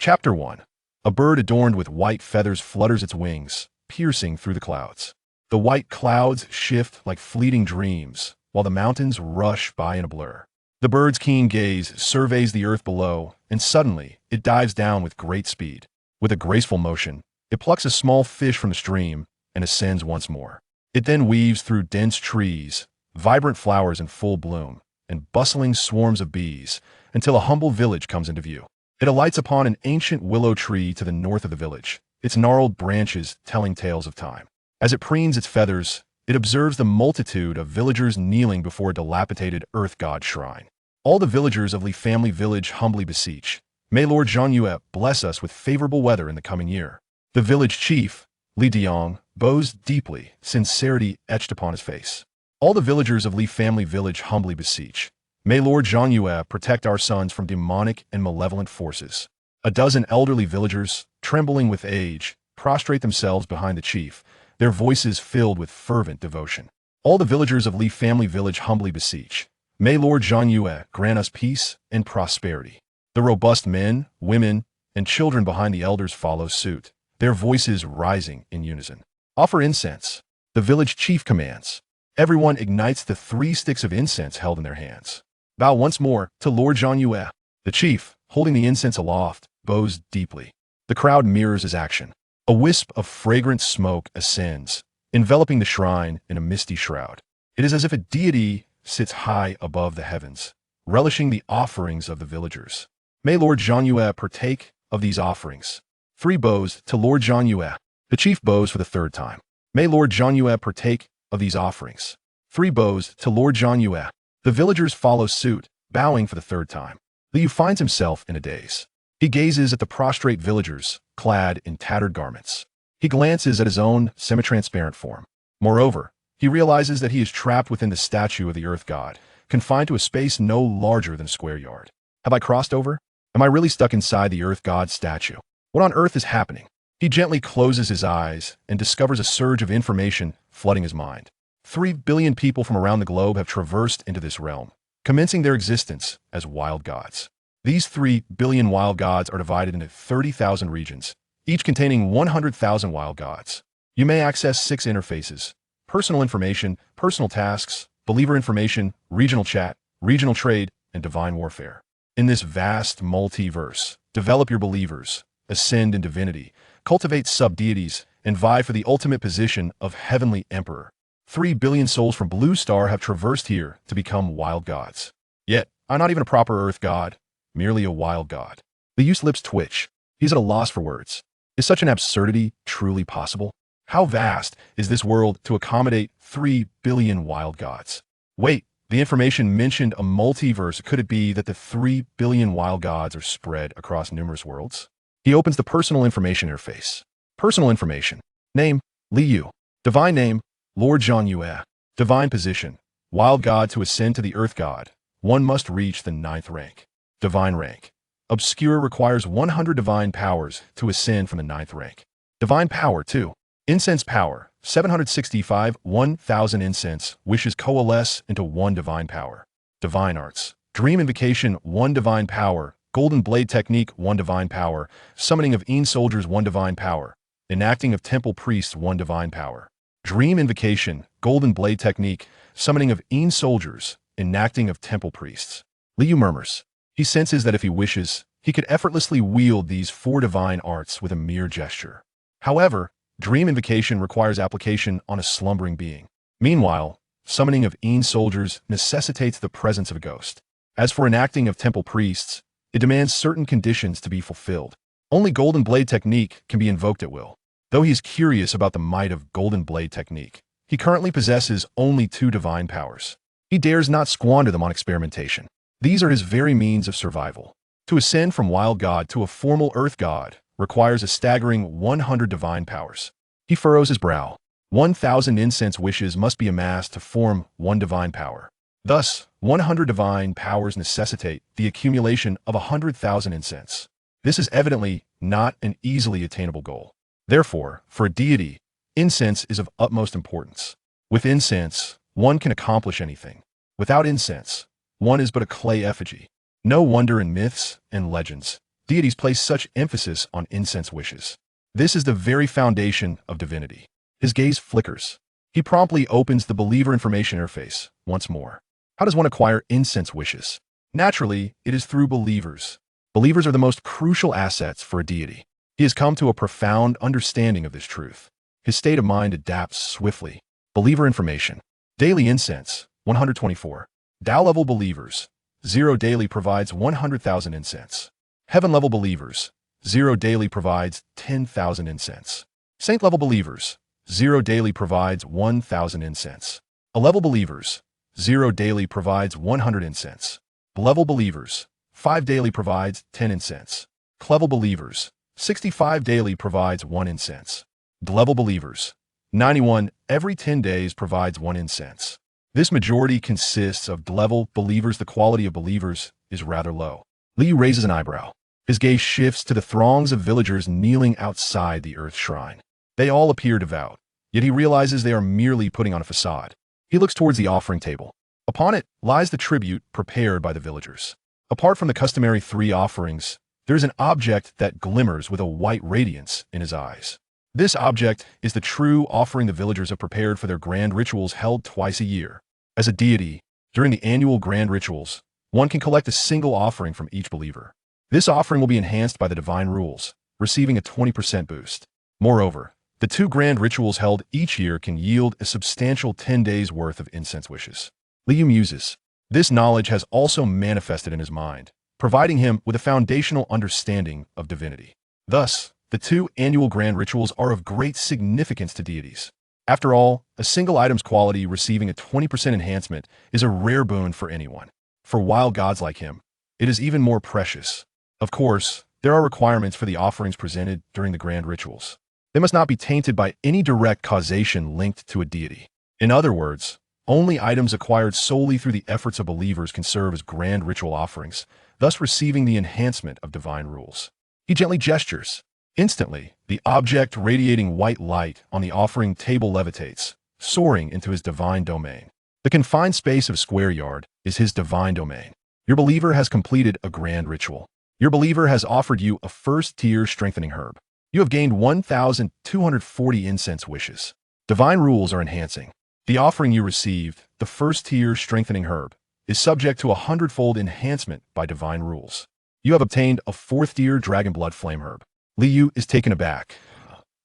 Chapter 1. A bird adorned with white feathers flutters its wings, piercing through the clouds. The white clouds shift like fleeting dreams, while the mountains rush by in a blur. The bird's keen gaze surveys the earth below, and suddenly it dives down with great speed. With a graceful motion, it plucks a small fish from the stream and ascends once more. It then weaves through dense trees, vibrant flowers in full bloom, and bustling swarms of bees, until a humble village comes into view. It alights upon an ancient willow tree to the north of the village, its gnarled branches telling tales of time. As it preens its feathers, it observes the multitude of villagers kneeling before a dilapidated earth god shrine. All the villagers of Li Family Village humbly beseech, "May Lord Zhanyue bless us with favorable weather in the coming year." The village chief, Li Diong, bows deeply, sincerity etched upon his face. All the villagers of Li Family Village humbly beseech, "May Lord Zhanyue protect our sons from demonic and malevolent forces." A dozen elderly villagers, trembling with age, prostrate themselves behind the chief, their voices filled with fervent devotion. All the villagers of Li Family Village humbly beseech, "May Lord Zhanyue grant us peace and prosperity." The robust men, women, and children behind the elders follow suit, their voices rising in unison. "Offer incense," the village chief commands. Everyone ignites the 3 sticks of incense held in their hands. "Bow once more to Lord Zhanyue." The chief, holding the incense aloft, bows deeply. The crowd mirrors his action. A wisp of fragrant smoke ascends, enveloping the shrine in a misty shroud. It is as if a deity sits high above the heavens, relishing the offerings of the villagers. "May Lord Zhanyue partake of these offerings." 3 bows to Lord Zhanyue. The chief bows for the 3rd time. "May Lord Zhanyue partake of these offerings." 3 bows to Lord Zhanyue. The villagers follow suit, bowing for the 3rd time. Liu finds himself in a daze. He gazes at the prostrate villagers, clad in tattered garments. He glances at his own semi-transparent form. Moreover, he realizes that he is trapped within the statue of the earth god, confined to a space no larger than a square yard. Have I crossed over? Am I really stuck inside the earth god's statue? What on earth is happening? He gently closes his eyes and discovers a surge of information flooding his mind. 3 billion people from around the globe have traversed into this realm, commencing their existence as wild gods. These 3 billion wild gods are divided into 30,000 regions, each containing 100,000 wild gods. You may access 6 interfaces: personal information, personal tasks, believer information, regional chat, regional trade, and divine warfare. In this vast multiverse, develop your believers, ascend in divinity, cultivate sub-deities, and vie for the ultimate position of heavenly emperor. 3 billion souls from Blue Star have traversed here to become wild gods. Yet, I'm not even a proper earth god, merely a wild god. Liu's lips twitch. He's at a loss for words. Is such an absurdity truly possible? How vast is this world to accommodate 3 billion wild gods? Wait, the information mentioned a multiverse. Could it be that the 3 billion wild gods are spread across numerous worlds? He opens the personal information interface. Personal information. Name, Liu. Divine name, Lord Zhanyue. Divine position, wild god. To ascend to the earth god, one must reach the 9th rank. Divine rank. Obscure requires 100 divine powers to ascend from the 9th rank. Divine power 2. Incense power, 765, 1,000 incense wishes coalesce into 1 divine power. Divine arts. Dream invocation, 1 divine power. Golden blade technique, 1 divine power. Summoning of soldiers, 1 divine power. Enacting of temple priests, 1 divine power. Dream invocation, golden blade technique, summoning of soldiers, enacting of temple priests. Liu murmurs. He senses that if he wishes, he could effortlessly wield these 4 divine arts with a mere gesture. However, dream invocation requires application on a slumbering being. Meanwhile, summoning of soldiers necessitates the presence of a ghost. As for enacting of temple priests, it demands certain conditions to be fulfilled. Only golden blade technique can be invoked at will. Though he is curious about the might of golden blade technique, he currently possesses only 2 divine powers. He dares not squander them on experimentation. These are his very means of survival. To ascend from wild god to a formal earth god requires a staggering 100 divine powers. He furrows his brow. 1,000 incense wishes must be amassed to form 1 divine power. Thus, 100 divine powers necessitate the accumulation of 100,000 incense. This is evidently not an easily attainable goal. Therefore, for a deity, incense is of utmost importance. With incense, one can accomplish anything. Without incense, one is but a clay effigy. No wonder in myths and legends, deities place such emphasis on incense wishes. This is the very foundation of divinity. His gaze flickers. He promptly opens the believer information interface once more. How does one acquire incense wishes? Naturally, it is through believers. Believers are the most crucial assets for a deity. He has come to a profound understanding of this truth. His state of mind adapts swiftly. Believer information. Daily incense, 124. Tao-level believers, 0 daily provides 100,000 incense. Heaven-level believers, 0 daily provides 10,000 incense. Saint-level believers, 0 daily provides 1,000 incense. A-level believers, 0 daily provides 100 incense. B-level believers, 5 daily provides 10 incense. C-level believers, 65 daily provides 1 incense. D-level believers, 91 every 10 days provides 1 incense. This majority consists of D-level believers. The quality of believers is rather low. Liu raises an eyebrow. His gaze shifts to the throngs of villagers kneeling outside the earth shrine. They all appear devout, yet he realizes they are merely putting on a facade. He looks towards the offering table. Upon it lies the tribute prepared by the villagers. Apart from the customary 3 offerings, there is an object that glimmers with a white radiance in his eyes. This object is the true offering the villagers have prepared for their grand rituals held twice a year. As a deity, during the annual grand rituals, one can collect a single offering from each believer. This offering will be enhanced by the divine rules, receiving a 20% boost. Moreover, the 2 grand rituals held each year can yield a substantial 10 days' worth of incense wishes. Liu muses. This knowledge has also manifested in his mind, providing him with a foundational understanding of divinity. Thus, the 2 annual grand rituals are of great significance to deities. After all, a single item's quality receiving a 20% enhancement is a rare boon for anyone. For wild gods like him, it is even more precious. Of course, there are requirements for the offerings presented during the grand rituals. They must not be tainted by any direct causation linked to a deity. In other words, only items acquired solely through the efforts of believers can serve as grand ritual offerings, thus receiving the enhancement of divine rules. He gently gestures. Instantly, the object radiating white light on the offering table levitates, soaring into his divine domain. The confined space of square yard is his divine domain. Your believer has completed a grand ritual. Your believer has offered you a first-tier strengthening herb. You have gained 1,240 incense wishes. Divine rules are enhancing. The offering you received, the first-tier strengthening herb, is subject to a hundredfold enhancement by divine rules. You have obtained a 4th-tier dragon blood flame herb. Liu is taken aback.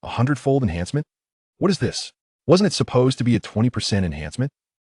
A hundredfold enhancement? What is this? Wasn't it supposed to be a 20% enhancement?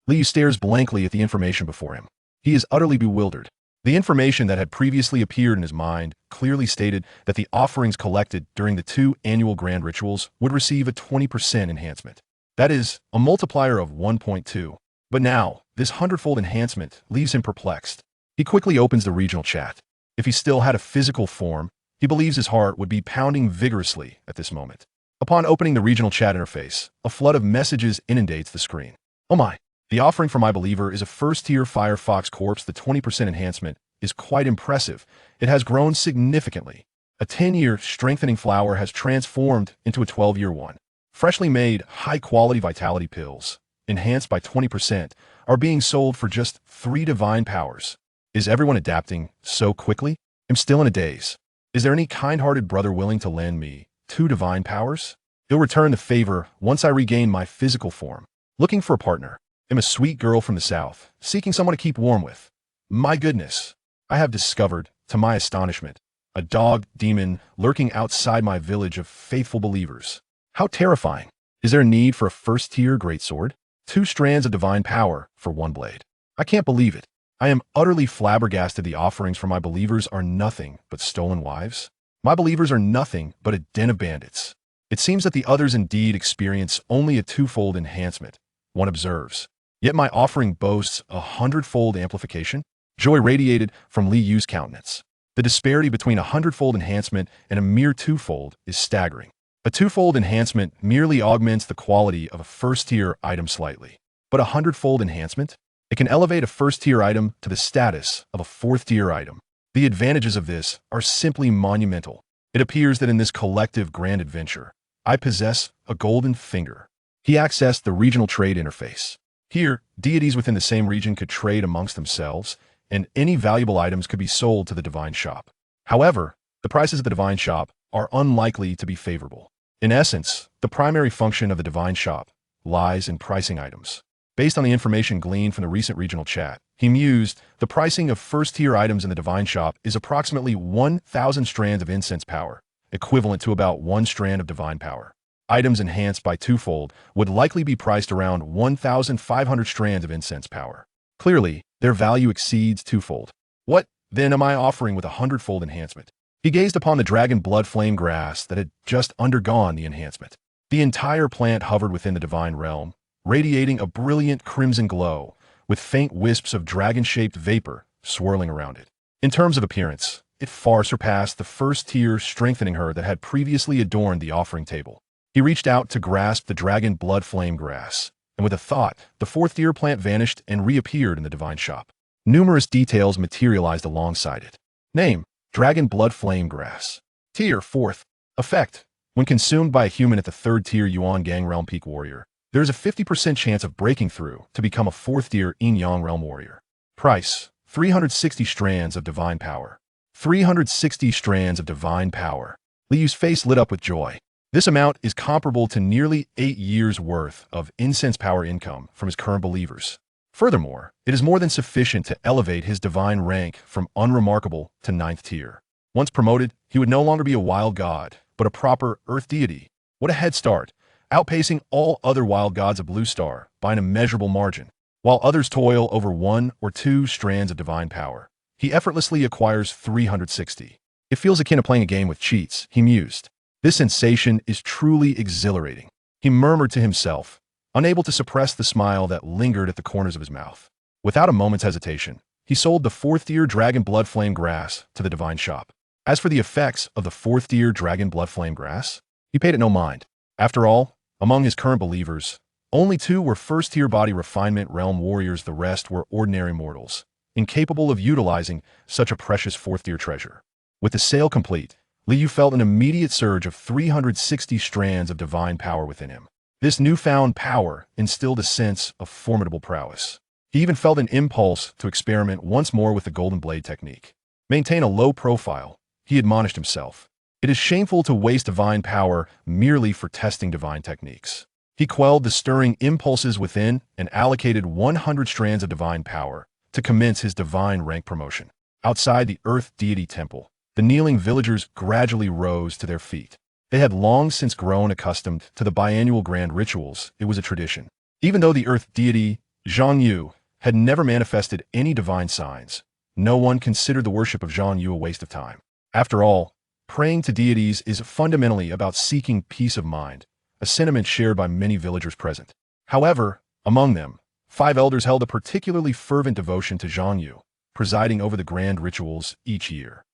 Liu stares blankly at the information before him. He is utterly bewildered. The information that had previously appeared in his mind clearly stated that the offerings collected during the 2 annual grand rituals would receive a 20% enhancement. That is, a multiplier of 1.2. But now, this hundredfold enhancement leaves him perplexed. He quickly opens the regional chat. If he still had a physical form, he believes his heart would be pounding vigorously at this moment. Upon opening the regional chat interface, a flood of messages inundates the screen. Oh my! The offering for my believer is a first-tier Firefox corpse. The 20% enhancement is quite impressive. It has grown significantly. A 10-year strengthening flower has transformed into a 12-year one. Freshly made, high-quality vitality pills, enhanced by 20%, are being sold for just 3 divine powers. Is everyone adapting so quickly? I'm still in a daze. Is there any kind-hearted brother willing to lend me 2 divine powers? He'll return the favor once I regain my physical form. Looking for a partner. I'm a sweet girl from the south, seeking someone to keep warm with. My goodness, I have discovered, to my astonishment, a dog demon lurking outside my village of faithful believers. How terrifying. Is there a need for a first-tier greatsword? 2 strands of divine power for 1 blade. I can't believe it. I am utterly flabbergasted. The offerings for my believers are nothing but stolen wives. My believers are nothing but a den of bandits. It seems that the others indeed experience only a 2-fold enhancement, one observes. Yet my offering boasts a 100-fold amplification. Joy radiated from Liu's countenance. The disparity between a 100-fold enhancement and a mere 2-fold is staggering. A 2-fold enhancement merely augments the quality of a first-tier item slightly. But a 100-fold enhancement? It can elevate a first-tier item to the status of a 4th-tier item. The advantages of this are simply monumental. It appears that in this collective grand adventure, I possess a golden finger. He accessed the regional trade interface. Here, deities within the same region could trade amongst themselves, and any valuable items could be sold to the divine shop. However, the prices at the divine shop are unlikely to be favorable. In essence, the primary function of the divine shop lies in pricing items. Based on the information gleaned from the recent regional chat, he mused, the pricing of first-tier items in the divine shop is approximately 1,000 strands of incense power, equivalent to about 1 strand of divine power. Items enhanced by twofold would likely be priced around 1,500 strands of incense power. Clearly, their value exceeds twofold. What, then, am I offering with a hundredfold enhancement? He gazed upon the dragon blood flame grass that had just undergone the enhancement. The entire plant hovered within the divine realm, radiating a brilliant crimson glow, with faint wisps of dragon-shaped vapor swirling around it. In terms of appearance, it far surpassed the first-tier strengthening herb that had previously adorned the offering table. He reached out to grasp the dragon blood flame grass, and with a thought, the fourth-tier plant vanished and reappeared in the divine shop. Numerous details materialized alongside it. Name: Dragon Blood Flame Grass. Tier 4th. Effect: when consumed by a human at the 3rd tier Yuan Gang Realm Peak Warrior, there is a 50% chance of breaking through to become a 4th tier Yin Yang Realm Warrior. Price: 360 strands of divine power. 360 strands of divine power. Liu's face lit up with joy. This amount is comparable to nearly 8 years' worth of incense power income from his current believers. Furthermore, it is more than sufficient to elevate his divine rank from unremarkable to 9th tier. Once promoted, he would no longer be a wild god, but a proper earth deity. What a head start, outpacing all other wild gods of Blue Star by an immeasurable margin. While others toil over 1 or 2 strands of divine power, he effortlessly acquires 360. It feels akin to playing a game with cheats, he mused. This sensation is truly exhilarating. He murmured to himself, unable to suppress the smile that lingered at the corners of his mouth. Without a moment's hesitation, he sold the 4th-tier Dragon Blood Flame Grass to the divine shop. As for the effects of the 4th-tier Dragon Blood Flame Grass, he paid it no mind. After all, among his current believers, only 2 were 1st-tier body refinement realm warriors, the rest were ordinary mortals, incapable of utilizing such a precious 4th-tier treasure. With the sale complete, Liu felt an immediate surge of 360 strands of divine power within him. This newfound power instilled a sense of formidable prowess. He even felt an impulse to experiment once more with the golden blade technique. Maintain a low profile, he admonished himself. It is shameful to waste divine power merely for testing divine techniques. He quelled the stirring impulses within and allocated 100 strands of divine power to commence his divine rank promotion. Outside the Earth Deity Temple, the kneeling villagers gradually rose to their feet. They had long since grown accustomed to the biannual grand rituals. It was a tradition. Even though the Earth Deity, Zhang Yu, had never manifested any divine signs, no one considered the worship of Zhang Yu a waste of time. After all, praying to deities is fundamentally about seeking peace of mind, a sentiment shared by many villagers present. However, among them, 5 elders held a particularly fervent devotion to Zhang Yu, presiding over the grand rituals each year.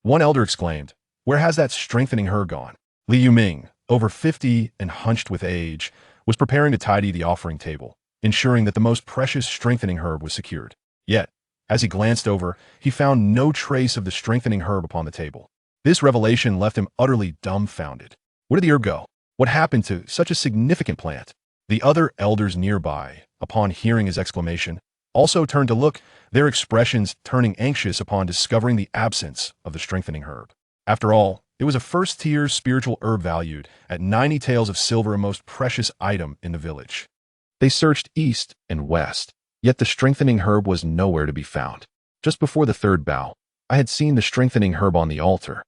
One elder exclaimed, "Where has that strengthening herb gone?" Li Yuming, over 50 and hunched with age, was preparing to tidy the offering table, ensuring that the most precious strengthening herb was secured. Yet, as he glanced over, he found no trace of the strengthening herb upon the table. This revelation left him utterly dumbfounded. Where did the herb go? What happened to such a significant plant? The other elders nearby, upon hearing his exclamation, also turned to look, their expressions turning anxious upon discovering the absence of the strengthening herb. After all, it was a first-tier spiritual herb valued at 90 taels of silver, a most precious item in the village. They searched east and west, yet the strengthening herb was nowhere to be found. Just before the 3rd bow, I had seen the strengthening herb on the altar.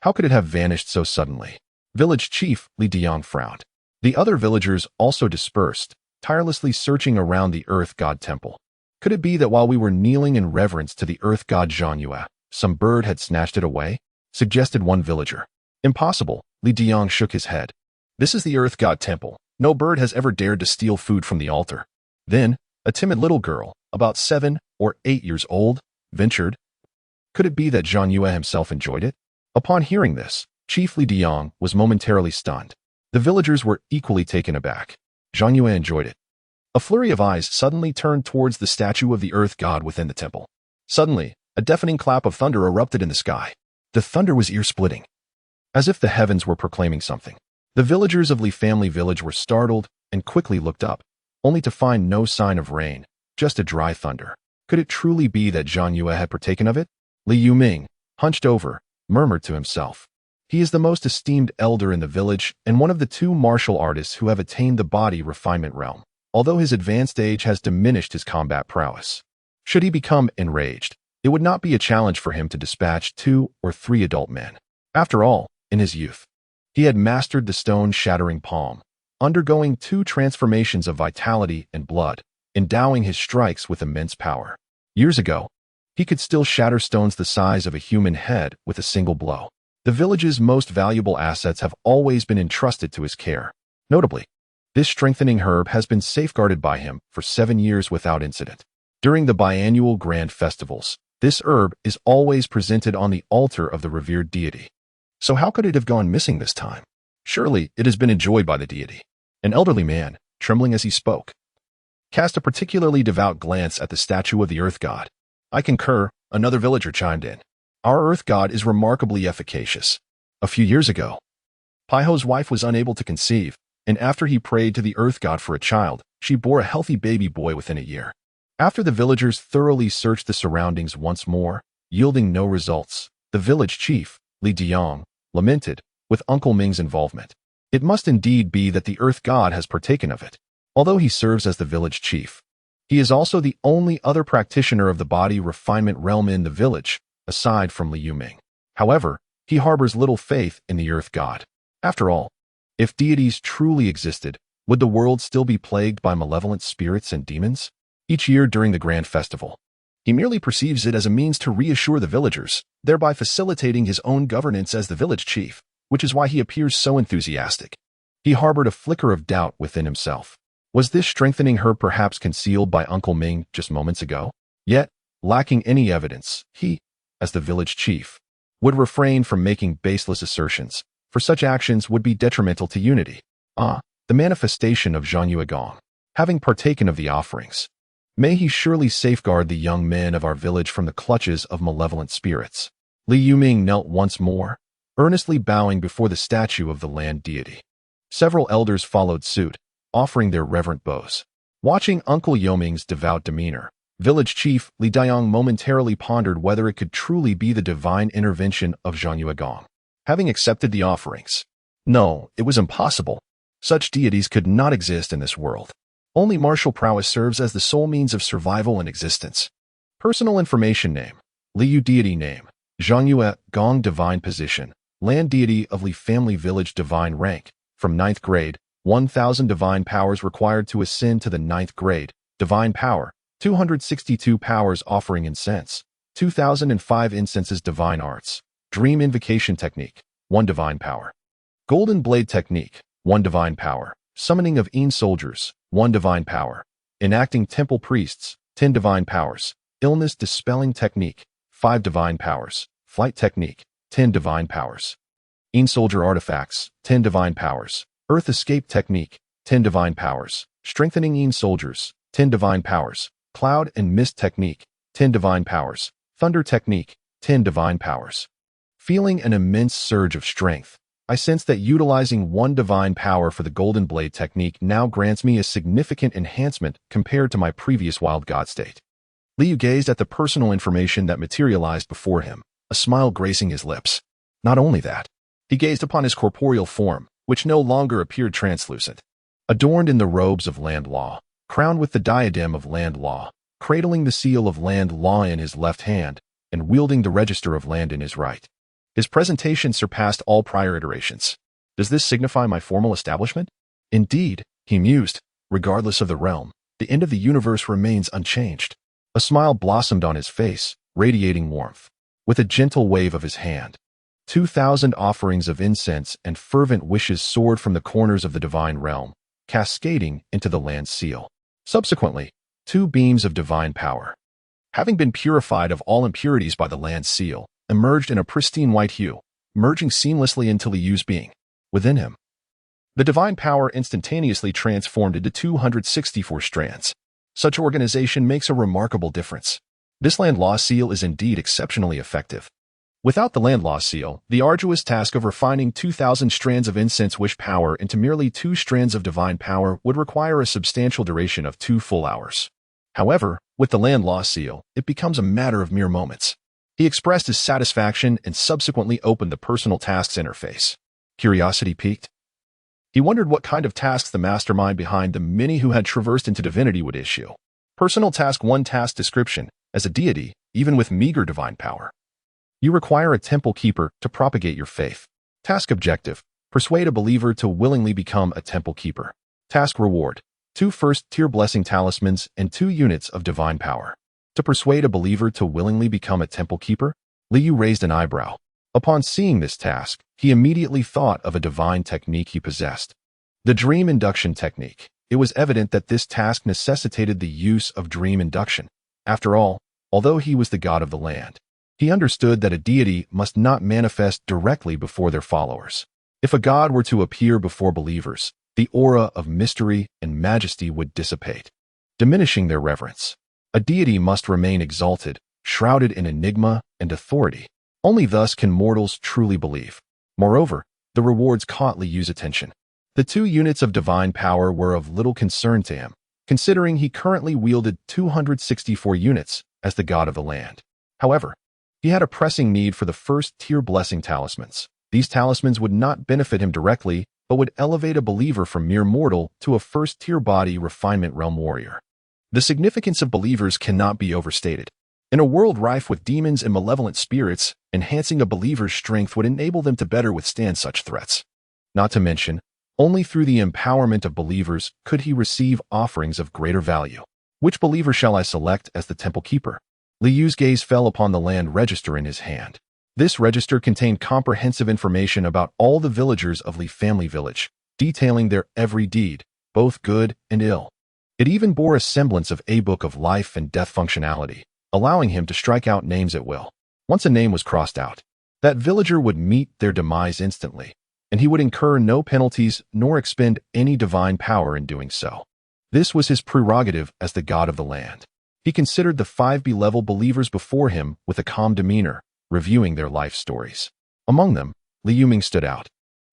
How could it have vanished so suddenly? Village Chief Li Diang frowned. The other villagers also dispersed, tirelessly searching around the Earth God Temple. Could it be that while we were kneeling in reverence to the Earth God Zhang Yue, some bird had snatched it away? Suggested one villager. Impossible, Li Diang shook his head. This is the Earth God Temple. No bird has ever dared to steal food from the altar. Then, a timid little girl, about 7 or 8 years old, ventured. Could it be that Zhang Yue himself enjoyed it? Upon hearing this, Chief Li Diang was momentarily stunned. The villagers were equally taken aback. Zhang Yue enjoyed it. A flurry of eyes suddenly turned towards the statue of the Earth God within the temple. Suddenly, a deafening clap of thunder erupted in the sky. The thunder was ear-splitting, as if the heavens were proclaiming something. The villagers of Li Family Village were startled and quickly looked up, only to find no sign of rain, just a dry thunder. Could it truly be that Zhang Yue had partaken of it? Li Yuming, hunched over, murmured to himself. He is the most esteemed elder in the village and one of the two martial artists who have attained the body refinement realm, although his advanced age has diminished his combat prowess. Should he become enraged, it would not be a challenge for him to dispatch 2 or 3 adult men. After all, in his youth, he had mastered the stone-shattering palm, undergoing 2 transformations of vitality and blood, endowing his strikes with immense power. Years ago, he could still shatter stones the size of a human head with a single blow. The village's most valuable assets have always been entrusted to his care. Notably, this strengthening herb has been safeguarded by him for 7 years without incident. During the biannual grand festivals, this herb is always presented on the altar of the revered deity. So how could it have gone missing this time? Surely it has been enjoyed by the deity. An elderly man, trembling as he spoke, cast a particularly devout glance at the statue of the earth god. I concur, another villager chimed in. Our earth god is remarkably efficacious. A few years ago, Paiho's wife was unable to conceive, and after he prayed to the earth god for a child, she bore a healthy baby boy within a year. After the villagers thoroughly searched the surroundings once more, yielding no results, the village chief, Li Diang, lamented, with Uncle Ming's involvement. It must indeed be that the earth god has partaken of it. Although he serves as the village chief, he is also the only other practitioner of the body refinement realm in the village, aside from Li Yuming. However, he harbors little faith in the earth god. After all, if deities truly existed, would the world still be plagued by malevolent spirits and demons? Each year during the grand festival, he merely perceives it as a means to reassure the villagers, thereby facilitating his own governance as the village chief, which is why he appears so enthusiastic. He harbored a flicker of doubt within himself. Was this strengthening herb perhaps concealed by Uncle Ming just moments ago? Yet, lacking any evidence, he, as the village chief, would refrain from making baseless assertions, for such actions would be detrimental to unity. The manifestation of Zhang Yuegong, having partaken of the offerings. May he surely safeguard the young men of our village from the clutches of malevolent spirits. Li Yuming knelt once more, earnestly bowing before the statue of the land deity. Several elders followed suit, offering their reverent bows. Watching Uncle Yoming's devout demeanor, village chief Li Diang momentarily pondered whether it could truly be the divine intervention of Zhang Yuegong. Having accepted the offerings, no, it was impossible. Such deities could not exist in this world. Only martial prowess serves as the sole means of survival and existence. Personal information name, Li Yu deity name, Zhang Yue Gong divine position, land deity of Li family village divine rank, from 9th grade, 1,000 divine powers required to ascend to the 9th grade, divine power, 262 powers offering incense, 2005 incenses divine arts, dream invocation technique, 1 divine power, golden blade technique, 1 divine power, summoning of Een soldiers, 1 divine power, enacting temple priests, 10 divine powers, illness dispelling technique, 5 divine powers, flight technique, 10 divine powers, Een soldier artifacts, 10 divine powers, earth escape technique, 10 divine powers, strengthening Een soldiers, 10 divine powers, cloud and mist technique, 10 divine powers, thunder technique, 10 divine powers. Feeling an immense surge of strength, I sense that utilizing 1 divine power for the Golden Blade technique now grants me a significant enhancement compared to my previous wild god state. Liu gazed at the personal information that materialized before him, a smile gracing his lips. Not only that, he gazed upon his corporeal form, which no longer appeared translucent. Adorned in the robes of land law, crowned with the diadem of land law, cradling the seal of land law in his left hand, and wielding the register of land in his right. His presentation surpassed all prior iterations. Does this signify my formal establishment? Indeed, he mused, regardless of the realm, the end of the universe remains unchanged. A smile blossomed on his face, radiating warmth. With a gentle wave of his hand, 2,000 offerings of incense and fervent wishes soared from the corners of the divine realm, cascading into the land seal. Subsequently, 2 beams of divine power, having been purified of all impurities by the land seal, emerged in a pristine white hue, merging seamlessly into Liu's being. Within him, the divine power instantaneously transformed into 264 strands. Such organization makes a remarkable difference. This land law seal is indeed exceptionally effective. Without the land law seal, the arduous task of refining 2,000 strands of incense wish power into merely 2 strands of divine power would require a substantial duration of 2 full hours. However, with the land law seal, it becomes a matter of mere moments. He expressed his satisfaction and subsequently opened the personal tasks interface. Curiosity piqued. He wondered what kind of tasks the mastermind behind the many who had traversed into divinity would issue. Personal Task 1 Task Description. As a deity, even with meager divine power, you require a temple keeper to propagate your faith. Task Objective. Persuade a believer to willingly become a temple keeper. Task Reward. 2 first-tier blessing talismans and 2 units of divine power. To persuade a believer to willingly become a temple keeper? Liu raised an eyebrow. Upon seeing this task, he immediately thought of a divine technique he possessed. The dream induction technique. It was evident that this task necessitated the use of dream induction. After all, although he was the god of the land, he understood that a deity must not manifest directly before their followers. If a god were to appear before believers, the aura of mystery and majesty would dissipate, diminishing their reverence. A deity must remain exalted, shrouded in enigma and authority. Only thus can mortals truly believe. Moreover, the rewards caught Liu's attention. The 2 units of divine power were of little concern to him, considering he currently wielded 264 units as the god of the land. However, he had a pressing need for the first-tier blessing talismans. These talismans would not benefit him directly, but would elevate a believer from mere mortal to a first-tier body refinement realm warrior. The significance of believers cannot be overstated. In a world rife with demons and malevolent spirits, enhancing a believer's strength would enable them to better withstand such threats. Not to mention, only through the empowerment of believers could he receive offerings of greater value. Which believer shall I select as the temple keeper? Liu's gaze fell upon the land register in his hand. This register contained comprehensive information about all the villagers of Li family village, detailing their every deed, both good and ill. It even bore a semblance of a book of life and death functionality, allowing him to strike out names at will. Once a name was crossed out, that villager would meet their demise instantly, and he would incur no penalties nor expend any divine power in doing so. This was his prerogative as the god of the land. He considered the 5B-level believers before him with a calm demeanor, reviewing their life stories. Among them, Liu stood out.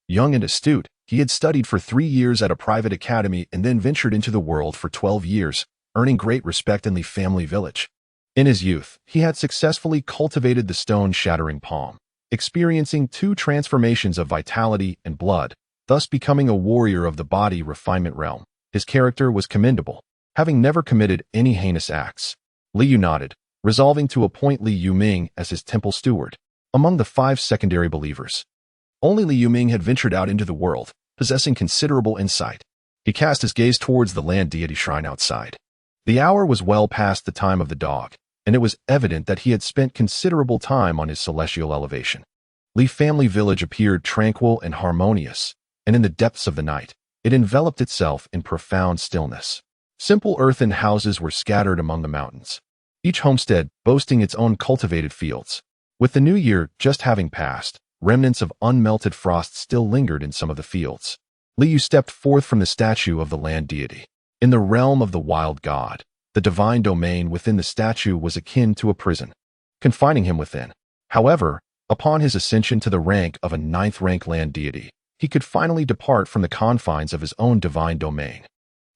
Young and astute, he had studied for 3 years at a private academy and then ventured into the world for 12 years, earning great respect in the family village. In his youth, he had successfully cultivated the stone-shattering palm, experiencing 2 transformations of vitality and blood, thus becoming a warrior of the body refinement realm. His character was commendable, having never committed any heinous acts. Liu nodded, resolving to appoint Liu as his temple steward. Among the 5 secondary believers, only Liu had ventured out into the world, possessing considerable insight. He cast his gaze towards the land deity shrine outside. The hour was well past the time of the dog, and it was evident that he had spent considerable time on his celestial elevation. Li family village appeared tranquil and harmonious, and in the depths of the night, it enveloped itself in profound stillness. Simple earthen houses were scattered among the mountains, each homestead boasting its own cultivated fields. With the new year just having passed, remnants of unmelted frost still lingered in some of the fields. Liu stepped forth from the statue of the land deity. In the realm of the wild god, the divine domain within the statue was akin to a prison, confining him within. However, upon his ascension to the rank of a 9th-rank land deity, he could finally depart from the confines of his own divine domain.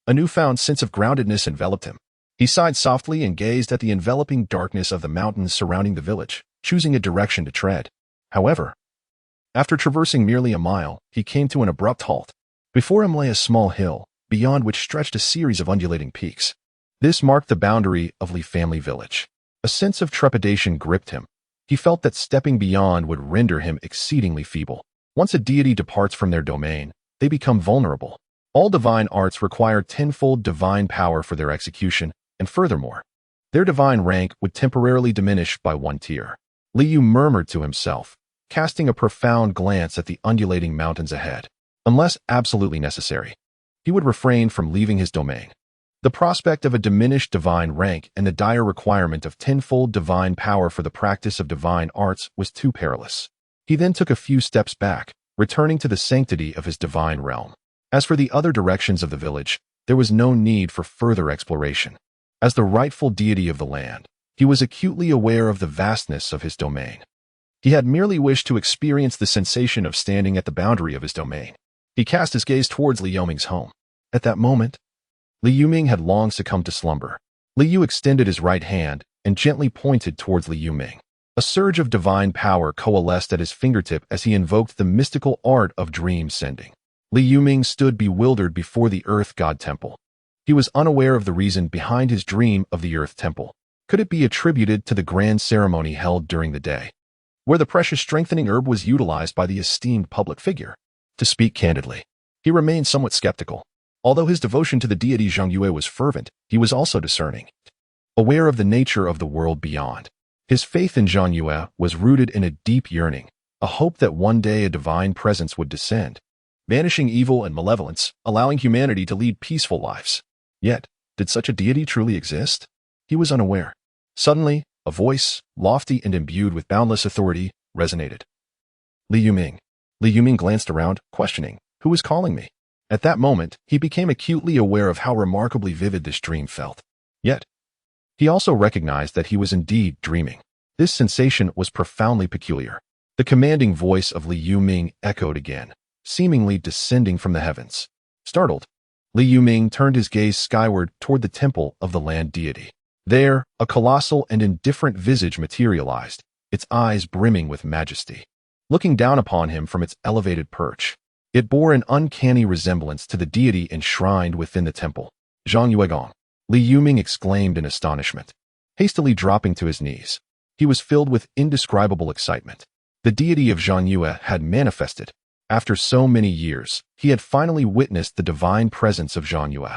A newfound sense of groundedness enveloped him. He sighed softly and gazed at the enveloping darkness of the mountains surrounding the village, choosing a direction to tread. However, after traversing merely a mile, he came to an abrupt halt. Before him lay a small hill, beyond which stretched a series of undulating peaks. This marked the boundary of Li family village. A sense of trepidation gripped him. He felt that stepping beyond would render him exceedingly feeble. Once a deity departs from their domain, they become vulnerable. All divine arts require tenfold divine power for their execution, and furthermore, their divine rank would temporarily diminish by 1 tier. Liu murmured to himself, casting a profound glance at the undulating mountains ahead. Unless absolutely necessary, he would refrain from leaving his domain. The prospect of a diminished divine rank and the dire requirement of tenfold divine power for the practice of divine arts was too perilous. He then took a few steps back, returning to the sanctity of his divine realm. As for the other directions of the village, there was no need for further exploration. As the rightful deity of the land, he was acutely aware of the vastness of his domain. He had merely wished to experience the sensation of standing at the boundary of his domain. He cast his gaze towards Liu Ming's home. At that moment, Liu Ming had long succumbed to slumber. Liu extended his right hand and gently pointed towards Liu Ming. A surge of divine power coalesced at his fingertip as he invoked the mystical art of dream sending. Li Yuming stood bewildered before the Earth God Temple. He was unaware of the reason behind his dream of the Earth Temple. Could it be attributed to the grand ceremony held during the day, where the precious strengthening herb was utilized by the esteemed public figure? To speak candidly, he remained somewhat skeptical. Although his devotion to the deity Zhang Yue was fervent, he was also discerning, aware of the nature of the world beyond. His faith in Zhang Yue was rooted in a deep yearning, a hope that one day a divine presence would descend, banishing evil and malevolence, allowing humanity to lead peaceful lives. Yet, did such a deity truly exist? He was unaware. Suddenly, a voice, lofty and imbued with boundless authority, resonated. Li Yuming. Li Yuming glanced around, questioning, "Who is calling me?" At that moment, he became acutely aware of how remarkably vivid this dream felt. Yet, he also recognized that he was indeed dreaming. This sensation was profoundly peculiar. The commanding voice of Li Yuming echoed again, seemingly descending from the heavens. Startled, Li Yuming turned his gaze skyward toward the temple of the land deity. There, a colossal and indifferent visage materialized, its eyes brimming with majesty. Looking down upon him from its elevated perch, it bore an uncanny resemblance to the deity enshrined within the temple. Zhang Yuegong. Li Yuming exclaimed in astonishment. Hastily dropping to his knees, he was filled with indescribable excitement. The deity of Zhang Yue had manifested. After so many years, he had finally witnessed the divine presence of Zhang Yue.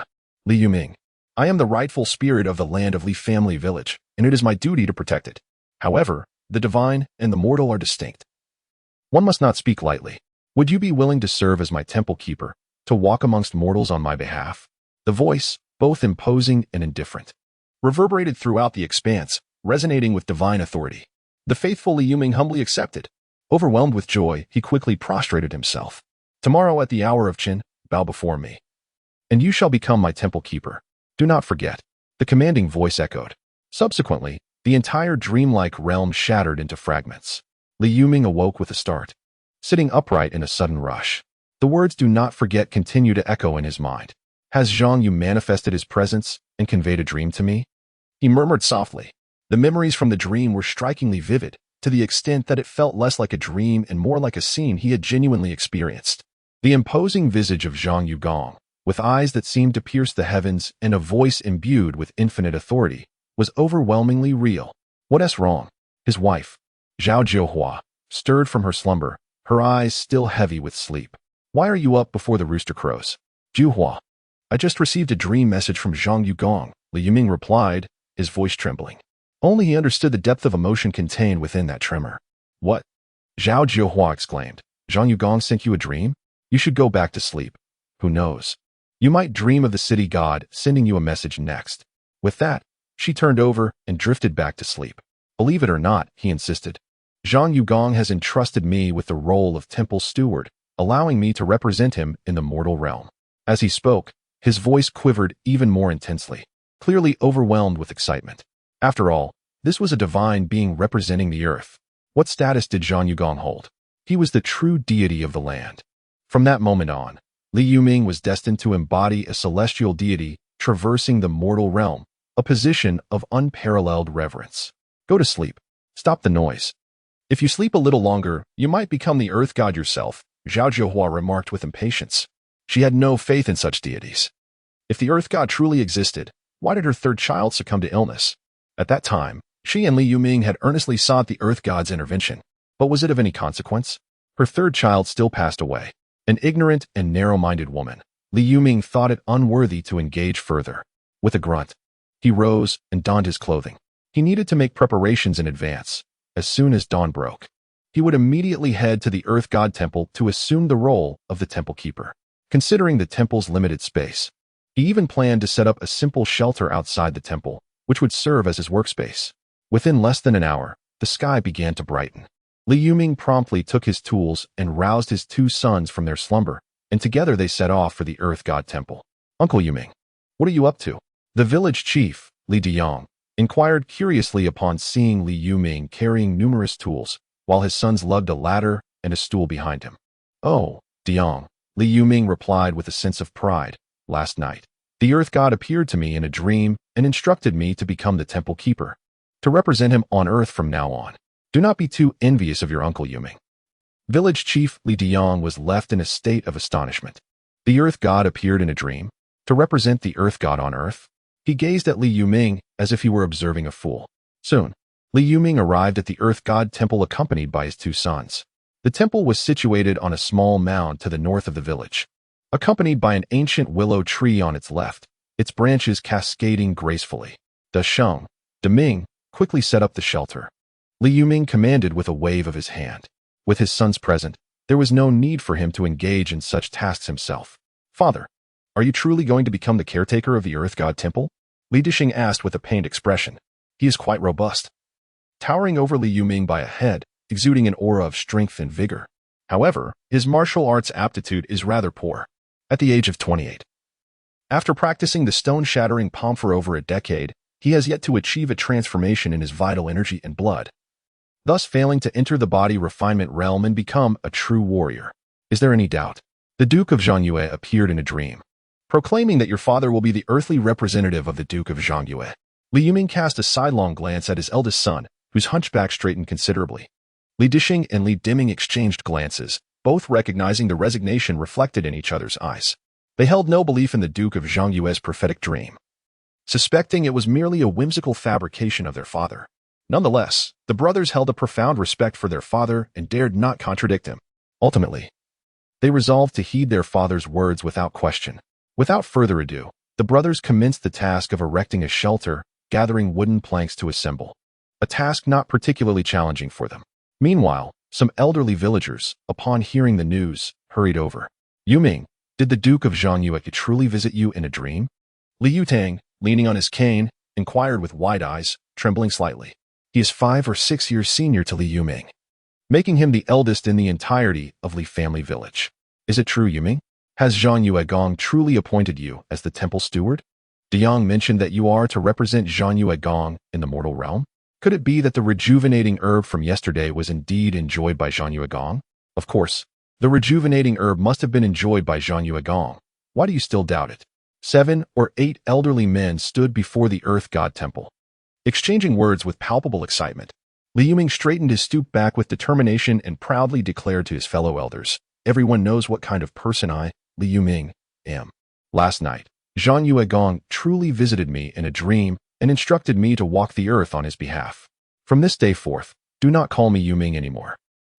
Li Yuming. I am the rightful spirit of the land of Li family village, and it is my duty to protect it. However, the divine and the mortal are distinct. One must not speak lightly. Would you be willing to serve as my temple keeper, to walk amongst mortals on my behalf? The voice, both imposing and indifferent, reverberated throughout the expanse, resonating with divine authority. The faithful Li Yuming humbly accepted. Overwhelmed with joy, he quickly prostrated himself. Tomorrow at the hour of Qin, bow before me, and you shall become my temple keeper. Do not forget. The commanding voice echoed. Subsequently, the entire dreamlike realm shattered into fragments. Li Yuming awoke with a start, sitting upright in a sudden rush. The words "do not forget" continued to echo in his mind. Has Zhang Yu manifested his presence and conveyed a dream to me? He murmured softly. The memories from the dream were strikingly vivid, to the extent that it felt less like a dream and more like a scene he had genuinely experienced. The imposing visage of Zhang Yugong, with eyes that seemed to pierce the heavens and a voice imbued with infinite authority, was overwhelmingly real. What wrong? His wife, Zhao Jiuhua, stirred from her slumber, her eyes still heavy with sleep. Why are you up before the rooster crows? Jiuhua. I just received a dream message from Zhang Yugong, Li Yuming replied, his voice trembling. Only he understood the depth of emotion contained within that tremor. What? Zhao Jiuhua exclaimed. Zhang Yugong sent you a dream? You should go back to sleep. Who knows? You might dream of the city god sending you a message next. With that, she turned over and drifted back to sleep. Believe it or not, he insisted. Zhang Yugong has entrusted me with the role of temple steward, allowing me to represent him in the mortal realm. As he spoke, his voice quivered even more intensely, clearly overwhelmed with excitement. After all, this was a divine being representing the earth. What status did Zhang Yugong hold? He was the true deity of the land. From that moment on, Li Yuming was destined to embody a celestial deity traversing the mortal realm, a position of unparalleled reverence. Go to sleep. Stop the noise. If you sleep a little longer, you might become the earth god yourself, Zhao Jiuhua remarked with impatience. She had no faith in such deities. If the earth god truly existed, why did her third child succumb to illness? At that time, she and Li Yuming had earnestly sought the earth god's intervention. But was it of any consequence? Her third child still passed away. An ignorant and narrow-minded woman, Li Yuming thought it unworthy to engage further. With a grunt, he rose and donned his clothing. He needed to make preparations in advance. As soon as dawn broke, he would immediately head to the Earth God Temple to assume the role of the temple keeper. Considering the temple's limited space, he even planned to set up a simple shelter outside the temple, which would serve as his workspace. Within less than an hour, the sky began to brighten. Li Yuming promptly took his tools and roused his two sons from their slumber, and together they set off for the Earth God Temple. Uncle Yuming, what are you up to? The village chief, Li Diyang, inquired curiously upon seeing Li Yuming carrying numerous tools, while his sons lugged a ladder and a stool behind him. Oh, Diyang, Li Yuming replied with a sense of pride. Last night, the Earth God appeared to me in a dream and instructed me to become the temple keeper, to represent him on Earth from now on. Do not be too envious of your uncle Yuming. Village chief Li Diang was left in a state of astonishment. The earth god appeared in a dream. To represent the earth god on earth, he gazed at Li Yuming as if he were observing a fool. Soon, Li Yuming arrived at the earth god temple accompanied by his two sons. The temple was situated on a small mound to the north of the village, accompanied by an ancient willow tree on its left, its branches cascading gracefully. Da Sheng, Da Ming, quickly set up the shelter. Li Yuming commanded with a wave of his hand. With his sons present, there was no need for him to engage in such tasks himself. Father, are you truly going to become the caretaker of the earth god temple? Li Dishing asked with a pained expression. He is quite robust, towering over Li Yuming by a head, exuding an aura of strength and vigor. However, his martial arts aptitude is rather poor. At the age of 28, after practicing the stone-shattering palm for over a decade, he has yet to achieve a transformation in his vital energy and blood, thus failing to enter the body refinement realm and become a true warrior. Is there any doubt? The Duke of Zhangyue appeared in a dream, proclaiming that your father will be the earthly representative of the Duke of Zhangyue. Li Yuming cast a sidelong glance at his eldest son, whose hunchback straightened considerably. Li Dishing and Li Diming exchanged glances, both recognizing the resignation reflected in each other's eyes. They held no belief in the Duke of Zhangyue's prophetic dream, suspecting it was merely a whimsical fabrication of their father. Nonetheless, the brothers held a profound respect for their father and dared not contradict him. Ultimately, they resolved to heed their father's words without question. Without further ado, the brothers commenced the task of erecting a shelter, gathering wooden planks to assemble, a task not particularly challenging for them. Meanwhile, some elderly villagers, upon hearing the news, hurried over. Yuming, did the Duke of Zhangyue truly visit you in a dream? Li Yutang, leaning on his cane, inquired with wide eyes, trembling slightly. He is 5 or 6 years senior to Li Yuming, making him the eldest in the entirety of Li family village. Is it true, Yuming? Has Zhangyue Gong truly appointed you as the temple steward? Diang mentioned that you are to represent Zhangyue Gong in the mortal realm. Could it be that the rejuvenating herb from yesterday was indeed enjoyed by Zhangyue Gong? Of course, the rejuvenating herb must have been enjoyed by Zhangyue Gong. Why do you still doubt it? 7 or 8 elderly men stood before the earth god temple, exchanging words with palpable excitement. Li Yuming straightened his stoop back with determination and proudly declared to his fellow elders, everyone knows what kind of person I, Li Yuming, am. Last night, Zhangyue Gong truly visited me in a dream and instructed me to walk the earth on his behalf. From this day forth, do not call me Yuming anymore.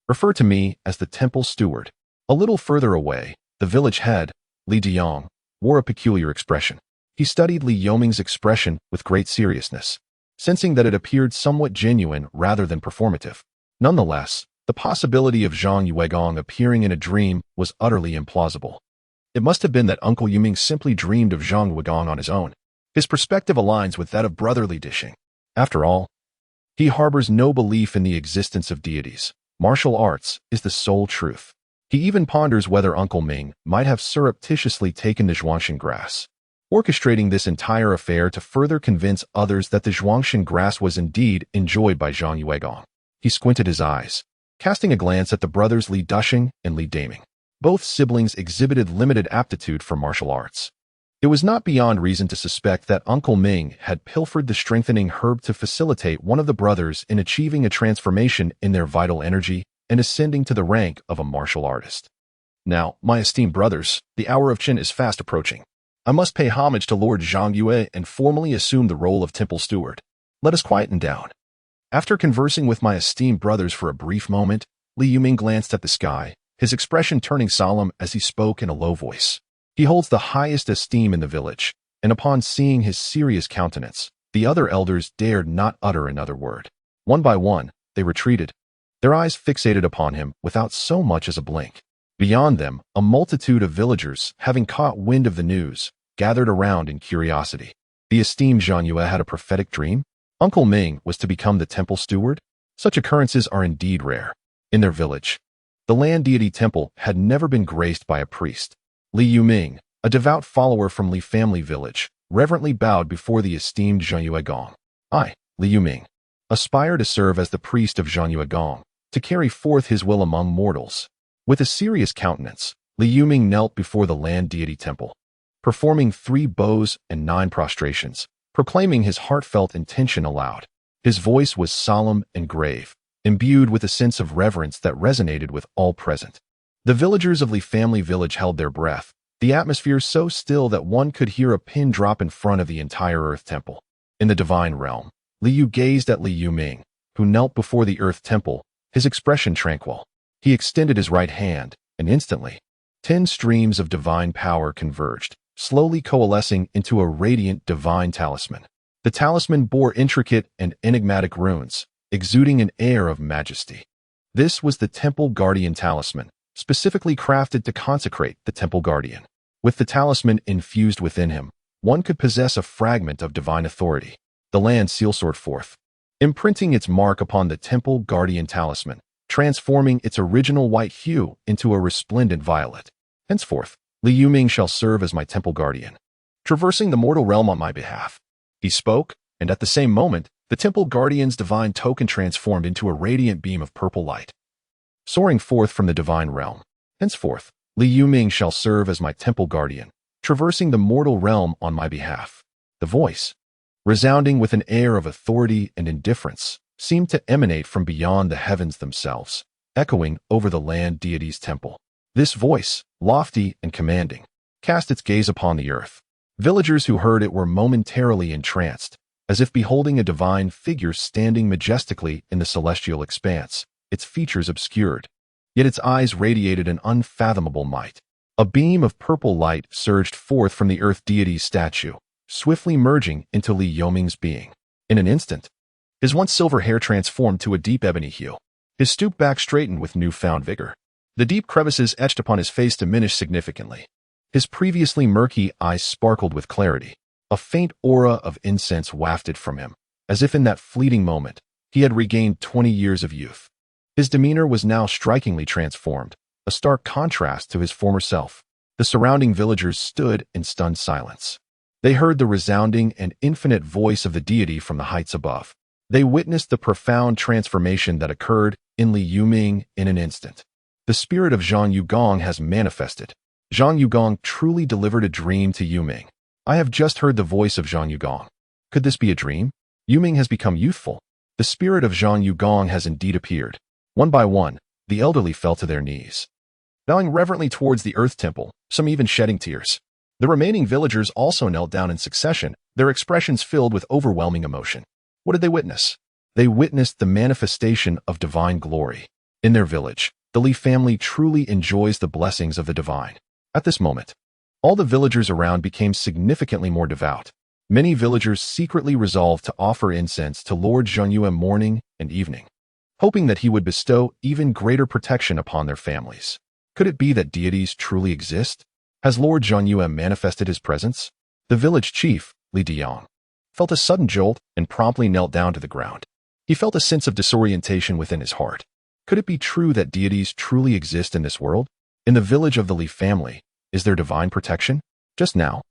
Refer to me as the temple steward. A little further away, the village head, Li Diang, wore a peculiar expression. He studied Li Yuming's expression with great seriousness, sensing that it appeared somewhat genuine rather than performative. Nonetheless, the possibility of Zhangyue Gong appearing in a dream was utterly implausible. It must have been that Uncle Yuming simply dreamed of Zhangyue Gong on his own. His perspective aligns with that of brotherly Dishing. After all, he harbors no belief in the existence of deities. Martial arts is the sole truth. He even ponders whether Uncle Ming might have surreptitiously taken the Zhuangshan grass, orchestrating this entire affair to further convince others that the Zhuangshan grass was indeed enjoyed by Zhangyue Gong. He squinted his eyes, casting a glance at the brothers Li Dishing and Li Diming. Both siblings exhibited limited aptitude for martial arts. It was not beyond reason to suspect that Uncle Ming had pilfered the strengthening herb to facilitate one of the brothers in achieving a transformation in their vital energy and ascending to the rank of a martial artist. Now, my esteemed brothers, the hour of Qin is fast approaching. I must pay homage to Lord Zhangyue and formally assume the role of temple steward. Let us quieten down. After conversing with my esteemed brothers for a brief moment, Li Yuming glanced at the sky, his expression turning solemn as he spoke in a low voice. He holds the highest esteem in the village, and upon seeing his serious countenance, the other elders dared not utter another word. One by one, they retreated, their eyes fixated upon him without so much as a blink. Beyond them, a multitude of villagers, having caught wind of the news, gathered around in curiosity. The esteemed Zhangyue had a prophetic dream? Uncle Ming was to become the temple steward? Such occurrences are indeed rare. In their village, the land deity temple had never been graced by a priest. Li Yuming, a devout follower from Li family village, reverently bowed before the esteemed Zhangyue Gong. I, Li Yuming, aspire to serve as the priest of Zhangyue Gong, to carry forth his will among mortals. With a serious countenance, Li Yuming knelt before the land deity temple, performing 3 bows and 9 prostrations, proclaiming his heartfelt intention aloud. His voice was solemn and grave, imbued with a sense of reverence that resonated with all present. The villagers of Li family village held their breath, the atmosphere so still that one could hear a pin drop in front of the entire Earth Temple. In the divine realm, Li Yu gazed at Li Yuming, who knelt before the Earth Temple, his expression tranquil. He extended his right hand, and instantly, 10 streams of divine power converged, slowly coalescing into a radiant divine talisman. The talisman bore intricate and enigmatic runes, exuding an air of majesty. This was the Temple Guardian Talisman, specifically crafted to consecrate the Temple Guardian. With the talisman infused within him, one could possess a fragment of divine authority. The land seal soared forth, imprinting its mark upon the Temple Guardian Talisman, transforming its original white hue into a resplendent violet. Henceforth, Li Yuming shall serve as my Temple Guardian, traversing the mortal realm on my behalf. He spoke, and at the same moment, the Temple Guardian's divine token transformed into a radiant beam of purple light, soaring forth from the divine realm. Henceforth, Li Yuming shall serve as my Temple Guardian, traversing the mortal realm on my behalf. The voice, resounding with an air of authority and indifference, seemed to emanate from beyond the heavens themselves, echoing over the land deity's temple. This voice, lofty and commanding, cast its gaze upon the earth. Villagers who heard it were momentarily entranced, as if beholding a divine figure standing majestically in the celestial expanse, its features obscured. Yet its eyes radiated an unfathomable might. A beam of purple light surged forth from the earth deity's statue, swiftly merging into Li Yuming's being. In an instant, his once silver hair transformed to a deep ebony hue. His stooped back straightened with newfound vigor. The deep crevices etched upon his face diminished significantly. His previously murky eyes sparkled with clarity. A faint aura of incense wafted from him, as if in that fleeting moment, he had regained 20 years of youth. His demeanor was now strikingly transformed, a stark contrast to his former self. The surrounding villagers stood in stunned silence. They heard the resounding and infinite voice of the deity from the heights above. They witnessed the profound transformation that occurred in Li Yuming in an instant. The spirit of Zhang Yugong has manifested. Zhang Yugong truly delivered a dream to Yuming. I have just heard the voice of Zhang Yugong. Could this be a dream? Yuming has become youthful. The spirit of Zhang Yugong has indeed appeared. One by one, the elderly fell to their knees, bowing reverently towards the earth temple, some even shedding tears. The remaining villagers also knelt down in succession, their expressions filled with overwhelming emotion. What did they witness? They witnessed the manifestation of divine glory. In their village, the Li family truly enjoys the blessings of the divine. At this moment, all the villagers around became significantly more devout. Many villagers secretly resolved to offer incense to Lord Zhongyue morning and evening, hoping that he would bestow even greater protection upon their families. Could it be that deities truly exist? Has Lord Zhongyue manifested his presence? The village chief, Li Diang, felt a sudden jolt and promptly knelt down to the ground. He felt a sense of disorientation within his heart. Could it be true that deities truly exist in this world? In the village of the Li family, is there divine protection? Just now,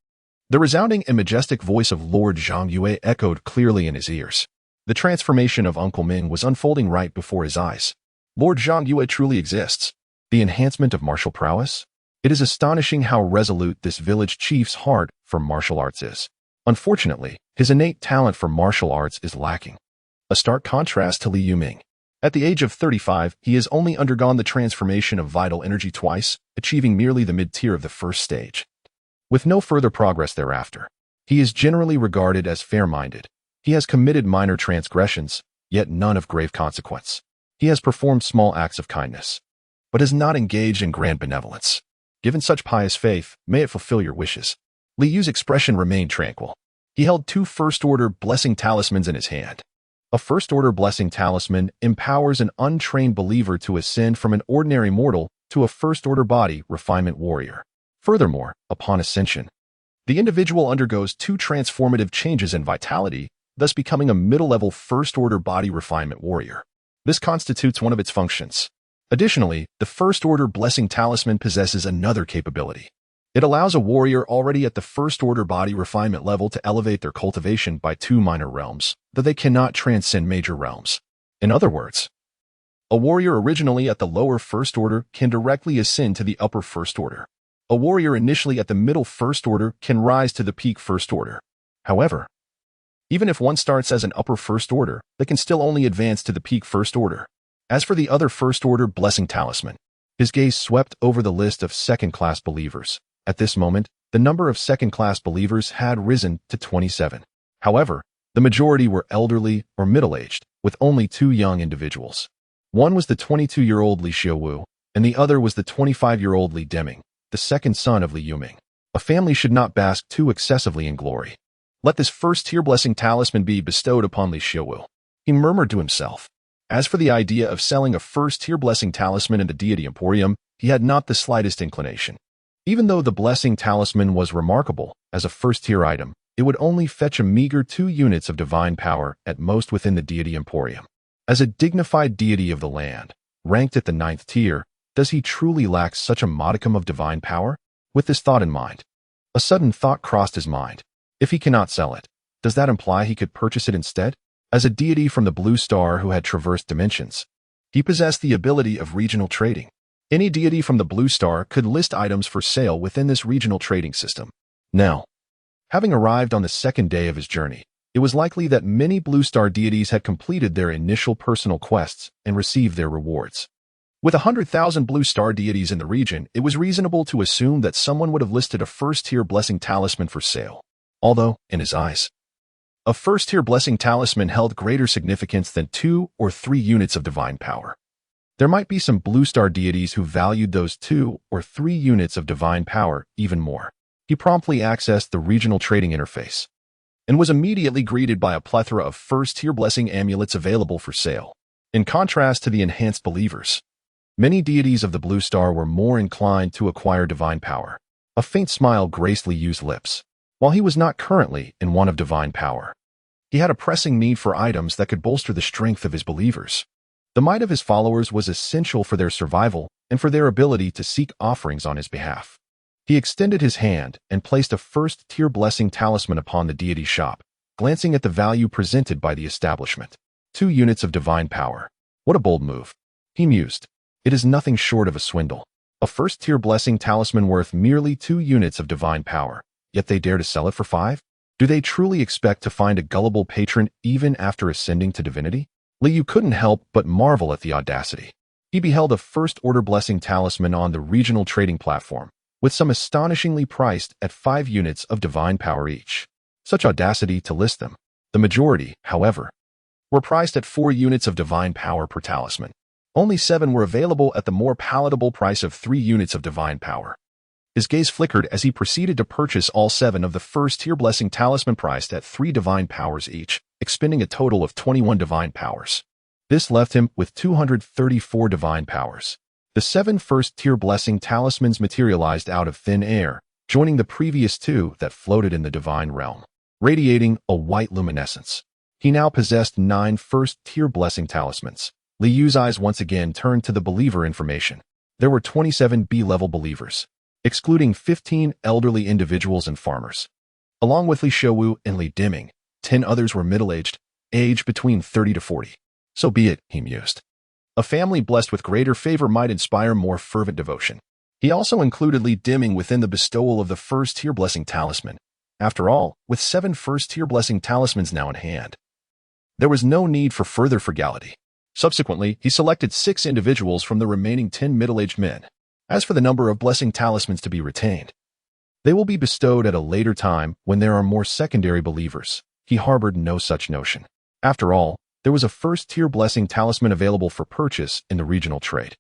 the resounding and majestic voice of Lord Zhongyue echoed clearly in his ears. The transformation of Uncle Ming was unfolding right before his eyes. Lord Zhongyue truly exists. The enhancement of martial prowess? It is astonishing how resolute this village chief's heart for martial arts is. Unfortunately, his innate talent for martial arts is lacking. A stark contrast to Li Yuming. At the age of 35, he has only undergone the transformation of vital energy twice, achieving merely the mid-tier of the first stage. With no further progress thereafter, he is generally regarded as fair-minded. He has committed minor transgressions, yet none of grave consequence. He has performed small acts of kindness, but has not engaged in grand benevolence. Given such pious faith, may it fulfill your wishes. Li Yu's expression remained tranquil. He held 2 first-order blessing talismans in his hand. A first-order blessing talisman empowers an untrained believer to ascend from an ordinary mortal to a first-order body refinement warrior. Furthermore, upon ascension, the individual undergoes 2 transformative changes in vitality, thus becoming a middle-level first-order body refinement warrior. This constitutes one of its functions. Additionally, the first-order blessing talisman possesses another capability. It allows a warrior already at the first-order body refinement level to elevate their cultivation by 2 minor realms, though they cannot transcend major realms. In other words, a warrior originally at the lower first order can directly ascend to the upper first order. A warrior initially at the middle first order can rise to the peak first order. However, even if one starts as an upper first order, they can still only advance to the peak first order. As for the other first-order blessing talisman, his gaze swept over the list of second-class believers. At this moment, the number of second-class believers had risen to 27. However, the majority were elderly or middle-aged, with only 2 young individuals. One was the 22-year-old Li Xiaowu, and the other was the 25-year-old Li Deming, the second son of Li Yuming. A family should not bask too excessively in glory. Let this first-tier blessing talisman be bestowed upon Li Xiaowu, he murmured to himself. As for the idea of selling a first-tier blessing talisman in the deity emporium, he had not the slightest inclination. Even though the blessing talisman was remarkable as a first-tier item, it would only fetch a meager 2 units of divine power at most within the deity emporium. As a dignified deity of the land, ranked at the 9th tier, does he truly lack such a modicum of divine power? With this thought in mind, a sudden thought crossed his mind. If he cannot sell it, does that imply he could purchase it instead? As a deity from the Blue Star who had traversed dimensions, he possessed the ability of regional trading. Any deity from the Blue Star could list items for sale within this regional trading system. Now, having arrived on the 2nd day of his journey, it was likely that many Blue Star deities had completed their initial personal quests and received their rewards. With 100,000 Blue Star deities in the region, it was reasonable to assume that someone would have listed a first-tier blessing talisman for sale. Although, in his eyes, a first-tier blessing talisman held greater significance than 2 or 3 units of divine power. There might be some Blue Star deities who valued those 2 or 3 units of divine power even more. He promptly accessed the regional trading interface and was immediately greeted by a plethora of first-tier blessing amulets available for sale. In contrast to the enhanced believers, many deities of the Blue Star were more inclined to acquire divine power. A faint smile graced Li Yu's lips. While he was not currently in one of divine power, he had a pressing need for items that could bolster the strength of his believers. The might of his followers was essential for their survival and for their ability to seek offerings on his behalf. He extended his hand and placed a first-tier blessing talisman upon the deity's shop, glancing at the value presented by the establishment. 2 units of divine power. What a bold move, he mused. It is nothing short of a swindle. A first-tier blessing talisman worth merely 2 units of divine power, yet they dare to sell it for 5? Do they truly expect to find a gullible patron even after ascending to divinity? Li Yu couldn't help but marvel at the audacity. He beheld a first-order blessing talisman on the regional trading platform, with some astonishingly priced at 5 units of divine power each. Such audacity to list them. The majority, however, were priced at 4 units of divine power per talisman. Only 7 were available at the more palatable price of 3 units of divine power. His gaze flickered as he proceeded to purchase all 7 of the first-tier blessing talisman priced at 3 divine powers each, expending a total of 21 divine powers. This left him with 234 divine powers. The 7 first-tier blessing talismans materialized out of thin air, joining the previous 2 that floated in the divine realm, radiating a white luminescence. He now possessed 9 first-tier blessing talismans. Li Yu's eyes once again turned to the believer information. There were 27 B-level believers, excluding 15 elderly individuals and farmers. Along with Li Xiaowu and Li Deming, 10 others were middle-aged, aged between 30 to 40. So be it, he mused. A family blessed with greater favor might inspire more fervent devotion. He also included Li Deming within the bestowal of the first-tier blessing talisman. After all, with 7 first-tier blessing talismans now in hand, there was no need for further frugality. Subsequently, he selected 6 individuals from the remaining 10 middle-aged men. As for the number of blessing talismans to be retained, they will be bestowed at a later time when there are more secondary believers. He harbored no such notion. After all, there was a first-tier blessing talisman available for purchase in the regional trade.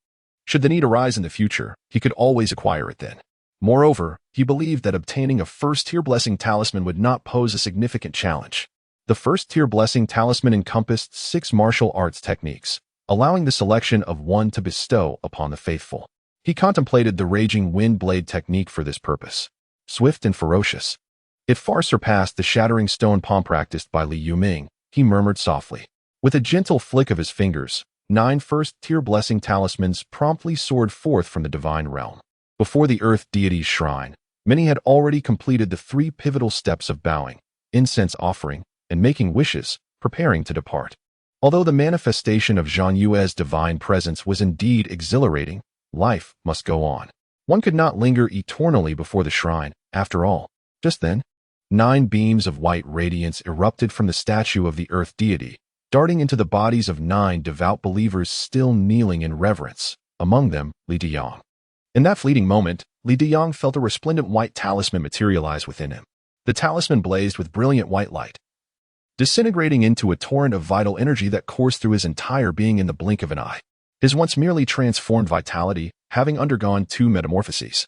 Should the need arise in the future, he could always acquire it then. Moreover, he believed that obtaining a first-tier blessing talisman would not pose a significant challenge. The first-tier blessing talisman encompassed 6 martial arts techniques, allowing the selection of one to bestow upon the faithful. He contemplated the raging wind blade technique for this purpose. Swift and ferocious, it far surpassed the shattering stone palm practiced by Li Yuming, he murmured softly. With a gentle flick of his fingers, 9 first-tier blessing talismans promptly soared forth from the divine realm. Before the earth deity's shrine, many had already completed the 3 pivotal steps of bowing, incense offering, and making wishes, preparing to depart. Although the manifestation of Zhang Yue's divine presence was indeed exhilarating, life must go on. One could not linger eternally before the shrine, after all. Just then, 9 beams of white radiance erupted from the statue of the earth deity, darting into the bodies of 9 devout believers still kneeling in reverence, among them Li Deyong. In that fleeting moment, Li Deyong felt a resplendent white talisman materialize within him. The talisman blazed with brilliant white light, disintegrating into a torrent of vital energy that coursed through his entire being in the blink of an eye. His once merely transformed vitality, having undergone 2 metamorphoses,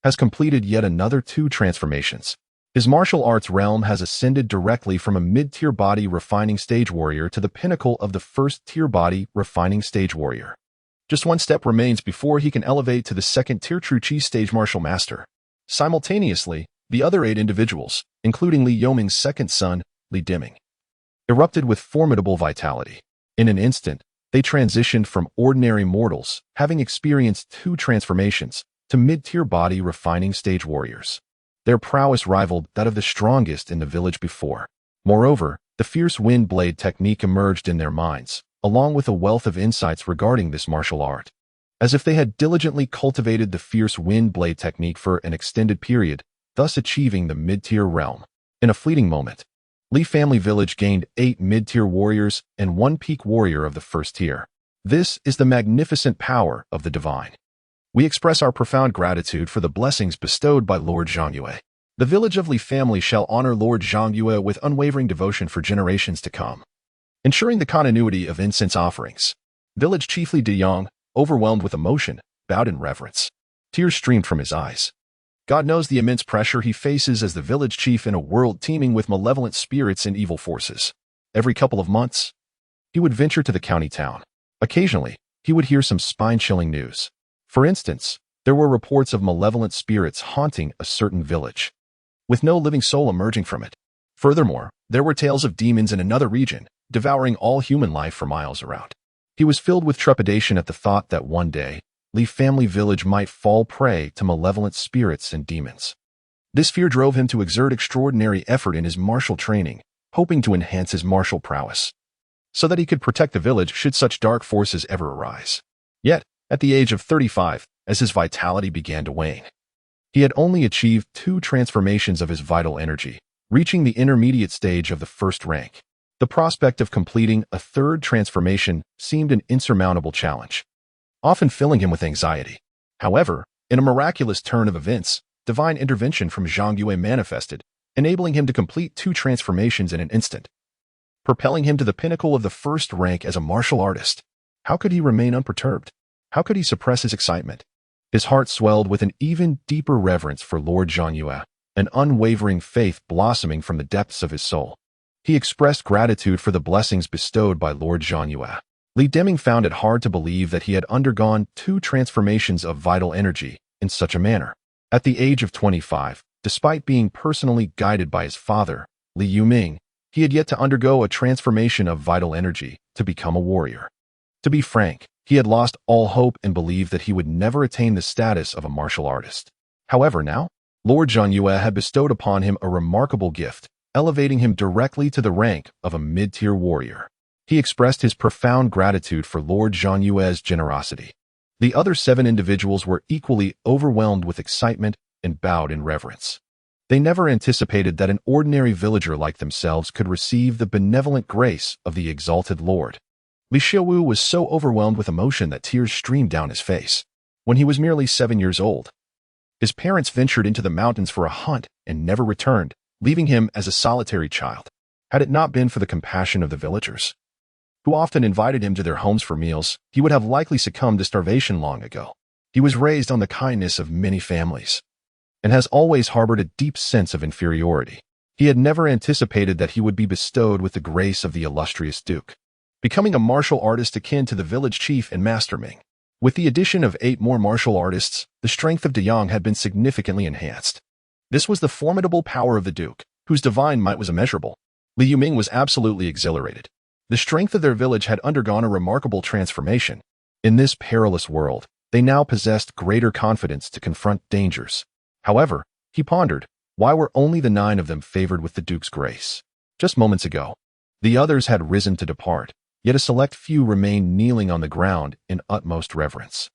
has completed yet another 2 transformations. His martial arts realm has ascended directly from a mid-tier body refining stage warrior to the pinnacle of the first-tier body refining stage warrior. Just 1 step remains before he can elevate to the second-tier treachery stage martial master. Simultaneously, the other 8 individuals, including Li Yoming's second son, Li Deming, erupted with formidable vitality. In an instant, they transitioned from ordinary mortals, having experienced 2 transformations, to mid-tier body refining stage warriors. Their prowess rivaled that of the strongest in the village before. Moreover, the fierce wind blade technique emerged in their minds, along with a wealth of insights regarding this martial art. As if they had diligently cultivated the fierce wind blade technique for an extended period, thus achieving the mid-tier realm. In a fleeting moment, Li family village gained 8 mid-tier warriors and 1 peak warrior of the first tier. This is the magnificent power of the divine. We express our profound gratitude for the blessings bestowed by Lord Zhangyue. The village of Li family shall honor Lord Zhangyue with unwavering devotion for generations to come, ensuring the continuity of incense offerings. Village chief Li Deyong, overwhelmed with emotion, bowed in reverence. Tears streamed from his eyes. God knows the immense pressure he faces as the village chief in a world teeming with malevolent spirits and evil forces. Every couple of months, he would venture to the county town. Occasionally, he would hear some spine-chilling news. For instance, there were reports of malevolent spirits haunting a certain village, with no living soul emerging from it. Furthermore, there were tales of demons in another region, devouring all human life for miles around. He was filled with trepidation at the thought that one day, Li family village might fall prey to malevolent spirits and demons. This fear drove him to exert extraordinary effort in his martial training, hoping to enhance his martial prowess, so that he could protect the village should such dark forces ever arise. Yet, at the age of 35, as his vitality began to wane, he had only achieved 2 transformations of his vital energy, reaching the intermediate stage of the first rank. The prospect of completing a 3rd transformation seemed an insurmountable challenge, often filling him with anxiety. However, in a miraculous turn of events, divine intervention from Zhangyue manifested, enabling him to complete 2 transformations in an instant, propelling him to the pinnacle of the first rank as a martial artist. How could he remain unperturbed? How could he suppress his excitement? His heart swelled with an even deeper reverence for Lord Zhangyue, an unwavering faith blossoming from the depths of his soul. He expressed gratitude for the blessings bestowed by Lord Zhangyue. Li Deming found it hard to believe that he had undergone 2 transformations of vital energy in such a manner. At the age of 25, despite being personally guided by his father, Li Yuming, he had yet to undergo a transformation of vital energy to become a warrior. To be frank, he had lost all hope and believed that he would never attain the status of a martial artist. However, now, Lord Zhangyue had bestowed upon him a remarkable gift, elevating him directly to the rank of a mid-tier warrior. He expressed his profound gratitude for Lord Zhangyue's generosity. The other 7 individuals were equally overwhelmed with excitement and bowed in reverence. They never anticipated that an ordinary villager like themselves could receive the benevolent grace of the exalted Lord. Li Xiaowu was so overwhelmed with emotion that tears streamed down his face. When he was merely 7 years old, his parents ventured into the mountains for a hunt and never returned, leaving him as a solitary child. Had it not been for the compassion of the villagers, who often invited him to their homes for meals, he would have likely succumbed to starvation long ago. He was raised on the kindness of many families, and has always harbored a deep sense of inferiority. He had never anticipated that he would be bestowed with the grace of the illustrious Duke, becoming a martial artist akin to the village chief and Master Ming. With the addition of 8 more martial artists, the strength of Deyong had been significantly enhanced. This was the formidable power of the Duke, whose divine might was immeasurable. Li Yuming was absolutely exhilarated. The strength of their village had undergone a remarkable transformation. In this perilous world, they now possessed greater confidence to confront dangers. However, he pondered, why were only the 9 of them favored with the Duke's grace? Just moments ago, the others had risen to depart, yet a select few remained kneeling on the ground in utmost reverence.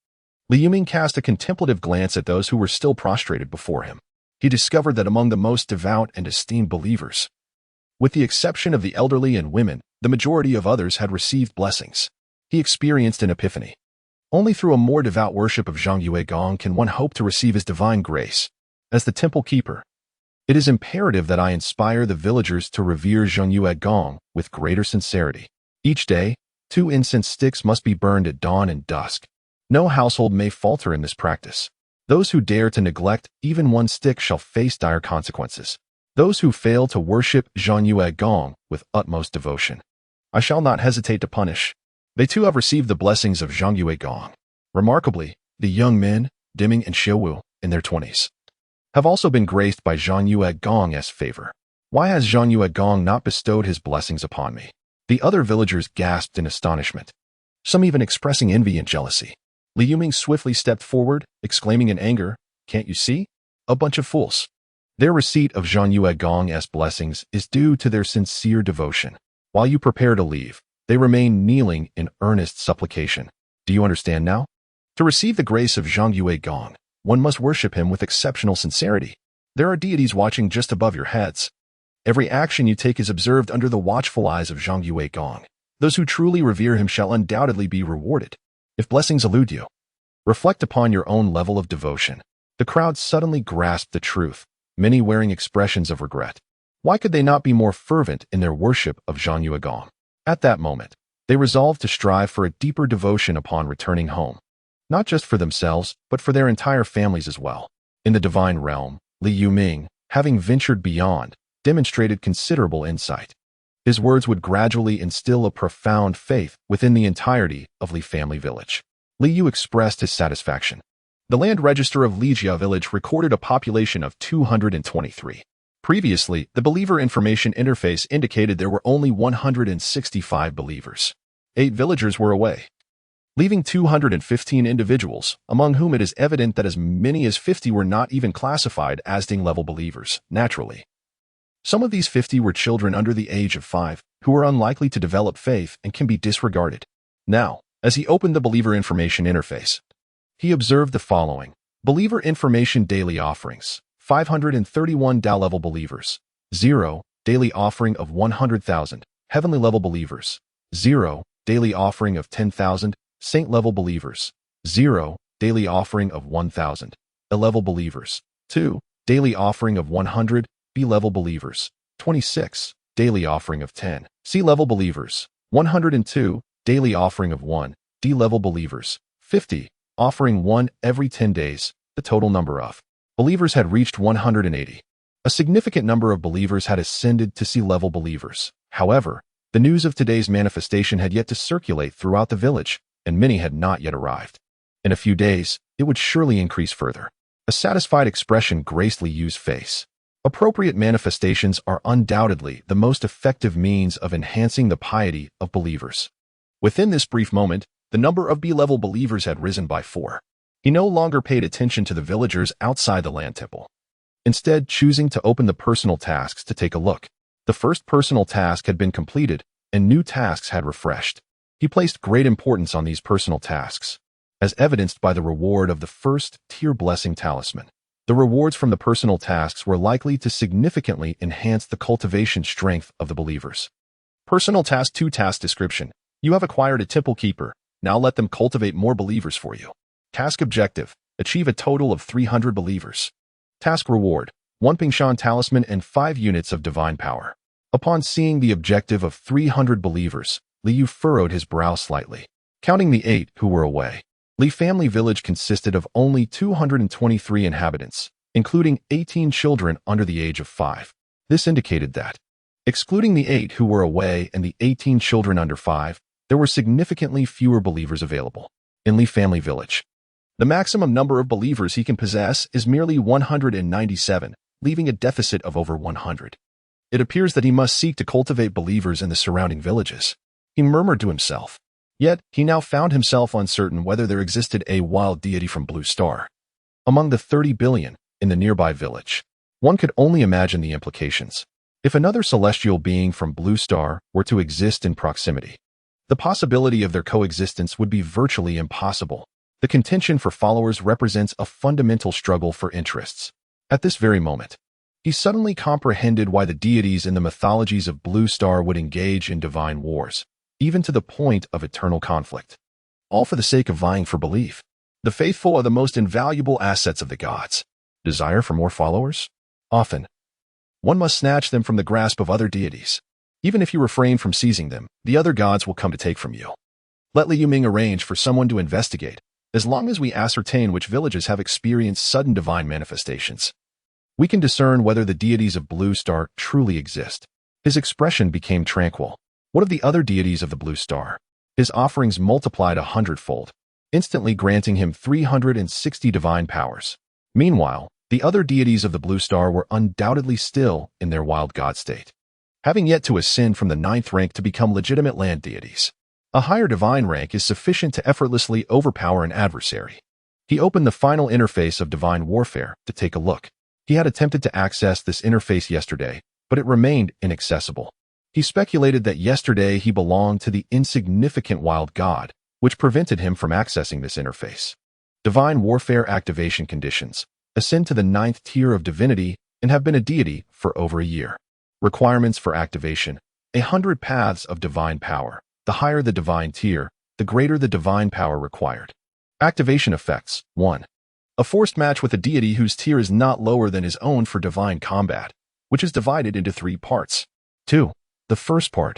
Li Yuming cast a contemplative glance at those who were still prostrated before him. He discovered that among the most devout and esteemed believers, with the exception of the elderly and women, The majority of others had received blessings. He experienced an epiphany. Only through a more devout worship of Zhongyue Gong can one hope to receive his divine grace. As the temple keeper, it is imperative that I inspire the villagers to revere Zhongyue Gong with greater sincerity. Each day, 2 incense sticks must be burned at dawn and dusk. No household may falter in this practice. Those who dare to neglect even 1 stick shall face dire consequences. Those who fail to worship Zhongyue Gong with utmost devotion, I shall not hesitate to punish. They too have received the blessings of Zhongyue Gong. Remarkably, the young men, Teeming and Xiuwu, in their 20s, have also been graced by Zhongyue Gong's favor. Why has Zhongyue Gong not bestowed his blessings upon me? The other villagers gasped in astonishment, some even expressing envy and jealousy. Li Yuming swiftly stepped forward, exclaiming in anger, "Can't you see? A bunch of fools." Their receipt of Zhongyue Gong's blessings is due to their sincere devotion. While you prepare to leave, they remain kneeling in earnest supplication. Do you understand now? To receive the grace of Zhongyue Gong, one must worship him with exceptional sincerity. There are deities watching just above your heads. Every action you take is observed under the watchful eyes of Zhongyue Gong. Those who truly revere him shall undoubtedly be rewarded. If blessings elude you, reflect upon your own level of devotion. The crowd suddenly grasped the truth, many wearing expressions of regret. Why could they not be more fervent in their worship of Zhongyue Gong? At that moment, they resolved to strive for a deeper devotion upon returning home, not just for themselves, but for their entire families as well. In the divine realm, Li Yuming, having ventured beyond, demonstrated considerable insight. His words would gradually instill a profound faith within the entirety of Li family village. Li Yu expressed his satisfaction. The land register of Lijia village recorded a population of 223. Previously, the believer information interface indicated there were only 165 believers. 8 villagers were away, leaving 215 individuals, among whom it is evident that as many as 50 were not even classified as Ding-level believers. Naturally, some of these 50 were children under the age of 5, who were unlikely to develop faith and can be disregarded. Now, as he opened the believer information interface, he observed the following. Believer information daily offerings. 531 Dao-level believers. 0. Daily offering of 100,000. Heavenly level believers. 0. Daily offering of 10,000. Saint-level believers. 0. Daily offering of 1,000. A-level believers. 2. Daily offering of 100. B-level believers. 26. Daily offering of 10. C-level believers. 102. Daily offering of 1. D-level believers. 50. Offering 1 every 10 days. The total number of believers had reached 180. A significant number of believers had ascended to C-level believers. However, the news of today's manifestation had yet to circulate throughout the village, and many had not yet arrived. In a few days, it would surely increase further. A satisfied expression graced Li Yu's face. Appropriate manifestations are undoubtedly the most effective means of enhancing the piety of believers. Within this brief moment, the number of B-level believers had risen by 4. He no longer paid attention to the villagers outside the land temple, instead choosing to open the personal tasks to take a look. The first personal task had been completed, and new tasks had refreshed. He placed great importance on these personal tasks, as evidenced by the reward of the first-tier blessing talisman. The rewards from the personal tasks were likely to significantly enhance the cultivation strength of the believers. Personal Task 2 Task Description. You have acquired a temple keeper. Now let them cultivate more believers for you. Task Objective. Achieve a total of 300 believers. Task Reward. 1 Pingshan Talisman and 5 units of Divine Power. Upon seeing the objective of 300 believers, Li Yu furrowed his brow slightly. Counting the 8 who were away, Li family village consisted of only 223 inhabitants, including 18 children under the age of 5. This indicated that, excluding the 8 who were away and the 18 children under 5, there were significantly fewer believers available. In Li family village, the maximum number of believers he can possess is merely 197, leaving a deficit of over 100. It appears that he must seek to cultivate believers in the surrounding villages. He murmured to himself. Yet, he now found himself uncertain whether there existed a wild deity from Blue Star among the 30 billion in the nearby village. One could only imagine the implications. If another celestial being from Blue Star were to exist in proximity, the possibility of their coexistence would be virtually impossible. The contention for followers represents a fundamental struggle for interests. At this very moment, He suddenly comprehended why the deities in the mythologies of Blue Star would engage in divine wars, even to the point of eternal conflict, all for the sake of vying for belief. The faithful are the most invaluable assets of the gods. Desire for more followers? Often, one must snatch them from the grasp of other deities. Even if you refrain from seizing them, the other gods will come to take from you. Let Liu Ming arrange for someone to investigate, as long as we ascertain which villages have experienced sudden divine manifestations. We can discern whether the deities of Blue Star truly exist. His expression became tranquil. What of the other deities of the Blue Star? His offerings multiplied 100-fold, instantly granting him 360 divine powers. Meanwhile, the other deities of the Blue Star were undoubtedly still in their wild god state, having yet to ascend from the 9th rank to become legitimate land deities. A higher divine rank is sufficient to effortlessly overpower an adversary. He opened the final interface of divine warfare to take a look. He had attempted to access this interface yesterday, but it remained inaccessible. He speculated that yesterday he belonged to the insignificant wild god, which prevented him from accessing this interface. Divine warfare activation conditions: ascend to the 9th tier of divinity and have been a deity for over a year. Requirements for activation: 100 paths of divine power. The higher the divine tier, the greater the divine power required. Activation effects: 1. A forced match with a deity whose tier is not lower than his own for divine combat, which is divided into 3 parts. 2. The first part.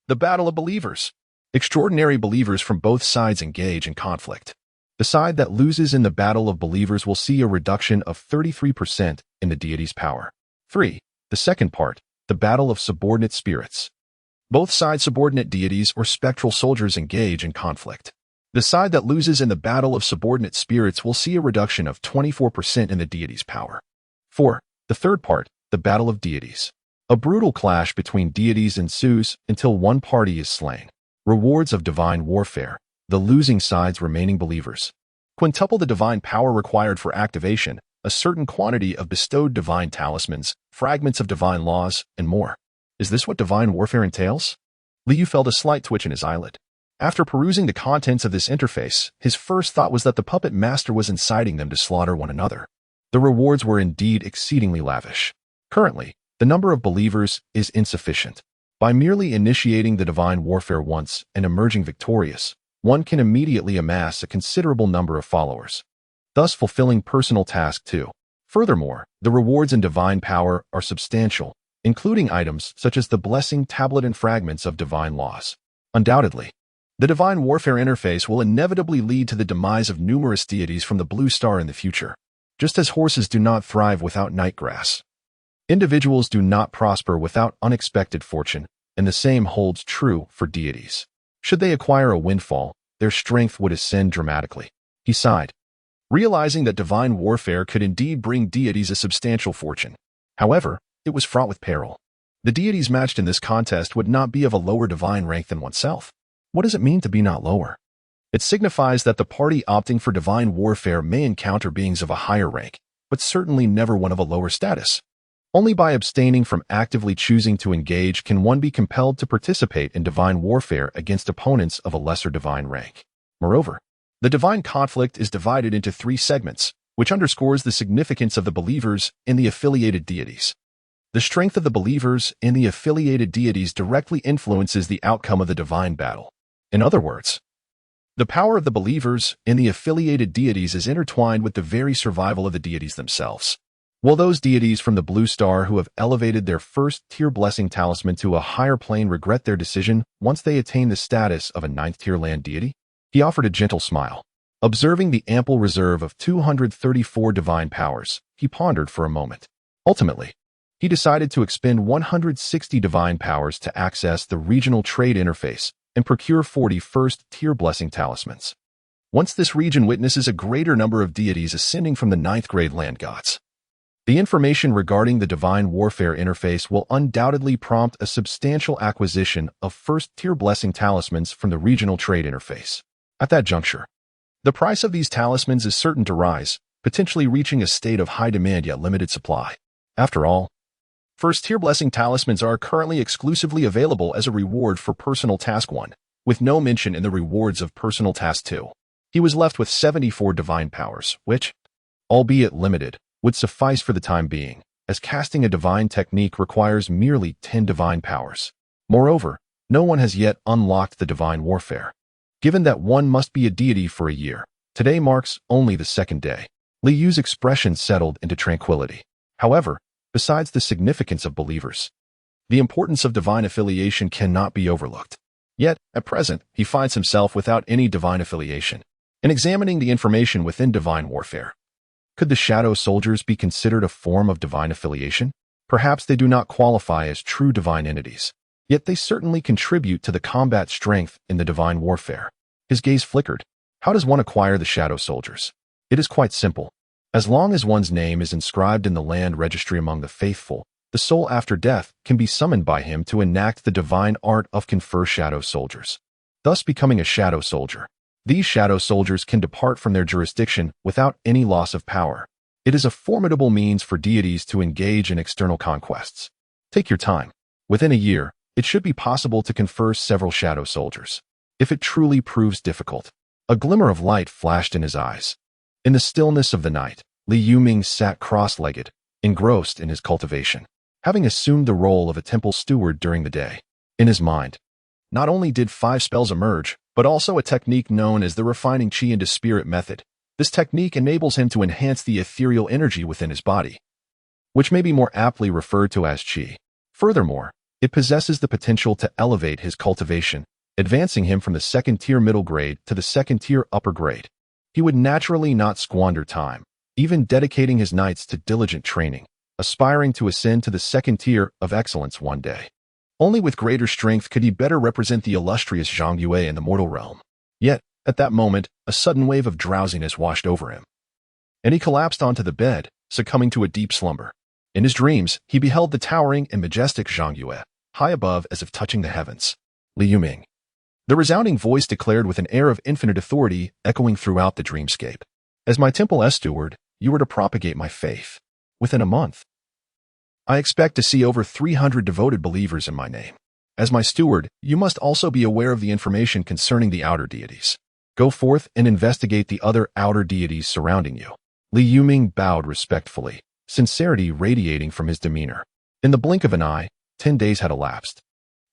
The battle of believers. Extraordinary believers from both sides engage in conflict. The side that loses in the battle of believers will see a reduction of 33% in the deity's power. 3. The second part. The battle of subordinate spirits. Both sides' subordinate deities or spectral soldiers engage in conflict. The side that loses in the battle of subordinate spirits will see a reduction of 24% in the deity's power. 4. The third part, the battle of deities. A brutal clash between deities ensues until one party is slain. Rewards of divine warfare: the losing side's remaining believers. Quintuple the divine power required for activation, a certain quantity of bestowed divine talismans, fragments of divine laws, and more. Is this what divine warfare entails? Liu felt a slight twitch in his eyelid. After perusing the contents of this interface, his first thought was that the puppet master was inciting them to slaughter one another. The rewards were indeed exceedingly lavish. Currently, the number of believers is insufficient. By merely initiating the divine warfare once and emerging victorious, one can immediately amass a considerable number of followers, thus fulfilling personal task 2. Furthermore, the rewards in divine power are substantial, including items such as the blessing tablet and fragments of divine laws. Undoubtedly, the divine warfare interface will inevitably lead to the demise of numerous deities from the Blue Star in the future. Just as horses do not thrive without night grass, individuals do not prosper without unexpected fortune, and the same holds true for deities. Should they acquire a windfall, their strength would ascend dramatically. He sighed, realizing that divine warfare could indeed bring deities a substantial fortune. However, it was fraught with peril. The deities matched in this contest would not be of a lower divine rank than oneself. What does it mean to be not lower? It signifies that the party opting for divine warfare may encounter beings of a higher rank, but certainly never one of a lower status. Only by abstaining from actively choosing to engage can one be compelled to participate in divine warfare against opponents of a lesser divine rank. Moreover, the divine conflict is divided into 3 segments, which underscores the significance of the believers in the affiliated deities. The strength of the believers in the affiliated deities directly influences the outcome of the divine battle. In other words, the power of the believers in the affiliated deities is intertwined with the very survival of the deities themselves. Will those deities from the Blue Star who have elevated their first-tier blessing talisman to a higher plane regret their decision once they attain the status of a 9th-tier land deity? He offered a gentle smile. Observing the ample reserve of 234 divine powers, he pondered for a moment. Ultimately, he decided to expend 160 divine powers to access the regional trade interface and procure 40 first-tier blessing talismans. Once this region witnesses a greater number of deities ascending from the 9th-grade land gods, the information regarding the divine warfare interface will undoubtedly prompt a substantial acquisition of first-tier blessing talismans from the regional trade interface. At that juncture, the price of these talismans is certain to rise, potentially reaching a state of high demand yet limited supply. After all, first-tier blessing talismans are currently exclusively available as a reward for Personal Task 1, with no mention in the rewards of Personal Task 2. He was left with 74 divine powers, which, albeit limited, would suffice for the time being. as casting a divine technique requires merely 10 divine powers. Moreover, no one has yet unlocked the divine warfare. Given that one must be a deity for a year, today marks only the second day. Li Yu's expression settled into tranquility. However, besides the significance of believers, the importance of divine affiliation cannot be overlooked. Yet, at present, he finds himself without any divine affiliation. In examining the information within divine warfare, could the shadow soldiers be considered a form of divine affiliation? Perhaps they do not qualify as true divine entities, yet they certainly contribute to the combat strength in the divine warfare. His gaze flickered. How does one acquire the shadow soldiers? It is quite simple. As long as one's name is inscribed in the land registry among the faithful, the soul after death can be summoned by him to enact the divine art of confer shadow soldiers, thus becoming a shadow soldier. These shadow soldiers can depart from their jurisdiction without any loss of power. It is a formidable means for deities to engage in external conquests. Take your time. Within a year, it should be possible to confer several shadow soldiers. If it truly proves difficult, a glimmer of light flashed in his eyes. In the stillness of the night, Li Yuming sat cross-legged, engrossed in his cultivation, having assumed the role of a temple steward during the day. In his mind, not only did 5 spells emerge, but also a technique known as the refining chi into spirit method. This technique enables him to enhance the ethereal energy within his body, which may be more aptly referred to as chi. Furthermore, it possesses the potential to elevate his cultivation, advancing him from the second-tier middle grade to the second-tier upper grade. He would naturally not squander time, even dedicating his nights to diligent training, aspiring to ascend to the second tier of excellence one day. Only with greater strength could he better represent the illustrious Zhang Yue in the mortal realm. Yet, at that moment, a sudden wave of drowsiness washed over him, and he collapsed onto the bed, succumbing to a deep slumber. In his dreams, he beheld the towering and majestic Zhang Yue, high above as if touching the heavens. Li Yuming. The resounding voice declared with an air of infinite authority echoing throughout the dreamscape. As my temple steward, you are to propagate my faith. Within a month, I expect to see over 300 devoted believers in my name. As my steward, you must also be aware of the information concerning the outer deities. Go forth and investigate the other outer deities surrounding you. Li Yuming bowed respectfully, sincerity radiating from his demeanor. In the blink of an eye, 10 days had elapsed.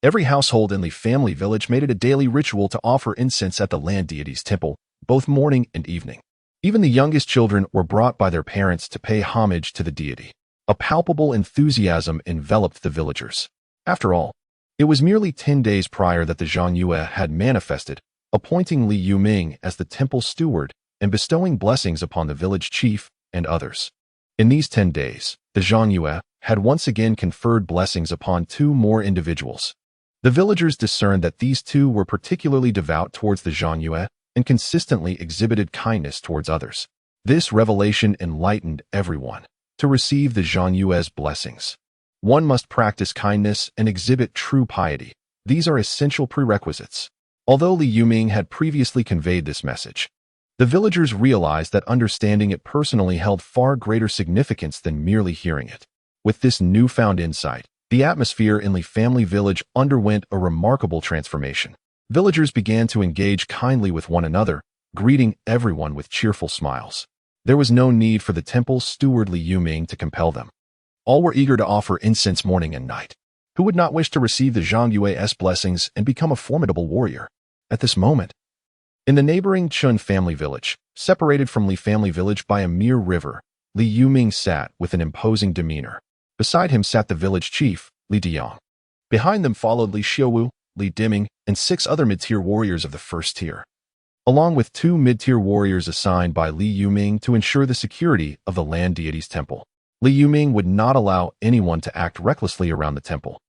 Every household in the family village made it a daily ritual to offer incense at the land deity's temple, both morning and evening. Even the youngest children were brought by their parents to pay homage to the deity. A palpable enthusiasm enveloped the villagers. After all, it was merely 10 days prior that the Zhang Yue had manifested, appointing Li Yuming as the temple steward and bestowing blessings upon the village chief and others. In these 10 days, the Zhang Yue had once again conferred blessings upon 2 more individuals. The villagers discerned that these 2 were particularly devout towards the Zhang Yue and consistently exhibited kindness towards others. This revelation enlightened everyone. To receive the Zhang Yue's blessings, one must practice kindness and exhibit true piety. These are essential prerequisites. Although Li Yuming had previously conveyed this message, the villagers realized that understanding it personally held far greater significance than merely hearing it. With this newfound insight, the atmosphere in Li family village underwent a remarkable transformation. Villagers began to engage kindly with one another, greeting everyone with cheerful smiles. There was no need for the temple steward Li Yuming to compel them. All were eager to offer incense morning and night. Who would not wish to receive the Zhang Yue's blessings and become a formidable warrior? At this moment, in the neighboring Chun family village, separated from Li family village by a mere river, Li Yuming sat with an imposing demeanor. Beside him sat the village chief, Li Diang. Behind them followed Li Xiuwu, Li Diming, and 6 other mid-tier warriors of the first tier, along with 2 mid-tier warriors assigned by Li Yuming to ensure the security of the land deity's temple. Li Yuming would not allow anyone to act recklessly around the temple.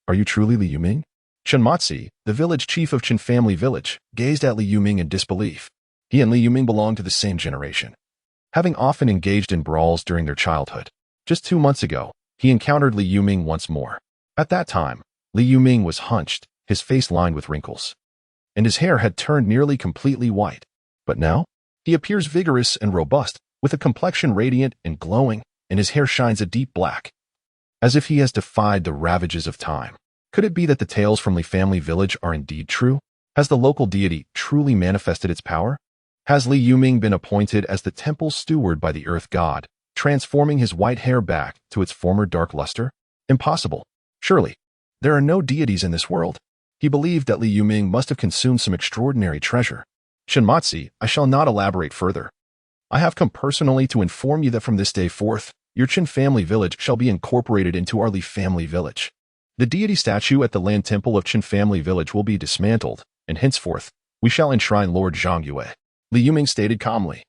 Are you truly Li Yuming? Chen Matzi, the village chief of Chen family village, gazed at Li Yuming in disbelief. He and Li Yuming belonged to the same generation, having often engaged in brawls during their childhood. Just 2 months ago, he encountered Li Yuming once more. At that time, Li Yuming was hunched, his face lined with wrinkles, and his hair had turned nearly completely white. But now, he appears vigorous and robust, with a complexion radiant and glowing, and his hair shines a deep black, as if he has defied the ravages of time. Could it be that the tales from Li family village are indeed true? Has the local deity truly manifested its power? Has Li Yuming been appointed as the temple steward by the earth god, transforming his white hair back to its former dark luster? Impossible. Surely. There are no deities in this world. He believed that Li Yuming must have consumed some extraordinary treasure. Shinmatsi, I shall not elaborate further. I have come personally to inform you that from this day forth, your Qin family village shall be incorporated into our Li family village. The deity statue at the land temple of Qin family village will be dismantled, and henceforth, we shall enshrine Lord Zhang Yue. Li Yuming stated calmly.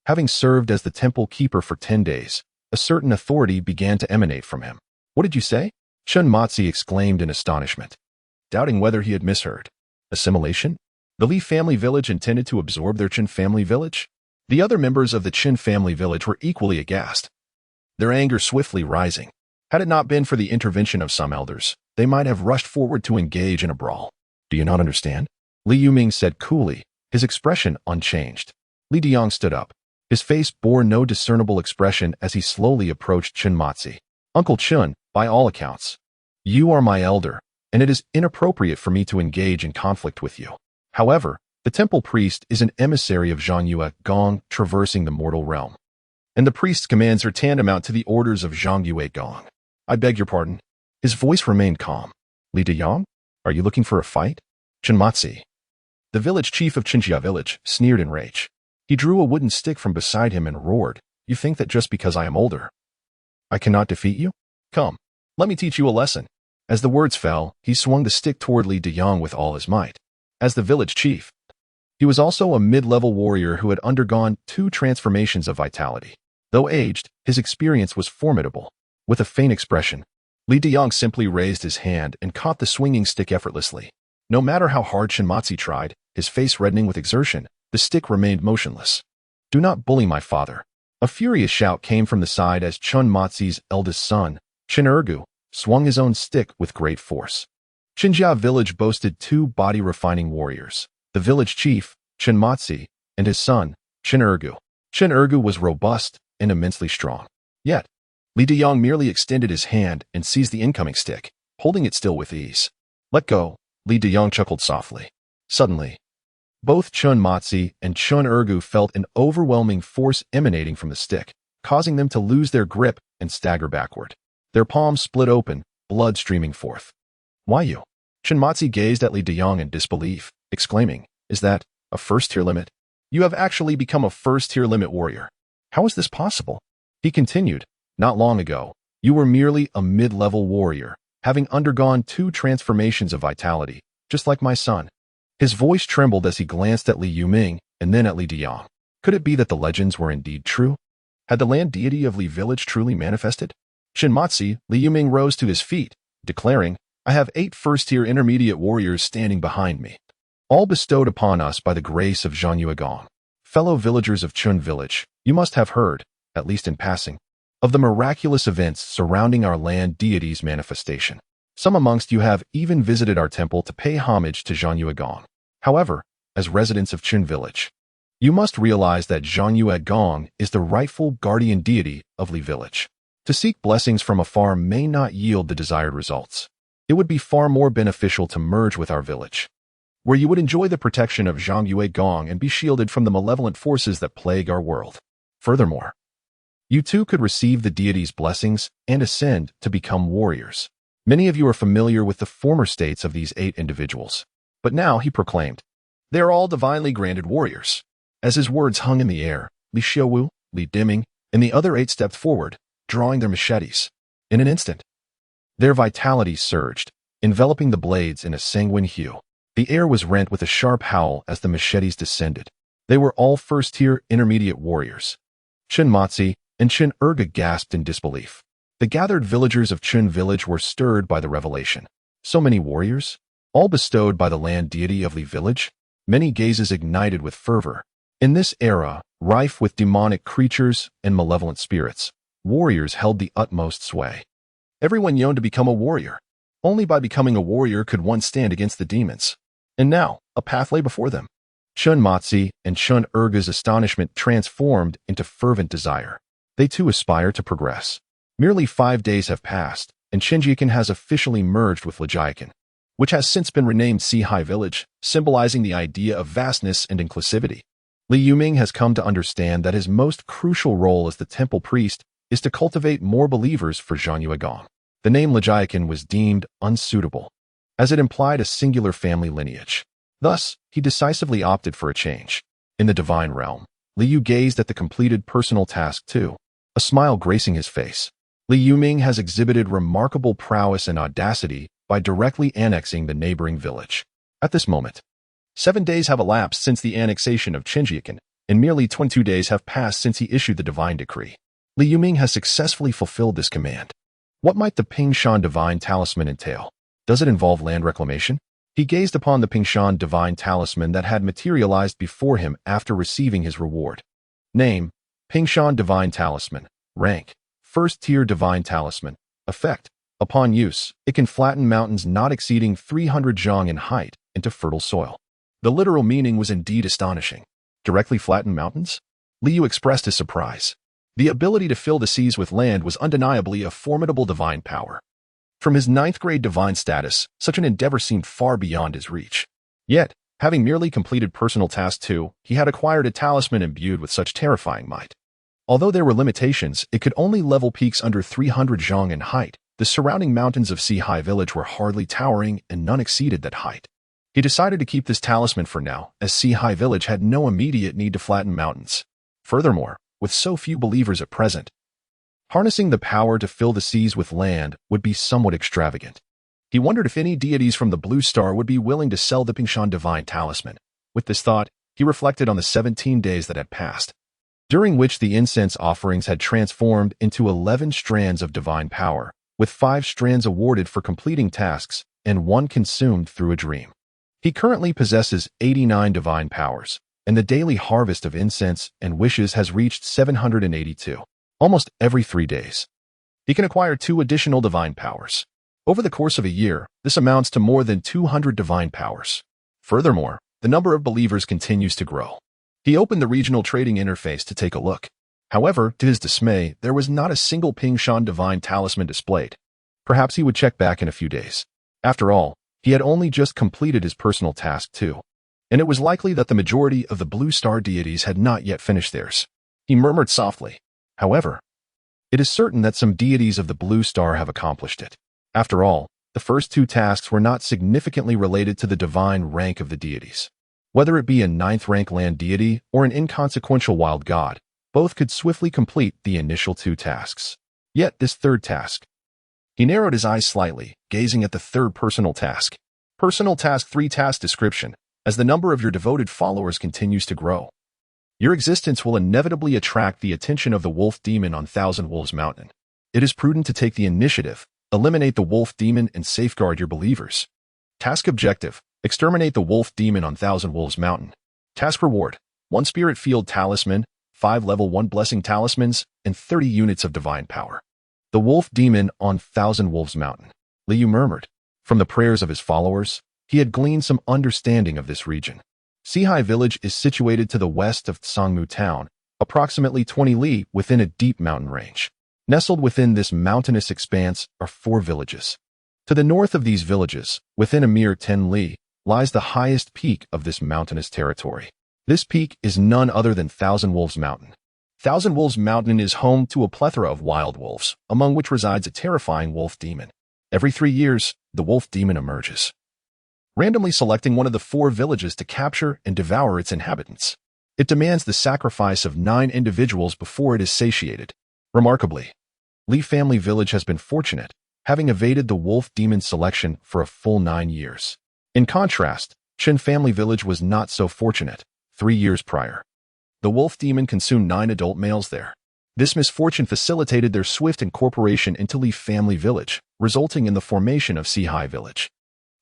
Having served as the temple keeper for 10 days, a certain authority began to emanate from him. What did you say? Shinmatsi exclaimed in astonishment, doubting whether he had misheard. Assimilation? The Li family village intended to absorb their Qin family village? The other members of the Qin family village were equally aghast, their anger swiftly rising. Had it not been for the intervention of some elders, they might have rushed forward to engage in a brawl. Do you not understand? Li Yuming said coolly, his expression unchanged. Li Diyang stood up. His face bore no discernible expression as he slowly approached Shinmatsi. Uncle Chun, by all accounts, you are my elder, and it is inappropriate for me to engage in conflict with you. However, the temple priest is an emissary of Zhang Yue Gong traversing the mortal realm, and the priest's commands are tantamount to the orders of Zhang Yue Gong. I beg your pardon. His voice remained calm. Li Diyang, are you looking for a fight? Shinmatsi, the village chief of Qinjia village, sneered in rage. He drew a wooden stick from beside him and roared, You think that just because I am older, I cannot defeat you? Come, let me teach you a lesson. As the words fell, he swung the stick toward Li Diyang with all his might. As the village chief, he was also a mid-level warrior who had undergone 2 transformations of vitality. Though aged, his experience was formidable. With a faint expression, Li Diyang simply raised his hand and caught the swinging stick effortlessly. No matter how hard Shinmatsi tried, his face reddening with exertion, the stick remained motionless. Do not bully my father. A furious shout came from the side as Shinmatsi's eldest son, Qin Ergu, swung his own stick with great force. Qinjia village boasted 2 body-refining warriors, the village chief, Shinmatsi, and his son, Qin Ergu. Qin Ergu was robust and immensely strong. Yet, Li Diyang merely extended his hand and seized the incoming stick, holding it still with ease. Let go, Li Diyang chuckled softly. Suddenly, both Shinmatsi and Qin Ergu felt an overwhelming force emanating from the stick, causing them to lose their grip and stagger backward. Their palms split open, blood streaming forth. Why you? Shinmatsi gazed at Li Diyang in disbelief, exclaiming, Is that a first-tier limit? You have actually become a first-tier limit warrior. How is this possible? He continued, Not long ago, you were merely a mid-level warrior, having undergone 2 transformations of vitality, just like my son. His voice trembled as he glanced at Li Yuming and then at Li Diyang. Could it be that the legends were indeed true? Had the land deity of Li village truly manifested? Shinmatsi, Li Yuming rose to his feet, declaring, I have 8 first-tier intermediate warriors standing behind me, all bestowed upon us by the grace of Zhang Yue Gong. Fellow villagers of Chun village, you must have heard, at least in passing, of the miraculous events surrounding our land deity's manifestation. Some amongst you have even visited our temple to pay homage to Zhang Yue Gong. However, as residents of Chun village, you must realize that Zhang Yue Gong is the rightful guardian deity of Li village. To seek blessings from afar may not yield the desired results. It would be far more beneficial to merge with our village, where you would enjoy the protection of Zhang Yue Gong and be shielded from the malevolent forces that plague our world. Furthermore, you too could receive the deity's blessings and ascend to become warriors. Many of you are familiar with the former states of these 8 individuals. But now, he proclaimed, they are all divinely granted warriors. As his words hung in the air, Li Xiaowu, Li Diming, and the other 8 stepped forward, drawing their machetes. In an instant, their vitality surged, enveloping the blades in a sanguine hue. The air was rent with a sharp howl as the machetes descended. They were all first-tier intermediate warriors. Shinmatsi and Qin Ergu gasped in disbelief. The gathered villagers of Chun village were stirred by the revelation. So many warriors, all bestowed by the land deity of Li village? Many gazes ignited with fervor. In this era, rife with demonic creatures and malevolent spirits, warriors held the utmost sway. Everyone yearned to become a warrior. Only by becoming a warrior could one stand against the demons. And now, a path lay before them. Shinmatsi and Qin Ergu's astonishment transformed into fervent desire. They too aspire to progress. Merely 5 days have passed, and Shinjiakan has officially merged with Lijiakan, which has since been renamed Sihai Village, symbolizing the idea of vastness and inclusivity. Li Yuming has come to understand that his most crucial role as the temple priest is to cultivate more believers for Zhanyuagong. The name Lejiakan was deemed unsuitable, as it implied a singular family lineage. Thus, he decisively opted for a change. In the divine realm, Liu gazed at the completed personal task 2, a smile gracing his face. Liu Ming has exhibited remarkable prowess and audacity by directly annexing the neighboring village. At this moment, 7 days have elapsed since the annexation of Qinjiakan, and merely 22 days have passed since he issued the divine decree. Liu Ming has successfully fulfilled this command. What might the Pingshan divine talisman entail? Does it involve land reclamation? He gazed upon the Pingshan divine talisman that had materialized before him after receiving his reward. Name: Pingshan divine talisman. Rank: first-tier divine talisman. Effect: upon use, it can flatten mountains not exceeding 300 zhang in height into fertile soil. The literal meaning was indeed astonishing. Directly flatten mountains? Liu expressed his surprise. The ability to fill the seas with land was undeniably a formidable divine power. From his 9th-grade divine status, such an endeavor seemed far beyond his reach. Yet, having merely completed personal task 2, he had acquired a talisman imbued with such terrifying might. Although there were limitations, it could only level peaks under 300 zhang in height. The surrounding mountains of Sihai village were hardly towering, and none exceeded that height. He decided to keep this talisman for now, as Sihai village had no immediate need to flatten mountains. Furthermore, with so few believers at present, harnessing the power to fill the seas with land would be somewhat extravagant. He wondered if any deities from the Blue Star would be willing to sell the Pingshan divine talisman. With this thought, he reflected on the 17 days that had passed, during which the incense offerings had transformed into 11 strands of divine power, with 5 strands awarded for completing tasks and 1 consumed through a dream. He currently possesses 89 divine powers, and the daily harvest of incense and wishes has reached 782, almost every 3 days. He can acquire 2 additional divine powers. Over the course of a year, this amounts to more than 200 divine powers. Furthermore, the number of believers continues to grow. He opened the regional trading interface to take a look. However, to his dismay, there was not a single Pingshan divine talisman displayed. Perhaps he would check back in a few days. After all, he had only just completed his personal task 2, and it was likely that the majority of the Blue Star deities had not yet finished theirs. He murmured softly. However, it is certain that some deities of the Blue Star have accomplished it. After all, the first 2 tasks were not significantly related to the divine rank of the deities. Whether it be a 9th-rank land deity or an inconsequential wild god, both could swiftly complete the initial 2 tasks. Yet this 3rd task. He narrowed his eyes slightly, gazing at the 3rd personal task. Personal task 3 task description. As the number of your devoted followers continues to grow, your existence will inevitably attract the attention of the wolf demon on Thousand Wolves Mountain. It is prudent to take the initiative, eliminate the wolf demon, and safeguard your believers. Task objective: exterminate the wolf demon on Thousand Wolves Mountain. Task reward: 1 spirit field talisman, 5 level 1 blessing talismans, and 30 units of divine power. The wolf demon on Thousand Wolves Mountain. Liu murmured. From the prayers of his followers, he had gleaned some understanding of this region. Sihai village is situated to the west of Tsangmu town, approximately 20 li within a deep mountain range. Nestled within this mountainous expanse are 4 villages. To the north of these villages, within a mere 10 li, lies the highest peak of this mountainous territory. This peak is none other than Thousand Wolves Mountain. Thousand Wolves Mountain is home to a plethora of wild wolves, among which resides a terrifying wolf demon. Every 3 years, the wolf demon emerges, randomly selecting one of the 4 villages to capture and devour its inhabitants. It demands the sacrifice of 9 individuals before it is satiated. Remarkably, Li family village has been fortunate, having evaded the wolf demon selection for a full 9 years. In contrast, Chen family village was not so fortunate. 3 years prior, the wolf demon consumed 9 adult males there. This misfortune facilitated their swift incorporation into Li family village, resulting in the formation of Sihai village.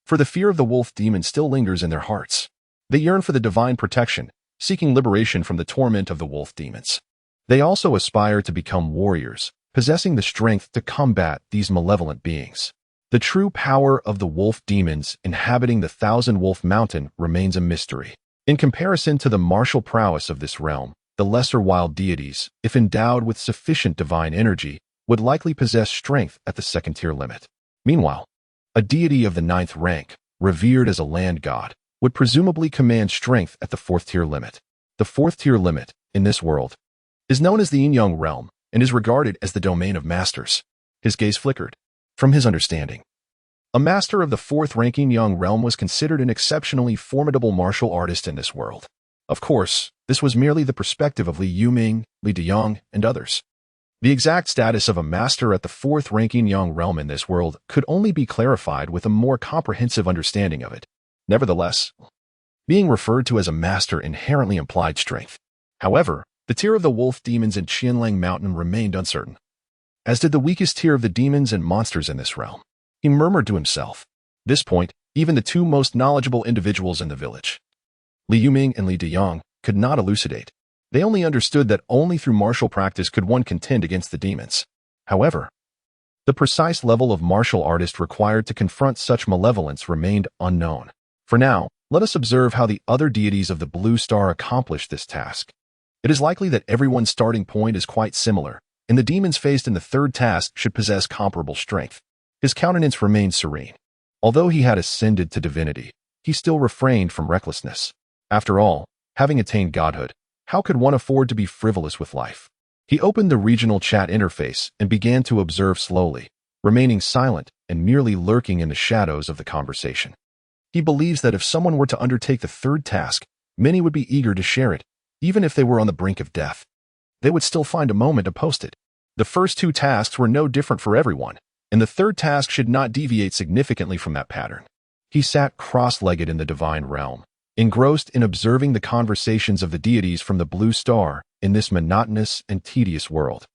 For the fear of the wolf demon still lingers in their hearts. They yearn for the divine protection, seeking liberation from the torment of the wolf demons. They also aspire to become warriors, possessing the strength to combat these malevolent beings. The true power of the wolf demons inhabiting the Thousand Wolf Mountain remains a mystery. In comparison to the martial prowess of this realm, the lesser wild deities, if endowed with sufficient divine energy, would likely possess strength at the 2nd-tier limit. Meanwhile, a deity of the 9th rank, revered as a land god, would presumably command strength at the 4th-tier limit. The 4th-tier limit, in this world, is known as the Yin-Yang realm, and is regarded as the domain of masters. His gaze flickered. From his understanding, a master of the fourth-ranking young realm was considered an exceptionally formidable martial artist in this world. Of course, this was merely the perspective of Li Yuming, Li Deyong, and others. The exact status of a master at the fourth-ranking young realm in this world could only be clarified with a more comprehensive understanding of it. Nevertheless, being referred to as a master inherently implied strength. However, the tier of the wolf demons in Qianlang Mountain remained uncertain, as did the weakest tier of the demons and monsters in this realm. He murmured to himself. At this point, even the two most knowledgeable individuals in the village, Li Yuming and Li Deyong, could not elucidate. They only understood that only through martial practice could one contend against the demons. However, the precise level of martial artist required to confront such malevolence remained unknown. For now, let us observe how the other deities of the Blue Star accomplished this task. It is likely that everyone's starting point is quite similar, and the demons faced in the third task should possess comparable strength. His countenance remained serene. Although he had ascended to divinity, he still refrained from recklessness. After all, having attained godhood, how could one afford to be frivolous with life? He opened the regional chat interface and began to observe slowly, remaining silent and merely lurking in the shadows of the conversation. He believes that if someone were to undertake the third task, many would be eager to share it, even if they were on the brink of death. They would still find a moment to post it. The first two tasks were no different for everyone, and the third task should not deviate significantly from that pattern. He sat cross-legged in the divine realm, engrossed in observing the conversations of the deities from the Blue Star in this monotonous and tedious world.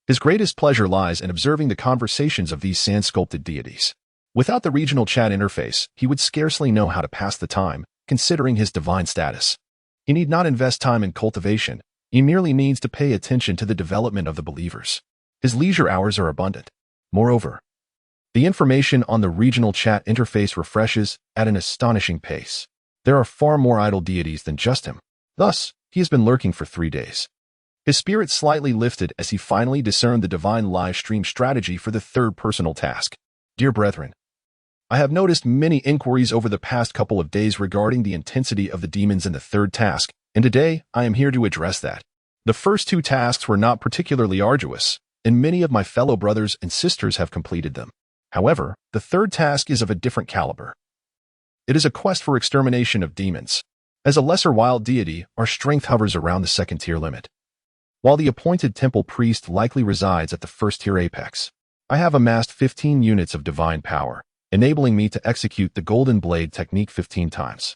His greatest pleasure lies in observing the conversations of these sand-sculpted deities. Without the regional chat interface, he would scarcely know how to pass the time, considering his divine status. He need not invest time in cultivation. He merely needs to pay attention to the development of the believers. His leisure hours are abundant. Moreover, the information on the regional chat interface refreshes at an astonishing pace. There are far more idle deities than just him. Thus, he has been lurking for 3 days. His spirit slightly lifted as he finally discerned the divine live stream strategy for the third personal task. Dear brethren, I have noticed many inquiries over the past couple of days regarding the intensity of the demons in the third task, and today I am here to address that. The first 2 tasks were not particularly arduous, and many of my fellow brothers and sisters have completed them. However, the third task is of a different caliber. It is a quest for extermination of demons. As a lesser wild deity, our strength hovers around the second-tier limit, while the appointed temple priest likely resides at the first-tier apex. I have amassed 15 units of divine power, enabling me to execute the Golden Blade technique 15 times.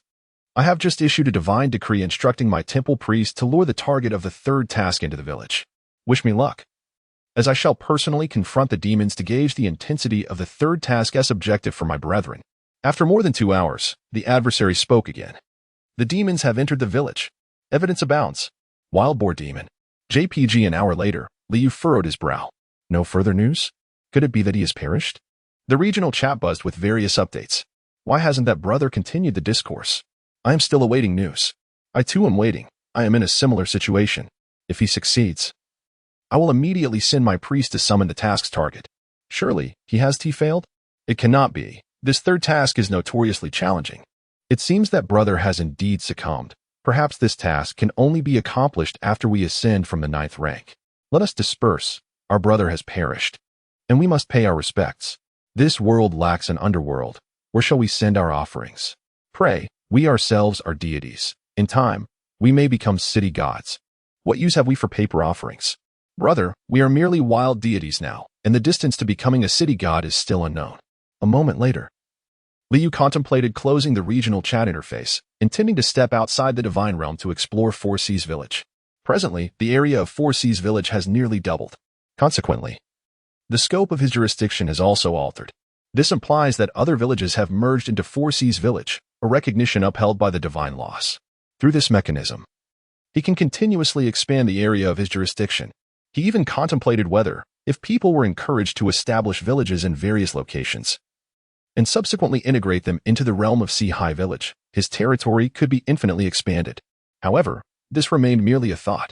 I have just issued a divine decree instructing my temple priest to lure the target of the third task into the village. Wish me luck, as I shall personally confront the demons to gauge the intensity of the third task as objective for my brethren. After more than 2 hours, the adversary spoke again. The demons have entered the village. Evidence abounds. Wild boar demon. JPG. An hour later, Liu furrowed his brow. No further news? Could it be that he has perished? The regional chat buzzed with various updates. Why hasn't that brother continued the discourse? I am still awaiting news. I too am waiting. I am in a similar situation. If he succeeds, I will immediately send my priest to summon the task's target. Surely, he has failed? It cannot be. This third task is notoriously challenging. It seems that brother has indeed succumbed. Perhaps this task can only be accomplished after we ascend from the 9th rank. Let us disperse. Our brother has perished, and we must pay our respects. This world lacks an underworld. Where shall we send our offerings? Pray, we ourselves are deities. In time, we may become city gods. What use have we for paper offerings? Brother, we are merely wild deities now, and the distance to becoming a city god is still unknown. A moment later, Liu contemplated closing the regional chat interface, intending to step outside the divine realm to explore Four Seas Village. Presently, the area of Four Seas Village has nearly doubled. Consequently, the scope of his jurisdiction has also altered. This implies that other villages have merged into Four Seas Village, a recognition upheld by the divine laws. Through this mechanism, he can continuously expand the area of his jurisdiction. He even contemplated whether, if people were encouraged to establish villages in various locations, and subsequently integrate them into the realm of Sea High Village, his territory could be infinitely expanded. However, this remained merely a thought.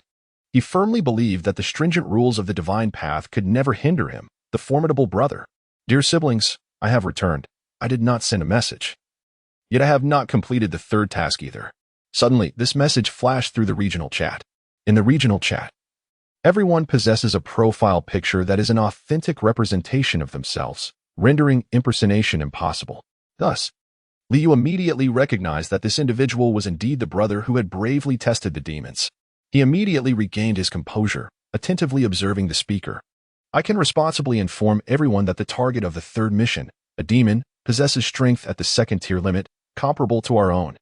He firmly believed that the stringent rules of the divine path could never hinder him, the formidable brother. Dear siblings, I have returned. I did not send a message. Yet I have not completed the third task either. Suddenly, this message flashed through the regional chat. In the regional chat, Everyone possesses a profile picture that is an authentic representation of themselves, rendering impersonation impossible. Thus, Liu immediately recognized that this individual was indeed the brother who had bravely tested the demons. He immediately regained his composure, attentively observing the speaker. I can responsibly inform everyone that the target of the third mission, a demon, possesses strength at the second-tier limit, comparable to our own.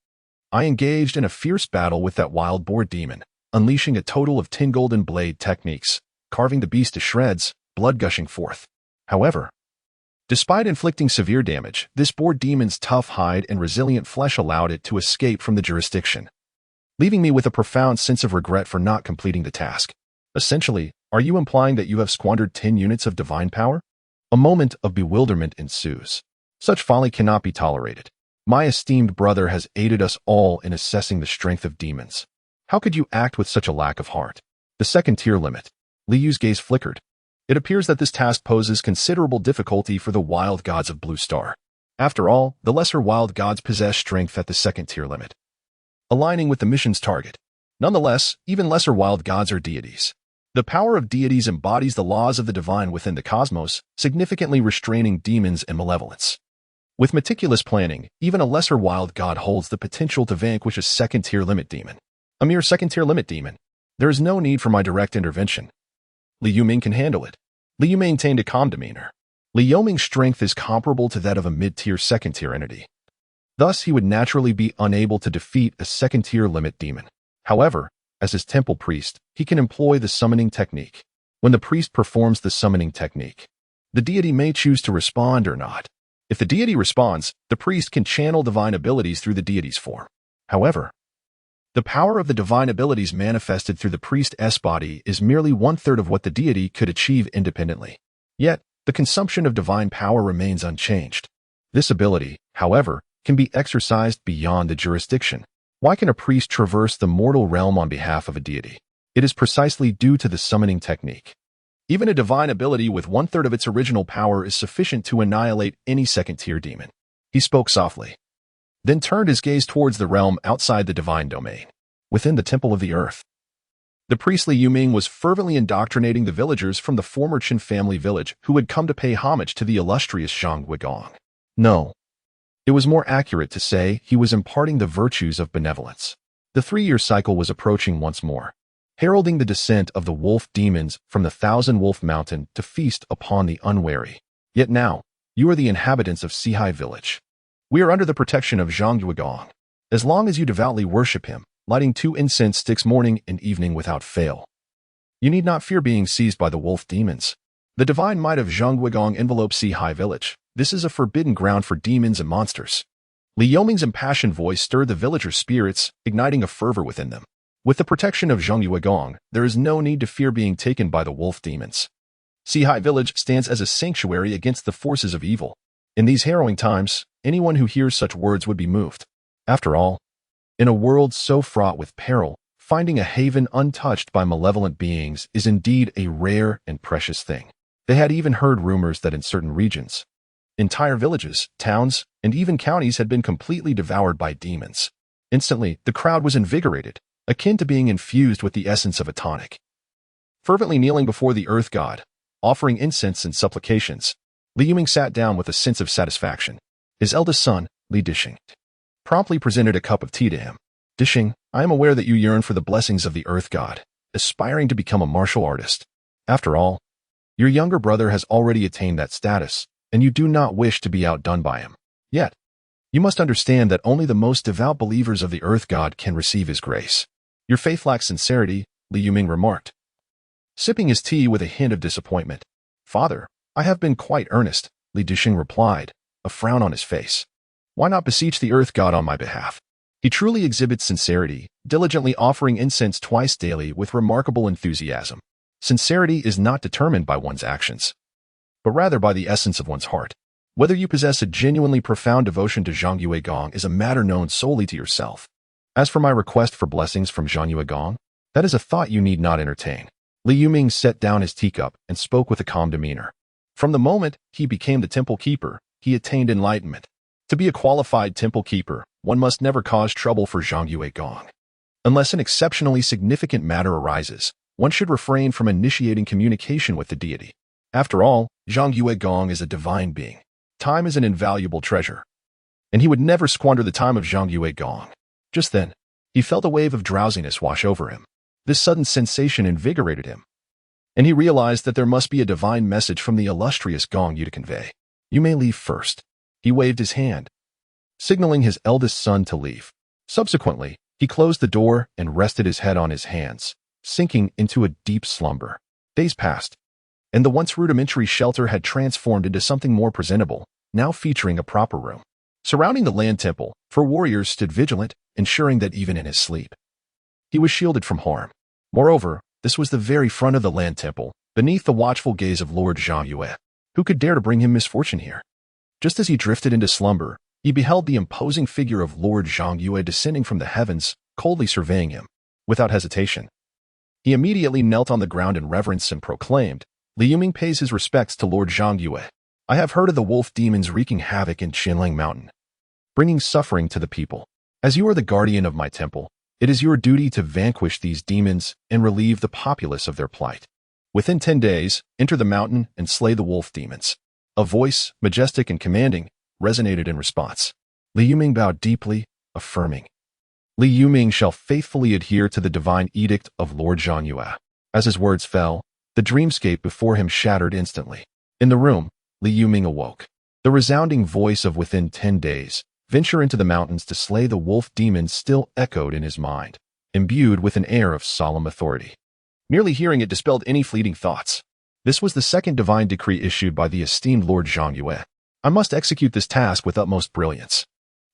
I engaged in a fierce battle with that wild boar demon, unleashing a total of 10 golden blade techniques, carving the beast to shreds, blood gushing forth. However, despite inflicting severe damage, this boar demon's tough hide and resilient flesh allowed it to escape from the jurisdiction, leaving me with a profound sense of regret for not completing the task. Essentially, are you implying that you have squandered 10 units of divine power? A moment of bewilderment ensues. Such folly cannot be tolerated. My esteemed brother has aided us all in assessing the strength of demons. How could you act with such a lack of heart? The second-tier limit. Liu's gaze flickered. It appears that this task poses considerable difficulty for the wild gods of Blue Star. After all, the lesser wild gods possess strength at the second-tier limit, aligning with the mission's target. Nonetheless, even lesser wild gods are deities. The power of deities embodies the laws of the divine within the cosmos, significantly restraining demons and malevolence. With meticulous planning, even a lesser wild god holds the potential to vanquish a second-tier limit demon. A mere second-tier limit demon. There is no need for my direct intervention. Li Yuming can handle it. Li Yu maintained a calm demeanor. Li Yuming's strength is comparable to that of a mid-tier second-tier entity. Thus, he would naturally be unable to defeat a second-tier limit demon. However, as his temple priest, he can employ the summoning technique. When the priest performs the summoning technique, the deity may choose to respond or not. If the deity responds, the priest can channel divine abilities through the deity's form. However, the power of the divine abilities manifested through the priest's body is merely 1/3 of what the deity could achieve independently. Yet, the consumption of divine power remains unchanged. This ability, however, can be exercised beyond the jurisdiction. Why can a priest traverse the mortal realm on behalf of a deity? It is precisely due to the summoning technique. Even a divine ability with 1/3 of its original power is sufficient to annihilate any second-tier demon. He spoke softly, then turned his gaze towards the realm outside the divine domain, within the Temple of the Earth. The priestly Yuming was fervently indoctrinating the villagers from the former Qin family village who had come to pay homage to the illustrious Zhang Weigong. No, it was more accurate to say he was imparting the virtues of benevolence. The 3-year cycle was approaching once more, heralding the descent of the wolf demons from the Thousand Wolf Mountain to feast upon the unwary. Yet now, you are the inhabitants of Sihai Village. We are under the protection of Zhang Weigong. As long as you devoutly worship him, lighting 2 incense sticks morning and evening without fail, you need not fear being seized by the wolf demons. The divine might of Zhang Weigong envelopes Sihai Village. This is a forbidden ground for demons and monsters. Li Yoming's impassioned voice stirred the villagers' spirits, igniting a fervor within them. With the protection of Zhang Weigong, there is no need to fear being taken by the wolf demons. Sihai Village stands as a sanctuary against the forces of evil. In these harrowing times, anyone who hears such words would be moved. After all, in a world so fraught with peril, finding a haven untouched by malevolent beings is indeed a rare and precious thing. They had even heard rumors that in certain regions, entire villages, towns, and even counties had been completely devoured by demons. Instantly, the crowd was invigorated, akin to being infused with the essence of a tonic. Fervently kneeling before the earth god, offering incense and supplications, Li Yuming sat down with a sense of satisfaction. His eldest son, Li Dishing, promptly presented a cup of tea to him. Dishing, I am aware that you yearn for the blessings of the earth god, aspiring to become a martial artist. After all, your younger brother has already attained that status, and you do not wish to be outdone by him. Yet, you must understand that only the most devout believers of the earth god can receive his grace. Your faith lacks sincerity, Li Yuming remarked, sipping his tea with a hint of disappointment. Father, I have been quite earnest, Li Dishing replied, a frown on his face. Why not beseech the earth god on my behalf? He truly exhibits sincerity, diligently offering incense twice daily with remarkable enthusiasm. Sincerity is not determined by one's actions, but rather by the essence of one's heart. Whether you possess a genuinely profound devotion to Zhang Weigong is a matter known solely to yourself. As for my request for blessings from Zhang Weigong, that is a thought you need not entertain. Li Yuming set down his teacup and spoke with a calm demeanor. From the moment he became the temple keeper, he attained enlightenment. To be a qualified temple keeper, one must never cause trouble for Zhang Weigong. Unless an exceptionally significant matter arises, one should refrain from initiating communication with the deity. After all, Zhang Yue Gong is a divine being. Time is an invaluable treasure, and he would never squander the time of Zhang Yue Gong. Just then, he felt a wave of drowsiness wash over him. This sudden sensation invigorated him, and he realized that there must be a divine message from the illustrious Gong Yu to convey. You may leave first. He waved his hand, signaling his eldest son to leave. Subsequently, he closed the door and rested his head on his hands, sinking into a deep slumber. Days passed, and the once rudimentary shelter had transformed into something more presentable, now featuring a proper room. Surrounding the land temple, 4 warriors stood vigilant, ensuring that even in his sleep, he was shielded from harm. Moreover, this was the very front of the land temple, beneath the watchful gaze of Lord Zhang Yue. Who could dare to bring him misfortune here? Just as he drifted into slumber, he beheld the imposing figure of Lord Zhang Yue descending from the heavens, coldly surveying him. Without hesitation, he immediately knelt on the ground in reverence and proclaimed, Li Yuming pays his respects to Lord Zhang Yue. I have heard of the wolf demons wreaking havoc in Qianlang Mountain, bringing suffering to the people. As you are the guardian of my temple, it is your duty to vanquish these demons and relieve the populace of their plight. Within 10 days, enter the mountain and slay the wolf demons. A voice, majestic and commanding, resonated in response. Li Yuming bowed deeply, affirming, Li Yuming shall faithfully adhere to the divine edict of Lord Zhang Yue. As his words fell, the dreamscape before him shattered instantly. In the room, Li Yuming awoke. The resounding voice of within 10 days, venture into the mountains to slay the wolf demons still echoed in his mind, imbued with an air of solemn authority. Merely hearing it dispelled any fleeting thoughts. This was the second divine decree issued by the esteemed Lord Zhang Yue. I must execute this task with utmost brilliance.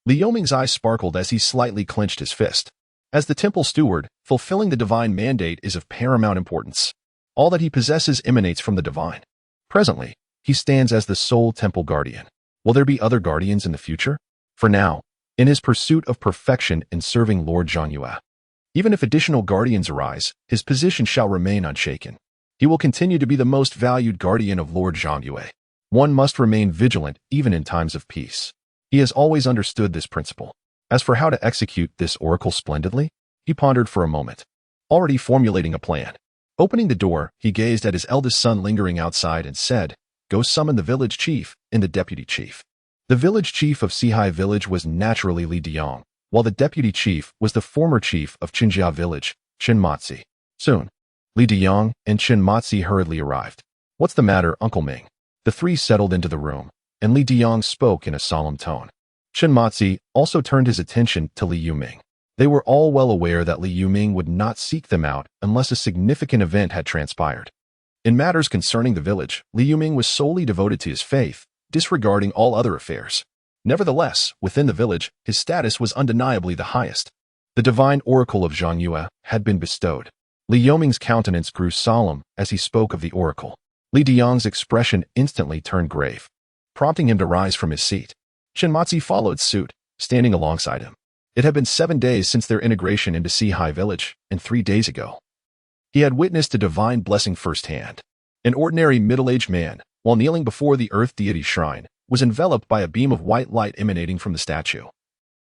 Li Yuming's eyes sparkled as he slightly clenched his fist. As the temple steward, fulfilling the divine mandate is of paramount importance. All that he possesses emanates from the divine. Presently, he stands as the sole temple guardian. Will there be other guardians in the future? For now, in his pursuit of perfection in serving Lord Zhang Yue, even if additional guardians arise, his position shall remain unshaken. He will continue to be the most valued guardian of Lord Zhang Yue. One must remain vigilant even in times of peace. He has always understood this principle. As for how to execute this oracle splendidly, he pondered for a moment, already formulating a plan. Opening the door, he gazed at his eldest son lingering outside and said, Go summon the village chief and the deputy chief. The village chief of Sihai village was naturally Li Diang, while the deputy chief was the former chief of Qinjia village, Chen Matzi. Soon, Li Diang and Chen Matzi hurriedly arrived. What's the matter, Uncle Ming? The 3 settled into the room, and Li Diang spoke in a solemn tone. Chen Matzi also turned his attention to Li Yuming. They were all well aware that Li Yuming would not seek them out unless a significant event had transpired. In matters concerning the village, Li Yuming was solely devoted to his faith, disregarding all other affairs. Nevertheless, within the village, his status was undeniably the highest. The divine oracle of Zhang Yue had been bestowed. Li Yuming's countenance grew solemn as he spoke of the oracle. Li Diang's expression instantly turned grave, prompting him to rise from his seat. Chen Matzi followed suit, standing alongside him. It had been 7 days since their integration into Sihai village, and 3 days ago, he had witnessed a divine blessing firsthand. An ordinary middle-aged man, while kneeling before the earth deity shrine, was enveloped by a beam of white light emanating from the statue,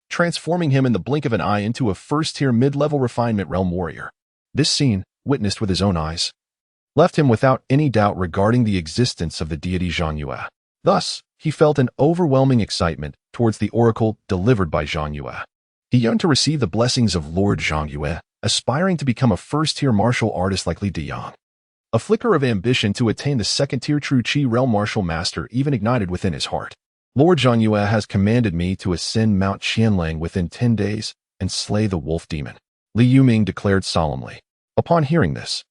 transforming him in the blink of an eye into a first-tier mid-level refinement realm warrior. This scene, witnessed with his own eyes, left him without any doubt regarding the existence of the deity Zhang Yue. Thus, he felt an overwhelming excitement towards the oracle delivered by Zhang Yue. He yearned to receive the blessings of Lord Zhang Yue, aspiring to become a first-tier martial artist like Li Diyang. A flicker of ambition to attain the second-tier true Qi realm martial master even ignited within his heart. Lord Zhang Yue has commanded me to ascend Mount Qianlang within 10 days and slay the wolf demon, Li Yuming declared solemnly. Upon hearing this,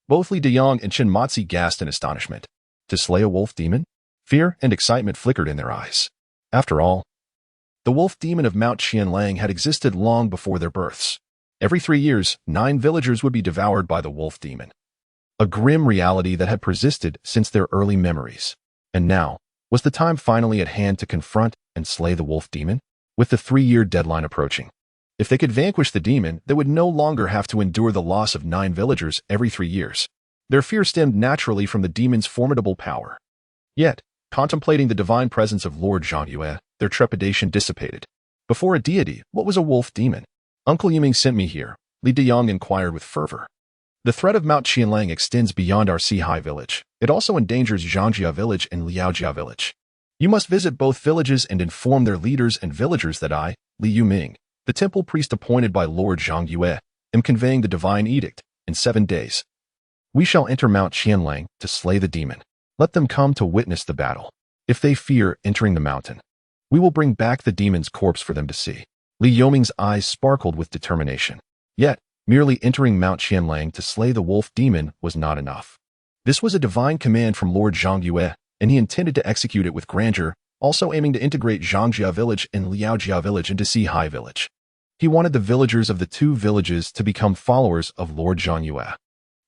both Li Diyang and Chen Matzi gasped in astonishment. To slay a wolf demon? Fear and excitement flickered in their eyes. After all, the wolf demon of Mount Qianlang had existed long before their births. Every 3 years, 9 villagers would be devoured by the wolf demon. A grim reality that had persisted since their early memories. And now, was the time finally at hand to confront and slay the wolf demon? With the 3-year deadline approaching, if they could vanquish the demon, they would no longer have to endure the loss of 9 villagers every 3 years. Their fear stemmed naturally from the demon's formidable power. Yet, contemplating the divine presence of Lord Zhang Yue, their trepidation dissipated. Before a deity, what was a wolf demon? Uncle Yiming sent me here, Li Diyang inquired with fervor. The threat of Mount Qianlang extends beyond our Sihai village. It also endangers Zhangjia village and Liaojia village. You must visit both villages and inform their leaders and villagers that I, Li Yuming, the temple priest appointed by Lord Zhang Yue, am conveying the divine edict. In 7 days, we shall enter Mount Qianlang to slay the demon. Let them come to witness the battle. If they fear entering the mountain, we will bring back the demon's corpse for them to see. Li Yuming's eyes sparkled with determination. Yet, merely entering Mount Qianlang to slay the wolf demon was not enough. This was a divine command from Lord Zhang Yue, and he intended to execute it with grandeur, also aiming to integrate Zhangjia village and Liaojia village into Sihai village. He wanted the villagers of the 2 villages to become followers of Lord Zhang Yue.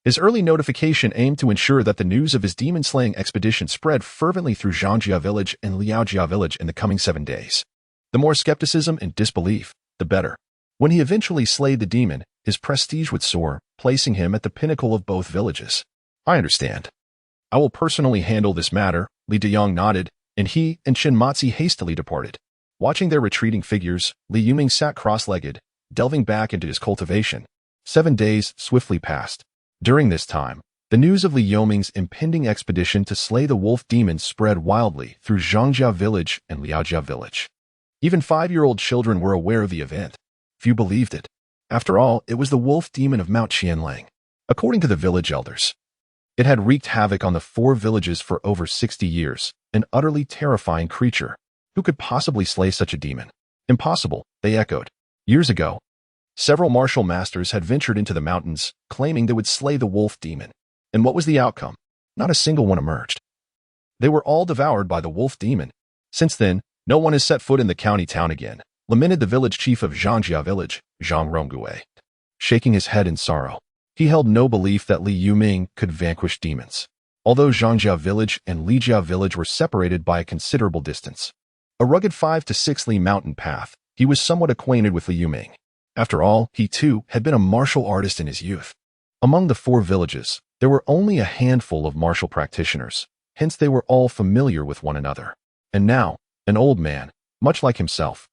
His early notification aimed to ensure that the news of his demon-slaying expedition spread fervently through Zhangjia village and Liaojia village in the coming 7 days. The more skepticism and disbelief, the better. When he eventually slayed the demon, his prestige would soar, placing him at the pinnacle of both villages. I understand. I will personally handle this matter, Li Deyong nodded, and he and Chen Matzi hastily departed. Watching their retreating figures, Li Yuming sat cross-legged, delving back into his cultivation. 7 days swiftly passed. During this time, the news of Li Yuming's impending expedition to slay the wolf demon spread wildly through Zhangjia village and Liaojia village. Even 5-year-old children were aware of the event. Few believed it. After all, it was the wolf demon of Mount Qianlang. According to the village elders, it had wreaked havoc on the 4 villages for over 60 years, an utterly terrifying creature. Who could possibly slay such a demon? Impossible, they echoed. Years ago, several martial masters had ventured into the mountains, claiming they would slay the wolf demon. And what was the outcome? Not a single one emerged. They were all devoured by the wolf demon. Since then, no one has set foot in the county town again, lamented the village chief of Zhangjia village, Zhang Ronggui. Shaking his head in sorrow, he held no belief that Li Yuming could vanquish demons. Although Zhangjia village and Liaojia village were separated by a considerable distance, a rugged 5 to 6 li mountain path, he was somewhat acquainted with Li Yuming. After all, he too had been a martial artist in his youth. Among the 4 villages, there were only a handful of martial practitioners, hence they were all familiar with one another. And now, an old man, much like himself,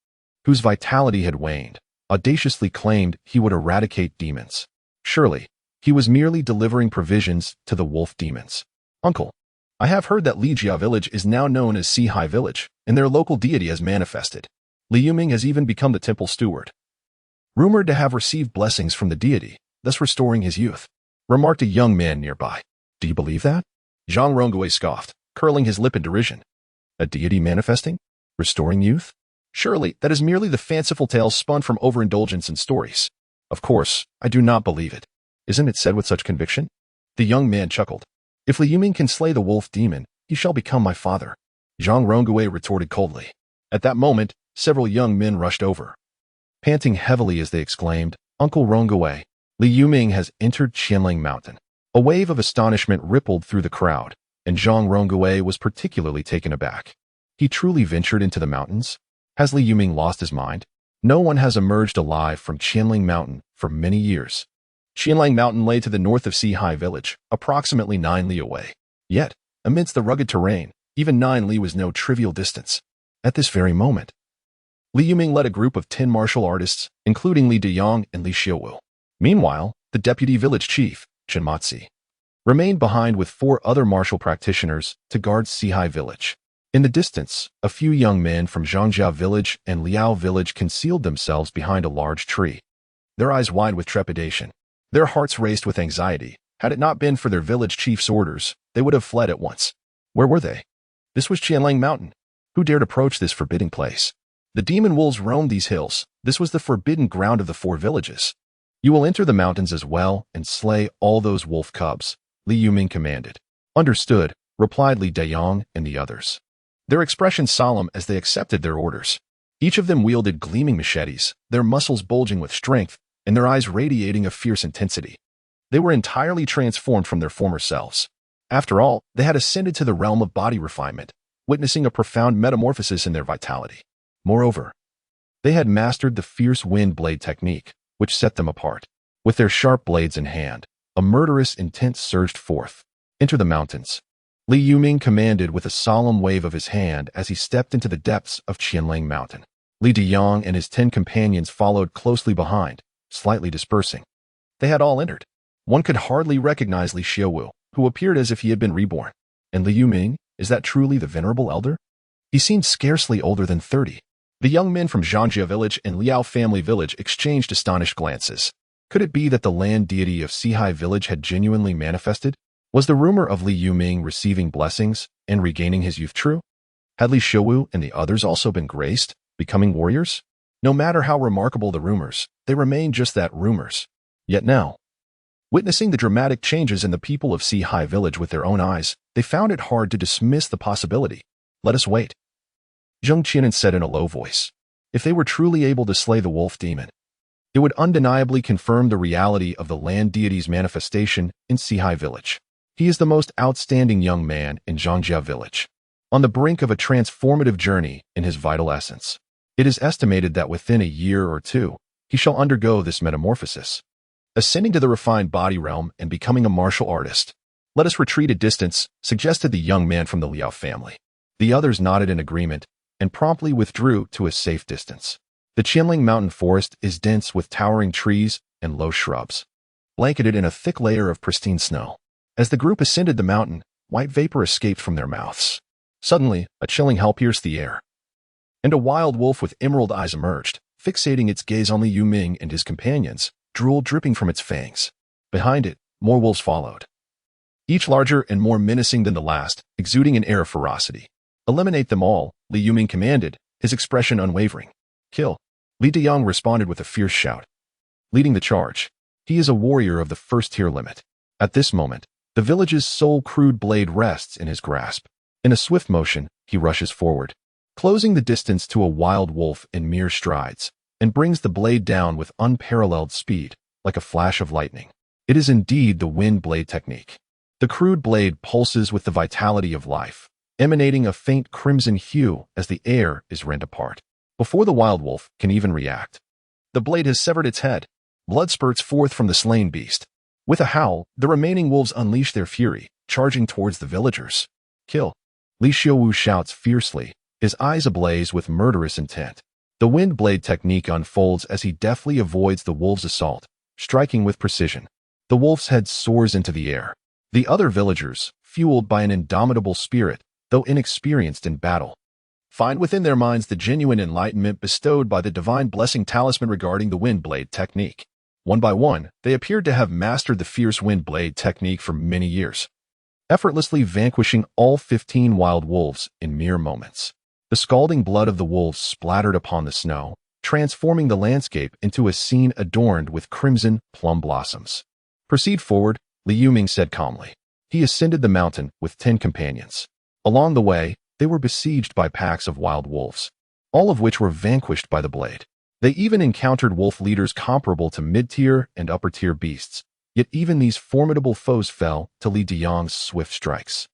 whose vitality had waned, audaciously claimed he would eradicate demons. Surely, he was merely delivering provisions to the wolf demons. Uncle, I have heard that Liaojia village is now known as Sihai village, and their local deity has manifested. Li Yuming has even become the temple steward, rumored to have received blessings from the deity, thus restoring his youth, remarked a young man nearby. Do you believe that? Zhang Ronggui scoffed, curling his lip in derision. A deity manifesting? Restoring youth? Surely, that is merely the fanciful tales spun from overindulgence in stories. Of course, I do not believe it. Isn't it said with such conviction? The young man chuckled. If Li Yuming can slay the wolf demon, he shall become my father. Zhang Ronggui retorted coldly. At that moment, several young men rushed over, panting heavily as they exclaimed, Uncle Ronggui, Li Yuming has entered Qianlang Mountain. A wave of astonishment rippled through the crowd, and Zhang Ronggui was particularly taken aback. He truly ventured into the mountains? Has Li Yuming lost his mind? No one has emerged alive from Qianlang Mountain for many years. Qianlang Mountain lay to the north of Sihai village, approximately 9 li away. Yet, amidst the rugged terrain, even 9 li was no trivial distance. At this very moment, Li Yuming led a group of 10 martial artists, including Li Deyong and Li Xiuwu. Meanwhile, the deputy village chief, Chen Matzi, remained behind with 4 other martial practitioners to guard Sihai village. In the distance, a few young men from Zhangjia village and Liao village concealed themselves behind a large tree, their eyes wide with trepidation. Their hearts raced with anxiety. Had it not been for their village chief's orders, they would have fled at once. Where were they? This was Qianlang Mountain. Who dared approach this forbidding place? The demon wolves roamed these hills. This was the forbidden ground of the 4 villages. You will enter the mountains as well and slay all those wolf cubs, Li Yuming commanded. Understood, replied Li Deyong and the others, their expressions solemn as they accepted their orders. Each of them wielded gleaming machetes, their muscles bulging with strength, and their eyes radiating a fierce intensity. They were entirely transformed from their former selves. After all, they had ascended to the realm of body refinement, witnessing a profound metamorphosis in their vitality. Moreover, they had mastered the fierce wind blade technique, which set them apart. With their sharp blades in hand, a murderous intent surged forth. Enter the mountains, Li Yuming commanded with a solemn wave of his hand as he stepped into the depths of Qianlang Mountain. Li Deyong and his 10 companions followed closely behind, slightly dispersing. They had all entered. One could hardly recognize Li Xiaowu, who appeared as if he had been reborn. And Li Yuming, is that truly the venerable elder? He seemed scarcely older than 30. The young men from Zhangjia village and Liao family village exchanged astonished glances. Could it be that the land deity of Sihai village had genuinely manifested? Was the rumor of Li Yuming receiving blessings and regaining his youth true? Had Li Xiaowu and the others also been graced, becoming warriors? No matter how remarkable the rumors, they remain just that, rumors. Yet now, witnessing the dramatic changes in the people of Sihai village with their own eyes, they found it hard to dismiss the possibility. Let us wait, Zheng Qianan said in a low voice. If they were truly able to slay the wolf demon, it would undeniably confirm the reality of the land deity's manifestation in Sihai village. He is the most outstanding young man in Zhangjia village, on the brink of a transformative journey in his vital essence. It is estimated that within a year or two, he shall undergo this metamorphosis, ascending to the refined body realm and becoming a martial artist. Let us retreat a distance, suggested the young man from the Liao family. The others nodded in agreement and promptly withdrew to a safe distance. The Qianling mountain forest is dense with towering trees and low shrubs, blanketed in a thick layer of pristine snow. As the group ascended the mountain, white vapor escaped from their mouths. Suddenly, a chilling howl pierced the air, and a wild wolf with emerald eyes emerged, fixating its gaze on Li Yuming and his companions, drool dripping from its fangs. Behind it, more wolves followed, each larger and more menacing than the last, exuding an air of ferocity. Eliminate them all, Li Yuming commanded, his expression unwavering. Kill. Li Deyang responded with a fierce shout, leading the charge. He is a warrior of the first-tier limit. At this moment, the village's sole crude blade rests in his grasp. In a swift motion, he rushes forward, closing the distance to a wild wolf in mere strides, and brings the blade down with unparalleled speed, like a flash of lightning. It is indeed the wind blade technique. The crude blade pulses with the vitality of life, emanating a faint crimson hue as the air is rent apart. Before the wild wolf can even react, the blade has severed its head. Blood spurts forth from the slain beast. With a howl, the remaining wolves unleash their fury, charging towards the villagers. Kill. Li Xiaowu shouts fiercely, his eyes ablaze with murderous intent. The wind blade technique unfolds as he deftly avoids the wolves' assault, striking with precision. The wolf's head soars into the air. The other villagers, fueled by an indomitable spirit, though inexperienced in battle, find within their minds the genuine enlightenment bestowed by the divine blessing talisman regarding the wind blade technique. One by one, they appeared to have mastered the fierce wind blade technique for many years, effortlessly vanquishing all 15 wild wolves in mere moments. The scalding blood of the wolves splattered upon the snow, transforming the landscape into a scene adorned with crimson plum blossoms. Proceed forward, Li Yuming said calmly. He ascended the mountain with 10 companions. Along the way, they were besieged by packs of wild wolves, all of which were vanquished by the blade. They even encountered wolf leaders comparable to mid-tier and upper-tier beasts, yet even these formidable foes fell to Li Deyang's swift strikes.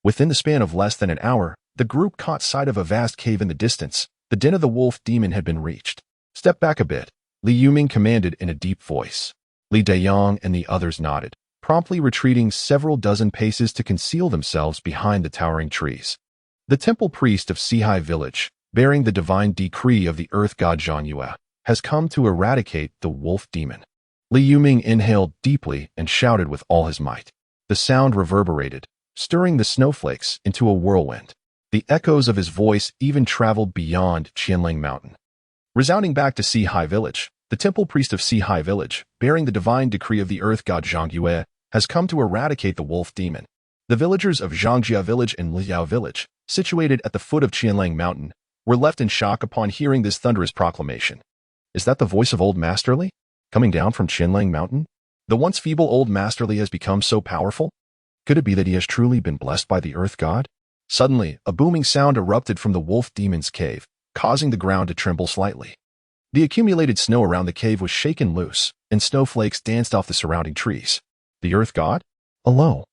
Within the span of less than an hour, the group caught sight of a vast cave in the distance. The den of the wolf demon had been reached. Step back a bit, Li Yuming commanded in a deep voice. Li Deyang and the others nodded, promptly retreating several dozen paces to conceal themselves behind the towering trees. The temple priest of Sihai village, bearing the divine decree of the earth god Zhang Yue, has come to eradicate the wolf demon. Li Yuming inhaled deeply and shouted with all his might. The sound reverberated, stirring the snowflakes into a whirlwind. The echoes of his voice even traveled beyond Qianling Mountain, resounding back to Sihai village. The temple priest of Sihai village, bearing the divine decree of the earth god Zhang Yue, has come to eradicate the wolf demon. The villagers of Zhangjia village and Liao village, situated at the foot of Qianling Mountain, were left in shock upon hearing this thunderous proclamation. Is that the voice of old Masterly, coming down from Qianling Mountain? The once feeble old Masterly has become so powerful? Could it be that he has truly been blessed by the earth god? Suddenly, a booming sound erupted from the wolf demon's cave, causing the ground to tremble slightly. The accumulated snow around the cave was shaken loose, and snowflakes danced off the surrounding trees. The earth god? A low,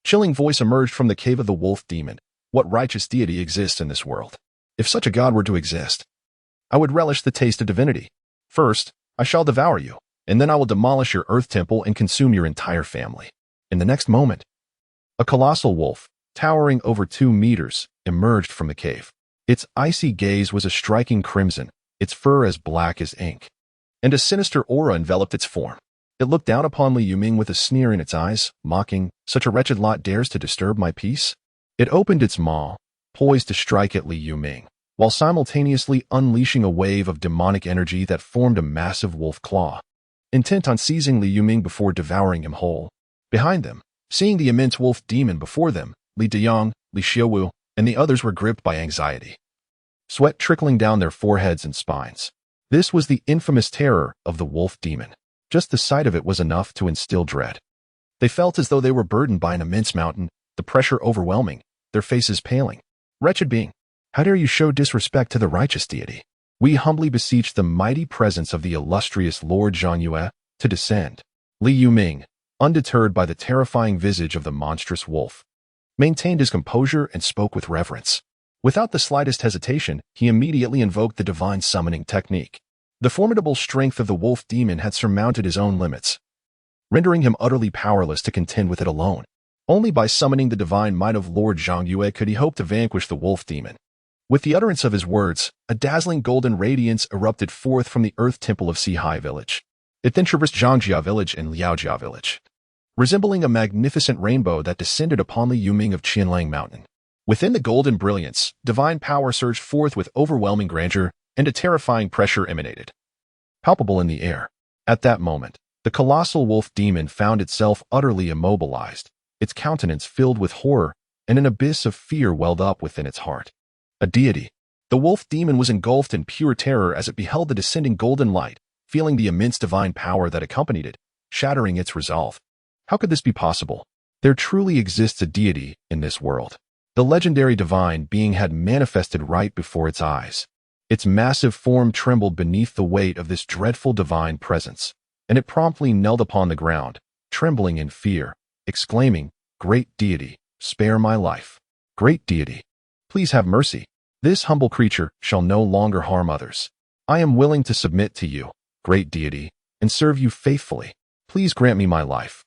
chilling voice emerged from the cave of the wolf demon. What righteous deity exists in this world? If such a god were to exist, I would relish the taste of divinity. First, I shall devour you, and then I will demolish your earth temple and consume your entire family. In the next moment, a colossal wolf, towering over 2 meters, emerged from the cave. Its icy gaze was a striking crimson, its fur as black as ink, and a sinister aura enveloped its form. It looked down upon Li Yuming with a sneer in its eyes, mocking, "Such a wretched lot dares to disturb my peace?" It opened its maw, poised to strike at Li Yuming, while simultaneously unleashing a wave of demonic energy that formed a massive wolf claw, intent on seizing Li Yuming before devouring him whole. Behind them, seeing the immense wolf demon before them, Li Deyang, Li Xiaowu, and the others were gripped by anxiety, sweat trickling down their foreheads and spines. This was the infamous terror of the wolf demon. Just the sight of it was enough to instill dread. They felt as though they were burdened by an immense mountain, the pressure overwhelming, their faces paling. "Wretched being, how dare you show disrespect to the righteous deity? We humbly beseech the mighty presence of the illustrious Lord Zhangyue to descend." Li Yuming, undeterred by the terrifying visage of the monstrous wolf, maintained his composure and spoke with reverence. Without the slightest hesitation, he immediately invoked the divine summoning technique. The formidable strength of the wolf demon had surmounted his own limits, rendering him utterly powerless to contend with it alone. Only by summoning the divine might of Lord Zhangyue could he hope to vanquish the wolf demon. With the utterance of his words, a dazzling golden radiance erupted forth from the earth temple of Sihai village. It then traversed Zhangjia village and Liaojia village, resembling a magnificent rainbow that descended upon the Yuming of Qianlang Mountain. Within the golden brilliance, divine power surged forth with overwhelming grandeur, and a terrifying pressure emanated, palpable in the air. At that moment, the colossal wolf demon found itself utterly immobilized, its countenance filled with horror, and an abyss of fear welled up within its heart. A deity. The wolf demon was engulfed in pure terror as it beheld the descending golden light, feeling the immense divine power that accompanied it, shattering its resolve. How could this be possible? There truly exists a deity in this world. The legendary divine being had manifested right before its eyes. Its massive form trembled beneath the weight of this dreadful divine presence, and it promptly knelt upon the ground, trembling in fear, exclaiming, "Great deity, spare my life. Great deity, please have mercy. This humble creature shall no longer harm others. I am willing to submit to you, great deity, and serve you faithfully. Please grant me my life."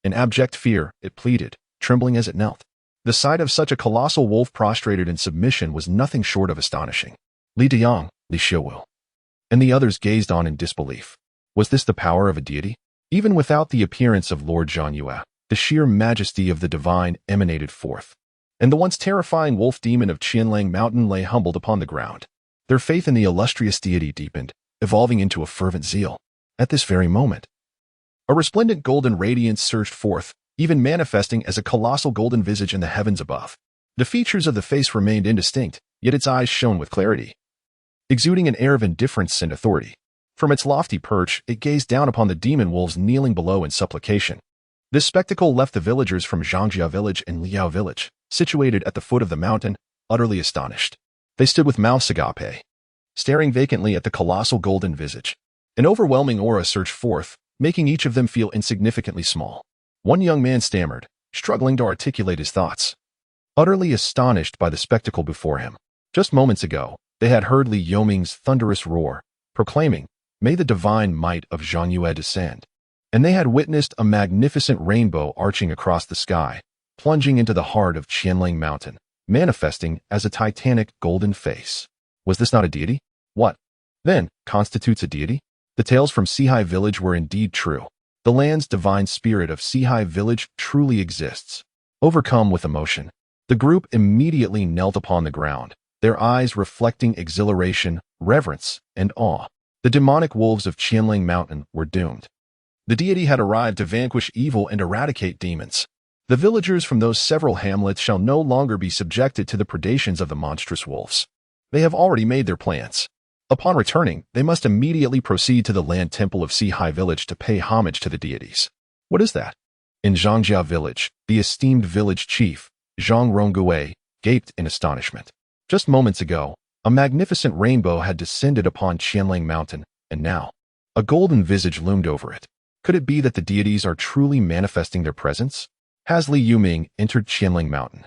In abject fear, it pleaded, trembling as it knelt. The sight of such a colossal wolf prostrated in submission was nothing short of astonishing. Li Deyang, Li Xiaowu, and the others gazed on in disbelief. Was this the power of a deity? Even without the appearance of Lord Zhangyue, the sheer majesty of the divine emanated forth, and the once terrifying wolf demon of Qianlang Mountain lay humbled upon the ground. Their faith in the illustrious deity deepened, evolving into a fervent zeal. At this very moment, a resplendent golden radiance surged forth, even manifesting as a colossal golden visage in the heavens above. The features of the face remained indistinct, yet its eyes shone with clarity, exuding an air of indifference and authority. From its lofty perch, it gazed down upon the demon wolves kneeling below in supplication. This spectacle left the villagers from Zhangjia village and Liao village, situated at the foot of the mountain, utterly astonished. They stood with mouths agape, staring vacantly at the colossal golden visage. An overwhelming aura surged forth, making each of them feel insignificantly small. One young man stammered, struggling to articulate his thoughts, utterly astonished by the spectacle before him. Just moments ago, they had heard Li Yuming's thunderous roar, proclaiming, "May the divine might of Zhangyue descend." And they had witnessed a magnificent rainbow arching across the sky, plunging into the heart of Qianlang Mountain, manifesting as a titanic golden face. Was this not a deity? What, then, constitutes a deity? The tales from Sihai village were indeed true. The land's divine spirit of Sihai village truly exists. Overcome with emotion, the group immediately knelt upon the ground, their eyes reflecting exhilaration, reverence, and awe. The demonic wolves of Qianlang Mountain were doomed. The deity had arrived to vanquish evil and eradicate demons. The villagers from those several hamlets shall no longer be subjected to the predations of the monstrous wolves. They have already made their plans. Upon returning, they must immediately proceed to the land temple of Sihai village to pay homage to the deities. What is that? In Zhangjia village, the esteemed village chief, Zhang Ronggue, gaped in astonishment. Just moments ago, a magnificent rainbow had descended upon Qianlang Mountain, and now, a golden visage loomed over it. Could it be that the deities are truly manifesting their presence? Has Li Yuming entered Qianlang Mountain,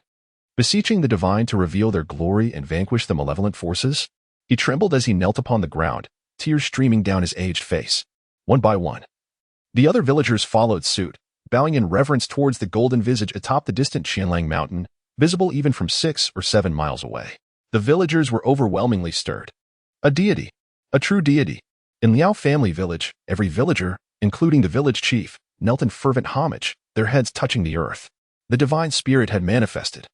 beseeching the divine to reveal their glory and vanquish the malevolent forces? He trembled as he knelt upon the ground, tears streaming down his aged face. One by one, the other villagers followed suit, bowing in reverence towards the golden visage atop the distant Qianlang Mountain, visible even from 6 or 7 miles away. The villagers were overwhelmingly stirred. A deity, a true deity. In Liao family village, every villager, including the village chief, knelt in fervent homage, their heads touching the earth. The divine spirit had manifested,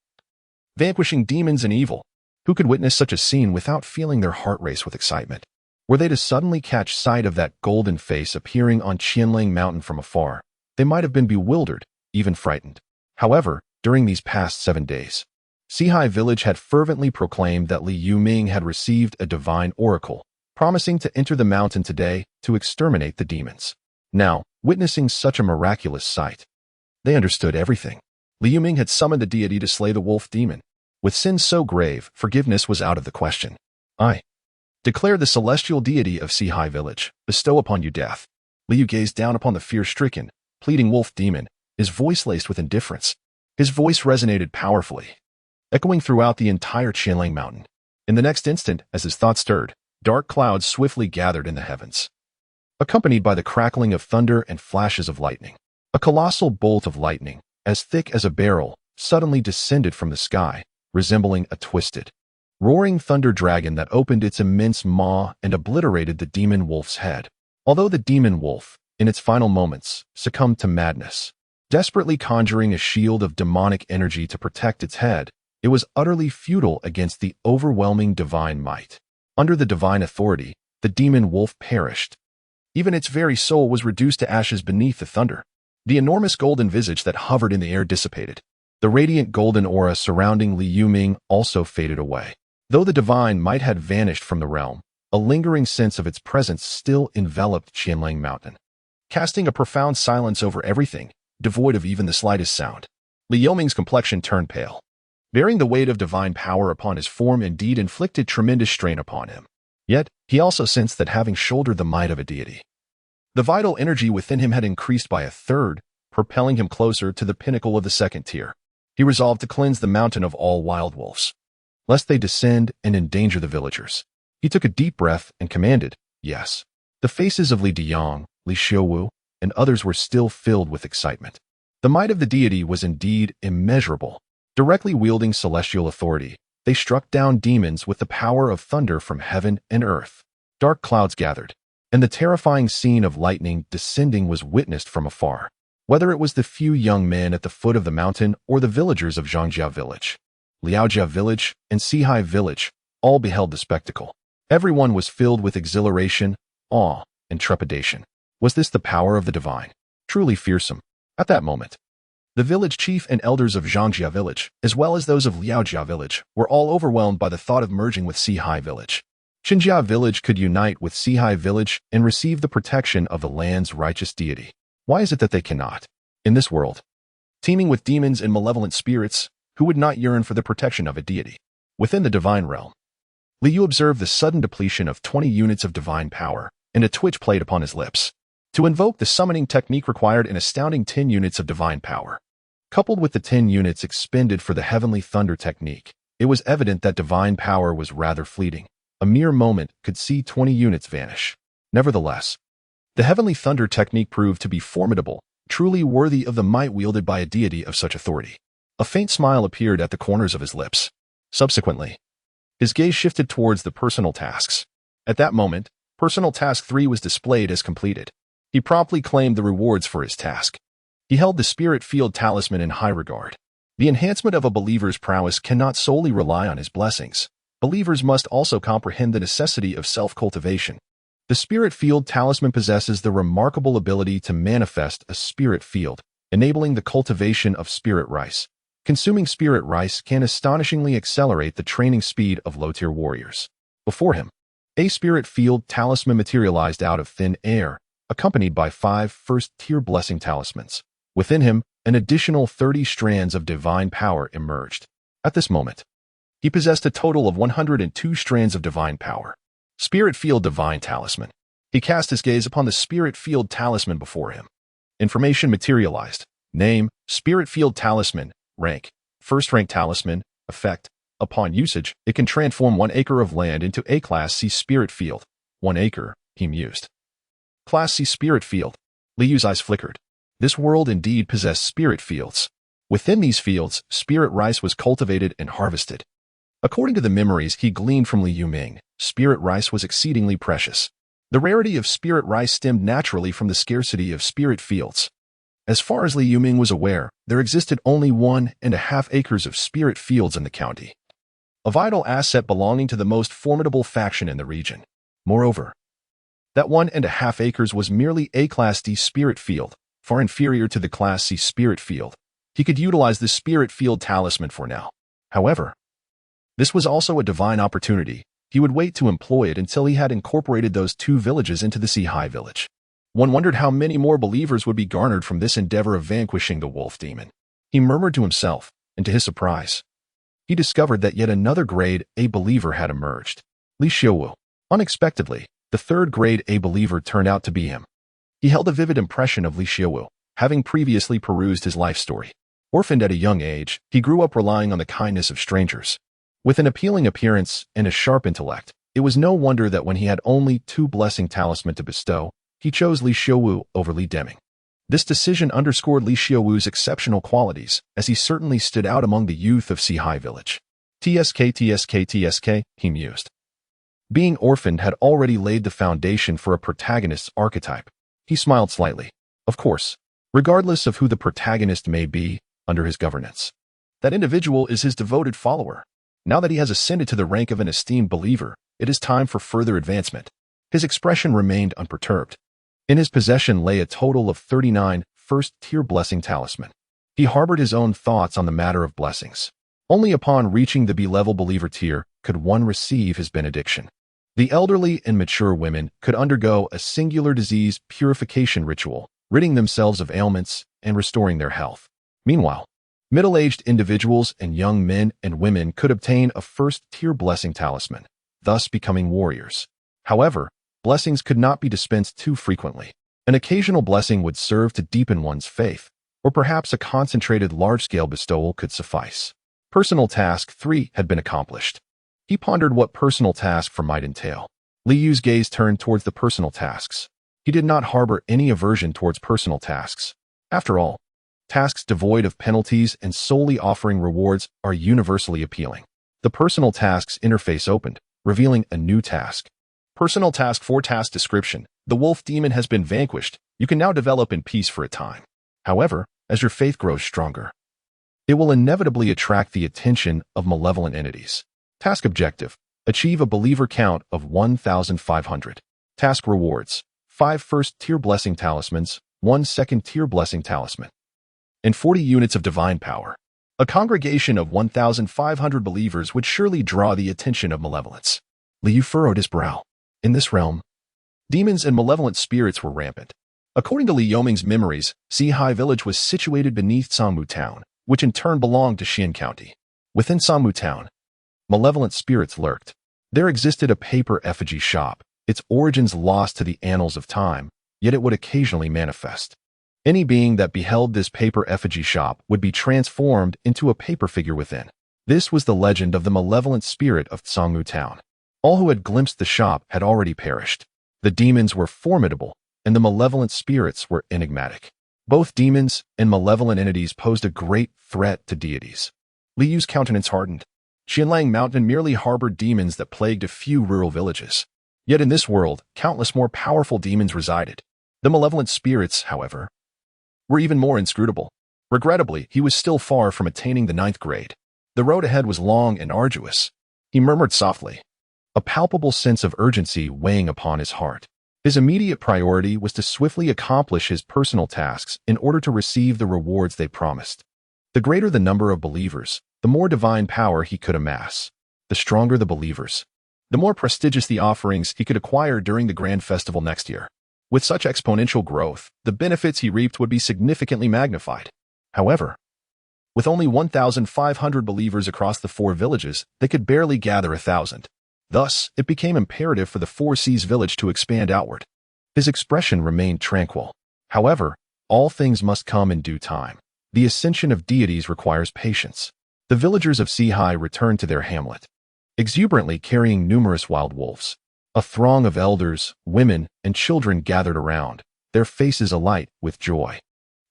vanquishing demons and evil. Who could witness such a scene without feeling their heart race with excitement? Were they to suddenly catch sight of that golden face appearing on Qianling Mountain from afar, they might have been bewildered, even frightened. However, during these past 7 days, Sihai village had fervently proclaimed that Li Yuming had received a divine oracle, promising to enter the mountain today to exterminate the demons. Now, witnessing such a miraculous sight, they understood everything. Li Yuming had summoned a deity to slay the wolf demon. With sins so grave, forgiveness was out of the question. I declare the celestial deity of Sihai village, bestow upon you death. Liu gazed down upon the fear-stricken, pleading wolf demon, his voice laced with indifference. His voice resonated powerfully, echoing throughout the entire Qianling Mountain. In the next instant, as his thoughts stirred, dark clouds swiftly gathered in the heavens, accompanied by the crackling of thunder and flashes of lightning. A colossal bolt of lightning, as thick as a barrel, suddenly descended from the sky, resembling a twisted, roaring thunder dragon that opened its immense maw and obliterated the demon wolf's head. Although the demon wolf, in its final moments, succumbed to madness, desperately conjuring a shield of demonic energy to protect its head, it was utterly futile against the overwhelming divine might. Under the divine authority, the demon wolf perished. Even its very soul was reduced to ashes beneath the thunder. The enormous golden visage that hovered in the air dissipated. The radiant golden aura surrounding Li Yuming also faded away. Though the divine might had vanished from the realm, a lingering sense of its presence still enveloped Qianling Mountain, casting a profound silence over everything, devoid of even the slightest sound. Li Yuming's complexion turned pale. Bearing the weight of divine power upon his form indeed inflicted tremendous strain upon him. Yet, he also sensed that having shouldered the might of a deity, the vital energy within him had increased by a third, propelling him closer to the pinnacle of the second tier. He resolved to cleanse the mountain of all wild wolves, lest they descend and endanger the villagers. He took a deep breath and commanded, yes. The faces of Li Diyang, Li Xiuwu, and others were still filled with excitement. The might of the deity was indeed immeasurable. Directly wielding celestial authority, they struck down demons with the power of thunder from heaven and earth. Dark clouds gathered, and the terrifying scene of lightning descending was witnessed from afar. Whether it was the few young men at the foot of the mountain or the villagers of Zhangjia village, Liaojia village, and Sihai village, all beheld the spectacle. Everyone was filled with exhilaration, awe, and trepidation. Was this the power of the divine? Truly fearsome. At that moment, the village chief and elders of Zhangjia village, as well as those of Liaojia village, were all overwhelmed by the thought of merging with Sihai village. Xinjia village could unite with Sihai village and receive the protection of the land's righteous deity. Why is it that they cannot? In this world, teeming with demons and malevolent spirits, who would not yearn for the protection of a deity? Within the divine realm, Liu observed the sudden depletion of 20 units of divine power, and a twitch played upon his lips. To invoke the summoning technique required an astounding 10 units of divine power. Coupled with the 10 units expended for the heavenly thunder technique, it was evident that divine power was rather fleeting. A mere moment could see 20 units vanish. Nevertheless, the heavenly thunder technique proved to be formidable, truly worthy of the might wielded by a deity of such authority. A faint smile appeared at the corners of his lips. Subsequently, his gaze shifted towards the personal tasks. At that moment, personal task 3 was displayed as completed. He promptly claimed the rewards for his task. He held the spirit field talisman in high regard. The enhancement of a believer's prowess cannot solely rely on his blessings. Believers must also comprehend the necessity of self-cultivation. The spirit field talisman possesses the remarkable ability to manifest a spirit field, enabling the cultivation of spirit rice. Consuming spirit rice can astonishingly accelerate the training speed of low-tier warriors. Before him, a spirit field talisman materialized out of thin air, accompanied by 5 first-tier blessing talismans. Within him, an additional 30 strands of divine power emerged. At this moment, he possessed a total of 102 strands of divine power. Spirit Field Divine Talisman. He cast his gaze upon the Spirit Field Talisman before him. Information materialized. Name, Spirit Field Talisman. Rank, First Rank Talisman. Effect, upon usage, it can transform 1 acre of land into a Class C Spirit Field. 1 acre, he mused. Class C Spirit Field. Liu's eyes flickered. This world indeed possessed spirit fields. Within these fields, spirit rice was cultivated and harvested. According to the memories he gleaned from Li Yuming, spirit rice was exceedingly precious. The rarity of spirit rice stemmed naturally from the scarcity of spirit fields. As far as Li Yuming was aware, there existed only 1.5 acres of spirit fields in the county, a vital asset belonging to the most formidable faction in the region. Moreover, that 1.5 acres was merely a Class D spirit field, far inferior to the Class C spirit field. He could utilize the spirit field talisman for now. However, this was also a divine opportunity. He would wait to employ it until he had incorporated those 2 villages into the Sea village. One wondered how many more believers would be garnered from this endeavor of vanquishing the wolf demon. He murmured to himself, and to his surprise, he discovered that yet another grade A believer had emerged. Li Xiaowu. Unexpectedly, the 3rd grade A believer turned out to be him. He held a vivid impression of Li Xiaowu, having previously perused his life story. Orphaned at a young age, he grew up relying on the kindness of strangers. With an appealing appearance and a sharp intellect, it was no wonder that when he had only 2 blessing talisman to bestow, he chose Li Xiaowu over Li Deming. This decision underscored Li Xiaowu's exceptional qualities, as he certainly stood out among the youth of Sea village. TSK, he mused. Being orphaned had already laid the foundation for a protagonist's archetype. He smiled slightly. Of course, regardless of who the protagonist may be, under his governance, that individual is his devoted follower. Now that he has ascended to the rank of an esteemed believer, it is time for further advancement. His expression remained unperturbed. In his possession lay a total of 39 first-tier blessing talisman. He harbored his own thoughts on the matter of blessings. Only upon reaching the B-level believer tier could one receive his benediction. The elderly and mature women could undergo a singular disease purification ritual, ridding themselves of ailments and restoring their health. Meanwhile, middle-aged individuals and young men and women could obtain a first-tier blessing talisman, thus becoming warriors. However, blessings could not be dispensed too frequently. An occasional blessing would serve to deepen one's faith, or perhaps a concentrated large-scale bestowal could suffice. Personal task 3 had been accomplished. He pondered what personal task 4 might entail. Li Yu's gaze turned towards the personal tasks. He did not harbor any aversion towards personal tasks. After all, tasks devoid of penalties and solely offering rewards are universally appealing. The personal tasks interface opened, revealing a new task. Personal task 4 task description. The wolf demon has been vanquished. You can now develop in peace for a time. However, as your faith grows stronger, it will inevitably attract the attention of malevolent entities. Task objective. Achieve a believer count of 1,500. Task rewards. 5 first-tier blessing talismans, 1 second-tier blessing talisman, and 40 units of divine power. A congregation of 1,500 believers would surely draw the attention of malevolence. Li Yu furrowed his brow. In this realm, demons and malevolent spirits were rampant. According to Li Yoming's memories, Sea village was situated beneath Sangmu town, which in turn belonged to Xian County. Within Sangmu town, malevolent spirits lurked. There existed a paper effigy shop, its origins lost to the annals of time, yet it would occasionally manifest. Any being that beheld this paper effigy shop would be transformed into a paper figure within. This was the legend of the malevolent spirit of Sangmu town. All who had glimpsed the shop had already perished. The demons were formidable, and the malevolent spirits were enigmatic. Both demons and malevolent entities posed a great threat to deities. Li Yu's countenance hardened. Xianlang Mountain merely harbored demons that plagued a few rural villages. Yet in this world, countless more powerful demons resided. The malevolent spirits, however, were even more inscrutable. Regrettably, he was still far from attaining the 9th grade. The road ahead was long and arduous. He murmured softly, a palpable sense of urgency weighing upon his heart. His immediate priority was to swiftly accomplish his personal tasks in order to receive the rewards they promised. The greater the number of believers, the more divine power he could amass. The stronger the believers, the more prestigious the offerings he could acquire during the grand festival next year. With such exponential growth, the benefits he reaped would be significantly magnified. However, with only 1,500 believers across the 4 villages, they could barely gather 1,000. Thus, it became imperative for the 4 Seas village to expand outward. His expression remained tranquil. However, all things must come in due time. The ascension of deities requires patience. The villagers of Sea returned to their hamlet, exuberantly carrying numerous wild wolves. A throng of elders, women, and children gathered around, their faces alight with joy.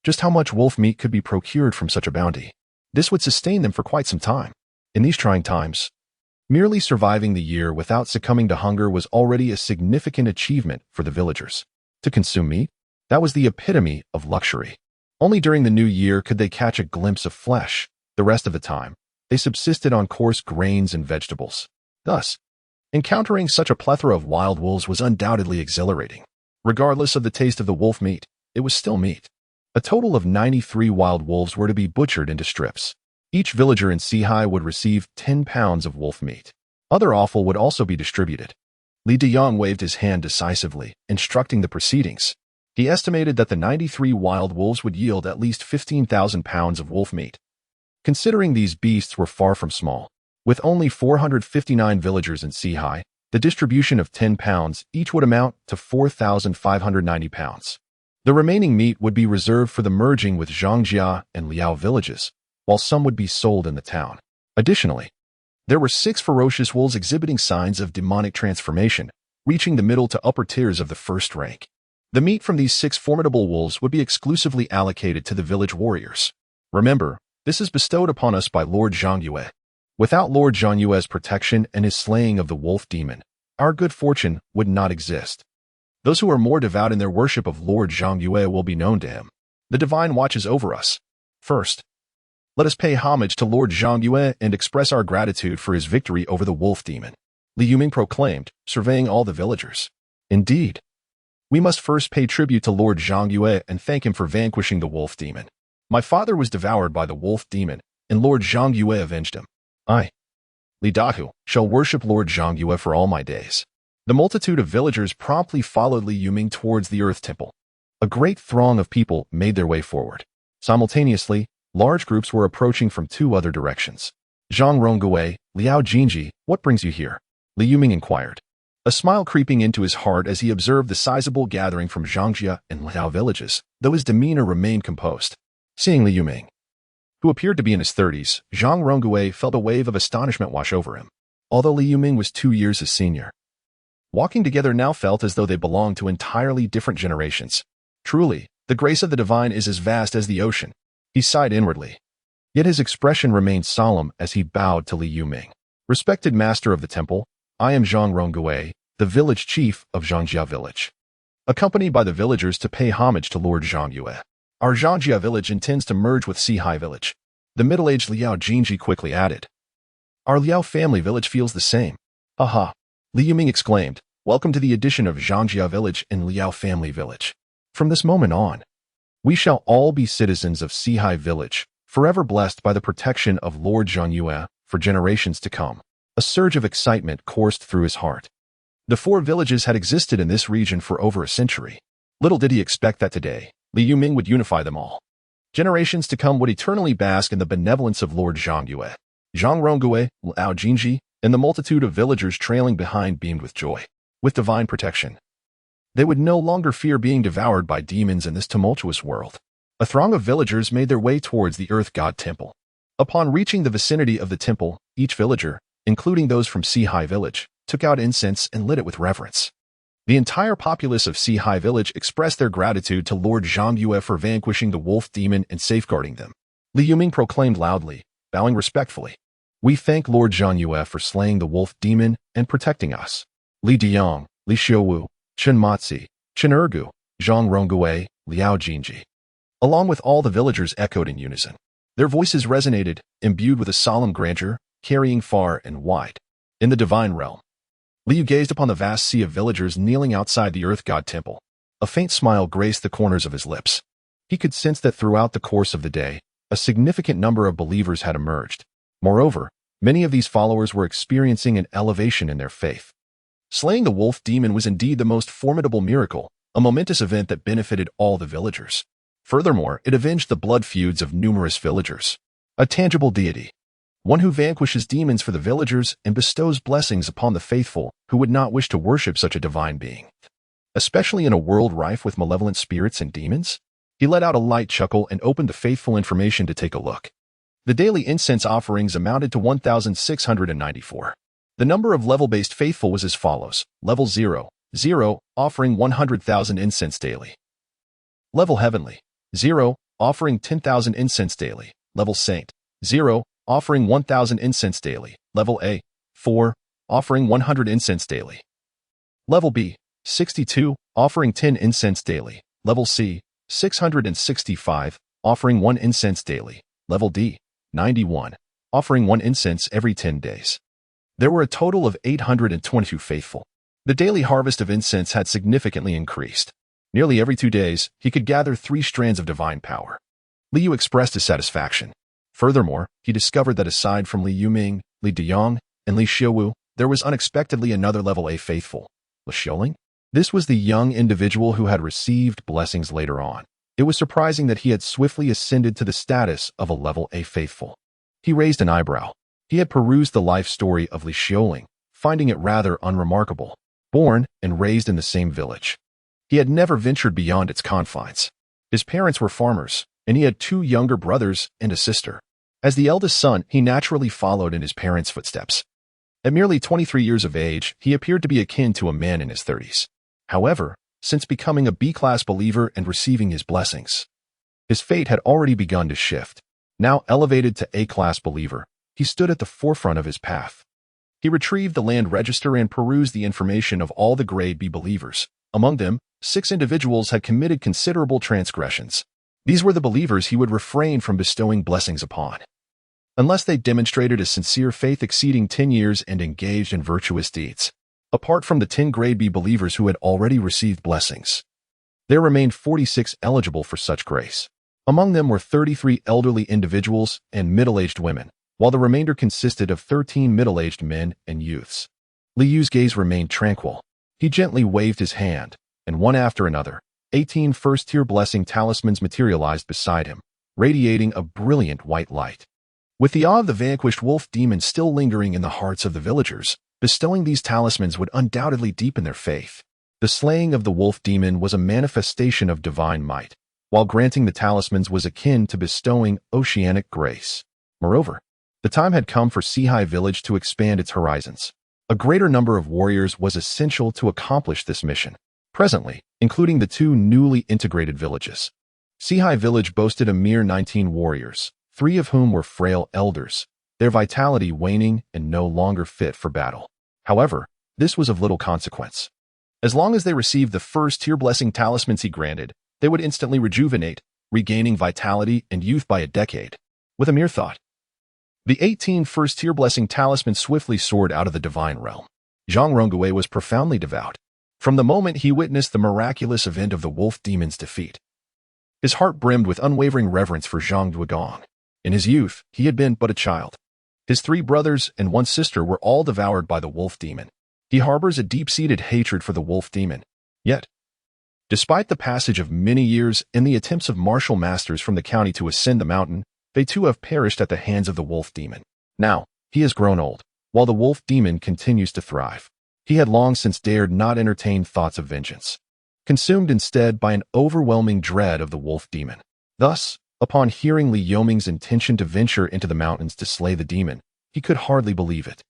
Just how much wolf meat could be procured from such a bounty? This would sustain them for quite some time. In these trying times, Merely surviving the year without succumbing to hunger was already a significant achievement for the villagers. To consume meat, that was the epitome of luxury. Only during the new year could they catch a glimpse of flesh. The rest of the time, they subsisted on coarse grains and vegetables. Thus, encountering such a plethora of wild wolves was undoubtedly exhilarating. Regardless of the taste of the wolf meat, it was still meat. A total of 93 wild wolves were to be butchered into strips. Each villager in Sihai would receive 10 pounds of wolf meat. Other offal would also be distributed. Li Deyong waved his hand decisively, instructing the proceedings. He estimated that the 93 wild wolves would yield at least 15,000 pounds of wolf meat. Considering these beasts were far from small, with only 459 villagers in Sihai, the distribution of 10 pounds each would amount to 4,590 pounds. The remaining meat would be reserved for the merging with Zhangjia and Liao villages, while some would be sold in the town. Additionally, there were 6 ferocious wolves exhibiting signs of demonic transformation, reaching the middle to upper tiers of the first rank. The meat from these 6 formidable wolves would be exclusively allocated to the village warriors. Remember, this is bestowed upon us by Lord Zhangyue. Without Lord Zhangyue's protection and his slaying of the wolf demon, our good fortune would not exist. Those who are more devout in their worship of Lord Zhangyue will be known to him. The divine watches over us. First, let us pay homage to Lord Zhangyue and express our gratitude for his victory over the wolf demon, Li Yuming proclaimed, surveying all the villagers. Indeed, we must first pay tribute to Lord Zhangyue and thank him for vanquishing the wolf demon. My father was devoured by the wolf demon, and Lord Zhangyue avenged him. I, Li Dahu, shall worship Lord Zhangyue for all my days. The multitude of villagers promptly followed Li Yuming towards the Earth Temple. A great throng of people made their way forward. Simultaneously, large groups were approaching from 2 other directions. Zhang Rongguei, Liao Jinji, what brings you here? Li Yuming inquired, a smile creeping into his heart as he observed the sizable gathering from Zhangjia and Liao villages, though his demeanor remained composed. Seeing Li Yuming, who appeared to be in his 30s, Zhang Rongguei felt a wave of astonishment wash over him. Although Li Yuming was 2 years his senior, walking together now felt as though they belonged to entirely different generations. Truly, the grace of the divine is as vast as the ocean. He sighed inwardly. Yet his expression remained solemn as he bowed to Li Yuming. Respected master of the temple, I am Zhang Rongguei, the village chief of Zhangjia village. Accompanied by the villagers to pay homage to Lord Zhangyue. Our Zhangjia village intends to merge with Sihai village. The middle-aged Liao Jinji quickly added. Our Liao family village feels the same. Aha! Li Yuming exclaimed, welcome to the addition of Zhangjia village and Liao family village. From this moment on, we shall all be citizens of Sihai village, forever blessed by the protection of Lord Zhangyue for generations to come. A surge of excitement coursed through his heart. The 4 villages had existed in this region for over a century. Little did he expect that today, Li Yuming would unify them all. Generations to come would eternally bask in the benevolence of Lord Zhangyue. Zhang Rongguei, Liao Jinji, and the multitude of villagers trailing behind beamed with joy. With divine protection, they would no longer fear being devoured by demons in this tumultuous world. A throng of villagers made their way towards the Earth God Temple. Upon reaching the vicinity of the temple, each villager, including those from Sihai village, took out incense and lit it with reverence. The entire populace of Sihai village expressed their gratitude to Lord Zhangyue for vanquishing the wolf demon and safeguarding them. Li Yuming proclaimed loudly, bowing respectfully. We thank Lord Zhangyue for slaying the wolf demon and protecting us. Li Deyong, Li Xiuwu, Chen Matzi, Chen Ergu, Zhang Rongguei, Liao Jinji. Along with all the villagers echoed in unison. Their voices resonated, imbued with a solemn grandeur, carrying far and wide. In the divine realm, Liu gazed upon the vast sea of villagers kneeling outside the Earth God Temple. A faint smile graced the corners of his lips. He could sense that throughout the course of the day, a significant number of believers had emerged. Moreover, many of these followers were experiencing an elevation in their faith. Slaying the wolf demon was indeed the most formidable miracle, a momentous event that benefited all the villagers. Furthermore, it avenged the blood feuds of numerous villagers. A tangible deity. One who vanquishes demons for the villagers and bestows blessings upon the faithful who would not wish to worship such a divine being. Especially in a world rife with malevolent spirits and demons? He let out a light chuckle and opened the faithful information to take a look. The daily incense offerings amounted to 1,694. The number of level-based faithful was as follows. Level 0, 0, offering 100,000 incense daily. Level Heavenly, 0, offering 10,000 incense daily. Level Saint, 0, offering 1,000 incense daily. Level A, 4. Offering 100 incense daily. Level B, 62, offering 10 incense daily. Level C, 665, offering 1 incense daily. Level D, 91, offering 1 incense every 10 days. There were a total of 822 faithful. The daily harvest of incense had significantly increased. Nearly every 2 days, he could gather 3 strands of divine power. Liu expressed his satisfaction. Furthermore, he discovered that aside from Li Yuming, Li Deyong, and Li Xiuwu, there was unexpectedly another level A faithful, Li Xiuling. This was the young individual who had received blessings later on. It was surprising that he had swiftly ascended to the status of a level A faithful. He raised an eyebrow. He had perused the life story of Li Xiuling, finding it rather unremarkable. Born and raised in the same village, he had never ventured beyond its confines. His parents were farmers, and he had 2 younger brothers and a sister. As the eldest son, he naturally followed in his parents' footsteps. At merely 23 years of age, he appeared to be akin to a man in his 30s. However, since becoming a B-class believer and receiving his blessings, his fate had already begun to shift. Now elevated to A-class believer, he stood at the forefront of his path. He retrieved the land register and perused the information of all the grade B believers. Among them, 6 individuals had committed considerable transgressions. These were the believers he would refrain from bestowing blessings upon, unless they demonstrated a sincere faith exceeding 10 years and engaged in virtuous deeds. Apart from the 10 grade B believers who had already received blessings, there remained 46 eligible for such grace. Among them were 33 elderly individuals and middle-aged women, while the remainder consisted of 13 middle-aged men and youths. Liu's gaze remained tranquil. He gently waved his hand, and one after another, 18 first-tier blessing talismans materialized beside him, radiating a brilliant white light. With the awe of the vanquished wolf demon still lingering in the hearts of the villagers, bestowing these talismans would undoubtedly deepen their faith. The slaying of the wolf demon was a manifestation of divine might, while granting the talismans was akin to bestowing oceanic grace. Moreover, the time had come for Sihai Village to expand its horizons. A greater number of warriors was essential to accomplish this mission. Presently, including the 2 newly integrated villages, Sihai Village boasted a mere 19 warriors, 3 of whom were frail elders, their vitality waning and no longer fit for battle. However, this was of little consequence. As long as they received the first-tier blessing talismans he granted, they would instantly rejuvenate, regaining vitality and youth by a decade. With a mere thought, the 18 first-tier blessing talismans swiftly soared out of the divine realm. Zhang Rongui was profoundly devout. From the moment he witnessed the miraculous event of the wolf demon's defeat, his heart brimmed with unwavering reverence for Zhang Duigong. In his youth, he had been but a child. His 3 brothers and 1 sister were all devoured by the wolf demon. He harbors a deep-seated hatred for the wolf demon. Yet, despite the passage of many years and the attempts of martial masters from the county to ascend the mountain, they too have perished at the hands of the wolf demon. Now, he has grown old, while the wolf demon continues to thrive. He had long since dared not entertain thoughts of vengeance, consumed instead by an overwhelming dread of the wolf demon. Thus, upon hearing Li Yoming's intention to venture into the mountains to slay the demon, he could hardly believe it.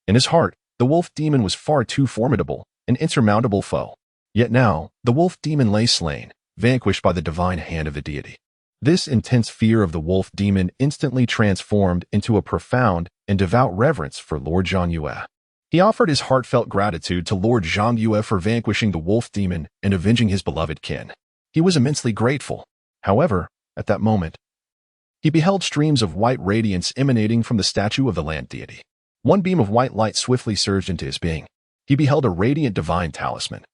In his heart, the wolf demon was far too formidable, an insurmountable foe. Yet now, the wolf demon lay slain, vanquished by the divine hand of the deity. This intense fear of the wolf demon instantly transformed into a profound and devout reverence for Lord Zhang Yue. He offered his heartfelt gratitude to Lord Zhang Yue for vanquishing the wolf demon and avenging his beloved kin. He was immensely grateful. However, at that moment, he beheld streams of white radiance emanating from the statue of the land deity. One beam of white light swiftly surged into his being. He beheld a radiant divine talisman,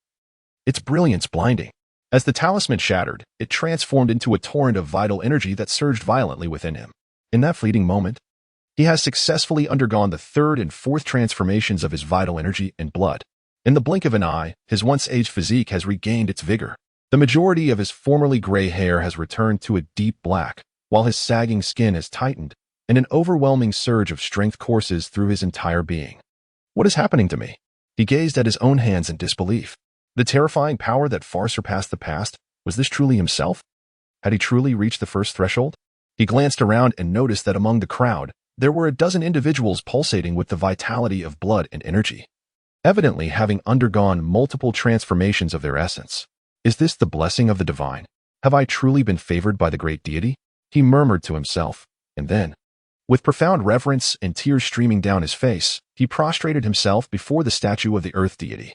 its brilliance blinding. As the talisman shattered, it transformed into a torrent of vital energy that surged violently within him. In that fleeting moment, he has successfully undergone the 3rd and 4th transformations of his vital energy and blood. In the blink of an eye, his once-aged physique has regained its vigor. The majority of his formerly gray hair has returned to a deep black, while his sagging skin has tightened, and an overwhelming surge of strength courses through his entire being. What is happening to me? He gazed at his own hands in disbelief. The terrifying power that far surpassed the past, was this truly himself? Had he truly reached the first threshold? He glanced around and noticed that among the crowd, there were a dozen individuals pulsating with the vitality of blood and energy, evidently having undergone multiple transformations of their essence. Is this the blessing of the divine? Have I truly been favored by the great deity? He murmured to himself, and then, with profound reverence and tears streaming down his face, He prostrated himself before the statue of the earth deity.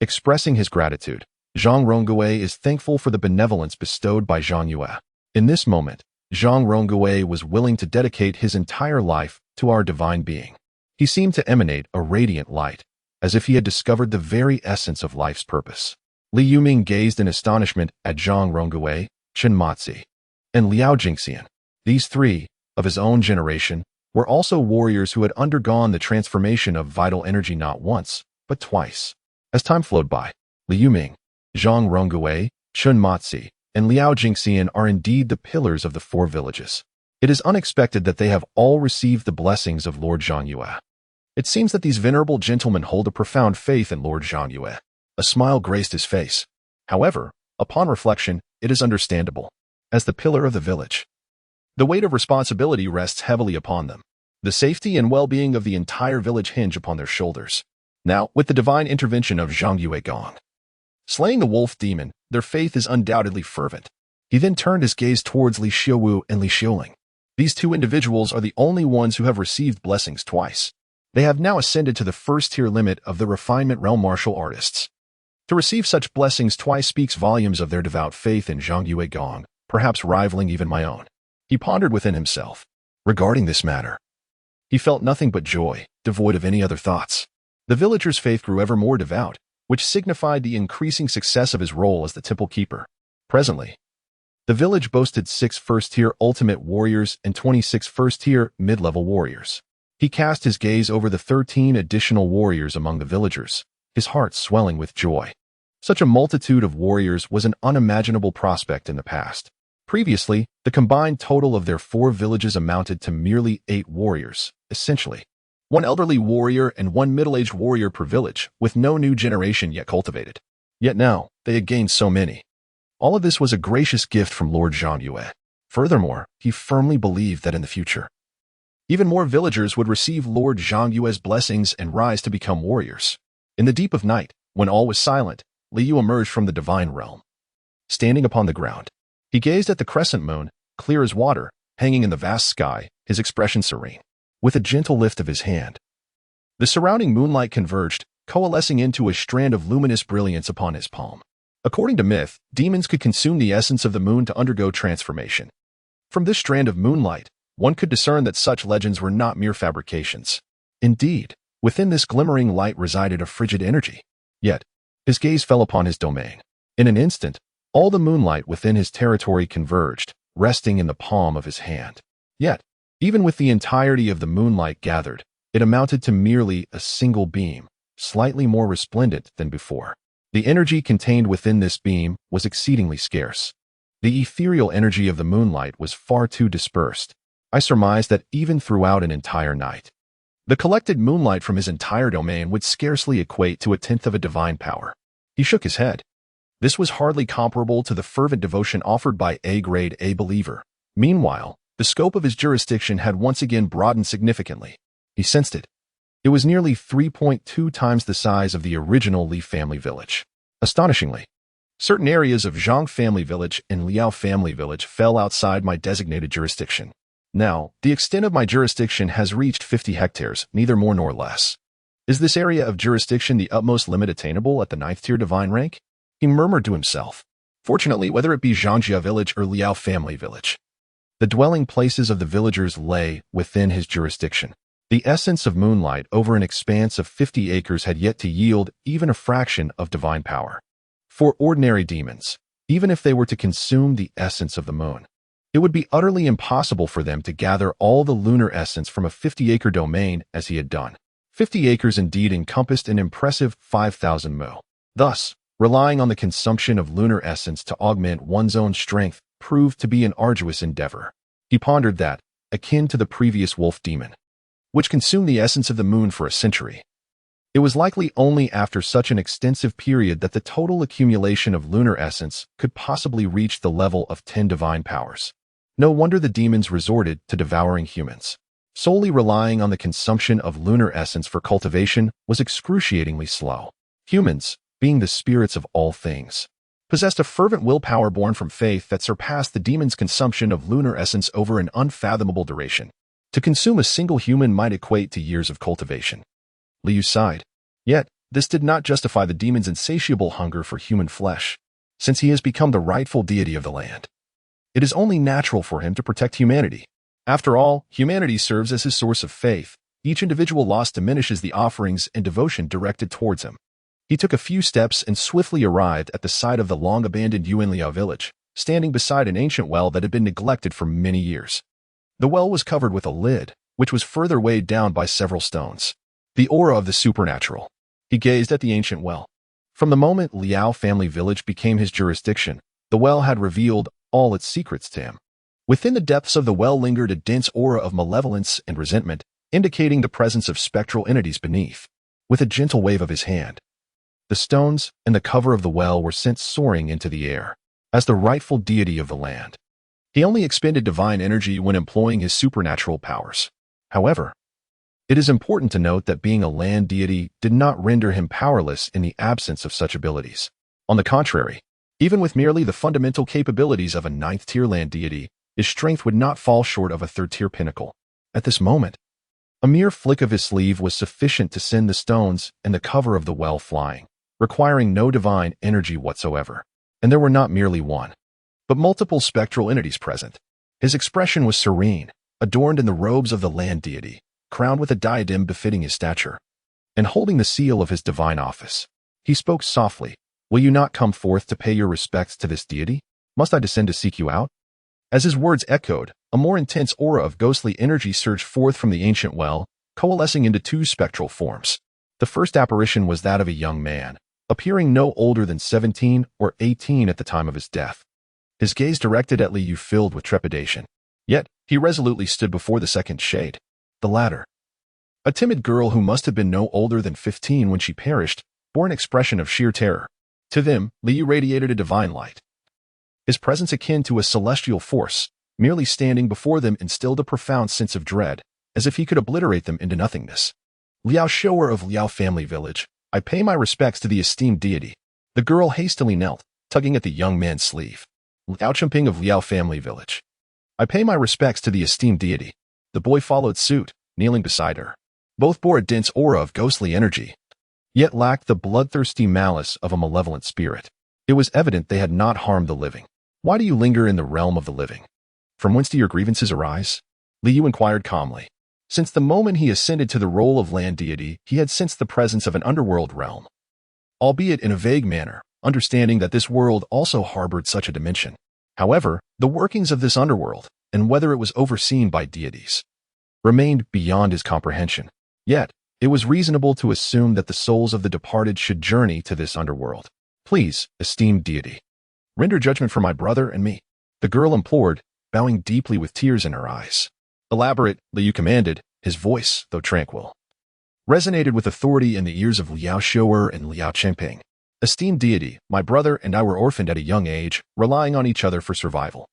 Expressing his gratitude, Zhang Rongui is thankful for the benevolence bestowed by Zhang Yue. In this moment, Zhang Rongui was willing to dedicate his entire life to our divine being. He seemed to emanate a radiant light, as if he had discovered the very essence of life's purpose. Li Yuming gazed in astonishment at Zhang Rongui, Chen Matzi, and Liao Jingxian. These three, of his own generation, were also warriors who had undergone the transformation of vital energy not once, but twice. As time flowed by, Li Yuming, Zhang Rongui, Chen Matzi, and Liao Jingxian are indeed the pillars of the four villages. It is unexpected that they have all received the blessings of Lord Zhang Yue. It seems that these venerable gentlemen hold a profound faith in Lord Zhang Yue. A smile graced his face. However, upon reflection, it is understandable. As the pillar of the village, the weight of responsibility rests heavily upon them. The safety and well-being of the entire village hinge upon their shoulders. Now, with the divine intervention of Zhang Yue Gong, slaying the wolf demon, their faith is undoubtedly fervent. He then turned his gaze towards Li Xiuwu and Li Xiuling. These two individuals are the only ones who have received blessings twice. They have now ascended to the first-tier limit of the refinement realm martial artists. To receive such blessings twice speaks volumes of their devout faith in Zhang Yue Gong, perhaps rivaling even my own. He pondered within himself. Regarding this matter, he felt nothing but joy, devoid of any other thoughts. The villager's faith grew ever more devout, which signified the increasing success of his role as the temple keeper. Presently, the village boasted 6 first-tier ultimate warriors and 26 first-tier mid-level warriors. He cast his gaze over the 13 additional warriors among the villagers, his heart swelling with joy. Such a multitude of warriors was an unimaginable prospect in the past. Previously, the combined total of their 4 villages amounted to merely 8 warriors, essentially 1 elderly warrior and 1 middle-aged warrior per village, with no new generation yet cultivated. Yet now, they had gained so many. All of this was a gracious gift from Lord Zhang Yue. Furthermore, he firmly believed that in the future, even more villagers would receive Lord Zhang Yue's blessings and rise to become warriors. In the deep of night, when all was silent, Li Yu emerged from the divine realm. Standing upon the ground, he gazed at the crescent moon, clear as water, hanging in the vast sky, his expression serene. With a gentle lift of his hand, the surrounding moonlight converged, coalescing into a strand of luminous brilliance upon his palm. According to myth, demons could consume the essence of the moon to undergo transformation. From this strand of moonlight, one could discern that such legends were not mere fabrications. Indeed, within this glimmering light resided a frigid energy. Yet, his gaze fell upon his domain. In an instant, all the moonlight within his territory converged, resting in the palm of his hand. Yet, even with the entirety of the moonlight gathered, it amounted to merely a single beam, slightly more resplendent than before. The energy contained within this beam was exceedingly scarce. The ethereal energy of the moonlight was far too dispersed. I surmised that even throughout an entire night, the collected moonlight from his entire domain would scarcely equate to 1/10 of a divine power. He shook his head. This was hardly comparable to the fervent devotion offered by A-grade A believer. Meanwhile, the scope of his jurisdiction had once again broadened significantly. He sensed it. It was nearly 3.2 times the size of the original Li family village. Astonishingly, certain areas of Zhang family village and Liao family village fell outside my designated jurisdiction. Now, the extent of my jurisdiction has reached 50 hectares, neither more nor less. Is this area of jurisdiction the utmost limit attainable at the 9th-tier divine rank? He murmured to himself. Fortunately, whether it be Zhangjia village or Liao family village, the dwelling places of the villagers lay within his jurisdiction. The essence of moonlight over an expanse of 50 acres had yet to yield even a fraction of divine power. For ordinary demons, even if they were to consume the essence of the moon, it would be utterly impossible for them to gather all the lunar essence from a 50-acre domain as he had done. 50 acres indeed encompassed an impressive 5,000 mu. Thus, relying on the consumption of lunar essence to augment one's own strength proved to be an arduous endeavor. He pondered that, akin to the previous wolf demon, which consumed the essence of the moon for a century, it was likely only after such an extensive period that the total accumulation of lunar essence could possibly reach the level of 10 divine powers. No wonder the demons resorted to devouring humans. Solely relying on the consumption of lunar essence for cultivation was excruciatingly slow. Humans, being the spirits of all things, possessed a fervent willpower born from faith that surpassed the demon's consumption of lunar essence over an unfathomable duration. To consume a single human might equate to years of cultivation. Liu sighed. Yet, this did not justify the demon's insatiable hunger for human flesh, since he has become the rightful deity of the land. It is only natural for him to protect humanity. After all, humanity serves as his source of faith. Each individual loss diminishes the offerings and devotion directed towards him. He took a few steps and swiftly arrived at the site of the long-abandoned Yuanliao village, standing beside an ancient well that had been neglected for many years. The well was covered with a lid, which was further weighed down by several stones. The aura of the supernatural. He gazed at the ancient well. From the moment Liao family village became his jurisdiction, the well had revealed all its secrets to him. Within the depths of the well lingered a dense aura of malevolence and resentment, indicating the presence of spectral entities beneath. With a gentle wave of his hand, the stones and the cover of the well were sent soaring into the air. As the rightful deity of the land, he only expended divine energy when employing his supernatural powers. However, it is important to note that being a land deity did not render him powerless in the absence of such abilities. On the contrary, even with merely the fundamental capabilities of a 9th-tier land deity, his strength would not fall short of a 3rd-tier pinnacle. At this moment, a mere flick of his sleeve was sufficient to send the stones and the cover of the well flying, requiring no divine energy whatsoever. And there were not merely one, but multiple spectral entities present. His expression was serene, adorned in the robes of the land deity, crowned with a diadem befitting his stature, and holding the seal of his divine office. He spoke softly, "Will you not come forth to pay your respects to this deity? Must I descend to seek you out?" As his words echoed, a more intense aura of ghostly energy surged forth from the ancient well, coalescing into 2 spectral forms. The first apparition was that of a young man, appearing no older than 17 or 18 at the time of his death. His gaze directed at Liu filled with trepidation. Yet, he resolutely stood before the second shade, the latter. A timid girl who must have been no older than 15 when she perished, bore an expression of sheer terror. To them, Liu radiated a divine light. His presence akin to a celestial force, merely standing before them instilled a profound sense of dread, as if he could obliterate them into nothingness. Liao Shower of Liao family village, I pay my respects to the esteemed deity. The girl hastily knelt, tugging at the young man's sleeve. Liao Chumping of Liao family village. I pay my respects to the esteemed deity. The boy followed suit, kneeling beside her. Both bore a dense aura of ghostly energy, yet lacked the bloodthirsty malice of a malevolent spirit. It was evident they had not harmed the living. Why do you linger in the realm of the living? From whence do your grievances arise? Liu inquired calmly. Since the moment he ascended to the role of land deity, he had sensed the presence of an underworld realm, albeit in a vague manner, understanding that this world also harbored such a dimension. However, the workings of this underworld, and whether it was overseen by deities, remained beyond his comprehension. Yet, it was reasonable to assume that the souls of the departed should journey to this underworld. Please, esteemed deity, render judgment for my brother and me, the girl implored, bowing deeply with tears in her eyes. Elaborate, Liu commanded, his voice, though tranquil, resonated with authority in the ears of Liao Shower and Liao Chengping. Esteemed deity, my brother and I were orphaned at a young age, relying on each other for survival.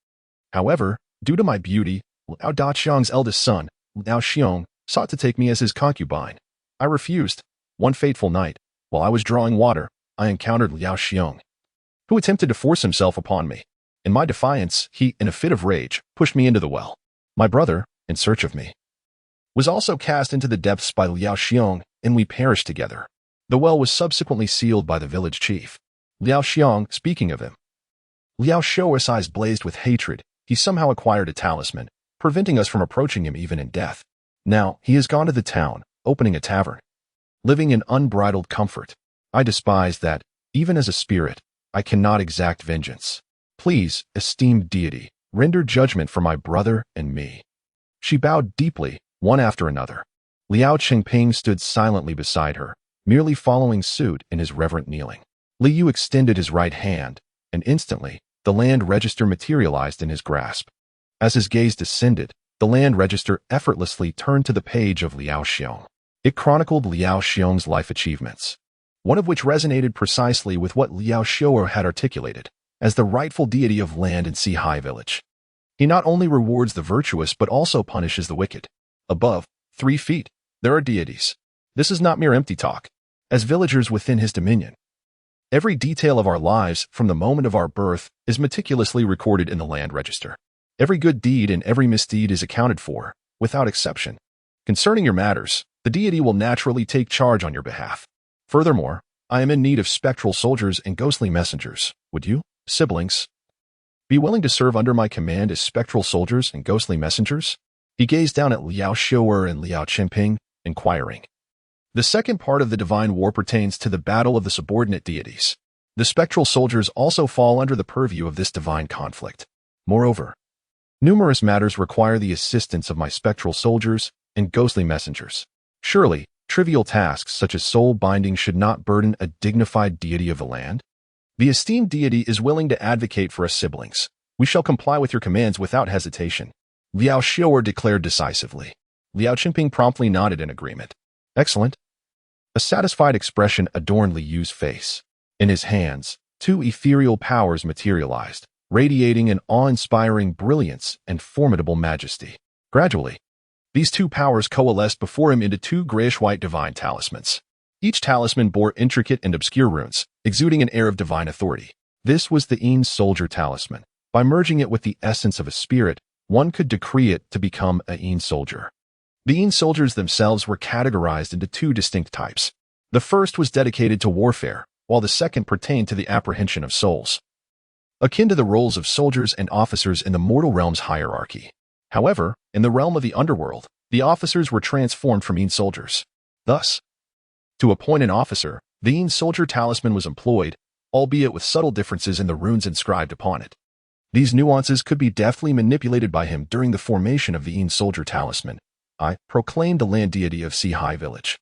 However, due to my beauty, Liao Daqiang's eldest son, Liao Xiong, sought to take me as his concubine. I refused. One fateful night, while I was drawing water, I encountered Liao Xiong, who attempted to force himself upon me. In my defiance, he, in a fit of rage, pushed me into the well. My brother, in search of me, was also cast into the depths by Liao Xiong, and we perished together. The well was subsequently sealed by the village chief. Liao Xiong, speaking of him. Liao Shou's eyes blazed with hatred. He somehow acquired a talisman, preventing us from approaching him even in death. Now, he has gone to the town, opening a tavern, living in unbridled comfort. I despise that, even as a spirit, I cannot exact vengeance. Please, esteemed deity, render judgment for my brother and me. She bowed deeply, one after another. Liao Chengping stood silently beside her, merely following suit in his reverent kneeling. Liu extended his right hand, and instantly, the land register materialized in his grasp. As his gaze descended, the land register effortlessly turned to the page of Liao Xiong. It chronicled Liao Xiong's life achievements, one of which resonated precisely with what Liao Xiong had articulated as the rightful deity of land and sea high village. He not only rewards the virtuous but also punishes the wicked. Above, 3 feet, there are deities. This is not mere empty talk. As villagers within his dominion, every detail of our lives from the moment of our birth is meticulously recorded in the land register. Every good deed and every misdeed is accounted for, without exception. Concerning your matters, the deity will naturally take charge on your behalf. Furthermore, I am in need of spectral soldiers and ghostly messengers. Would you, siblings, be willing to serve under my command as spectral soldiers and ghostly messengers? He gazed down at Liao Xiu'er and Liao Qingping, inquiring. The second part of the divine war pertains to the battle of the subordinate deities. The spectral soldiers also fall under the purview of this divine conflict. Moreover, numerous matters require the assistance of my spectral soldiers and ghostly messengers. Surely, trivial tasks such as soul binding should not burden a dignified deity of the land. The esteemed deity is willing to advocate for us siblings. We shall comply with your commands without hesitation, Liao Xiu'er declared decisively. Liao Qingping promptly nodded in agreement. Excellent. A satisfied expression adorned Li Yu's face. In his hands, two ethereal powers materialized, radiating an awe-inspiring brilliance and formidable majesty. Gradually, these two powers coalesced before him into two grayish-white divine talismans. Each talisman bore intricate and obscure runes, exuding an air of divine authority. This was the Een Soldier talisman. By merging it with the essence of a spirit, one could decree it to become a Een Soldier. The Een Soldiers themselves were categorized into two distinct types. The first was dedicated to warfare, while the second pertained to the apprehension of souls, akin to the roles of soldiers and officers in the mortal realm's hierarchy. However, in the realm of the underworld, the officers were transformed from Een Soldiers. Thus, to appoint an officer, the Een Soldier talisman was employed, albeit with subtle differences in the runes inscribed upon it. These nuances could be deftly manipulated by him during the formation of the Een Soldier talisman. I proclaim the land deity of Sihai Village.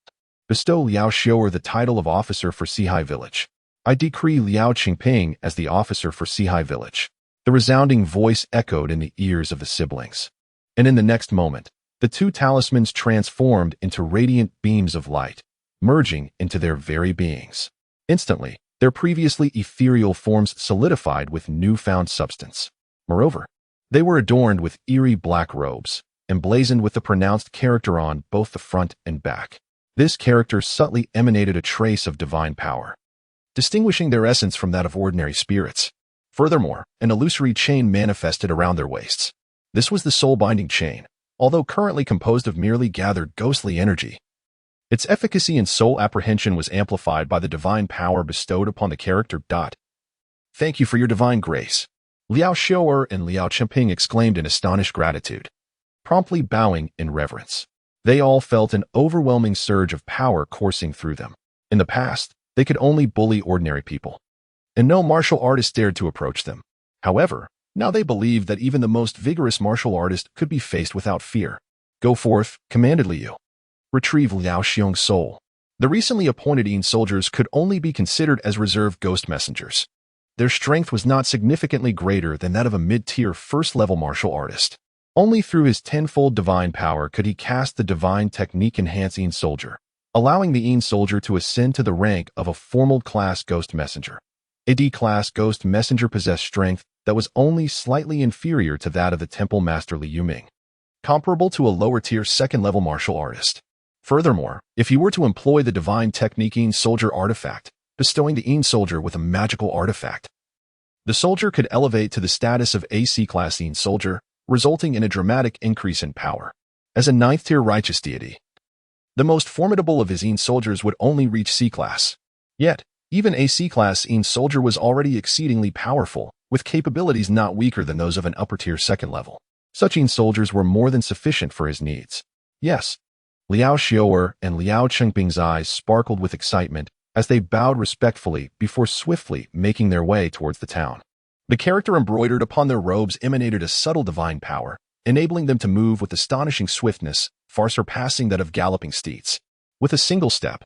Bestow Liao Xiu'er the title of officer for Sihai Village. I decree Liao Qingping as the officer for Sihai Village. The resounding voice echoed in the ears of the siblings. And in the next moment, the two talismans transformed into radiant beams of light, merging into their very beings. Instantly, their previously ethereal forms solidified with newfound substance. Moreover, they were adorned with eerie black robes, emblazoned with the pronounced character on both the front and back. This character subtly emanated a trace of divine power, distinguishing their essence from that of ordinary spirits. Furthermore, an illusory chain manifested around their waists. This was the soul-binding chain, although currently composed of merely gathered ghostly energy. Its efficacy in soul apprehension was amplified by the divine power bestowed upon the character. Thank you for your divine grace, Liao Xiu'er and Liao Qingping exclaimed in astonished gratitude, promptly bowing in reverence. They all felt an overwhelming surge of power coursing through them. In the past, they could only bully ordinary people, and no martial artist dared to approach them. However, now they believed that even the most vigorous martial artist could be faced without fear. Go forth, commanded Li Yu. Retrieve Liao Xiong's soul. The recently appointed Een Soldiers could only be considered as reserved ghost messengers. Their strength was not significantly greater than that of a mid-tier first-level martial artist. Only through his tenfold divine power could he cast the divine technique-enhanced Een Soldier, allowing the Een Soldier to ascend to the rank of a formal-class ghost messenger. A D-class ghost messenger possessed strength that was only slightly inferior to that of the Temple Master Li Yuming, comparable to a lower-tier second-level martial artist. Furthermore, if he were to employ the divine technique Een Soldier artifact, bestowing the Een Soldier with a magical artifact, the soldier could elevate to the status of a C-class Een Soldier, resulting in a dramatic increase in power. As a ninth-tier righteous deity, the most formidable of his Een Soldiers would only reach C-class. Yet, even a C-class Een Soldier was already exceedingly powerful, with capabilities not weaker than those of an upper-tier second level. Such Een Soldiers were more than sufficient for his needs. Yes, Liao Xiu'er and Liao Qingping's eyes sparkled with excitement as they bowed respectfully before swiftly making their way towards the town. The character embroidered upon their robes emanated a subtle divine power, enabling them to move with astonishing swiftness, far surpassing that of galloping steeds. With a single step,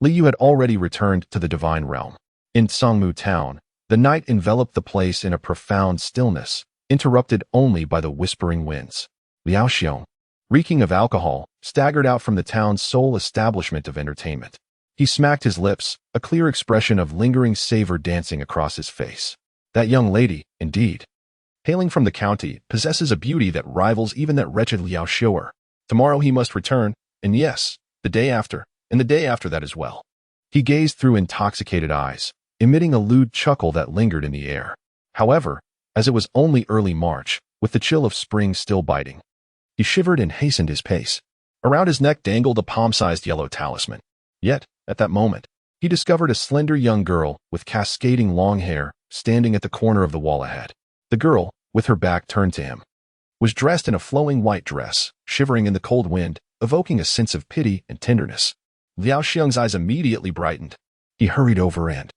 Li Yu had already returned to the divine realm. In Songmu town, the night enveloped the place in a profound stillness, interrupted only by the whispering winds. Liao Xiong, reeking of alcohol, staggered out from the town's sole establishment of entertainment. He smacked his lips, a clear expression of lingering savor dancing across his face. That young lady, indeed, hailing from the county, possesses a beauty that rivals even that wretched Liao Xiu'er. Tomorrow he must return, and yes, the day after, and the day after that as well. He gazed through intoxicated eyes, emitting a lewd chuckle that lingered in the air. However, as it was only early March, with the chill of spring still biting, he shivered and hastened his pace. Around his neck dangled a palm-sized yellow talisman. Yet, at that moment, he discovered a slender young girl with cascading long hair standing at the corner of the wall ahead. The girl, with her back turned to him, was dressed in a flowing white dress, shivering in the cold wind, evoking a sense of pity and tenderness. Liao Xiong's eyes immediately brightened. He hurried over and,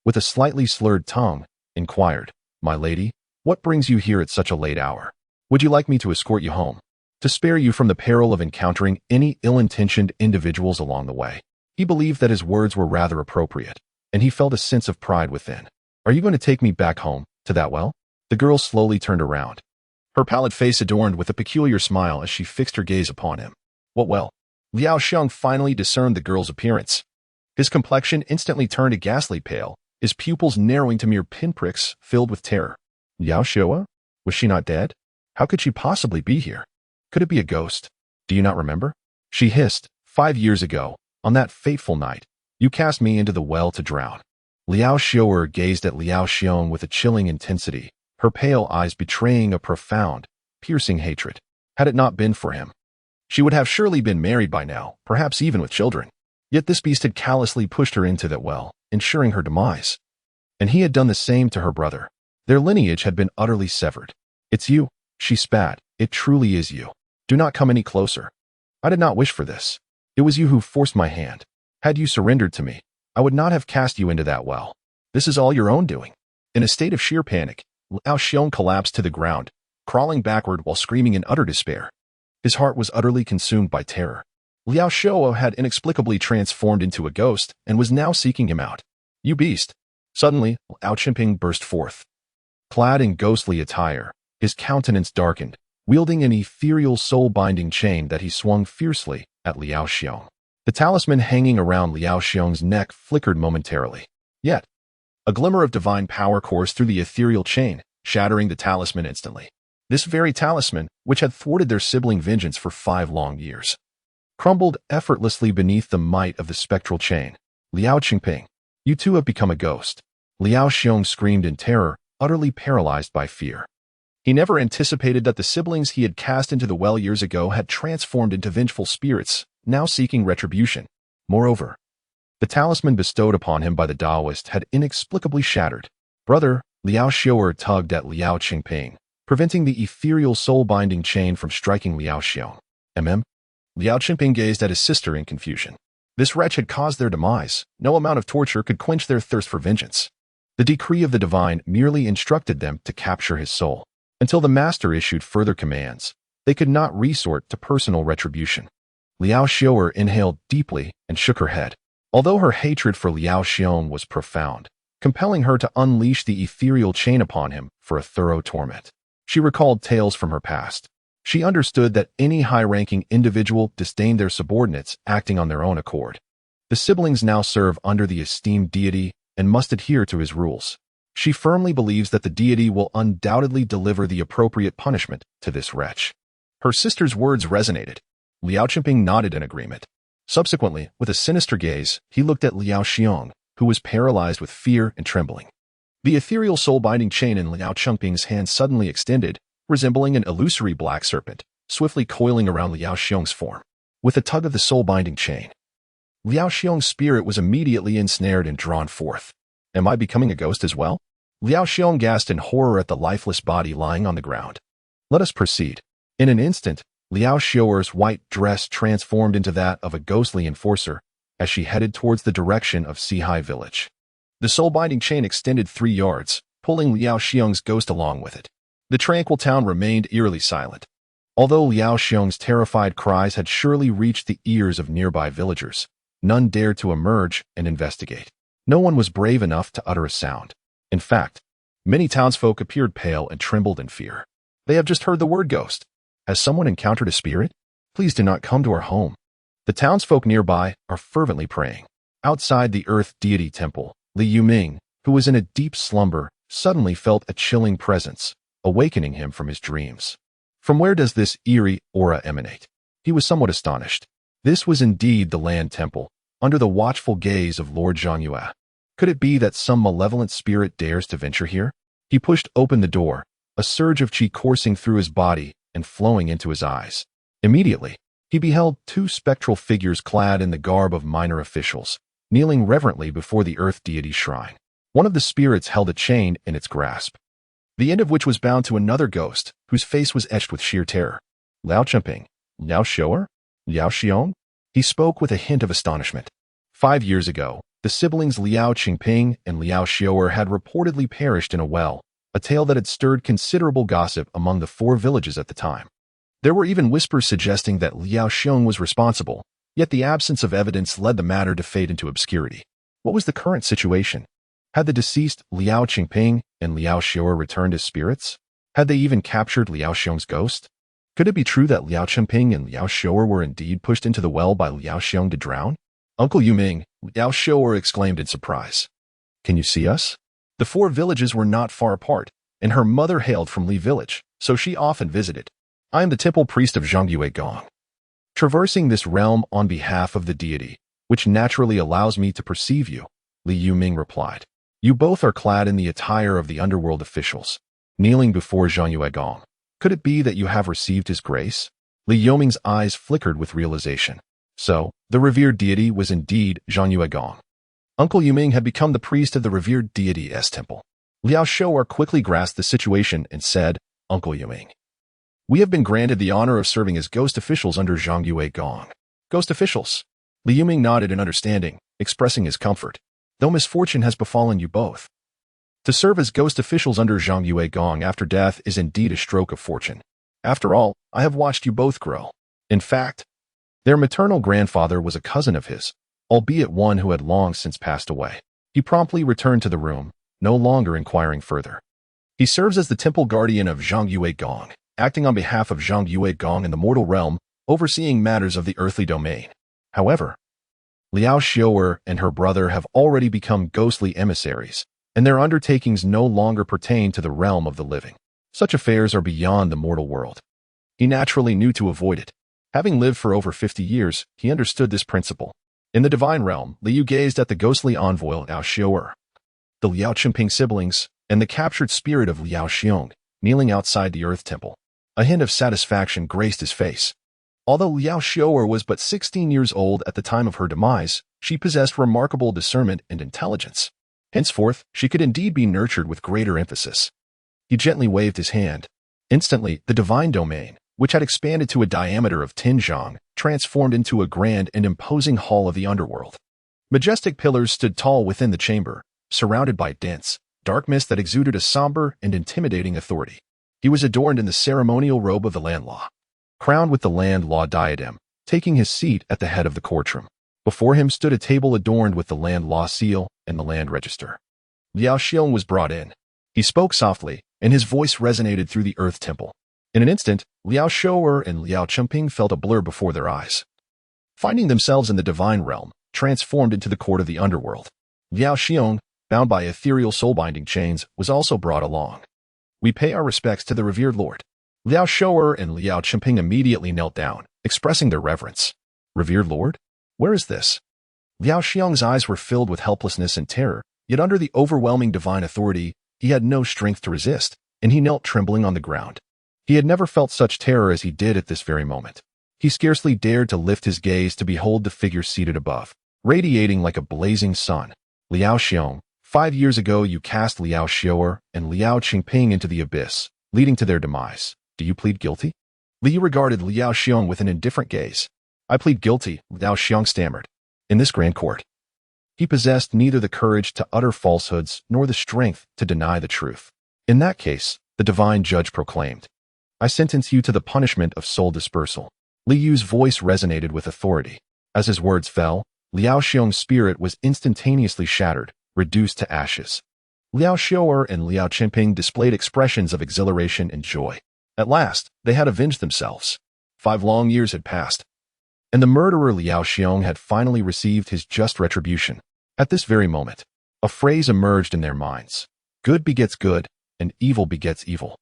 with a slightly slurred tongue, inquired, "My lady, what brings you here at such a late hour? Would you like me to escort you home, to spare you from the peril of encountering any ill-intentioned individuals along the way?" He believed that his words were rather appropriate, and he felt a sense of pride within. "Are you going to take me back home, to that well?" The girl slowly turned around, her pallid face adorned with a peculiar smile as she fixed her gaze upon him. "What well?" Liao Xiong finally discerned the girl's appearance. His complexion instantly turned a ghastly pale, his pupils narrowing to mere pinpricks filled with terror. Liao Xiong? Was she not dead? How could she possibly be here? Could it be a ghost? "Do you not remember?" She hissed. 5 years ago, on that fateful night, you cast me into the well to drown." Liao Xiong gazed at Liao Xiong with a chilling intensity, her pale eyes betraying a profound, piercing hatred. Had it not been for him, she would have surely been married by now, perhaps even with children. Yet this beast had callously pushed her into that well, ensuring her demise. And he had done the same to her brother. Their lineage had been utterly severed. "It's you," she spat. "It truly is you. Do not come any closer. I did not wish for this. It was you who forced my hand. Had you surrendered to me, I would not have cast you into that well. This is all your own doing." In a state of sheer panic, Liao Xiong collapsed to the ground, crawling backward while screaming in utter despair. His heart was utterly consumed by terror. Liao Xiong had inexplicably transformed into a ghost and was now seeking him out. "You beast!" Suddenly, Liao Qimping burst forth. Clad in ghostly attire, his countenance darkened, wielding an ethereal soul-binding chain that he swung fiercely at Liao Xiong. The talisman hanging around Liao Xiong's neck flickered momentarily. Yet, a glimmer of divine power coursed through the ethereal chain, shattering the talisman instantly. This very talisman, which had thwarted their sibling vengeance for 5 long years, crumbled effortlessly beneath the might of the spectral chain. "Liao Qimping, you too have become a ghost." Liao Xiong screamed in terror, utterly paralyzed by fear. He never anticipated that the siblings he had cast into the well years ago had transformed into vengeful spirits, now seeking retribution. Moreover, the talisman bestowed upon him by the Taoist had inexplicably shattered. "Brother," Liao Xiong tugged at Liao Qimping, preventing the ethereal soul-binding chain from striking Liao Xiong. Liao Qimping gazed at his sister in confusion. This wretch had caused their demise. No amount of torture could quench their thirst for vengeance. The decree of the divine merely instructed them to capture his soul. Until the master issued further commands, they could not resort to personal retribution. Liao Xiong inhaled deeply and shook her head. Although her hatred for Liao Xiong was profound, compelling her to unleash the ethereal chain upon him for a thorough torment. She recalled tales from her past. She understood that any high-ranking individual disdained their subordinates acting on their own accord. The siblings now serve under the esteemed deity and must adhere to his rules. She firmly believes that the deity will undoubtedly deliver the appropriate punishment to this wretch. Her sister's words resonated. Liao Qimping nodded in agreement. Subsequently, with a sinister gaze, he looked at Liao Xiong, who was paralyzed with fear and trembling. The ethereal soul-binding chain in Liao Qimping's hand suddenly extended, resembling an illusory black serpent, swiftly coiling around Liao Xiong's form. With a tug of the soul-binding chain, Liao Xiong's spirit was immediately ensnared and drawn forth. "Am I becoming a ghost as well?" Liao Xiong gasped in horror at the lifeless body lying on the ground. "Let us proceed." In an instant, Liao Xiong's white dress transformed into that of a ghostly enforcer as she headed towards the direction of Sihai village. The soul-binding chain extended 3 yards, pulling Liao Xiong's ghost along with it. The tranquil town remained eerily silent. Although Liao Xiong's terrified cries had surely reached the ears of nearby villagers, none dared to emerge and investigate. No one was brave enough to utter a sound. In fact, many townsfolk appeared pale and trembled in fear. "They have just heard the word ghost. Has someone encountered a spirit? Please do not come to our home." The townsfolk nearby are fervently praying. Outside the earth deity temple, Li Yuming, who was in a deep slumber, suddenly felt a chilling presence, awakening him from his dreams. From where does this eerie aura emanate? He was somewhat astonished. This was indeed the land temple, under the watchful gaze of Lord Zhongyue. Could it be that some malevolent spirit dares to venture here? He pushed open the door, a surge of qi coursing through his body and flowing into his eyes. Immediately, He beheld two spectral figures clad in the garb of minor officials, kneeling reverently before the earth deity's shrine. One of the spirits held a chain in its grasp, the end of which was bound to another ghost, whose face was etched with sheer terror. Liao Chengping, Liao Xiao'er, Liao Xiong? He spoke with a hint of astonishment. 5 years ago, the siblings Liao Chengping and Liao Xiao'er had reportedly perished in a well, a tale that had stirred considerable gossip among the 4 villages at the time. There were even whispers suggesting that Liao Xiong was responsible, yet the absence of evidence led the matter to fade into obscurity. What was the current situation? Had the deceased Liao Chengping and Liao Xiao'er returned as spirits? Had they even captured Liao Xiong's ghost? Could it be true that Liao Chengping and Liao Xiao'er were indeed pushed into the well by Liao Xiong to drown? Uncle Yuming, Liao Xiao'er exclaimed in surprise. Can you see us? The 4 villages were not far apart, and her mother hailed from Li village, so she often visited. I am the temple priest of Zhongyue Gong, traversing this realm on behalf of the deity, which naturally allows me to perceive you, Li Yuming replied. You both are clad in the attire of the underworld officials, kneeling before Zhongyue Gong. Could it be that you have received his grace? Li Yuming's eyes flickered with realization. So, the revered deity was indeed Zhongyue Gong. Uncle Yuming had become the priest of the revered deity's temple. Liao Xiao'er quickly grasped the situation and said, Uncle Yuming, we have been granted the honor of serving as ghost officials under Zhongyue Gong. Ghost officials? Li Yuming nodded in understanding, expressing his comfort. Though misfortune has befallen you both, to serve as ghost officials under Zhongyue Gong after death is indeed a stroke of fortune. After all, I have watched you both grow. In fact, their maternal grandfather was a cousin of his, albeit one who had long since passed away. He promptly returned to the room, no longer inquiring further. He serves as the temple guardian of Zhongyue Gong, acting on behalf of Zhongyue Gong in the mortal realm, overseeing matters of the earthly domain. However, Liao Xiao'er and her brother have already become ghostly emissaries, and their undertakings no longer pertain to the realm of the living. Such affairs are beyond the mortal world. He naturally knew to avoid it. Having lived for over 50 years, he understood this principle. In the divine realm, Liu gazed at the ghostly envoy Liao Xiao'er, the Liao Chengping siblings, and the captured spirit of Liao Xiong, kneeling outside the earth temple. A hint of satisfaction graced his face. Although Liao Xiao'er was but 16 years old at the time of her demise, she possessed remarkable discernment and intelligence. Henceforth, she could indeed be nurtured with greater emphasis. He gently waved his hand. Instantly, the divine domain, which had expanded to a diameter of 10 zhang, transformed into a grand and imposing hall of the underworld. Majestic pillars stood tall within the chamber, surrounded by dense, dark mist that exuded a somber and intimidating authority. He was adorned in the ceremonial robe of the land law, crowned with the land law diadem, taking his seat at the head of the courtroom. Before him stood a table adorned with the land law seal and the land register. Liao Xiong was brought in. He spoke softly, and his voice resonated through the earth temple. In an instant, Liao Xiao'er and Liao Chengping felt a blur before their eyes. Finding themselves in the divine realm, transformed into the court of the underworld. Liao Xiong, bound by ethereal soul-binding chains, was also brought along. We pay our respects to the revered Lord. Liao Xiao'er and Liao Chengping immediately knelt down, expressing their reverence. Revered Lord? Where is this? Liao Xiong's eyes were filled with helplessness and terror, yet under the overwhelming divine authority, he had no strength to resist, and he knelt trembling on the ground. He had never felt such terror as he did at this very moment. He scarcely dared to lift his gaze to behold the figure seated above, radiating like a blazing sun. Liao Xiong, 5 years ago you cast Liao Xiao'er and Liao Chengping into the abyss, leading to their demise. Do you plead guilty? Liu regarded Liao Xiong with an indifferent gaze. I plead guilty, Liao Xiong stammered. In this grand court, he possessed neither the courage to utter falsehoods nor the strength to deny the truth. In that case, the divine judge proclaimed, I sentence you to the punishment of soul dispersal. Liu's voice resonated with authority. As his words fell, Liao Xiong's spirit was instantaneously shattered, reduced to ashes. Liao Xiao'er and Liao Chengping displayed expressions of exhilaration and joy. At last, they had avenged themselves. 5 long years had passed, and the murderer Liao Xiong had finally received his just retribution. At this very moment, a phrase emerged in their minds. Good begets good, and evil begets evil.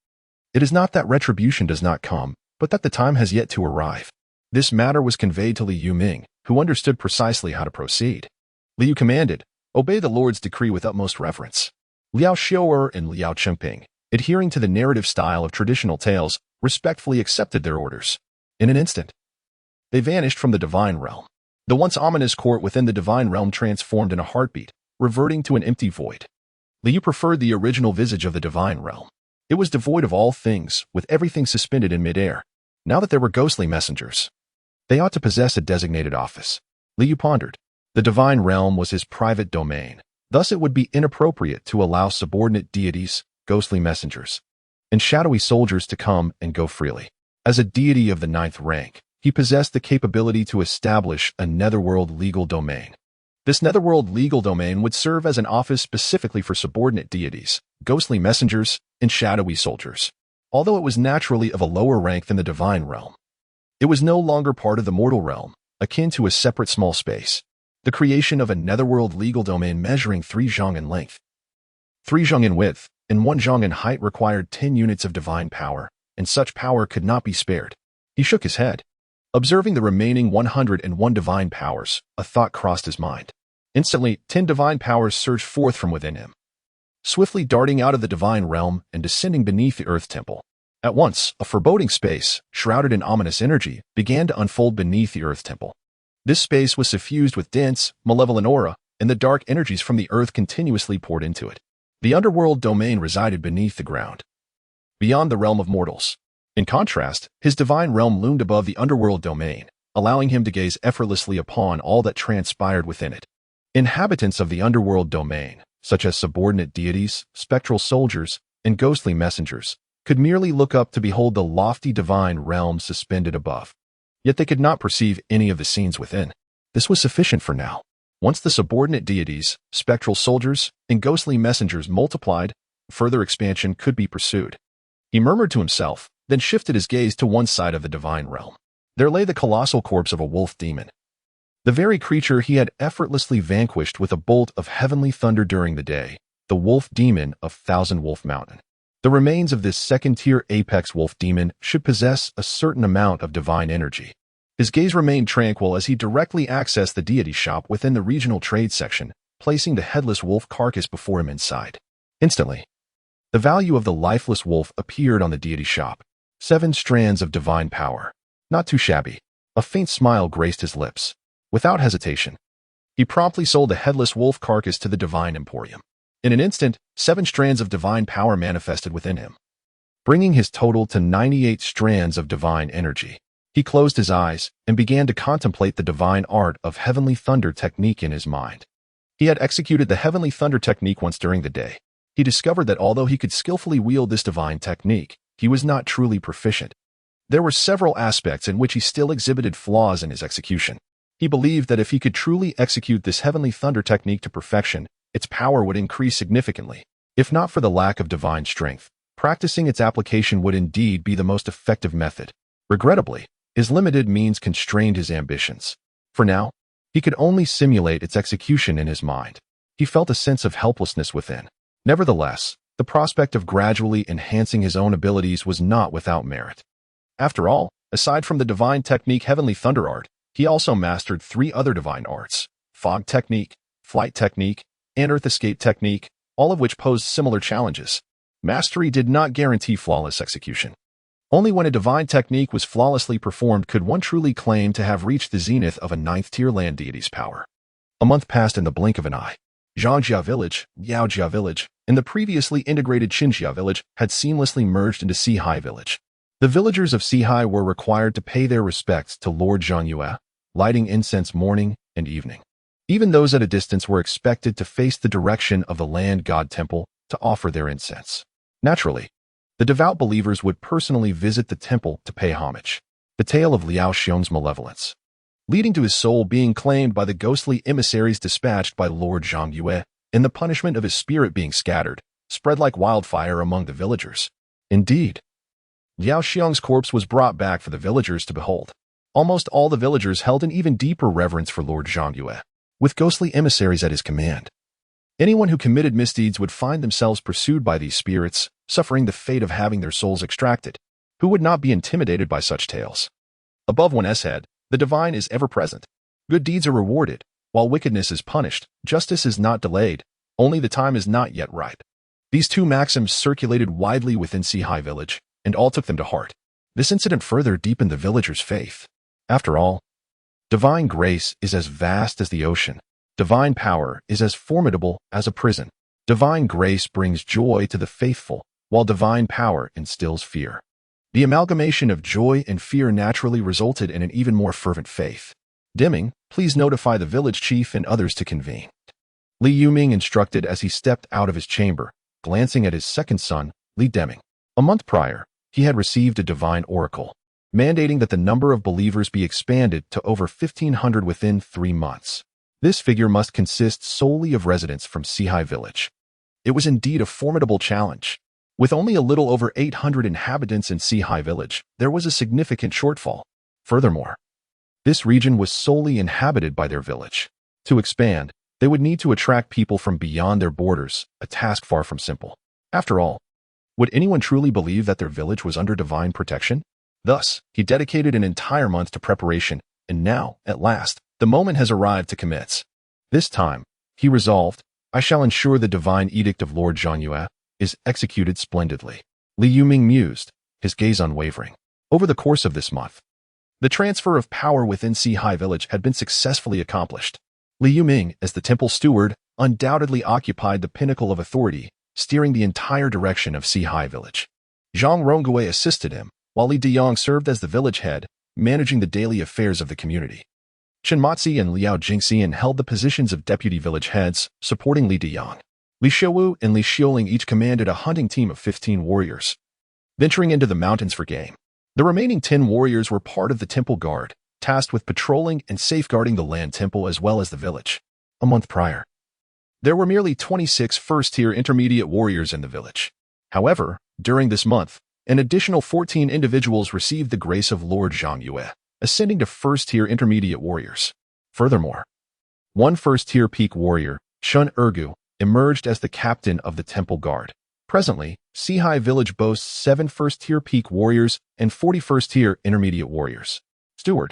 It is not that retribution does not come, but that the time has yet to arrive. This matter was conveyed to Li Yuming, who understood precisely how to proceed. Liu commanded, obey the Lord's decree with utmost reverence. Liao Xiao'er and Liao Chengping, adhering to the narrative style of traditional tales, respectfully accepted their orders. In an instant, They vanished from the divine realm. The once ominous court within the divine realm transformed in a heartbeat, reverting to an empty void. Liu preferred the original visage of the divine realm. It was devoid of all things, with everything suspended in midair. Now that there were ghostly messengers, they ought to possess a designated office. Liu pondered. The divine realm was his private domain. Thus it would be inappropriate to allow subordinate deities, ghostly messengers, and shadowy soldiers to come and go freely. As a deity of the 9th rank, he possessed the capability to establish a netherworld legal domain. This netherworld legal domain would serve as an office specifically for subordinate deities, ghostly messengers, and shadowy soldiers. Although it was naturally of a lower rank than the divine realm, it was no longer part of the mortal realm, akin to a separate small space. The creation of a netherworld legal domain measuring 3 zhang in length, 3 zhang in width, and 1 zhang in height required 10 units of divine power, and such power could not be spared. He shook his head. Observing the remaining 101 divine powers, a thought crossed his mind. Instantly, 10 divine powers surged forth from within him, swiftly darting out of the divine realm and descending beneath the earth temple. At once, a foreboding space, shrouded in ominous energy, began to unfold beneath the earth temple. This space was suffused with dense, malevolent aura, and the dark energies from the earth continuously poured into it. The underworld domain resided beneath the ground, beyond the realm of mortals. In contrast, his divine realm loomed above the underworld domain, allowing him to gaze effortlessly upon all that transpired within it. Inhabitants of the underworld domain, such as subordinate deities, spectral soldiers, and ghostly messengers, could merely look up to behold the lofty divine realm suspended above. Yet they could not perceive any of the scenes within. This was sufficient for now. Once the subordinate deities, spectral soldiers, and ghostly messengers multiplied, further expansion could be pursued. He murmured to himself, then shifted his gaze to one side of the divine realm. There lay the colossal corpse of a wolf demon, the very creature he had effortlessly vanquished with a bolt of heavenly thunder during the day, the wolf demon of Thousand Wolf Mountain. The remains of this second-tier apex wolf demon should possess a certain amount of divine energy. His gaze remained tranquil as he directly accessed the deity shop within the regional trade section, placing the headless wolf carcass before him inside. Instantly, the value of the lifeless wolf appeared on the deity shop. 7 strands of divine power. Not too shabby. A faint smile graced his lips. Without hesitation, he promptly sold the headless wolf carcass to the divine emporium. In an instant, 7 strands of divine power manifested within him, bringing his total to 98 strands of divine energy. He closed his eyes and began to contemplate the divine art of heavenly thunder technique in his mind. He had executed the heavenly thunder technique once during the day. He discovered that although he could skillfully wield this divine technique, he was not truly proficient. There were several aspects in which he still exhibited flaws in his execution. He believed that if he could truly execute this heavenly thunder technique to perfection, its power would increase significantly. If not for the lack of divine strength, practicing its application would indeed be the most effective method. Regrettably, his limited means constrained his ambitions. For now, he could only simulate its execution in his mind. He felt a sense of helplessness within. Nevertheless, the prospect of gradually enhancing his own abilities was not without merit. After all, aside from the divine technique Heavenly Thunder Art, he also mastered 3 other divine arts: fog technique, flight technique, and earth escape technique, all of which posed similar challenges. Mastery did not guarantee flawless execution. Only when a divine technique was flawlessly performed could one truly claim to have reached the zenith of a 9th-tier land deity's power. A month passed in the blink of an eye. Zhangjia Village, Yaojia Village, and the previously integrated Xinjia Village had seamlessly merged into Sihai Village. The villagers of Sihai were required to pay their respects to Lord Zhangyue, lighting incense morning and evening. Even those at a distance were expected to face the direction of the land god temple to offer their incense. Naturally, the devout believers would personally visit the temple to pay homage. The tale of Liao Xiong's malevolence, leading to his soul being claimed by the ghostly emissaries dispatched by Lord Zhangyue, and the punishment of his spirit being scattered, spread like wildfire among the villagers. Indeed, Liao Xiong's corpse was brought back for the villagers to behold. Almost all the villagers held an even deeper reverence for Lord Zhangyue, with ghostly emissaries at his command. Anyone who committed misdeeds would find themselves pursued by these spirits, suffering the fate of having their souls extracted. Who would not be intimidated by such tales? Above one's head, the divine is ever present. Good deeds are rewarded, while wickedness is punished. Justice is not delayed, only the time is not yet ripe. These 2 maxims circulated widely within Sihai Village, and all took them to heart. This incident further deepened the villagers' faith. After all, divine grace is as vast as the ocean. Divine power is as formidable as a prison. Divine grace brings joy to the faithful, while divine power instills fear. The amalgamation of joy and fear naturally resulted in an even more fervent faith. Deming, please notify the village chief and others to convene. Li Yuming instructed as he stepped out of his chamber, glancing at his second son, Li Deming. A month prior, he had received a divine oracle, mandating that the number of believers be expanded to over 1,500 within 3 months. This figure must consist solely of residents from Sihai village. It was indeed a formidable challenge. With only a little over 800 inhabitants in Sihai village, there was a significant shortfall. Furthermore, this region was solely inhabited by their village. To expand, they would need to attract people from beyond their borders, a task far from simple. After all, would anyone truly believe that their village was under divine protection? Thus, he dedicated an entire month to preparation, and now, at last, the moment has arrived to commence. This time, he resolved, I shall ensure the divine edict of Lord Zhangyue is executed splendidly. Li Yuming mused, his gaze unwavering. Over the course of this month, the transfer of power within Sihai village had been successfully accomplished. Li Yuming, as the temple steward, undoubtedly occupied the pinnacle of authority, steering the entire direction of Sihai village. Zhang Rongui assisted him, while Li Diyang served as the village head, managing the daily affairs of the community. Chen Matzi and Liao Jingxian held the positions of deputy village heads, supporting Li Diyang. Li Xiaowu and Li Xiuling each commanded a hunting team of 15 warriors, venturing into the mountains for game. The remaining 10 warriors were part of the temple guard, tasked with patrolling and safeguarding the land temple as well as the village. A month prior, there were merely 26 first-tier intermediate warriors in the village. However, during this month, an additional 14 individuals received the grace of Lord Zhangyue, ascending to first-tier intermediate warriors. Furthermore, one first-tier peak warrior, Shun Ergu, emerged as the captain of the temple guard. Presently, Sihai village boasts 7 first-tier peak warriors and 40 first-tier intermediate warriors. Steward,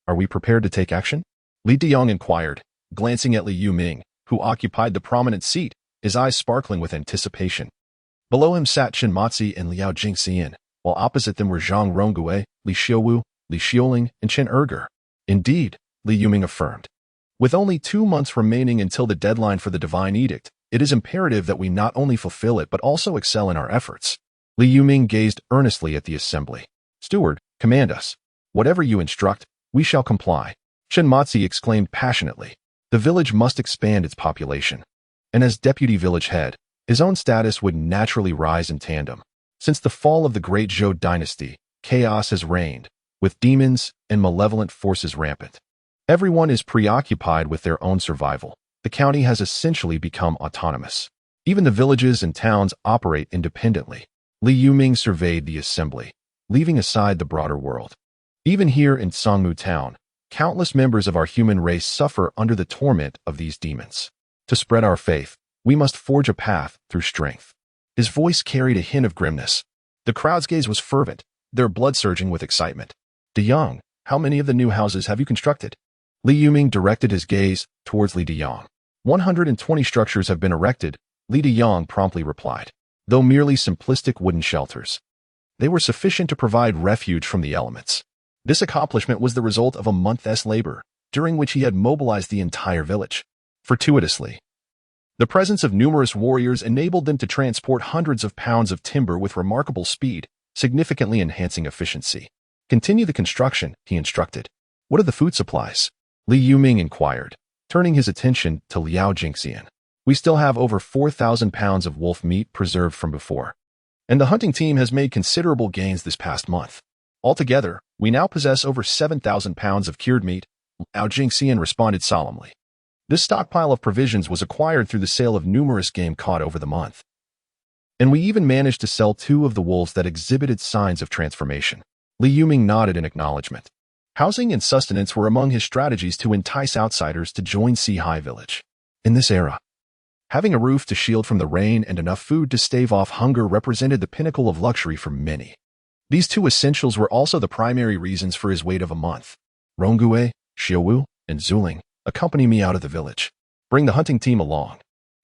are we prepared to take action? Li Diyang inquired, glancing at Li Yuming, who occupied the prominent seat, his eyes sparkling with anticipation. Below him sat Chen Matzi and Liao Jingxian, while opposite them were Zhang Rongui, Li Xiaowu, Li Xiuling, and Chen Ergu. Indeed, Li Yuming affirmed. With only 2 months remaining until the deadline for the divine edict, it is imperative that we not only fulfill it but also excel in our efforts. Li Yuming gazed earnestly at the assembly. Steward, command us. Whatever you instruct, we shall comply. Chen Matzi exclaimed passionately. The village must expand its population. And as deputy village head, his own status would naturally rise in tandem. Since the fall of the great Zhou dynasty, chaos has reigned, with demons and malevolent forces rampant. Everyone is preoccupied with their own survival. The county has essentially become autonomous. Even the villages and towns operate independently. Li Yuming surveyed the assembly, leaving aside the broader world. Even here in Songmu town, countless members of our human race suffer under the torment of these demons. To spread our faith, we must forge a path through strength. His voice carried a hint of grimness. The crowd's gaze was fervent, their blood surging with excitement. Diyang, how many of the new houses have you constructed? Li Yuming directed his gaze towards Li Diyang. 120 structures have been erected, Li Diyang promptly replied. Though merely simplistic wooden shelters, they were sufficient to provide refuge from the elements. This accomplishment was the result of a month's labor, during which he had mobilized the entire village. Fortuitously, the presence of numerous warriors enabled them to transport hundreds of pounds of timber with remarkable speed, significantly enhancing efficiency. Continue the construction, he instructed. What are the food supplies? Li Yuming inquired, turning his attention to Liao Jingxian. We still have over 4,000 pounds of wolf meat preserved from before, and the hunting team has made considerable gains this past month. Altogether, we now possess over 7,000 pounds of cured meat, Liao Jingxian responded solemnly. This stockpile of provisions was acquired through the sale of numerous game caught over the month. And we even managed to sell 2 of the wolves that exhibited signs of transformation. Li Yuming nodded in acknowledgement. Housing and sustenance were among his strategies to entice outsiders to join Sihai village. In this era, having a roof to shield from the rain and enough food to stave off hunger represented the pinnacle of luxury for many. These 2 essentials were also the primary reasons for his wait of a month. Rongui, Xiaowu, and Zuling, accompany me out of the village. Bring the hunting team along.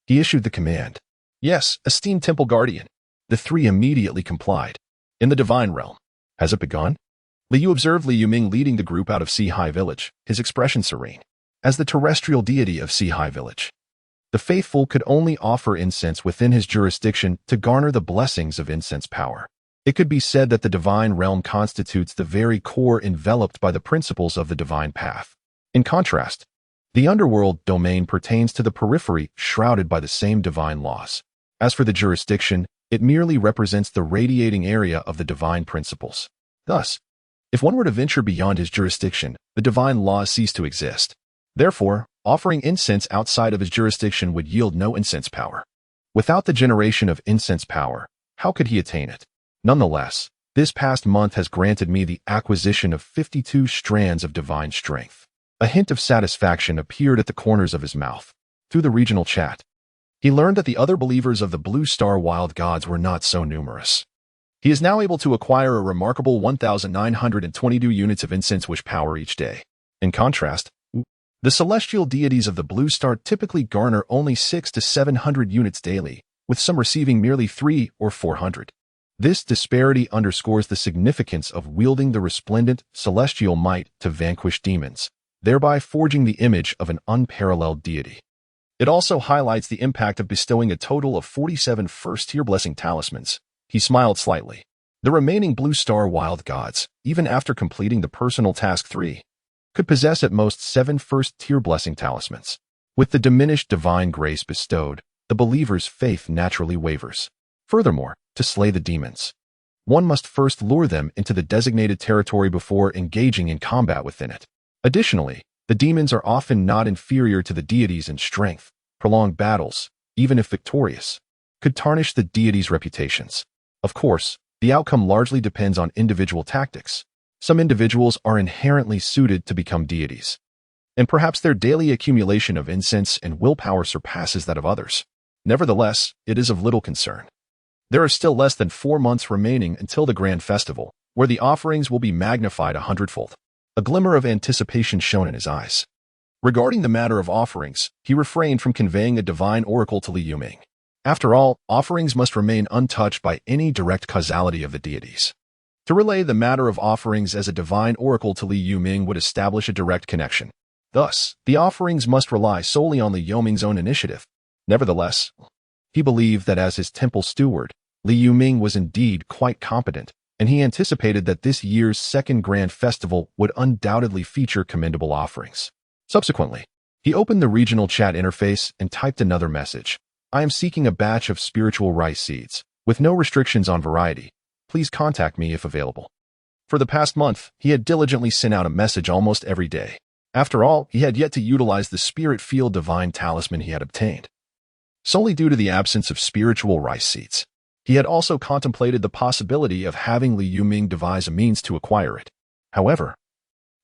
He issued the command. Yes, esteemed temple guardian. The 3 immediately complied. In the divine realm. Has it begun? Liu observed Liu Ming leading the group out of Sea High Village, his expression serene. As the terrestrial deity of Sea High Village, the faithful could only offer incense within his jurisdiction to garner the blessings of incense power. It could be said that the divine realm constitutes the very core enveloped by the principles of the divine path. In contrast, the underworld domain pertains to the periphery shrouded by the same divine laws. As for the jurisdiction, it merely represents the radiating area of the divine principles. Thus, if one were to venture beyond his jurisdiction, the divine laws cease to exist. Therefore, offering incense outside of his jurisdiction would yield no incense power. Without the generation of incense power, how could he attain it? Nonetheless, this past month has granted me the acquisition of 52 strands of divine strength. A hint of satisfaction appeared at the corners of his mouth. Through the regional chat, he learned that the other believers of the Blue Star Wild Gods were not so numerous. He is now able to acquire a remarkable 1,922 units of incense wish power each day. In contrast, the celestial deities of the Blue Star typically garner only 600 to 700 units daily, with some receiving merely 300 or 400. This disparity underscores the significance of wielding the resplendent celestial might to vanquish demons, thereby forging the image of an unparalleled deity. It also highlights the impact of bestowing a total of 47 first-tier blessing talismans. He smiled slightly. The remaining Blue Star Wild Gods, even after completing the personal task 3, could possess at most 7 first-tier blessing talismans. With the diminished divine grace bestowed, the believer's faith naturally wavers. Furthermore, to slay the demons, one must first lure them into the designated territory before engaging in combat within it. Additionally, the demons are often not inferior to the deities in strength. Prolonged battles, even if victorious, could tarnish the deities' reputations. Of course, the outcome largely depends on individual tactics. Some individuals are inherently suited to become deities, and perhaps their daily accumulation of incense and willpower surpasses that of others. Nevertheless, it is of little concern. There are still less than 4 months remaining until the grand festival, where the offerings will be magnified 100-fold. A glimmer of anticipation shone in his eyes. Regarding the matter of offerings, he refrained from conveying a divine oracle to Liu Ming. After all, offerings must remain untouched by any direct causality of the deities. To relay the matter of offerings as a divine oracle to Liu Ming would establish a direct connection. Thus, the offerings must rely solely on Liu Ming's own initiative. Nevertheless, he believed that as his temple steward, Liu Ming was indeed quite competent, and he anticipated that this year's second grand festival would undoubtedly feature commendable offerings. Subsequently, he opened the regional chat interface and typed another message. I am seeking a batch of spiritual rice seeds, with no restrictions on variety. Please contact me if available. For the past month, he had diligently sent out a message almost every day. After all, he had yet to utilize the spirit field divine talisman he had obtained. Solely due to the absence of spiritual rice seeds, he had also contemplated the possibility of having Liu Ming devise a means to acquire it. However,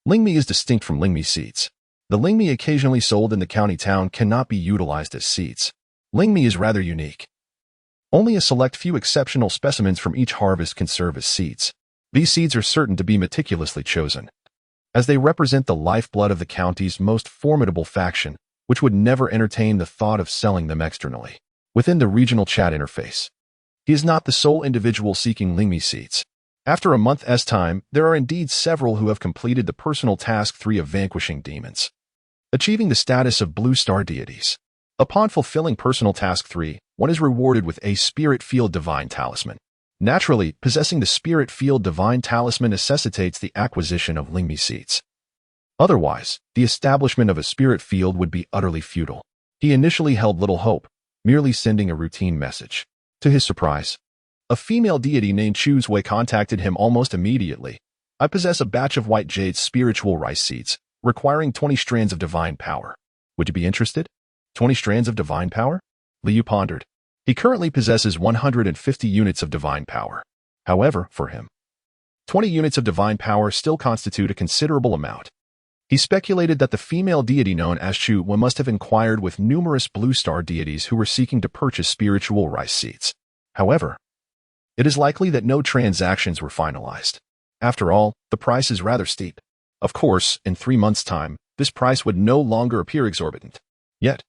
Lingmi is distinct from Lingmi seeds. The Lingmi occasionally sold in the county town cannot be utilized as seeds. Lingmi is rather unique. Only a select few exceptional specimens from each harvest can serve as seeds. These seeds are certain to be meticulously chosen, as they represent the lifeblood of the county's most formidable faction, which would never entertain the thought of selling them externally. Within the regional chat interface, he is not the sole individual seeking Lingmi seeds. After a month's time, there are indeed several who have completed the personal task 3 of vanquishing demons, achieving the status of Blue Star deities. Upon fulfilling personal task 3, one is rewarded with a spirit field divine talisman. Naturally, possessing the spirit field divine talisman necessitates the acquisition of Lingmi seeds. Otherwise, the establishment of a spirit field would be utterly futile. He initially held little hope, merely sending a routine message. To his surprise, a female deity named Chuzwei contacted him almost immediately. I possess a batch of white jade spiritual rice seeds, requiring 20 strands of divine power. Would you be interested? 20 strands of divine power? Liu pondered. He currently possesses 150 units of divine power. However, for him, 20 units of divine power still constitute a considerable amount. He speculated that the female deity known as Chu must have inquired with numerous Blue Star deities who were seeking to purchase spiritual rice seeds. However, it is likely that no transactions were finalized. After all, the price is rather steep. Of course, in 3 months' time, this price would no longer appear exorbitant. Yet,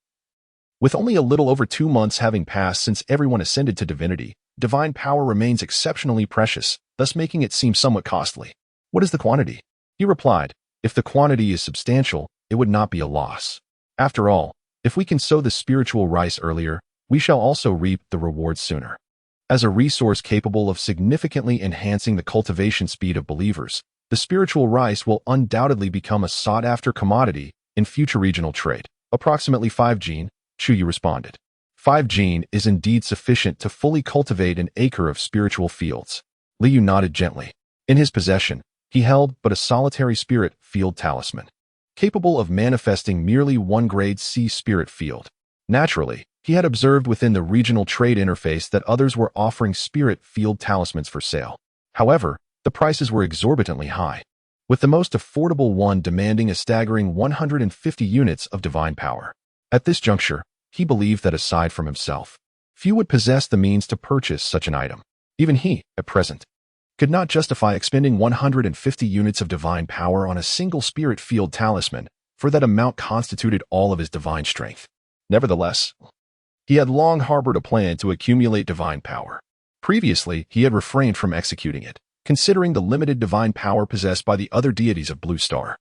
with only a little over 2 months having passed since everyone ascended to divinity, divine power remains exceptionally precious, thus making it seem somewhat costly. "What is the quantity?" He replied, "If the quantity is substantial, it would not be a loss. After all, if we can sow the spiritual rice earlier, we shall also reap the rewards sooner." As a resource capable of significantly enhancing the cultivation speed of believers, the spiritual rice will undoubtedly become a sought-after commodity in future regional trade. Approximately 5 gene, Chuyu responded. 5 gene is indeed sufficient to fully cultivate an acre of spiritual fields. Liu nodded gently. In his possession, he held but a solitary spirit field talisman, capable of manifesting merely one grade C spirit field. Naturally, he had observed within the regional trade interface that others were offering spirit field talismans for sale. However, the prices were exorbitantly high, with the most affordable one demanding a staggering 150 units of divine power. At this juncture, he believed that aside from himself, few would possess the means to purchase such an item. Even he, at present, could not justify expending 150 units of divine power on a single spirit field talisman, for that amount constituted all of his divine strength. Nevertheless, he had long harbored a plan to accumulate divine power. Previously, he had refrained from executing it, considering the limited divine power possessed by the other deities of Blue Star.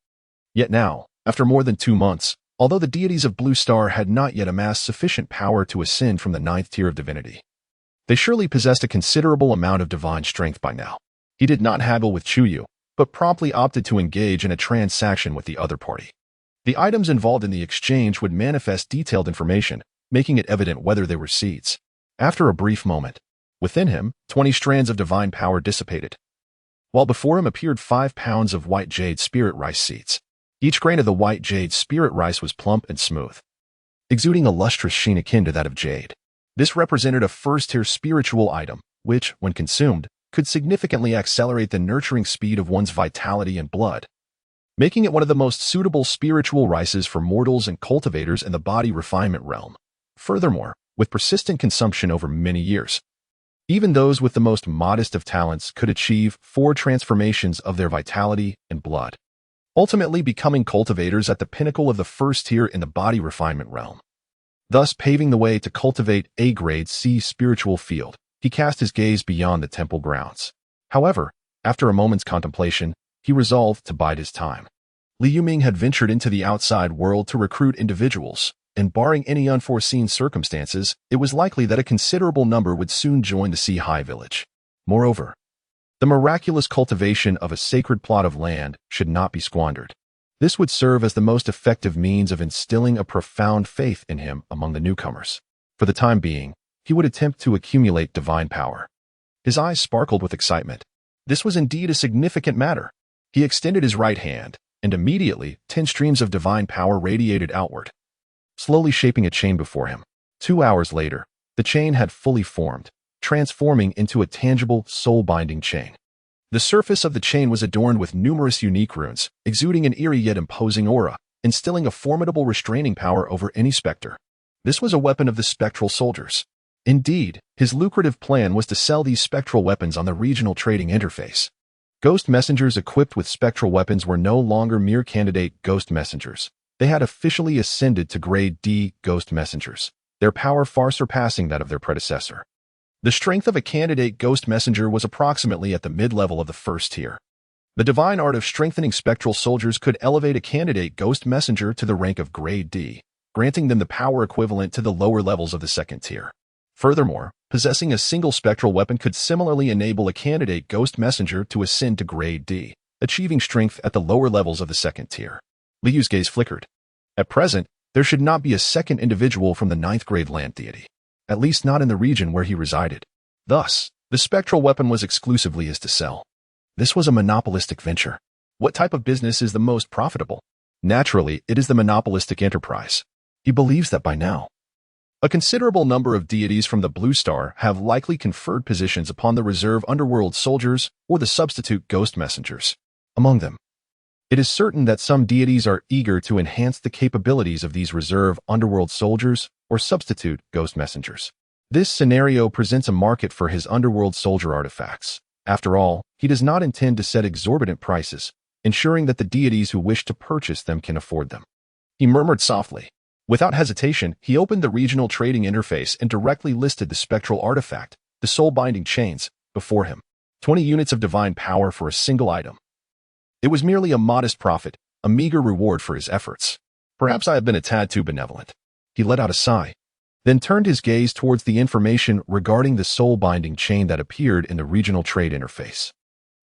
Yet now, after more than 2 months, although the deities of Blue Star had not yet amassed sufficient power to ascend from the 9th tier of divinity, they surely possessed a considerable amount of divine strength by now. He did not haggle with Chuyu, but promptly opted to engage in a transaction with the other party. The items involved in the exchange would manifest detailed information, making it evident whether they were seeds. After a brief moment, within him, 20 strands of divine power dissipated, while before him appeared 5 pounds of white jade spirit rice seeds. Each grain of the white jade spirit rice was plump and smooth, exuding a lustrous sheen akin to that of jade. This represented a first-tier spiritual item, which, when consumed, could significantly accelerate the nurturing speed of one's vitality and blood, making it one of the most suitable spiritual rices for mortals and cultivators in the body refinement realm. Furthermore, with persistent consumption over many years, even those with the most modest of talents could achieve 4 transformations of their vitality and blood, ultimately becoming cultivators at the pinnacle of the first tier in the body refinement realm, thus paving the way to cultivate a grade C spiritual field. He cast his gaze beyond the temple grounds. However, after a moment's contemplation, he resolved to bide his time. Liu Ming had ventured into the outside world to recruit individuals, and barring any unforeseen circumstances, it was likely that a considerable number would soon join the Sea High Village. Moreover, the miraculous cultivation of a sacred plot of land should not be squandered. This would serve as the most effective means of instilling a profound faith in him among the newcomers. For the time being, he would attempt to accumulate divine power. His eyes sparkled with excitement. This was indeed a significant matter. He extended his right hand, and immediately 10 streams of divine power radiated outward, slowly shaping a chain before him. 2 hours later, the chain had fully formed, transforming into a tangible, soul-binding chain. The surface of the chain was adorned with numerous unique runes, exuding an eerie yet imposing aura, instilling a formidable restraining power over any specter. This was a weapon of the spectral soldiers. Indeed, his lucrative plan was to sell these spectral weapons on the regional trading interface. Ghost messengers equipped with spectral weapons were no longer mere candidate ghost messengers. They had officially ascended to grade D ghost messengers, their power far surpassing that of their predecessor. The strength of a candidate ghost messenger was approximately at the mid-level of the first tier. The divine art of strengthening spectral soldiers could elevate a candidate ghost messenger to the rank of grade D, granting them the power equivalent to the lower levels of the second tier. Furthermore, possessing a single spectral weapon could similarly enable a candidate ghost messenger to ascend to grade D, achieving strength at the lower levels of the second tier. Liu's gaze flickered. At present, there should not be a second individual from the 9th grade land deity, at least not in the region where he resided. Thus, the spectral weapon was exclusively his to sell. This was a monopolistic venture. What type of business is the most profitable? Naturally, it is the monopolistic enterprise. He believes that by now, a considerable number of deities from the Blue Star have likely conferred positions upon the reserve underworld soldiers or the substitute ghost messengers. Among them, it is certain that some deities are eager to enhance the capabilities of these reserve underworld soldiers or substitute ghost messengers. This scenario presents a market for his underworld soldier artifacts. After all, he does not intend to set exorbitant prices, ensuring that the deities who wish to purchase them can afford them. He murmured softly. Without hesitation, he opened the regional trading interface and directly listed the spectral artifact, the soul-binding chains, before him. 20 units of divine power for a single item. It was merely a modest profit, a meager reward for his efforts. Perhaps I have been a tad too benevolent. He let out a sigh, then turned his gaze towards the information regarding the soul-binding chain that appeared in the regional trade interface.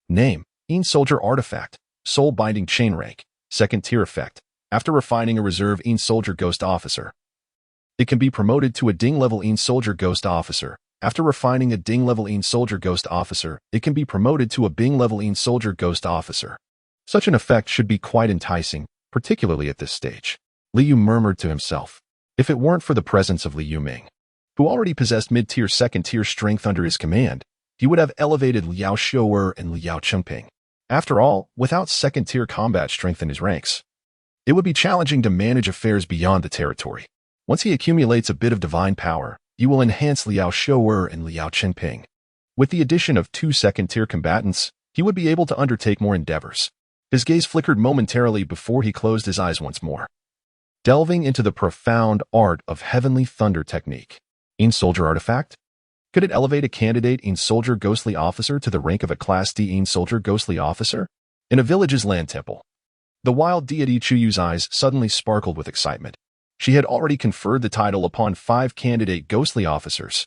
Name: Een Soldier Artifact. Soul-binding chain rank. Second tier effect. After refining a reserve Een Soldier Ghost Officer, it can be promoted to a Ding level Een Soldier Ghost Officer. After refining a Ding level Een Soldier Ghost Officer, it can be promoted to a Bing level Een Soldier Ghost Officer. Such an effect should be quite enticing, particularly at this stage. Liu murmured to himself. If it weren't for the presence of Liu Ming, who already possessed mid-tier second-tier strength under his command, he would have elevated Liao Shou'er and Liao Chengping. After all, without second-tier combat strength in his ranks, it would be challenging to manage affairs beyond the territory. Once he accumulates a bit of divine power, he will enhance Liao Shou'er and Liao Chengping. With the addition of 2 second-tier combatants, he would be able to undertake more endeavors. His gaze flickered momentarily before he closed his eyes once more. Delving into the profound art of heavenly thunder technique. Een Soldier Artifact? Could it elevate a candidate Een Soldier Ghostly Officer to the rank of a Class D Een Soldier Ghostly Officer? In a village's land temple, the wild deity Chuyu's eyes suddenly sparkled with excitement. She had already conferred the title upon 5 candidate ghostly officers.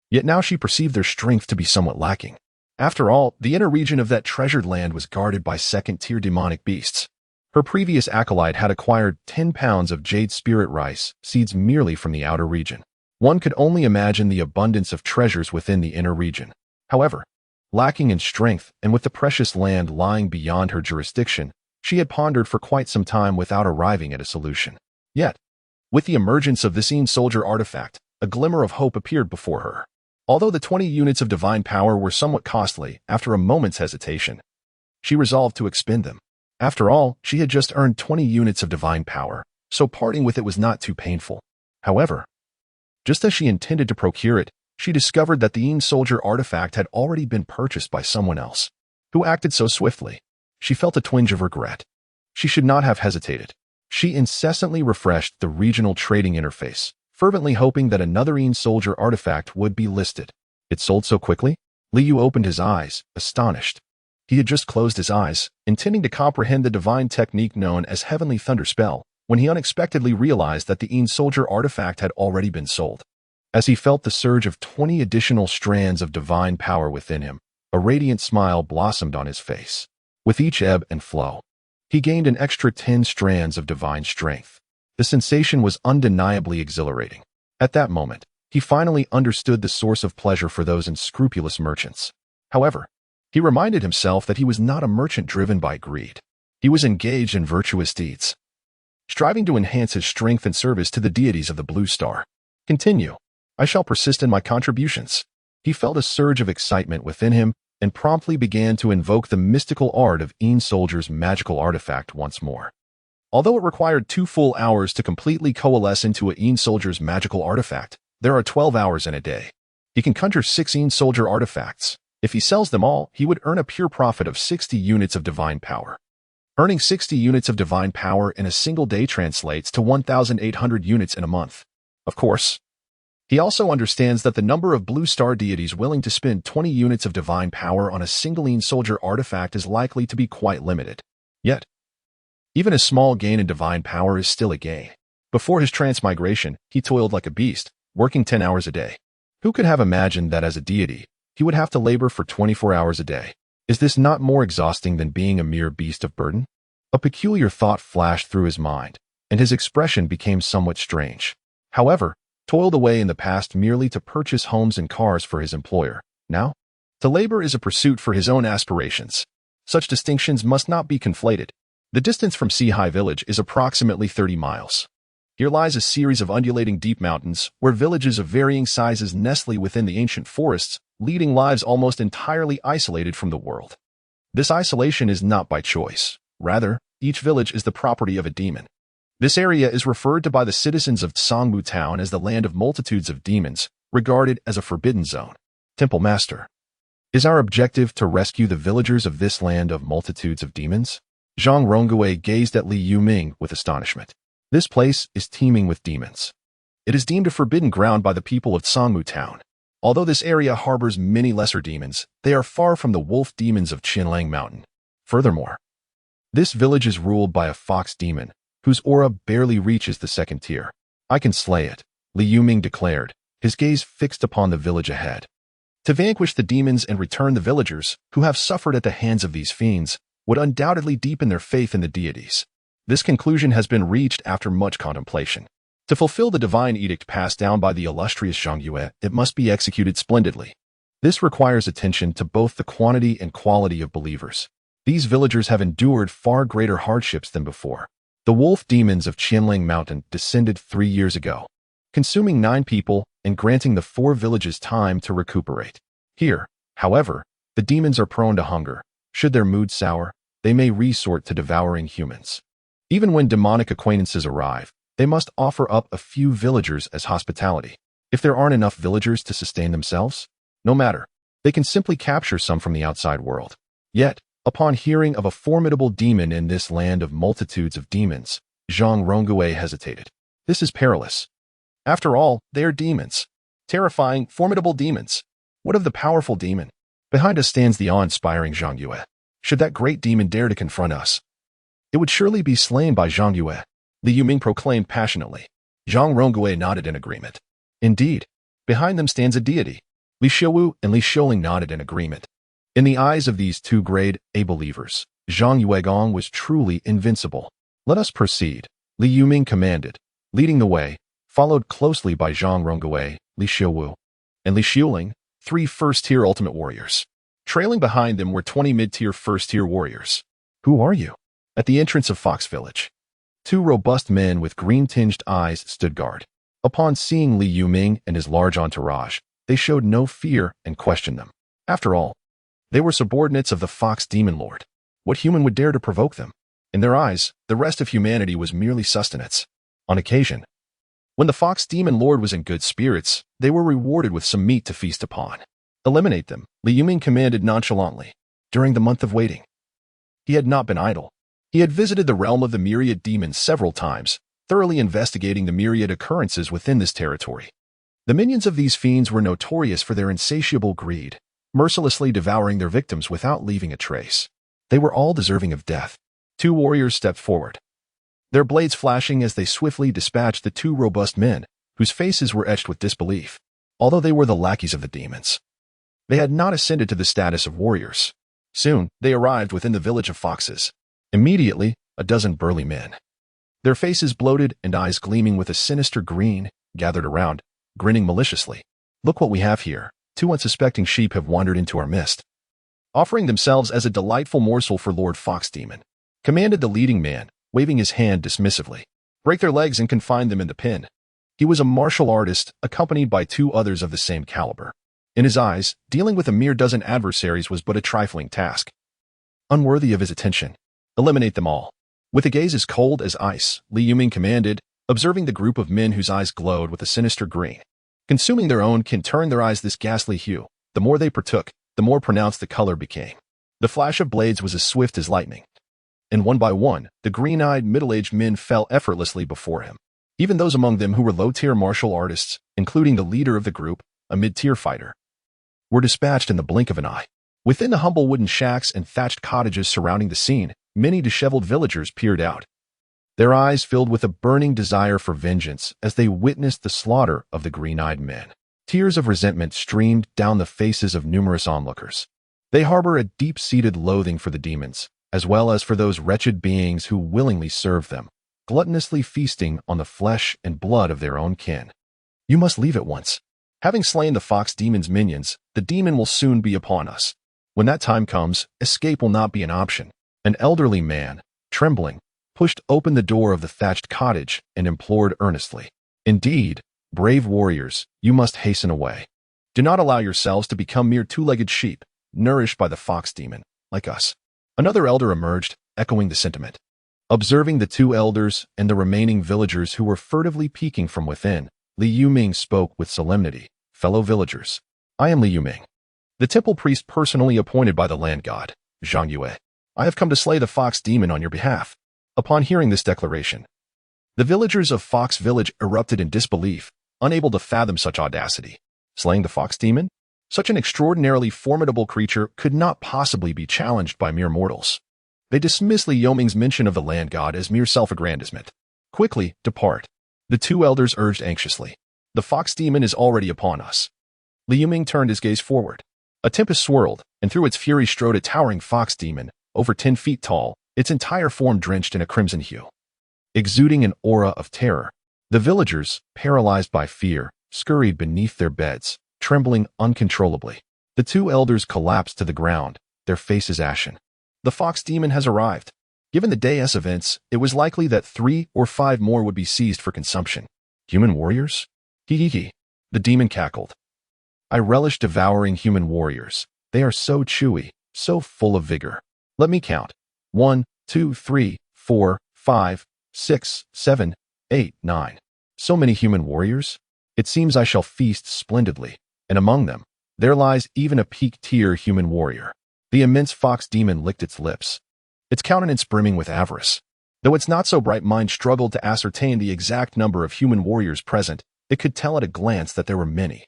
Yet now she perceived their strength to be somewhat lacking. After all, the inner region of that treasured land was guarded by second-tier demonic beasts. Her previous acolyte had acquired 10 pounds of jade spirit rice seeds merely from the outer region. One could only imagine the abundance of treasures within the inner region. However, lacking in strength and with the precious land lying beyond her jurisdiction, she had pondered for quite some time without arriving at a solution. Yet, with the emergence of this Een Soldier Artifact, a glimmer of hope appeared before her. Although the 20 units of divine power were somewhat costly, after a moment's hesitation, she resolved to expend them. After all, she had just earned 20 units of divine power, so parting with it was not too painful. However, just as she intended to procure it, she discovered that the Een Soldier Artifact had already been purchased by someone else, who acted so swiftly. She felt a twinge of regret. She should not have hesitated. She incessantly refreshed the regional trading interface, fervently hoping that another Een Soldier Artifact would be listed. It sold so quickly? Liu opened his eyes, astonished. He had just closed his eyes, intending to comprehend the divine technique known as Heavenly Thunder Spell, when he unexpectedly realized that the Een Soldier Artifact had already been sold. As he felt the surge of 20 additional strands of divine power within him, a radiant smile blossomed on his face. With each ebb and flow, he gained an extra 10 strands of divine strength. The sensation was undeniably exhilarating. At that moment, he finally understood the source of pleasure for those unscrupulous merchants. However, he reminded himself that he was not a merchant driven by greed. He was engaged in virtuous deeds, striving to enhance his strength and service to the deities of the Blue Star. Continue. I shall persist in my contributions. He felt a surge of excitement within him and promptly began to invoke the mystical art of Een Soldier's magical artifact once more. Although it required 2 full hours to completely coalesce into a Een Soldier's magical artifact, there are 12 hours in a day. He can conjure 6 Een Soldier artifacts. If he sells them all, he would earn a pure profit of 60 units of divine power. Earning 60 units of divine power in a single day translates to 1,800 units in a month. Of course, he also understands that the number of Blue Star deities willing to spend 20 units of divine power on a single Een Soldier artifact is likely to be quite limited. Yet, even a small gain in divine power is still a gain. Before his transmigration, he toiled like a beast, working 10 hours a day. Who could have imagined that as a deity, he would have to labor for 24 hours a day? Is this not more exhausting than being a mere beast of burden? A peculiar thought flashed through his mind, and his expression became somewhat strange. However, toiled away in the past merely to purchase homes and cars for his employer. Now, to labor is a pursuit for his own aspirations. Such distinctions must not be conflated. The distance from Sea-High Village is approximately 30 miles. Here lies a series of undulating deep mountains where villages of varying sizes nestle within the ancient forests, leading lives almost entirely isolated from the world. This isolation is not by choice. Rather, each village is the property of a demon. This area is referred to by the citizens of Tsangmu Town as the land of multitudes of demons, regarded as a forbidden zone. Temple Master, is our objective to rescue the villagers of this land of multitudes of demons? Zhang Rongui gazed at Li Yuming with astonishment. This place is teeming with demons. It is deemed a forbidden ground by the people of Tsangmu Town. Although this area harbors many lesser demons, they are far from the wolf demons of Qinlang Mountain. Furthermore, This village is ruled by a fox demon, whose aura barely reaches the second tier. I can slay it, Li Yuming declared, his gaze fixed upon the village ahead. To vanquish the demons and return the villagers, who have suffered at the hands of these fiends, would undoubtedly deepen their faith in the deities. This conclusion has been reached after much contemplation. To fulfill the divine edict passed down by the illustrious Zhang Yue, it must be executed splendidly. This requires attention to both the quantity and quality of believers. These villagers have endured far greater hardships than before. The wolf demons of Qianling Mountain descended 3 years ago, consuming 9 people and granting the 4 villages time to recuperate. Here, however, the demons are prone to hunger. Should their mood sour, they may resort to devouring humans. Even when demonic acquaintances arrive, they must offer up a few villagers as hospitality. If there aren't enough villagers to sustain themselves, no matter, they can simply capture some from the outside world. Yet, upon hearing of a formidable demon in this land of multitudes of demons, Zhang Ronggui hesitated. This is perilous. After all, they are demons. Terrifying, formidable demons. What of the powerful demon? Behind us stands the awe-inspiring Zhang Yue. Should that great demon dare to confront us, it would surely be slain by Zhang Yue, Li Yuming proclaimed passionately. Zhang Ronggui nodded in agreement. Indeed, behind them stands a deity. Li Xiuwu and Li Xiuling nodded in agreement. In the eyes of these 2 grade A believers, Zhang Yuegong was truly invincible. Let us proceed, Li Yuming commanded, leading the way, followed closely by Zhang Ronggui, Li Xiuwu, and Li Xiuling, 3 first-tier ultimate warriors. Trailing behind them were 20 mid-tier first-tier warriors. Who are you? At the entrance of Fox Village, 2 robust men with green-tinged eyes stood guard. Upon seeing Li Yuming and his large entourage, they showed no fear and questioned them. After all, they were subordinates of the Fox Demon Lord. What human would dare to provoke them? In their eyes, the rest of humanity was merely sustenance. On occasion, when the Fox Demon Lord was in good spirits, they were rewarded with some meat to feast upon. Eliminate them, Li Yuming commanded nonchalantly. During the month of waiting, he had not been idle. He had visited the realm of the myriad demons several times, thoroughly investigating the myriad occurrences within this territory. The minions of these fiends were notorious for their insatiable greed, mercilessly devouring their victims without leaving a trace. They were all deserving of death. 2 warriors stepped forward, their blades flashing as they swiftly dispatched the 2 robust men, whose faces were etched with disbelief. Although they were the lackeys of the demons, they had not ascended to the status of warriors. Soon, they arrived within the village of foxes. Immediately, a dozen burly men, their faces bloated and eyes gleaming with a sinister green, gathered around, grinning maliciously. Look what we have here. 2 unsuspecting sheep have wandered into our midst, offering themselves as a delightful morsel for Lord Fox Demon, commanded the leading man, waving his hand dismissively. Break their legs and confine them in the pen. He was a martial artist, accompanied by 2 others of the same caliber. In his eyes, dealing with a mere dozen adversaries was but a trifling task, unworthy of his attention. Eliminate them all. With a gaze as cold as ice, Li Yuming commanded, observing the group of men whose eyes glowed with a sinister green. Consuming their own can turn their eyes this ghastly hue. The more they partook, the more pronounced the color became. The flash of blades was as swift as lightning, and one by one, the green-eyed middle-aged men fell effortlessly before him. Even those among them who were low-tier martial artists, including the leader of the group, a mid-tier fighter, were dispatched in the blink of an eye. Within the humble wooden shacks and thatched cottages surrounding the scene, many disheveled villagers peered out, their eyes filled with a burning desire for vengeance as they witnessed the slaughter of the green-eyed men. Tears of resentment streamed down the faces of numerous onlookers. They harbor a deep-seated loathing for the demons, as well as for those wretched beings who willingly serve them, gluttonously feasting on the flesh and blood of their own kin. You must leave at once. Having slain the fox demon's minions, the demon will soon be upon us. When that time comes, escape will not be an option. An elderly man, trembling, pushed open the door of the thatched cottage and implored earnestly. Indeed, brave warriors, you must hasten away. Do not allow yourselves to become mere 2-legged sheep, nourished by the fox demon, like us. Another elder emerged, echoing the sentiment. Observing the 2 elders and the remaining villagers who were furtively peeking from within, Li Yuming spoke with solemnity. Fellow villagers, I am Li Yuming, the temple priest personally appointed by the land god, Zhang Yue. I have come to slay the fox demon on your behalf. Upon hearing this declaration, the villagers of Fox Village erupted in disbelief, unable to fathom such audacity. Slaying the fox demon? Such an extraordinarily formidable creature could not possibly be challenged by mere mortals. They dismiss Li Yoming's mention of the land god as mere self-aggrandizement. Quickly, depart. The two elders urged anxiously. The fox demon is already upon us. Li Yoming turned his gaze forward. A tempest swirled, and through its fury strode a towering fox demon, over 10 feet tall, its entire form drenched in a crimson hue. Exuding an aura of terror, the villagers, paralyzed by fear, scurried beneath their beds, trembling uncontrollably. The two elders collapsed to the ground, their faces ashen. The fox demon has arrived. Given the day's events, it was likely that 3 or 5 more would be seized for consumption. Human warriors? Hee hee hee. The demon cackled. I relish devouring human warriors. They are so chewy, so full of vigor. Let me count. 1, 2, 3, 4, 5, 6, 7, 8, 9. So many human warriors? It seems I shall feast splendidly, and among them, there lies even a peak-tier human warrior. The immense fox demon licked its lips, its countenance brimming with avarice. Though its not-so-bright mind struggled to ascertain the exact number of human warriors present, it could tell at a glance that there were many.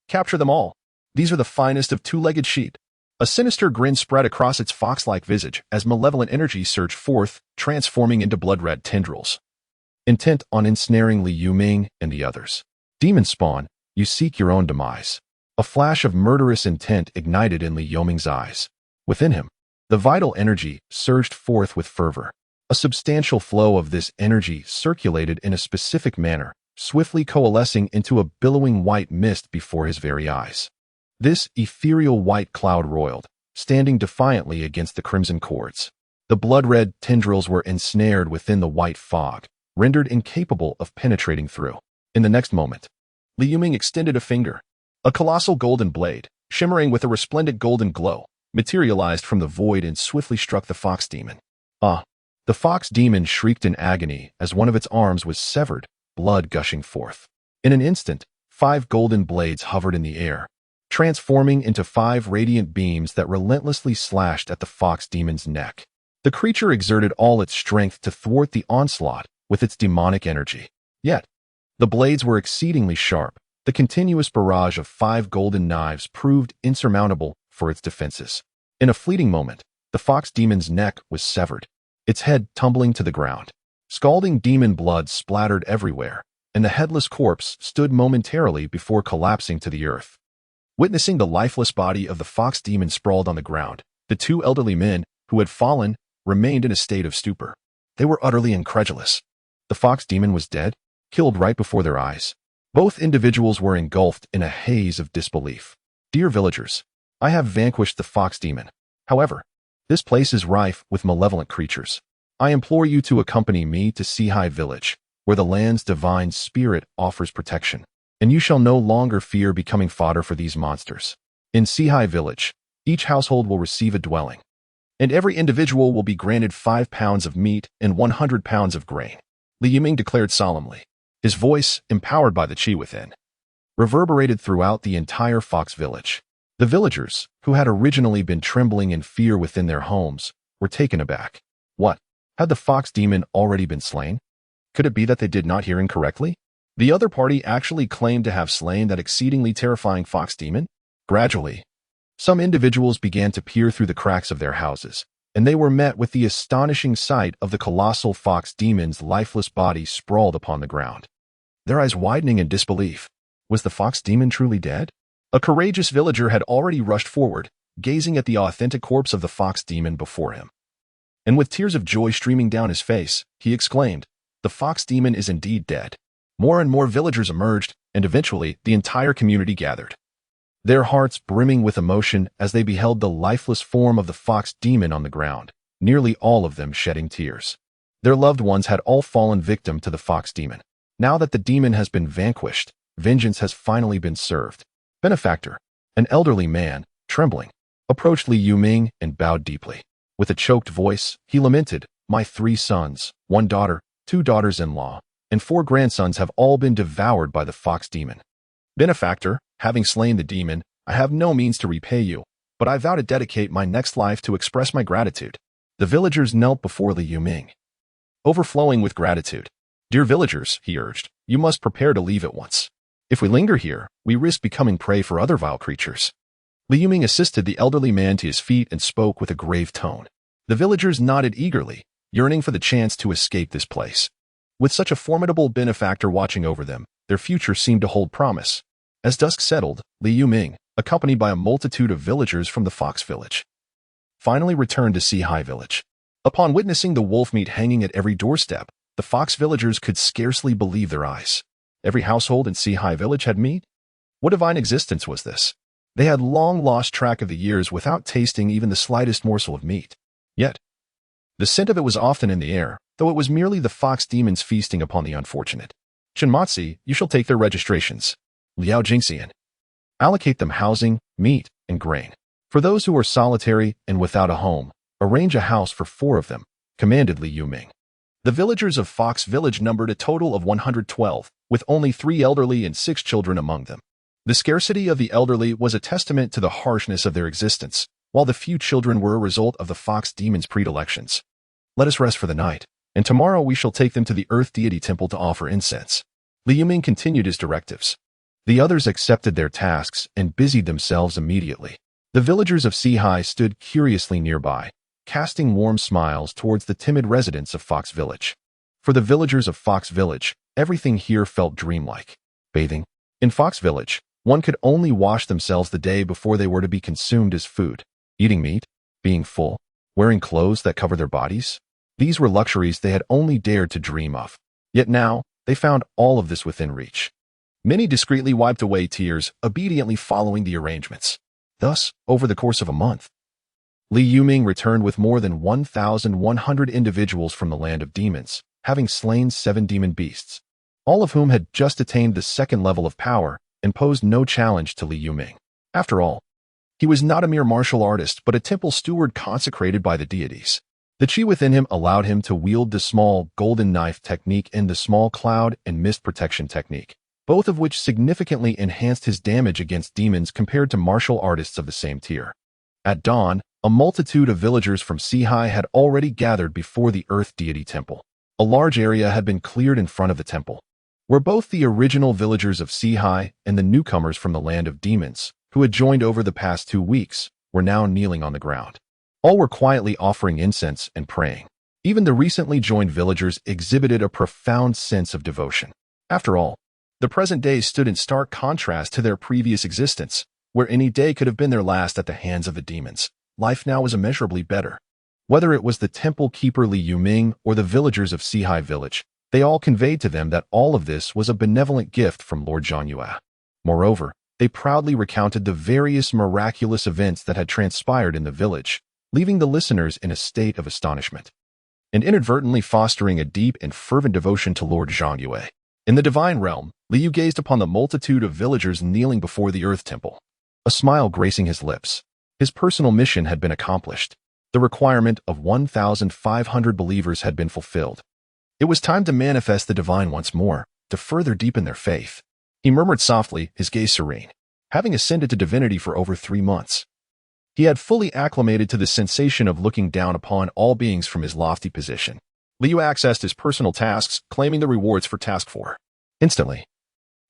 Capture them all. These are the finest of two-legged sheep. A sinister grin spread across its fox-like visage as malevolent energy surged forth, transforming into blood-red tendrils. Intent on ensnaring Li Yoming and the others. Demon spawn, you seek your own demise. A flash of murderous intent ignited in Li Yoming's eyes. Within him, the vital energy surged forth with fervor. A substantial flow of this energy circulated in a specific manner, swiftly coalescing into a billowing white mist before his very eyes. This ethereal white cloud roiled, standing defiantly against the crimson cords. The blood-red tendrils were ensnared within the white fog, rendered incapable of penetrating through. In the next moment, Li Yoming extended a finger. A colossal golden blade, shimmering with a resplendent golden glow, materialized from the void and swiftly struck the fox demon. Ah! The fox demon shrieked in agony as one of its arms was severed, blood gushing forth. In an instant, 5 golden blades hovered in the air, transforming into 5 radiant beams that relentlessly slashed at the fox demon's neck. The creature exerted all its strength to thwart the onslaught with its demonic energy. Yet, the blades were exceedingly sharp. The continuous barrage of 5 golden knives proved insurmountable for its defenses. In a fleeting moment, the fox demon's neck was severed, its head tumbling to the ground. Scalding demon blood splattered everywhere, and the headless corpse stood momentarily before collapsing to the earth. Witnessing the lifeless body of the fox demon sprawled on the ground, the 2 elderly men, who had fallen, remained in a state of stupor. They were utterly incredulous. The fox demon was dead, killed right before their eyes. Both individuals were engulfed in a haze of disbelief. Dear villagers, I have vanquished the fox demon. However, this place is rife with malevolent creatures. I implore you to accompany me to Sihai village, where the land's divine spirit offers protection, and you shall no longer fear becoming fodder for these monsters. In Sihai village, each household will receive a dwelling, and every individual will be granted 5 pounds of meat and 100 pounds of grain, Li Yoming declared solemnly. His voice, empowered by the chi within, reverberated throughout the entire fox village. The villagers, who had originally been trembling in fear within their homes, were taken aback. What? Had the fox demon already been slain? Could it be that they did not hear incorrectly? The other party actually claimed to have slain that exceedingly terrifying fox demon? Gradually, some individuals began to peer through the cracks of their houses, and they were met with the astonishing sight of the colossal fox demon's lifeless body sprawled upon the ground. Their eyes widening in disbelief. Was the fox demon truly dead? A courageous villager had already rushed forward, gazing at the authentic corpse of the fox demon before him. And with tears of joy streaming down his face, he exclaimed, "The fox demon is indeed dead." More and more villagers emerged, and eventually the entire community gathered, their hearts brimming with emotion as they beheld the lifeless form of the fox demon on the ground, nearly all of them shedding tears. Their loved ones had all fallen victim to the fox demon. Now that the demon has been vanquished, vengeance has finally been served. Benefactor, an elderly man, trembling, approached Li Yoming and bowed deeply. With a choked voice, he lamented, "My 3 sons, 1 daughter, 2 daughters-in-law, and 4 grandsons have all been devoured by the fox demon. Benefactor, having slain the demon, I have no means to repay you, but I vow to dedicate my next life to express my gratitude." The villagers knelt before Li Yoming, overflowing with gratitude. "Dear villagers," he urged, "you must prepare to leave at once. If we linger here, we risk becoming prey for other vile creatures." Li Yoming assisted the elderly man to his feet and spoke with a grave tone. The villagers nodded eagerly, yearning for the chance to escape this place. With such a formidable benefactor watching over them, their future seemed to hold promise. As dusk settled, Li Yuming, accompanied by a multitude of villagers from the Fox Village, finally returned to Sihai Village. Upon witnessing the wolf meat hanging at every doorstep, the Fox villagers could scarcely believe their eyes. Every household in Sihai Village had meat? What divine existence was this? They had long lost track of the years without tasting even the slightest morsel of meat. Yet, the scent of it was often in the air, though it was merely the fox demons feasting upon the unfortunate. Chenmatsi, you shall take their registrations. Liao Jingxian. Allocate them housing, meat, and grain. For those who are solitary and without a home, arrange a house for 4 of them, commanded Li Yuming. The villagers of Fox Village numbered a total of 112, with only 3 elderly and 6 children among them. The scarcity of the elderly was a testament to the harshness of their existence, while the few children were a result of the fox demons' predilections. Let us rest for the night, and tomorrow we shall take them to the Earth Deity Temple to offer incense. Li Yuming continued his directives. The others accepted their tasks and busied themselves immediately. The villagers of Sihai stood curiously nearby, casting warm smiles towards the timid residents of Fox Village. For the villagers of Fox Village, everything here felt dreamlike. Bathing. In Fox Village, one could only wash themselves the day before they were to be consumed as food. Eating meat, being full, wearing clothes that cover their bodies. These were luxuries they had only dared to dream of. Yet now, they found all of this within reach. Many discreetly wiped away tears, obediently following the arrangements. Thus, over the course of a month, Li Yuming returned with more than 1,100 individuals from the land of demons, having slain 7 demon beasts, all of whom had just attained the 2nd level of power and posed no challenge to Li Yuming. After all, he was not a mere martial artist but a temple steward consecrated by the deities. The chi within him allowed him to wield the small golden knife technique and the small cloud and mist protection technique, both of which significantly enhanced his damage against demons compared to martial artists of the same tier. At dawn, a multitude of villagers from Sihai had already gathered before the Earth Deity Temple. A large area had been cleared in front of the temple, where both the original villagers of Sihai and the newcomers from the land of demons, who had joined over the past 2 weeks, were now kneeling on the ground. All were quietly offering incense and praying. Even the recently joined villagers exhibited a profound sense of devotion. After all, the present day stood in stark contrast to their previous existence, where any day could have been their last at the hands of the demons. Life now was immeasurably better. Whether it was the temple keeper Li Yuming or the villagers of Sihai Village, they all conveyed to them that all of this was a benevolent gift from Lord Zhangyue. Moreover, they proudly recounted the various miraculous events that had transpired in the village, leaving the listeners in a state of astonishment, and inadvertently fostering a deep and fervent devotion to Lord Zhangyue. In the divine realm, Liu gazed upon the multitude of villagers kneeling before the Earth Temple, a smile gracing his lips. His personal mission had been accomplished. The requirement of 1,500 believers had been fulfilled. It was time to manifest the divine once more, to further deepen their faith. He murmured softly, his gaze serene. Having ascended to divinity for over 3 months, he had fully acclimated to the sensation of looking down upon all beings from his lofty position. Liu accessed his personal tasks, claiming the rewards for Task 4. Instantly,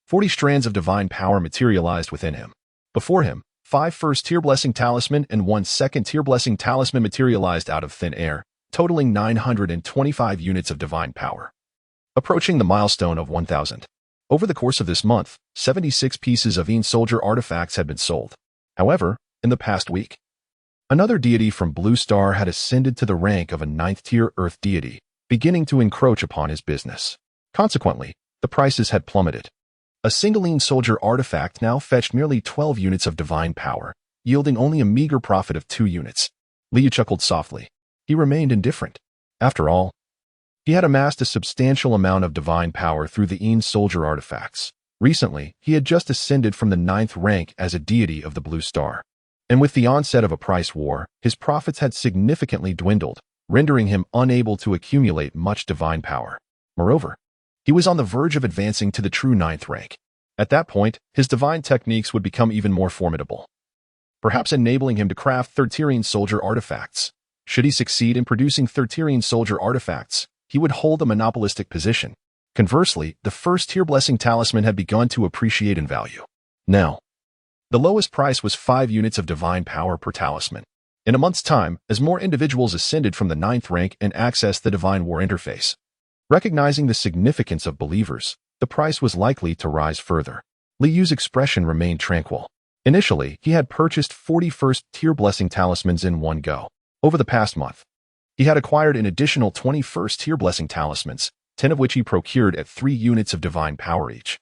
40 strands of divine power materialized within him. Before him, 5 first-tier blessing talisman and 1 second-tier blessing talisman materialized out of thin air, totaling 925 units of divine power, approaching the milestone of 1,000. Over the course of this month, 76 pieces of soldier artifacts had been sold. However, in the past week, another deity from Blue Star had ascended to the rank of a 9th-tier Earth deity, beginning to encroach upon his business. Consequently, the prices had plummeted. A single soldier artifact now fetched merely 12 units of divine power, yielding only a meager profit of 2 units. Liu chuckled softly. He remained indifferent. After all, he had amassed a substantial amount of divine power through the soldier artifacts. Recently, he had just ascended from the 9th rank as a deity of the Blue Star. And with the onset of a price war, his profits had significantly dwindled, rendering him unable to accumulate much divine power. Moreover, he was on the verge of advancing to the true 9th rank. At that point, his divine techniques would become even more formidable, perhaps enabling him to craft 3rd-tier soldier artifacts. Should he succeed in producing 3rd-tier soldier artifacts, he would hold a monopolistic position. Conversely, the 1st-tier blessing talisman had begun to appreciate in value. Now, the lowest price was 5 units of divine power per talisman. In a month's time, as more individuals ascended from the 9th rank and accessed the Divine War interface. Recognizing the significance of believers, the price was likely to rise further. Li Yu's expression remained tranquil. Initially, he had purchased 41st tier blessing talismans in one go. Over the past month, he had acquired an additional 21st tier blessing talismans, 10 of which he procured at 3 units of divine power each,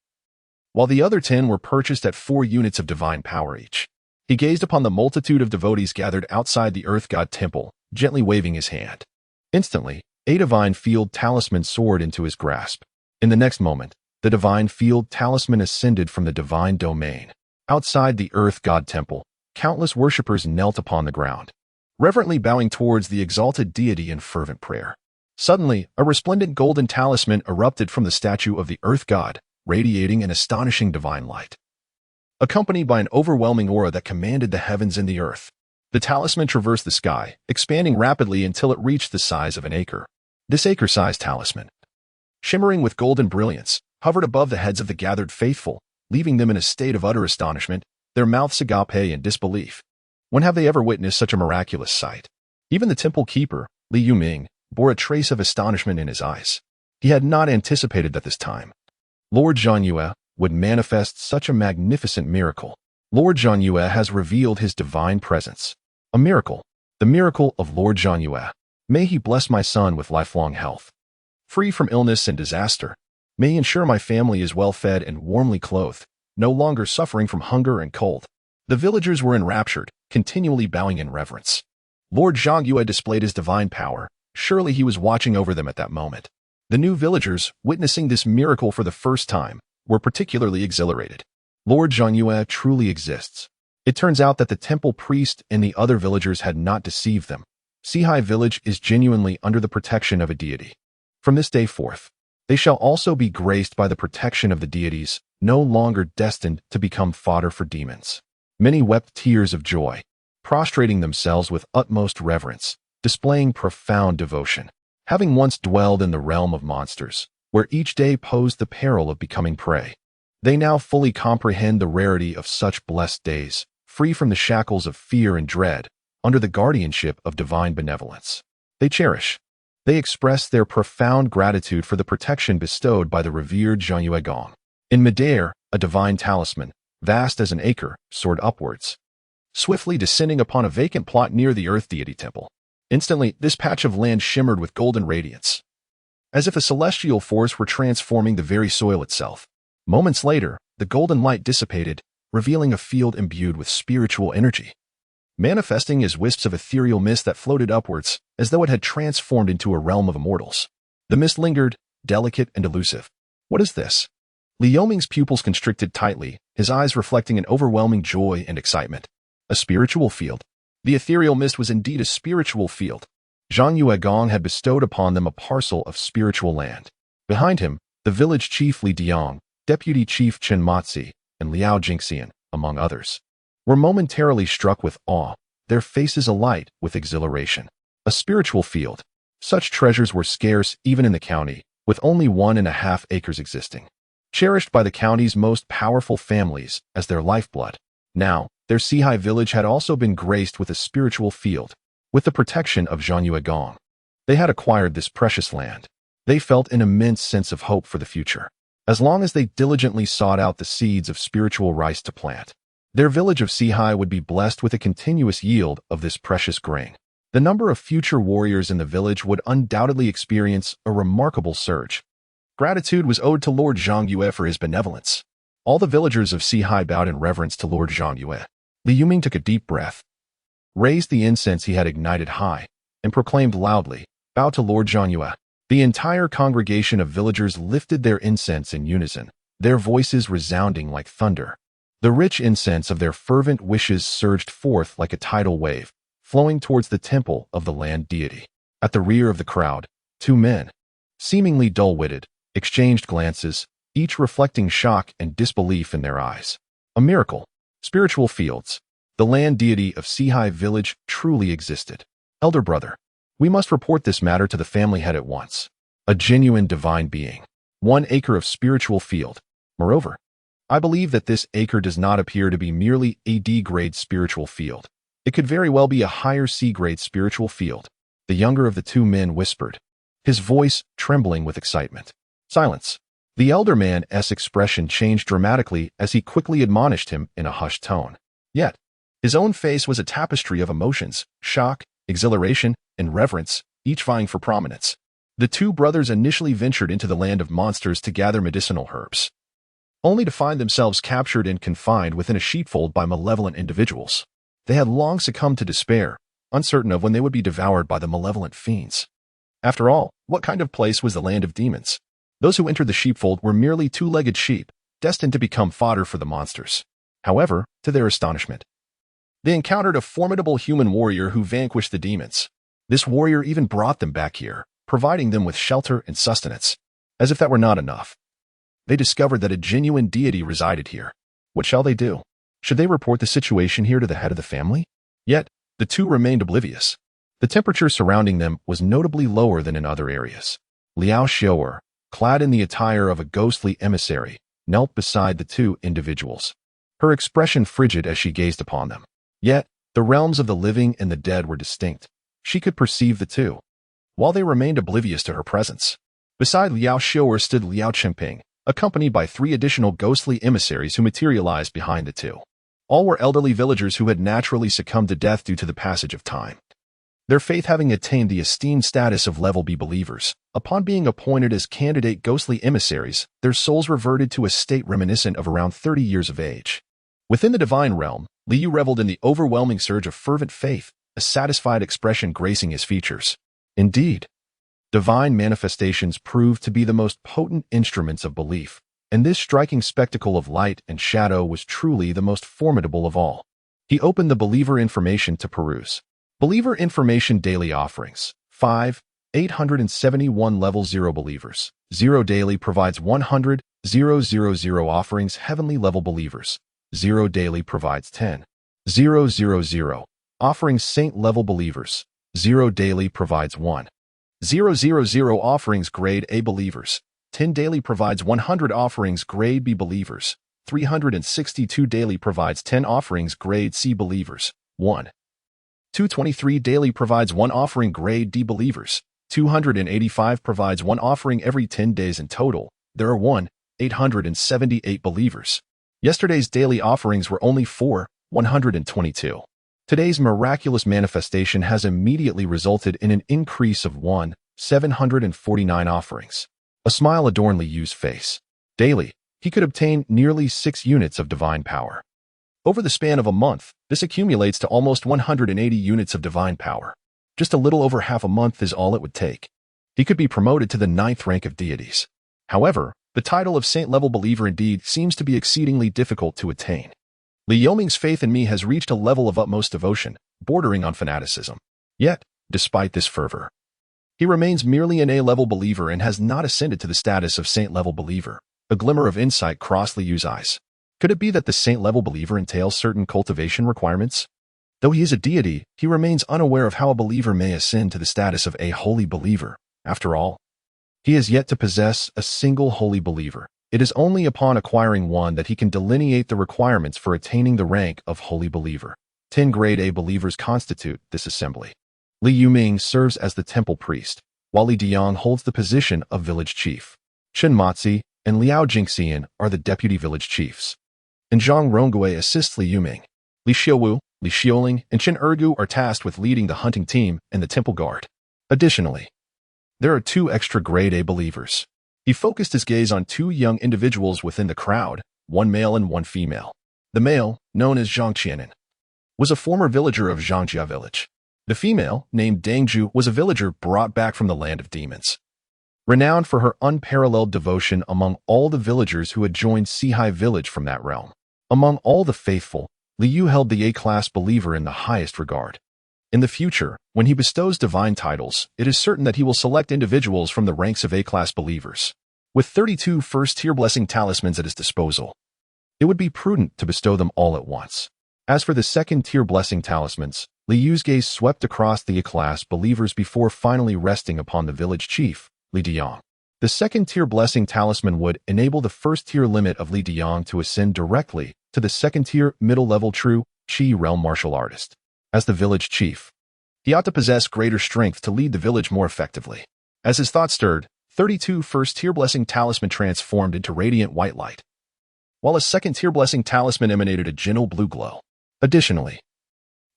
while the other 10 were purchased at 4 units of divine power each. He gazed upon the multitude of devotees gathered outside the Earth God Temple, gently waving his hand. Instantly, a divine field talisman soared into his grasp. In the next moment, the divine field talisman ascended from the divine domain. Outside the Earth God Temple, countless worshippers knelt upon the ground, reverently bowing towards the exalted deity in fervent prayer. Suddenly, a resplendent golden talisman erupted from the statue of the Earth God, radiating an astonishing divine light, accompanied by an overwhelming aura that commanded the heavens and the earth. The talisman traversed the sky, expanding rapidly until it reached the size of an acre. This acre-sized talisman, shimmering with golden brilliance, hovered above the heads of the gathered faithful, leaving them in a state of utter astonishment, their mouths agape in disbelief. When have they ever witnessed such a miraculous sight? Even the temple keeper, Li Yuming, bore a trace of astonishment in his eyes. He had not anticipated that this time Lord Zhanyue would manifest such a magnificent miracle. Lord Zhanyue has revealed his divine presence. A miracle. The miracle of Lord Zhanyue. May he bless my son with lifelong health, free from illness and disaster. May he ensure my family is well fed and warmly clothed, no longer suffering from hunger and cold. The villagers were enraptured, continually bowing in reverence. Lord Zhanyue displayed his divine power. Surely he was watching over them at that moment. The new villagers, witnessing this miracle for the first time, were particularly exhilarated. Lord Zhanyue truly exists. It turns out that the temple priest and the other villagers had not deceived them. Sihai village is genuinely under the protection of a deity. From this day forth, they shall also be graced by the protection of the deities, no longer destined to become fodder for demons. Many wept tears of joy, prostrating themselves with utmost reverence, displaying profound devotion. Having once dwelled in the realm of monsters, where each day posed the peril of becoming prey, they now fully comprehend the rarity of such blessed days, free from the shackles of fear and dread, under the guardianship of divine benevolence. They express their profound gratitude for the protection bestowed by the revered Zhanyue Gong. In midair, a divine talisman, vast as an acre, soared upwards, swiftly descending upon a vacant plot near the Earth Deity Temple. Instantly, this patch of land shimmered with golden radiance, as if a celestial force were transforming the very soil itself. Moments later, the golden light dissipated, revealing a field imbued with spiritual energy, manifesting as wisps of ethereal mist that floated upwards, as though it had transformed into a realm of immortals. The mist lingered, delicate and elusive. What is this? Li Yoming's pupils constricted tightly, his eyes reflecting an overwhelming joy and excitement. A spiritual field. The ethereal mist was indeed a spiritual field. Zhanyue Gong had bestowed upon them a parcel of spiritual land. Behind him, the village chief Li Diang, deputy chief Chen Matzi, and Liao Jingxian, among others, were momentarily struck with awe, their faces alight with exhilaration. A spiritual field. Such treasures were scarce even in the county, with only 1.5 acres existing. Cherished by the county's most powerful families as their lifeblood. Now, their Sihai village had also been graced with a spiritual field, with the protection of Zhanyue Gong. They had acquired this precious land. They felt an immense sense of hope for the future, as long as they diligently sought out the seeds of spiritual rice to plant. Their village of Sihai would be blessed with a continuous yield of this precious grain. The number of future warriors in the village would undoubtedly experience a remarkable surge. Gratitude was owed to Lord Zhanyue for his benevolence. All the villagers of Sihai bowed in reverence to Lord Zhanyue. Li Yuming took a deep breath, raised the incense he had ignited high, and proclaimed loudly, "Bow to Lord Zhanyue." The entire congregation of villagers lifted their incense in unison, their voices resounding like thunder. The rich incense of their fervent wishes surged forth like a tidal wave, flowing towards the temple of the land deity. At the rear of the crowd, 2 men, seemingly dull-witted, exchanged glances, each reflecting shock and disbelief in their eyes. A miracle. Spiritual fields. The land deity of Sihai village truly existed. Elder brother, we must report this matter to the family head at once. A genuine divine being. 1 acre of spiritual field. Moreover, I believe that this acre does not appear to be merely a D-grade spiritual field. It could very well be a higher C-grade spiritual field, the younger of the two men whispered, his voice trembling with excitement. Silence. The elder man's expression changed dramatically as he quickly admonished him in a hushed tone. Yet, his own face was a tapestry of emotions, shock, exhilaration, and reverence, each vying for prominence. The two brothers initially ventured into the land of monsters to gather medicinal herbs, only to find themselves captured and confined within a sheepfold by malevolent individuals. They had long succumbed to despair, uncertain of when they would be devoured by the malevolent fiends. After all, what kind of place was the land of demons? Those who entered the sheepfold were merely two-legged sheep, destined to become fodder for the monsters. However, to their astonishment, they encountered a formidable human warrior who vanquished the demons. This warrior even brought them back here, providing them with shelter and sustenance. As if that were not enough, they discovered that a genuine deity resided here. What shall they do? Should they report the situation here to the head of the family? Yet, the two remained oblivious. The temperature surrounding them was notably lower than in other areas. Liao Xiaoer, clad in the attire of a ghostly emissary, knelt beside the two individuals, her expression frigid as she gazed upon them. Yet, the realms of the living and the dead were distinct. She could perceive the two, while they remained oblivious to her presence. Beside Liao Xiaoer stood Liao Chengping, accompanied by 3 additional ghostly emissaries who materialized behind the two. All were elderly villagers who had naturally succumbed to death due to the passage of time, their faith having attained the esteemed status of level B believers. Upon being appointed as candidate ghostly emissaries, their souls reverted to a state reminiscent of around 30 years of age. Within the divine realm, Liu reveled in the overwhelming surge of fervent faith, a satisfied expression gracing his features. Indeed, divine manifestations proved to be the most potent instruments of belief, and this striking spectacle of light and shadow was truly the most formidable of all. He opened the believer information to peruse. Believer information daily offerings. 5. 871 level 0 believers. 0 daily provides 100. 000 offerings heavenly level believers. 0 daily provides 10. 000 offerings saint level believers. 0 daily provides 1. 000 offerings grade A believers. 10 daily provides 100 offerings grade B believers. 362 daily provides 10 offerings grade C believers. 1. 223 daily provides 1 offering grade D believers. 285 provides 1 offering every 10 days in total. There are 878 believers. Yesterday's daily offerings were only 122. Today's miraculous manifestation has immediately resulted in an increase of 749 offerings. A smile adorned Liu's face. Daily, he could obtain nearly 6 units of divine power. Over the span of a month, this accumulates to almost 180 units of divine power. Just a little over half a month is all it would take. He could be promoted to the 9th rank of deities. However, the title of saint-level believer indeed seems to be exceedingly difficult to attain. Li Yoming's faith in me has reached a level of utmost devotion, bordering on fanaticism. Yet, despite this fervor, he remains merely an A-level believer and has not ascended to the status of saint-level believer. A glimmer of insight crossed Liu's eyes. Could it be that the saint-level believer entails certain cultivation requirements? Though he is a deity, he remains unaware of how a believer may ascend to the status of a holy believer. After all, he has yet to possess a single holy believer. It is only upon acquiring one that he can delineate the requirements for attaining the rank of holy believer. 10 grade A believers constitute this assembly. Li Yuming serves as the temple priest, while Li Diang holds the position of village chief. Chen Matzi and Liao Jingxian are the deputy village chiefs, and Zhang Rongui assists Li Yuming. Li Xiuwu, Li Xiuling, and Chen Ergu are tasked with leading the hunting team and the temple guard. Additionally, there are 2 extra grade A believers. He focused his gaze on 2 young individuals within the crowd, 1 male and 1 female. The male, known as Zhang Qianan, was a former villager of Zhangjia village. The female, named Dangju, was a villager brought back from the land of demons. Renowned for her unparalleled devotion among all the villagers who had joined Sihai village from that realm. Among all the faithful, Liu held the A-class believer in the highest regard. In the future, when he bestows divine titles, it is certain that he will select individuals from the ranks of A-class believers. With 32 first-tier blessing talismans at his disposal, it would be prudent to bestow them all at once. As for the second-tier blessing talismans, Liu's gaze swept across the A-class believers before finally resting upon the village chief, Li Diang. The second-tier blessing talisman would enable the first-tier limit of Li Diang to ascend directly to the second-tier middle-level true Qi realm martial artist. As the village chief, he ought to possess greater strength to lead the village more effectively. As his thoughts stirred, 32 first-tier blessing talisman transformed into radiant white light, while a second-tier blessing talisman emanated a gentle blue glow. Additionally,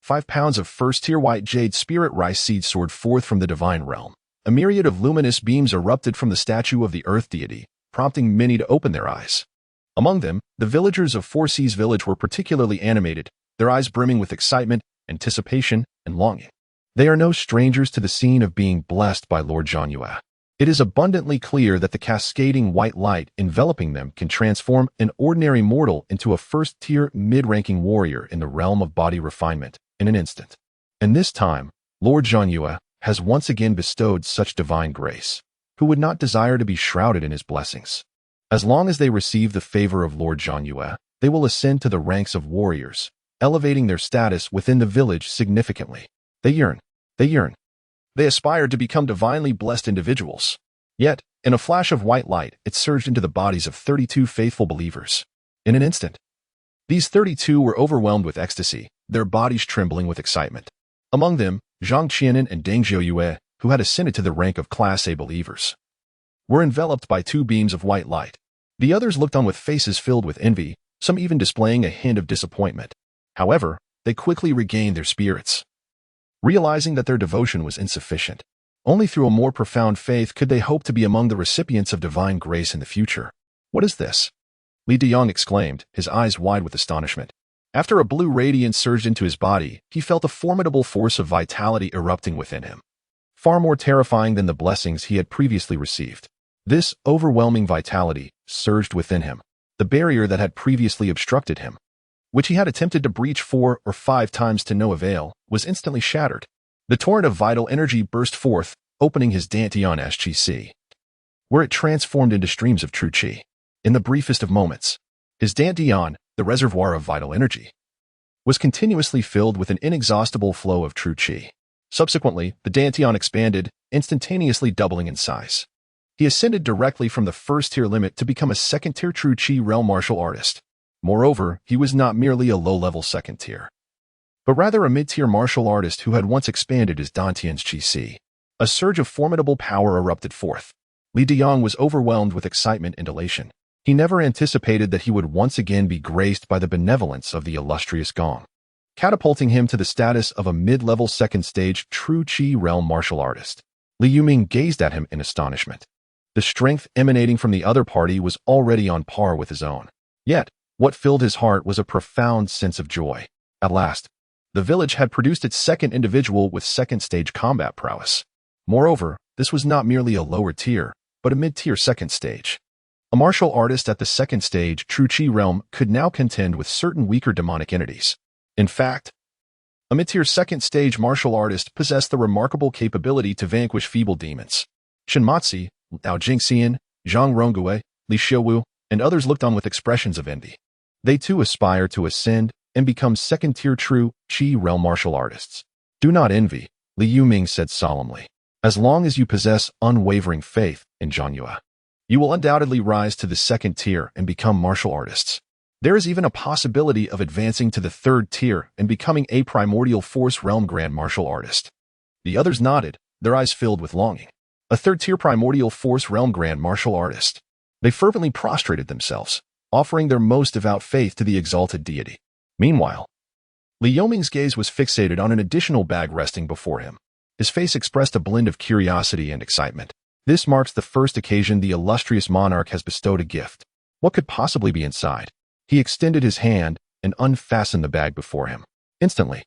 5 pounds of first-tier white jade spirit rice seeds soared forth from the divine realm. A myriad of luminous beams erupted from the statue of the earth deity, prompting many to open their eyes. Among them, the villagers of Four Seas Village were particularly animated, their eyes brimming with excitement, anticipation, and longing. They are no strangers to the scene of being blessed by Lord Zhongyue. It is abundantly clear that the cascading white light enveloping them can transform an ordinary mortal into a first-tier mid-ranking warrior in the realm of body refinement in an instant. And this time, Lord Zhongyue has once again bestowed such divine grace. Who would not desire to be shrouded in his blessings? As long as they receive the favor of Lord Zhongyue, they will ascend to the ranks of warriors, elevating their status within the village significantly. They yearn. They aspired to become divinely blessed individuals. Yet, in a flash of white light, it surged into the bodies of 32 faithful believers. In an instant, these 32 were overwhelmed with ecstasy, their bodies trembling with excitement. Among them, Zhang Qianan and Deng Zhouye, who had ascended to the rank of Class A believers, were enveloped by 2 beams of white light. The others looked on with faces filled with envy, some even displaying a hint of disappointment. However, they quickly regained their spirits, realizing that their devotion was insufficient. Only through a more profound faith could they hope to be among the recipients of divine grace in the future. What is this? Li Deyong exclaimed, his eyes wide with astonishment. After a blue radiance surged into his body, he felt a formidable force of vitality erupting within him, far more terrifying than the blessings he had previously received. This overwhelming vitality surged within him. The barrier that had previously obstructed him, which he had attempted to breach 4 or 5 times to no avail, was instantly shattered. The torrent of vital energy burst forth, opening his dantian SGC, where it transformed into streams of true qi. In the briefest of moments, his dantian, the reservoir of vital energy, was continuously filled with an inexhaustible flow of true qi. Subsequently, the dantian expanded, instantaneously doubling in size. He ascended directly from the first-tier limit to become a second-tier true qi realm martial artist. Moreover, he was not merely a low-level second tier, but rather a mid-tier martial artist who had once expanded his dantian's qi. A surge of formidable power erupted forth. Li Deyong was overwhelmed with excitement and elation. He never anticipated that he would once again be graced by the benevolence of the illustrious Gong, catapulting him to the status of a mid-level second-stage true qi realm martial artist. Li Yuming gazed at him in astonishment. The strength emanating from the other party was already on par with his own. Yet, what filled his heart was a profound sense of joy. At last, the village had produced its second individual with second-stage combat prowess. Moreover, this was not merely a lower tier, but a mid-tier second stage. A martial artist at the second stage true qi realm could now contend with certain weaker demonic entities. In fact, a mid-tier second stage martial artist possessed the remarkable capability to vanquish feeble demons. Shinmatsi, Liao Jingxian, Zhang Rongui, Li Xiuwu, and others looked on with expressions of envy. They too aspire to ascend and become second-tier true qi realm martial artists. Do not envy, Li Yuming said solemnly. As long as you possess unwavering faith in Zhongyue, you will undoubtedly rise to the second tier and become martial artists. There is even a possibility of advancing to the third tier and becoming a primordial force realm grand martial artist. The others nodded, their eyes filled with longing. A third-tier primordial force realm grand martial artist. They fervently prostrated themselves, offering their most devout faith to the exalted deity. Meanwhile, Li Yoming's gaze was fixated on an additional bag resting before him. His face expressed a blend of curiosity and excitement. This marks the first occasion the illustrious monarch has bestowed a gift. What could possibly be inside? He extended his hand and unfastened the bag before him. Instantly,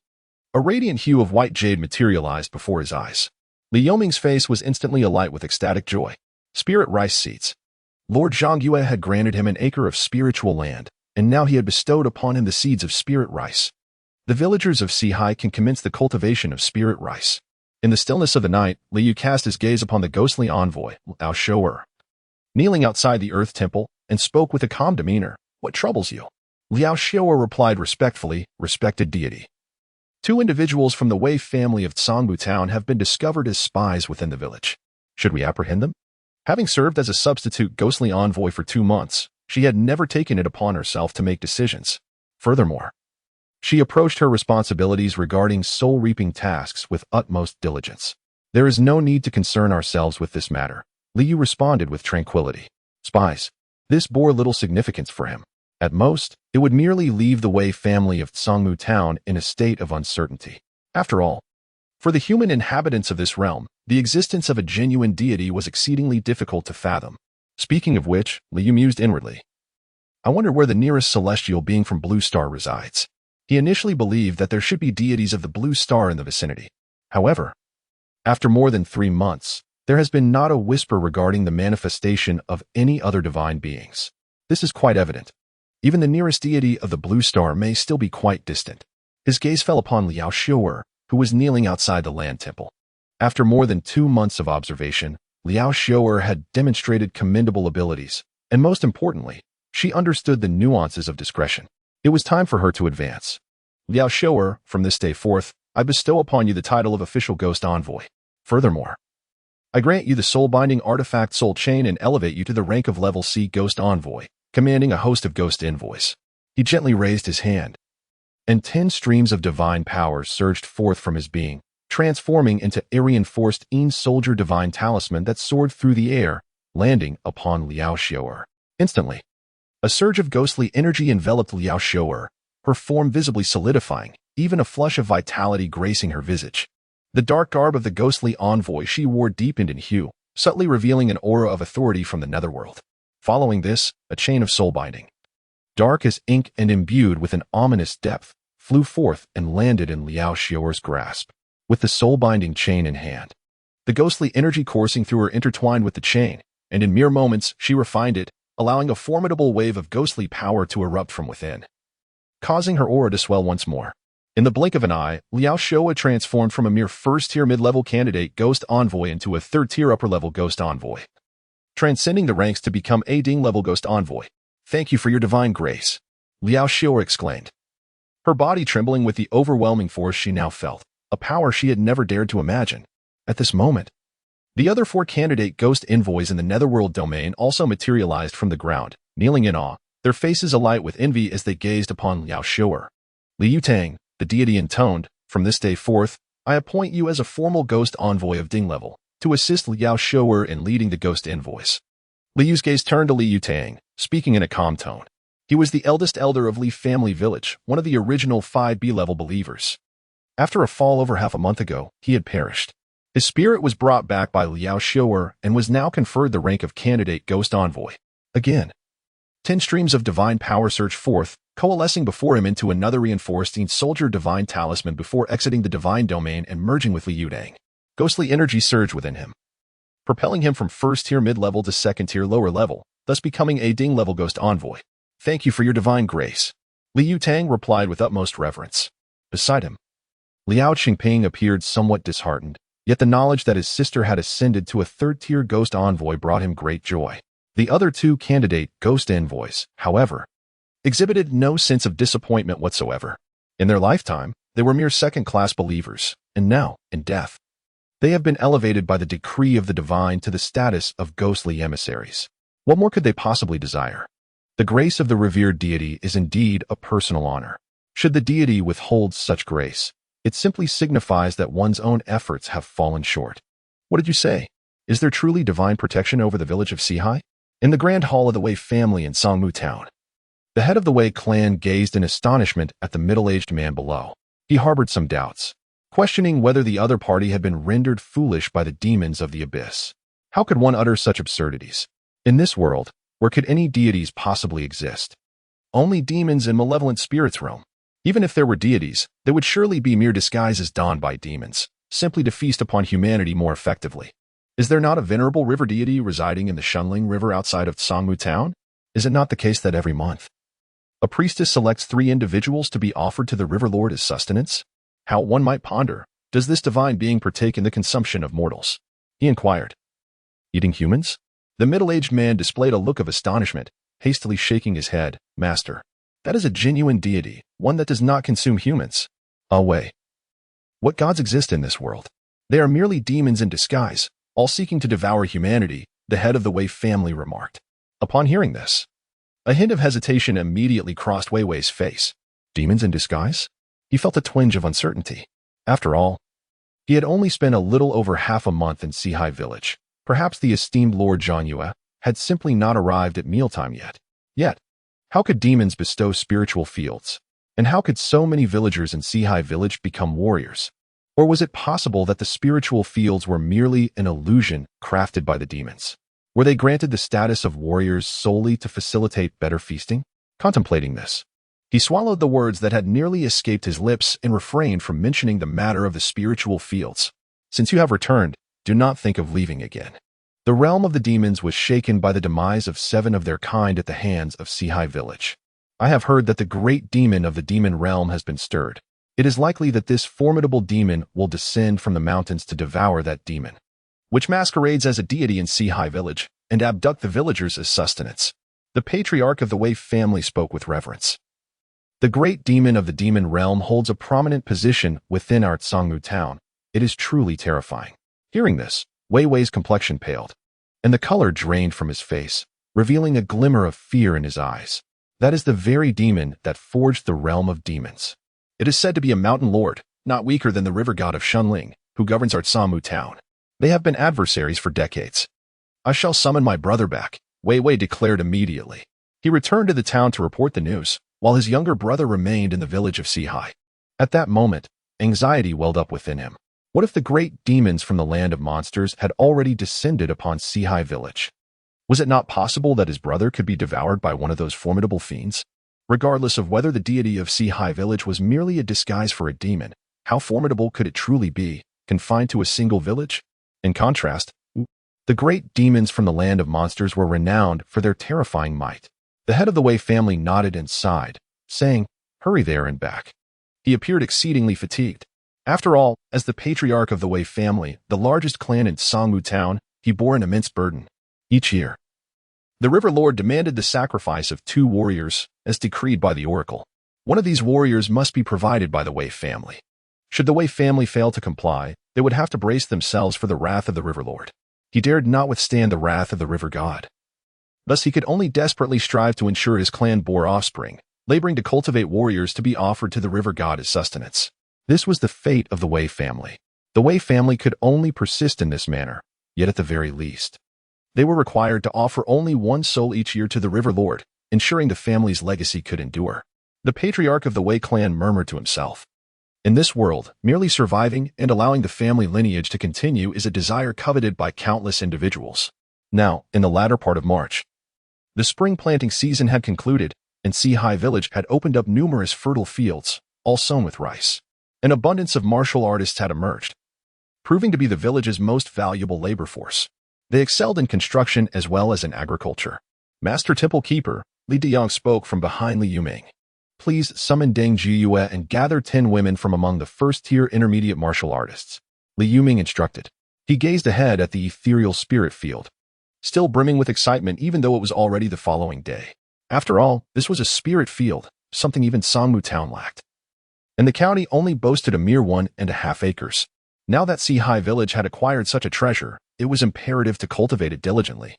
a radiant hue of white jade materialized before his eyes. Li Yoming's face was instantly alight with ecstatic joy. Spirit rice seeds. Lord Zhongyue had granted him an acre of spiritual land, and now he had bestowed upon him the seeds of spirit rice. The villagers of Sihai can commence the cultivation of spirit rice. In the stillness of the night, Li Yu cast his gaze upon the ghostly envoy, Liao Xiuwu, kneeling outside the earth temple, and spoke with a calm demeanor. What troubles you? Liao Xiuwu replied respectfully, respected deity. 2 individuals from the Wei family of Tsangbu town have been discovered as spies within the village. Should we apprehend them? Having served as a substitute ghostly envoy for 2 months, she had never taken it upon herself to make decisions. Furthermore, She approached her responsibilities regarding soul-reaping tasks with utmost diligence. There is no need to concern ourselves with this matter, Liu responded with tranquility. Spies. This bore little significance for him. At most, it would merely leave the Wei family of Tsangmu town in a state of uncertainty. After all, for the human inhabitants of this realm, the existence of a genuine deity was exceedingly difficult to fathom. Speaking of which, Liu mused inwardly. I wonder where the nearest celestial being from Blue Star resides. He initially believed that there should be deities of the Blue Star in the vicinity. However, after more than 3 months, there has been not a whisper regarding the manifestation of any other divine beings. This is quite evident. Even the nearest deity of the Blue Star may still be quite distant. His gaze fell upon Liao Xiu'er, who was kneeling outside the land temple. After more than 2 months of observation, Liao Xiu'er had demonstrated commendable abilities, and most importantly, she understood the nuances of discretion. It was time for her to advance. Liao Xiu'er, from this day forth, I bestow upon you the title of official Ghost Envoy. Furthermore, I grant you the soul-binding artifact Soul Chain and elevate you to the rank of Level C Ghost Envoy, commanding a host of ghost envoys. He gently raised his hand, and 10 streams of divine power surged forth from his being, transforming into a reinforced soldier divine talisman that soared through the air, landing upon Liao Xiu'er. Instantly, a surge of ghostly energy enveloped Liao Xiu'er, her form visibly solidifying, even a flush of vitality gracing her visage. The dark garb of the ghostly envoy she wore deepened in hue, subtly revealing an aura of authority from the netherworld. Following this, a chain of soul binding, dark as ink and imbued with an ominous depth, flew forth and landed in Liao Xiu'er's grasp. With the soul-binding chain in hand, the ghostly energy coursing through her intertwined with the chain, and in mere moments she refined it, allowing a formidable wave of ghostly power to erupt from within, causing her aura to swell once more. In the blink of an eye, Liao Xiu'er transformed from a mere first-tier mid-level candidate Ghost Envoy into a third-tier upper-level Ghost Envoy, transcending the ranks to become a Ding-level Ghost Envoy. Thank you for your divine grace, Liao Xiu'er exclaimed, her body trembling with the overwhelming force she now felt, a power she had never dared to imagine. At this moment, the other 4 candidate Ghost Envoys in the Netherworld domain also materialized from the ground, kneeling in awe, their faces alight with envy as they gazed upon Liao Xiu'er. Liu Tang, the deity intoned, from this day forth, I appoint you as a formal Ghost Envoy of Ding level, to assist Liao Xiu'er in leading the Ghost Envoys. Liu's gaze turned to Liu Tang, speaking in a calm tone. He was the eldest elder of Li family village, one of the original 5 B-level believers. After a fall over half a month ago, he had perished. His spirit was brought back by Liao Xiu'er and was now conferred the rank of candidate Ghost Envoy. Again, 10 streams of divine power surged forth, coalescing before him into another reinforcing soldier divine talisman before exiting the divine domain and merging with Liu Tang. Ghostly energy surged within him, propelling him from first-tier mid-level to second-tier lower level, thus becoming a Ding-level Ghost Envoy. Thank you for your divine grace, Liu Tang replied with utmost reverence. Beside him, Liao Qingping appeared somewhat disheartened, yet the knowledge that his sister had ascended to a third-tier Ghost Envoy brought him great joy. The other 2 candidate Ghost Envoys, however, exhibited no sense of disappointment whatsoever. In their lifetime, they were mere second-class believers, and now, in death, they have been elevated by the decree of the divine to the status of ghostly emissaries. What more could they possibly desire? The grace of the revered deity is indeed a personal honor. Should the deity withhold such grace, it simply signifies that one's own efforts have fallen short. What did you say? Is there truly divine protection over the village of Sihai? In the grand hall of the Wei family in Sangmu town, the head of the Wei clan gazed in astonishment at the middle-aged man below. He harbored some doubts, questioning whether the other party had been rendered foolish by the demons of the abyss. How could one utter such absurdities? In this world, where could any deities possibly exist? Only demons and malevolent spirits roam. Even if there were deities, they would surely be mere disguises donned by demons, simply to feast upon humanity more effectively. Is there not a venerable river deity residing in the Shunling River outside of Sangmu town? Is it not the case that every month a priestess selects 3 individuals to be offered to the River Lord as sustenance? How, one might ponder, does this divine being partake in the consumption of mortals? He inquired. Eating humans? The middle-aged man displayed a look of astonishment, hastily shaking his head. Master, that is a genuine deity, one that does not consume humans. Wei. What gods exist in this world? They are merely demons in disguise, all seeking to devour humanity, the head of the Wei family remarked. Upon hearing this, a hint of hesitation immediately crossed Wei Wei's face. Demons in disguise? He felt a twinge of uncertainty. After all, he had only spent a little over half a month in Sihai village. Perhaps the esteemed Lord Zhang Yue had simply not arrived at mealtime yet. Yet, how could demons bestow spiritual fields? And how could so many villagers in Sihai village become warriors? Or was it possible that the spiritual fields were merely an illusion crafted by the demons? Were they granted the status of warriors solely to facilitate better feasting? Contemplating this, he swallowed the words that had nearly escaped his lips and refrained from mentioning the matter of the spiritual fields. Since you have returned, do not think of leaving again. The realm of the demons was shaken by the demise of 7 of their kind at the hands of Sihai village. I have heard that the great demon of the demon realm has been stirred. It is likely that this formidable demon will descend from the mountains to devour that demon, which masquerades as a deity in Sihai village, and abduct the villagers as sustenance. The patriarch of the Wei family spoke with reverence. The great demon of the demon realm holds a prominent position within our Tsangmu town. It is truly terrifying. Hearing this, Wei Wei's complexion paled, and the color drained from his face, revealing a glimmer of fear in his eyes. That is the very demon that forged the realm of demons. It is said to be a mountain lord, not weaker than the river god of Shunling, who governs our Tsangmu town. They have been adversaries for decades. I shall summon my brother back, Wei Wei declared immediately. He returned to the town to report the news, while his younger brother remained in the village of Sihai. At that moment, anxiety welled up within him. What if the great demons from the land of monsters had already descended upon Sihai village? Was it not possible that his brother could be devoured by one of those formidable fiends? Regardless of whether the deity of Sihai village was merely a disguise for a demon, how formidable could it truly be, confined to a single village? In contrast, the great demons from the land of monsters were renowned for their terrifying might. The head of the Wei family nodded and sighed, saying, "Hurry there and back." He appeared exceedingly fatigued. After all, as the patriarch of the Wei family, the largest clan in Tsangmu town, he bore an immense burden. Each year, the River Lord demanded the sacrifice of 2 warriors, as decreed by the oracle. One of these warriors must be provided by the Wei family. Should the Wei family fail to comply, they would have to brace themselves for the wrath of the River Lord. He dared not withstand the wrath of the River God. Thus he could only desperately strive to ensure his clan bore offspring, laboring to cultivate warriors to be offered to the River God as sustenance. This was the fate of the Wei family. The Wei family could only persist in this manner, yet at the very least, they were required to offer only 1 soul each year to the River Lord, ensuring the family's legacy could endure. The patriarch of the Wei clan murmured to himself, "In this world, merely surviving and allowing the family lineage to continue is a desire coveted by countless individuals." Now, in the latter part of March, the spring planting season had concluded, and Sihai village had opened up numerous fertile fields, all sown with rice. An abundance of martial artists had emerged, proving to be the village's most valuable labor force. They excelled in construction as well as in agriculture. Master Temple Keeper, Li Deyang spoke from behind Li Yuming. "Please summon Deng Jiyue and gather 10 women from among the first-tier intermediate martial artists," Li Yuming instructed. He gazed ahead at the ethereal spirit field, still brimming with excitement even though it was already the following day. After all, this was a spirit field, something even Tsangmu town lacked. And the county only boasted a mere 1.5 acres. Now that Sihai village had acquired such a treasure, it was imperative to cultivate it diligently,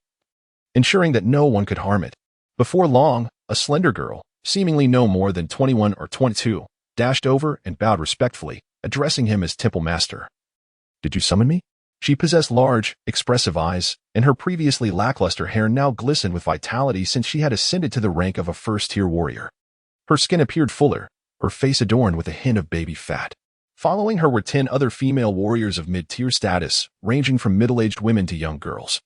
ensuring that no one could harm it. Before long, a slender girl, seemingly no more than 21 or 22, dashed over and bowed respectfully, addressing him as Temple Master. "Did you summon me?" She possessed large, expressive eyes, and her previously lackluster hair now glistened with vitality since she had ascended to the rank of a first-tier warrior. Her skin appeared fuller, her face adorned with a hint of baby fat. Following her were 10 other female warriors of mid-tier status, ranging from middle-aged women to young girls,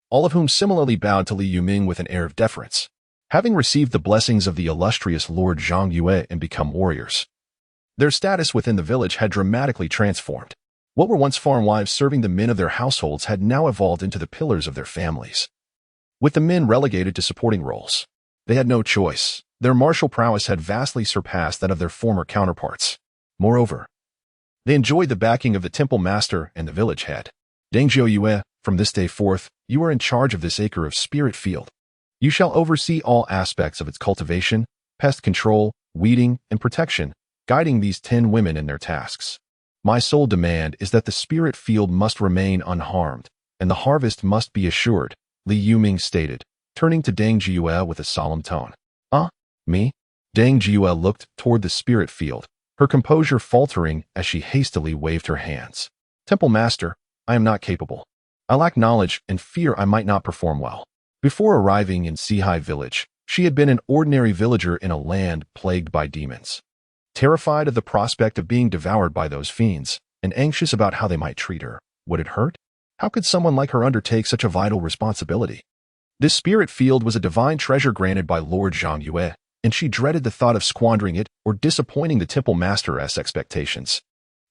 all of whom similarly bowed to Li Yuming with an air of deference, having received the blessings of the illustrious Lord Zhang Yue and become warriors. Their status within the village had dramatically transformed. What were once farm wives serving the men of their households had now evolved into the pillars of their families, with the men relegated to supporting roles. They had no choice. Their martial prowess had vastly surpassed that of their former counterparts. Moreover, they enjoyed the backing of the temple master and the village head. "Deng Jiyue, from this day forth, you are in charge of this acre of spirit field. You shall oversee all aspects of its cultivation, pest control, weeding, and protection, guiding these 10 women in their tasks. My sole demand is that the spirit field must remain unharmed, and the harvest must be assured," Li Yuming stated, turning to Deng Jiyue with a solemn tone. Me? Deng Jiue looked toward the spirit field, her composure faltering as she hastily waved her hands. Temple Master, I am not capable. I lack knowledge and fear I might not perform well. Before arriving in Sihai village, she had been an ordinary villager in a land plagued by demons. Terrified of the prospect of being devoured by those fiends, and anxious about how they might treat her, would it hurt? How could someone like her undertake such a vital responsibility? This spirit field was a divine treasure granted by Lord Zhangyue, and she dreaded the thought of squandering it or disappointing the temple master's expectations.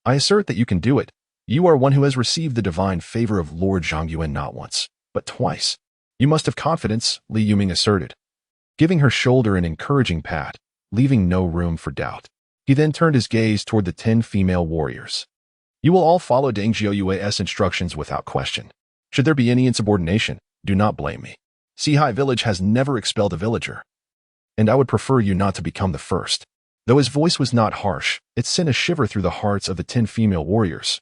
I assert that you can do it. You are one who has received the divine favor of Lord Zhangyue not once, but twice. You must have confidence, Li Yuming asserted, giving her shoulder an encouraging pat, leaving no room for doubt. He then turned his gaze toward the 10 female warriors. You will all follow Deng Jiue's instructions without question. Should there be any insubordination, do not blame me. Sihai village has never expelled a villager, and I would prefer you not to become the first. Though his voice was not harsh, it sent a shiver through the hearts of the 10 female warriors,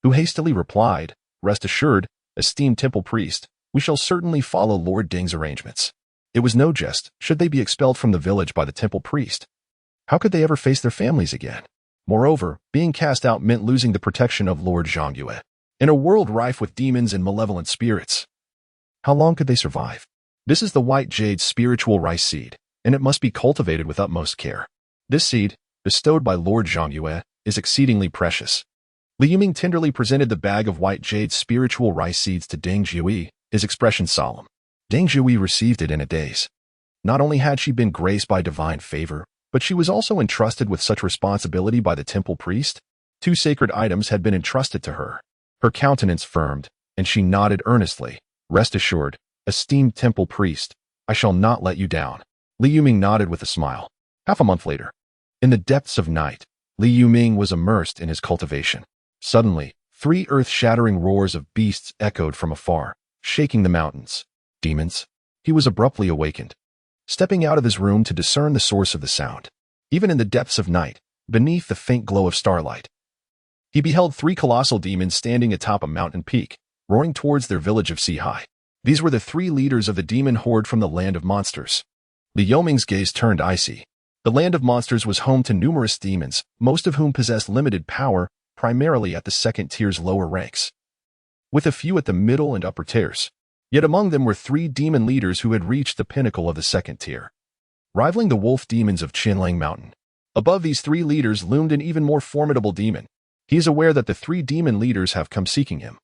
who hastily replied, Rest assured, esteemed temple priest, we shall certainly follow Lord Deng's arrangements. It was no jest, should they be expelled from the village by the temple priest. How could they ever face their families again? Moreover, being cast out meant losing the protection of Lord Zhangyue. In a world rife with demons and malevolent spirits, how long could they survive? This is the white jade spiritual rice seed, and it must be cultivated with utmost care. This seed, bestowed by Lord Zhangyue, is exceedingly precious. Li Yuming tenderly presented the bag of white jade spiritual rice seeds to Deng Jiue, his expression solemn. Deng Jiue received it in a daze. Not only had she been graced by divine favor, but she was also entrusted with such responsibility by the temple priest. 2 sacred items had been entrusted to her. Her countenance firmed, and she nodded earnestly. Rest assured, esteemed temple priest, I shall not let you down. Li Yuming nodded with a smile. Half a month later, in the depths of night, Li Yuming was immersed in his cultivation. Suddenly, 3 earth-shattering roars of beasts echoed from afar, shaking the mountains. Demons? He was abruptly awakened, stepping out of his room to discern the source of the sound. Even in the depths of night, beneath the faint glow of starlight, he beheld 3 colossal demons standing atop a mountain peak, roaring towards their village of Sihai. These were the 3 leaders of the demon horde from the land of monsters. Li Yuming's gaze turned icy. The land of monsters was home to numerous demons, most of whom possessed limited power, primarily at the second tier's lower ranks, with a few at the middle and upper tiers. Yet among them were 3 demon leaders who had reached the pinnacle of the second tier, rivaling the wolf demons of Qinlang Mountain. Above these 3 leaders loomed an even more formidable demon. He is aware that the 3 demon leaders have come seeking him,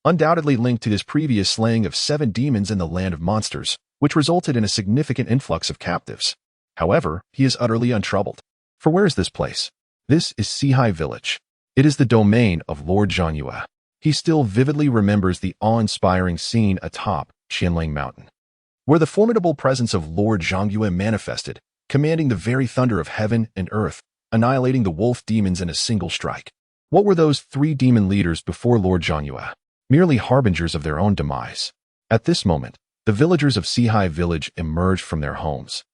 undoubtedly linked to his previous slaying of 7 demons in the land of monsters, which resulted in a significant influx of captives. However, he is utterly untroubled. For where is this place? This is Sihai village. It is the domain of Lord Zhangyue. He still vividly remembers the awe-inspiring scene atop Qinlang Mountain, where the formidable presence of Lord Zhangyue manifested, commanding the very thunder of heaven and earth, annihilating the wolf demons in a single strike. What were those 3 demon leaders before Lord Zhangyue? Merely harbingers of their own demise. At this moment, the villagers of Sihai village emerged from their homes,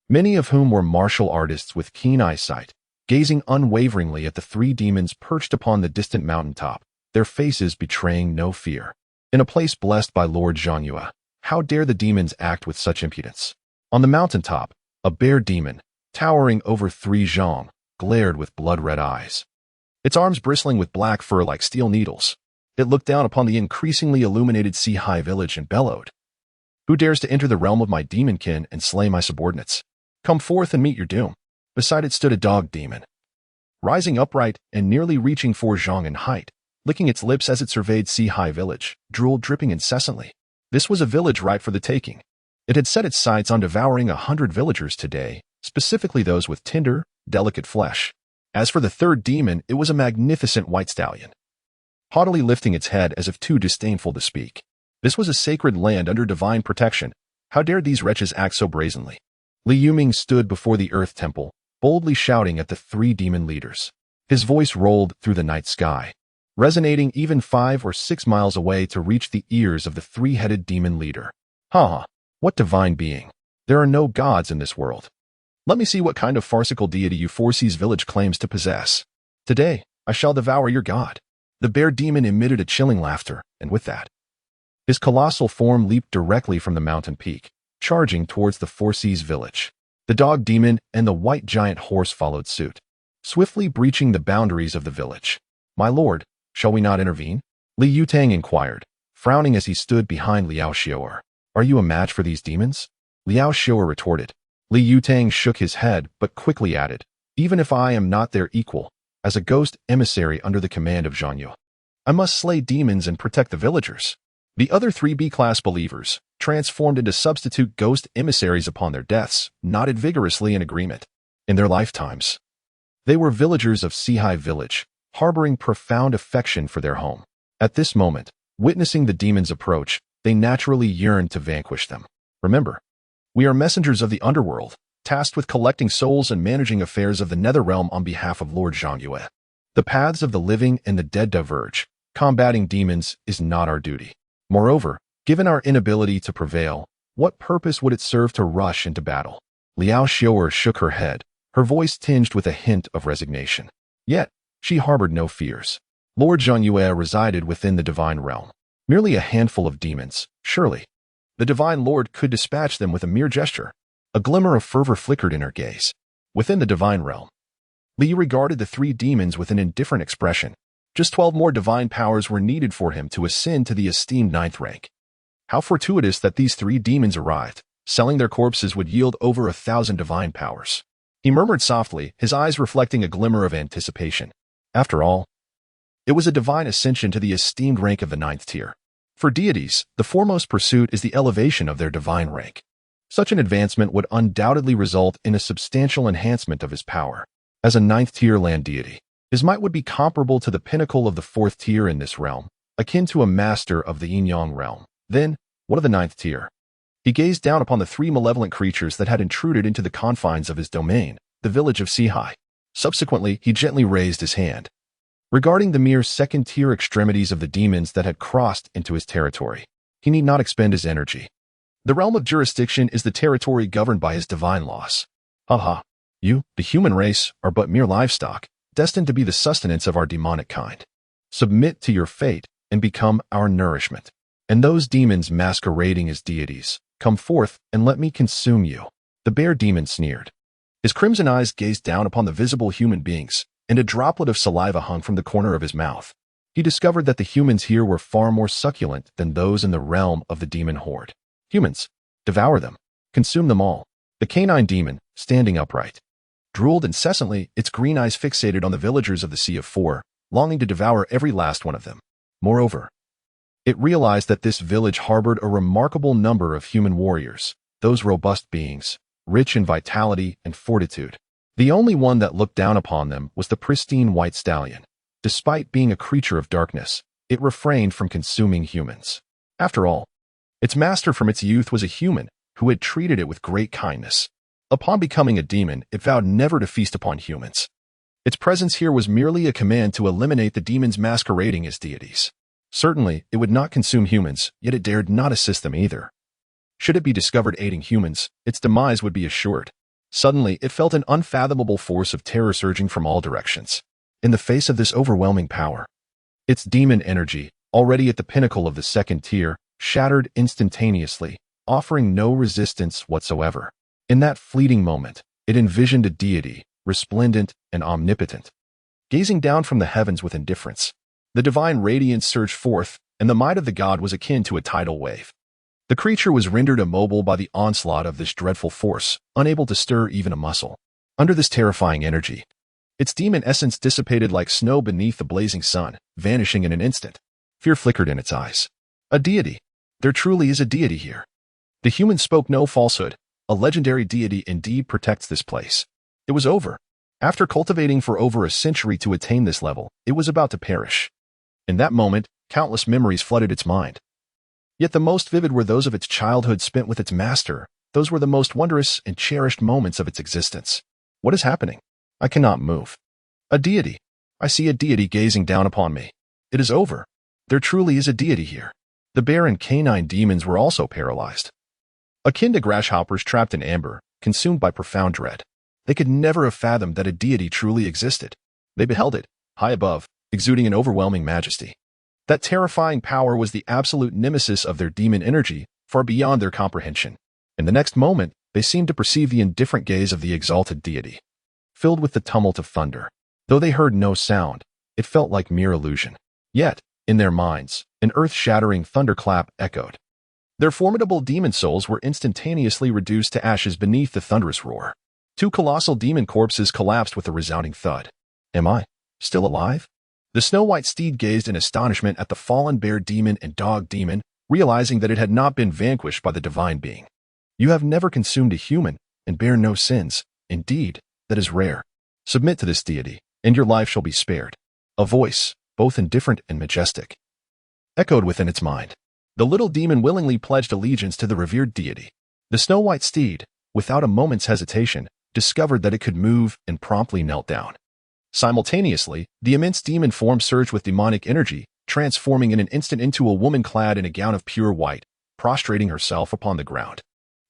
many of whom were martial artists with keen eyesight, gazing unwaveringly at the 3 demons perched upon the distant mountaintop, their faces betraying no fear. In a place blessed by Lord Zhangyue, how dare the demons act with such impudence? On the mountaintop, a bear demon, towering over 3 zhang, glared with blood-red eyes, its arms bristling with black fur like steel needles. It looked down upon the increasingly illuminated Sihai village and bellowed, Who dares to enter the realm of my demonkin and slay my subordinates? Come forth and meet your doom. Beside it stood a dog demon, rising upright and nearly reaching 4 zhang in height, licking its lips as it surveyed Sihai village, drool dripping incessantly. This was a village ripe for the taking. It had set its sights on devouring 100 villagers today, specifically those with tender, delicate flesh. As for the 3rd demon, it was a magnificent white stallion, haughtily lifting its head as if too disdainful to speak. This was a sacred land under divine protection. How dared these wretches act so brazenly? Li Yuming stood before the Earth Temple, boldly shouting at the 3 demon leaders. His voice rolled through the night sky, resonating even 5 or 6 miles away to reach the ears of the 3-headed demon leader. Ha! What divine being! There are no gods in this world. Let me see what kind of farcical deity you Forces village claims to possess. Today, I shall devour your god. The bear demon emitted a chilling laughter, and with that, his colossal form leaped directly from the mountain peak, charging towards the Forces village. The dog demon and the white giant horse followed suit, swiftly breaching the boundaries of the village. "My lord, shall we not intervene?" Li Yutang inquired, frowning as he stood behind Liao Xiao'er. "Are you a match for these demons?" Liao Xiao'er retorted. Li Yutang shook his head but quickly added, "Even if I am not their equal, as a ghost emissary under the command of Zhang Yu, I must slay demons and protect the villagers." The other 3 B-class believers, transformed into substitute ghost emissaries upon their deaths, nodded vigorously in agreement. In their lifetimes, they were villagers of Sihai village, harboring profound affection for their home. At this moment, witnessing the demons approach, they naturally yearned to vanquish them. "Remember, we are messengers of the underworld, tasked with collecting souls and managing affairs of the nether realm on behalf of Lord Zhang Yue. The paths of the living and the dead diverge. Combating demons is not our duty. Moreover, given our inability to prevail, what purpose would it serve to rush into battle?" Liao Xiao'er shook her head, her voice tinged with a hint of resignation. Yet, she harbored no fears. Lord Zhang Yue resided within the divine realm. Merely a handful of demons, surely. The divine lord could dispatch them with a mere gesture. A glimmer of fervor flickered in her gaze. Within the divine realm, Li regarded the 3 demons with an indifferent expression. Just 12 more divine powers were needed for him to ascend to the esteemed 9th rank. How fortuitous that these 3 demons arrived. Selling their corpses would yield over 1,000 divine powers. He murmured softly, his eyes reflecting a glimmer of anticipation. After all, it was a divine ascension to the esteemed rank of the 9th tier. For deities, the foremost pursuit is the elevation of their divine rank. Such an advancement would undoubtedly result in a substantial enhancement of his power. As a 9th tier land deity, his might would be comparable to the pinnacle of the 4th tier in this realm, akin to a master of the yin-yang realm. Then, what of the 9th tier? He gazed down upon the 3 malevolent creatures that had intruded into the confines of his domain, the village of Sihai. Subsequently, he gently raised his hand, regarding the mere 2nd-tier extremities of the demons that had crossed into his territory. He need not expend his energy. The realm of jurisdiction is the territory governed by his divine laws. Haha, you, the human race, are but mere livestock, destined to be the sustenance of our demonic kind. Submit to your fate and become our nourishment. And those demons masquerading as deities, come forth and let me consume you." The bear demon sneered. His crimson eyes gazed down upon the visible human beings, and a droplet of saliva hung from the corner of his mouth. He discovered that the humans here were far more succulent than those in the realm of the demon horde. Humans, devour them, consume them all. The canine demon, standing upright, drooled incessantly, its green eyes fixated on the villagers of the Sea of Four, longing to devour every last one of them. Moreover, it realized that this village harbored a remarkable number of human warriors, those robust beings, rich in vitality and fortitude. The only one that looked down upon them was the pristine white stallion. Despite being a creature of darkness, it refrained from consuming humans. After all, its master from its youth was a human who had treated it with great kindness. Upon becoming a demon, it vowed never to feast upon humans. Its presence here was merely a command to eliminate the demons masquerading as deities. Certainly, it would not consume humans, yet it dared not assist them either. Should it be discovered aiding humans, its demise would be assured. Suddenly, it felt an unfathomable force of terror surging from all directions. In the face of this overwhelming power, its demon energy, already at the pinnacle of the 2nd tier, shattered instantaneously, offering no resistance whatsoever. In that fleeting moment, it envisioned a deity, resplendent and omnipotent, gazing down from the heavens with indifference. The divine radiance surged forth, and the might of the god was akin to a tidal wave. The creature was rendered immobile by the onslaught of this dreadful force, unable to stir even a muscle. Under this terrifying energy, its demon essence dissipated like snow beneath the blazing sun, vanishing in an instant. Fear flickered in its eyes. A deity. There truly is a deity here. The human spoke no falsehood. A legendary deity indeed protects this place. It was over. After cultivating for over a century to attain this level, it was about to perish. In that moment, countless memories flooded its mind. Yet the most vivid were those of its childhood spent with its master. Those were the most wondrous and cherished moments of its existence. What is happening? I cannot move. A deity. I see a deity gazing down upon me. It is over. There truly is a deity here. The bear and canine demons were also paralyzed. Akin to grasshoppers trapped in amber, consumed by profound dread. They could never have fathomed that a deity truly existed. They beheld it, high above, exuding an overwhelming majesty. That terrifying power was the absolute nemesis of their demon energy, far beyond their comprehension. In the next moment, they seemed to perceive the indifferent gaze of the exalted deity, filled with the tumult of thunder. Though they heard no sound, it felt like mere illusion. Yet, in their minds, an earth-shattering thunderclap echoed. Their formidable demon souls were instantaneously reduced to ashes beneath the thunderous roar. Two colossal demon corpses collapsed with a resounding thud. Am I still alive? The snow-white steed gazed in astonishment at the fallen bear demon and dog demon, realizing that it had not been vanquished by the divine being. You have never consumed a human, and bear no sins. Indeed, that is rare. Submit to this deity, and your life shall be spared. A voice, both indifferent and majestic, echoed within its mind. The little demon willingly pledged allegiance to the revered deity. The snow-white steed, without a moment's hesitation, discovered that it could move and promptly knelt down. Simultaneously, the immense demon form surged with demonic energy, transforming in an instant into a woman clad in a gown of pure white, prostrating herself upon the ground.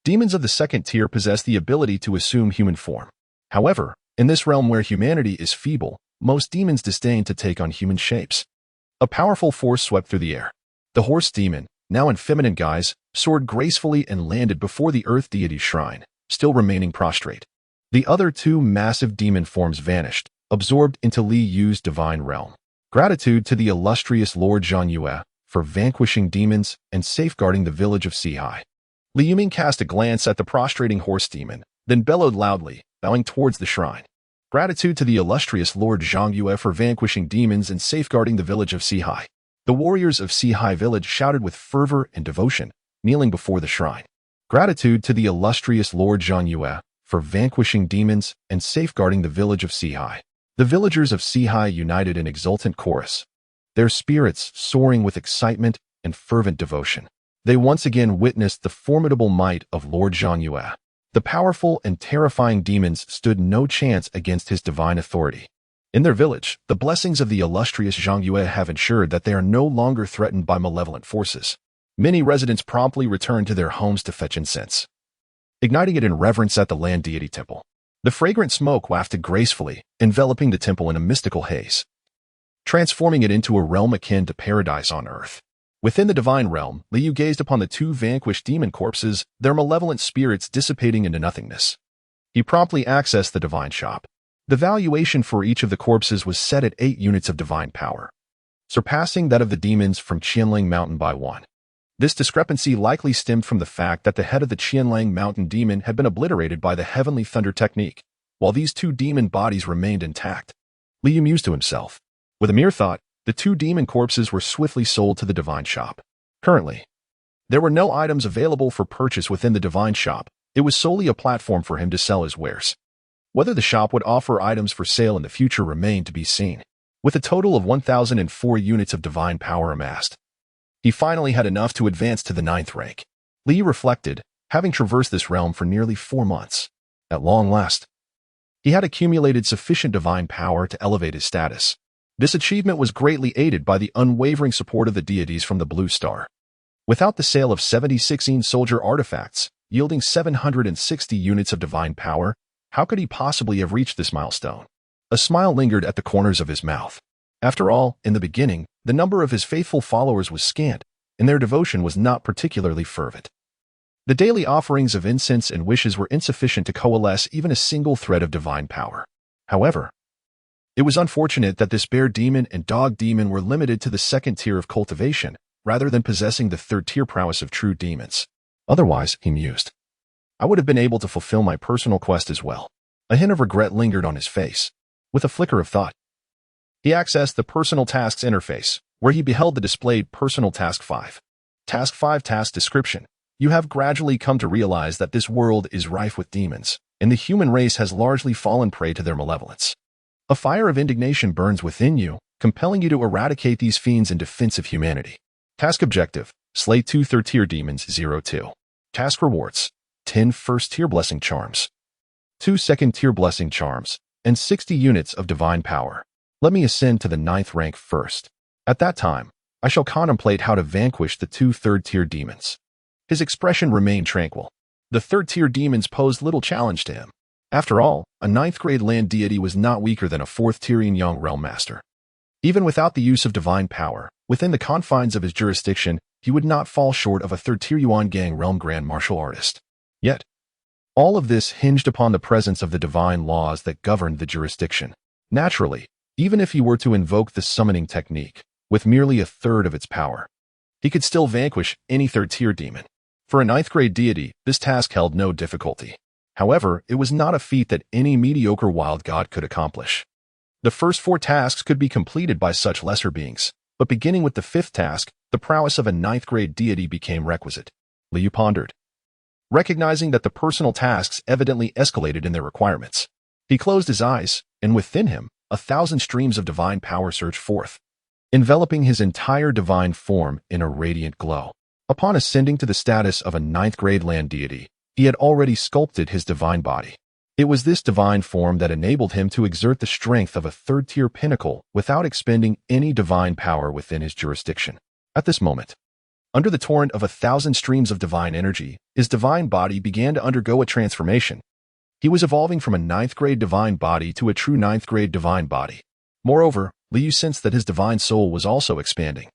Demons of the second tier possess the ability to assume human form. However, in this realm where humanity is feeble, most demons disdain to take on human shapes. A powerful force swept through the air. The horse demon, now in feminine guise, soared gracefully and landed before the earth deity's shrine, still remaining prostrate. The other two massive demon forms vanished, absorbed into Li Yu's divine realm. Gratitude to the illustrious Lord Zhang Yue for vanquishing demons and safeguarding the village of Sihai. Li Yuming cast a glance at the prostrating horse demon, then bellowed loudly, bowing towards the shrine. Gratitude to the illustrious Lord Zhang Yue for vanquishing demons and safeguarding the village of Sihai. The warriors of Sihai village shouted with fervor and devotion, kneeling before the shrine. Gratitude to the illustrious Lord Zhang Yue for vanquishing demons and safeguarding the village of Sihai. The villagers of Sihai united in exultant chorus, their spirits soaring with excitement and fervent devotion. They once again witnessed the formidable might of Lord Zhang Yue. The powerful and terrifying demons stood no chance against his divine authority. In their village, the blessings of the illustrious Zhang Yue have ensured that they are no longer threatened by malevolent forces. Many residents promptly returned to their homes to fetch incense, igniting it in reverence at the land deity temple. The fragrant smoke wafted gracefully, enveloping the temple in a mystical haze, transforming it into a realm akin to paradise on earth. Within the divine realm, Li Yu gazed upon the two vanquished demon corpses, their malevolent spirits dissipating into nothingness. He promptly accessed the divine shop. The valuation for each of the corpses was set at 8 units of divine power, surpassing that of the demons from Qianlang Mountain by 1. This discrepancy likely stemmed from the fact that the head of the Qianlang Mountain demon had been obliterated by the heavenly thunder technique, while these two demon bodies remained intact. Li Yu mused to himself. With a mere thought, the two demon corpses were swiftly sold to the divine shop. Currently, there were no items available for purchase within the divine shop. It was solely a platform for him to sell his wares. Whether the shop would offer items for sale in the future remained to be seen. With a total of 1,004 units of divine power amassed, he finally had enough to advance to the 9th rank. Li reflected, having traversed this realm for nearly 4 months. At long last, he had accumulated sufficient divine power to elevate his status. This achievement was greatly aided by the unwavering support of the deities from the Blue Star. Without the sale of 76 soldier artifacts, yielding 760 units of divine power, how could he possibly have reached this milestone? A smile lingered at the corners of his mouth. After all, in the beginning, the number of his faithful followers was scant, and their devotion was not particularly fervent. The daily offerings of incense and wishes were insufficient to coalesce even a single thread of divine power. However, it was unfortunate that this bear demon and dog demon were limited to the 2nd tier of cultivation, rather than possessing the 3rd tier prowess of true demons. Otherwise, he mused, I would have been able to fulfill my personal quest as well. A hint of regret lingered on his face. With a flicker of thought, he accessed the Personal Tasks interface, where he beheld the displayed Personal Task 5. Task 5 Task Description. You have gradually come to realize that this world is rife with demons, and the human race has largely fallen prey to their malevolence. A fire of indignation burns within you, compelling you to eradicate these fiends in defense of humanity. Task Objective. Slay 2 3rd-tier demons 02. Task Rewards. 10 1st-tier blessing charms, 2 2nd-tier blessing charms, and 60 units of divine power. Let me ascend to the 9th rank first. At that time, I shall contemplate how to vanquish the 2 3rd-tier demons. His expression remained tranquil. The 3rd-tier demons posed little challenge to him. After all, a 9th-grade land deity was not weaker than a 4th-tier young realm master. Even without the use of divine power, within the confines of his jurisdiction, he would not fall short of a 3rd-tier Yuan Gang realm grand martial artist. Yet, All of this hinged upon the presence of the divine laws that governed the jurisdiction. Naturally, even if he were to invoke the summoning technique, with merely a third of its power, he could still vanquish any third-tier demon. For a ninth-grade deity, this task held no difficulty. However, it was not a feat that any mediocre wild god could accomplish. The first 4 tasks could be completed by such lesser beings, but beginning with the 5th task, the prowess of a ninth-grade deity became requisite. Liu pondered, recognizing that the personal tasks evidently escalated in their requirements. He closed his eyes, and within him, 1,000 streams of divine power surged forth, enveloping his entire divine form in a radiant glow. Upon ascending to the status of a ninth-grade land deity, he had already sculpted his divine body. It was this divine form that enabled him to exert the strength of a third-tier pinnacle without expending any divine power within his jurisdiction. At this moment, under the torrent of 1,000 streams of divine energy, his divine body began to undergo a transformation. He was evolving from a ninth-grade divine body to a true ninth-grade divine body. Moreover, Liu sensed that his divine soul was also expanding.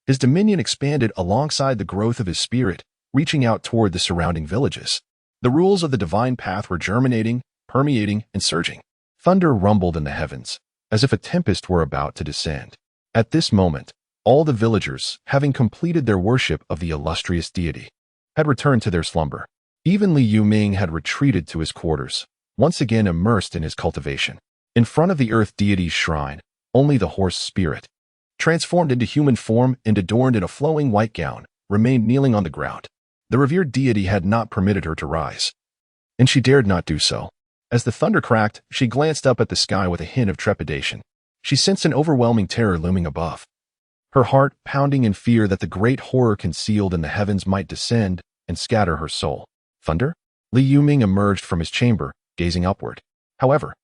His dominion expanded alongside the growth of his spirit, reaching out toward the surrounding villages. The rules of the divine path were germinating, permeating, and surging. Thunder rumbled in the heavens, as if a tempest were about to descend. At this moment, all the villagers, having completed their worship of the illustrious deity, had returned to their slumber. Even Li Yuming had retreated to his quarters, once again immersed in his cultivation. In front of the earth deity's shrine, only the horse spirit, transformed into human form and adorned in a flowing white gown, remained kneeling on the ground. The revered deity had not permitted her to rise, and she dared not do so. As the thunder cracked, she glanced up at the sky with a hint of trepidation. She sensed an overwhelming terror looming above, her heart pounding in fear that the great horror concealed in the heavens might descend and scatter her soul. Thunder? Li Yuming emerged from his chamber, gazing upward. However,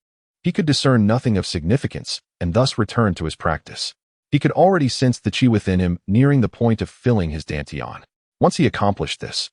he could discern nothing of significance and thus returned to his practice. He could already sense the chi within him nearing the point of filling his dantian. Once he accomplished this,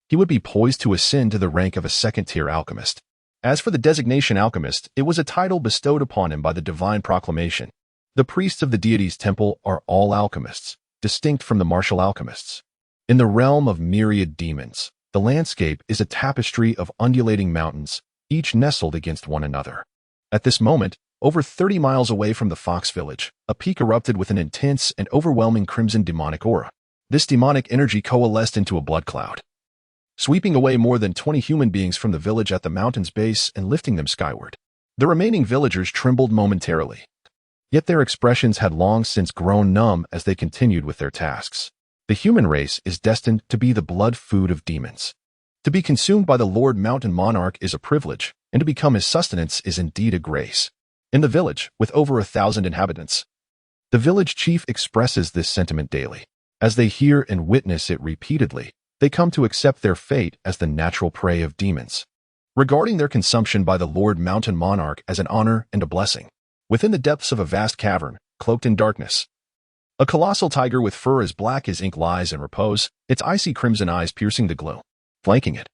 he would be poised to ascend to the rank of a second-tier alchemist. As for the designation alchemist, it was a title bestowed upon him by the divine proclamation. The priests of the deity's temple are all alchemists, distinct from the martial alchemists. In the realm of myriad demons, the landscape is a tapestry of undulating mountains, each nestled against one another. At this moment, over 30 miles away from the Fox village, a peak erupted with an intense and overwhelming crimson demonic aura. This demonic energy coalesced into a blood cloud, sweeping away more than 20 human beings from the village at the mountain's base and lifting them skyward. The remaining villagers trembled momentarily, yet their expressions had long since grown numb as they continued with their tasks. The human race is destined to be the blood food of demons. To be consumed by the Lord Mountain Monarch is a privilege, and to become his sustenance is indeed a grace. In the village, with over 1,000 inhabitants, the village chief expresses this sentiment daily. As they hear and witness it repeatedly, they come to accept their fate as the natural prey of demons, regarding their consumption by the Lord Mountain Monarch as an honor and a blessing. Within the depths of a vast cavern, cloaked in darkness, a colossal tiger with fur as black as ink lies in repose, its icy crimson eyes piercing the glow. Flanking it,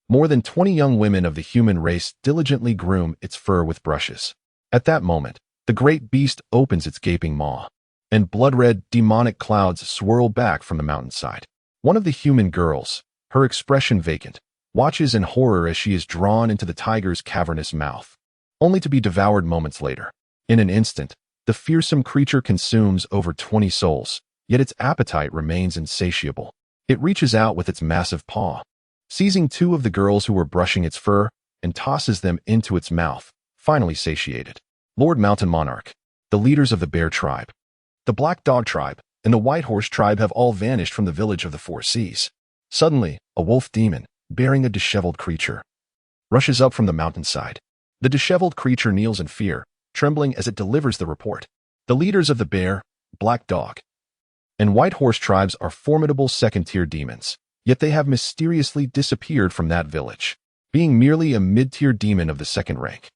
more than 20 young women of the human race diligently groom its fur with brushes. At that moment, the great beast opens its gaping maw, and blood-red, demonic clouds swirl back from the mountainside. One of the human girls, her expression vacant, watches in horror as she is drawn into the tiger's cavernous mouth, only to be devoured moments later. In an instant, the fearsome creature consumes over 20 souls, yet its appetite remains insatiable. It reaches out with its massive paw, seizing 2 of the girls who were brushing its fur, and tosses them into its mouth, finally satiated. Lord Mountain Monarch, the leaders of the Bear Tribe, the Black Dog Tribe, and the White Horse Tribe have all vanished from the village of the 4 seas. Suddenly, a wolf demon, bearing a disheveled creature, rushes up from the mountainside. The disheveled creature kneels in fear, trembling as it delivers the report. The leaders of the Bear, Black Dog, and White Horse Tribes are formidable second-tier demons, yet they have mysteriously disappeared from that village, being merely a mid-tier demon of the second rank.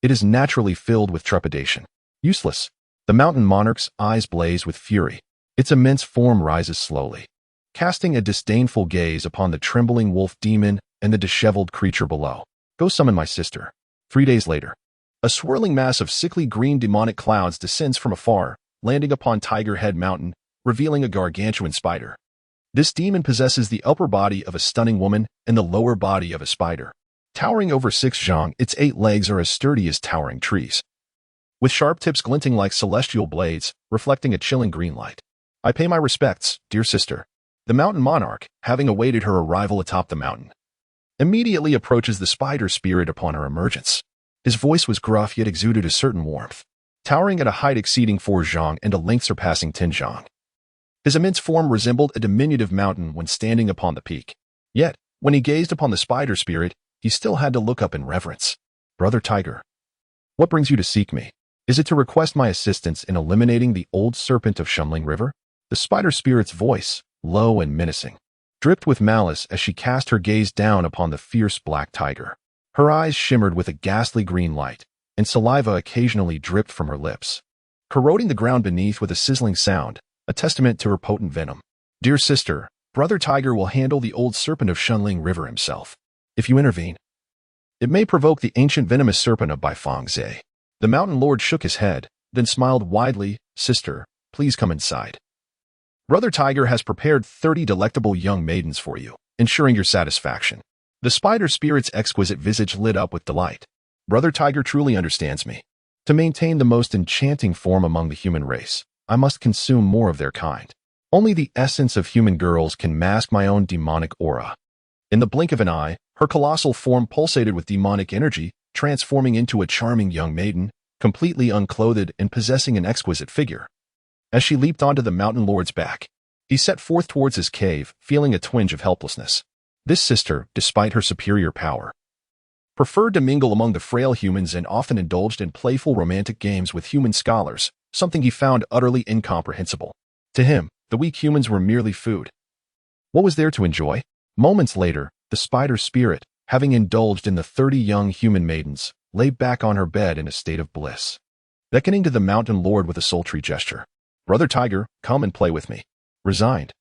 It is naturally filled with trepidation. Useless. The mountain monarch's eyes blaze with fury. Its immense form rises slowly, casting a disdainful gaze upon the trembling wolf demon and the disheveled creature below. Go summon my sister. 3 days later, a swirling mass of sickly green demonic clouds descends from afar, landing upon Tiger Head Mountain, revealing a gargantuan spider. This demon possesses the upper body of a stunning woman and the lower body of a spider. Towering over 6 zhang, its 8 legs are as sturdy as towering trees, with sharp tips glinting like celestial blades, reflecting a chilling green light. I pay my respects, dear sister. The mountain monarch, having awaited her arrival atop the mountain, immediately approaches the spider spirit upon her emergence. His voice was gruff yet exuded a certain warmth, towering at a height exceeding 4 zhang and a length surpassing 10 zhang. His immense form resembled a diminutive mountain when standing upon the peak. Yet, when he gazed upon the spider spirit, he still had to look up in reverence. Brother Tiger, what brings you to seek me? Is it to request my assistance in eliminating the old serpent of Shumling River? The spider spirit's voice, low and menacing, dripped with malice as she cast her gaze down upon the fierce black tiger. Her eyes shimmered with a ghastly green light, and saliva occasionally dripped from her lips, corroding the ground beneath with a sizzling sound, a testament to her potent venom. Dear sister, Brother Tiger will handle the old serpent of Shunling River himself. If you intervene, it may provoke the ancient venomous serpent of Baifangze. The mountain lord shook his head, then smiled widely. Sister, please come inside. Brother Tiger has prepared 30 delectable young maidens for you, ensuring your satisfaction. The spider spirit's exquisite visage lit up with delight. Brother Tiger truly understands me. To maintain the most enchanting form among the human race, I must consume more of their kind. Only the essence of human girls can mask my own demonic aura. In the blink of an eye, her colossal form pulsated with demonic energy, transforming into a charming young maiden, completely unclothed and possessing an exquisite figure. As she leaped onto the mountain lord's back, he set forth towards his cave, feeling a twinge of helplessness. This sister, despite her superior power, preferred to mingle among the frail humans and often indulged in playful romantic games with human scholars, something he found utterly incomprehensible. To him, the weak humans were merely food. What was there to enjoy? Moments later, the spider spirit, having indulged in the 30 young human maidens, lay back on her bed in a state of bliss, beckoning to the mountain lord with a sultry gesture. Brother Tiger, come and play with me. Resigned,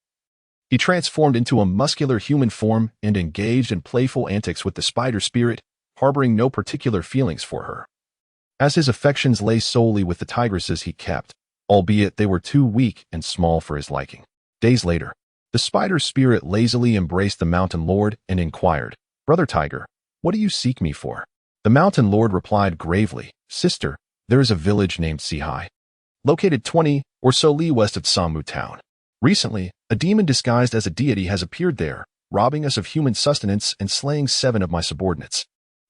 he transformed into a muscular human form and engaged in playful antics with the spider spirit, harboring no particular feelings for her, as his affections lay solely with the tigresses he kept, albeit they were too weak and small for his liking. Days later, the spider spirit lazily embraced the mountain lord and inquired, Brother Tiger, what do you seek me for? The mountain lord replied gravely, Sister, there is a village named Sihai, located 20 or so li west of Samu town. Recently, a demon disguised as a deity has appeared there, robbing us of human sustenance and slaying 7 of my subordinates.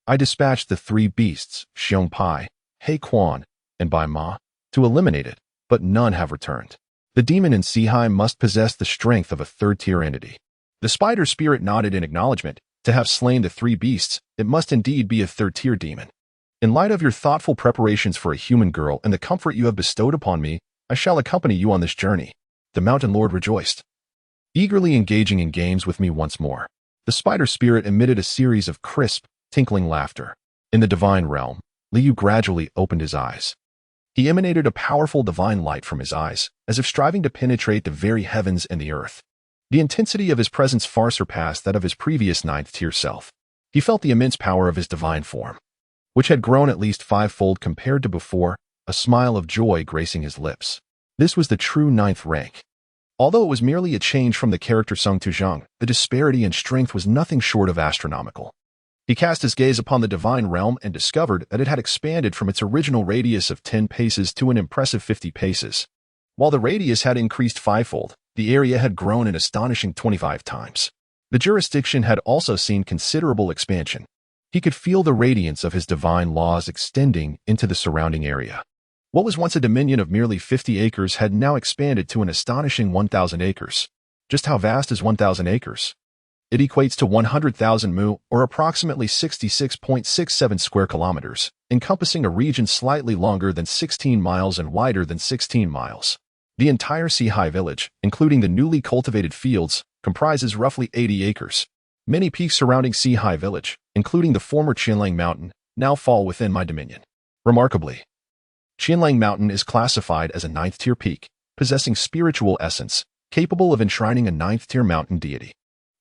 I dispatched the 3 beasts, Xiong Pai, He Quan, and Bai Ma, to eliminate it, but none have returned. The demon in Sihai must possess the strength of a 3rd-tier entity. The spider spirit nodded in acknowledgement. To have slain the 3 beasts, it must indeed be a 3rd-tier demon. In light of your thoughtful preparations for a human girl and the comfort you have bestowed upon me, I shall accompany you on this journey. The mountain lord rejoiced, eagerly engaging in games with me once more. The spider spirit emitted a series of crisp, tinkling laughter. In the divine realm, Liu gradually opened his eyes. He emanated a powerful divine light from his eyes, as if striving to penetrate the very heavens and the earth. The intensity of his presence far surpassed that of his previous 9th-tier self. He felt the immense power of his divine form, which had grown at least 5-fold compared to before, a smile of joy gracing his lips. This was the true 9th rank. Although it was merely a change from the character Sung Tuzhang, the disparity in strength was nothing short of astronomical. He cast his gaze upon the divine realm and discovered that it had expanded from its original radius of 10 paces to an impressive 50 paces. While the radius had increased 5-fold, the area had grown an astonishing 25 times. The jurisdiction had also seen considerable expansion. He could feel the radiance of his divine laws extending into the surrounding area. What was once a dominion of merely 50 acres had now expanded to an astonishing 1,000 acres. Just how vast is 1,000 acres? It equates to 100,000 mu, or approximately 66.67 square kilometers, encompassing a region slightly longer than 16 miles and wider than 16 miles. The entire Sihai village, including the newly cultivated fields, comprises roughly 80 acres. Many peaks surrounding Sihai village, including the former Qianlang Mountain, now fall within my dominion. Remarkably, Qianlang Mountain is classified as a 9th-tier peak, possessing spiritual essence, capable of enshrining a 9th-tier mountain deity.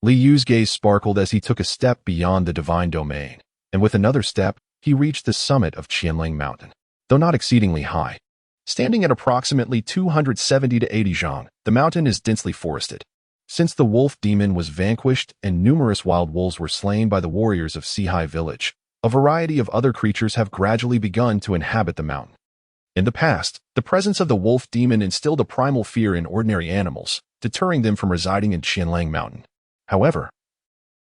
Li Yu's gaze sparkled as he took a step beyond the divine domain, and with another step, he reached the summit of Qianlang Mountain. Though not exceedingly high, standing at approximately 270 to 80 zhang, the mountain is densely forested. Since the wolf demon was vanquished and numerous wild wolves were slain by the warriors of Sihai village, a variety of other creatures have gradually begun to inhabit the mountain. In the past, the presence of the wolf demon instilled a primal fear in ordinary animals, deterring them from residing in Qianlang Mountain. However,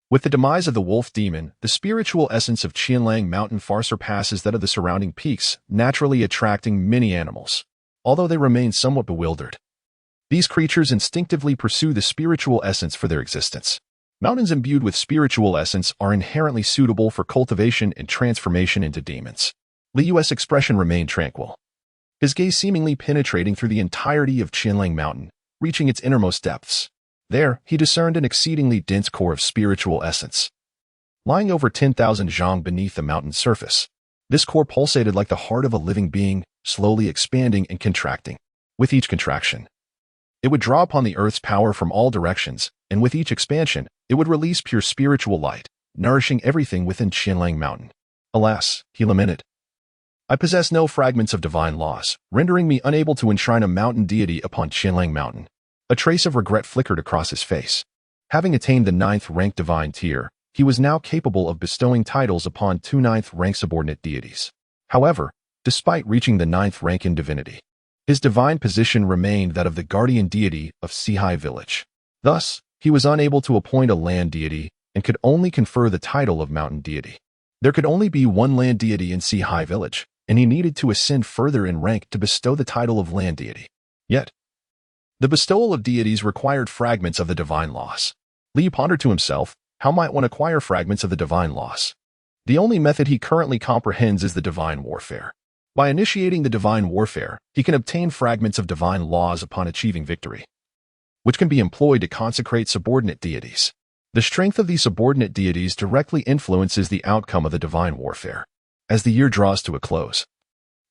with the demise of the wolf demon, the spiritual essence of Qianlang Mountain far surpasses that of the surrounding peaks, naturally attracting many animals, although they remain somewhat bewildered. These creatures instinctively pursue the spiritual essence for their existence. Mountains imbued with spiritual essence are inherently suitable for cultivation and transformation into demons. Liu's expression remained tranquil, his gaze seemingly penetrating through the entirety of Qianlang Mountain, reaching its innermost depths. There, he discerned an exceedingly dense core of spiritual essence, lying over 10,000 zhang beneath the mountain's surface. This core pulsated like the heart of a living being, slowly expanding and contracting. With each contraction, it would draw upon the earth's power from all directions, and with each expansion, it would release pure spiritual light, nourishing everything within Qianlang Mountain. Alas, he lamented, I possess no fragments of divine laws, rendering me unable to enshrine a mountain deity upon Qianlang Mountain. A trace of regret flickered across his face. Having attained the 9th rank divine tier, he was now capable of bestowing titles upon 2 9th rank subordinate deities. However, despite reaching the 9th rank in divinity, his divine position remained that of the guardian deity of Sihai village. Thus, he was unable to appoint a land deity and could only confer the title of mountain deity. There could only be one land deity in Sihai village, and he needed to ascend further in rank to bestow the title of land deity. Yet, the bestowal of deities required fragments of the divine laws. Liu pondered to himself, how might one acquire fragments of the divine laws? The only method he currently comprehends is the divine warfare. By initiating the divine warfare, he can obtain fragments of divine laws upon achieving victory, which can be employed to consecrate subordinate deities. The strength of these subordinate deities directly influences the outcome of the divine warfare. As the year draws to a close,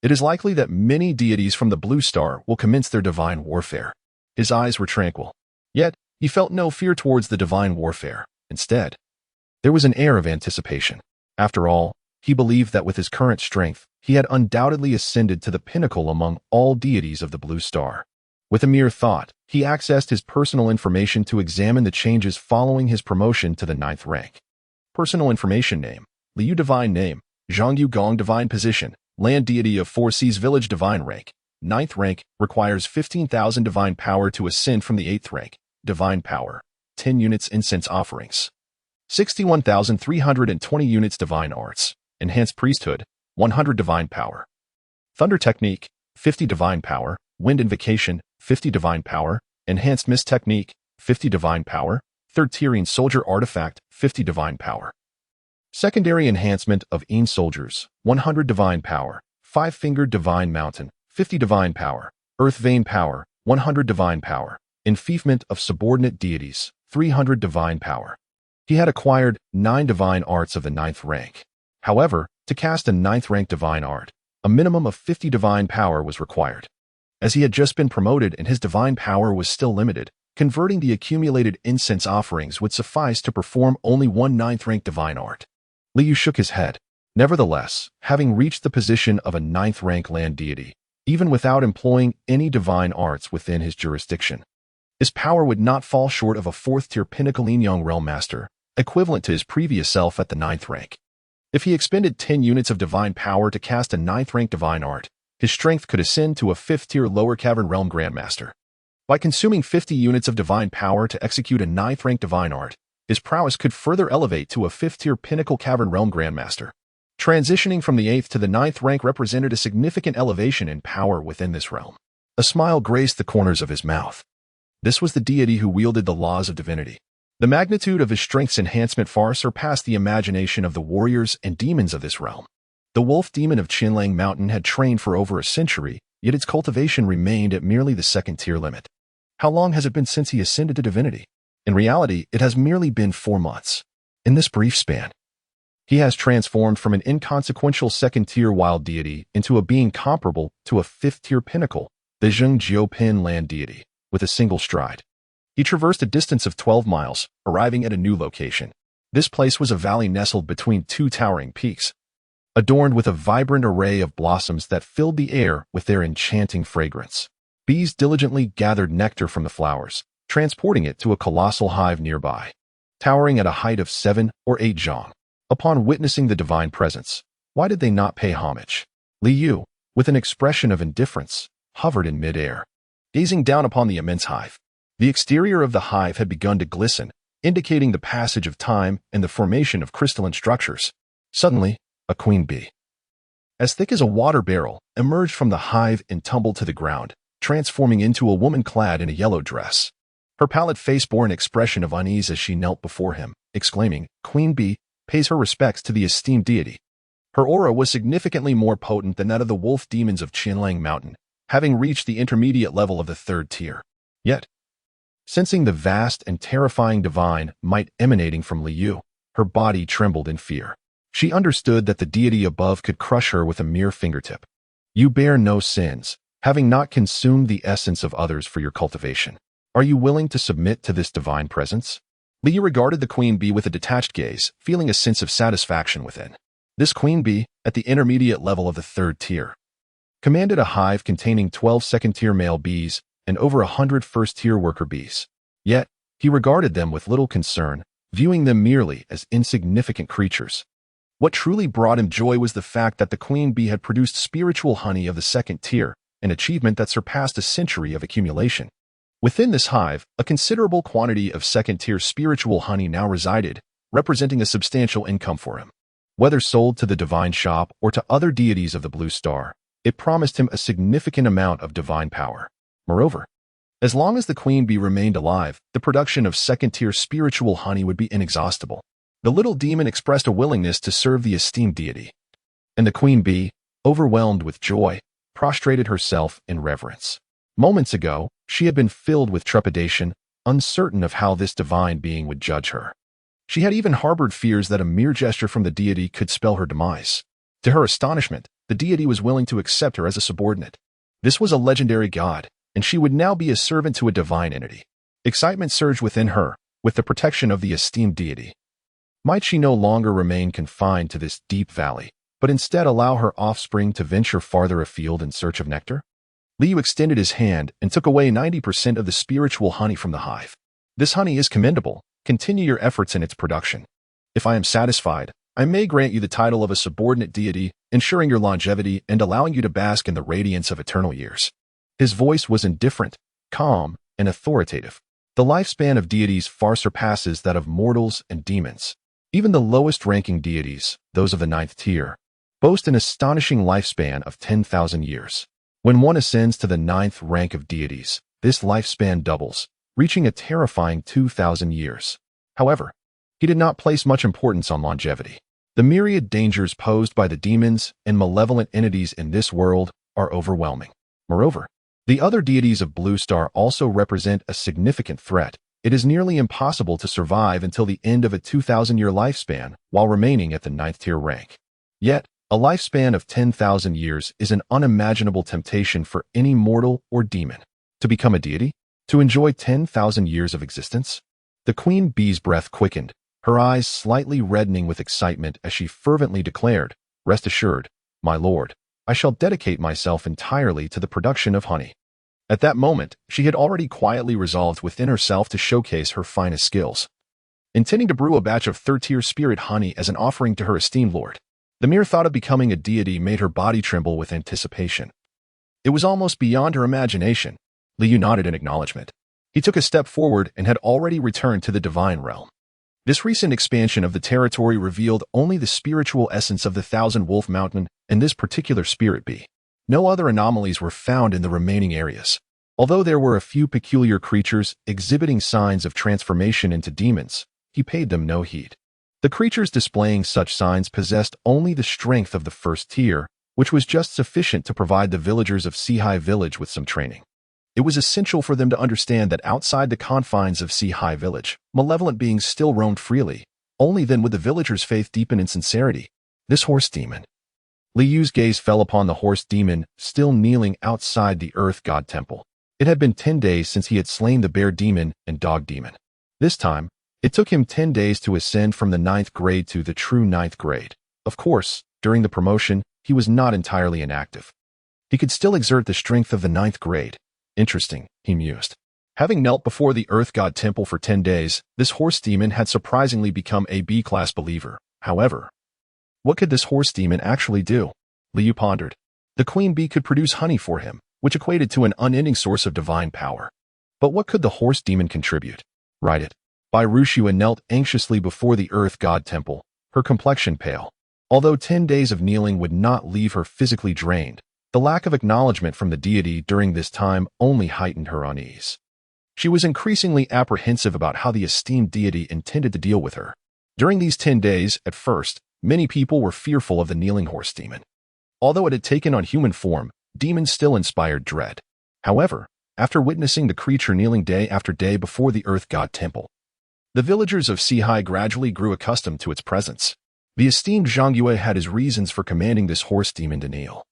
it is likely that many deities from the Blue Star will commence their divine warfare. His eyes were tranquil, yet he felt no fear towards the divine warfare. Instead, there was an air of anticipation. After all, he believed that with his current strength, he had undoubtedly ascended to the pinnacle among all deities of the Blue Star. With a mere thought, he accessed his personal information to examine the changes following his promotion to the 9th rank. Personal information name, Liu divine name, Zhangyu Gong divine position, land deity of 4 Seas village divine rank. 9th rank requires 15,000 divine power to ascend from the 8th rank. Divine power, 10 units incense offerings. 61,320 units divine arts. Enhanced priesthood, 100 divine power. Thunder technique, 50 divine power. Wind invocation, 50 divine power. Enhanced mist technique, 50 divine power. 3rd tiering soldier artifact, 50 divine power. Secondary enhancement of Een soldiers, 100 divine power. 5-fingered divine mountain, 50 divine power. Earth vein power, 100 divine power. Enfeoffment of subordinate deities, 300 divine power. He had acquired 9 divine arts of the 9th rank. However, to cast a 9th rank divine art, a minimum of 50 divine power was required. As he had just been promoted and his divine power was still limited, converting the accumulated incense offerings would suffice to perform only 1 9th rank divine art. Liu shook his head. Nevertheless, having reached the position of a 9th rank land deity, even without employing any divine arts within his jurisdiction, his power would not fall short of a 4th tier pinnacle Yinyang realm master, equivalent to his previous self at the 9th rank. If he expended 10 units of divine power to cast a 9th rank divine art, his strength could ascend to a 5th tier lower cavern realm grandmaster. By consuming 50 units of divine power to execute a 9th rank divine art, his prowess could further elevate to a 5th tier pinnacle cavern realm grandmaster. Transitioning from the 8th to the 9th rank represented a significant elevation in power within this realm. A smile graced the corners of his mouth. This was the deity who wielded the laws of divinity. The magnitude of his strength's enhancement far surpassed the imagination of the warriors and demons of this realm. The wolf demon of Qianlang Mountain had trained for over a century, yet its cultivation remained at merely the 2nd tier limit. How long has it been since he ascended to divinity? In reality, it has merely been 4 months. In this brief span, he has transformed from an inconsequential 2nd tier wild deity into a being comparable to a 5th tier pinnacle, the Zheng Jiupin land deity, with a single stride. He traversed a distance of 12 miles, arriving at a new location. This place was a valley nestled between 2 towering peaks, adorned with a vibrant array of blossoms that filled the air with their enchanting fragrance. Bees diligently gathered nectar from the flowers, transporting it to a colossal hive nearby, towering at a height of 7 or 8 zhang. Upon witnessing the divine presence, why did they not pay homage? Li Yu, with an expression of indifference, hovered in mid-air, gazing down upon the immense hive. The exterior of the hive had begun to glisten, indicating the passage of time and the formation of crystalline structures. Suddenly, a queen bee, as thick as a water barrel, emerged from the hive and tumbled to the ground, transforming into a woman clad in a yellow dress. Her pallid face bore an expression of unease as she knelt before him, exclaiming, "Queen Bee pays her respects to the esteemed deity." Her aura was significantly more potent than that of the wolf demons of Qinlang Mountain, having reached the intermediate level of the 3rd tier. Yet, sensing the vast and terrifying divine might emanating from Li Yu, her body trembled in fear. She understood that the deity above could crush her with a mere fingertip. "You bear no sins, having not consumed the essence of others for your cultivation. Are you willing to submit to this divine presence?" Li Yu regarded the queen bee with a detached gaze, feeling a sense of satisfaction within. This queen bee, at the intermediate level of the 3rd tier, commanded a hive containing 12 second-tier male bees and over 100 first-tier worker bees. Yet, he regarded them with little concern, viewing them merely as insignificant creatures. What truly brought him joy was the fact that the queen bee had produced spiritual honey of the 2nd tier, an achievement that surpassed a century of accumulation. Within this hive, a considerable quantity of 2nd-tier spiritual honey now resided, representing a substantial income for him. Whether sold to the divine shop or to other deities of the Blue Star, it promised him a significant amount of divine power. Moreover, as long as the queen bee remained alive, the production of 2nd-tier spiritual honey would be inexhaustible. The little demon expressed a willingness to serve the esteemed deity, and the queen bee, overwhelmed with joy, prostrated herself in reverence. Moments ago, she had been filled with trepidation, uncertain of how this divine being would judge her. She had even harbored fears that a mere gesture from the deity could spell her demise. To her astonishment, the deity was willing to accept her as a subordinate. This was a legendary god, and she would now be a servant to a divine entity. Excitement surged within her, with the protection of the esteemed deity. Might she no longer remain confined to this deep valley, but instead allow her offspring to venture farther afield in search of nectar? Li Yu extended his hand and took away 90% of the spiritual honey from the hive. "This honey is commendable. Continue your efforts in its production. If I am satisfied, I may grant you the title of a subordinate deity, ensuring your longevity and allowing you to bask in the radiance of eternal years." His voice was indifferent, calm, and authoritative. The lifespan of deities far surpasses that of mortals and demons. Even the lowest-ranking deities, those of the 9th tier, boast an astonishing lifespan of 10,000 years. When one ascends to the 9th rank of deities, this lifespan doubles, reaching a terrifying 2,000 years. However, he did not place much importance on longevity. The myriad dangers posed by the demons and malevolent entities in this world are overwhelming. Moreover, the other deities of Blue Star also represent a significant threat. It is nearly impossible to survive until the end of a 2,000-year lifespan while remaining at the 9th tier rank. Yet, a lifespan of 10,000 years is an unimaginable temptation for any mortal or demon. To become a deity? To enjoy 10,000 years of existence? The queen bee's breath quickened, her eyes slightly reddening with excitement as she fervently declared, "Rest assured, my lord, I shall dedicate myself entirely to the production of honey." At that moment, she had already quietly resolved within herself to showcase her finest skills, intending to brew a batch of 3rd-tier spirit honey as an offering to her esteemed lord. The mere thought of becoming a deity made her body tremble with anticipation. It was almost beyond her imagination. Li Yu nodded in acknowledgement. He took a step forward and had already returned to the divine realm. This recent expansion of the territory revealed only the spiritual essence of the Thousand Wolf Mountain and this particular spirit bee. No other anomalies were found in the remaining areas. Although there were a few peculiar creatures exhibiting signs of transformation into demons, he paid them no heed. The creatures displaying such signs possessed only the strength of the 1st tier, which was just sufficient to provide the villagers of Sea Village with some training. It was essential for them to understand that outside the confines of Sea Village, malevolent beings still roamed freely. Only then would the villagers' faith deepen in sincerity. This horse demon. Li Yu's gaze fell upon the horse demon, still kneeling outside the Earth God Temple. It had been 10 days since he had slain the bear demon and dog demon. This time, it took him 10 days to ascend from the 9th grade to the true 9th grade. Of course, during the promotion, he was not entirely inactive. He could still exert the strength of the 9th grade. Interesting, he mused. Having knelt before the Earth God Temple for 10 days, this horse demon had surprisingly become a B-class believer. However, what could this horse demon actually do? Liu pondered. The queen bee could produce honey for him, which equated to an unending source of divine power. But what could the horse demon contribute? Write it. Rushua knelt anxiously before the Earth God Temple, her complexion pale. Although 10 days of kneeling would not leave her physically drained, the lack of acknowledgement from the deity during this time only heightened her unease. She was increasingly apprehensive about how the esteemed deity intended to deal with her. During these 10 days, at first, many people were fearful of the kneeling horse demon. Although it had taken on human form, demons still inspired dread. However, after witnessing the creature kneeling day after day before the Earth God Temple, the villagers of Sihai gradually grew accustomed to its presence. The esteemed Zhang Yue had his reasons for commanding this horse demon to kneel.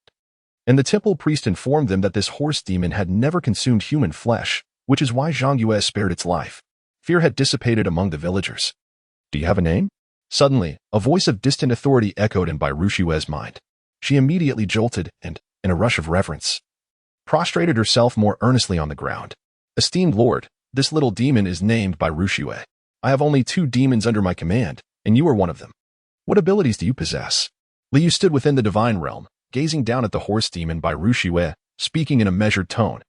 And the temple priest informed them that this horse demon had never consumed human flesh, which is why Zhang Yue spared its life. Fear had dissipated among the villagers. Do you have a name? Suddenly, a voice of distant authority echoed in Rushua's mind. She immediately jolted and, in a rush of reverence, prostrated herself more earnestly on the ground. Esteemed Lord, this little demon is named Rushua. I have only 2 demons under my command, and you are one of them. What abilities do you possess? Liu stood within the divine realm, gazing down at the horse demon Rushua, speaking in a measured tone.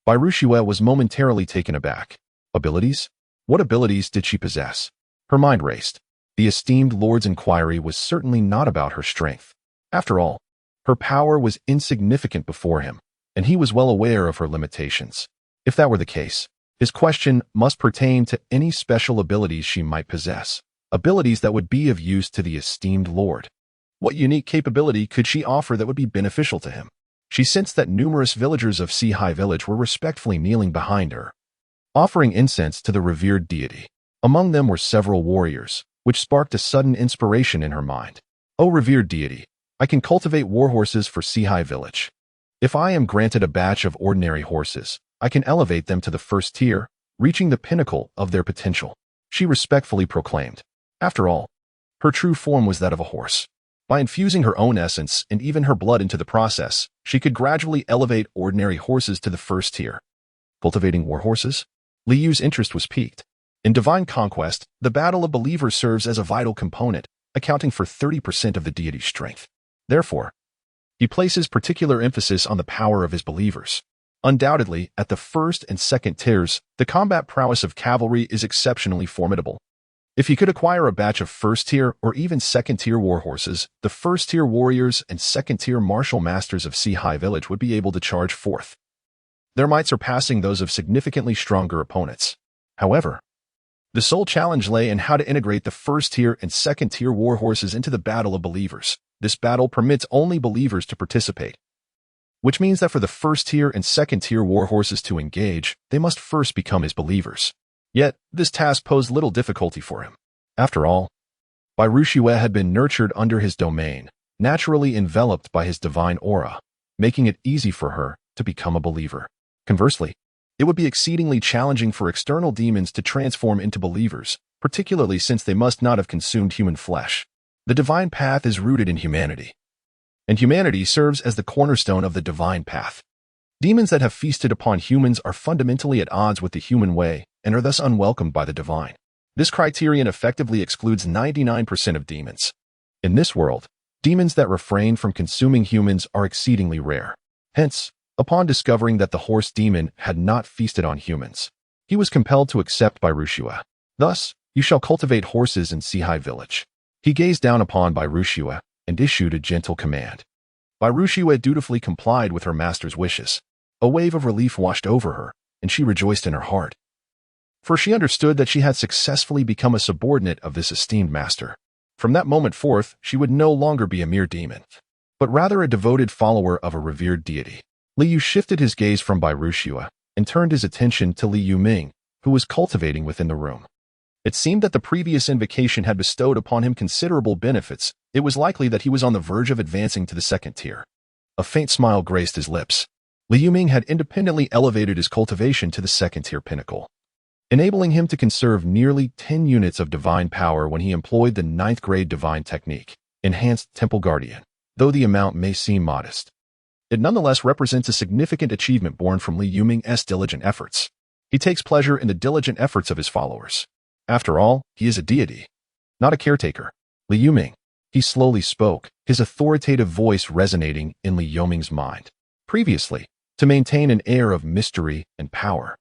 Rushua was momentarily taken aback. Abilities? What abilities did she possess? Her mind raced. The esteemed Lord's inquiry was certainly not about her strength. After all, her power was insignificant before him, and he was well aware of her limitations. If that were the case, his question must pertain to any special abilities she might possess, abilities that would be of use to the esteemed Lord. What unique capability could she offer that would be beneficial to him? She sensed that numerous villagers of Sihai village were respectfully kneeling behind her, offering incense to the revered deity. Among them were several warriors, which sparked a sudden inspiration in her mind. O revered deity, I can cultivate warhorses for Sihai village. If I am granted a batch of ordinary horses, I can elevate them to the first tier, reaching the pinnacle of their potential, she respectfully proclaimed. After all, her true form was that of a horse. By infusing her own essence and even her blood into the process, she could gradually elevate ordinary horses to the first tier. Cultivating warhorses? Liu's interest was piqued. In divine conquest, the battle of believers serves as a vital component, accounting for 30% of the deity's strength. Therefore, he places particular emphasis on the power of his believers. Undoubtedly, at the first and second tiers, the combat prowess of cavalry is exceptionally formidable. If he could acquire a batch of first-tier or even second-tier warhorses, the first-tier warriors and second-tier martial masters of Sihai village would be able to charge forth, their might surpassing those of significantly stronger opponents. However, the sole challenge lay in how to integrate the first-tier and second-tier warhorses into the battle of believers. This battle permits only believers to participate, which means that for the first-tier and second-tier warhorses to engage, they must first become his believers. Yet, this task posed little difficulty for him. After all, Rushua had been nurtured under his domain, naturally enveloped by his divine aura, making it easy for her to become a believer. Conversely, it would be exceedingly challenging for external demons to transform into believers, particularly since they must not have consumed human flesh. The divine path is rooted in humanity, and humanity serves as the cornerstone of the divine path. Demons that have feasted upon humans are fundamentally at odds with the human way and are thus unwelcomed by the divine. This criterion effectively excludes 99% of demons. In this world, demons that refrain from consuming humans are exceedingly rare. Hence, upon discovering that the horse demon had not feasted on humans, he was compelled to accept Rushua. Thus, you shall cultivate horses in Sihai village. He gazed down upon Rushua and issued a gentle command. Rushua dutifully complied with her master's wishes. A wave of relief washed over her, and she rejoiced in her heart, for she understood that she had successfully become a subordinate of this esteemed master. From that moment forth, she would no longer be a mere demon, but rather a devoted follower of a revered deity. Liu shifted his gaze from Rushua and turned his attention to Liu Ming, who was cultivating within the room. It seemed that the previous invocation had bestowed upon him considerable benefits. It was likely that he was on the verge of advancing to the second tier. A faint smile graced his lips. Liu Ming had independently elevated his cultivation to the second-tier pinnacle, enabling him to conserve nearly 10 units of divine power when he employed the 9th-grade divine technique, Enhanced Temple Guardian. Though the amount may seem modest, it nonetheless represents a significant achievement born from Liu Ming's diligent efforts. He takes pleasure in the diligent efforts of his followers. After all, he is a deity, not a caretaker. Li Yuming. He slowly spoke, his authoritative voice resonating in Li Yuming's mind. Previously, to maintain an air of mystery and power,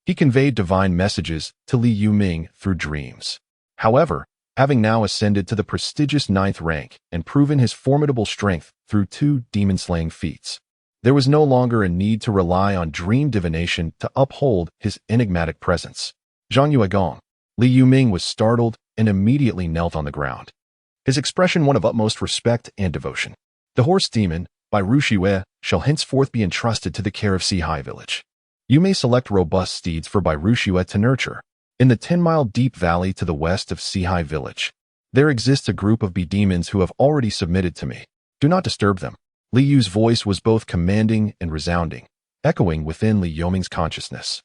he conveyed divine messages to Li Yuming through dreams. However, having now ascended to the prestigious 9th rank and proven his formidable strength through 2 demon-slaying feats, there was no longer a need to rely on dream divination to uphold his enigmatic presence. Zhang Yuegong. Li Yuming was startled and immediately knelt on the ground, his expression one of utmost respect and devotion. The horse demon, by Rushue, shall henceforth be entrusted to the care of Sihai village. You may select robust steeds for Bai Rushue to nurture. In the 10-mile deep valley to the west of Sihai village, there exists a group of bee demons who have already submitted to me. Do not disturb them. Li Yu's voice was both commanding and resounding, echoing within Li Yuming's consciousness.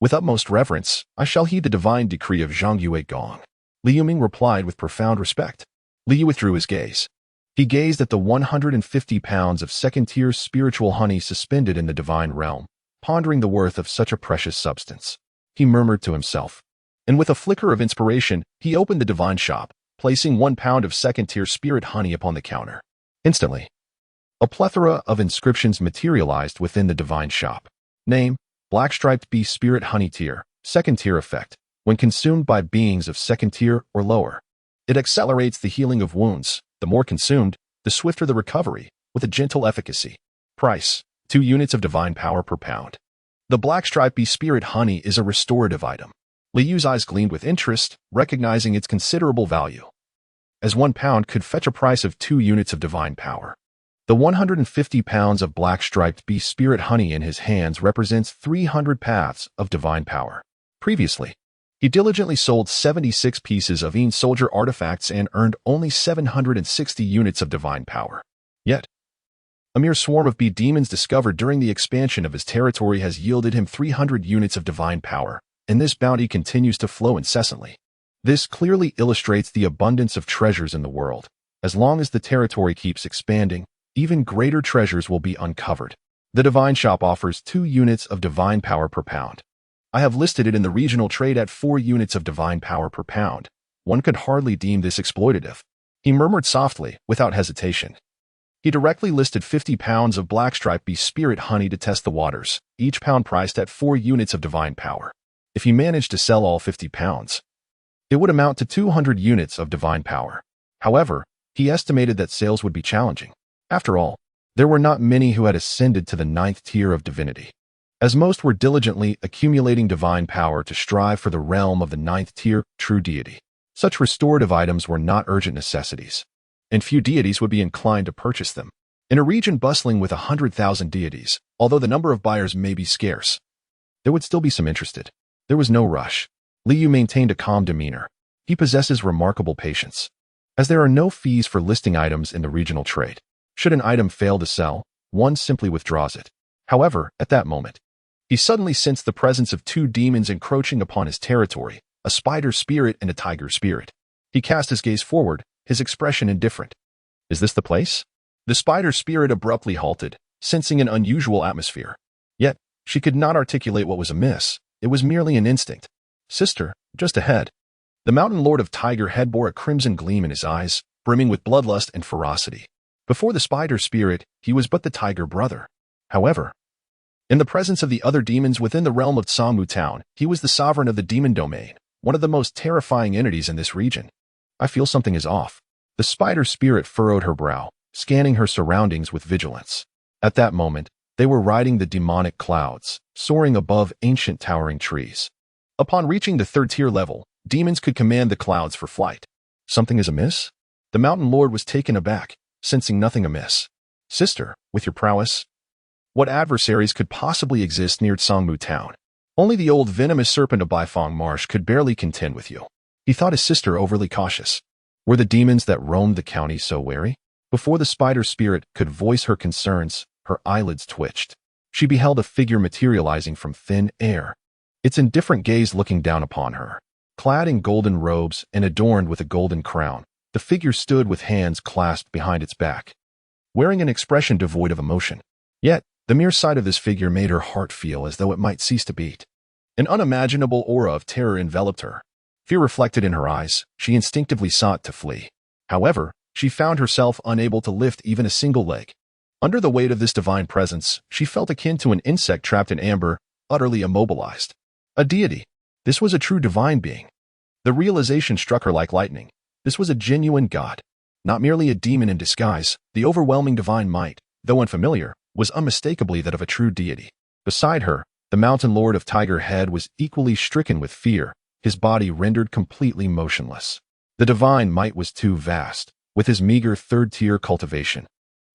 With utmost reverence, I shall heed the divine decree of Zhang Yuegong. Li Yuming replied with profound respect. Li Yu withdrew his gaze. He gazed at the 150 pounds of second-tier spiritual honey suspended in the divine realm, pondering the worth of such a precious substance. He murmured to himself, and with a flicker of inspiration, he opened the divine shop, placing 1 pound of second-tier spirit honey upon the counter. Instantly, a plethora of inscriptions materialized within the divine shop. Name: Black-striped bee spirit honey tier, second-tier effect. When consumed by beings of second-tier or lower, it accelerates the healing of wounds. The more consumed, the swifter the recovery, with a gentle efficacy. Price: 2 units of divine power per pound. The black-striped bee spirit honey is a restorative item. Li Yu's eyes gleamed with interest, recognizing its considerable value, as 1 pound could fetch a price of 2 units of divine power. The 150 pounds of black-striped bee spirit honey in his hands represents 300 paths of divine power. Previously, he diligently sold 76 pieces of Een soldier artifacts and earned only 760 units of divine power. Yet, a mere swarm of bee demons discovered during the expansion of his territory has yielded him 300 units of divine power, and this bounty continues to flow incessantly. This clearly illustrates the abundance of treasures in the world. As long as the territory keeps expanding, even greater treasures will be uncovered. The divine shop offers 2 units of divine power per pound. I have listed it in the regional trade at 4 units of divine power per pound. One could hardly deem this exploitative. He murmured softly, without hesitation. He directly listed 50 pounds of black-striped bee spirit honey to test the waters, each pound priced at 4 units of divine power. If he managed to sell all 50 pounds, it would amount to 200 units of divine power. However, he estimated that sales would be challenging. After all, there were not many who had ascended to the 9th tier of divinity, as most were diligently accumulating divine power to strive for the realm of the 9th tier true deity. Such restorative items were not urgent necessities, and few deities would be inclined to purchase them. In a region bustling with 100,000 deities, although the number of buyers may be scarce, there would still be some interested. There was no rush. Li Yu maintained a calm demeanor. He possesses remarkable patience, as there are no fees for listing items in the regional trade. Should an item fail to sell, one simply withdraws it. However, at that moment, he suddenly sensed the presence of 2 demons encroaching upon his territory, a spider spirit and a tiger spirit. He cast his gaze forward, his expression indifferent. Is this the place? The spider spirit abruptly halted, sensing an unusual atmosphere. Yet, she could not articulate what was amiss. It was merely an instinct. Sister, just ahead. The mountain lord of Tiger Head bore a crimson gleam in his eyes, brimming with bloodlust and ferocity. Before the spider spirit, he was but the tiger brother. However, in the presence of the other demons within the realm of Sangmu Town, he was the sovereign of the demon domain, one of the most terrifying entities in this region. I feel something is off. The spider spirit furrowed her brow, scanning her surroundings with vigilance. At that moment, they were riding the demonic clouds, soaring above ancient towering trees. Upon reaching the 3rd tier level, demons could command the clouds for flight. Something is amiss? The mountain lord was taken aback, sensing nothing amiss. Sister, with your prowess, what adversaries could possibly exist near Sangmu Town? Only the old venomous serpent of Baifeng Marsh could barely contend with you. He thought his sister overly cautious. Were the demons that roamed the county so wary? Before the spider spirit could voice her concerns, her eyelids twitched. She beheld a figure materializing from thin air, its indifferent gaze looking down upon her. Clad in golden robes and adorned with a golden crown, the figure stood with hands clasped behind its back, wearing an expression devoid of emotion. Yet, the mere sight of this figure made her heart feel as though it might cease to beat. An unimaginable aura of terror enveloped her. Fear reflected in her eyes. She instinctively sought to flee. However, she found herself unable to lift even a single leg. Under the weight of this divine presence, she felt akin to an insect trapped in amber, utterly immobilized. A deity. This was a true divine being. The realization struck her like lightning. This was a genuine god. Not merely a demon in disguise, the overwhelming divine might, though unfamiliar, was unmistakably that of a true deity. Beside her, the mountain lord of Tiger Head was equally stricken with fear, his body rendered completely motionless. The divine might was too vast, with his meager third-tier cultivation.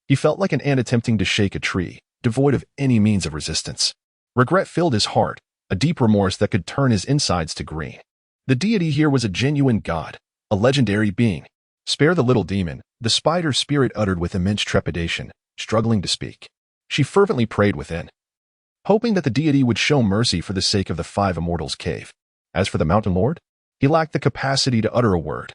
He felt like an ant attempting to shake a tree, devoid of any means of resistance. Regret filled his heart, a deep remorse that could turn his insides to green. The deity here was a genuine god, a legendary being. Spare the little demon, the spider spirit uttered with immense trepidation, struggling to speak. She fervently prayed within, hoping that the deity would show mercy for the sake of the five immortals' cave. As for the mountain lord, he lacked the capacity to utter a word,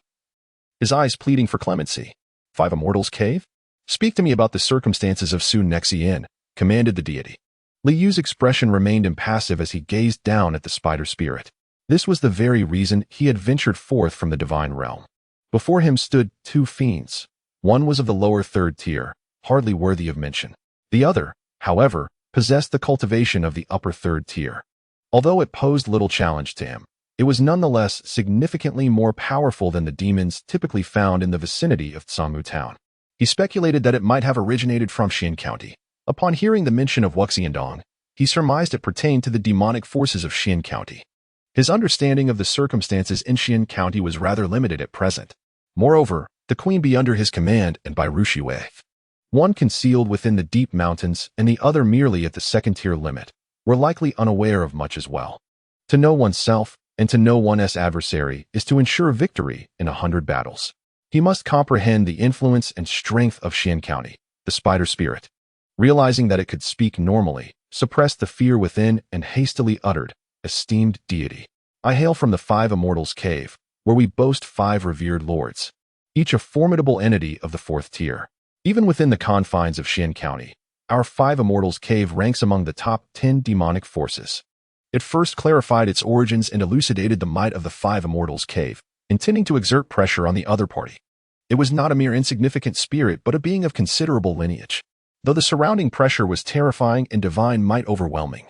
his eyes pleading for clemency. Five immortals' cave? Speak to me about the circumstances of Su Nexi Inn, commanded the deity. Li Yu's expression remained impassive as he gazed down at the spider spirit. This was the very reason he had ventured forth from the divine realm. Before him stood two fiends. One was of the lower third tier, hardly worthy of mention. The other, however, possessed the cultivation of the upper third tier. Although it posed little challenge to him, it was nonetheless significantly more powerful than the demons typically found in the vicinity of Tsamu town. He speculated that it might have originated from Xian County. Upon hearing the mention of Wuxiandong, he surmised it pertained to the demonic forces of Xian County. His understanding of the circumstances in Xian County was rather limited at present. Moreover, the queen be under his command and by Rushiwei, one concealed within the deep mountains and the other merely at the second-tier limit, were likely unaware of much as well. To know oneself and to know one's adversary is to ensure victory in 100 battles. He must comprehend the influence and strength of Xian County, the spider spirit. Realizing that it could speak normally, suppressed the fear within and hastily uttered, "Esteemed deity, I hail from the five immortals' cave, where we boast five revered lords, each a formidable entity of the fourth tier. Even within the confines of Xian County, our five immortals' cave ranks among the top 10 demonic forces." It first clarified its origins and elucidated the might of the five immortals' cave, intending to exert pressure on the other party. It was not a mere insignificant spirit but a being of considerable lineage. Though the surrounding pressure was terrifying and divine might overwhelming,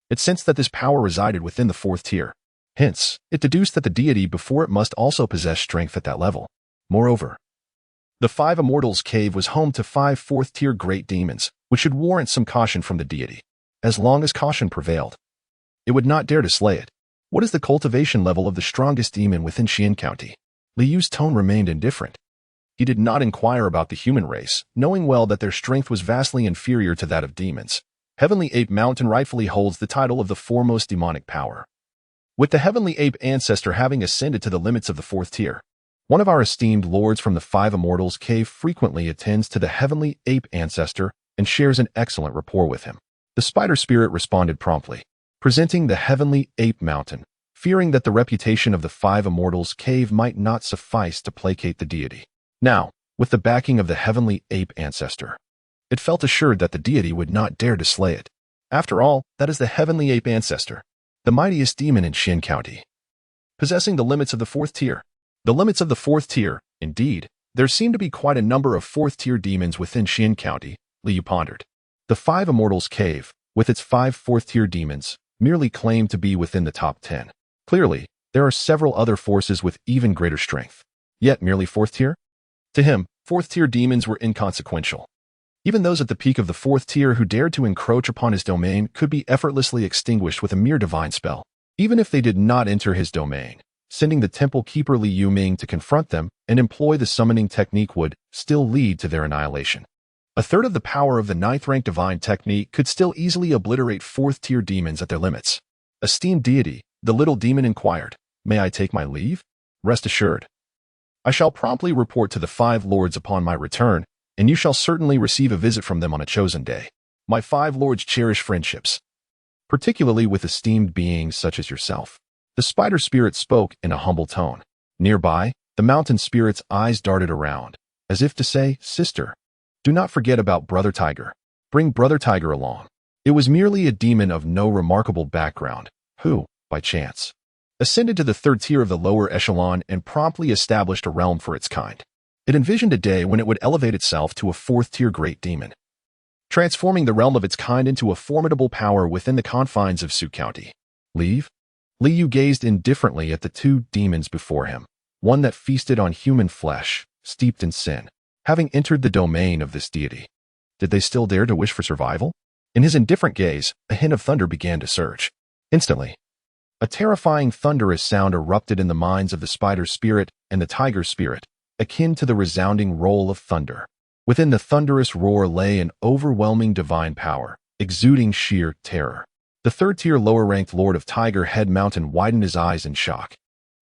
it sensed that this power resided within the fourth tier. Hence, it deduced that the deity before it must also possess strength at that level. Moreover, the five immortals' cave was home to five fourth-tier great demons, which should warrant some caution from the deity. As long as caution prevailed, it would not dare to slay it. What is the cultivation level of the strongest demon within Xian County? Li Yu's tone remained indifferent. He did not inquire about the human race, knowing well that their strength was vastly inferior to that of demons. Heavenly Ape Mountain rightfully holds the title of the foremost demonic power, with the Heavenly Ape ancestor having ascended to the limits of the fourth tier. One of our esteemed lords from the five immortals' cave frequently attends to the Heavenly Ape ancestor and shares an excellent rapport with him. The spider spirit responded promptly, presenting the Heavenly Ape Mountain, fearing that the reputation of the five immortals' cave might not suffice to placate the deity. Now, with the backing of the Heavenly Ape ancestor, it felt assured that the deity would not dare to slay it. After all, that is the Heavenly Ape ancestor, the mightiest demon in Xian County, possessing the limits of the fourth tier. The limits of the fourth tier, indeed, there seemed to be quite a number of fourth-tier demons within Xian County, Li Yu pondered. The five immortals' cave, with its five fourth-tier demons, merely claimed to be within the top 10. Clearly, there are several other forces with even greater strength. Yet merely fourth tier? To him, fourth-tier demons were inconsequential. Even those at the peak of the fourth tier who dared to encroach upon his domain could be effortlessly extinguished with a mere divine spell, even if they did not enter his domain. Sending the temple keeper Li Yuming to confront them and employ the summoning technique would still lead to their annihilation. A third of the power of the ninth-rank divine technique could still easily obliterate fourth-tier demons at their limits. Esteemed deity, the little demon inquired, "May I take my leave?" "Rest assured, I shall promptly report to the five lords upon my return, and you shall certainly receive a visit from them on a chosen day. My five lords cherish friendships, particularly with esteemed beings such as yourself." The spider spirit spoke in a humble tone. Nearby, the mountain spirit's eyes darted around, as if to say, "Sister, do not forget about Brother Tiger. Bring Brother Tiger along." It was merely a demon of no remarkable background, who, by chance, ascended to the third tier of the lower echelon and promptly established a realm for its kind. It envisioned a day when it would elevate itself to a fourth-tier great demon, transforming the realm of its kind into a formidable power within the confines of Su County. Leave? Liu gazed indifferently at the two demons before him, one that feasted on human flesh, steeped in sin, having entered the domain of this deity. Did they still dare to wish for survival? In his indifferent gaze, a hint of thunder began to surge. Instantly, a terrifying thunderous sound erupted in the minds of the spider spirit and the tiger spirit, akin to the resounding roll of thunder. Within the thunderous roar lay an overwhelming divine power, exuding sheer terror. The third-tier lower-ranked Lord of Tiger Head Mountain widened his eyes in shock.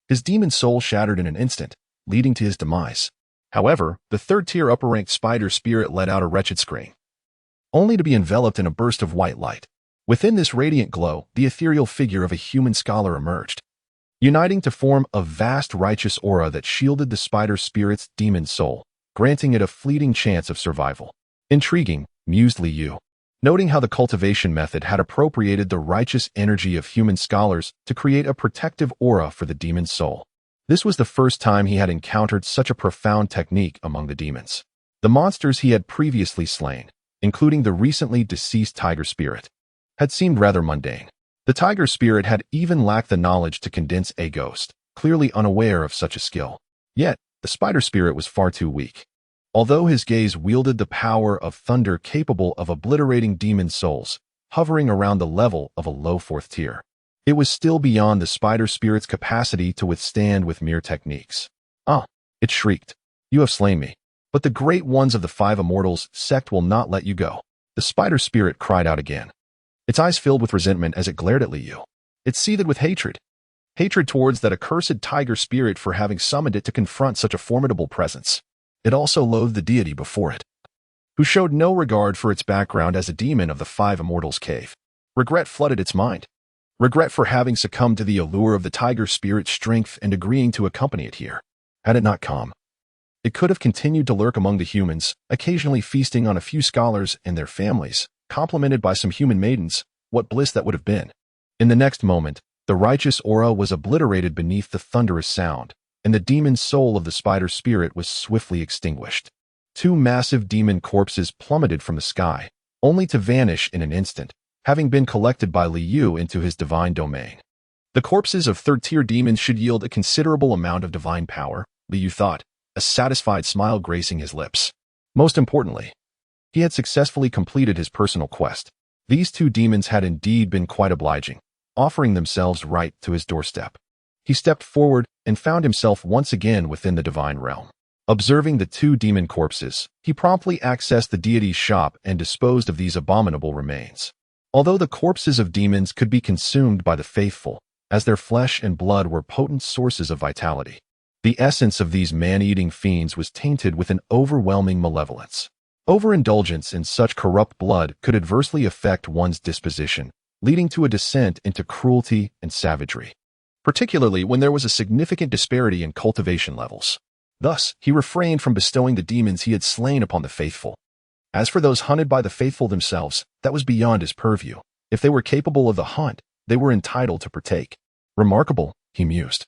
His demon soul shattered in an instant, leading to his demise. However, the third-tier upper-ranked spider spirit let out a wretched scream, only to be enveloped in a burst of white light. Within this radiant glow, the ethereal figure of a human scholar emerged, uniting to form a vast righteous aura that shielded the spider spirit's demon soul, granting it a fleeting chance of survival. Intriguing, mused Liu, noting how the cultivation method had appropriated the righteous energy of human scholars to create a protective aura for the demon's soul. This was the first time he had encountered such a profound technique among the demons. The monsters he had previously slain, including the recently deceased tiger spirit, had seemed rather mundane. The tiger spirit had even lacked the knowledge to condense a ghost, clearly unaware of such a skill. Yet, the spider spirit was far too weak. Although his gaze wielded the power of thunder capable of obliterating demon souls, hovering around the level of a low fourth tier, it was still beyond the spider spirit's capacity to withstand with mere techniques. "Ah!" it shrieked. "You have slain me. But the great ones of the five immortals sect will not let you go." The spider spirit cried out again, its eyes filled with resentment as it glared at Liu. It seethed with hatred. Hatred towards that accursed tiger spirit for having summoned it to confront such a formidable presence. It also loathed the deity before it, who showed no regard for its background as a demon of the five immortals' cave. Regret flooded its mind. Regret for having succumbed to the allure of the tiger spirit's strength and agreeing to accompany it here. Had it not come, it could have continued to lurk among the humans, occasionally feasting on a few scholars and their families, complemented by some human maidens. What bliss that would have been. In the next moment, the righteous aura was obliterated beneath the thunderous sound, and the demon soul of the spider spirit was swiftly extinguished. Two massive demon corpses plummeted from the sky, only to vanish in an instant, having been collected by Liu into his divine domain. The corpses of third-tier demons should yield a considerable amount of divine power, Liu thought, a satisfied smile gracing his lips. Most importantly, he had successfully completed his personal quest. These two demons had indeed been quite obliging, offering themselves right to his doorstep. He stepped forward and found himself once again within the divine realm. Observing the two demon corpses, he promptly accessed the deity's shop and disposed of these abominable remains. Although the corpses of demons could be consumed by the faithful, as their flesh and blood were potent sources of vitality, the essence of these man-eating fiends was tainted with an overwhelming malevolence. Overindulgence in such corrupt blood could adversely affect one's disposition, leading to a descent into cruelty and savagery, particularly when there was a significant disparity in cultivation levels. Thus, he refrained from bestowing the demons he had slain upon the faithful. As for those hunted by the faithful themselves, that was beyond his purview. If they were capable of the hunt, they were entitled to partake. Remarkable, he mused,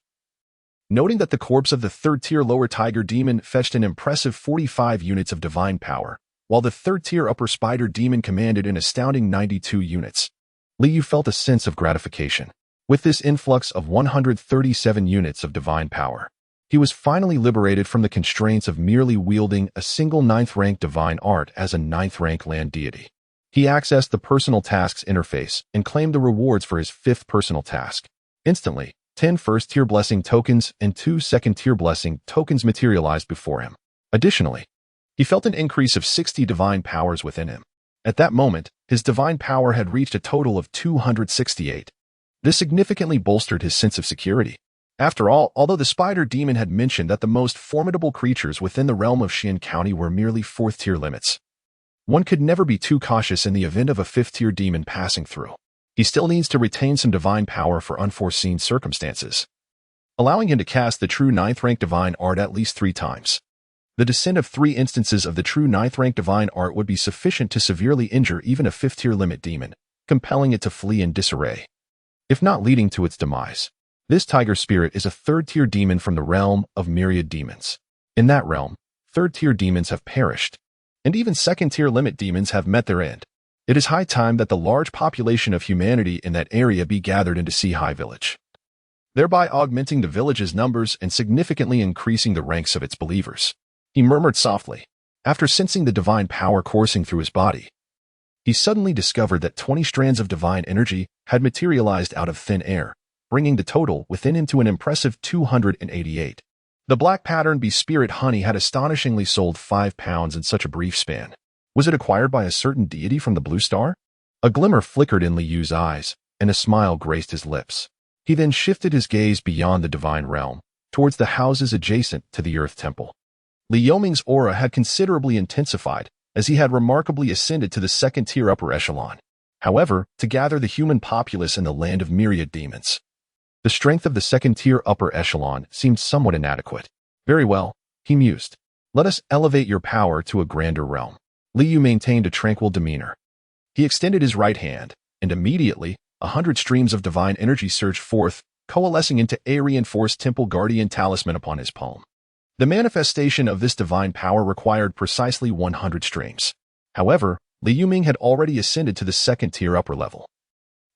noting that the corpse of the third-tier lower tiger demon fetched an impressive 45 units of divine power, while the third-tier upper spider demon commanded an astounding 92 units. Liu felt a sense of gratification. With this influx of 137 units of divine power, he was finally liberated from the constraints of merely wielding a single 9th-rank divine art as a 9th-rank land deity. He accessed the personal tasks interface and claimed the rewards for his 5th personal task. Instantly, 10 first-tier blessing tokens and 2 second-tier blessing tokens materialized before him. Additionally, he felt an increase of 60 divine powers within him. At that moment, his divine power had reached a total of 268. This significantly bolstered his sense of security. After all, although the spider demon had mentioned that the most formidable creatures within the realm of Xian County were merely 4th-tier limits, one could never be too cautious in the event of a 5th-tier demon passing through. He still needs to retain some divine power for unforeseen circumstances, allowing him to cast the true 9th-rank divine art at least 3 times. The descent of 3 instances of the true 9th-rank divine art would be sufficient to severely injure even a 5th-tier limit demon, compelling it to flee in disarray. if not leading to its demise. This tiger spirit is a third-tier demon from the realm of myriad demons. In that realm, third-tier demons have perished, and even second-tier limit demons have met their end. It is high time that the large population of humanity in that area be gathered into Sea High Village, thereby augmenting the village's numbers and significantly increasing the ranks of its believers. He murmured softly. After sensing the divine power coursing through his body, he suddenly discovered that 20 strands of divine energy had materialized out of thin air, bringing the total within him to an impressive 288. The black pattern bee spirit honey had astonishingly sold 5 pounds in such a brief span. Was it acquired by a certain deity from the blue star? A glimmer flickered in Li Yu's eyes, and a smile graced his lips. He then shifted his gaze beyond the divine realm, towards the houses adjacent to the Earth Temple. Li Yoming's aura had considerably intensified, as he had remarkably ascended to the second-tier upper echelon. However, to gather the human populace in the land of myriad demons, the strength of the second-tier upper echelon seemed somewhat inadequate. Very well, he mused. Let us elevate your power to a grander realm. Li Yu maintained a tranquil demeanor. He extended his right hand, and immediately, 100 streams of divine energy surged forth, coalescing into a reinforced temple guardian talisman upon his palm. The manifestation of this divine power required precisely 100 streams. However, Li Yuming had already ascended to the second-tier upper level,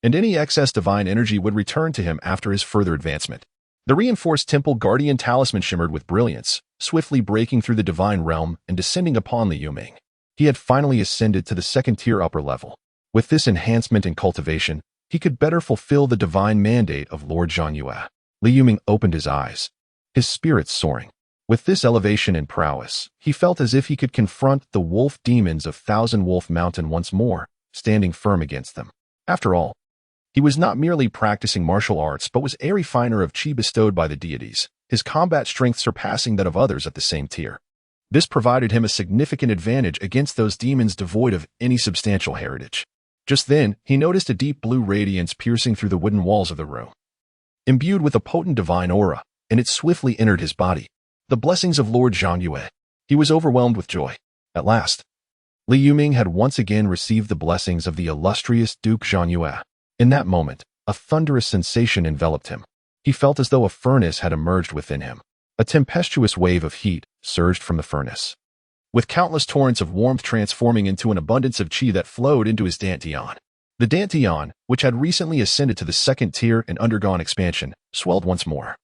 and any excess divine energy would return to him after his further advancement. The reinforced temple guardian talisman shimmered with brilliance, swiftly breaking through the divine realm and descending upon Li Yuming. He had finally ascended to the second-tier upper level. With this enhancement and cultivation, he could better fulfill the divine mandate of Lord Zhanyue. Li Yuming opened his eyes, his spirits soaring. With this elevation and prowess, he felt as if he could confront the wolf demons of Thousand Wolf Mountain once more, standing firm against them. After all, he was not merely practicing martial arts but was a refiner of chi bestowed by the deities, his combat strength surpassing that of others at the same tier. This provided him a significant advantage against those demons devoid of any substantial heritage. Just then, he noticed a deep blue radiance piercing through the wooden walls of the room, imbued with a potent divine aura, and it swiftly entered his body. The blessings of Lord Zhanyue. He was overwhelmed with joy. At last, Li Yuming had once again received the blessings of the illustrious Duke Zhanyue. In that moment, a thunderous sensation enveloped him. He felt as though a furnace had emerged within him. A tempestuous wave of heat surged from the furnace, with countless torrents of warmth transforming into an abundance of chi that flowed into his dantian. The dantian, which had recently ascended to the second tier and undergone expansion, swelled once more,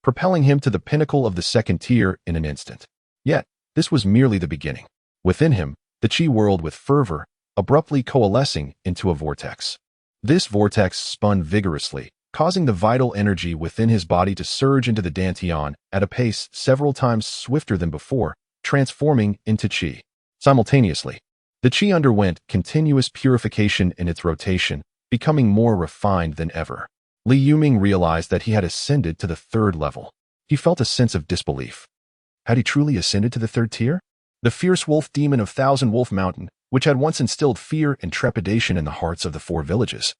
propelling him to the pinnacle of the second tier in an instant. Yet, this was merely the beginning. Within him, the chi whirled with fervor, abruptly coalescing into a vortex. This vortex spun vigorously, causing the vital energy within his body to surge into the dantian at a pace several times swifter than before, transforming into chi. Simultaneously, the chi underwent continuous purification in its rotation, becoming more refined than ever. Li Yuming realized that he had ascended to the third level. He felt a sense of disbelief. Had he truly ascended to the third tier? The fierce wolf demon of Thousand Wolf Mountain, which had once instilled fear and trepidation in the hearts of the 4 villages,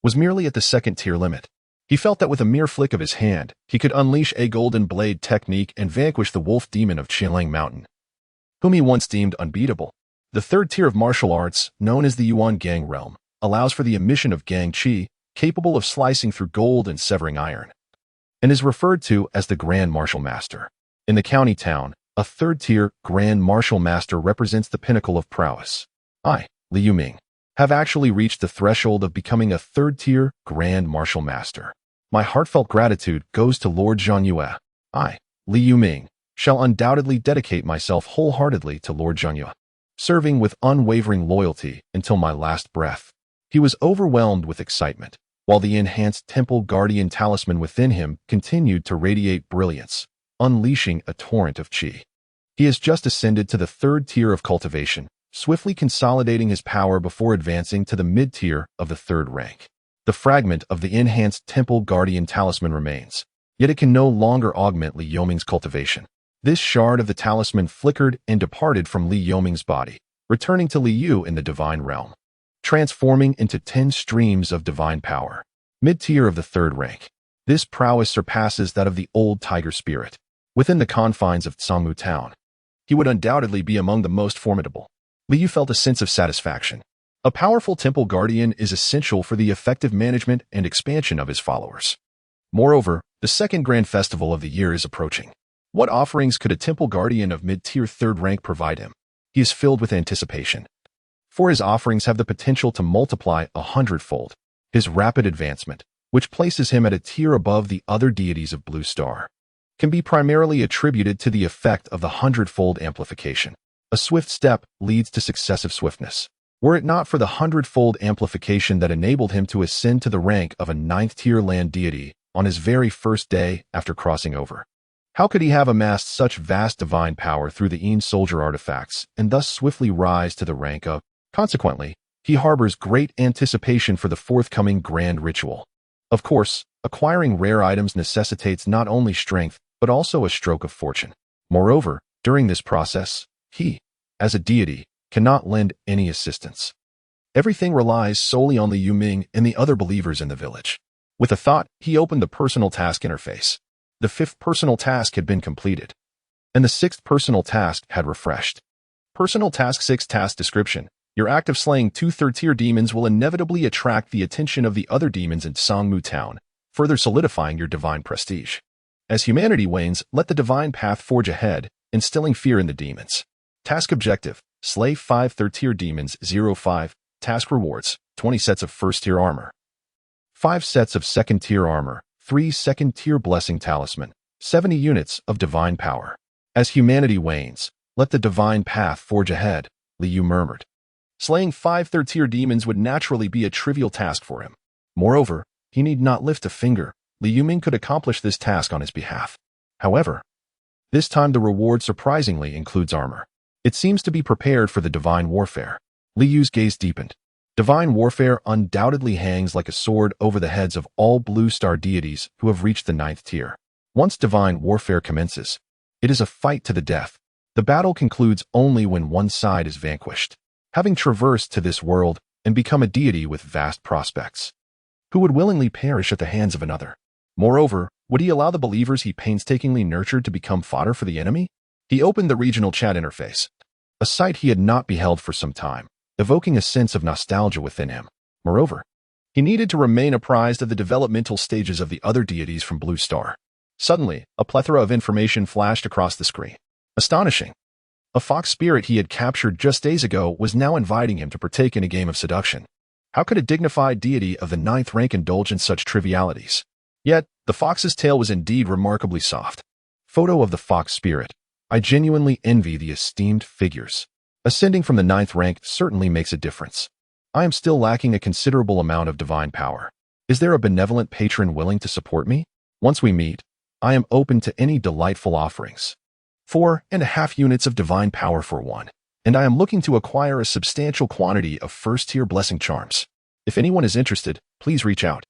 was merely at the second-tier limit. He felt that with a mere flick of his hand, he could unleash a golden blade technique and vanquish the wolf demon of Qiling Mountain, whom he once deemed unbeatable. The third tier of martial arts, known as the Yuan Gang realm, allows for the emission of Gang Qi, capable of slicing through gold and severing iron, and is referred to as the Grand Martial Master. In the county town, a third-tier Grand Martial Master represents the pinnacle of prowess. I, Li Yuming, have actually reached the threshold of becoming a third-tier Grand Martial Master. My heartfelt gratitude goes to Lord Zhanyue. I, Li Yuming, shall undoubtedly dedicate myself wholeheartedly to Lord Zhanyue, serving with unwavering loyalty until my last breath. He was overwhelmed with excitement, while the enhanced temple guardian talisman within him continued to radiate brilliance, unleashing a torrent of chi. He has just ascended to the third tier of cultivation, swiftly consolidating his power before advancing to the mid-tier of the third rank. The fragment of the enhanced temple guardian talisman remains, yet it can no longer augment Li Yoming's cultivation. This shard of the talisman flickered and departed from Li Yoming's body, returning to Li Yu in the divine realm, transforming into 10 streams of divine power. Mid-tier of the third rank. This prowess surpasses that of the old tiger spirit. Within the confines of Tsangmu town, he would undoubtedly be among the most formidable. Li Yu felt a sense of satisfaction. A powerful temple guardian is essential for the effective management and expansion of his followers. Moreover, the second grand festival of the year is approaching. What offerings could a temple guardian of mid-tier third rank provide him? He is filled with anticipation. For his offerings have the potential to multiply 100-fold his rapid advancement, which places him at a tier above the other deities of Blue Star, can be primarily attributed to the effect of the 100-fold amplification. A swift step leads to successive swiftness. Were it not for the 100-fold amplification that enabled him to ascend to the rank of a 9th-tier land deity on his very first day after crossing over, how could he have amassed such vast divine power through the Een soldier artifacts and thus swiftly rise to the rank of? Consequently, he harbors great anticipation for the forthcoming grand ritual. Of course, acquiring rare items necessitates not only strength, but also a stroke of fortune. Moreover, during this process, he, as a deity, cannot lend any assistance. Everything relies solely on the Teeming and the other believers in the village. With a thought, he opened the personal task interface. The 5th personal task had been completed, and the 6th personal task had refreshed. Personal task 6 task description. Your act of slaying 2 third-tier demons will inevitably attract the attention of the other demons in Songmu Town, further solidifying your divine prestige. As humanity wanes, let the divine path forge ahead, instilling fear in the demons. Task objective. Slay 5 third-tier demons 05. Task rewards. 20 sets of first-tier armor, 5 sets of second-tier armor, 3 second-tier blessing talisman, 70 units of divine power. As humanity wanes, let the divine path forge ahead, Liu murmured. Slaying 5 third-tier demons would naturally be a trivial task for him. Moreover, he need not lift a finger. Liu Ming could accomplish this task on his behalf. However, this time the reward surprisingly includes armor. It seems to be prepared for the divine warfare. Liu's gaze deepened. Divine warfare undoubtedly hangs like a sword over the heads of all Blue Star deities who have reached the 9th tier. Once divine warfare commences, it is a fight to the death. The battle concludes only when one side is vanquished. Having traversed to this world and become a deity with vast prospects, who would willingly perish at the hands of another? Moreover, would he allow the believers he painstakingly nurtured to become fodder for the enemy? He opened the regional chat interface, a sight he had not beheld for some time, evoking a sense of nostalgia within him. Moreover, he needed to remain apprised of the developmental stages of the other deities from Blue Star. Suddenly, a plethora of information flashed across the screen. Astonishing! A fox spirit he had captured just days ago was now inviting him to partake in a game of seduction. How could a dignified deity of the 9th rank indulge in such trivialities? Yet, the fox's tail was indeed remarkably soft. Photo of the fox spirit. I genuinely envy the esteemed figures. Ascending from the 9th rank certainly makes a difference. I am still lacking a considerable amount of divine power. Is there a benevolent patron willing to support me? Once we meet, I am open to any delightful offerings. 4.5 units of divine power for 1, and I am looking to acquire a substantial quantity of first-tier blessing charms. If anyone is interested, please reach out.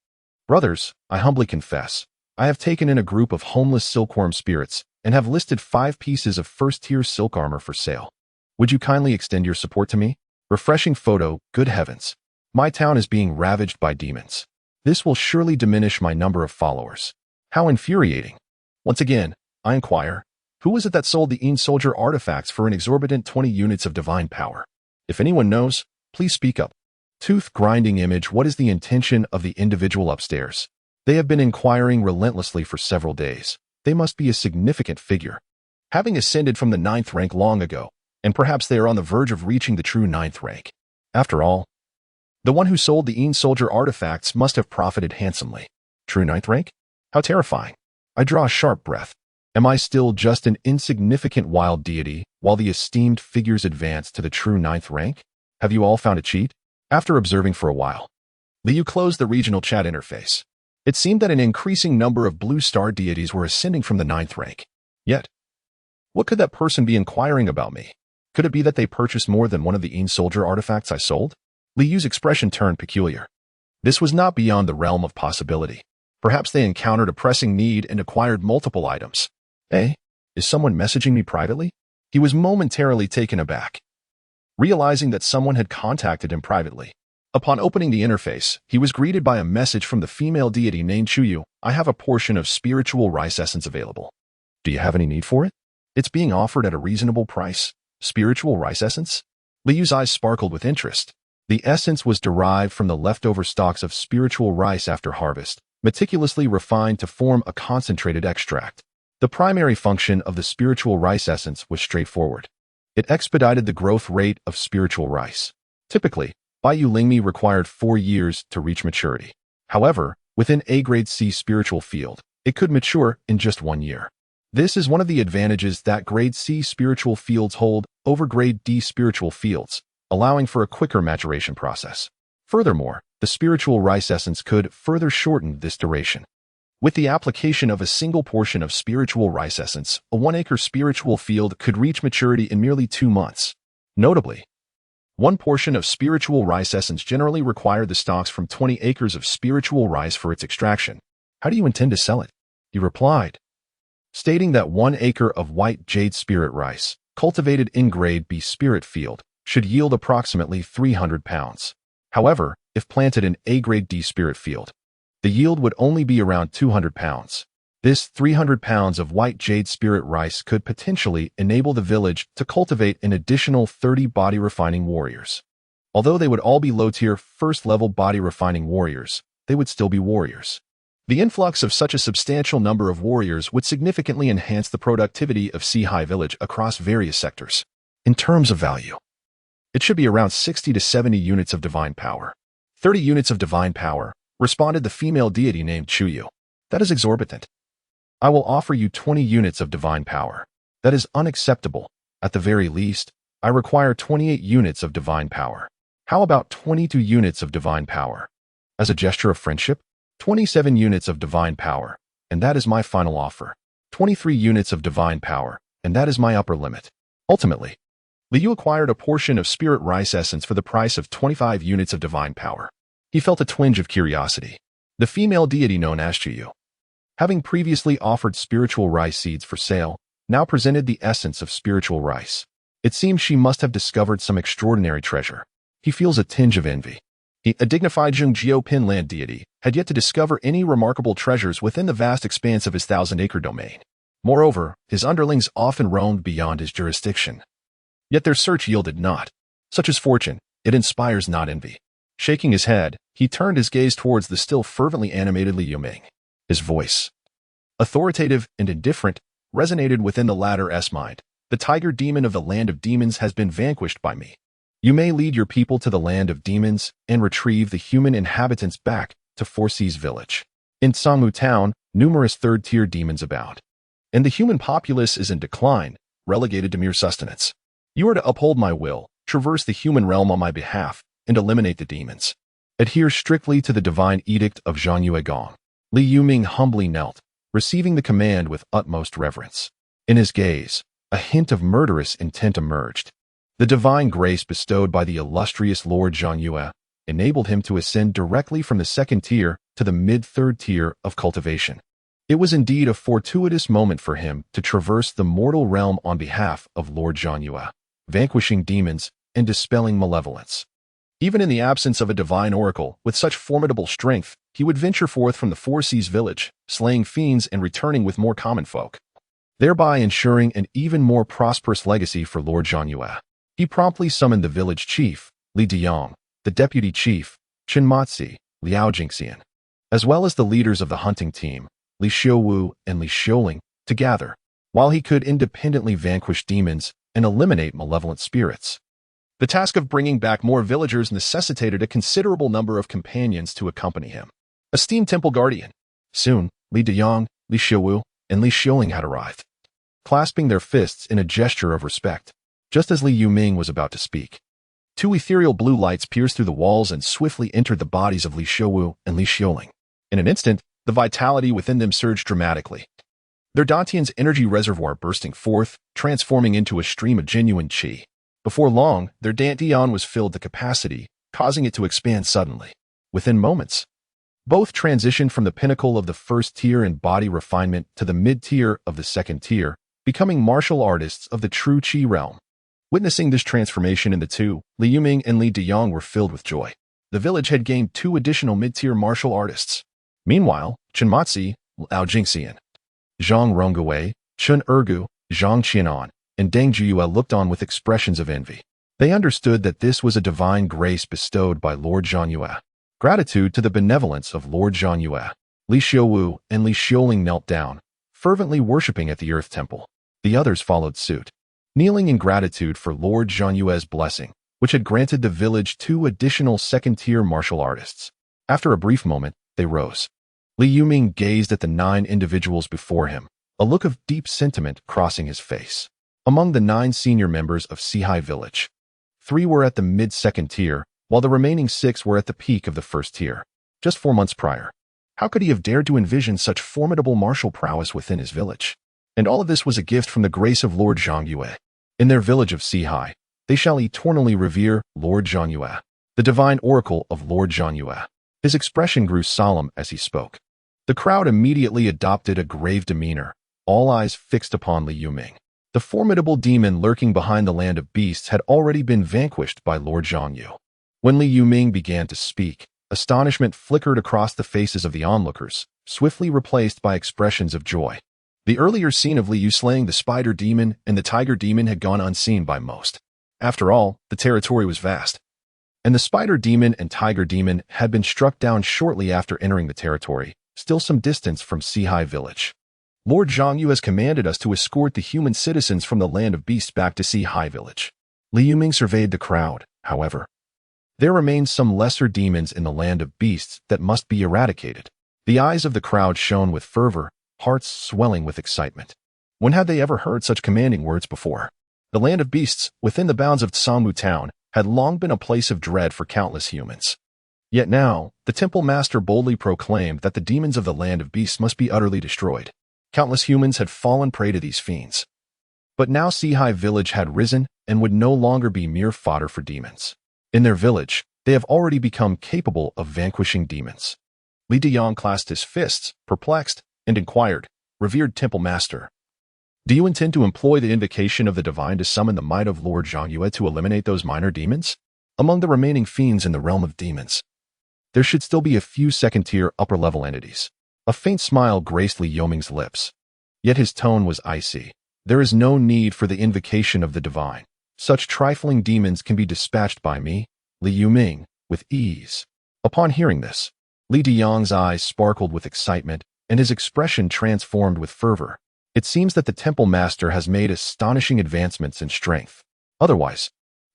Brothers, I humbly confess, I have taken in a group of homeless silkworm spirits and have listed 5 pieces of first-tier silk armor for sale. Would you kindly extend your support to me? Refreshing photo, good heavens. My town is being ravaged by demons. This will surely diminish my number of followers. How infuriating. Once again, I inquire, who was it that sold the Een soldier artifacts for an exorbitant 20 units of divine power? If anyone knows, please speak up. Tooth-grinding image. What is the intention of the individual upstairs? They have been inquiring relentlessly for several days. They must be a significant figure, having ascended from the 9th rank long ago, and perhaps they are on the verge of reaching the true 9th rank. After all, the one who sold the Een soldier artifacts must have profited handsomely. True 9th rank? How terrifying. I draw a sharp breath. Am I still just an insignificant wild deity while the esteemed figures advance to the true 9th rank? Have you all found a cheat? After observing for a while, Liu closed the regional chat interface. It seemed that an increasing number of Blue Star deities were ascending from the 9th rank. Yet, what could that person be inquiring about me? Could it be that they purchased more than one of the Een soldier artifacts I sold? Liu's expression turned peculiar. This was not beyond the realm of possibility. Perhaps they encountered a pressing need and acquired multiple items. Eh? Is someone messaging me privately? He was momentarily taken aback, realizing that someone had contacted him privately. Upon opening the interface, he was greeted by a message from the female deity named Chuyu. I have a portion of spiritual rice essence available. Do you have any need for it? It's being offered at a reasonable price. Spiritual rice essence? Liu's eyes sparkled with interest. The essence was derived from the leftover stalks of spiritual rice after harvest, meticulously refined to form a concentrated extract. The primary function of the spiritual rice essence was straightforward. It expedited the growth rate of spiritual rice. Typically, Bai Yu Lingmi required 4 years to reach maturity. However, within a grade C spiritual field, it could mature in just 1 year. This is one of the advantages that grade C spiritual fields hold over grade D spiritual fields, allowing for a quicker maturation process. Furthermore, the spiritual rice essence could further shorten this duration. With the application of a single portion of spiritual rice essence, a 1-acre spiritual field could reach maturity in merely 2 months. Notably, 1 portion of spiritual rice essence generally required the stalks from 20 acres of spiritual rice for its extraction. How do you intend to sell it? He replied, stating that 1 acre of white jade spirit rice, cultivated in grade B spirit field, should yield approximately 300 pounds. However, if planted in a grade D spirit field, the yield would only be around 200 pounds. This 300 pounds of white jade spirit rice could potentially enable the village to cultivate an additional 30 body refining warriors. Although they would all be low-tier, first-level body refining warriors, they would still be warriors. The influx of such a substantial number of warriors would significantly enhance the productivity of Sihai village across various sectors. In terms of value, it should be around 60 to 70 units of divine power. 30 units of divine power, responded the female deity named Chuyu. That is exorbitant. I will offer you 20 units of divine power. That is unacceptable. At the very least, I require 28 units of divine power. How about 22 units of divine power? As a gesture of friendship, 27 units of divine power, and that is my final offer. 23 units of divine power, and that is my upper limit. Ultimately, Liu acquired a portion of spirit rice essence for the price of 25 units of divine power. He felt a twinge of curiosity. The female deity known as Chuyu, having previously offered spiritual rice seeds for sale, now presented the essence of spiritual rice. It seems she must have discovered some extraordinary treasure. He feels a tinge of envy. A dignified Zhongjiao Pinland deity had yet to discover any remarkable treasures within the vast expanse of his 1,000-acre domain. Moreover, his underlings often roamed beyond his jurisdiction. Yet their search yielded naught. Such is fortune, it inspires not envy. Shaking his head, he turned his gaze towards the still fervently animated Li Yuming. His voice, authoritative and indifferent, resonated within the latter's mind. The tiger demon of the land of demons has been vanquished by me. You may lead your people to the land of demons and retrieve the human inhabitants back to Four Seas village. In Sangmu town, numerous third-tier demons abound, and the human populace is in decline, relegated to mere sustenance. You are to uphold my will, traverse the human realm on my behalf, and eliminate the demons. Adhere strictly to the divine edict of Zhang Yuegong. Li Yuming humbly knelt, receiving the command with utmost reverence. In his gaze, a hint of murderous intent emerged. The divine grace bestowed by the illustrious Lord Zhang Yue enabled him to ascend directly from the 2nd tier to the mid-3rd tier of cultivation. It was indeed a fortuitous moment for him to traverse the mortal realm on behalf of Lord Zhang Yue, vanquishing demons and dispelling malevolence. Even in the absence of a divine oracle with such formidable strength, he would venture forth from the Four Seas village, slaying fiends and returning with more common folk, thereby ensuring an even more prosperous legacy for Lord Zhang Yue. He promptly summoned the village chief, Li Diyang, the deputy chief, Chen Matzi, Liao Jingxian, as well as the leaders of the hunting team, Li Xiuwu and Li Xiuling, to gather, while he could independently vanquish demons and eliminate malevolent spirits. The task of bringing back more villagers necessitated a considerable number of companions to accompany him. Esteemed temple guardian. Soon, Li Diyang, Li Xiuwu, and Li Xiuling had arrived, clasping their fists in a gesture of respect. Just as Li Yuming was about to speak, 2 ethereal blue lights pierced through the walls and swiftly entered the bodies of Li Xiuwu and Li Xiuling. In an instant, the vitality within them surged dramatically, their dantian's energy reservoir bursting forth, transforming into a stream of genuine qi. Before long, their dantian was filled to capacity, causing it to expand suddenly. Within moments, both transitioned from the pinnacle of the 1st tier in body refinement to the mid-tier of the 2nd tier, becoming martial artists of the true qi realm. Witnessing this transformation in the two, Li Yuming and Li Diyang were filled with joy. The village had gained 2 additional mid-tier martial artists. Meanwhile, Chen Matzi, Liao Jingxian, Zhang Rongwei, Chen Ergu, Zhang Qianan, and Deng Juyue looked on with expressions of envy. They understood that this was a divine grace bestowed by Lord Zhangyue. Gratitude to the benevolence of Lord Zhangyue. Li Xiuwu and Li Xiuling knelt down, fervently worshipping at the Earth Temple. The others followed suit, kneeling in gratitude for Lord Zhangyue's blessing, which had granted the village 2 additional second-tier martial artists. After a brief moment, they rose. Li Yuming gazed at the 9 individuals before him, a look of deep sentiment crossing his face. Among the 9 senior members of Sihai Village, 3 were at the mid-second tier, while the remaining 6 were at the peak of the first tier. Just 4 months prior, how could he have dared to envision such formidable martial prowess within his village? And all of this was a gift from the grace of Lord Zhangyue. In their village of Sihai, they shall eternally revere Lord Zhangyue, the divine oracle of Lord Zhangyue. His expression grew solemn as he spoke. The crowd immediately adopted a grave demeanor, all eyes fixed upon Li Yuming. The formidable demon lurking behind the land of beasts had already been vanquished by Lord Zhangyue. When Li Yuming began to speak, astonishment flickered across the faces of the onlookers, swiftly replaced by expressions of joy. The earlier scene of Li Yu slaying the spider demon and the tiger demon had gone unseen by most. After all, the territory was vast, and the spider demon and tiger demon had been struck down shortly after entering the territory, still some distance from Sihai Village. Lord Zhangyue has commanded us to escort the human citizens from the land of beasts back to Sihai Village. Li Yuming surveyed the crowd, however. There remained some lesser demons in the land of beasts that must be eradicated. The eyes of the crowd shone with fervor, hearts swelling with excitement. When had they ever heard such commanding words before? The land of beasts, within the bounds of Tsangmu town, had long been a place of dread for countless humans. Yet now, the temple master boldly proclaimed that the demons of the land of beasts must be utterly destroyed. Countless humans had fallen prey to these fiends. But now Sihai Village had risen and would no longer be mere fodder for demons. In their village, they have already become capable of vanquishing demons. Li Diyang clasped his fists, perplexed, and inquired, "Revered Temple Master, do you intend to employ the invocation of the divine to summon the might of Lord Zhangyue to eliminate those minor demons? Among the remaining fiends in the realm of demons, there should still be a few second-tier upper-level entities." A faint smile graced Li Yuming's lips, yet his tone was icy. "There is no need for the invocation of the divine. Such trifling demons can be dispatched by me, Li Yuming, with ease." Upon hearing this, Li Diyang's eyes sparkled with excitement, and his expression transformed with fervor. It seems that the temple master has made astonishing advancements in strength. Otherwise,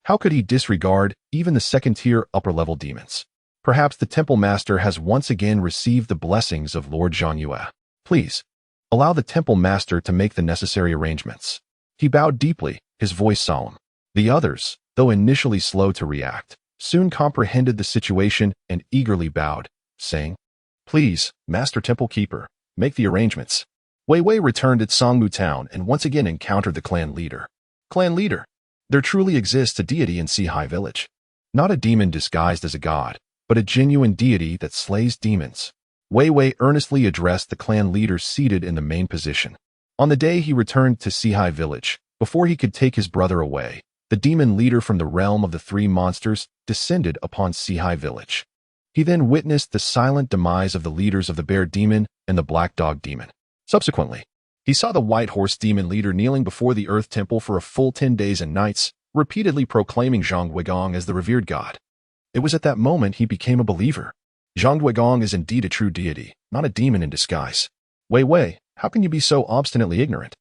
how could he disregard even the second-tier upper-level demons? Perhaps the temple master has once again received the blessings of Lord Zhangyue. Please, allow the temple master to make the necessary arrangements. He bowed deeply, his voice solemn. The others, though initially slow to react, soon comprehended the situation and eagerly bowed, saying, "Please, Master Temple Keeper, make the arrangements." Wei Wei returned to Tsangmu town and once again encountered the clan leader. Clan leader, there truly exists a deity in Sihai Village. Not a demon disguised as a god, but a genuine deity that slays demons. Wei Wei earnestly addressed the clan leader seated in the main position. On the day he returned to Sihai Village, before he could take his brother away, the demon leader from the realm of the 3 monsters descended upon Sihai Village. He then witnessed the silent demise of the leaders of the bear demon and the black dog demon. Subsequently, he saw the white horse demon leader kneeling before the earth temple for a full 10 days and nights, repeatedly proclaiming Zhang Weigong as the revered god. It was at that moment he became a believer. Zhang Weigong is indeed a true deity, not a demon in disguise. Wei Wei, how can you be so obstinately ignorant?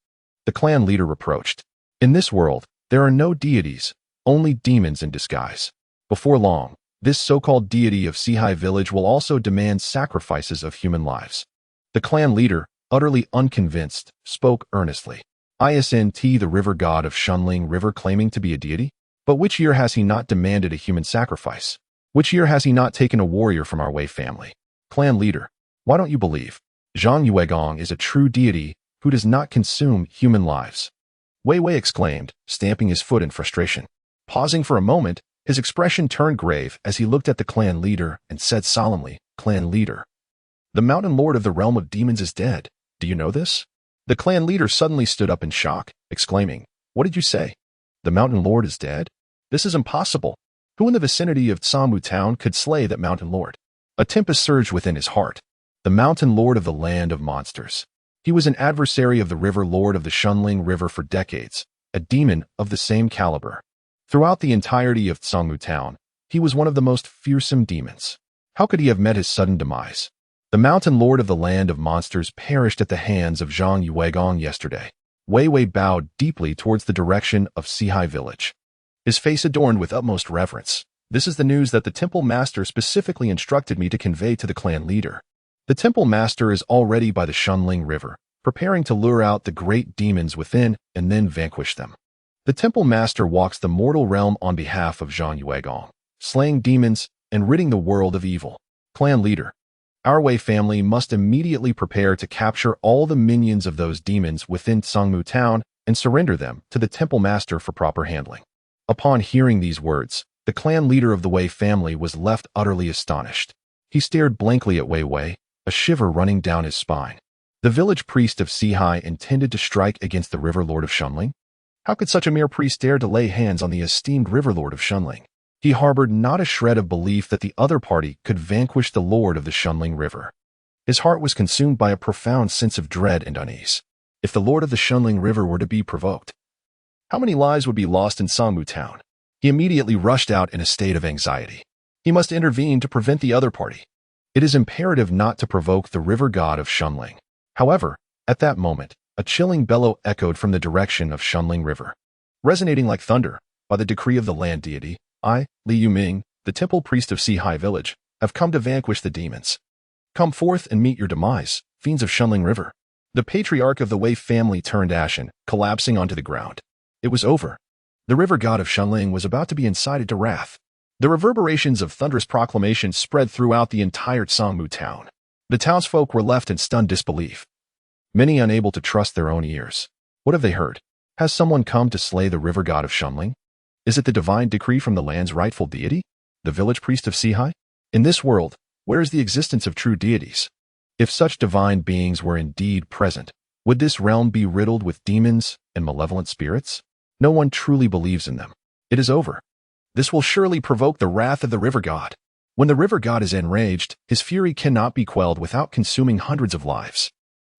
The clan leader reproached. In this world, there are no deities, only demons in disguise. Before long, this so-called deity of Sihai Village will also demand sacrifices of human lives. The clan leader, utterly unconvinced, spoke earnestly. Isn't the river god of Shunling River claiming to be a deity? But which year has he not demanded a human sacrifice? Which year has he not taken a warrior from our Wei family? Clan leader, why don't you believe? Zhang Yuegong is a true deity who does not consume human lives. Wei Wei exclaimed, stamping his foot in frustration. Pausing for a moment, his expression turned grave as he looked at the clan leader and said solemnly, "Clan leader, the mountain lord of the realm of demons is dead. Do you know this?" The clan leader suddenly stood up in shock, exclaiming, "What did you say? The mountain lord is dead? This is impossible. Who in the vicinity of Tsangmu town could slay that mountain lord?" A tempest surged within his heart. The mountain lord of the land of monsters. He was an adversary of the river lord of the Shunling River for decades, a demon of the same caliber. Throughout the entirety of Tsangmu Town, he was one of the most fearsome demons. How could he have met his sudden demise? The mountain lord of the land of monsters perished at the hands of Zhang Yuegong yesterday. Wei Wei bowed deeply towards the direction of Sihai village, his face adorned with utmost reverence. This is the news that the temple master specifically instructed me to convey to the clan leader. The temple master is already by the Shunling River, preparing to lure out the great demons within and then vanquish them. The temple master walks the mortal realm on behalf of Zhang Yuegong, slaying demons and ridding the world of evil. Clan leader, our Wei family must immediately prepare to capture all the minions of those demons within Tsangmu Town and surrender them to the temple master for proper handling. Upon hearing these words, the clan leader of the Wei family was left utterly astonished. He stared blankly at Wei Wei, a shiver running down his spine. The village priest of Sihai intended to strike against the river lord of Shunling? How could such a mere priest dare to lay hands on the esteemed river lord of Shunling? He harbored not a shred of belief that the other party could vanquish the lord of the Shunling River. His heart was consumed by a profound sense of dread and unease. If the lord of the Shunling River were to be provoked, how many lives would be lost in Tsangmu Town? He immediately rushed out in a state of anxiety. He must intervene to prevent the other party. It is imperative not to provoke the river god of Shunling. However, at that moment, a chilling bellow echoed from the direction of Shunling River. Resonating like thunder, by the decree of the land deity, I, Li Yuming, the temple priest of Sihai village, have come to vanquish the demons. Come forth and meet your demise, fiends of Shunling River. The patriarch of the Wei family turned ashen, collapsing onto the ground. It was over. The river god of Shunling was about to be incited to wrath. The reverberations of thunderous proclamations spread throughout the entire Tsangmu town. The townsfolk were left in stunned disbelief, many unable to trust their own ears. What have they heard? Has someone come to slay the river god of Shunling? Is it the divine decree from the land's rightful deity, the village priest of Sihai? In this world, where is the existence of true deities? If such divine beings were indeed present, would this realm be riddled with demons and malevolent spirits? No one truly believes in them. It is over. This will surely provoke the wrath of the river god. When the river god is enraged, his fury cannot be quelled without consuming hundreds of lives.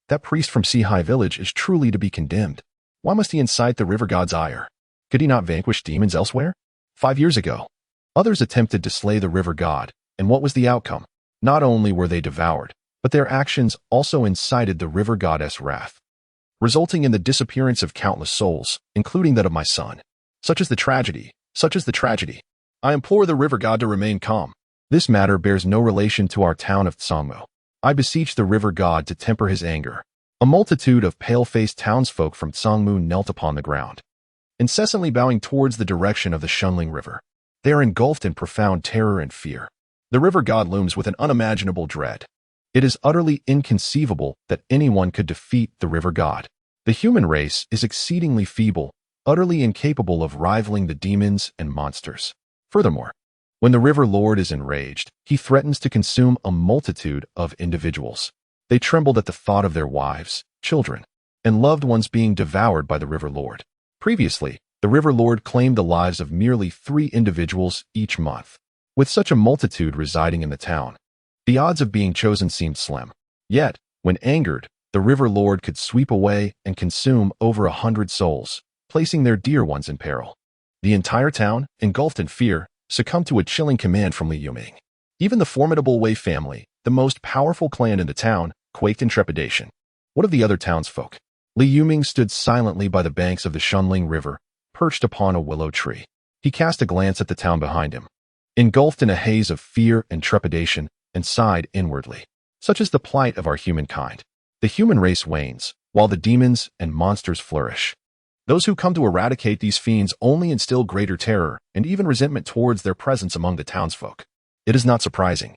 That priest from Sihai village is truly to be condemned. Why must he incite the river god's ire? Could he not vanquish demons elsewhere? 5 years ago, others attempted to slay the river god, and what was the outcome? Not only were they devoured, but their actions also incited the river goddess' wrath, resulting in the disappearance of countless souls, including that of my son. Such is the tragedy. I implore the river god to remain calm. This matter bears no relation to our town of Tsangmu. I beseech the river god to temper his anger. A multitude of pale-faced townsfolk from Tsangmu knelt upon the ground, incessantly bowing towards the direction of the Shunling River. They are engulfed in profound terror and fear. The river god looms with an unimaginable dread. It is utterly inconceivable that anyone could defeat the river god. The human race is exceedingly feeble, utterly incapable of rivaling the demons and monsters. Furthermore, when the river lord is enraged, he threatens to consume a multitude of individuals. They trembled at the thought of their wives, children, and loved ones being devoured by the river lord. Previously, the river lord claimed the lives of merely 3 individuals each month. With such a multitude residing in the town, the odds of being chosen seemed slim. Yet, when angered, the river lord could sweep away and consume over 100 souls, placing their dear ones in peril. The entire town, engulfed in fear, succumbed to a chilling command from Li Yuming. Even the formidable Wei family, the most powerful clan in the town, quaked in trepidation. What of the other townsfolk? Li Yuming stood silently by the banks of the Shunling River, perched upon a willow tree. He cast a glance at the town behind him, engulfed in a haze of fear and trepidation, and sighed inwardly. Such is the plight of our humankind. The human race wanes, while the demons and monsters flourish. Those who come to eradicate these fiends only instill greater terror and even resentment towards their presence among the townsfolk. It is not surprising,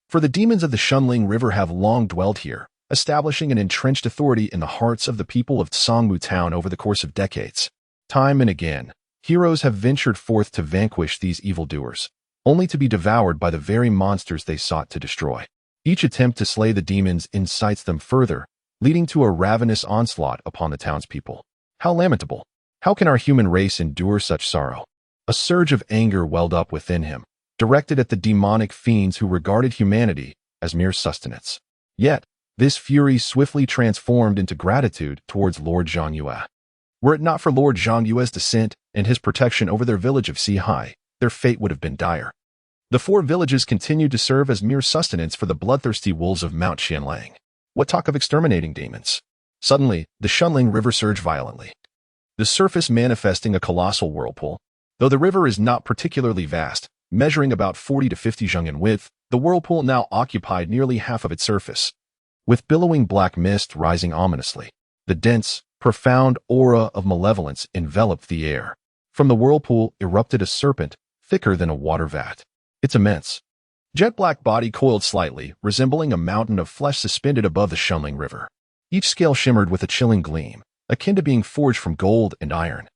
for the demons of the Shunling River have long dwelled here, establishing an entrenched authority in the hearts of the people of Tsangmu Town over the course of decades. Time and again, heroes have ventured forth to vanquish these evildoers, only to be devoured by the very monsters they sought to destroy. Each attempt to slay the demons incites them further, leading to a ravenous onslaught upon the townspeople. How lamentable! How can our human race endure such sorrow? A surge of anger welled up within him, directed at the demonic fiends who regarded humanity as mere sustenance. Yet, this fury swiftly transformed into gratitude towards Lord Zhang Yue. Were it not for Lord Zhongyue's descent and his protection over their village of Sihai, their fate would have been dire. The 4 villages continued to serve as mere sustenance for the bloodthirsty wolves of Mount Qianlang. What talk of exterminating demons? Suddenly, the Shunling River surged violently, the surface manifesting a colossal whirlpool. Though the river is not particularly vast, measuring about 40 to 50 zheng in width, the whirlpool now occupied nearly half of its surface, with billowing black mist rising ominously. The dense, profound aura of malevolence enveloped the air. From the whirlpool erupted a serpent, thicker than a water vat. Its immense, jet-black body coiled slightly, resembling a mountain of flesh suspended above the Shunling River. Each scale shimmered with a chilling gleam, akin to being forged from gold and iron,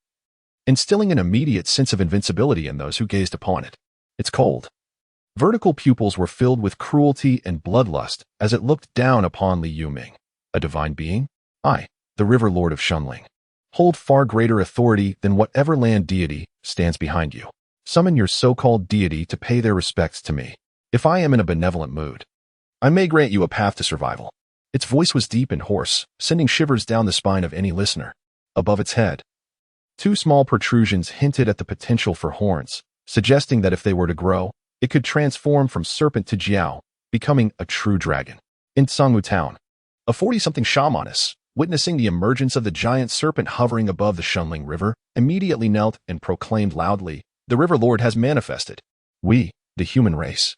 instilling an immediate sense of invincibility in those who gazed upon it. Its cold, vertical pupils were filled with cruelty and bloodlust as it looked down upon Li Yuming. A divine being? I, the River Lord of Shunling, hold far greater authority than whatever land deity stands behind you. Summon your so-called deity to pay their respects to me. If I am in a benevolent mood, I may grant you a path to survival. Its voice was deep and hoarse, sending shivers down the spine of any listener. Above its head, 2 small protrusions hinted at the potential for horns, suggesting that if they were to grow, it could transform from serpent to jiao, becoming a true dragon. In Sangmu Town, a 40-something shamaness, witnessing the emergence of the giant serpent hovering above the Shunling River, immediately knelt and proclaimed loudly, "The River Lord has manifested. We, the human race,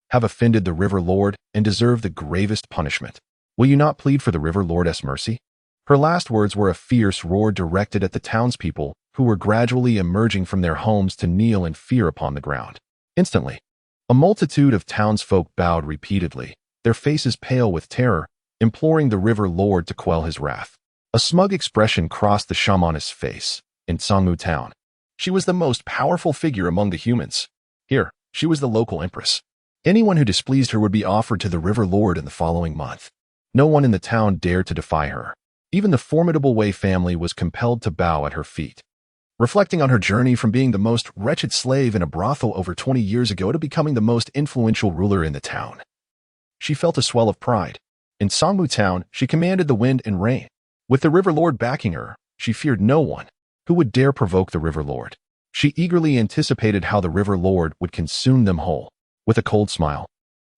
have offended the River Lord and deserve the gravest punishment. Will you not plead for the River Lord's mercy?" Her last words were a fierce roar directed at the townspeople, who were gradually emerging from their homes to kneel in fear upon the ground. Instantly, a multitude of townsfolk bowed repeatedly, their faces pale with terror, imploring the River Lord to quell his wrath. A smug expression crossed the shamanist's face. In Sangmu Town, she was the most powerful figure among the humans. Here, she was the local empress. Anyone who displeased her would be offered to the River Lord in the following month. No one in the town dared to defy her. Even the formidable Wei family was compelled to bow at her feet. Reflecting on her journey from being the most wretched slave in a brothel over 20 years ago to becoming the most influential ruler in the town, she felt a swell of pride. In Sangmu Town, she commanded the wind and rain. With the River Lord backing her, she feared no one who would dare provoke the River Lord. She eagerly anticipated how the River Lord would consume them whole. With a cold smile,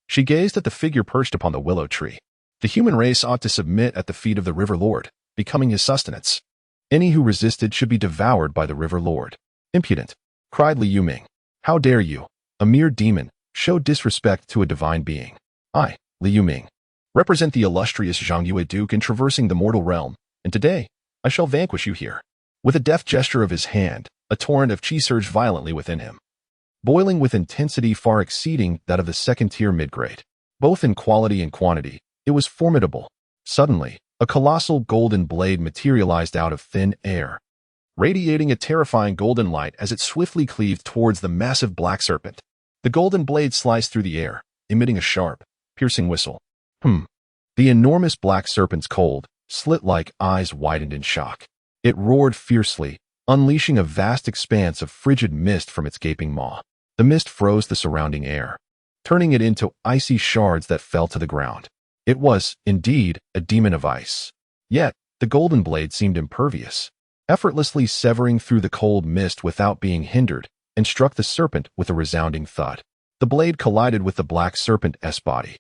she gazed at the figure perched upon the willow tree. The human race ought to submit at the feet of the River Lord, becoming his sustenance. Any who resisted should be devoured by the River Lord. Impudent, cried Li Yuming. How dare you, a mere demon, show disrespect to a divine being? I, Li Yuming, represent the illustrious Zhongyue Duke in traversing the mortal realm, and today, I shall vanquish you here. With a deft gesture of his hand, a torrent of qi surged violently within him, boiling with intensity far exceeding that of the second-tier mid-grade. Both in quality and quantity, it was formidable. Suddenly, a colossal golden blade materialized out of thin air, radiating a terrifying golden light as it swiftly cleaved towards the massive black serpent. The golden blade sliced through the air, emitting a sharp, piercing whistle. The enormous black serpent's cold, slit-like eyes widened in shock. It roared fiercely, unleashing a vast expanse of frigid mist from its gaping maw. The mist froze the surrounding air, turning it into icy shards that fell to the ground. It was, indeed, a demon of ice. Yet, the golden blade seemed impervious, effortlessly severing through the cold mist without being hindered, and struck the serpent with a resounding thud. The blade collided with the black serpent's body,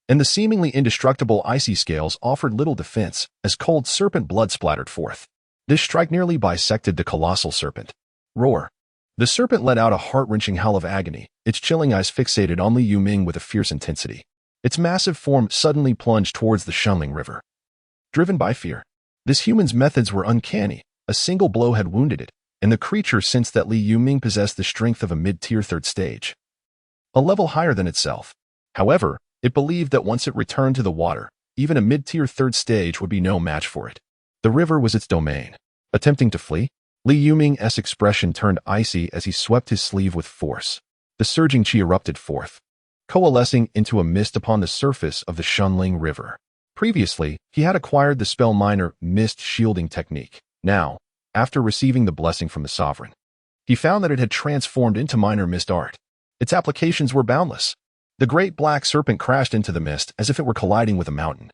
and the seemingly indestructible icy scales offered little defense as cold serpent blood splattered forth. This strike nearly bisected the colossal serpent. Roar. The serpent let out a heart-wrenching howl of agony, its chilling eyes fixated on Li Yuming with a fierce intensity. Its massive form suddenly plunged towards the Shunling River. Driven by fear, this human's methods were uncanny. A single blow had wounded it, and the creature sensed that Li Yuming possessed the strength of a mid-tier third stage, a level higher than itself. However, it believed that once it returned to the water, even a mid-tier third stage would be no match for it. The river was its domain. Attempting to flee, Li Yuming's expression turned icy as he swept his sleeve with force. The surging qi erupted forth, coalescing into a mist upon the surface of the Shunling River. Previously, he had acquired the spell minor mist shielding technique. Now, after receiving the blessing from the sovereign, he found that it had transformed into minor mist art. Its applications were boundless. The great black serpent crashed into the mist as if it were colliding with a mountain.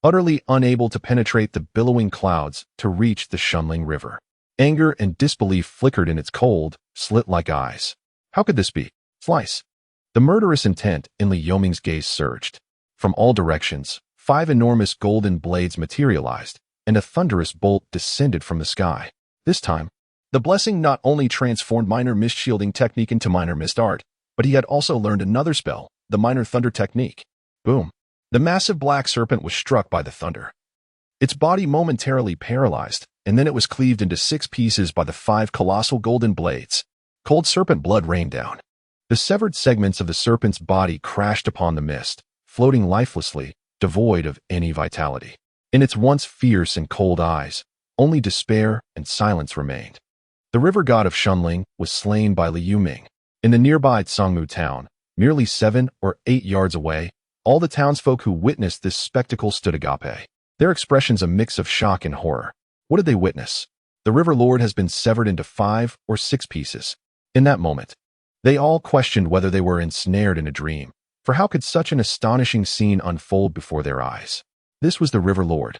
utterly unable to penetrate the billowing clouds to reach the Shunling River. Anger and disbelief flickered in its cold, slit-like eyes. How could this be? Slice. The murderous intent in Li Yoming's gaze surged. From all directions, 5 enormous golden blades materialized, and a thunderous bolt descended from the sky. This time, the blessing not only transformed minor mist shielding technique into minor mist art, but he had also learned another spell, the minor thunder technique. Boom. The massive black serpent was struck by the thunder. Its body momentarily paralyzed, and then it was cleaved into 6 pieces by the 5 colossal golden blades. Cold serpent blood rained down. The severed segments of the serpent's body crashed upon the mist, floating lifelessly, devoid of any vitality. In its once fierce and cold eyes, only despair and silence remained. The river god of Shunling was slain by Li Yuming. In the nearby Tsangmu town, merely 7 or 8 yards away, all the townsfolk who witnessed this spectacle stood agape, their expressions a mix of shock and horror. What did they witness? The river lord has been severed into 5 or 6 pieces. In that moment, they all questioned whether they were ensnared in a dream, for how could such an astonishing scene unfold before their eyes? This was the river lord.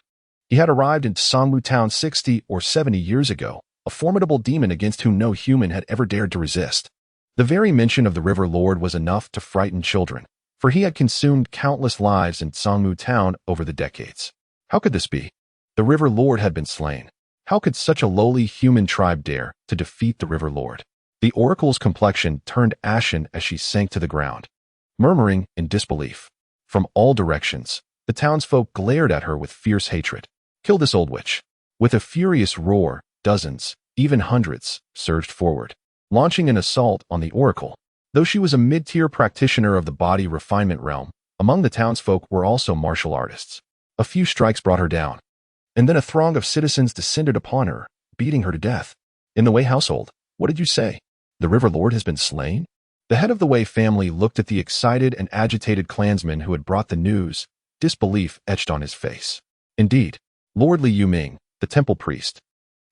He had arrived in Tsangmu town 60 or 70 years ago, a formidable demon against whom no human had ever dared to resist. The very mention of the river lord was enough to frighten children, for he had consumed countless lives in Tsangmu town over the decades. How could this be? The river lord had been slain. How could such a lowly human tribe dare to defeat the river lord? The oracle's complexion turned ashen as she sank to the ground, murmuring in disbelief. From all directions, the townsfolk glared at her with fierce hatred. Kill this old witch. With a furious roar, dozens, even hundreds, surged forward, launching an assault on the oracle. Though she was a mid-tier practitioner of the body refinement realm, among the townsfolk were also martial artists. A few strikes brought her down, and then a throng of citizens descended upon her, beating her to death. In the Wei household, what did you say? The river lord has been slain? The head of the Wei family looked at the excited and agitated clansman who had brought the news, disbelief etched on his face. Indeed, Lord Li Yuming, the temple priest,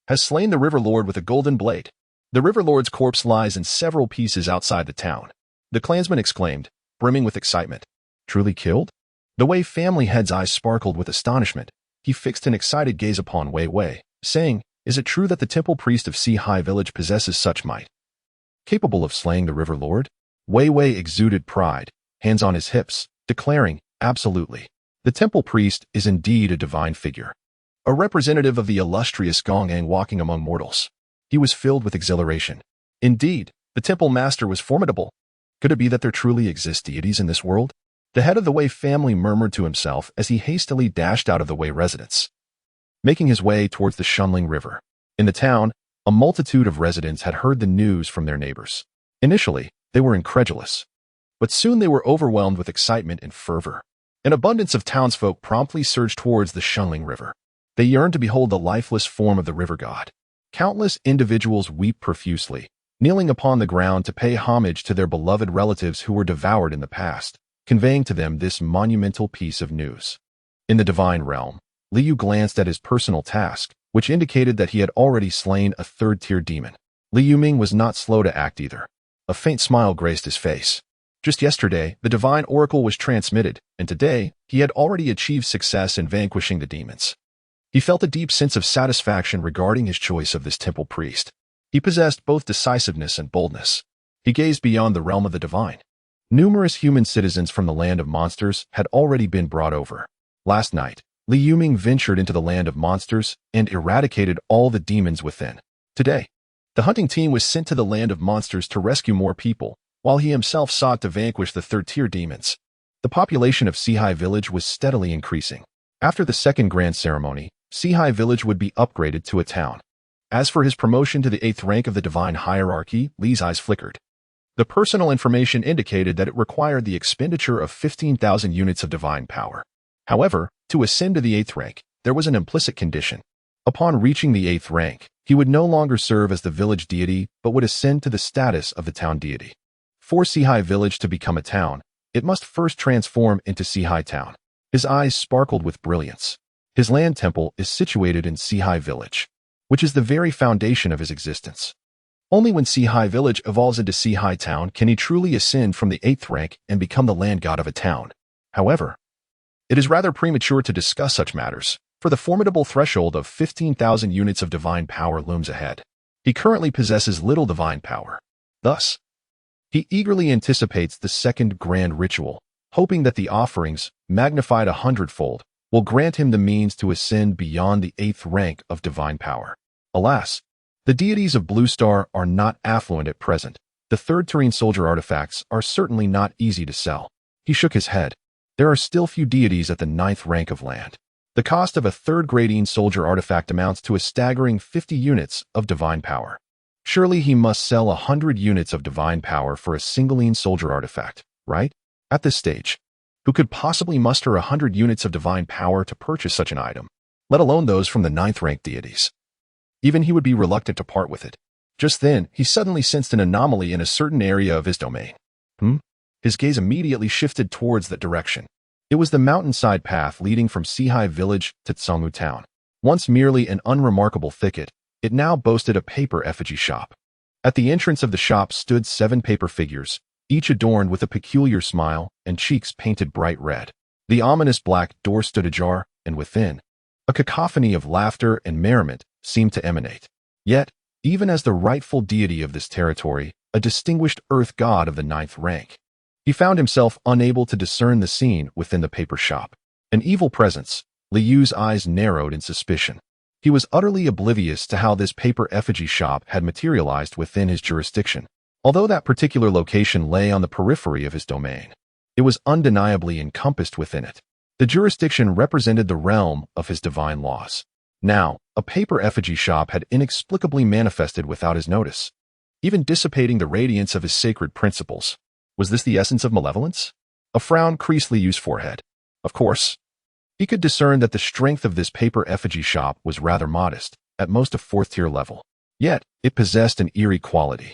has slain the river lord with a golden blade. The river lord's corpse lies in several pieces outside the town. The clansman exclaimed, brimming with excitement. Truly killed? The Wei family head's eyes sparkled with astonishment. He fixed an excited gaze upon Wei Wei, saying, Is it true that the temple priest of Sihai village possesses such might? Capable of slaying the river lord? Wei Wei exuded pride, hands on his hips, declaring, Absolutely. The temple priest is indeed a divine figure, a representative of the illustrious Gongang walking among mortals. He was filled with exhilaration. Indeed, the temple master was formidable. Could it be that there truly exist deities in this world? The head of the Wei family murmured to himself as he hastily dashed out of the Wei residence, making his way towards the Shunling River. In the town, a multitude of residents had heard the news from their neighbors. Initially, they were incredulous, but soon they were overwhelmed with excitement and fervor. An abundance of townsfolk promptly surged towards the Shunling River. They yearned to behold the lifeless form of the river god. Countless individuals wept profusely, kneeling upon the ground to pay homage to their beloved relatives who were devoured in the past, conveying to them this monumental piece of news. In the divine realm, Liu glanced at his personal task, which indicated that he had already slain a third-tier demon. Li Yuming was not slow to act either. A faint smile graced his face. Just yesterday, the divine oracle was transmitted, and today, he had already achieved success in vanquishing the demons. He felt a deep sense of satisfaction regarding his choice of this temple priest. He possessed both decisiveness and boldness. He gazed beyond the realm of the divine. Numerous human citizens from the land of monsters had already been brought over. Last night, Li Yuming ventured into the land of monsters and eradicated all the demons within. Today, the hunting team was sent to the land of monsters to rescue more people, while he himself sought to vanquish the third-tier demons. The population of Sihai village was steadily increasing. After the second grand ceremony, Sihai village would be upgraded to a town. As for his promotion to the 8th rank of the divine hierarchy, Li's eyes flickered. The personal information indicated that it required the expenditure of 15,000 units of divine power. However, to ascend to the 8th rank, there was an implicit condition. Upon reaching the 8th rank, he would no longer serve as the village deity, but would ascend to the status of the town deity. For Sihai village to become a town, it must first transform into Sihai town. His eyes sparkled with brilliance. His land temple is situated in Sihai village, which is the very foundation of his existence. Only when Sihai village evolves into Sihai town can he truly ascend from the 8th rank and become the land god of a town. However, It is rather premature to discuss such matters, for the formidable threshold of 15,000 units of divine power looms ahead. He currently possesses little divine power. Thus, he eagerly anticipates the second grand ritual, hoping that the offerings, magnified 100-fold, will grant him the means to ascend beyond the 8th rank of divine power. Alas, the deities of Blue Star are not affluent at present. The third terrene soldier artifacts are certainly not easy to sell. He shook his head. There are still few deities at the 9th rank of land. The cost of a third gradine soldier artifact amounts to a staggering 50 units of divine power. Surely he must sell 100 units of divine power for a singleine soldier artifact, right? At this stage, who could possibly muster 100 units of divine power to purchase such an item, let alone those from the 9th rank deities? Even he would be reluctant to part with it. Just then, he suddenly sensed an anomaly in a certain area of his domain. His gaze immediately shifted towards that direction. It was the mountainside path leading from Sihai village to Tsongu town. Once merely an unremarkable thicket, it now boasted a paper effigy shop. At the entrance of the shop stood 7 paper figures, each adorned with a peculiar smile and cheeks painted bright red. The ominous black door stood ajar, and within, a cacophony of laughter and merriment seemed to emanate. Yet, even as the rightful deity of this territory, a distinguished earth god of the 9th rank, he found himself unable to discern the scene within the paper shop. An evil presence. Liu's eyes narrowed in suspicion. He was utterly oblivious to how this paper effigy shop had materialized within his jurisdiction. Although that particular location lay on the periphery of his domain, it was undeniably encompassed within it. The jurisdiction represented the realm of his divine laws. Now, a paper effigy shop had inexplicably manifested without his notice, even dissipating the radiance of his sacred principles. Was this the essence of malevolence? A frown creased Liu's forehead. Of course, he could discern that the strength of this paper effigy shop was rather modest, at most a 4th-tier level. Yet, it possessed an eerie quality,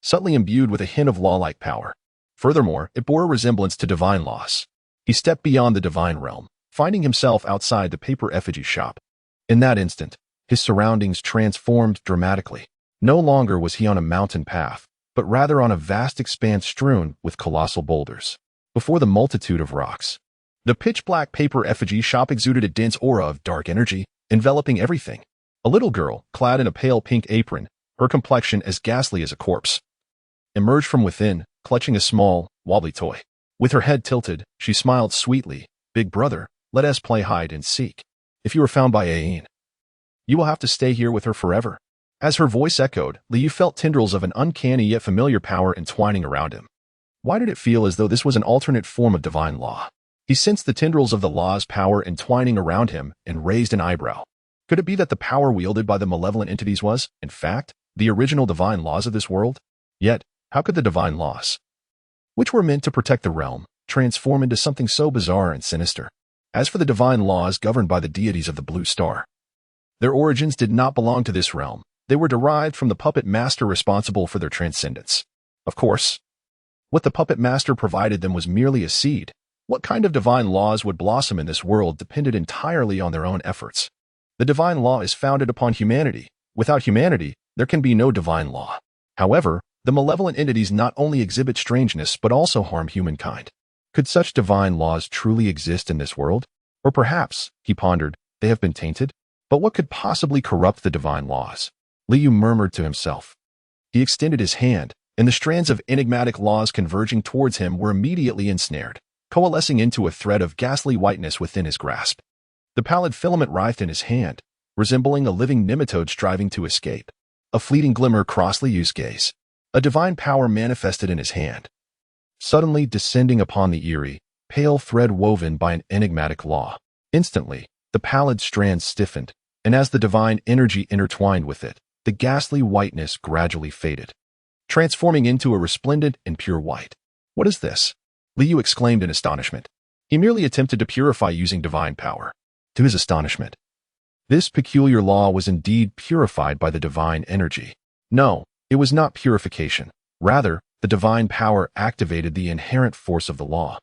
subtly imbued with a hint of law-like power. Furthermore, it bore a resemblance to divine laws. He stepped beyond the divine realm, finding himself outside the paper effigy shop. In that instant, his surroundings transformed dramatically. No longer was he on a mountain path, but rather on a vast expanse strewn with colossal boulders. Before the multitude of rocks, the pitch-black paper effigy shop exuded a dense aura of dark energy, enveloping everything. A little girl, clad in a pale pink apron, her complexion as ghastly as a corpse, emerged from within, clutching a small, wobbly toy. With her head tilted, she smiled sweetly. "Big brother, let us play hide and seek. If you are found by Aine, you will have to stay here with her forever." As her voice echoed, Liu felt tendrils of an uncanny yet familiar power entwining around him. Why did it feel as though this was an alternate form of divine law? He sensed the tendrils of the law's power entwining around him and raised an eyebrow. Could it be that the power wielded by the malevolent entities was, in fact, the original divine laws of this world? Yet, how could the divine laws, which were meant to protect the realm, transform into something so bizarre and sinister? As for the divine laws governed by the deities of the Blue Star, their origins did not belong to this realm. They were derived from the puppet master responsible for their transcendence. Of course, what the puppet master provided them was merely a seed. What kind of divine laws would blossom in this world depended entirely on their own efforts. The divine law is founded upon humanity. Without humanity, there can be no divine law. However, the malevolent entities not only exhibit strangeness but also harm humankind. Could such divine laws truly exist in this world? Or perhaps, he pondered, they have been tainted? But what could possibly corrupt the divine laws? Liu murmured to himself. He extended his hand, and the strands of enigmatic laws converging towards him were immediately ensnared, coalescing into a thread of ghastly whiteness within his grasp. The pallid filament writhed in his hand, resembling a living nematode striving to escape. A fleeting glimmer crossed Liu's gaze. A divine power manifested in his hand, suddenly descending upon the eerie, pale thread woven by an enigmatic law. Instantly, the pallid strands stiffened, and as the divine energy intertwined with it, the ghastly whiteness gradually faded, transforming into a resplendent and pure white. "What is this?" Liu exclaimed in astonishment. He merely attempted to purify using divine power. To his astonishment, this peculiar law was indeed purified by the divine energy. No, it was not purification. Rather, the divine power activated the inherent force of the law,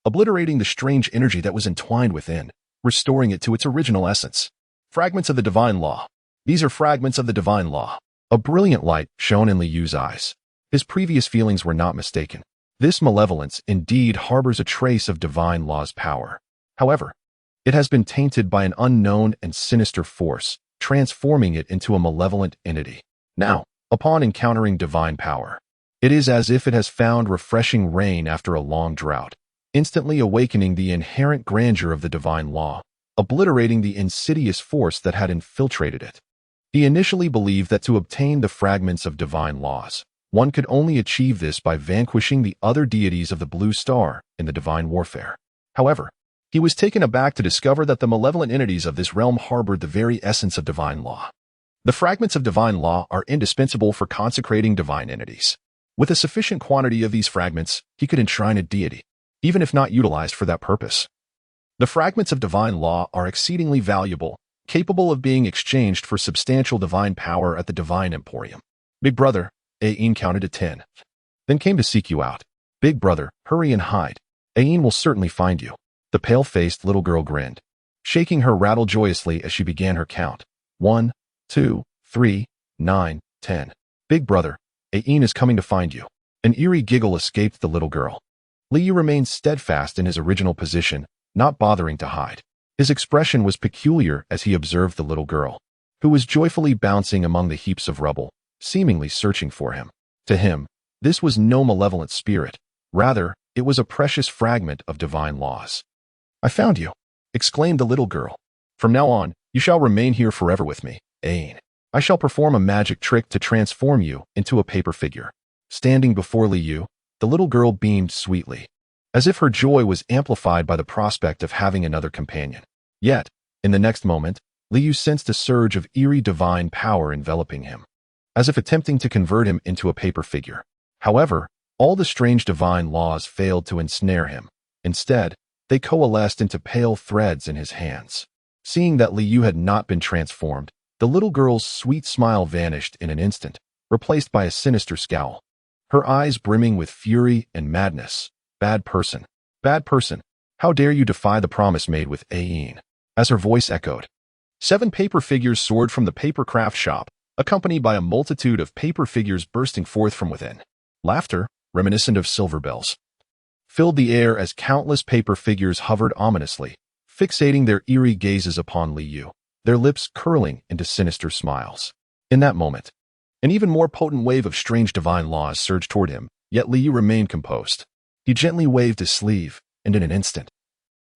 obliterating the strange energy that was entwined within, restoring it to its original essence. Fragments of the divine law. These are fragments of the divine law. A brilliant light shone in Liu's eyes. His previous feelings were not mistaken. This malevolence indeed harbors a trace of divine law's power. However, it has been tainted by an unknown and sinister force, transforming it into a malevolent entity. Now, upon encountering divine power, it is as if it has found refreshing rain after a long drought, instantly awakening the inherent grandeur of the divine law, obliterating the insidious force that had infiltrated it. He initially believed that to obtain the fragments of divine laws, one could only achieve this by vanquishing the other deities of the blue star in the divine warfare. However, he was taken aback to discover that the malevolent entities of this realm harbored the very essence of divine law. The fragments of divine law are indispensable for consecrating divine entities. With a sufficient quantity of these fragments, he could enshrine a deity, even if not utilized for that purpose. The fragments of divine law are exceedingly valuable, capable of being exchanged for substantial divine power at the divine emporium. Big brother, Ain counted to 10. Then came to seek you out. Big brother, hurry and hide. Ain will certainly find you. The pale-faced little girl grinned, shaking her rattle joyously as she began her count. 1, 2, 3, 9, 10. Big brother, Ain is coming to find you. An eerie giggle escaped the little girl. Liu remained steadfast in his original position, not bothering to hide. His expression was peculiar as he observed the little girl, who was joyfully bouncing among the heaps of rubble, seemingly searching for him. To him, this was no malevolent spirit. Rather, it was a precious fragment of divine laws. I found you, exclaimed the little girl. From now on, you shall remain here forever with me, Ain. I shall perform a magic trick to transform you into a paper figure. Standing before Liu, the little girl beamed sweetly, as if her joy was amplified by the prospect of having another companion. Yet, in the next moment, Liu sensed a surge of eerie divine power enveloping him, as if attempting to convert him into a paper figure. However, all the strange divine laws failed to ensnare him. Instead, they coalesced into pale threads in his hands. Seeing that Liu had not been transformed, the little girl's sweet smile vanished in an instant, replaced by a sinister scowl. Her eyes brimming with fury and madness. Bad person. Bad person. How dare you defy the promise made with Ain? As her voice echoed. 7 paper figures soared from the paper craft shop, accompanied by a multitude of paper figures bursting forth from within. Laughter, reminiscent of silver bells, filled the air as countless paper figures hovered ominously, fixating their eerie gazes upon Liu, their lips curling into sinister smiles. In that moment, an even more potent wave of strange divine laws surged toward him, yet Liu remained composed. He gently waved his sleeve, and in an instant,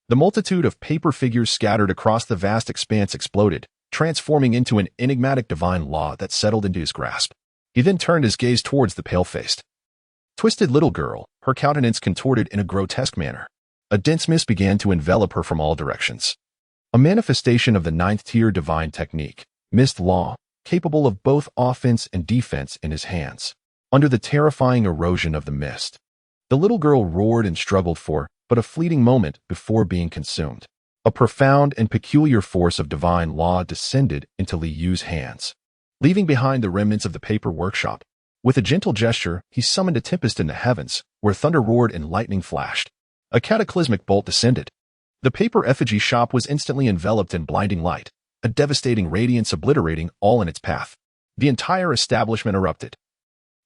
the multitude of paper figures scattered across the vast expanse exploded, transforming into an enigmatic divine law that settled into his grasp. He then turned his gaze towards the pale-faced, twisted little girl, her countenance contorted in a grotesque manner. A dense mist began to envelop her from all directions. A manifestation of the 9th-tier divine technique, mist law, capable of both offense and defense in his hands. Under the terrifying erosion of the mist, the little girl roared and struggled for but a fleeting moment before being consumed. A profound and peculiar force of divine law descended into Liu's hands, leaving behind the remnants of the paper workshop. With a gentle gesture, he summoned a tempest in the heavens, where thunder roared and lightning flashed. A cataclysmic bolt descended. The paper effigy shop was instantly enveloped in blinding light, a devastating radiance obliterating all in its path. The entire establishment erupted,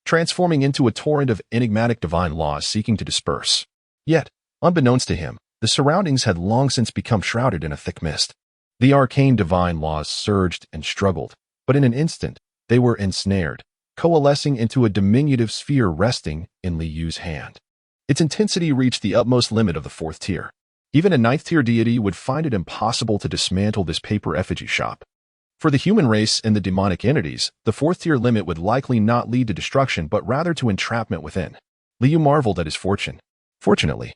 transforming into a torrent of enigmatic divine laws seeking to disperse. Yet, unbeknownst to him, the surroundings had long since become shrouded in a thick mist. The arcane divine laws surged and struggled, but in an instant, they were ensnared, coalescing into a diminutive sphere resting in Liu's hand. Its intensity reached the utmost limit of the 4th tier. Even a 9th-tier deity would find it impossible to dismantle this paper effigy shop. For the human race and the demonic entities, the 4th-tier limit would likely not lead to destruction but rather to entrapment within. Liu marveled at his fortune. Fortunately,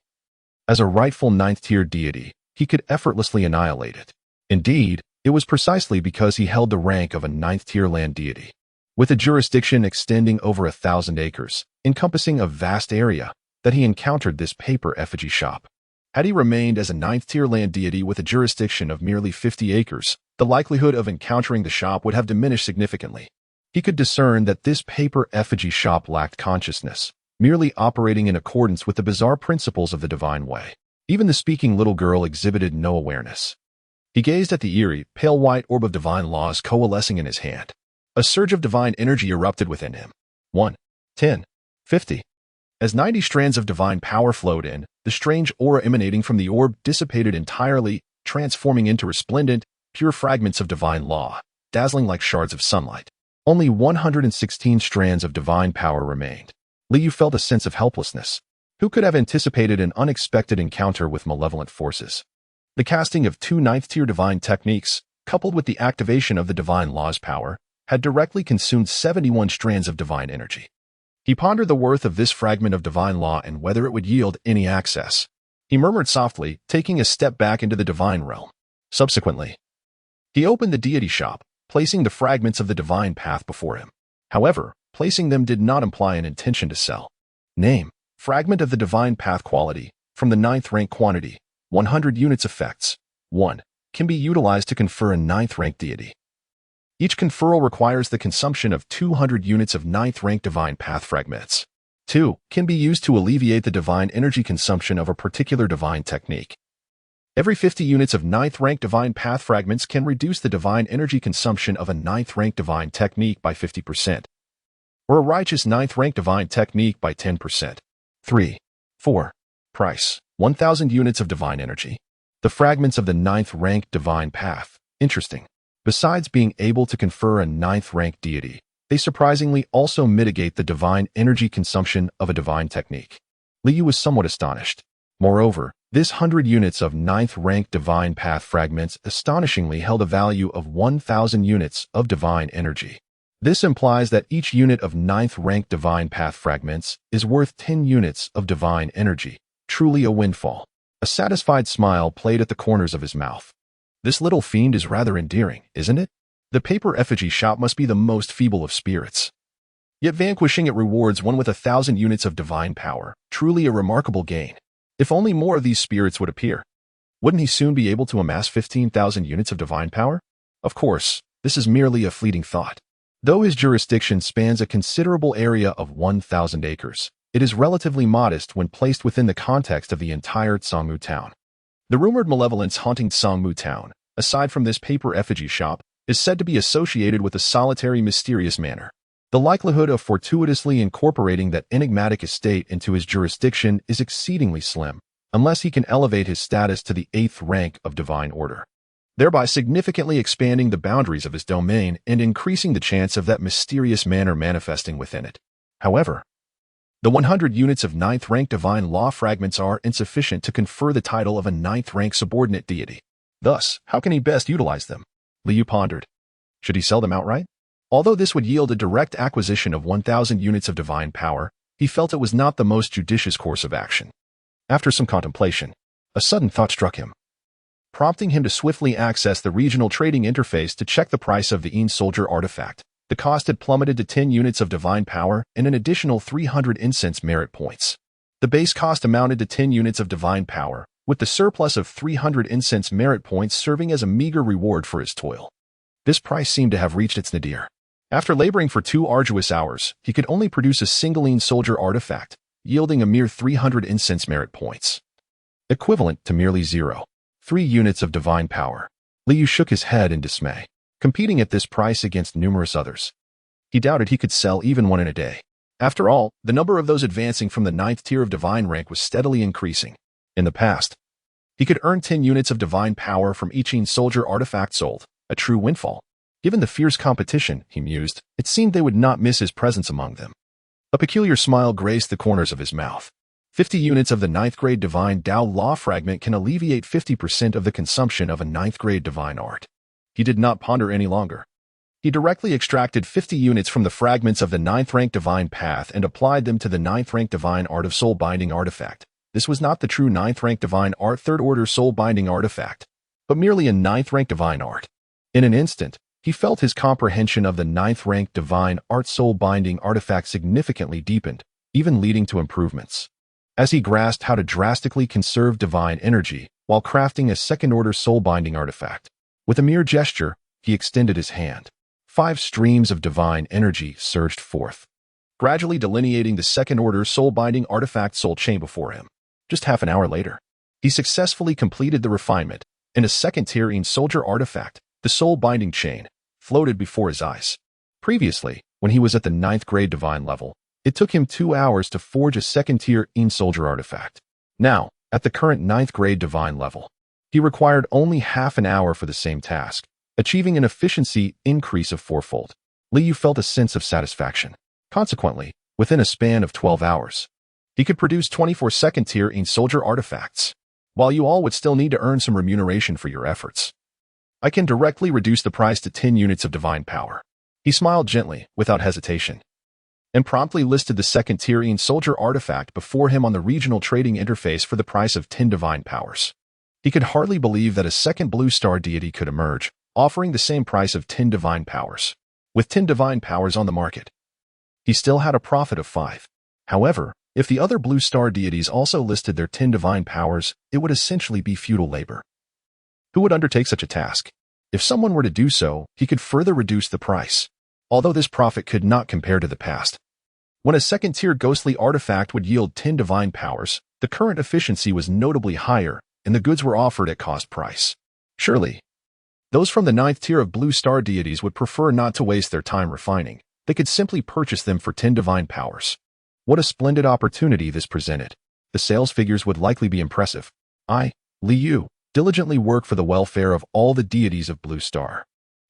as a rightful 9th-tier deity, he could effortlessly annihilate it. Indeed, it was precisely because he held the rank of a 9th-tier land deity, with a jurisdiction extending over 1,000 acres, encompassing a vast area, that he encountered this paper effigy shop. Had he remained as a 9th-tier land deity with a jurisdiction of merely 50 acres, the likelihood of encountering the shop would have diminished significantly. He could discern that this paper effigy shop lacked consciousness, merely operating in accordance with the bizarre principles of the divine way. Even the speaking little girl exhibited no awareness. He gazed at the eerie, pale white orb of divine laws coalescing in his hand. A surge of divine energy erupted within him. 1, 10, 50. As 90 strands of divine power flowed in, the strange aura emanating from the orb dissipated entirely, transforming into resplendent, pure fragments of divine law, dazzling like shards of sunlight. Only 116 strands of divine power remained. Liu felt a sense of helplessness. Who could have anticipated an unexpected encounter with malevolent forces? The casting of 2 ninth-tier divine techniques, coupled with the activation of the divine law's power, had directly consumed 71 strands of divine energy. He pondered the worth of this fragment of divine law and whether it would yield any access. He murmured softly, taking a step back into the divine realm. Subsequently, he opened the deity shop, placing the fragments of the divine path before him. However, placing them did not imply an intention to sell. Name: fragment of the divine path quality, from the 9th rank quantity, 100 units effects. 1. Can be utilized to confer a 9th rank deity. Each conferral requires the consumption of 200 units of 9th rank divine path fragments. 2. Can be used to alleviate the divine energy consumption of a particular divine technique. Every 50 units of 9th rank divine path fragments can reduce the divine energy consumption of a 9th rank divine technique by 50%, or a righteous 9th rank divine technique by 10%. 3. 4. Price: 1,000 units of divine energy. The fragments of the 9th rank divine path. Interesting. Besides being able to confer a 9th rank deity, they surprisingly also mitigate the divine energy consumption of a divine technique. Liu was somewhat astonished. Moreover, this 100 units of 9th rank divine path fragments astonishingly held a value of 1,000 units of divine energy. This implies that each unit of 9th rank divine path fragments is worth 10 units of divine energy. Truly a windfall. A satisfied smile played at the corners of his mouth. This little fiend is rather endearing, isn't it? The paper effigy shop must be the most feeble of spirits. Yet vanquishing it rewards one with 1,000 units of divine power. Truly a remarkable gain. If only more of these spirits would appear. Wouldn't he soon be able to amass 15,000 units of divine power? Of course, this is merely a fleeting thought. Though his jurisdiction spans a considerable area of 1,000 acres, it is relatively modest when placed within the context of the entire Tsangmu town. The rumored malevolence haunting Tsangmu town, aside from this paper effigy shop, is said to be associated with a solitary mysterious manor. The likelihood of fortuitously incorporating that enigmatic estate into his jurisdiction is exceedingly slim, unless he can elevate his status to the 8th rank of divine order, thereby significantly expanding the boundaries of his domain and increasing the chance of that mysterious manor manifesting within it. However, the 100 units of 9th rank divine law fragments are insufficient to confer the title of a 9th rank subordinate deity. Thus, how can he best utilize them? Liu pondered. Should he sell them outright? Although this would yield a direct acquisition of 1,000 units of divine power, he felt it was not the most judicious course of action. After some contemplation, a sudden thought struck him, prompting him to swiftly access the regional trading interface to check the price of the Een Soldier artifact. The cost had plummeted to 10 units of divine power and an additional 300 incense merit points. The base cost amounted to 10 units of divine power, with the surplus of 300 incense merit points serving as a meager reward for his toil. This price seemed to have reached its nadir. After laboring for 2 arduous hours, he could only produce a single Een Soldier artifact, yielding a mere 300 incense merit points, equivalent to merely 0.3 units of divine power. Liu shook his head in dismay. Competing at this price against numerous others, he doubted he could sell even one in a day. After all, the number of those advancing from the 9th tier of divine rank was steadily increasing. In the past, he could earn 10 units of divine power from each Een Soldier artifact sold, a true windfall. Given the fierce competition, he mused, it seemed they would not miss his presence among them. A peculiar smile graced the corners of his mouth. 50 units of the 9th grade divine Tao law fragment can alleviate 50% of the consumption of a 9th grade divine art. He did not ponder any longer. He directly extracted 50 units from the fragments of the 9th rank divine path and applied them to the 9th rank divine art of soul binding artifact. This was not the true 9th rank divine art 3rd order soul binding artifact, but merely a 9th rank divine art. In an instant, he felt his comprehension of the 9th rank divine art soul binding artifact significantly deepened, even leading to improvements. As he grasped how to drastically conserve divine energy while crafting a 2nd order soul binding artifact. With a mere gesture, he extended his hand. 5 streams of divine energy surged forth, gradually delineating the 2nd order soul binding artifact soul chain before him. Just half an hour later, he successfully completed the refinement, and a 2nd tier Een Soldier artifact, the soul binding chain, floated before his eyes. Previously, when he was at the 9th grade divine level, It took him 2 hours to forge a second-tier soldier artifact. Now, at the current 9th grade divine level, he required only half an hour for the same task, achieving an efficiency increase of 4-fold. Liu felt a sense of satisfaction. Consequently, within a span of 12 hours, he could produce 24 second-tier soldier artifacts, while you all would still need to earn some remuneration for your efforts. I can directly reduce the price to 10 units of divine power. He smiled gently, without hesitation, and promptly listed the second-tier soldier artifact before him on the regional trading interface for the price of 10 divine powers. He could hardly believe that a second blue star deity could emerge, offering the same price of 10 divine powers. With 10 divine powers on the market, he still had a profit of 5. However, if the other blue star deities also listed their 10 divine powers, it would essentially be futile labor. Who would undertake such a task? If someone were to do so, he could further reduce the price, although this profit could not compare to the past. When a second-tier ghostly artifact would yield 10 divine powers, the current efficiency was notably higher, and the goods were offered at cost price. Surely, those from the 9th tier of blue star deities would prefer not to waste their time refining. They could simply purchase them for 10 divine powers. What a splendid opportunity this presented. The sales figures would likely be impressive. Liu, diligently work for the welfare of all the deities of Blue Star.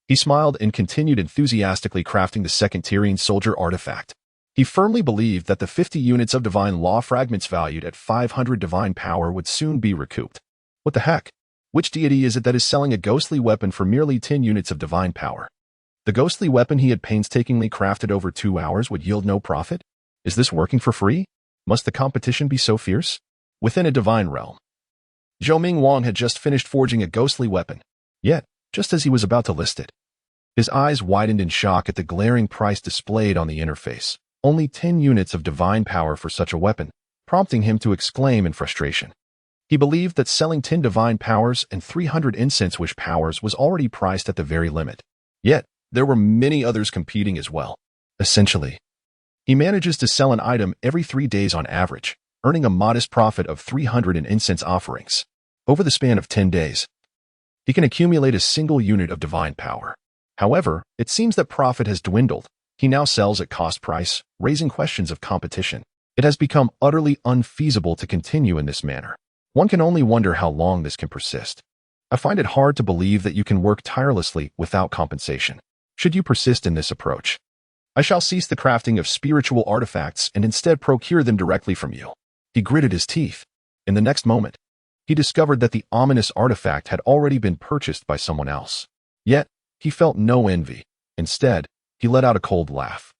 He smiled and continued enthusiastically crafting the second-tier soldier artifact. He firmly believed that the 50 units of divine law fragments valued at 500 divine power would soon be recouped. What the heck? Which deity is it that is selling a ghostly weapon for merely 10 units of divine power? The ghostly weapon he had painstakingly crafted over 2 hours would yield no profit? Is this working for free? Must the competition be so fierce? Within a divine realm, Zhou Ming Wang had just finished forging a ghostly weapon. Yet, just as he was about to list it, his eyes widened in shock at the glaring price displayed on the interface. Only 10 units of divine power for such a weapon, prompting him to exclaim in frustration. He believed that selling 10 divine powers and 300 incense wish powers was already priced at the very limit. Yet, there were many others competing as well. Essentially, he manages to sell an item every 3 days on average, earning a modest profit of 300 in incense offerings. Over the span of 10 days, he can accumulate a single unit of divine power. However, it seems that profit has dwindled. He now sells at cost price, raising questions of competition. It has become utterly unfeasible to continue in this manner. One can only wonder how long this can persist. I find it hard to believe that you can work tirelessly without compensation. Should you persist in this approach, I shall cease the crafting of spiritual artifacts and instead procure them directly from you. He gritted his teeth. In the next moment, he discovered that the ominous artifact had already been purchased by someone else. Yet, he felt no envy. Instead, he let out a cold laugh.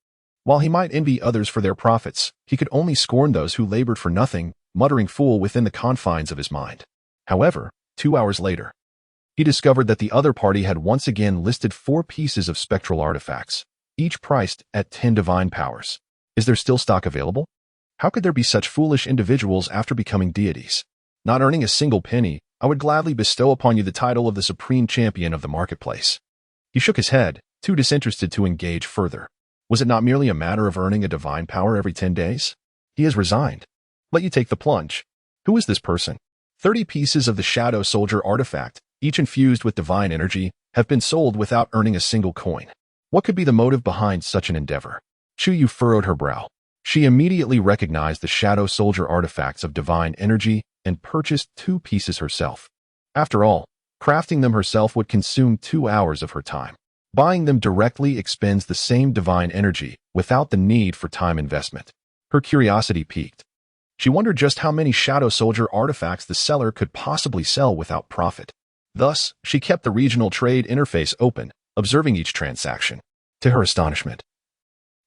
While he might envy others for their profits, he could only scorn those who labored for nothing, muttering fool within the confines of his mind. However, 2 hours later, he discovered that the other party had once again listed 4 pieces of spectral artifacts, each priced at 10 divine powers. Is there still stock available? How could there be such foolish individuals after becoming deities? Not earning a single penny, I would gladly bestow upon you the title of the supreme champion of the marketplace. He shook his head, too disinterested to engage further. Was it not merely a matter of earning a divine power every 10 days? He has resigned. Let you take the plunge. Who is this person? 30 pieces of the Shadow Soldier artifact, each infused with divine energy, have been sold without earning a single coin. What could be the motive behind such an endeavor? Chu Yu furrowed her brow. She immediately recognized the Shadow Soldier artifacts of divine energy and purchased 2 pieces herself. After all, crafting them herself would consume 2 hours of her time. Buying them directly expends the same divine energy without the need for time investment. Her curiosity piqued. She wondered just how many Shadow Soldier artifacts the seller could possibly sell without profit. Thus, she kept the regional trade interface open, observing each transaction. To her astonishment,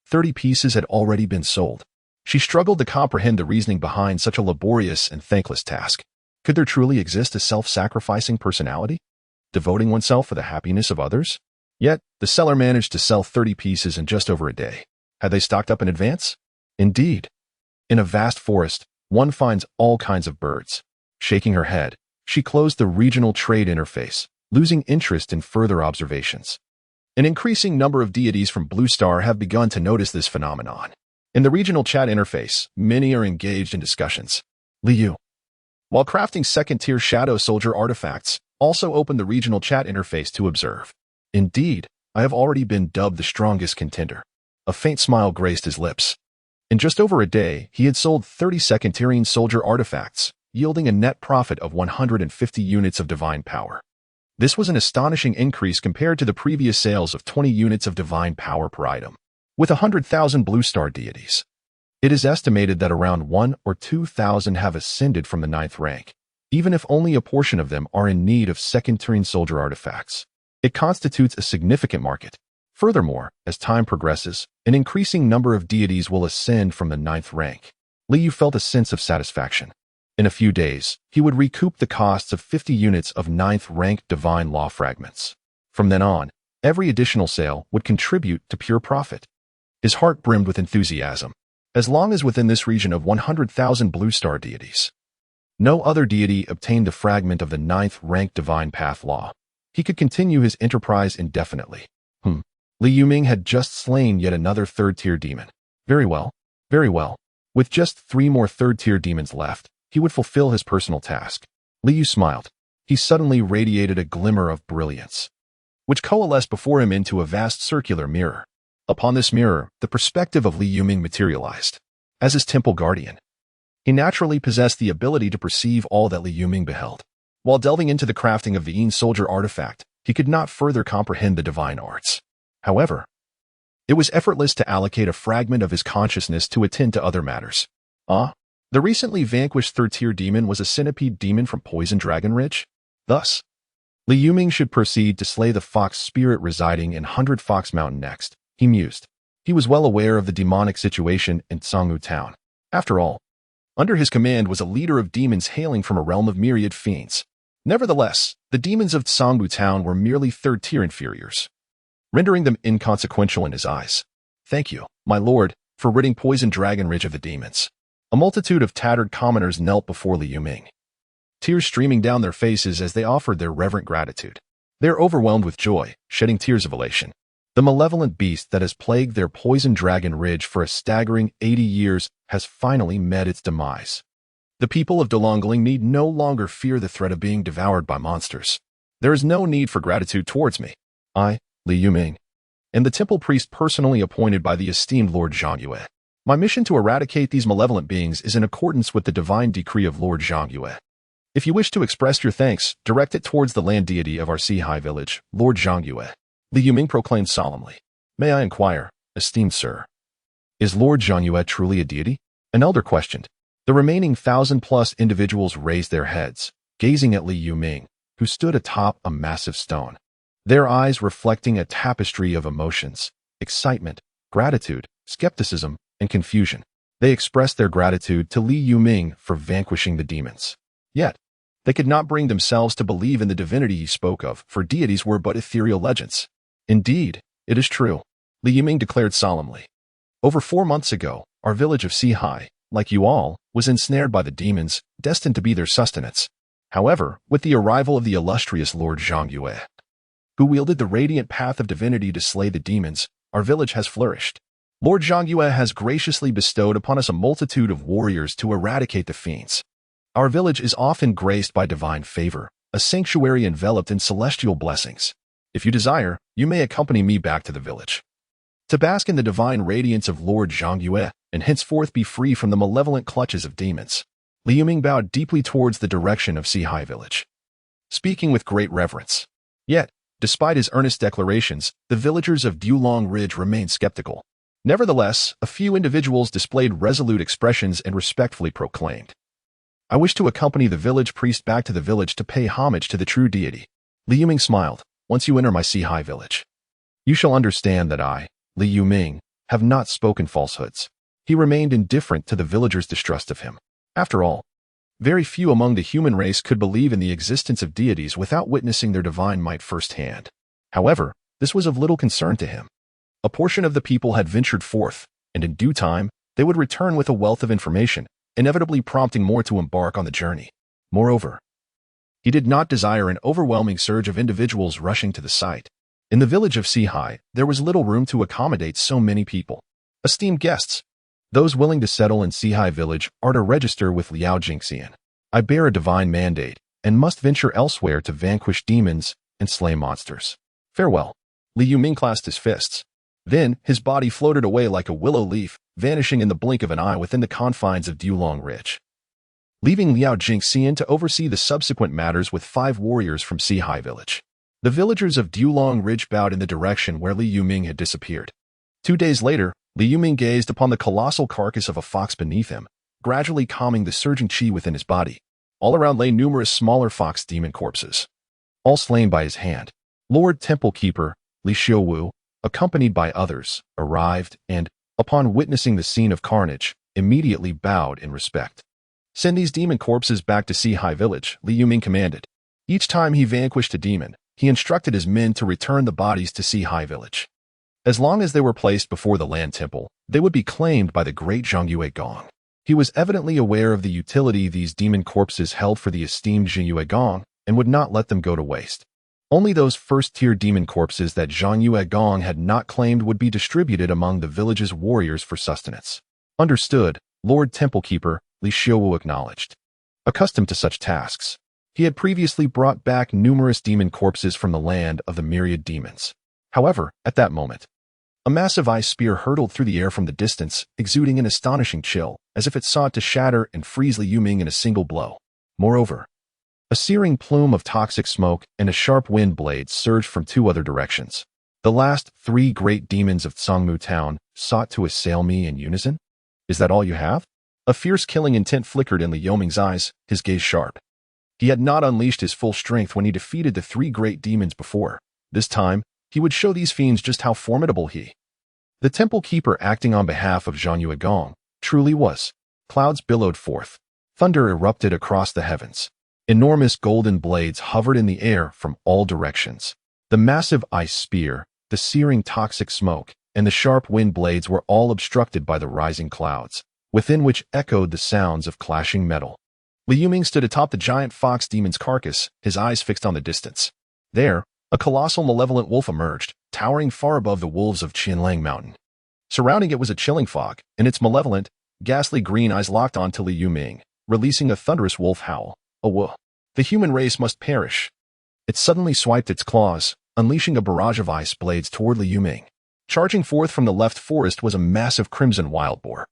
30 pieces had already been sold. She struggled to comprehend the reasoning behind such a laborious and thankless task. Could there truly exist a self-sacrificing personality, devoting oneself for the happiness of others? Yet, the seller managed to sell 30 pieces in just over a day. Had they stocked up in advance? Indeed. In a vast forest, one finds all kinds of birds. Shaking her head, she closed the regional trade interface, losing interest in further observations. An increasing number of deities from Blue Star have begun to notice this phenomenon. In the regional chat interface, many are engaged in discussions. Liu, while crafting second-tier Shadow Soldier artifacts, also opened the regional chat interface to observe. Indeed, I have already been dubbed the strongest contender. A faint smile graced his lips. In just over a day, he had sold 30 sectarian soldier artifacts, yielding a net profit of 150 units of divine power. This was an astonishing increase compared to the previous sales of 20 units of divine power per item. With 100,000 blue star deities, it is estimated that around 1 or 2,000 have ascended from the 9th rank, even if only a portion of them are in need of sectarian soldier artifacts. It constitutes a significant market. Furthermore, as time progresses, an increasing number of deities will ascend from the 9th rank. Liu felt a sense of satisfaction. In a few days, he would recoup the costs of 50 units of 9th rank divine law fragments. From then on, every additional sale would contribute to pure profit. His heart brimmed with enthusiasm. As long as within this region of 100,000 blue star deities, no other deity obtained the fragment of the 9th rank divine path law, he could continue his enterprise indefinitely. Li Yuming had just slain yet another third-tier demon. Very well, very well. With just 3 more third-tier demons left, he would fulfill his personal task. Liu smiled. He suddenly radiated a glimmer of brilliance, which coalesced before him into a vast circular mirror. Upon this mirror, the perspective of Li Yuming materialized. As his temple guardian, he naturally possessed the ability to perceive all that Li Yuming beheld. While delving into the crafting of the soldier artifact, he could not further comprehend the divine arts. However, it was effortless to allocate a fragment of his consciousness to attend to other matters. The recently vanquished third-tier demon was a centipede demon from Poison Dragon Ridge. Thus, Li Yuming should proceed to slay the fox spirit residing in 100 Fox Mountain next, he mused. He was well aware of the demonic situation in Tsangwu Town. After all, under his command was a leader of demons hailing from a realm of myriad fiends. Nevertheless, the demons of Tsangwu Town were merely third-tier inferiors, rendering them inconsequential in his eyes. Thank you, my lord, for ridding Poison Dragon Ridge of the demons. A multitude of tattered commoners knelt before Li Yuming, tears streaming down their faces as they offered their reverent gratitude. They are overwhelmed with joy, shedding tears of elation. The malevolent beast that has plagued their Poison Dragon Ridge for a staggering 80 years has finally met its demise. The people of Delongling need no longer fear the threat of being devoured by monsters. There is no need for gratitude towards me. I, Li Yuming, am the temple priest personally appointed by the esteemed Lord Zhangyue. My mission to eradicate these malevolent beings is in accordance with the divine decree of Lord Zhangyue. If you wish to express your thanks, direct it towards the land deity of our Sihai village, Lord Zhangyue. Li Yuming proclaimed solemnly. May I inquire, esteemed sir, is Lord Zhangyue truly a deity? An elder questioned. The remaining 1,000+ individuals raised their heads, gazing at Li Yuming, who stood atop a massive stone, their eyes reflecting a tapestry of emotions, excitement, gratitude, skepticism, and confusion. They expressed their gratitude to Li Yuming for vanquishing the demons. Yet, they could not bring themselves to believe in the divinity he spoke of, for deities were but ethereal legends. Indeed, it is true, Li Yuming declared solemnly. Over 4 months ago, our village of Sihai, like you all, was ensnared by the demons, destined to be their sustenance. However, with the arrival of the illustrious Lord Zhangyue, who wielded the radiant path of divinity to slay the demons, our village has flourished. Lord Zhangyue has graciously bestowed upon us a multitude of warriors to eradicate the fiends. Our village is often graced by divine favor, a sanctuary enveloped in celestial blessings. If you desire, you may accompany me back to the village, to bask in the divine radiance of Lord Zhangyue, and henceforth be free from the malevolent clutches of demons. Li Yuming bowed deeply towards the direction of Sihai village, speaking with great reverence. Yet, despite his earnest declarations, the villagers of Dulong Ridge remained skeptical. Nevertheless, a few individuals displayed resolute expressions and respectfully proclaimed, I wish to accompany the village priest back to the village to pay homage to the true deity. Li Yuming smiled. Once you enter my Sihai village, you shall understand that I, Li Yuming, have not spoken falsehoods. He remained indifferent to the villagers' distrust of him. After all, very few among the human race could believe in the existence of deities without witnessing their divine might firsthand. However, this was of little concern to him. A portion of the people had ventured forth, and in due time, they would return with a wealth of information, inevitably prompting more to embark on the journey. Moreover, he did not desire an overwhelming surge of individuals rushing to the site. In the village of Sihai, there was little room to accommodate so many people. Esteemed guests, those willing to settle in Sihai village are to register with Liao Jingxian. I bear a divine mandate, and must venture elsewhere to vanquish demons and slay monsters. Farewell. Li Yuming clasped his fists. Then, his body floated away like a willow leaf, vanishing in the blink of an eye within the confines of Dulong Ridge, leaving Liao Jingxian to oversee the subsequent matters with 5 warriors from Sihai Village. The villagers of Dulong Ridge bowed in the direction where Li Yuming had disappeared. 2 days later, Li Yuming gazed upon the colossal carcass of a fox beneath him, gradually calming the surging qi within his body. All around lay numerous smaller fox demon corpses, all slain by his hand. Lord Temple Keeper, Li Xiuwu, accompanied by others, arrived and, upon witnessing the scene of carnage, immediately bowed in respect. Send these demon corpses back to Sihai Village, Li Yuming commanded. Each time he vanquished a demon, he instructed his men to return the bodies to Sihai Village. As long as they were placed before the land temple, they would be claimed by the great Zhongyue Gong. He was evidently aware of the utility these demon corpses held for the esteemed Zhongyue Gong and would not let them go to waste. Only those first-tier demon corpses that Zhongyue Gong had not claimed would be distributed among the village's warriors for sustenance. Understood, Lord Temple Keeper, Li Xiuwu acknowledged. Accustomed to such tasks, he had previously brought back numerous demon corpses from the land of the myriad demons. However, at that moment, a massive ice spear hurtled through the air from the distance, exuding an astonishing chill, as if it sought to shatter and freeze Li Yuming in a single blow. Moreover, a searing plume of toxic smoke and a sharp wind blade surged from 2 other directions. The last 3 great demons of Tsangmu Town sought to assail me in unison? Is that all you have? A fierce killing intent flickered in Li Yuming's eyes, his gaze sharp. He had not unleashed his full strength when he defeated the 3 great demons before. This time, he would show these fiends just how formidable he, the temple keeper acting on behalf of Zhongyue Gong, truly was. Clouds billowed forth. Thunder erupted across the heavens. Enormous golden blades hovered in the air from all directions. The massive ice spear, the searing toxic smoke, and the sharp wind blades were all obstructed by the rising clouds, within which echoed the sounds of clashing metal. Li Yuming stood atop the giant fox demon's carcass, his eyes fixed on the distance. There, a colossal malevolent wolf emerged, towering far above the wolves of Qianlang Mountain. Surrounding it was a chilling fog, and its malevolent, ghastly green eyes locked onto Li Yuming, releasing a thunderous wolf howl. A woof. The human race must perish. It suddenly swiped its claws, unleashing a barrage of ice blades toward Li Yuming. Charging forth from the left forest was a massive crimson wild boar,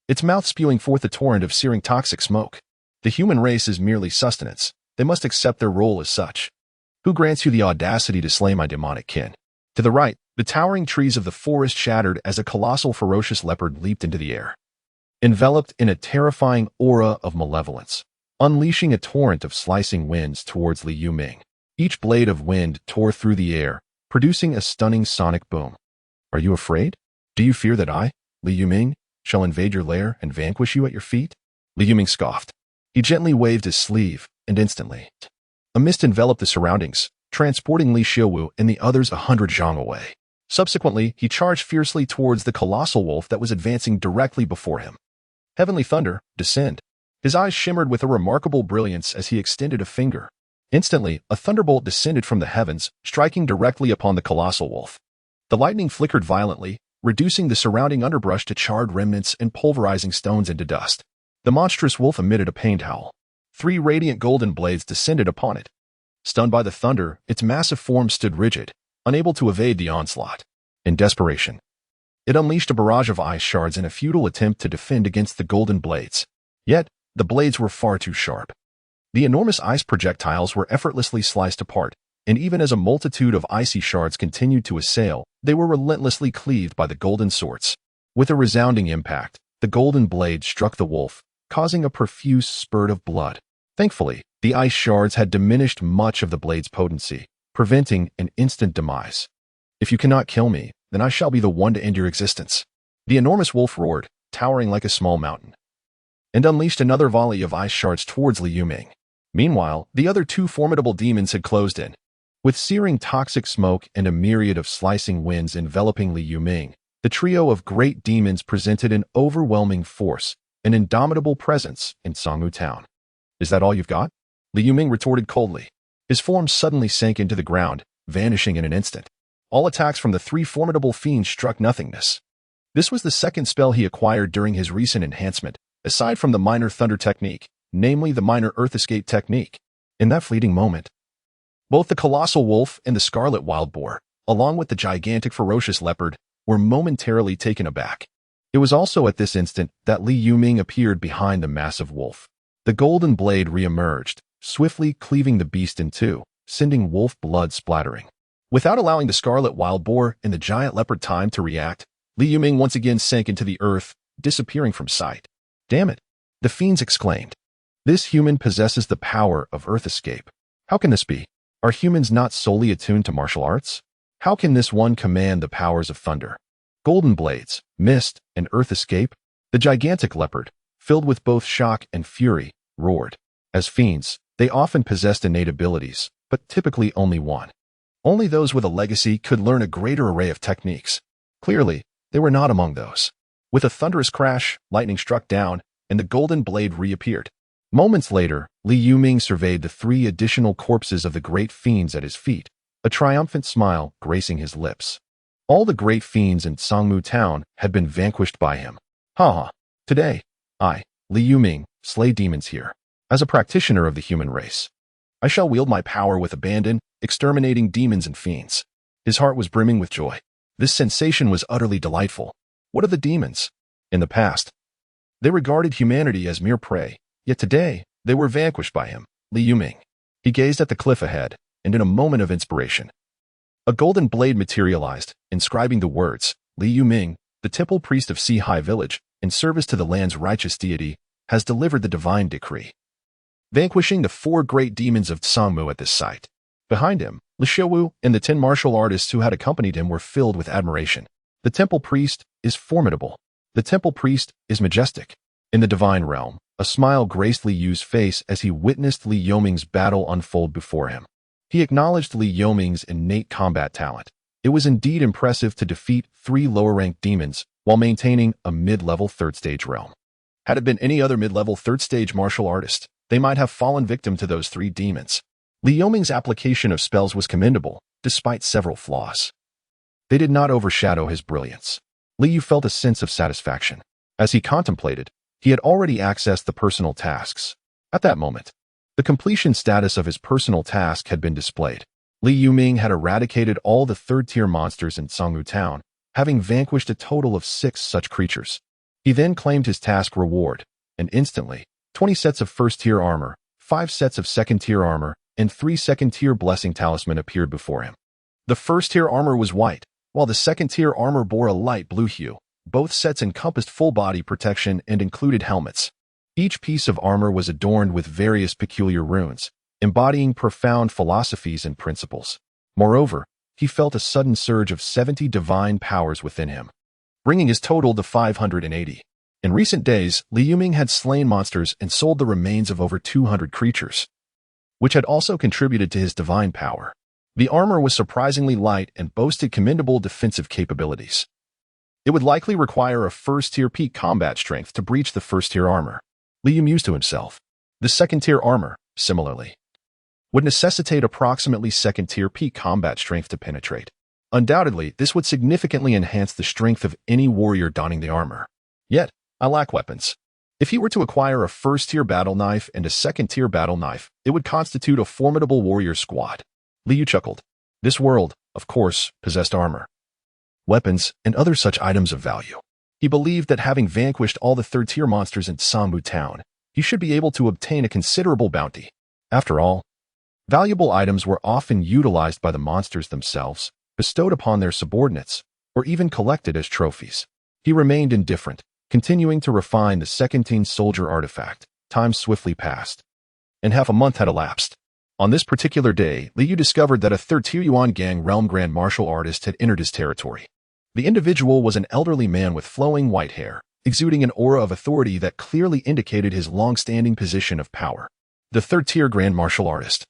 its mouth spewing forth a torrent of searing toxic smoke. The human race is merely sustenance. They must accept their role as such. Who grants you the audacity to slay my demonic kin? To the right, the towering trees of the forest shattered as a colossal ferocious leopard leaped into the air, enveloped in a terrifying aura of malevolence, unleashing a torrent of slicing winds towards Li Yuming. Each blade of wind tore through the air, producing a stunning sonic boom. Are you afraid? Do you fear that I, Li Yuming, shall invade your lair and vanquish you at your feet? Li Yuming scoffed. He gently waved his sleeve, and instantly, a mist enveloped the surroundings, transporting Li Xiuwu and the others 100 zhang away. Subsequently, he charged fiercely towards the colossal wolf that was advancing directly before him. Heavenly thunder, descend. His eyes shimmered with a remarkable brilliance as he extended a finger. Instantly, a thunderbolt descended from the heavens, striking directly upon the colossal wolf. The lightning flickered violently, reducing the surrounding underbrush to charred remnants and pulverizing stones into dust. The monstrous wolf emitted a pained howl. 3 radiant golden blades descended upon it. Stunned by the thunder, its massive form stood rigid, unable to evade the onslaught. In desperation, it unleashed a barrage of ice shards in a futile attempt to defend against the golden blades. Yet, the blades were far too sharp. The enormous ice projectiles were effortlessly sliced apart, and even as a multitude of icy shards continued to assail, they were relentlessly cleaved by the golden swords. With a resounding impact, the golden blade struck the wolf, causing a profuse spurt of blood. Thankfully, the ice shards had diminished much of the blade's potency, preventing an instant demise. If you cannot kill me, then I shall be the one to end your existence. The enormous wolf roared, towering like a small mountain, and unleashed another volley of ice shards towards Li Yuming. Meanwhile, the other 2 formidable demons had closed in. With searing toxic smoke and a myriad of slicing winds enveloping Li Yuming, the trio of great demons presented an overwhelming force, an indomitable presence in Tsangmu Town. Is that all you've got? Li Yuming retorted coldly. His form suddenly sank into the ground, vanishing in an instant. All attacks from the 3 formidable fiends struck nothingness. This was the second spell he acquired during his recent enhancement, aside from the minor thunder technique, namely the minor earth escape technique. In that fleeting moment, both the colossal wolf and the scarlet wild boar, along with the gigantic ferocious leopard, were momentarily taken aback. It was also at this instant that Li Yuming appeared behind the massive wolf. The golden blade re-emerged, swiftly cleaving the beast in two, sending wolf blood splattering. Without allowing the scarlet wild boar and the giant leopard time to react, Li Yuming once again sank into the earth, disappearing from sight. "Damn it!" the fiends exclaimed. "This human possesses the power of earth escape. How can this be? Are humans not solely attuned to martial arts? How can this one command the powers of thunder, golden blades, mist, and earth escape?" The gigantic leopard, filled with both shock and fury, roared. As fiends, they often possessed innate abilities, but typically only one. Only those with a legacy could learn a greater array of techniques. Clearly, they were not among those. With a thunderous crash, lightning struck down, and the golden blade reappeared. Moments later, Li Yuming surveyed the 3 additional corpses of the great fiends at his feet, a triumphant smile gracing his lips. All the great fiends in Sangmu town had been vanquished by him. Ha! Today, I, Li Yuming, slay demons here. As a practitioner of the human race, I shall wield my power with abandon, exterminating demons and fiends. His heart was brimming with joy. This sensation was utterly delightful. What of the demons? In the past, they regarded humanity as mere prey, yet today, they were vanquished by him, Li Yuming. He gazed at the cliff ahead, and in a moment of inspiration, a golden blade materialized, inscribing the words, "Li Yuming, the temple priest of Sea Village, in service to the land's righteous deity, has delivered the divine decree," vanquishing the 4 great demons of Sangmu at this site. Behind him, Li Xiaowu and the 10 martial artists who had accompanied him were filled with admiration. The temple priest is formidable. The temple priest is majestic. In the divine realm, a smile graced Li Yu's face as he witnessed Li Yuming's battle unfold before him. He acknowledged Li Yuming's innate combat talent. It was indeed impressive to defeat 3 lower-ranked demons while maintaining a mid-level 3rd-stage realm. Had it been any other mid-level 3rd-stage martial artist, they might have fallen victim to those 3 demons. Li Yuming's application of spells was commendable, despite several flaws. They did not overshadow his brilliance. Li Yu felt a sense of satisfaction. As he contemplated, he had already accessed the personal tasks. At that moment, the completion status of his personal task had been displayed. Li Yuming had eradicated all the 3rd-tier monsters in Sangmu town, having vanquished a total of 6 such creatures. He then claimed his task reward, and instantly, 20 sets of 1st-tier armor, 5 sets of 2nd-tier armor, and 3 2nd-tier blessing talisman appeared before him. The 1st-tier armor was white, while the 2nd-tier armor bore a light blue hue. Both sets encompassed full body protection and included helmets. Each piece of armor was adorned with various peculiar runes, embodying profound philosophies and principles. Moreover, he felt a sudden surge of 70 divine powers within him, bringing his total to 580. In recent days, Li Yuming had slain monsters and sold the remains of over 200 creatures, which had also contributed to his divine power. The armor was surprisingly light and boasted commendable defensive capabilities. It would likely require a 1st-tier peak combat strength to breach the 1st-tier armor. Li Yu mused to himself. The 2nd-tier armor, similarly, would necessitate approximately 2nd-tier peak combat strength to penetrate. Undoubtedly, this would significantly enhance the strength of any warrior donning the armor. Yet, I lack weapons. If he were to acquire a 1st-tier battle knife and a 2nd-tier battle knife, it would constitute a formidable warrior squad. Li Yu chuckled. This world, of course, possessed armor, weapons, and other such items of value. He believed that having vanquished all the 3rd-tier monsters in Sangmu town, he should be able to obtain a considerable bounty. After all, valuable items were often utilized by the monsters themselves, bestowed upon their subordinates, or even collected as trophies. He remained indifferent, continuing to refine the 2nd-tier soldier artifact. Time swiftly passed, and half a month had elapsed. On this particular day, Li Yu discovered that a 3rd-tier Yuan Gang realm grand martial artist had entered his territory. The individual was an elderly man with flowing white hair, exuding an aura of authority that clearly indicated his long-standing position of power. The 3rd-tier grand martial artist.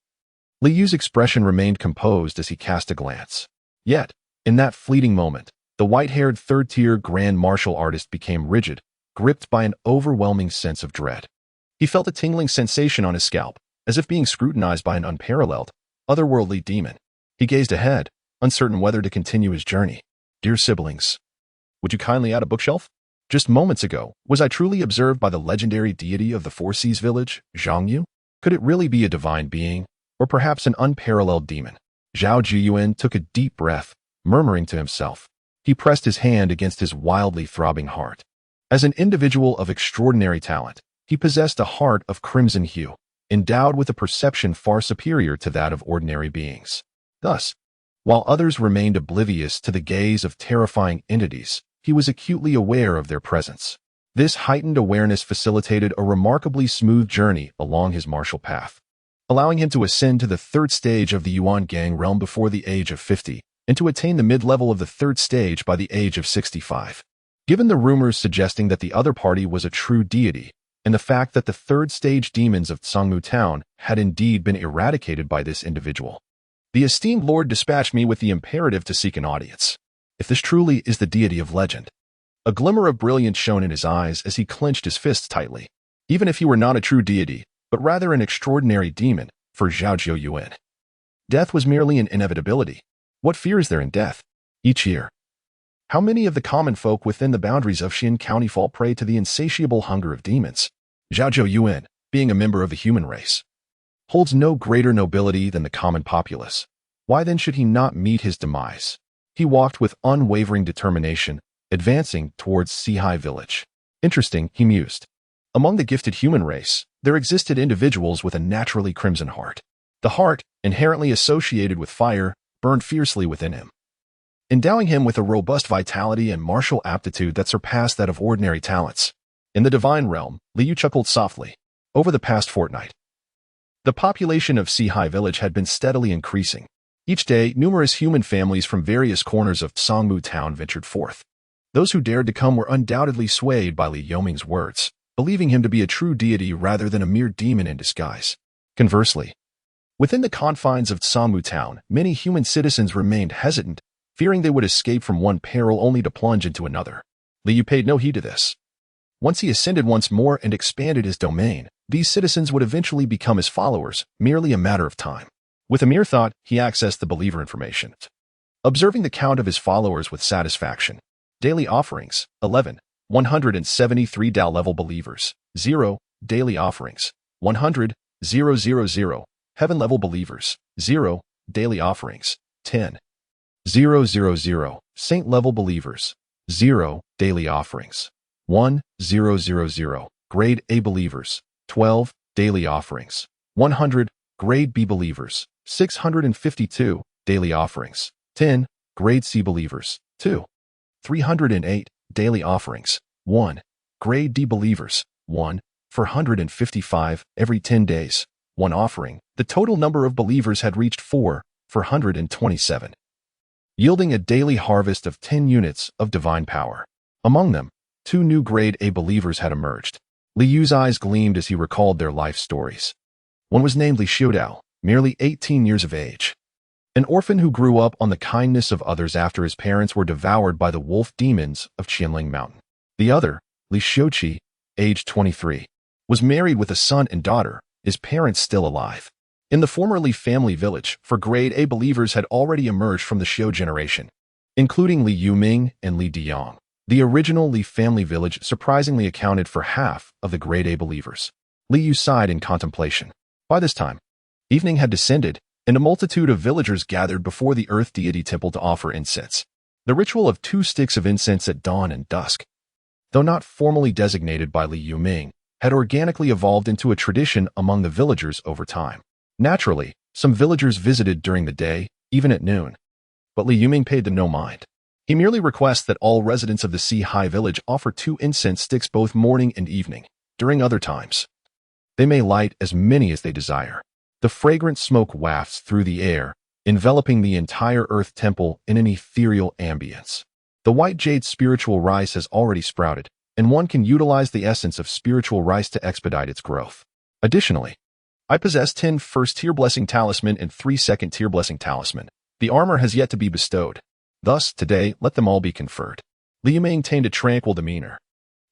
Li Yu's expression remained composed as he cast a glance. Yet, in that fleeting moment, the white-haired 3rd-tier grand martial artist became rigid, gripped by an overwhelming sense of dread. He felt a tingling sensation on his scalp, as if being scrutinized by an unparalleled, otherworldly demon. He gazed ahead, uncertain whether to continue his journey. Dear siblings, would you kindly add a bookshelf? Just moments ago, was I truly observed by the legendary deity of the Four Seas village, Zhangyu? Could it really be a divine being, or perhaps an unparalleled demon? Zhao Jiyuan took a deep breath, murmuring to himself. He pressed his hand against his wildly throbbing heart. As an individual of extraordinary talent, he possessed a heart of crimson hue, endowed with a perception far superior to that of ordinary beings. Thus, while others remained oblivious to the gaze of terrifying entities, he was acutely aware of their presence. This heightened awareness facilitated a remarkably smooth journey along his martial path, allowing him to ascend to the third stage of the Yuan Gang realm before the age of 50, and to attain the mid-level of the third stage by the age of 65. Given the rumors suggesting that the other party was a true deity, and the fact that the third-stage demons of Sangmu Town had indeed been eradicated by this individual, the esteemed lord dispatched me with the imperative to seek an audience. If this truly is the deity of legend. A glimmer of brilliance shone in his eyes as he clenched his fists tightly. Even if he were not a true deity, but rather an extraordinary demon, for Zhao Zhou Yuan, death was merely an inevitability. What fear is there in death? Each year, how many of the common folk within the boundaries of Xin County fall prey to the insatiable hunger of demons? Zhao Zhou Yuan, being a member of the human race, holds no greater nobility than the common populace. Why then should he not meet his demise? He walked with unwavering determination, advancing towards Sihai village. Interesting, he mused. Among the gifted human race, there existed individuals with a naturally crimson heart. The heart, inherently associated with fire, burned fiercely within him, endowing him with a robust vitality and martial aptitude that surpassed that of ordinary talents. In the divine realm, Liu chuckled softly. Over the past fortnight, the population of Sihai village had been steadily increasing. Each day, numerous human families from various corners of Sangmu Town ventured forth. Those who dared to come were undoubtedly swayed by Li Yoming's words, believing him to be a true deity rather than a mere demon in disguise. Conversely, within the confines of Sangmu Town, many human citizens remained hesitant, fearing they would escape from one peril only to plunge into another. Liu paid no heed to this. Once he ascended once more and expanded his domain, these citizens would eventually become his followers, merely a matter of time. With a mere thought, he accessed the believer information, observing the count of his followers with satisfaction. Daily offerings, 11, 173 Dao level believers, 0, daily offerings, 100, 000, heaven level believers, 0, daily offerings, 10, 000, saint level believers, 0, daily offerings, 1000, grade A believers, 12, daily offerings, 100, grade B believers, 652, daily offerings, 10, grade C believers, 2, 308, daily offerings, 1, grade D believers, 1, 455, every 10 days, 1 offering. The total number of believers had reached 427, yielding a daily harvest of 10 units of divine power. Among them, 2 new grade A believers had emerged. Liu's eyes gleamed as he recalled their life stories. One was named Li Xiudao, merely 18 years of age, an orphan who grew up on the kindness of others after his parents were devoured by the wolf demons of Qianling Mountain. The other, Li Xiuqi, aged 23, was married with a son and daughter, his parents still alive. In the former Li family village, for grade A believers had already emerged from the Xiu generation, including Li Yuming and Li Diyang. The original Li family village surprisingly accounted for half of the grade A believers. Li Yu sighed in contemplation. By this time, evening had descended, and a multitude of villagers gathered before the earth deity temple to offer incense. The ritual of 2 sticks of incense at dawn and dusk, though not formally designated by Li Yuming, had organically evolved into a tradition among the villagers over time. Naturally, some villagers visited during the day, even at noon, but Li Yuming paid them no mind. He merely requests that all residents of the Sihai village offer 2 incense sticks both morning and evening. During other times, they may light as many as they desire. The fragrant smoke wafts through the air, enveloping the entire earth temple in an ethereal ambience. The white jade spiritual rice has already sprouted, and one can utilize the essence of spiritual rice to expedite its growth. Additionally, I possess 10 first-tier blessing talisman and 3 second-tier blessing talisman. The armor has yet to be bestowed. Thus, today, let them all be conferred. Liu maintained a tranquil demeanor.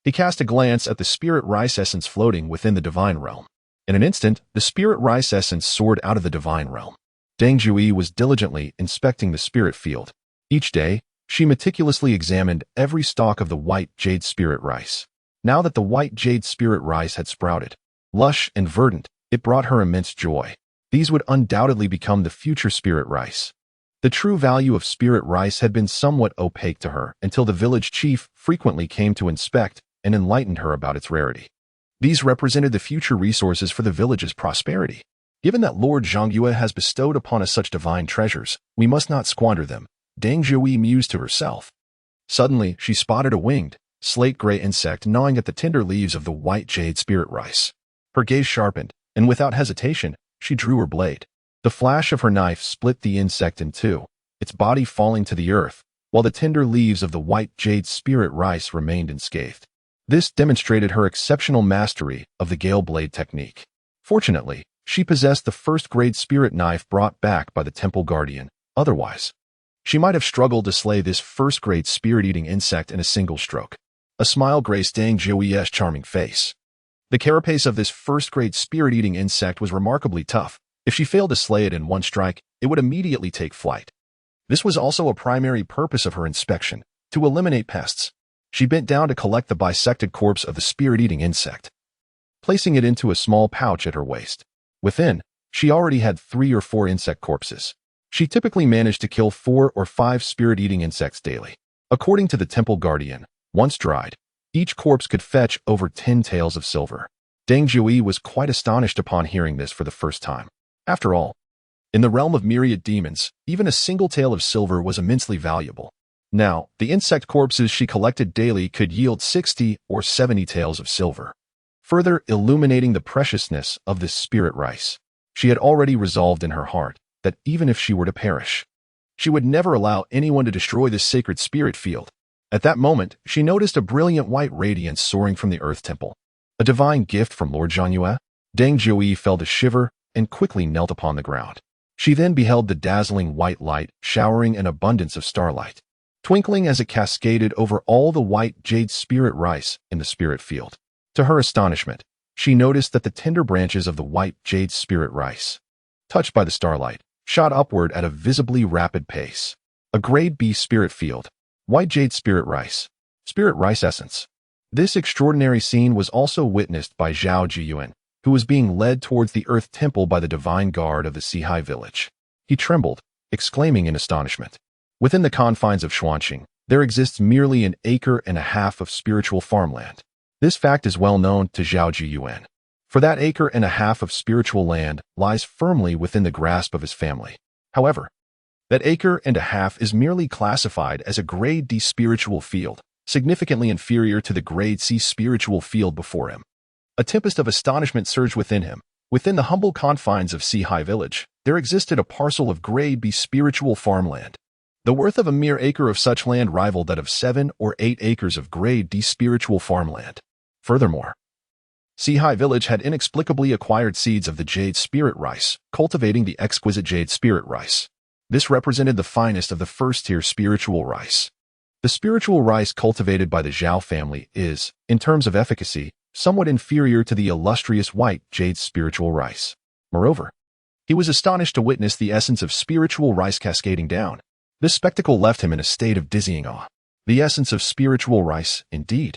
He cast a glance at the spirit rice essence floating within the divine realm. In an instant, the spirit rice essence soared out of the divine realm. Deng Zhui was diligently inspecting the spirit field. Each day, she meticulously examined every stalk of the white jade spirit rice. Now that the white jade spirit rice had sprouted, lush and verdant, it brought her immense joy. These would undoubtedly become the future spirit rice. The true value of spirit rice had been somewhat opaque to her until the village chief frequently came to inspect and enlightened her about its rarity. These represented the future resources for the village's prosperity. Given that Lord Zhongyue has bestowed upon us such divine treasures, we must not squander them, Deng Zhuyi mused to herself. Suddenly, she spotted a winged, slate-gray insect gnawing at the tender leaves of the white jade spirit rice. Her gaze sharpened, and without hesitation, she drew her blade. The flash of her knife split the insect in two, its body falling to the earth, while the tender leaves of the white jade spirit rice remained unscathed. This demonstrated her exceptional mastery of the gale blade technique. Fortunately, she possessed the first-grade spirit knife brought back by the temple guardian. Otherwise, she might have struggled to slay this first-grade spirit-eating insect in a single stroke. A smile graced Deng Zhuyi's charming face. The carapace of this first-grade spirit-eating insect was remarkably tough. If she failed to slay it in one strike, it would immediately take flight. This was also a primary purpose of her inspection, to eliminate pests. She bent down to collect the bisected corpse of the spirit-eating insect, placing it into a small pouch at her waist. Within, she already had 3 or 4 insect corpses. She typically managed to kill 4 or 5 spirit-eating insects daily. According to the temple guardian, once dried, each corpse could fetch over 10 taels of silver. Deng Zhuyi was quite astonished upon hearing this for the first time. After all, in the realm of myriad demons, even a single tael of silver was immensely valuable. Now, the insect corpses she collected daily could yield 60 or 70 taels of silver, further illuminating the preciousness of this spirit rice. She had already resolved in her heart that even if she were to perish, she would never allow anyone to destroy this sacred spirit field. At that moment, she noticed a brilliant white radiance soaring from the Earth Temple. A divine gift from Lord Zhongyue? Deng Zhuyi felt a shiver and quickly knelt upon the ground. She then beheld the dazzling white light showering an abundance of starlight, twinkling as it cascaded over all the white jade spirit rice in the spirit field. To her astonishment, she noticed that the tender branches of the white jade spirit rice, touched by the starlight, shot upward at a visibly rapid pace. A grade B spirit field, white jade spirit rice essence. This extraordinary scene was also witnessed by Zhao Jiyuan, who was being led towards the Earth Temple by the divine guard of the Sihai village. He trembled, exclaiming in astonishment. Within the confines of Xuanqing, there exists merely an acre and a half of spiritual farmland. This fact is well known to Zhao Jiyuan, for that acre and a half of spiritual land lies firmly within the grasp of his family. However, that acre and a half is merely classified as a grade D spiritual field, significantly inferior to the grade C spiritual field before him. A tempest of astonishment surged within him. Within the humble confines of Sihai village, there existed a parcel of grade B spiritual farmland. The worth of a mere acre of such land rivaled that of 7 or 8 acres of grade D spiritual farmland. Furthermore, Sihai village had inexplicably acquired seeds of the jade spirit rice, cultivating the exquisite jade spirit rice. This represented the finest of the first-tier spiritual rice. The spiritual rice cultivated by the Zhao family is, in terms of efficacy, somewhat inferior to the illustrious white jade spiritual rice. Moreover, he was astonished to witness the essence of spiritual rice cascading down. This spectacle left him in a state of dizzying awe. The essence of spiritual rice, indeed,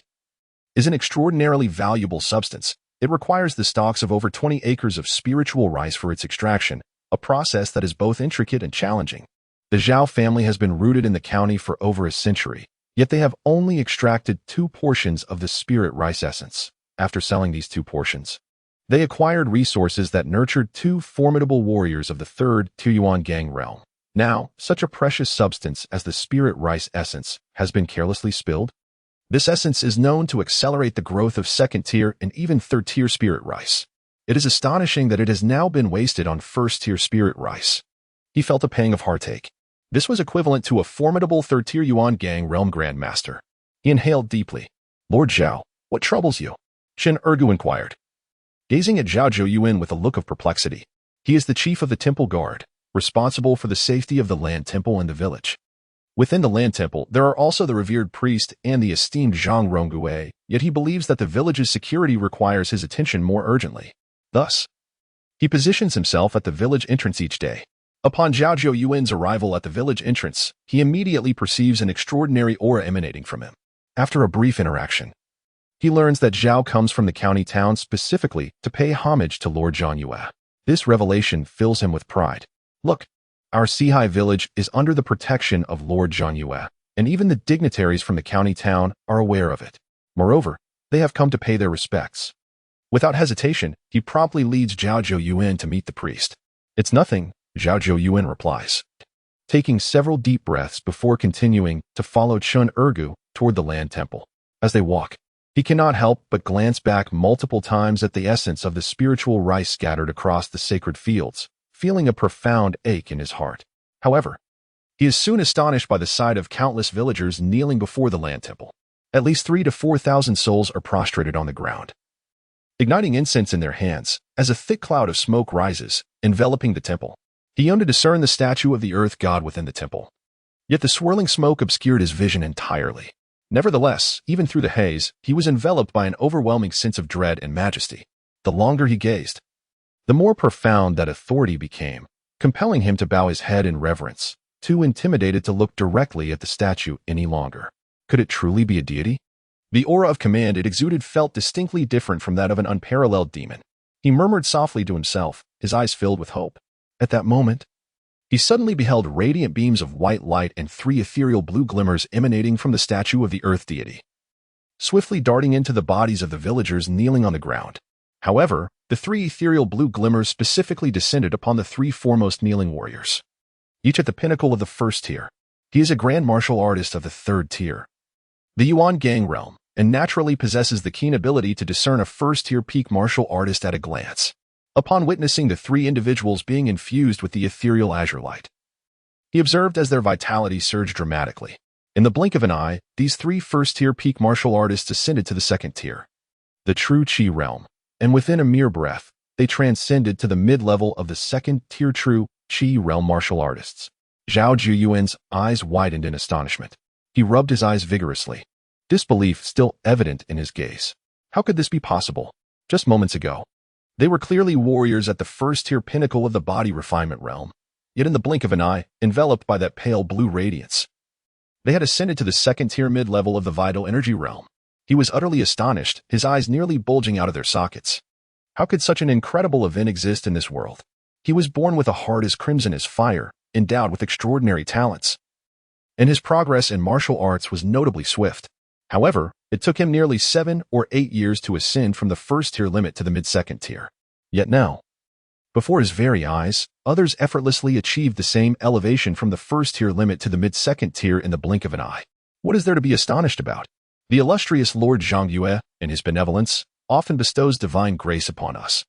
is an extraordinarily valuable substance. It requires the stalks of over 20 acres of spiritual rice for its extraction, a process that is both intricate and challenging. The Zhao family has been rooted in the county for over a century, yet they have only extracted 2 portions of the spirit rice essence. After selling these 2 portions, they acquired resources that nurtured 2 formidable warriors of the 3rd Tuyuan gang realm. Now, such a precious substance as the spirit rice essence has been carelessly spilled. This essence is known to accelerate the growth of 2nd-tier and even 3rd-tier spirit rice. It is astonishing that it has now been wasted on 1st-tier spirit rice. He felt a pang of heartache. This was equivalent to a formidable 3rd-tier Yuan gang realm grandmaster. He inhaled deeply. Lord Zhao, what troubles you? Shen Ergu inquired, gazing at Zhao Zhuoyuan with a look of perplexity. He is the chief of the temple guard, responsible for the safety of the land temple and the village. Within the land temple, there are also the revered priest and the esteemed Zhang Ronggui, yet he believes that the village's security requires his attention more urgently. Thus, he positions himself at the village entrance each day. Upon Zhao Zhuoyuan's arrival at the village entrance, he immediately perceives an extraordinary aura emanating from him. After a brief interaction, he learns that Zhao comes from the county town specifically to pay homage to Lord Zhongyue. This revelation fills him with pride. Look, Our Sihai village is under the protection of Lord Zhangyue, and even the dignitaries from the county town are aware of it. Moreover, they have come to pay their respects. Without hesitation, he promptly leads Zhao Zhou to meet the priest. It's nothing, Zhao Zhou replies, taking several deep breaths before continuing to follow Chun Ergu toward the land temple. As they walk, he cannot help but glance back multiple times at the essence of the spiritual rice scattered across the sacred fields, feeling a profound ache in his heart. However, he is soon astonished by the sight of countless villagers kneeling before the land temple. At least 3,000 to 4,000 souls are prostrated on the ground, igniting incense in their hands as a thick cloud of smoke rises, enveloping the temple. He yearned to discern the statue of the earth god within the temple. Yet the swirling smoke obscured his vision entirely. Nevertheless, even through the haze, he was enveloped by an overwhelming sense of dread and majesty. The longer he gazed, the more profound that authority became, compelling him to bow his head in reverence, too intimidated to look directly at the statue any longer. Could it truly be a deity? The aura of command it exuded felt distinctly different from that of an unparalleled demon. He murmured softly to himself, his eyes filled with hope. At that moment, he suddenly beheld radiant beams of white light and 3 ethereal blue glimmers emanating from the statue of the earth deity, swiftly darting into the bodies of the villagers kneeling on the ground. However, the 3 ethereal blue glimmers specifically descended upon the 3 foremost kneeling warriors, each at the pinnacle of the first tier. He is a grand martial artist of the 3rd tier, the Yuan Gang realm, and naturally possesses the keen ability to discern a first-tier peak martial artist at a glance. Upon witnessing the 3 individuals being infused with the ethereal azure light, he observed as their vitality surged dramatically. In the blink of an eye, these 3 first-tier peak martial artists ascended to the 2nd tier, the true Qi realm, and within a mere breath, they transcended to the mid-level of the 2nd-tier true Qi realm martial artists. Zhao Zhuyuan's eyes widened in astonishment. He rubbed his eyes vigorously, disbelief still evident in his gaze. How could this be possible? Just moments ago, they were clearly warriors at the 1st-tier pinnacle of the body refinement realm, yet in the blink of an eye, enveloped by that pale blue radiance, they had ascended to the 2nd-tier mid-level of the vital energy realm. He was utterly astonished, his eyes nearly bulging out of their sockets. How could such an incredible event exist in this world? He was born with a heart as crimson as fire, endowed with extraordinary talents, and his progress in martial arts was notably swift. However, it took him nearly 7 or 8 years to ascend from the 1st-tier limit to the mid-2nd tier. Yet now, before his very eyes, others effortlessly achieved the same elevation from the 1st-tier limit to the mid-2nd tier in the blink of an eye. What is there to be astonished about? The illustrious Lord Zhangyue, in his benevolence, often bestows divine grace upon us,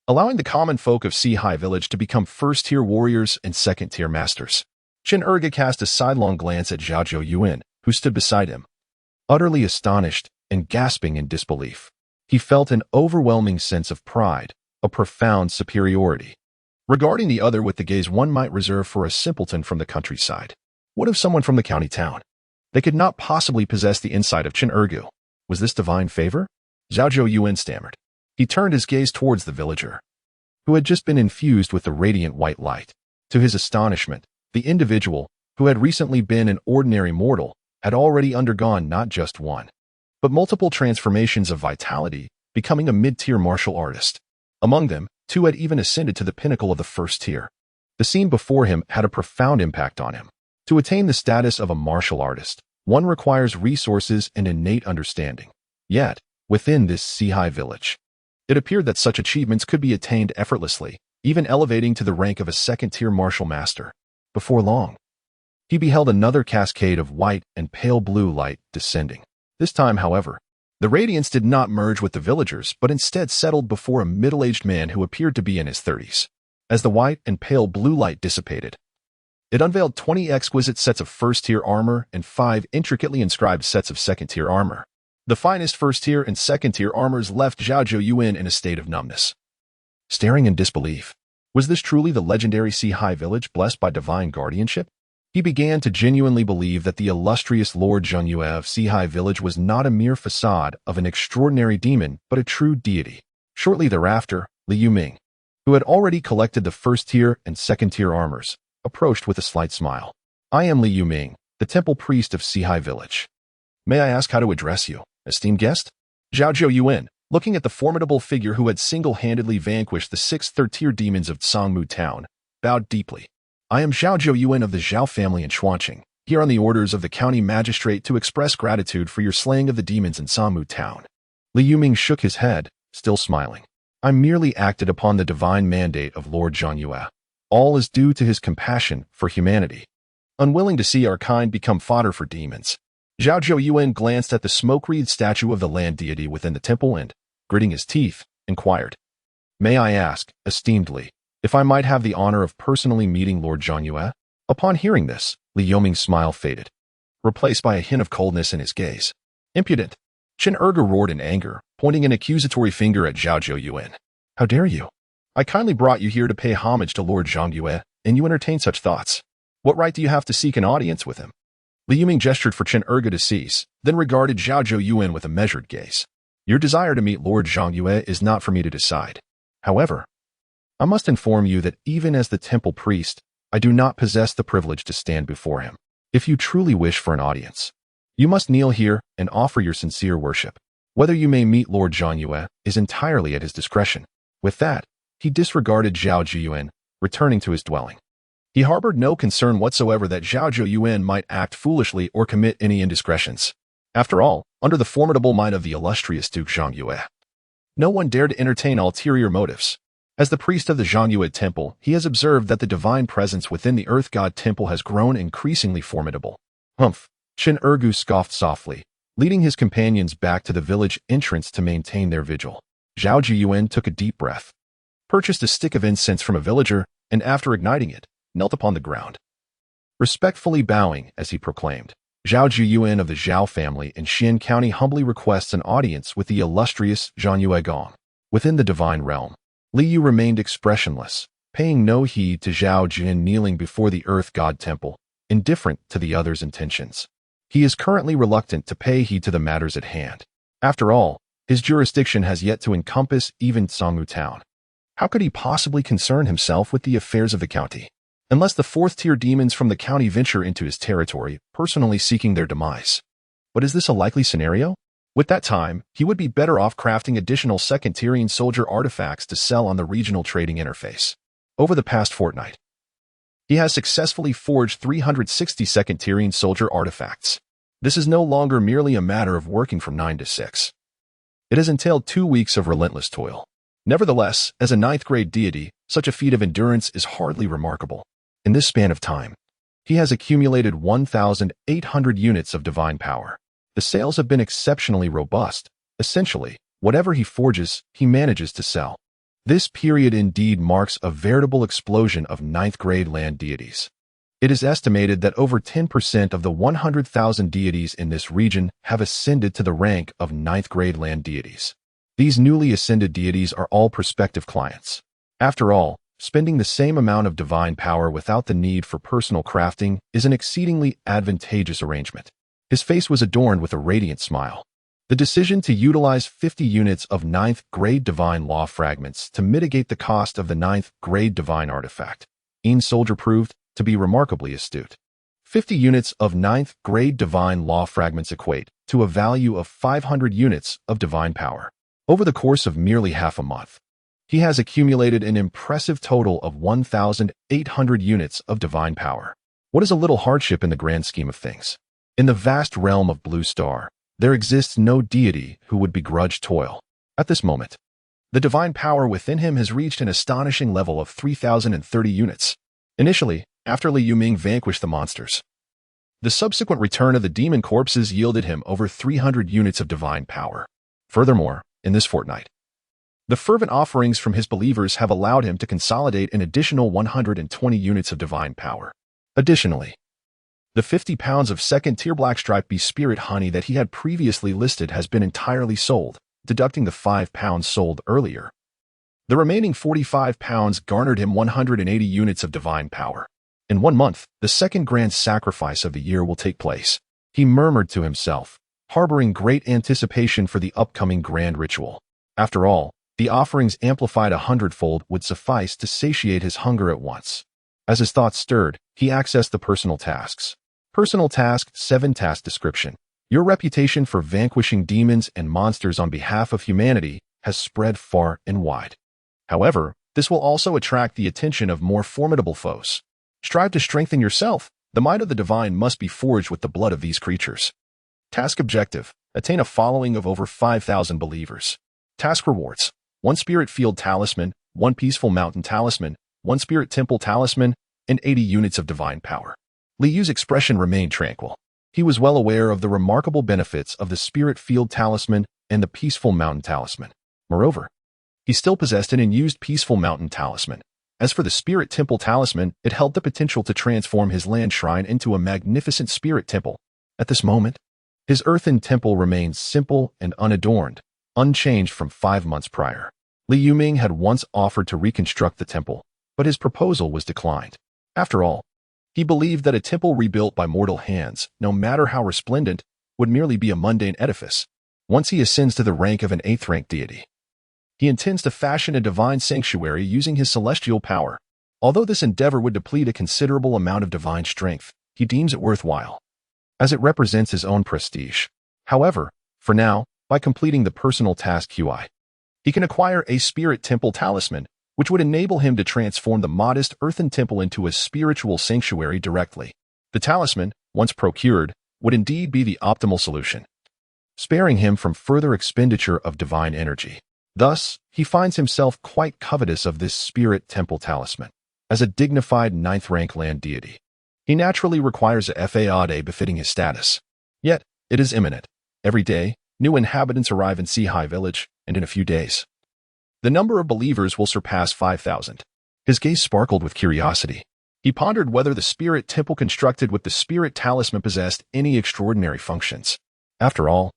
allowing the common folk of Sihai village to become 1st-tier warriors and 2nd-tier masters. Chen Erge cast a sidelong glance at Zhao Zhou, who stood beside him, utterly astonished and gasping in disbelief. He felt an overwhelming sense of pride, a profound superiority, regarding the other with the gaze one might reserve for a simpleton from the countryside. What of someone from the county town? They could not possibly possess the insight of Chen Ergu. Was this divine favor? Zhao Zhou stammered. He turned his gaze towards the villager, who had just been infused with the radiant white light. To his astonishment, the individual, who had recently been an ordinary mortal, had already undergone not just one, but multiple transformations of vitality, becoming a mid-tier martial artist. Among them, 2 had even ascended to the pinnacle of the 1st tier. The scene before him had a profound impact on him. To attain the status of a martial artist, one requires resources and innate understanding. Yet, within this Sihai village, it appeared that such achievements could be attained effortlessly, even elevating to the rank of a 2nd-tier martial master. Before long, he beheld another cascade of white and pale blue light descending. This time, however, the radiance did not merge with the villagers, but instead settled before a middle-aged man who appeared to be in his 30s. As the white and pale blue light dissipated, it unveiled 20 exquisite sets of 1st-tier armor and 5 intricately inscribed sets of 2nd-tier armor. The finest 1st-tier and 2nd-tier armors left Zhao Zhou in a state of numbness, staring in disbelief. Was this truly the legendary Sihai village blessed by divine guardianship? He began to genuinely believe that the illustrious Lord Zhangyue of Sihai village was not a mere facade of an extraordinary demon, but a true deity. Shortly thereafter, Li Yuming, who had already collected the 1st-tier and 2nd-tier armors, approached with a slight smile. I am Li Yuming, the temple priest of Sihai village. May I ask how to address you, esteemed guest? Zhao Zhou, looking at the formidable figure who had single-handedly vanquished the 6 third-tier demons of Tsangmu town, bowed deeply. I am Zhao Zhou of the Zhao family in Chuanqing, here on the orders of the county magistrate to express gratitude for your slaying of the demons in Samu town. Li Yuming shook his head, still smiling. I merely acted upon the divine mandate of Lord Zhang Yue. All is due to his compassion for humanity. Unwilling to see our kind become fodder for demons, Zhao Zhou glanced at the smoke-wreathed statue of the land deity within the temple and, gritting his teeth, inquired, "May I ask, esteemed Li, if I might have the honor of personally meeting Lord Zhang Yue?" Upon hearing this, Li Yuming's smile faded, replaced by a hint of coldness in his gaze. "Impudent!" Chen Erge roared in anger, pointing an accusatory finger at Zhao Zhou. "How dare you? I kindly brought you here to pay homage to Lord Zhang Yue, and you entertain such thoughts. What right do you have to seek an audience with him?" Li Yuming gestured for Chen Erge to cease, then regarded Zhao Zhou with a measured gaze. "Your desire to meet Lord Zhang Yue is not for me to decide. However, I must inform you that even as the temple priest, I do not possess the privilege to stand before him. If you truly wish for an audience, you must kneel here and offer your sincere worship. Whether you may meet Lord Zhang Yue is entirely at his discretion." With that, he disregarded Zhao Zhou, returning to his dwelling. He harbored no concern whatsoever that Zhao Zhou might act foolishly or commit any indiscretions. After all, under the formidable might of the illustrious Duke Zhang Yue, no one dared to entertain ulterior motives. As the priest of the Zhang Yue temple, he has observed that the divine presence within the Earth God temple has grown increasingly formidable. Humph! Chen Erge scoffed softly, leading his companions back to the village entrance to maintain their vigil. Zhao Zhou took a deep breath, purchased a stick of incense from a villager, and after igniting it, knelt upon the ground, respectfully bowing as he proclaimed, "Zhao Zhou of the Zhao family in Xian County humbly requests an audience with the illustrious Zhang Yue Gong." Within the divine realm, Li Yu remained expressionless, paying no heed to Zhao Jin kneeling before the Earth God temple, indifferent to the other's intentions. He is currently reluctant to pay heed to the matters at hand. After all, his jurisdiction has yet to encompass even Sangmu town. How could he possibly concern himself with the affairs of the county? Unless the fourth-tier demons from the county venture into his territory, personally seeking their demise. But is this a likely scenario? With that time, he would be better off crafting additional second-tiering soldier artifacts to sell on the regional trading interface. Over the past fortnight, he has successfully forged 360 second-tiering soldier artifacts. This is no longer merely a matter of working from 9 to 6. It has entailed 2 weeks of relentless toil. Nevertheless, as a 9th-grade deity, such a feat of endurance is hardly remarkable. In this span of time, he has accumulated 1,800 units of divine power. The sales have been exceptionally robust. Essentially, whatever he forges, he manages to sell. This period indeed marks a veritable explosion of 9th-grade land deities. It is estimated that over 10% of the 100,000 deities in this region have ascended to the rank of 9th-grade land deities. These newly ascended deities are all prospective clients. After all, spending the same amount of divine power without the need for personal crafting is an exceedingly advantageous arrangement. His face was adorned with a radiant smile. The decision to utilize 50 units of 9th-grade divine law fragments to mitigate the cost of the 9th-grade divine artifact, soldier proved to be remarkably astute. 50 units of 9th-grade divine law fragments equate to a value of 500 units of divine power. Over the course of merely half a month, he has accumulated an impressive total of 1,800 units of divine power. What is a little hardship in the grand scheme of things? In the vast realm of Blue Star, there exists no deity who would begrudge toil. At this moment, the divine power within him has reached an astonishing level of 3,030 units. Initially, after Li Yuming vanquished the monsters, the subsequent return of the demon corpses yielded him over 300 units of divine power. Furthermore, in this fortnight, the fervent offerings from his believers have allowed him to consolidate an additional 120 units of divine power. Additionally, the 50 pounds of second-tier blackstripe bee spirit honey that he had previously listed has been entirely sold, deducting the 5 pounds sold earlier. The remaining 45 pounds garnered him 180 units of divine power. In 1 month, the second grand sacrifice of the year will take place. He murmured to himself, harboring great anticipation for the upcoming grand ritual. After all, the offerings amplified 100-fold would suffice to satiate his hunger at once. As his thoughts stirred, he accessed the personal tasks. Personal task 7 task description. Your reputation for vanquishing demons and monsters on behalf of humanity has spread far and wide. However, this will also attract the attention of more formidable foes. Strive to strengthen yourself. The might of the divine must be forged with the blood of these creatures. Task objective: attain a following of over 5,000 believers. Task rewards: 1 spirit field talisman, 1 peaceful mountain talisman, 1 spirit temple talisman, and 80 units of divine power. Li Yu's expression remained tranquil. He was well aware of the remarkable benefits of the spirit field talisman and the peaceful mountain talisman. Moreover, he still possessed an unused peaceful mountain talisman. As for the spirit temple talisman, it held the potential to transform his land shrine into a magnificent spirit temple. At this moment, his earthen temple remained simple and unadorned, unchanged from 5 months prior. Li Yuming had once offered to reconstruct the temple, but his proposal was declined. After all, he believed that a temple rebuilt by mortal hands, no matter how resplendent, would merely be a mundane edifice. Once he ascends to the rank of an 8th-rank deity, he intends to fashion a divine sanctuary using his celestial power. Although this endeavor would deplete a considerable amount of divine strength, he deems it worthwhile, as it represents his own prestige. However, for now, by completing the personal task QI, he can acquire a spirit temple talisman, which would enable him to transform the modest earthen temple into a spiritual sanctuary directly. The talisman, once procured, would indeed be the optimal solution, sparing him from further expenditure of divine energy. Thus, he finds himself quite covetous of this spirit temple talisman. As a dignified 9th-rank land deity, he naturally requires a fade befitting his status. Yet, it is imminent. Every day, new inhabitants arrive in Sihai village, and in a few days, the number of believers will surpass 5,000. His gaze sparkled with curiosity. He pondered whether the spirit temple constructed with the spirit talisman possessed any extraordinary functions. After all,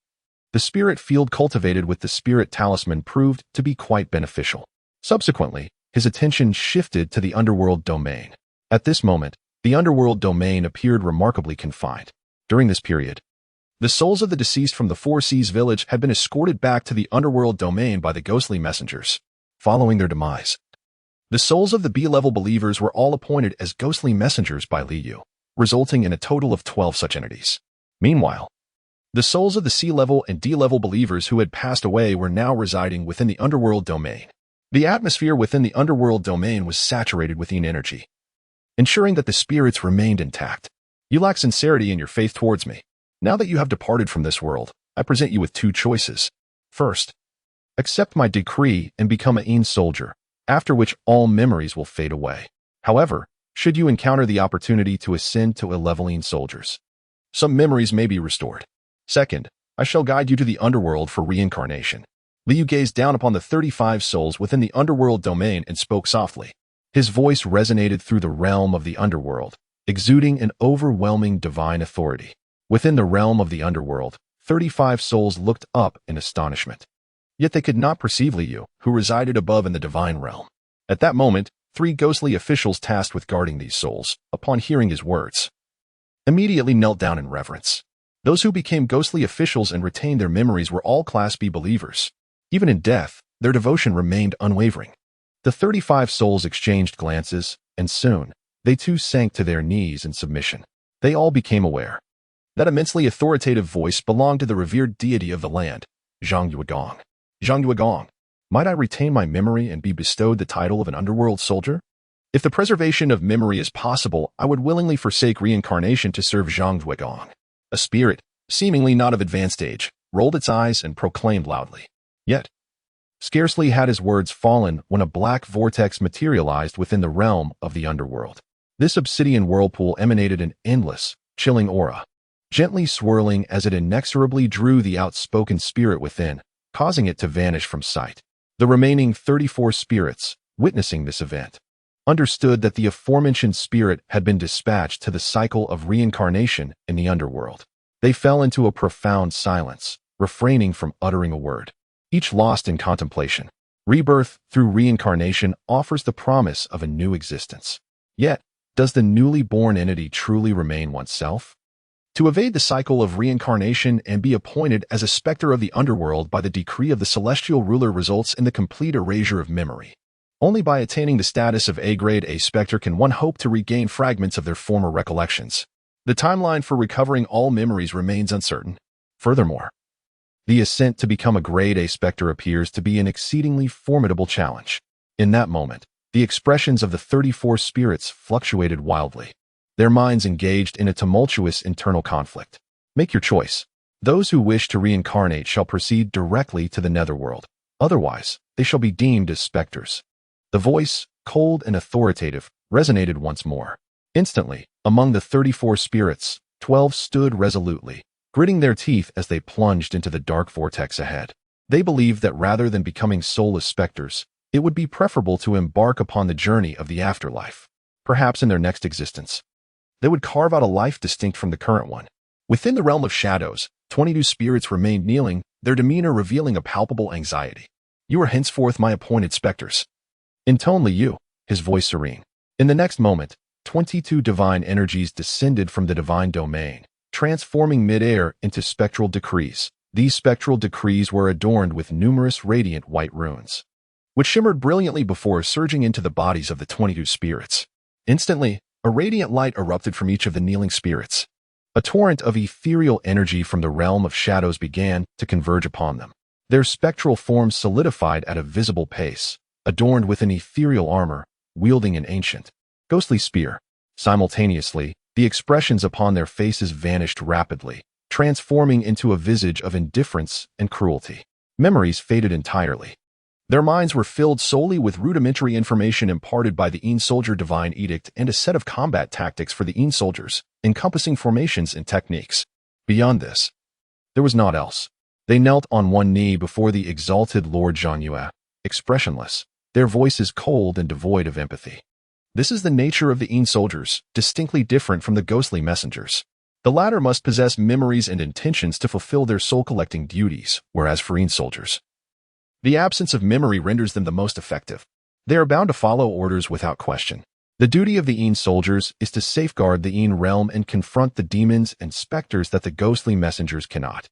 the spirit field cultivated with the spirit talisman proved to be quite beneficial. Subsequently, his attention shifted to the underworld domain. At this moment, the underworld domain appeared remarkably confined. During this period, the souls of the deceased from the Four Seas village had been escorted back to the underworld domain by the ghostly messengers. Following their demise, the souls of the B-level believers were all appointed as ghostly messengers by Li Yu, resulting in a total of 12 such entities. Meanwhile, the souls of the C-level and D-level believers who had passed away were now residing within the underworld domain. The atmosphere within the underworld domain was saturated with yin energy, ensuring that the spirits remained intact. You lack sincerity in your faith towards me. Now that you have departed from this world, I present you with 2 choices. First, accept my decree and become a yin soldier, after which all memories will fade away. However, should you encounter the opportunity to ascend to a level yin soldiers, some memories may be restored. Second, I shall guide you to the underworld for reincarnation. Li Yu gazed down upon the 35 souls within the underworld domain and spoke softly. His voice resonated through the realm of the underworld, exuding an overwhelming divine authority. Within the realm of the underworld, 35 souls looked up in astonishment. Yet they could not perceive Li Yu, who resided above in the divine realm. At that moment, 3 ghostly officials tasked with guarding these souls, upon hearing his words, immediately knelt down in reverence. Those who became ghostly officials and retained their memories were all Class B believers. Even in death, their devotion remained unwavering. The 35 souls exchanged glances, and soon, they too sank to their knees in submission. They all became aware that immensely authoritative voice belonged to the revered deity of the land, Zhang Yuegong. Zhang Yuegong, might I retain my memory and be bestowed the title of an underworld soldier? If the preservation of memory is possible, I would willingly forsake reincarnation to serve Zhang Yuegong. A spirit, seemingly not of advanced age, rolled its eyes and proclaimed loudly. Yet, scarcely had his words fallen when a black vortex materialized within the realm of the underworld. This obsidian whirlpool emanated an endless, chilling aura, gently swirling as it inexorably drew the outspoken spirit within, causing it to vanish from sight. The remaining 34 spirits, witnessing this event, understood that the aforementioned spirit had been dispatched to the cycle of reincarnation in the underworld. They fell into a profound silence, refraining from uttering a word, each lost in contemplation. Rebirth through reincarnation offers the promise of a new existence. Yet, does the newly born entity truly remain oneself? To evade the cycle of reincarnation and be appointed as a specter of the underworld by the decree of the celestial ruler results in the complete erasure of memory. Only by attaining the status of A-grade A specter can one hope to regain fragments of their former recollections. The timeline for recovering all memories remains uncertain. Furthermore, the ascent to become a grade A specter appears to be an exceedingly formidable challenge. In that moment, The expressions of the 34 spirits fluctuated wildly, their minds engaged in a tumultuous internal conflict. Make your choice. Those who wish to reincarnate shall proceed directly to the netherworld. Otherwise, they shall be deemed as specters. The voice, cold and authoritative, resonated once more. Instantly, among the 34 spirits, 12 stood resolutely, gritting their teeth as they plunged into the dark vortex ahead. They believed that rather than becoming soulless specters, it would be preferable to embark upon the journey of the afterlife. Perhaps in their next existence, they would carve out a life distinct from the current one. Within the realm of shadows, 22 spirits remained kneeling, their demeanor revealing a palpable anxiety. You are henceforth my appointed specters. Intone Liu, his voice serene. In the next moment, 22 divine energies descended from the divine domain, transforming mid-air into spectral decrees. These spectral decrees were adorned with numerous radiant white runes, which shimmered brilliantly before surging into the bodies of the 22 spirits. Instantly, a radiant light erupted from each of the kneeling spirits. A torrent of ethereal energy from the realm of shadows began to converge upon them. Their spectral forms solidified at a visible pace, adorned with an ethereal armor, wielding an ancient, ghostly spear. Simultaneously, the expressions upon their faces vanished rapidly, transforming into a visage of indifference and cruelty. Memories faded entirely. Their minds were filled solely with rudimentary information imparted by the Een Soldier Divine Edict and a set of combat tactics for the Een Soldiers, encompassing formations and techniques. Beyond this, there was naught else. They knelt on one knee before the exalted Lord Zhang Yue, expressionless, their voices cold and devoid of empathy. This is the nature of the Een Soldiers, distinctly different from the ghostly messengers. The latter must possess memories and intentions to fulfill their soul-collecting duties, whereas for Een Soldiers, the absence of memory renders them the most effective. They are bound to follow orders without question. The duty of the Een Soldiers is to safeguard the Een realm and confront the demons and specters that the ghostly messengers cannot.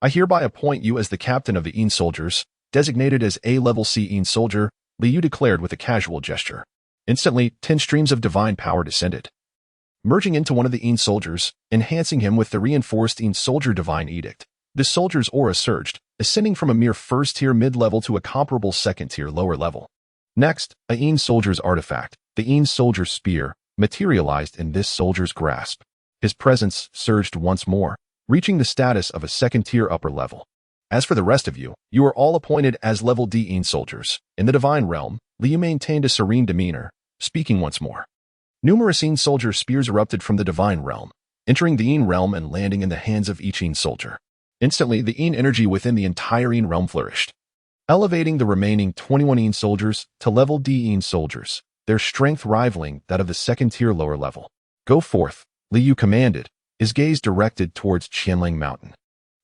I hereby appoint you as the captain of the Een Soldiers, designated as A-level C Een Soldier, Liu declared with a casual gesture. Instantly, 10 streams of divine power descended, merging into one of the Een Soldiers, enhancing him with the reinforced Een Soldier Divine Edict. This soldier's aura surged, ascending from a mere first-tier mid-level to a comparable second-tier lower level. Next, a Een Soldier's artifact, the Een Soldier Spear, materialized in this soldier's grasp. His presence surged once more, reaching the status of a second-tier upper level. As for the rest of you, you are all appointed as level D Een Soldiers. In the divine realm, Liu maintained a serene demeanor, speaking once more. Numerous Een Soldier spears erupted from the divine realm, entering the Een realm and landing in the hands of each Een Soldier. Instantly, the Een energy within the entire Een realm flourished, elevating the remaining 21 Een Soldiers to level D Een Soldiers, their strength rivaling that of the second-tier lower level. Go forth, Liu commanded, his gaze directed towards Qianling Mountain.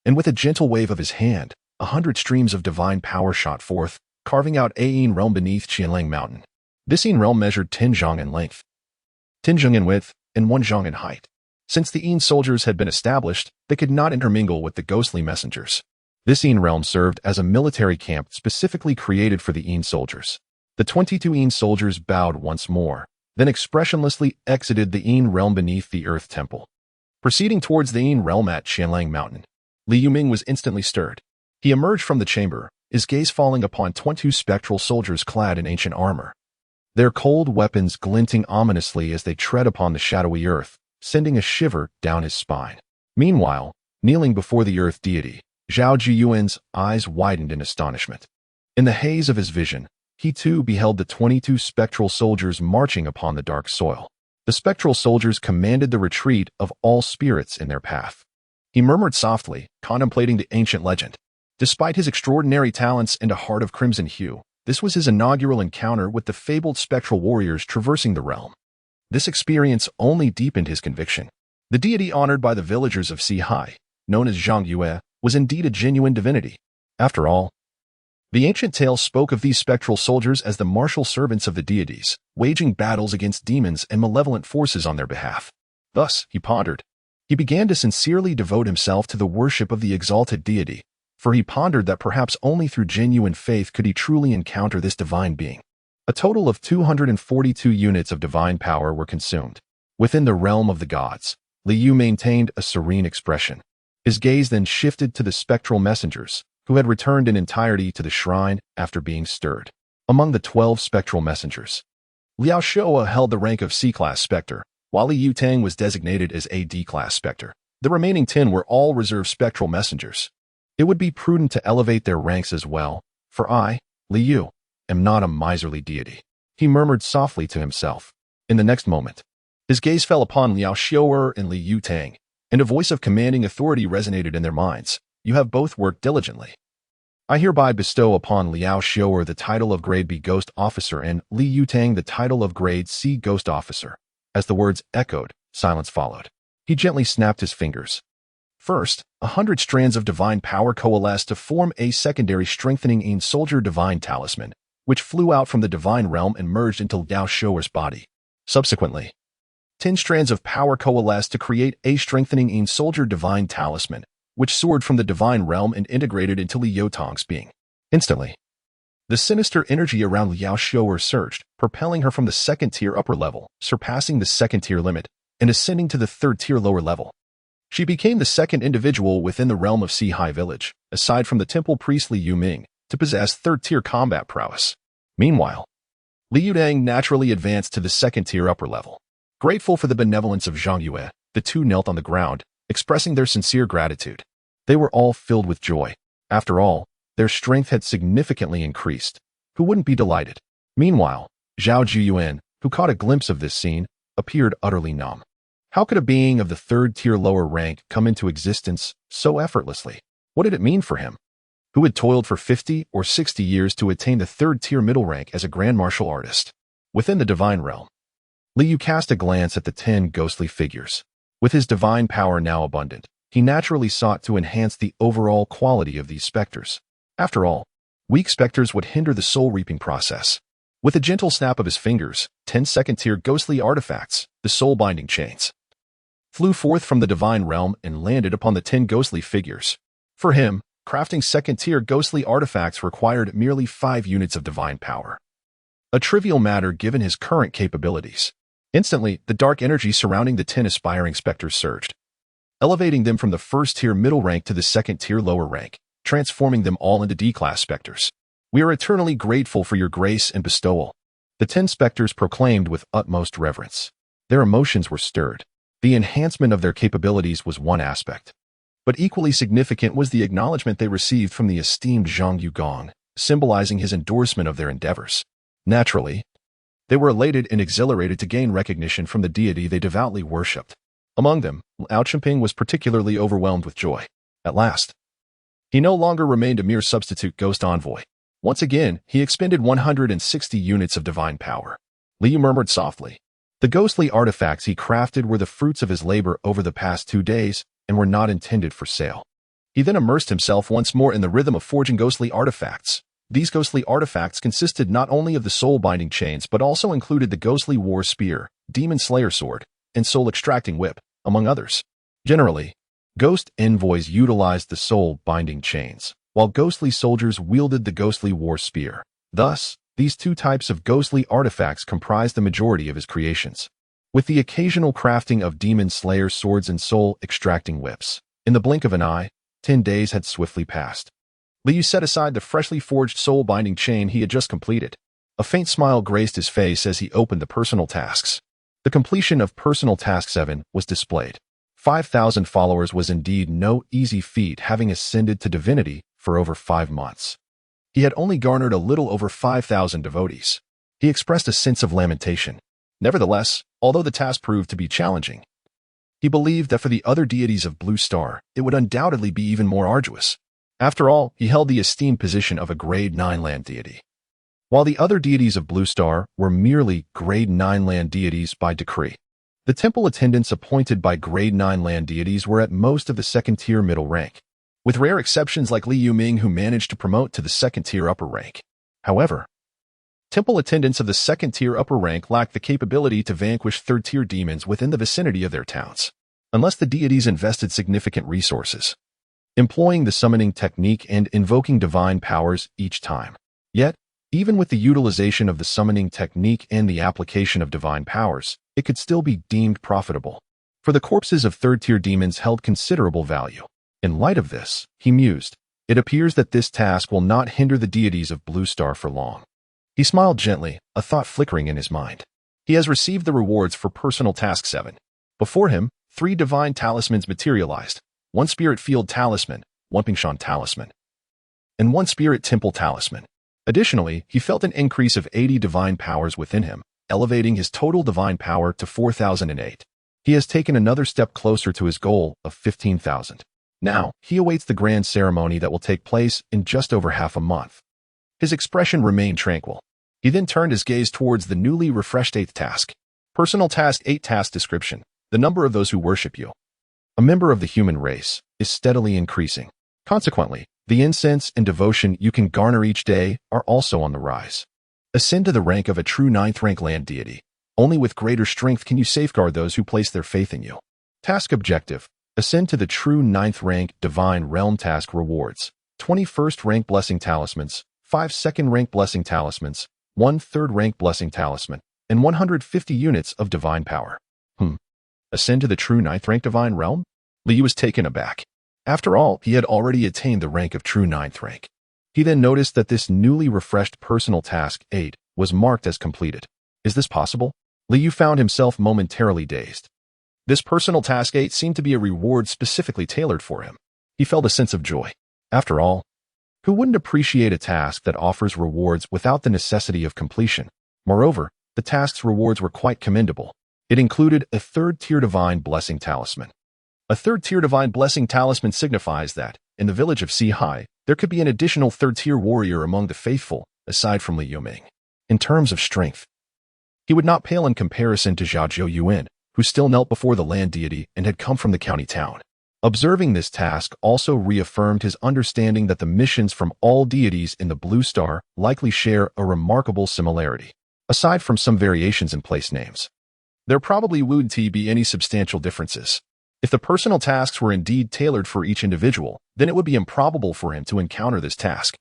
And with a gentle wave of his hand, 100 streams of divine power shot forth, carving out a Een realm beneath Qianling Mountain. This Een realm measured 10 zhang in length, 10 zhang in width, and 1 zhang in height. Since the Een Soldiers had been established, they could not intermingle with the ghostly messengers. This Een realm served as a military camp specifically created for the Een Soldiers. The 22 Een Soldiers bowed once more, then expressionlessly exited the Een realm beneath the Earth Temple. Proceeding towards the Een realm at Qianlang Mountain, Li Yuming was instantly stirred. He emerged from the chamber, his gaze falling upon 22 spectral soldiers clad in ancient armor, their cold weapons glinting ominously as they tread upon the shadowy earth, sending a shiver down his spine. Meanwhile, kneeling before the earth deity, Zhao Jiyuan's eyes widened in astonishment. In the haze of his vision, he too beheld the 22 spectral soldiers marching upon the dark soil. The spectral soldiers commanded the retreat of all spirits in their path. He murmured softly, contemplating the ancient legend. Despite his extraordinary talents and a heart of crimson hue, this was his inaugural encounter with the fabled spectral warriors traversing the realm. This experience only deepened his conviction. The deity honored by the villagers of Sihai, known as Zhang Yue, was indeed a genuine divinity. After all, the ancient tale spoke of these spectral soldiers as the martial servants of the deities, waging battles against demons and malevolent forces on their behalf. Thus, he pondered. He began to sincerely devote himself to the worship of the exalted deity, for he pondered that perhaps only through genuine faith could he truly encounter this divine being. A total of 242 units of divine power were consumed. Within the realm of the gods, Liu maintained a serene expression. His gaze then shifted to the spectral messengers, who had returned in entirety to the shrine after being stirred. Among the 12 spectral messengers, Liao Shua held the rank of C-class Spectre, while Li Yutang was designated as a D-class Spectre. The remaining 10 were all reserve spectral messengers. It would be prudent to elevate their ranks as well, for I, Li Yu, am not a miserly deity, he murmured softly to himself. In the next moment, his gaze fell upon Liao Shua and Li Yutang, and a voice of commanding authority resonated in their minds. You have both worked diligently. I hereby bestow upon Liao Shua the title of Grade B Ghost Officer and Li Yutang the title of Grade C Ghost Officer. As the words echoed, silence followed. He gently snapped his fingers. First, 100 strands of divine power coalesced to form a secondary strengthening soldier divine talisman, which flew out from the divine realm and merged into Liao Shua's body. Subsequently, 10 strands of power coalesced to create a strengthening soldier divine talisman, which soared from the divine realm and integrated into Li Yutang's being. Instantly, the sinister energy around Liao Shua surged, propelling her from the second-tier upper level, surpassing the second-tier limit, and ascending to the third-tier lower level. She became the second individual within the realm of Sea High Village, aside from the temple priest Li Yuming, to possess third-tier combat prowess. Meanwhile, Li Yutang naturally advanced to the second-tier upper level. Grateful for the benevolence of Zhang Yue, the two knelt on the ground, expressing their sincere gratitude. They were all filled with joy. After all, their strength had significantly increased. Who wouldn't be delighted? Meanwhile, Zhao Juyuan, who caught a glimpse of this scene, appeared utterly numb. How could a being of the third-tier lower rank come into existence so effortlessly? What did it mean for him, who had toiled for 50 or 60 years to attain the third-tier middle rank as a grand martial artist? Within the divine realm, Li Yu cast a glance at the 10 ghostly figures. With his divine power now abundant, he naturally sought to enhance the overall quality of these specters. After all, weak specters would hinder the soul-reaping process. With a gentle snap of his fingers, 10 second-tier ghostly artifacts, the soul-binding chains, flew forth from the divine realm and landed upon the 10 ghostly figures. For him, crafting second-tier ghostly artifacts required merely 5 units of divine power. A trivial matter given his current capabilities. Instantly, the dark energy surrounding the 10 aspiring specters surged, elevating them from the first-tier middle rank to the second-tier lower rank, transforming them all into D-class specters. We are eternally grateful for your grace and bestowal, the 10 specters proclaimed with utmost reverence. Their emotions were stirred. The enhancement of their capabilities was one aspect, but equally significant was the acknowledgement they received from the esteemed Zhang Yugong, symbolizing his endorsement of their endeavors. Naturally, they were elated and exhilarated to gain recognition from the deity they devoutly worshipped. Among them, Lao Chimping was particularly overwhelmed with joy. At last, he no longer remained a mere substitute ghost envoy. Once again, he expended 160 units of divine power. Li murmured softly. The ghostly artifacts he crafted were the fruits of his labor over the past 2 days and were not intended for sale. He then immersed himself once more in the rhythm of forging ghostly artifacts. These ghostly artifacts consisted not only of the soul-binding chains but also included the ghostly war spear, demon slayer sword, and soul-extracting whip, among others. Generally, ghost envoys utilized the soul-binding chains, while ghostly soldiers wielded the ghostly war spear. Thus, these 2 types of ghostly artifacts comprised the majority of his creations, with the occasional crafting of demon slayer swords and soul-extracting whips. In the blink of an eye, 10 days had swiftly passed. Li Yu set aside the freshly forged soul-binding chain he had just completed. A faint smile graced his face as he opened the personal tasks. The completion of personal task 7 was displayed. 5,000 followers was indeed no easy feat, having ascended to divinity for over 5 months. He had only garnered a little over 5,000 devotees. He expressed a sense of lamentation. Nevertheless, although the task proved to be challenging, he believed that for the other deities of Blue Star, it would undoubtedly be even more arduous. After all, he held the esteemed position of a Grade 9 land deity, while the other deities of Blue Star were merely Grade 9 land deities by decree. The temple attendants appointed by Grade 9 land deities were at most of the second-tier middle rank, with rare exceptions like Li Yuming who managed to promote to the second-tier upper rank. However, temple attendants of the second-tier upper rank lacked the capability to vanquish third-tier demons within the vicinity of their towns, unless the deities invested significant resources, employing the summoning technique and invoking divine powers each time. Yet, even with the utilization of the summoning technique and the application of divine powers, it could still be deemed profitable, for the corpses of third-tier demons held considerable value. In light of this, he mused, it appears that this task will not hinder the deities of Blue Star for long. He smiled gently, a thought flickering in his mind. He has received the rewards for personal task 7. Before him, 3 divine talismans materialized, 1 spirit field talisman, 1 Pingshan talisman, and 1 spirit temple talisman. Additionally, he felt an increase of 80 divine powers within him, elevating his total divine power to 4,008. He has taken another step closer to his goal of 15,000. Now, he awaits the grand ceremony that will take place in just over half a month. His expression remained tranquil. He then turned his gaze towards the newly refreshed 8th task. Personal task 8 task description. The number of those who worship you, a member of the human race, is steadily increasing. Consequently, the incense and devotion you can garner each day are also on the rise. Ascend to the rank of a true 9th rank land deity. Only with greater strength can you safeguard those who place their faith in you. Task objective. Ascend to the true 9th rank divine realm task rewards. 21st rank blessing talismans, 5 2nd rank blessing talismans, 1 3rd rank blessing talisman, and 150 units of divine power. Ascend to the true 9th rank divine realm? Liu was taken aback. After all, he had already attained the rank of true 9th rank. He then noticed that this newly refreshed personal task 8 was marked as completed. Is this possible? Liu found himself momentarily dazed. This personal task 8 seemed to be a reward specifically tailored for him. He felt a sense of joy. After all, who wouldn't appreciate a task that offers rewards without the necessity of completion? Moreover, the task's rewards were quite commendable. It included a 3rd-tier divine blessing talisman. A 3rd-tier divine blessing talisman signifies that, in the village of Sihai, there could be an additional 3rd-tier warrior among the faithful, aside from Li Yuming. In terms of strength, he would not pale in comparison to Zhao Zhou, who still knelt before the land deity and had come from the county town. Observing this task also reaffirmed his understanding that the missions from all deities in the Blue Star likely share a remarkable similarity. Aside from some variations in place names, there probably wouldn't be any substantial differences. If the personal tasks were indeed tailored for each individual, then it would be improbable for him to encounter this task,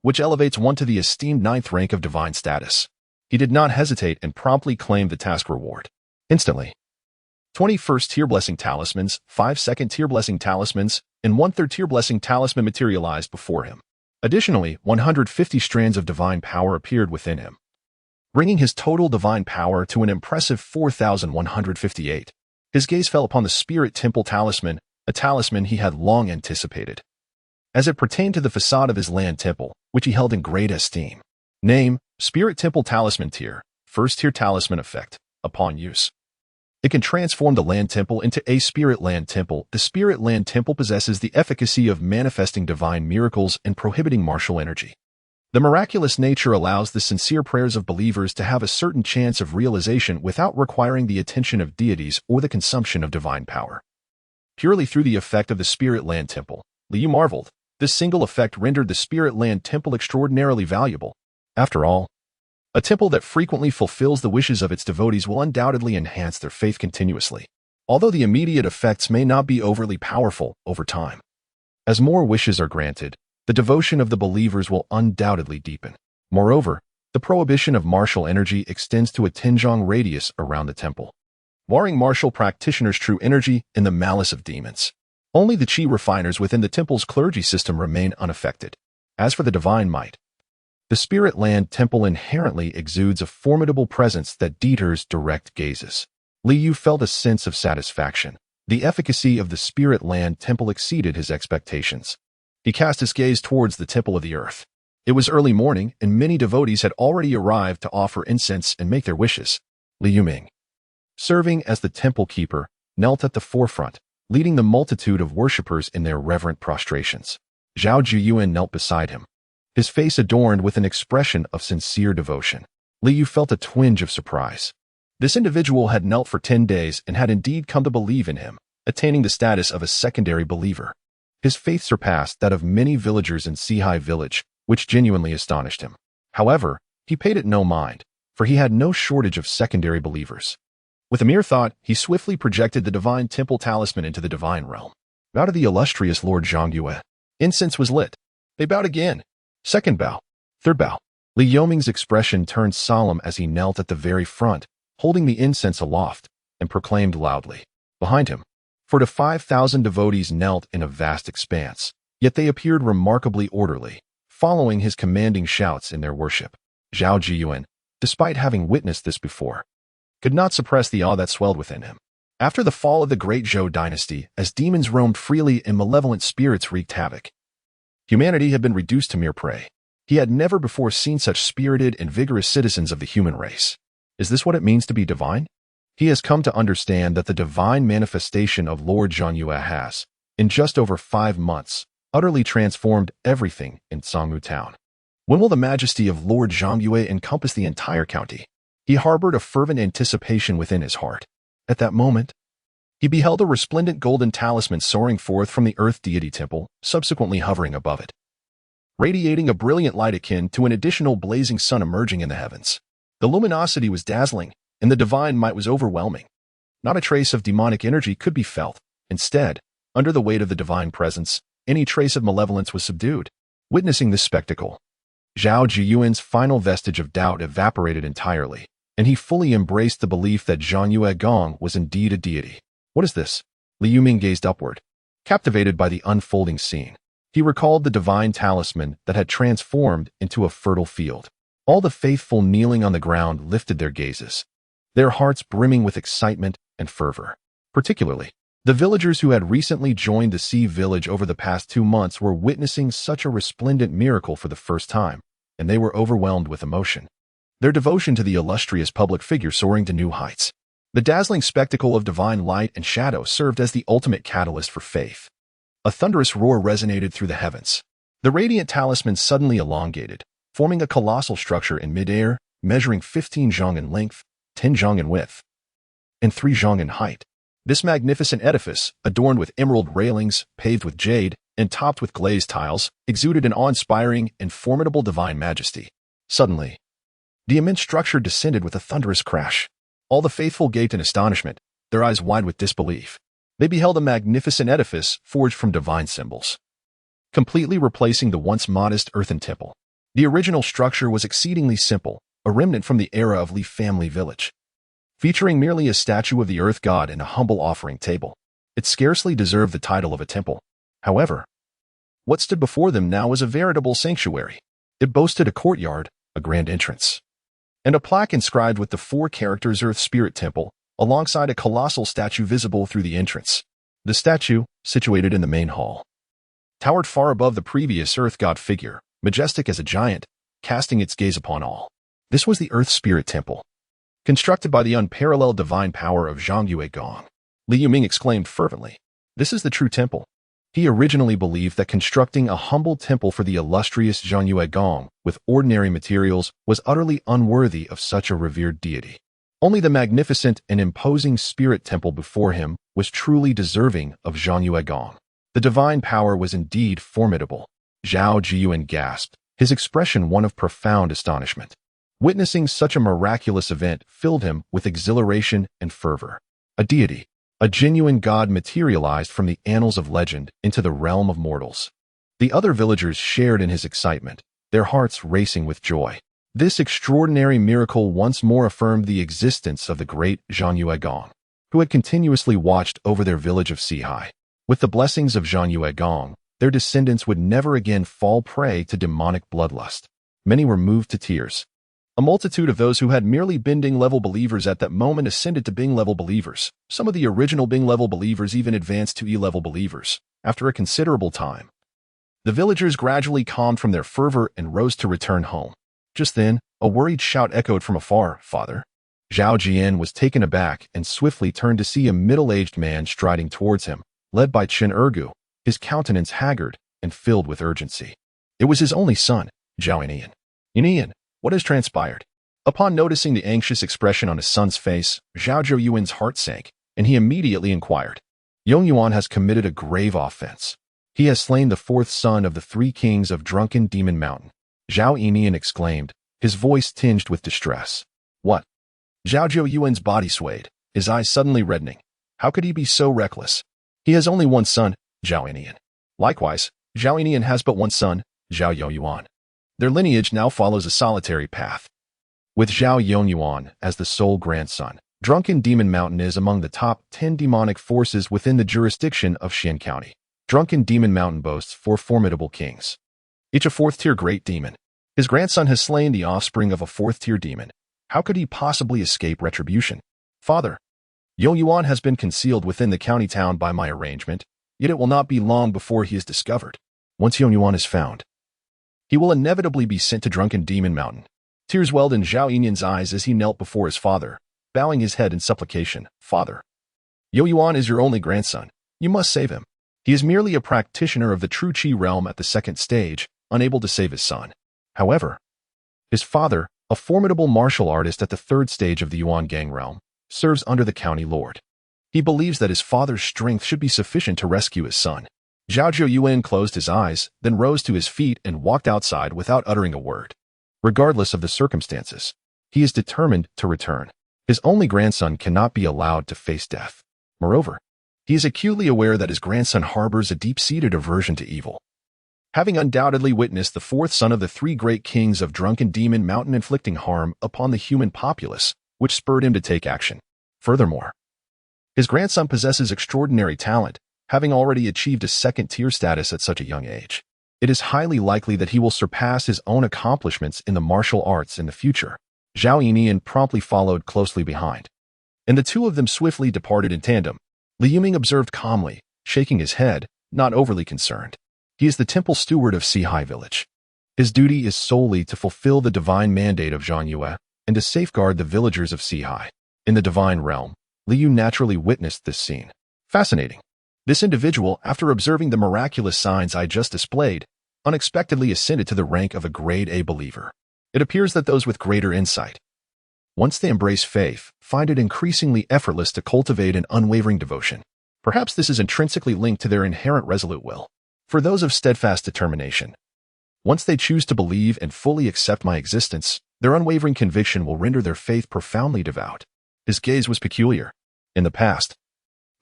which elevates one to the esteemed 9th rank of divine status. He did not hesitate and promptly claimed the task reward. Instantly, 21st tier blessing talismans, 5 2nd-tier blessing talismans, and 1 3rd-tier blessing talisman materialized before him. Additionally, 150 strands of divine power appeared within him, bringing his total divine power to an impressive 4,158. His gaze fell upon the Spirit Temple Talisman, a talisman he had long anticipated, as it pertained to the facade of his land temple, which he held in great esteem. Name, Spirit Temple Talisman Tier, 1st-tier talisman effect. Upon use, it can transform the land temple into a spirit land temple. The spirit land temple possesses the efficacy of manifesting divine miracles and prohibiting martial energy. The miraculous nature allows the sincere prayers of believers to have a certain chance of realization without requiring the attention of deities or the consumption of divine power. Purely through the effect of the Spirit Land Temple, Liu marveled. This single effect rendered the Spirit Land Temple extraordinarily valuable. After all, a temple that frequently fulfills the wishes of its devotees will undoubtedly enhance their faith continuously, although the immediate effects may not be overly powerful over time. As more wishes are granted, the devotion of the believers will undoubtedly deepen. Moreover, the prohibition of martial energy extends to a Tianzhong radius around the temple, barring martial practitioners' true energy and the malice of demons. Only the chi refiners within the temple's clergy system remain unaffected. As for the divine might, the Spirit Land Temple inherently exudes a formidable presence that deters direct gazes. Liu felt a sense of satisfaction. The efficacy of the Spirit Land Temple exceeded his expectations. He cast his gaze towards the Temple of the Earth. It was early morning, and many devotees had already arrived to offer incense and make their wishes. Li Yuming, serving as the temple keeper, knelt at the forefront, leading the multitude of worshippers in their reverent prostrations. Zhao Zhiyuan knelt beside him, his face adorned with an expression of sincere devotion. Liu felt a twinge of surprise. This individual had knelt for 10 days and had indeed come to believe in him, attaining the status of a secondary believer. His faith surpassed that of many villagers in Sihai village, which genuinely astonished him. However, he paid it no mind, for he had no shortage of secondary believers. With a mere thought, he swiftly projected the divine temple talisman into the divine realm. Bow to the illustrious Lord Zhongyue. Incense was lit. They bowed again. Second bow. Third bow. Li Yoming's expression turned solemn as he knelt at the very front, holding the incense aloft, and proclaimed loudly. Behind him, 4 to 5,000 devotees knelt in a vast expanse, yet they appeared remarkably orderly, following his commanding shouts in their worship. Zhao Zhiyuan, despite having witnessed this before, could not suppress the awe that swelled within him. After the fall of the great Zhou dynasty, as demons roamed freely and malevolent spirits wreaked havoc, humanity had been reduced to mere prey. He had never before seen such spirited and vigorous citizens of the human race. Is this what it means to be divine? He has come to understand that the divine manifestation of Lord Zhongyue has, in just over 5 months, utterly transformed everything in Sangmu town. When will the majesty of Lord Zhongyue encompass the entire county? He harbored a fervent anticipation within his heart. At that moment, he beheld a resplendent golden talisman soaring forth from the earth deity temple, subsequently hovering above it, radiating a brilliant light akin to an additional blazing sun emerging in the heavens. The luminosity was dazzling, and the divine might was overwhelming. Not a trace of demonic energy could be felt. Instead, under the weight of the divine presence, any trace of malevolence was subdued. Witnessing this spectacle, Zhao Jiyuan's final vestige of doubt evaporated entirely, and he fully embraced the belief that Zhongyue Gong was indeed a deity. What is this? Liu Ming gazed upward, captivated by the unfolding scene. He recalled the divine talisman that had transformed into a fertile field. All the faithful kneeling on the ground lifted their gazes, their hearts brimming with excitement and fervor. Particularly, the villagers who had recently joined the Sea Village over the past 2 months were witnessing such a resplendent miracle for the first time, and they were overwhelmed with emotion. Their devotion to the illustrious public figure soaring to new heights. The dazzling spectacle of divine light and shadow served as the ultimate catalyst for faith. A thunderous roar resonated through the heavens. The radiant talisman suddenly elongated, forming a colossal structure in midair, measuring 15 zhang in length, 10 zhang in width, and 3 zhang in height. This magnificent edifice, adorned with emerald railings, paved with jade, and topped with glazed tiles, exuded an awe-inspiring and formidable divine majesty. Suddenly, the immense structure descended with a thunderous crash. All the faithful gaped in astonishment, their eyes wide with disbelief. They beheld a magnificent edifice forged from divine symbols, completely replacing the once modest earthen temple. The original structure was exceedingly simple, a remnant from the era of Li family village, featuring merely a statue of the earth god and a humble offering table. It scarcely deserved the title of a temple. However, what stood before them now was a veritable sanctuary. It boasted a courtyard, a grand entrance, and a plaque inscribed with the 4 characters Earth Spirit Temple, alongside a colossal statue visible through the entrance. The statue, situated in the main hall, towered far above the previous Earth God figure, majestic as a giant, casting its gaze upon all. This was the Earth Spirit Temple, constructed by the unparalleled divine power of Zhongyue Gong. Liu Ming exclaimed fervently, "This is the true temple." He originally believed that constructing a humble temple for the illustrious Zhongyue Gong with ordinary materials was utterly unworthy of such a revered deity. Only the magnificent and imposing spirit temple before him was truly deserving of Zhongyue Gong. The divine power was indeed formidable. Zhao Jiyuan gasped, his expression one of profound astonishment. Witnessing such a miraculous event filled him with exhilaration and fervor. A deity, a genuine god materialized from the annals of legend into the realm of mortals. The other villagers shared in his excitement, their hearts racing with joy. This extraordinary miracle once more affirmed the existence of the great Zhongyue Gong, who had continuously watched over their village of Sihai. With the blessings of Zhongyue Gong, their descendants would never again fall prey to demonic bloodlust. Many were moved to tears. A multitude of those who had merely been Bing-level believers at that moment ascended to Bing-level believers. Some of the original Bing-level believers even advanced to E-level believers. After a considerable time, the villagers gradually calmed from their fervor and rose to return home. Just then, a worried shout echoed from afar, "Father!" Zhao Jian was taken aback and swiftly turned to see a middle-aged man striding towards him, led by Chen Ergu, his countenance haggard and filled with urgency. It was his only son, Zhao Inian. "Inian, what has transpired?" Upon noticing the anxious expression on his son's face, Zhao Zhou heart sank, and he immediately inquired. "Yongyuan has committed a grave offense. He has slain the 4th son of the 3 kings of drunken Demon Mountain." Zhao Inian exclaimed, his voice tinged with distress. "What?" Zhao Zhou's body swayed, his eyes suddenly reddening. How could he be so reckless? He has only one son, Zhao Inian. Likewise, Zhao Inian has but one son, Zhao Yongyuan. Their lineage now follows a solitary path, with Zhao Yongyuan as the sole grandson. Drunken Demon Mountain is among the top 10 demonic forces within the jurisdiction of Xian County. Drunken Demon Mountain boasts 4 formidable kings, each a 4th-tier great demon. His grandson has slain the offspring of a 4th-tier demon. How could he possibly escape retribution? Father, Yuan has been concealed within the county town by my arrangement, yet it will not be long before he is discovered. Once Yuan is found, he will inevitably be sent to Drunken Demon Mountain. Tears welled in Zhao Yinyan's eyes as he knelt before his father, bowing his head in supplication. Father, Yuan is your only grandson. You must save him. He is merely a practitioner of the true Qi realm at the second stage, unable to save his son. However, his father, a formidable martial artist at the third stage of the Yuan gang realm, serves under the county lord. He believes that his father's strength should be sufficient to rescue his son. Zhao Zhou closed his eyes, then rose to his feet and walked outside without uttering a word. Regardless of the circumstances, he is determined to return. His only grandson cannot be allowed to face death. Moreover, he is acutely aware that his grandson harbors a deep-seated aversion to evil. Having undoubtedly witnessed the fourth son of the three great kings of Drunken Demon Mountain inflicting harm upon the human populace, which spurred him to take action. Furthermore, his grandson possesses extraordinary talent, having already achieved a second-tier status at such a young age. It is highly likely that he will surpass his own accomplishments in the martial arts in the future. Zhao Yinyan promptly followed closely behind, and the two of them swiftly departed in tandem. Li Yuming observed calmly, shaking his head, not overly concerned. He is the temple steward of Sihai Village. His duty is solely to fulfill the divine mandate of Zhang Yue and to safeguard the villagers of Sihai. In the divine realm, Li Yu naturally witnessed this scene. Fascinating. This individual, after observing the miraculous signs I just displayed, unexpectedly ascended to the rank of a grade A believer. It appears that those with greater insight, once they embrace faith, find it increasingly effortless to cultivate an unwavering devotion. Perhaps this is intrinsically linked to their inherent resolute will. For those of steadfast determination, once they choose to believe and fully accept my existence, their unwavering conviction will render their faith profoundly devout. His gaze was peculiar. In the past,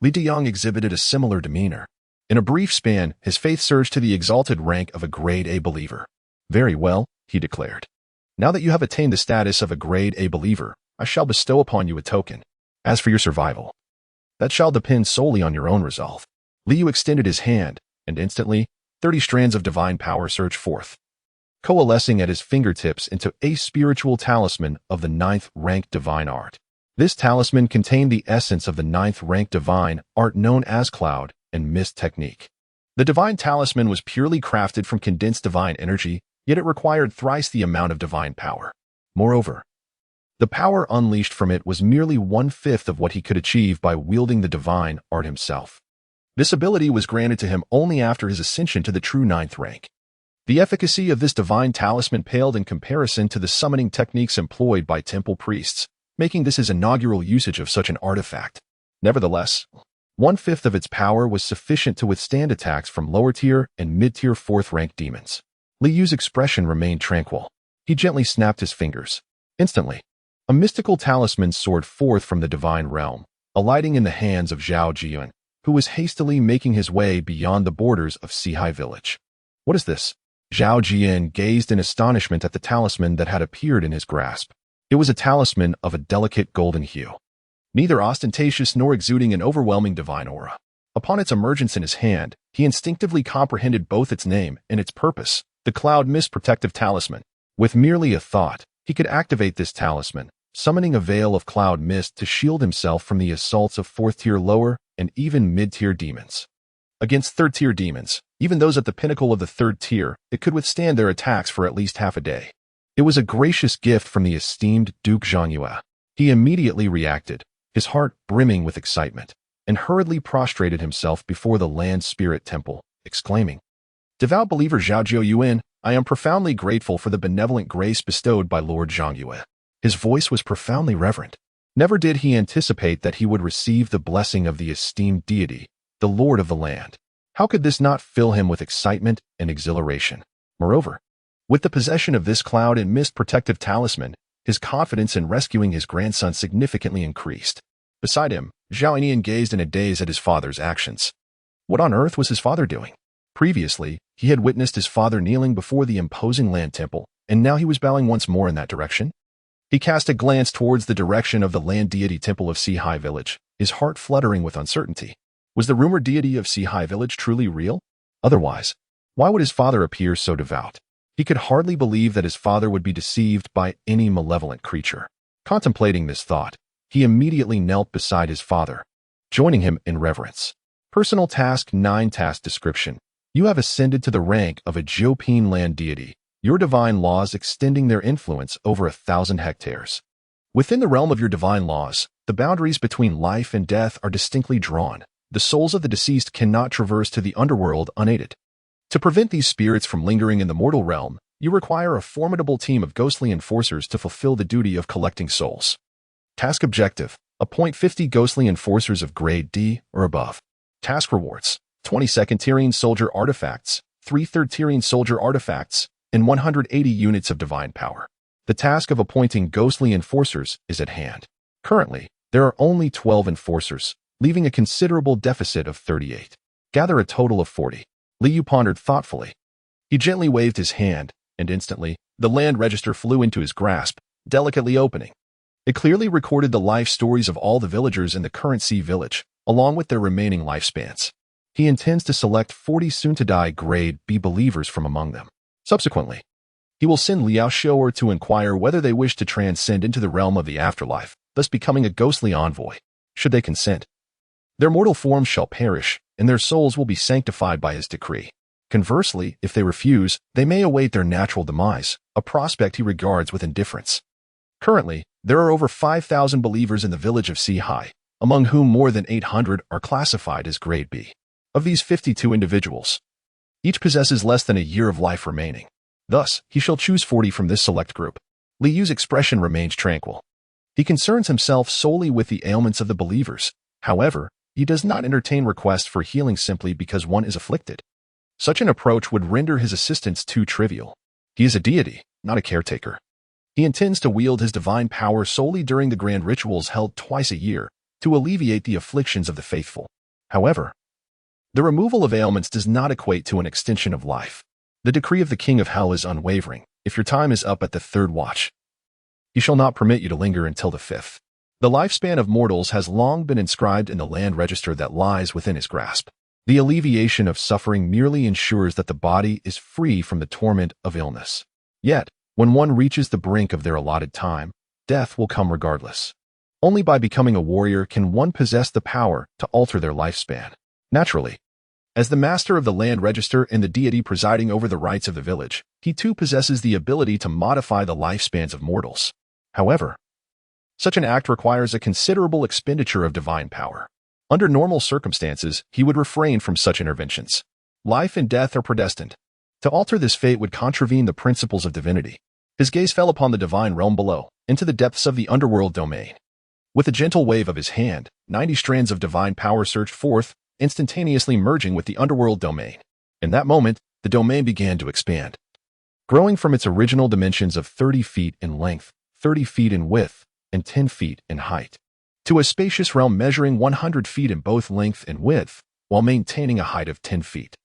Li Diyang exhibited a similar demeanor. In a brief span, his faith surged to the exalted rank of a grade A believer. Very well, he declared. Now that you have attained the status of a grade A believer, I shall bestow upon you a token. As for your survival, that shall depend solely on your own resolve. Li Yu extended his hand, and instantly, 30 strands of divine power surged forth, coalescing at his fingertips into a spiritual talisman of the 9th rank divine art. This talisman contained the essence of the 9th rank divine art known as cloud and mist technique. The divine talisman was purely crafted from condensed divine energy, yet it required thrice the amount of divine power. Moreover, the power unleashed from it was merely 1/5 of what he could achieve by wielding the divine art himself. This ability was granted to him only after his ascension to the true 9th rank. The efficacy of this divine talisman paled in comparison to the summoning techniques employed by temple priests, making this his inaugural usage of such an artifact. Nevertheless, 1/5 of its power was sufficient to withstand attacks from lower-tier and mid-tier 4th-rank demons. Li Yu's expression remained tranquil. He gently snapped his fingers. Instantly, a mystical talisman soared forth from the divine realm, alighting in the hands of Zhao Jian, who was hastily making his way beyond the borders of Sihai Village. What is this? Zhao Jian gazed in astonishment at the talisman that had appeared in his grasp. It was a talisman of a delicate golden hue, neither ostentatious nor exuding an overwhelming divine aura. Upon its emergence in his hand, he instinctively comprehended both its name and its purpose, the Cloud Mist Protective Talisman. With merely a thought, he could activate this talisman, summoning a veil of cloud mist to shield himself from the assaults of 4th-tier lower and even mid-tier demons. Against 3rd-tier demons, even those at the pinnacle of the 3rd tier, it could withstand their attacks for at least half a day. It was a gracious gift from the esteemed Duke Zhang Yue. He immediately reacted, his heart brimming with excitement, and hurriedly prostrated himself before the Land Spirit Temple, exclaiming, "Devout believer Zhao Jiuyuan, I am profoundly grateful for the benevolent grace bestowed by Lord Zhang Yue." His voice was profoundly reverent. Never did he anticipate that he would receive the blessing of the esteemed deity, the Lord of the land. How could this not fill him with excitement and exhilaration? Moreover, with the possession of this cloud and mist protective talisman, his confidence in rescuing his grandson significantly increased. Beside him, Zhao Yinyan gazed in a daze at his father's actions. What on earth was his father doing? Previously, he had witnessed his father kneeling before the imposing land temple, and now he was bowing once more in that direction. He cast a glance towards the direction of the land deity temple of Sihai Village, his heart fluttering with uncertainty. Was the rumored deity of Sihai Village truly real? Otherwise, why would his father appear so devout? He could hardly believe that his father would be deceived by any malevolent creature. Contemplating this thought, he immediately knelt beside his father, joining him in reverence. Personal Task 9 Task Description. You have ascended to the rank of a Jopine land deity, your divine laws extending their influence over 1,000 hectares. Within the realm of your divine laws, the boundaries between life and death are distinctly drawn. The souls of the deceased cannot traverse to the underworld unaided. To prevent these spirits from lingering in the mortal realm, you require a formidable team of ghostly enforcers to fulfill the duty of collecting souls. Task Objective. Appoint 50 ghostly enforcers of grade D or above. Task Rewards. 20 second-tiering soldier artifacts, 3 third-tiering soldier artifacts, and 180 units of divine power. The task of appointing ghostly enforcers is at hand. Currently, there are only 12 enforcers, leaving a considerable deficit of 38. Gather a total of 40. Liu pondered thoughtfully. He gently waved his hand, and instantly, the land register flew into his grasp, delicately opening. It clearly recorded the life stories of all the villagers in the current sea village, along with their remaining lifespans. He intends to select 40 soon-to-die grade B believers from among them. Subsequently, he will send Liao Xiu'er to inquire whether they wish to transcend into the realm of the afterlife, thus becoming a ghostly envoy. Should they consent, their mortal forms shall perish, and their souls will be sanctified by his decree. Conversely, if they refuse, they may await their natural demise, a prospect he regards with indifference. Currently, there are over 5,000 believers in the village of Sihai, among whom more than 800 are classified as grade B. Of these 52 individuals, each possesses less than a year of life remaining. Thus, he shall choose 40 from this select group. Liu's expression remains tranquil. He concerns himself solely with the ailments of the believers. However, he does not entertain requests for healing simply because one is afflicted. Such an approach would render his assistance too trivial. He is a deity, not a caretaker. He intends to wield his divine power solely during the grand rituals held twice a year to alleviate the afflictions of the faithful. However, the removal of ailments does not equate to an extension of life. The decree of the King of Hell is unwavering. If your time is up at the 3rd watch, he shall not permit you to linger until the 5th. The lifespan of mortals has long been inscribed in the land register that lies within his grasp. The alleviation of suffering merely ensures that the body is free from the torment of illness. Yet, when one reaches the brink of their allotted time, death will come regardless. Only by becoming a warrior can one possess the power to alter their lifespan. Naturally, as the master of the land register and the deity presiding over the rights of the village, he too possesses the ability to modify the lifespans of mortals. However, such an act requires a considerable expenditure of divine power. Under normal circumstances, he would refrain from such interventions. Life and death are predestined. To alter this fate would contravene the principles of divinity. His gaze fell upon the divine realm below, into the depths of the underworld domain. With a gentle wave of his hand, 90 strands of divine power surged forth, instantaneously merging with the underworld domain. In that moment, the domain began to expand. Growing from its original dimensions of 30 feet in length, 30 feet in width, and 10 feet in height, to a spacious realm measuring 100 feet in both length and width, while maintaining a height of 10 feet.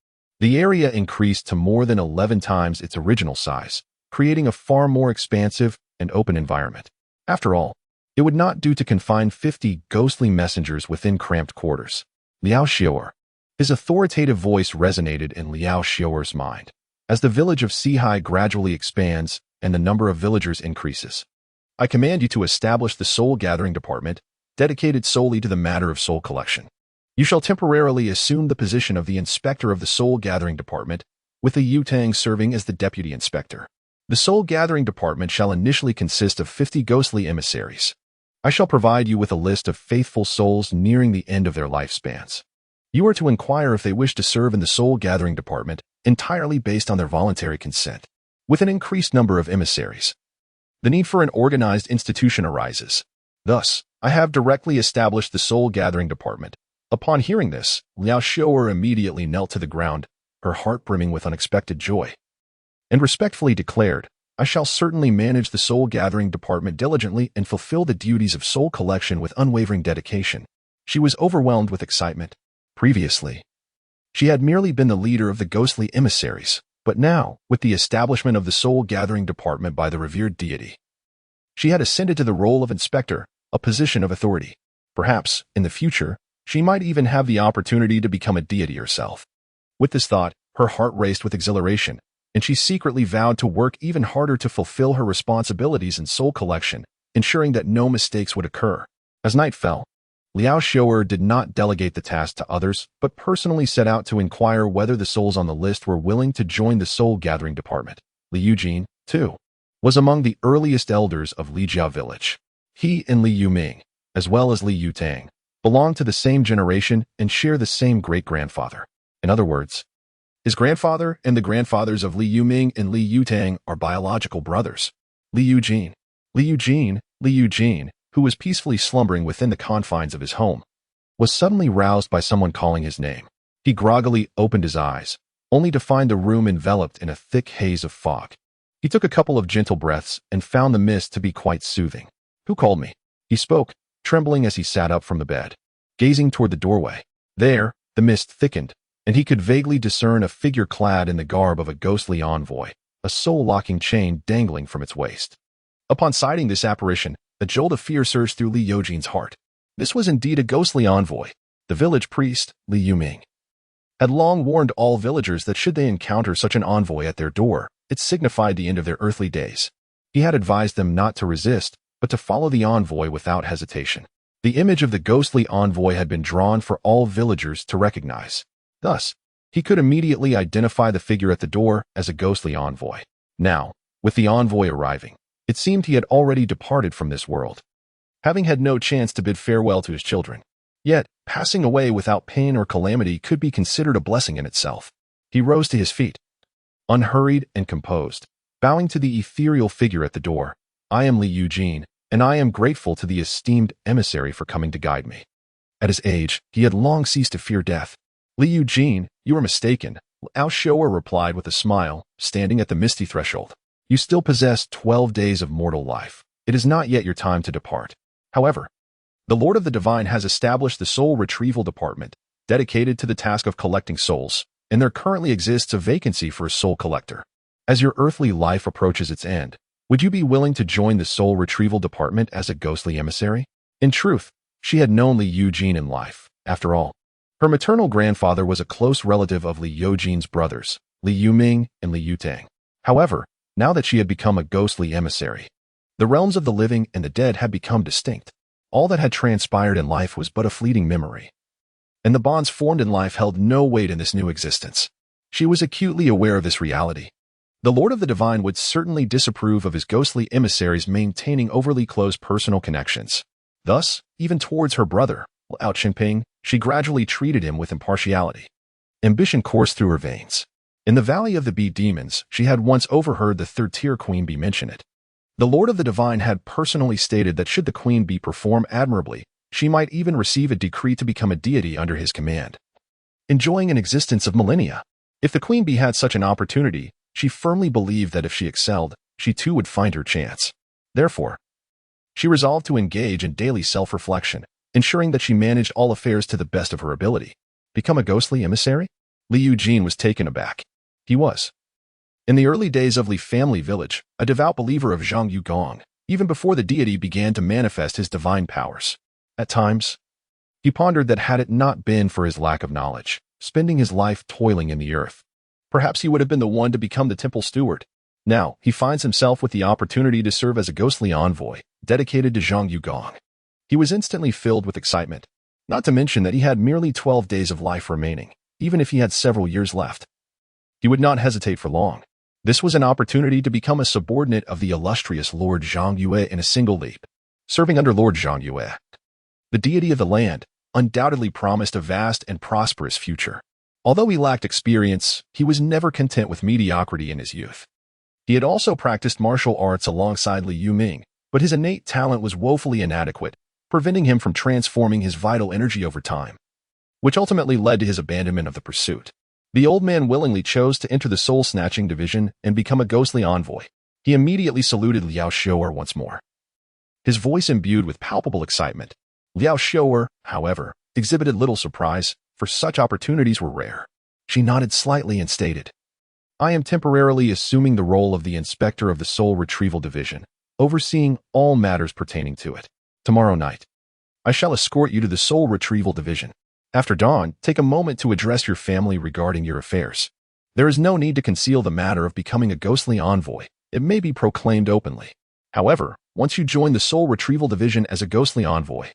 The area increased to more than 11 times its original size, creating a far more expansive and open environment. After all, it would not do to confine 50 ghostly messengers within cramped quarters. Liao Xiu'er. His authoritative voice resonated in Liao Xiu'er's mind. As the village of Sihai gradually expands and the number of villagers increases, I command you to establish the soul gathering department, dedicated solely to the matter of soul collection. You shall temporarily assume the position of the inspector of the soul gathering department, with the Yutang serving as the deputy inspector. The soul gathering department shall initially consist of 50 ghostly emissaries. I shall provide you with a list of faithful souls nearing the end of their lifespans. You are to inquire if they wish to serve in the soul gathering department entirely based on their voluntary consent. With an increased number of emissaries, the need for an organized institution arises. Thus, I have directly established the soul gathering department. Upon hearing this, Liao Xiu'er immediately knelt to the ground, her heart brimming with unexpected joy, and respectfully declared, I shall certainly manage the soul gathering department diligently and fulfill the duties of soul collection with unwavering dedication. She was overwhelmed with excitement. Previously, she had merely been the leader of the ghostly emissaries, but now, with the establishment of the soul gathering department by the revered deity, she had ascended to the role of inspector, a position of authority. Perhaps, in the future, she might even have the opportunity to become a deity herself. With this thought, her heart raced with exhilaration, and she secretly vowed to work even harder to fulfill her responsibilities in soul collection, ensuring that no mistakes would occur. As night fell, Liao Shou'er did not delegate the task to others, but personally set out to inquire whether the souls on the list were willing to join the soul-gathering department. Li Yujin, too, was among the earliest elders of Lijia village. He and Li Yuming, as well as Li Yutang, belonged to the same generation and share the same great-grandfather. In other words, his grandfather and the grandfathers of Li Yuming and Li Yutang are biological brothers. Li Yujin, who was peacefully slumbering within the confines of his home, was suddenly roused by someone calling his name. He groggily opened his eyes, only to find the room enveloped in a thick haze of fog. He took a couple of gentle breaths and found the mist to be quite soothing. "Who called me?" he spoke, trembling as he sat up from the bed, gazing toward the doorway. There, the mist thickened, and he could vaguely discern a figure clad in the garb of a ghostly envoy, a soul-locking chain dangling from its waist. Upon sighting this apparition, a jolt of fear surged through Li Yujin's heart. This was indeed a ghostly envoy. The village priest, Li Yuming, had long warned all villagers that should they encounter such an envoy at their door, it signified the end of their earthly days. He had advised them not to resist, but to follow the envoy without hesitation. The image of the ghostly envoy had been drawn for all villagers to recognize. Thus, he could immediately identify the figure at the door as a ghostly envoy. Now, with the envoy arriving, it seemed he had already departed from this world, having had no chance to bid farewell to his children. Yet, passing away without pain or calamity could be considered a blessing in itself. He rose to his feet, unhurried and composed, bowing to the ethereal figure at the door. "I am Li Yujin, and I am grateful to the esteemed emissary for coming to guide me." At his age, he had long ceased to fear death. "Li Yujin, you are mistaken," Liao Shou'er replied with a smile, standing at the misty threshold. "You still possess 12 days of mortal life. It is not yet your time to depart. However, the Lord of the Divine has established the Soul Retrieval Department, dedicated to the task of collecting souls, and there currently exists a vacancy for a soul collector. As your earthly life approaches its end, would you be willing to join the Soul Retrieval Department as a ghostly emissary?" In truth, she had known Li Yujin in life. After all, her maternal grandfather was a close relative of Li Yujin's brothers, Li Yuming and Li Yutang. However, now that she had become a ghostly emissary, the realms of the living and the dead had become distinct. All that had transpired in life was but a fleeting memory, and the bonds formed in life held no weight in this new existence. She was acutely aware of this reality. The Lord of the Divine would certainly disapprove of his ghostly emissaries maintaining overly close personal connections. Thus, even towards her brother, Liao Qingping, she gradually treated him with impartiality. Ambition coursed through her veins. In the Valley of the Bee Demons, she had once overheard the third-tier Queen Bee mention it. The Lord of the Divine had personally stated that should the Queen Bee perform admirably, she might even receive a decree to become a deity under his command, enjoying an existence of millennia. If the Queen Bee had such an opportunity, she firmly believed that if she excelled, she too would find her chance. Therefore, she resolved to engage in daily self-reflection, ensuring that she managed all affairs to the best of her ability. Become a ghostly emissary? Li Yujin was taken aback. He was, in the early days of Li family village, a devout believer of Zhang Yugong, even before the deity began to manifest his divine powers. At times, he pondered that had it not been for his lack of knowledge, spending his life toiling in the earth, perhaps he would have been the one to become the temple steward. Now, he finds himself with the opportunity to serve as a ghostly envoy, dedicated to Zhang Yugong. He was instantly filled with excitement, not to mention that he had merely 12 days of life remaining, even if he had several years left. He would not hesitate for long. This was an opportunity to become a subordinate of the illustrious Lord Zhang Yue in a single leap. Serving under Lord Zhang Yue, the deity of the land, undoubtedly promised a vast and prosperous future. Although he lacked experience, he was never content with mediocrity in his youth. He had also practiced martial arts alongside Li Yuming, but his innate talent was woefully inadequate, preventing him from transforming his vital energy over time, which ultimately led to his abandonment of the pursuit. The old man willingly chose to enter the soul-snatching division and become a ghostly envoy. He immediately saluted Liao Shou'er once more, his voice imbued with palpable excitement. Liao Shou'er, however, exhibited little surprise, for such opportunities were rare. She nodded slightly and stated, "I am temporarily assuming the role of the inspector of the Soul Retrieval Division, overseeing all matters pertaining to it. Tomorrow night, I shall escort you to the Soul Retrieval Division. After dawn, take a moment to address your family regarding your affairs. There is no need to conceal the matter of becoming a ghostly envoy. It may be proclaimed openly. However, once you join the Soul Retrieval Division as a ghostly envoy,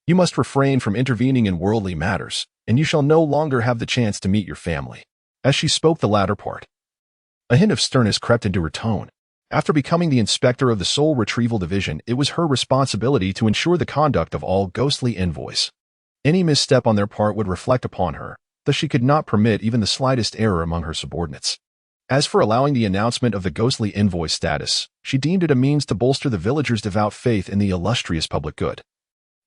You must refrain from intervening in worldly matters, and you shall no longer have the chance to meet your family. As she spoke the latter part, a hint of sternness crept into her tone. After becoming the inspector of the Soul Retrieval Division, it was her responsibility to ensure the conduct of all ghostly envoys. Any misstep on their part would reflect upon her, thus she could not permit even the slightest error among her subordinates. As for allowing the announcement of the ghostly envoy status, she deemed it a means to bolster the villagers' devout faith in the illustrious public good,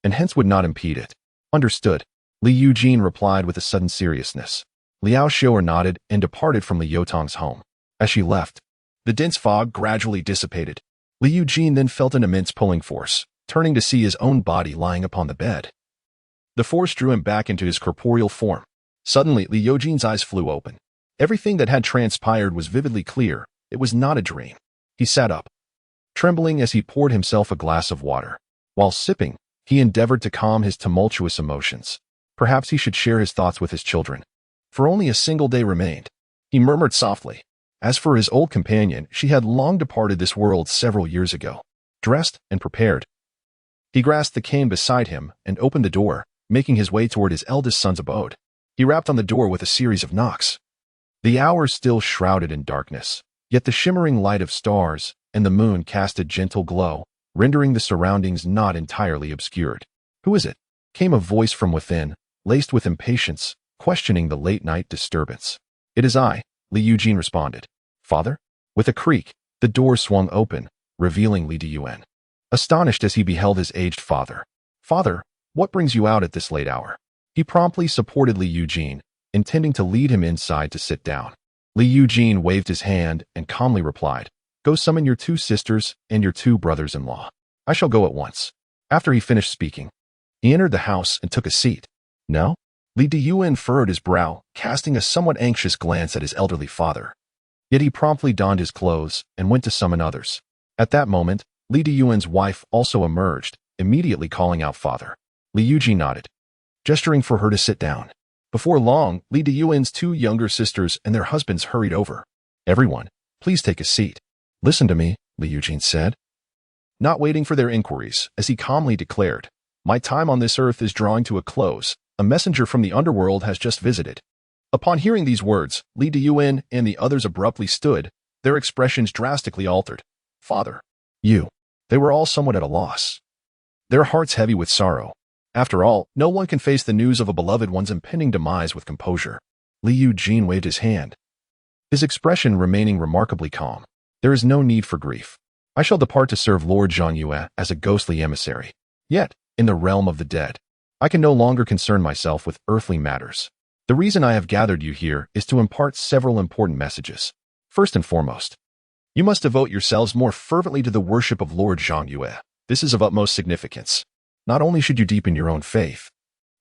and hence would not impede it. Understood, Li Eugene replied with a sudden seriousness. Liao Xiaoer nodded and departed from Li Yotong's home. As she left, the dense fog gradually dissipated. Li Eugene then felt an immense pulling force, turning to see his own body lying upon the bed. The force drew him back into his corporeal form. Suddenly, Li Eugene's eyes flew open. Everything that had transpired was vividly clear. It was not a dream. He sat up, trembling as he poured himself a glass of water. While sipping, he endeavored to calm his tumultuous emotions. Perhaps he should share his thoughts with his children. For only a single day remained. He murmured softly. As for his old companion, she had long departed this world several years ago. Dressed and prepared, he grasped the cane beside him and opened the door, making his way toward his eldest son's abode. He rapped on the door with a series of knocks. The hours still shrouded in darkness, yet the shimmering light of stars and the moon cast a gentle glow, rendering the surroundings not entirely obscured. "Who is it?" came a voice from within, laced with impatience, questioning the late-night disturbance. "It is I," Li Eugene responded. "Father?" With a creak, the door swung open, revealing Li Deyuan, astonished as he beheld his aged father. "Father, what brings you out at this late hour?" He promptly supported Li Eugene, intending to lead him inside to sit down. Li Eugene waved his hand and calmly replied, "Go summon your 2 sisters and your 2 brothers-in-law. I shall go at once." After he finished speaking, he entered the house and took a seat. "No?" Li Deyuan furrowed his brow, casting a somewhat anxious glance at his elderly father. Yet he promptly donned his clothes and went to summon others. At that moment, Li Deyuan's wife also emerged, immediately calling out "Father." Li Eugene nodded, gesturing for her to sit down. Before long, Li Deyuan's 2 younger sisters and their husbands hurried over. "Everyone, please take a seat." "Listen to me," Li Eugene said, not waiting for their inquiries, as he calmly declared, "My time on this earth is drawing to a close. A messenger from the underworld has just visited." Upon hearing these words, Li Deyuan and the others abruptly stood, their expressions drastically altered. "Father, you." They were all somewhat at a loss, their hearts heavy with sorrow. After all, no one can face the news of a beloved one's impending demise with composure. Li Eugene waved his hand, his expression remaining remarkably calm. "There is no need for grief. I shall depart to serve Lord Zhongyue as a ghostly emissary. Yet, in the realm of the dead, I can no longer concern myself with earthly matters. The reason I have gathered you here is to impart several important messages. First and foremost, you must devote yourselves more fervently to the worship of Lord Zhongyue. This is of utmost significance. Not only should you deepen your own faith,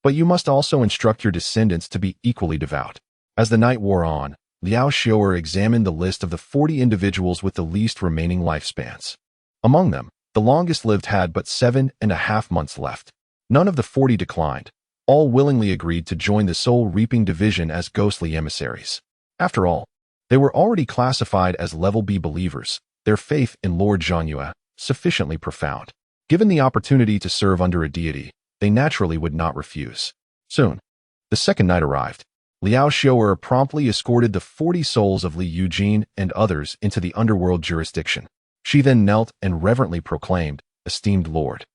but you must also instruct your descendants to be equally devout." As the night wore on, Liao Xiaoer examined the list of the 40 individuals with the least remaining lifespans. Among them, the longest-lived had but 7.5 months left. None of the 40 declined. All willingly agreed to join the Soul Reaping Division as ghostly emissaries. After all, they were already classified as Level B believers, their faith in Lord Zhongyue sufficiently profound. Given the opportunity to serve under a deity, they naturally would not refuse. Soon, the second night arrived. Liao Xiaoer promptly escorted the 40 souls of Li Eugene and others into the underworld jurisdiction. She then knelt and reverently proclaimed, "Esteemed Lord,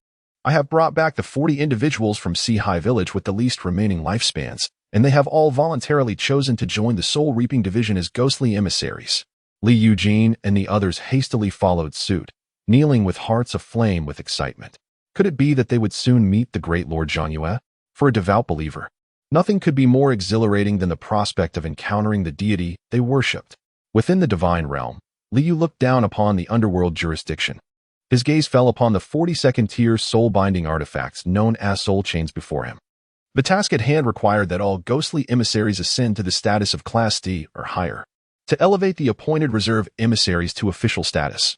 I have brought back the 40 individuals from Sea High Village with the least remaining lifespans, and they have all voluntarily chosen to join the Soul Reaping Division as ghostly emissaries." Li Eugene and the others hastily followed suit, kneeling with hearts aflame with excitement. Could it be that they would soon meet the great Lord Zhongyue? For a devout believer, nothing could be more exhilarating than the prospect of encountering the deity they worshipped. Within the divine realm, Liu looked down upon the underworld jurisdiction. His gaze fell upon the 42nd-tier soul-binding artifacts known as soul chains before him. The task at hand required that all ghostly emissaries ascend to the status of Class D or higher, to elevate the appointed reserve emissaries to official status.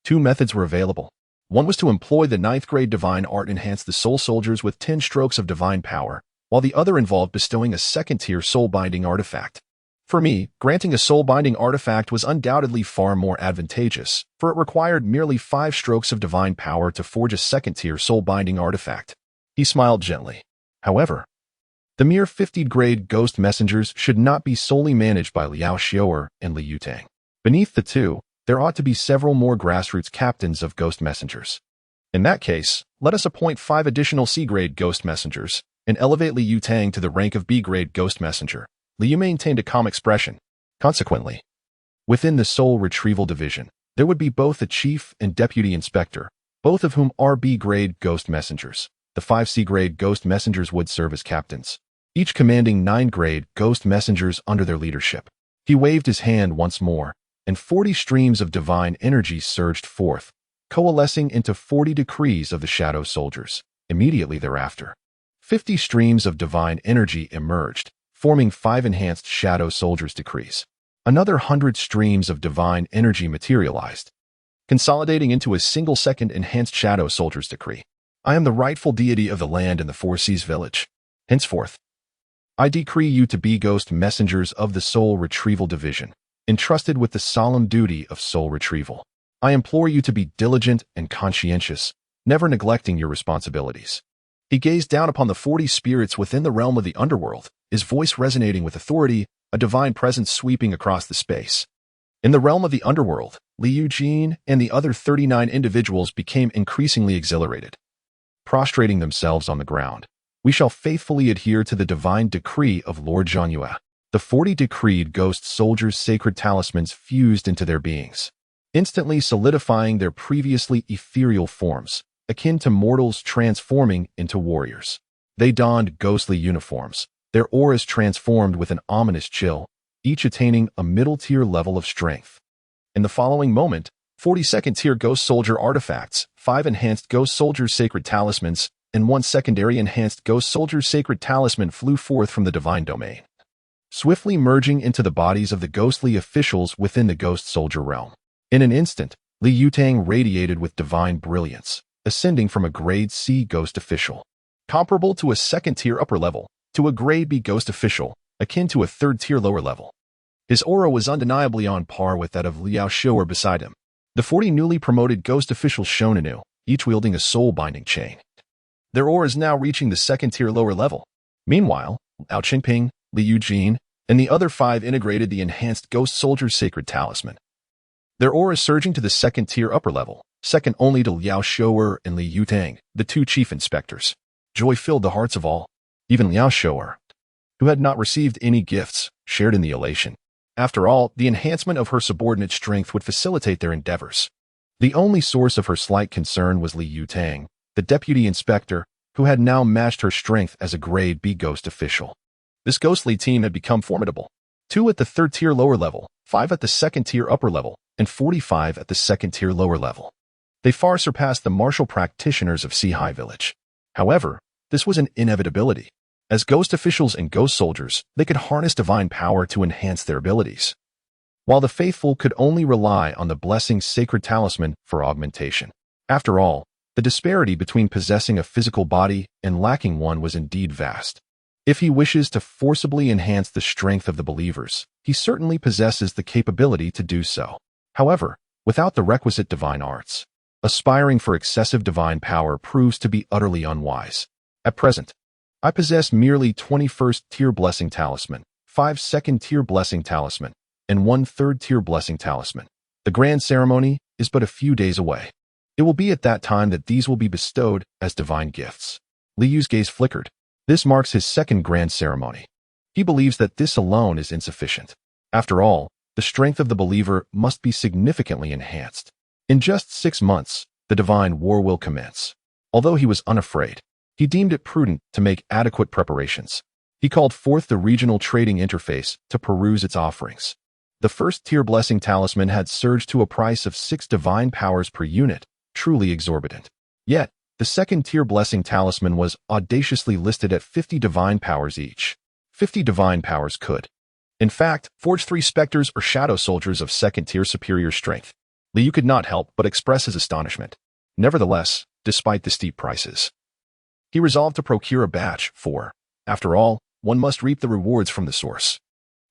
2 methods were available. One was to employ the 9th-grade divine art enhance the soul soldiers with 10 strokes of divine power, while the other involved bestowing a 2nd-tier soul-binding artifact. For me, granting a soul-binding artifact was undoubtedly far more advantageous, for it required merely 5 strokes of divine power to forge a 2nd-tier soul-binding artifact. He smiled gently. However, the mere 50th-grade ghost messengers should not be solely managed by Liao Xiaoer and Li Yutang. Beneath the two, there ought to be several more grassroots captains of ghost messengers. In that case, let us appoint 5 additional C-grade ghost messengers and elevate Li Yutang to the rank of B-grade ghost messenger. Liu maintained a calm expression. Consequently, within the Soul Retrieval Division, there would be both a chief and deputy inspector, both of whom are B-grade ghost messengers. The 5 C-grade ghost messengers would serve as captains, each commanding 9-grade ghost messengers under their leadership. He waved his hand once more, and 40 streams of divine energy surged forth, coalescing into 40 decrees of the shadow soldiers. Immediately thereafter, 50 streams of divine energy emerged, forming 5 enhanced shadow soldiers' decrees. Another 100 streams of divine energy materialized, consolidating into a single second enhanced shadow soldier's decree. I am the rightful deity of the land in the Four Seas village. Henceforth, I decree you to be ghost messengers of the Soul Retrieval Division, entrusted with the solemn duty of soul retrieval. I implore you to be diligent and conscientious, never neglecting your responsibilities. He gazed down upon the 40 spirits within the realm of the underworld, his voice resonating with authority, a divine presence sweeping across the space. In the realm of the underworld, Li Eugene and the other 39 individuals became increasingly exhilarated. Prostrating themselves on the ground, we shall faithfully adhere to the divine decree of Lord Zhanyue. The 40 decreed ghost soldiers' sacred talismans fused into their beings, instantly solidifying their previously ethereal forms, akin to mortals transforming into warriors. They donned ghostly uniforms, their auras transformed with an ominous chill, each attaining a middle-tier level of strength. In the following moment, 40 second-tier ghost soldier artifacts, 5 enhanced ghost soldiers' sacred talismans, and 1 secondary enhanced ghost soldier's sacred talisman flew forth from the divine domain, swiftly merging into the bodies of the ghostly officials within the ghost soldier realm. In an instant, Li Yutang radiated with divine brilliance, ascending from a grade C ghost official, comparable to a second-tier upper level, to a grade B ghost official, akin to a third-tier lower level. His aura was undeniably on par with that of Liao Xiaoer beside him. The 40 newly promoted ghost officials shone anew, each wielding a soul-binding chain, their auras now reaching the second-tier lower level. Meanwhile, Liao Qingping, Li Eugene, and the other 5 integrated the enhanced ghost soldier's sacred talisman, their auras surging to the second-tier upper level, second only to Liao Xiaoer and Li Yutang, the 2 chief inspectors. Joy filled the hearts of all. Even Liao Xiaoer, who had not received any gifts, shared in the elation. After all, the enhancement of her subordinate strength would facilitate their endeavors. The only source of her slight concern was Li Yutang, the deputy inspector, who had now matched her strength as a grade B ghost official. This ghostly team had become formidable. 2 at the third-tier lower level, 5 at the second-tier upper level, and 45 at the second-tier lower level. They far surpassed the martial practitioners of Sea Village. However, this was an inevitability. As ghost officials and ghost soldiers, they could harness divine power to enhance their abilities, while the faithful could only rely on the blessing's sacred talisman for augmentation. After all, the disparity between possessing a physical body and lacking one was indeed vast. If he wishes to forcibly enhance the strength of the believers, he certainly possesses the capability to do so. However, without the requisite divine arts, aspiring for excessive divine power proves to be utterly unwise. At present, I possess merely 21st-tier blessing talisman, 5 second-tier blessing talisman, and 1 third-tier blessing talisman. The grand ceremony is but a few days away. It will be at that time that these will be bestowed as divine gifts. Liyu's gaze flickered. This marks his second grand ceremony. He believes that this alone is insufficient. After all, the strength of the believer must be significantly enhanced. In just 6 months, the divine war will commence. Although he was unafraid, he deemed it prudent to make adequate preparations. He called forth the regional trading interface to peruse its offerings. The first-tier blessing talisman had surged to a price of 6 divine powers per unit, truly exorbitant. Yet, the second-tier blessing talisman was audaciously listed at 50 divine powers each. 50 divine powers could, in fact, forge 3 specters or shadow soldiers of second-tier superior strength. Liu could not help but express his astonishment. Nevertheless, despite the steep prices, he resolved to procure a batch, for, after all, one must reap the rewards from the source.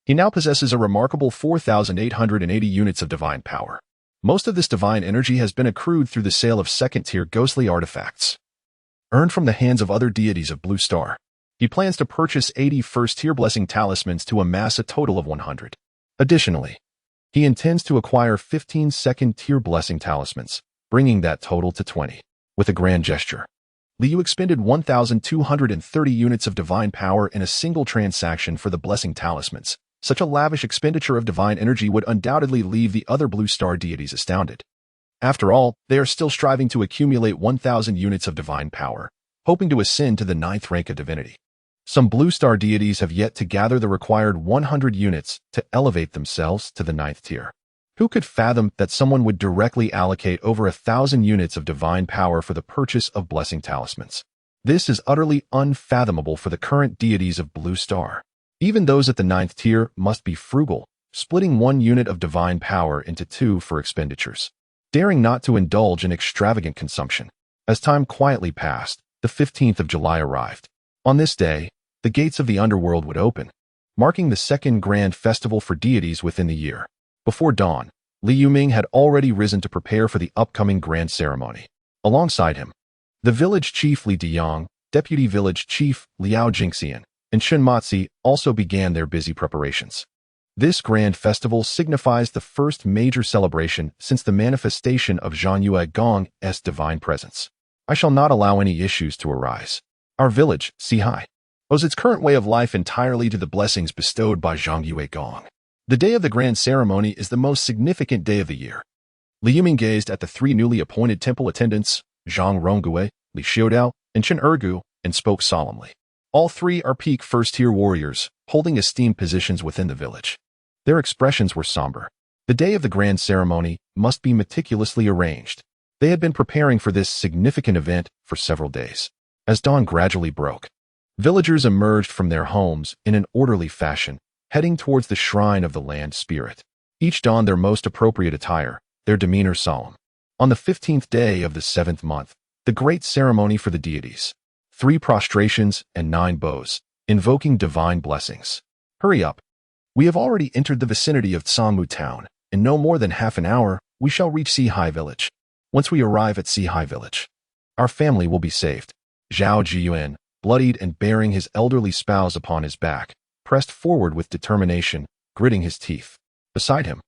He now possesses a remarkable 4,880 units of divine power. Most of this divine energy has been accrued through the sale of second-tier ghostly artifacts. earned from the hands of other deities of Blue Star. He plans to purchase 80 first-tier blessing talismans to amass a total of 100. Additionally, he intends to acquire 15 second-tier blessing talismans, bringing that total to 20. With a grand gesture, Liu expended 1,230 units of divine power in a single transaction for the blessing talismans. Such a lavish expenditure of divine energy would undoubtedly leave the other Blue Star deities astounded. After all, they are still striving to accumulate 1,000 units of divine power, hoping to ascend to the 9th rank of divinity. Some Blue Star deities have yet to gather the required 100 units to elevate themselves to the 9th tier. Who could fathom that someone would directly allocate over 1,000 units of divine power for the purchase of blessing talismans? This is utterly unfathomable for the current deities of Blue Star. Even those at the 9th tier must be frugal, splitting 1 unit of divine power into 2 for expenditures, daring not to indulge in extravagant consumption. As time quietly passed, the 15th of July arrived. On this day, the gates of the underworld would open, marking the second grand festival for deities within the year. Before dawn, Li Yuming had already risen to prepare for the upcoming grand ceremony. Alongside him, the village chief Li Diyang, deputy village chief Liao Jingxian, and Shen Matzi also began their busy preparations. This grand festival signifies the first major celebration since the manifestation of Zhangyue Gong's divine presence. I shall not allow any issues to arise. Our village, Sihai, owes its current way of life entirely to the blessings bestowed by Zhangyue Gong. The day of the grand ceremony is the most significant day of the year. Li Yuming gazed at the 3 newly appointed temple attendants, Zhang Ronggui, Li Xiudao, and Chen Ergu, and spoke solemnly. All 3 are peak first-tier warriors, holding esteemed positions within the village. Their expressions were somber. The day of the grand ceremony must be meticulously arranged. They had been preparing for this significant event for several days. As dawn gradually broke, villagers emerged from their homes in an orderly fashion, heading towards the shrine of the land spirit. Each donned their most appropriate attire, their demeanor solemn. On the 15th day of the 7th month, the great ceremony for the deities. 3 prostrations and 9 bows, invoking divine blessings. Hurry up. We have already entered the vicinity of Tsangmu town. In no more than half an hour, we shall reach Sihai village. Once we arrive at Sihai village, our family will be saved. Zhao Jiyuan, bloodied and bearing his elderly spouse upon his back, pressed forward with determination, gritting his teeth. Beside him,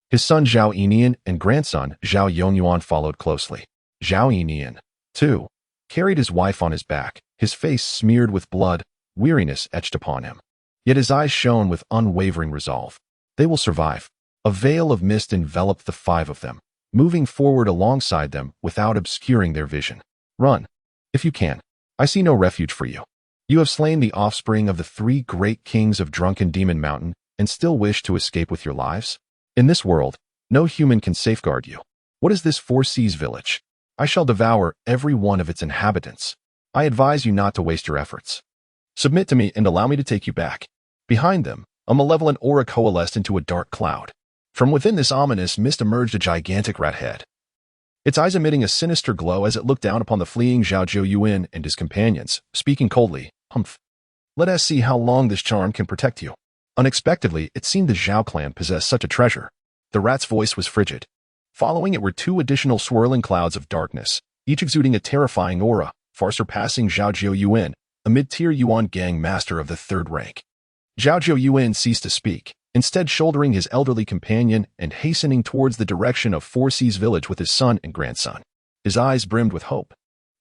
his son Zhao Yinian and grandson Zhao Yongyuan followed closely. Zhao Yinian, too, carried his wife on his back, his face smeared with blood, weariness etched upon him. Yet his eyes shone with unwavering resolve. They will survive. A veil of mist enveloped the 5 of them, moving forward alongside them without obscuring their vision. Run, if you can. I see no refuge for you. You have slain the offspring of the 3 great kings of drunken Demon Mountain and still wish to escape with your lives? In this world, no human can safeguard you. What is this 4 Seas village? I shall devour every one of its inhabitants. I advise you not to waste your efforts. Submit to me and allow me to take you back. Behind them, a malevolent aura coalesced into a dark cloud. From within this ominous mist emerged a gigantic rat head, its eyes emitting a sinister glow as it looked down upon the fleeing Zhao Jiuyuan and his companions, speaking coldly. Humph. Let us see how long this charm can protect you. Unexpectedly, it seemed the Zhao clan possessed such a treasure. The rat's voice was frigid. Following it were 2 additional swirling clouds of darkness, each exuding a terrifying aura, far surpassing Zhao Jiuyuan, a mid-tier Yuan gang master of the 3rd rank. Zhao Jiuyuan ceased to speak, instead shouldering his elderly companion and hastening towards the direction of 4 Seas village with his son and grandson. His eyes brimmed with hope.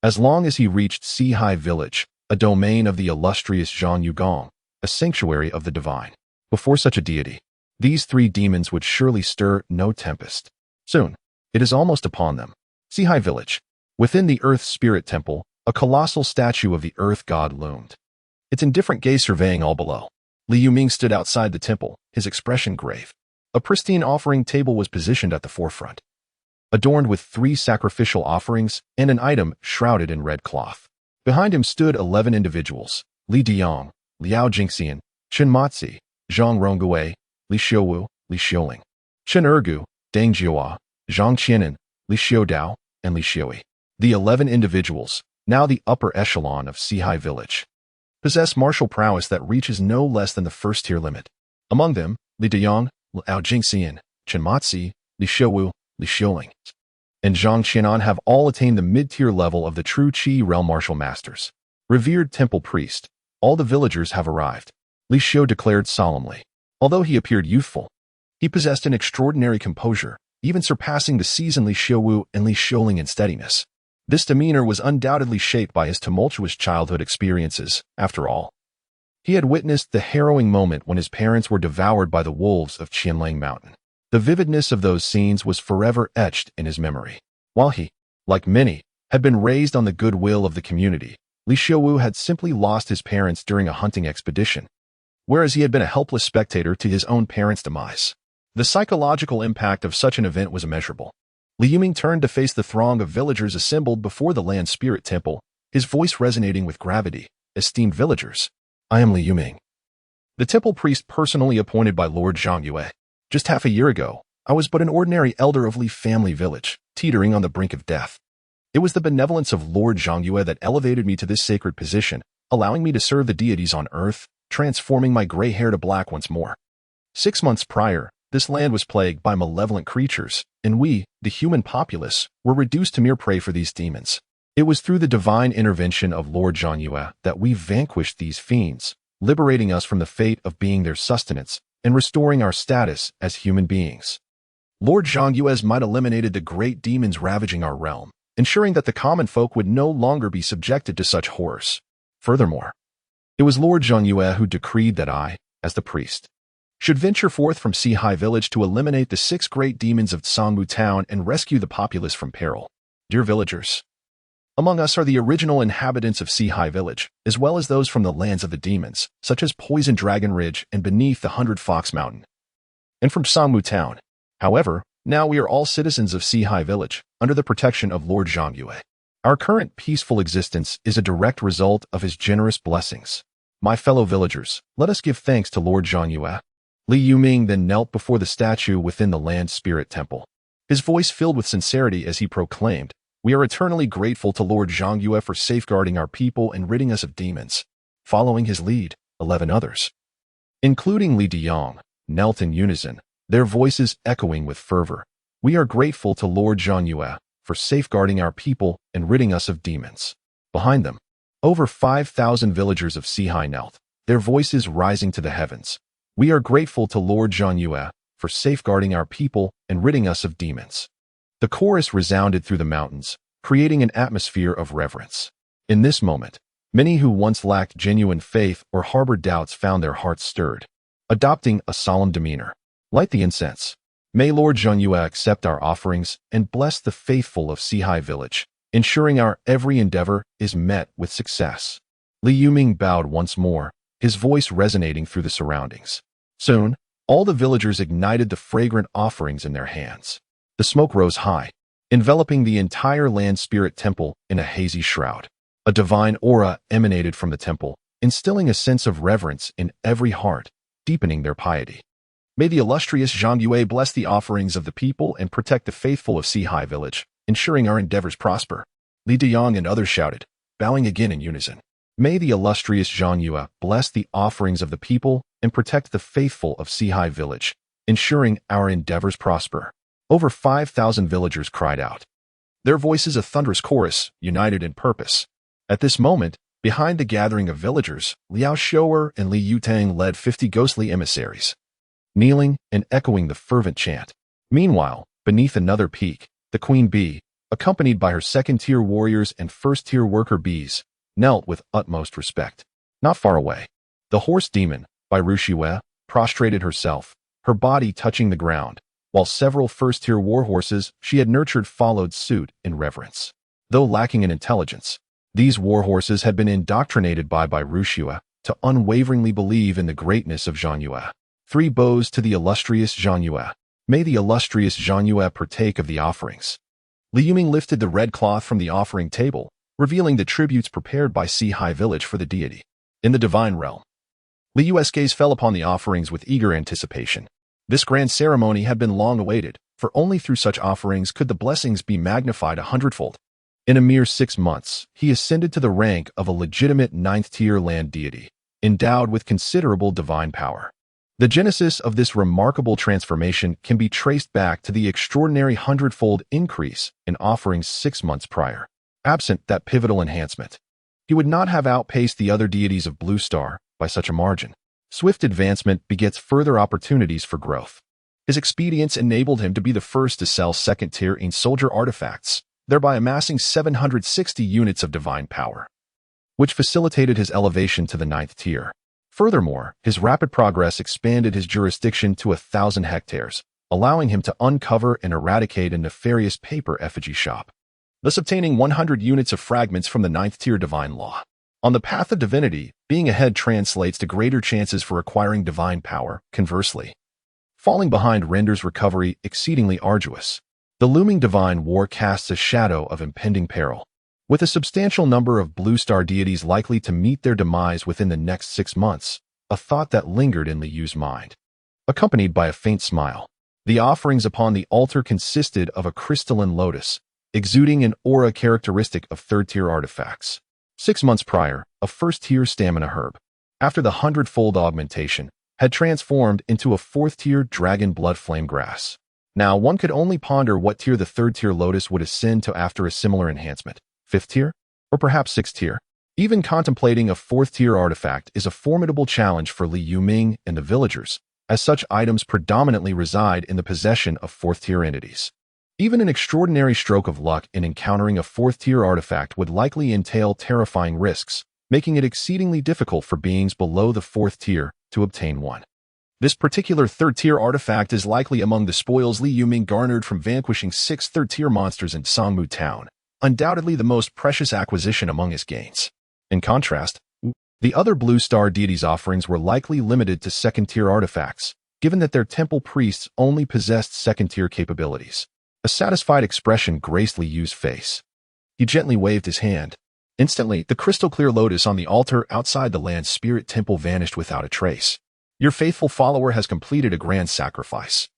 As long as he reached Sihai village, a domain of the illustrious Zhang Yugong, a sanctuary of the divine. Before such a deity, these 3 demons would surely stir no tempest. Soon, it is almost upon them. Sihai village. Within the Earth Spirit Temple, a colossal statue of the Earth God loomed, its indifferent gaze surveying all below. Li Yuming stood outside the temple, his expression grave. A pristine offering table was positioned at the forefront, adorned with 3 sacrificial offerings and an item shrouded in red cloth. Behind him stood 11 individuals: Li Diyang, Liao Jingxian, Chen Matzi, Zhang Ronggui, Li Xiuwu, Li Xiuling, Chen Ergu, Deng Jiua, Zhang Qianan, Li Xiudao, and Li Xiui. The 11 individuals, now the upper echelon of Sihai village, possess martial prowess that reaches no less than the 1st-tier limit. Among them, Li Diyang, Liao Jingxian, Chen Matzi, Li Xiuwu, Li Xiuling, and Zhang Qianan have all attained the mid-tier level of the true Qi realm martial masters. Revered temple priest, all the villagers have arrived, Li Xiu declared solemnly. Although he appeared youthful, he possessed an extraordinary composure, even surpassing the seasoned Li Xiuwu and Li Xiuling in steadiness. This demeanor was undoubtedly shaped by his tumultuous childhood experiences, after all. He had witnessed the harrowing moment when his parents were devoured by the wolves of Qianlang Mountain. The vividness of those scenes was forever etched in his memory. While he, like many, had been raised on the goodwill of the community, Li Xiuwu had simply lost his parents during a hunting expedition, whereas he had been a helpless spectator to his own parents' demise. The psychological impact of such an event was immeasurable. Li Yuming turned to face the throng of villagers assembled before the land spirit temple, his voice resonating with gravity. Esteemed villagers, I am Li Yuming, the temple priest personally appointed by Lord Zhangyue. Just half a year ago, I was but an ordinary elder of Li family village, teetering on the brink of death. It was the benevolence of Lord Zhangyue that elevated me to this sacred position, allowing me to serve the deities on earth, transforming my gray hair to black once more. 6 months prior, this land was plagued by malevolent creatures, and we, the human populace, were reduced to mere prey for these demons. It was through the divine intervention of Lord Zhangyue that we vanquished these fiends, liberating us from the fate of being their sustenance and restoring our status as human beings. Lord Zhangyue's might eliminated the great demons ravaging our realm, ensuring that the common folk would no longer be subjected to such horrors. Furthermore, it was Lord Zhangyue who decreed that I, as the priest, should venture forth from Sihai village to eliminate the 6 great demons of Tsangmu town and rescue the populace from peril. Dear villagers, among us are the original inhabitants of Sihai village, as well as those from the lands of the demons, such as Poison Dragon Ridge and beneath the 100 Fox Mountain, and from Tsangmu town. However, now we are all citizens of Sihai village, under the protection of Lord Zhangyue. Our current peaceful existence is a direct result of his generous blessings. My fellow villagers, let us give thanks to Lord Zhangyue. Li Yuming then knelt before the statue within the land spirit temple. His voice filled with sincerity as he proclaimed, "We are eternally grateful to Lord Zhangyue for safeguarding our people and ridding us of demons." Following his lead, 11 others, including Li Diyang, knelt in unison, their voices echoing with fervor. "We are grateful to Lord Zhangyue for safeguarding our people and ridding us of demons." Behind them, over 5,000 villagers of Sihai knelt, their voices rising to the heavens. "We are grateful to Lord Zhangyue for safeguarding our people and ridding us of demons." The chorus resounded through the mountains, creating an atmosphere of reverence. In this moment, many who once lacked genuine faith or harbored doubts found their hearts stirred, adopting a solemn demeanor. "Light the incense. May Lord Zhangyue accept our offerings and bless the faithful of Sihai village, ensuring our every endeavor is met with success." Li Yuming bowed once more, his voice resonating through the surroundings. Soon, all the villagers ignited the fragrant offerings in their hands. The smoke rose high, enveloping the entire land spirit temple in a hazy shroud. A divine aura emanated from the temple, instilling a sense of reverence in every heart, deepening their piety. "May the illustrious Zhangyue bless the offerings of the people and protect the faithful of Sihai village, ensuring our endeavors prosper." Li Diyang and others shouted, bowing again in unison. "May the illustrious Zhangyue bless the offerings of the people and protect the faithful of Sihai village, ensuring our endeavors prosper." Over 5,000 villagers cried out, their voices a thunderous chorus, united in purpose. At this moment, behind the gathering of villagers, Liao Shou'er and Li Yutang led 50 ghostly emissaries, kneeling and echoing the fervent chant. Meanwhile, beneath another peak, the Queen Bee, accompanied by her second-tier warriors and first-tier worker bees, knelt with utmost respect. Not far away, the horse demon, by Rushue, prostrated herself, her body touching the ground, while several first-tier warhorses she had nurtured followed suit in reverence. Though lacking in intelligence, these warhorses had been indoctrinated by Rushue to unwaveringly believe in the greatness of Zhangyue. 3 bows to the illustrious Zhangyue. May the illustrious Zhangyue partake of the offerings. Li Yuming lifted the red cloth from the offering table, revealing the tributes prepared by Sihai village for the deity. In the divine realm, Li Yu's gaze fell upon the offerings with eager anticipation. This grand ceremony had been long awaited, for only through such offerings could the blessings be magnified 100-fold. In a mere 6 months, he ascended to the rank of a legitimate 9th-tier land deity, endowed with considerable divine power. The genesis of this remarkable transformation can be traced back to the extraordinary hundredfold increase in offerings 6 months prior. Absent that pivotal enhancement, he would not have outpaced the other deities of Blue Star by such a margin. Swift advancement begets further opportunities for growth. His expedience enabled him to be the first to sell second-tier soldier artifacts, thereby amassing 760 units of divine power, which facilitated his elevation to the 9th tier. Furthermore, his rapid progress expanded his jurisdiction to 1,000 hectares, allowing him to uncover and eradicate a nefarious paper effigy shop, thus obtaining 100 units of fragments from the 9th tier divine law. On the path of divinity, being ahead translates to greater chances for acquiring divine power. Conversely, falling behind renders recovery exceedingly arduous. The looming divine war casts a shadow of impending peril. With a substantial number of Blue Star deities likely to meet their demise within the next 6 months, a thought that lingered in Li Yu's mind, accompanied by a faint smile. The offerings upon the altar consisted of a crystalline lotus, exuding an aura characteristic of 3rd-tier artifacts. 6 months prior, a 1st-tier stamina herb, after the hundredfold augmentation, had transformed into a 4th-tier dragon blood flame grass. Now one could only ponder what tier the 3rd-tier lotus would ascend to after a similar enhancement. 5th tier? Or perhaps 6th tier? Even contemplating a 4th-tier artifact is a formidable challenge for Li Yuming and the villagers, as such items predominantly reside in the possession of 4th-tier entities. Even an extraordinary stroke of luck in encountering a 4th-tier artifact would likely entail terrifying risks, making it exceedingly difficult for beings below the 4th tier to obtain one. This particular 3rd-tier artifact is likely among the spoils Li Yuming garnered from vanquishing 6 3rd-tier monsters in Songmu Town, undoubtedly the most precious acquisition among his gains. In contrast, the other Blue Star deities' offerings were likely limited to 2nd-tier artifacts, given that their temple priests only possessed 2nd-tier capabilities. A satisfied expression graced Li Yu's face. He gently waved his hand. Instantly, the crystal-clear lotus on the altar outside the land spirit temple vanished without a trace. Your faithful follower has completed a grand sacrifice.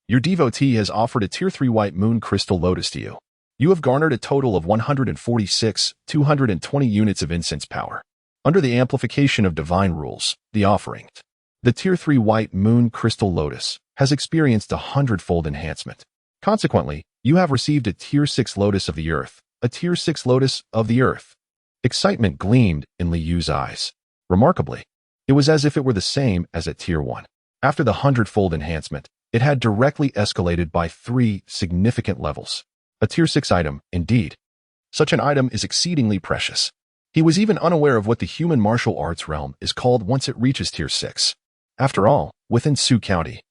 Your devotee has offered a tier 3 white moon crystal lotus to you. You have garnered a total of 146,220 units of incense power. Under the amplification of divine rules, the offering, the tier 3 white moon crystal lotus, has experienced a hundredfold enhancement. Consequently, you have received a tier 6 lotus of the earth, a tier 6 lotus of the earth. Excitement gleamed in Li Yu's eyes. Remarkably, it was as if it were the same as at tier 1. After the hundredfold enhancement, it had directly escalated by 3 significant levels. A tier 6 item, indeed. Such an item is exceedingly precious. He was even unaware of what the human martial arts realm is called once it reaches tier 6. After all, within Sioux County,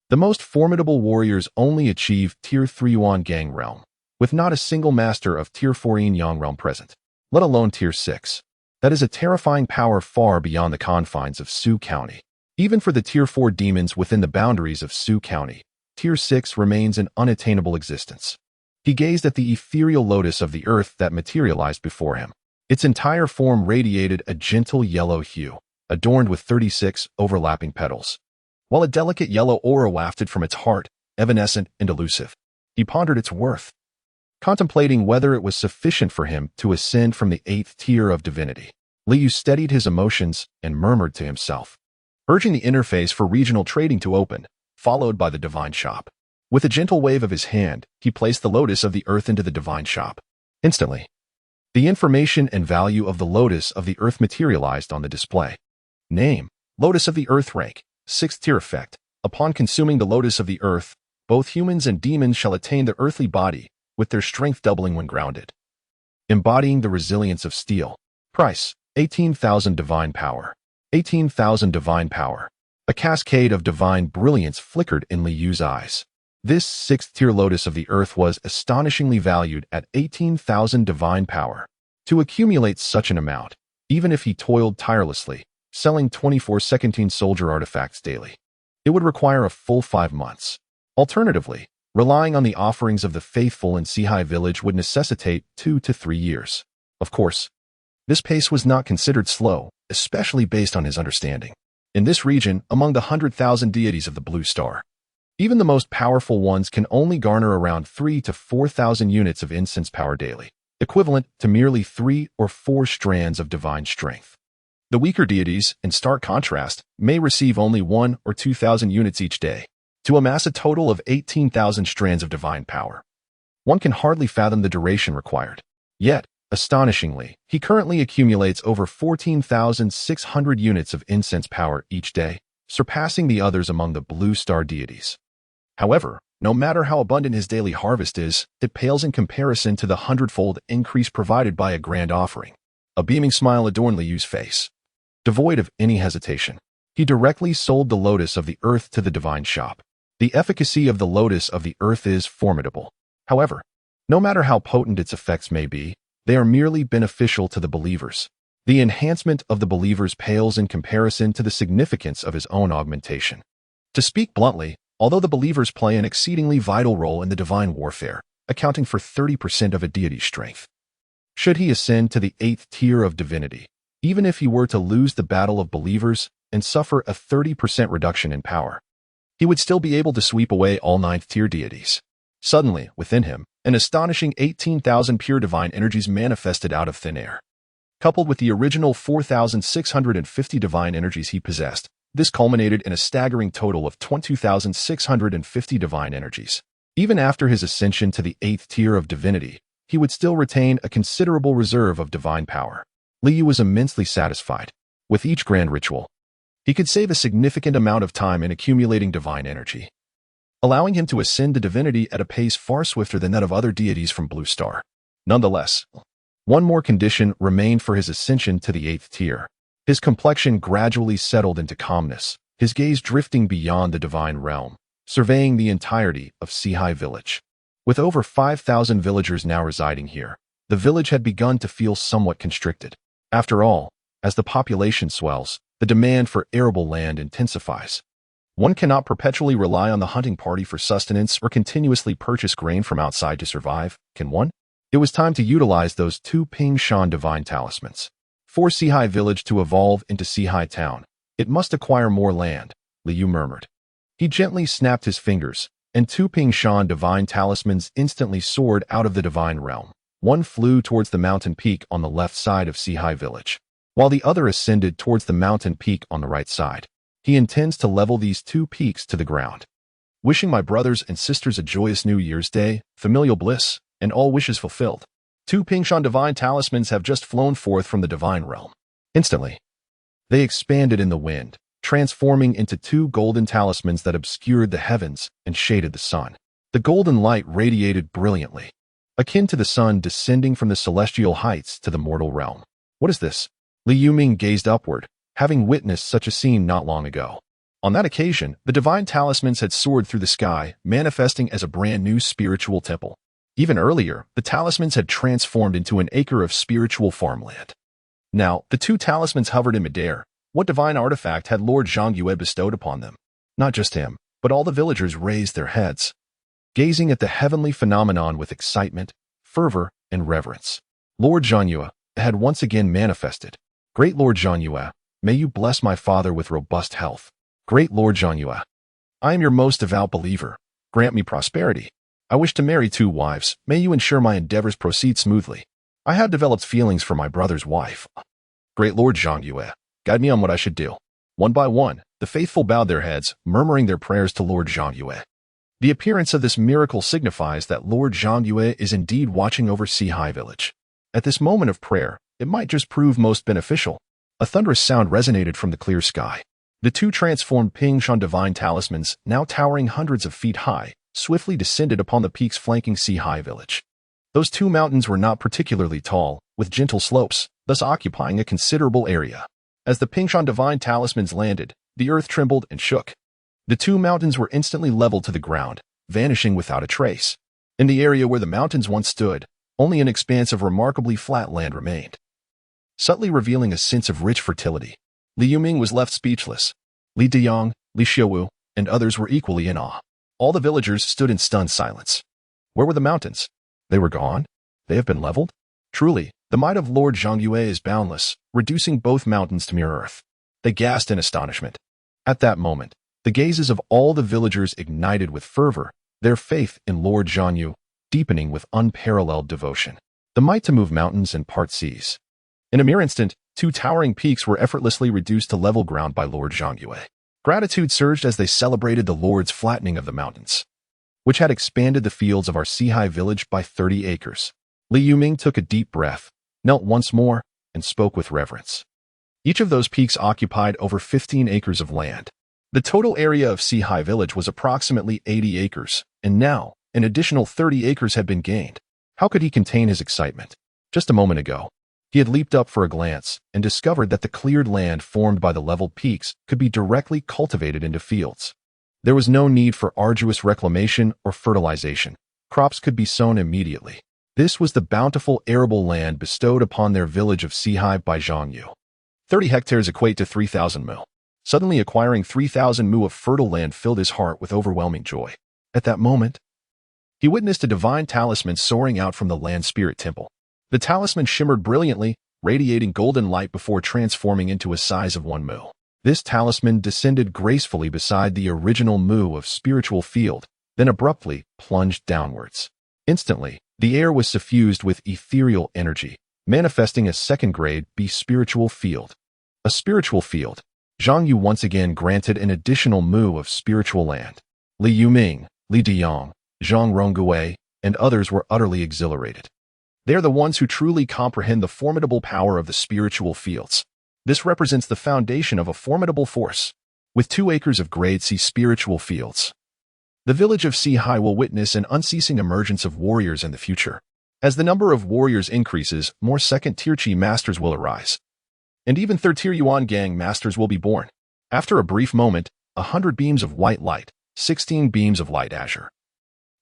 the most formidable warriors only achieve tier 3 Yuan Gang realm, with not a single master of tier 4 Yin Yang realm present, let alone tier 6. That is a terrifying power far beyond the confines of Sioux County. Even for the tier 4 demons within the boundaries of Sioux County, tier 6 remains an unattainable existence. He gazed at the ethereal lotus of the earth that materialized before him. Its entire form radiated a gentle yellow hue, adorned with 36 overlapping petals, while a delicate yellow aura wafted from its heart, evanescent and elusive. He pondered its worth, contemplating whether it was sufficient for him to ascend from the 8th tier of divinity. Li Yu steadied his emotions and murmured to himself, urging the interface for regional trading to open, followed by the divine shop. With a gentle wave of his hand, he placed the lotus of the earth into the divine shop. Instantly, the information and value of the lotus of the earth materialized on the display. Name: Lotus of the Earth. Rank: 6th tier. Effect: upon consuming the lotus of the earth, both humans and demons shall attain the earthly body, with their strength doubling when grounded, embodying the resilience of steel. Price: 18,000 divine power. 18,000 divine power. A cascade of divine brilliance flickered in Li Yu's eyes. This 6th tier lotus of the earth was astonishingly valued at 18,000 divine power. To accumulate such an amount, even if he toiled tirelessly, selling 24 second-tier soldier artifacts daily, it would require a full 5 months. Alternatively, relying on the offerings of the faithful in Sihai village would necessitate 2 to 3 years. Of course, this pace was not considered slow, especially based on his understanding. In this region, among the 100,000 deities of the Blue Star, even the most powerful ones can only garner around 3 to 4,000 units of incense power daily, equivalent to merely 3 or 4 strands of divine strength. The weaker deities, in stark contrast, may receive only 1 or 2,000 units each day, to amass a total of 18,000 strands of divine power. One can hardly fathom the duration required. Yet, astonishingly, he currently accumulates over 14,600 units of incense power each day, surpassing the others among the blue star deities. However, no matter how abundant his daily harvest is, it pales in comparison to the hundredfold increase provided by a grand offering. A beaming smile adorned Liu's face. Devoid of any hesitation, he directly sold the lotus of the earth to the divine shop. The efficacy of the lotus of the earth is formidable. However, no matter how potent its effects may be, they are merely beneficial to the believers. The enhancement of the believers pales in comparison to the significance of his own augmentation. To speak bluntly, although the believers play an exceedingly vital role in the divine warfare, accounting for 30% of a deity's strength, should he ascend to the 8th tier of divinity, even if he were to lose the battle of believers and suffer a 30% reduction in power, he would still be able to sweep away all 9th tier deities. Suddenly, within him, an astonishing 18,000 pure divine energies manifested out of thin air. Coupled with the original 4,650 divine energies he possessed, this culminated in a staggering total of 22,650 divine energies. Even after his ascension to the 8th tier of divinity, he would still retain a considerable reserve of divine power. Liu was immensely satisfied. With each grand ritual, he could save a significant amount of time in accumulating divine energy, allowing him to ascend to divinity at a pace far swifter than that of other deities from Blue Star. Nonetheless, one more condition remained for his ascension to the 8th tier. His complexion gradually settled into calmness, his gaze drifting beyond the divine realm, surveying the entirety of Sihai village. With over 5,000 villagers now residing here, the village had begun to feel somewhat constricted. After all, as the population swells, the demand for arable land intensifies. One cannot perpetually rely on the hunting party for sustenance or continuously purchase grain from outside to survive, can one? It was time to utilize those 2 Ping Shan divine talismans. For Sihai village to evolve into Sihai town, it must acquire more land, Liu murmured. He gently snapped his fingers, and 2 Ping Shan divine talismans instantly soared out of the divine realm. One flew towards the mountain peak on the left side of Sihai village, while the other ascended towards the mountain peak on the right side. He intends to level these 2 peaks to the ground. Wishing my brothers and sisters a joyous New Year's Day, familial bliss, and all wishes fulfilled. 2 Ping Shan divine talismans have just flown forth from the divine realm. Instantly, they expanded in the wind, transforming into 2 golden talismans that obscured the heavens and shaded the sun. The golden light radiated brilliantly, akin to the sun descending from the celestial heights to the mortal realm. What is this? Liu Ming gazed upward, having witnessed such a scene not long ago. On that occasion, the divine talismans had soared through the sky, manifesting as a brand new spiritual temple. Even earlier, the talismans had transformed into an acre of spiritual farmland. Now, the 2 talismans hovered in midair. What divine artifact had Lord Zhangyue bestowed upon them? Not just him, but all the villagers raised their heads, gazing at the heavenly phenomenon with excitement, fervor, and reverence. Lord Zhangyue had once again manifested. Great Lord Zhangyue, may you bless my father with robust health. Great Lord Zhangyue, I am your most devout believer. Grant me prosperity. I wish to marry 2 wives. May you ensure my endeavors proceed smoothly. I have developed feelings for my brother's wife. Great Lord Zhangyue, guide me on what I should do. One by one, the faithful bowed their heads, murmuring their prayers to Lord Zhangyue. The appearance of this miracle signifies that Lord Zhangyue is indeed watching over Sihai village. At this moment of prayer, it might just prove most beneficial. A thunderous sound resonated from the clear sky. The 2 transformed Ping Shan divine talismans, now towering hundreds of feet high, swiftly descended upon the peaks flanking Sihai village. Those 2 mountains were not particularly tall, with gentle slopes, thus occupying a considerable area. As the Ping Shan divine talismans landed, the earth trembled and shook. The 2 mountains were instantly leveled to the ground, vanishing without a trace. In the area where the mountains once stood, only an expanse of remarkably flat land remained, subtly revealing a sense of rich fertility. Liu Ming was left speechless. Li Deyang, Li Xiaowu, and others were equally in awe. All the villagers stood in stunned silence. Where were the mountains? They were gone? They have been leveled? Truly, the might of Lord Zhangyue is boundless, reducing both mountains to mere earth. They gasped in astonishment. At that moment, the gazes of all the villagers ignited with fervor, their faith in Lord Zhangyue deepening with unparalleled devotion. The might to move mountains and part seas. In a mere instant, two towering peaks were effortlessly reduced to level ground by Lord Zhangyue. Gratitude surged as they celebrated the Lord's flattening of the mountains, which had expanded the fields of our Sihai village by 30 acres. Li Yuming took a deep breath, knelt once more, and spoke with reverence. Each of those peaks occupied over 15 acres of land. The total area of Sihai village was approximately 80 acres, and now, an additional 30 acres had been gained. How could he contain his excitement? Just a moment ago, he had leaped up for a glance and discovered that the cleared land formed by the leveled peaks could be directly cultivated into fields. There was no need for arduous reclamation or fertilization. Crops could be sown immediately. This was the bountiful arable land bestowed upon their village of Sihai by Zhang Yu. 30 hectares equate to 3,000 mu. Suddenly acquiring 3,000 mu of fertile land filled his heart with overwhelming joy. At that moment, he witnessed a divine talisman soaring out from the land spirit temple. The talisman shimmered brilliantly, radiating golden light before transforming into a size of 1 mu. This talisman descended gracefully beside the original mu of spiritual field, then abruptly plunged downwards. Instantly, the air was suffused with ethereal energy, manifesting a second-grade B spiritual field. A spiritual field. Zhang Yu once again granted an additional mu of spiritual land. Li Yuming, Li Diyang, Zhang Rongui, and others were utterly exhilarated. They are the ones who truly comprehend the formidable power of the spiritual fields. This represents the foundation of a formidable force. With 2 acres of grade C spiritual fields, the village of Sihai will witness an unceasing emergence of warriors in the future. As the number of warriors increases, more second-tier Qi masters will arise, and even third-tier Yuan Gang masters will be born. After a brief moment, 100 beams of white light, 16 beams of light azure,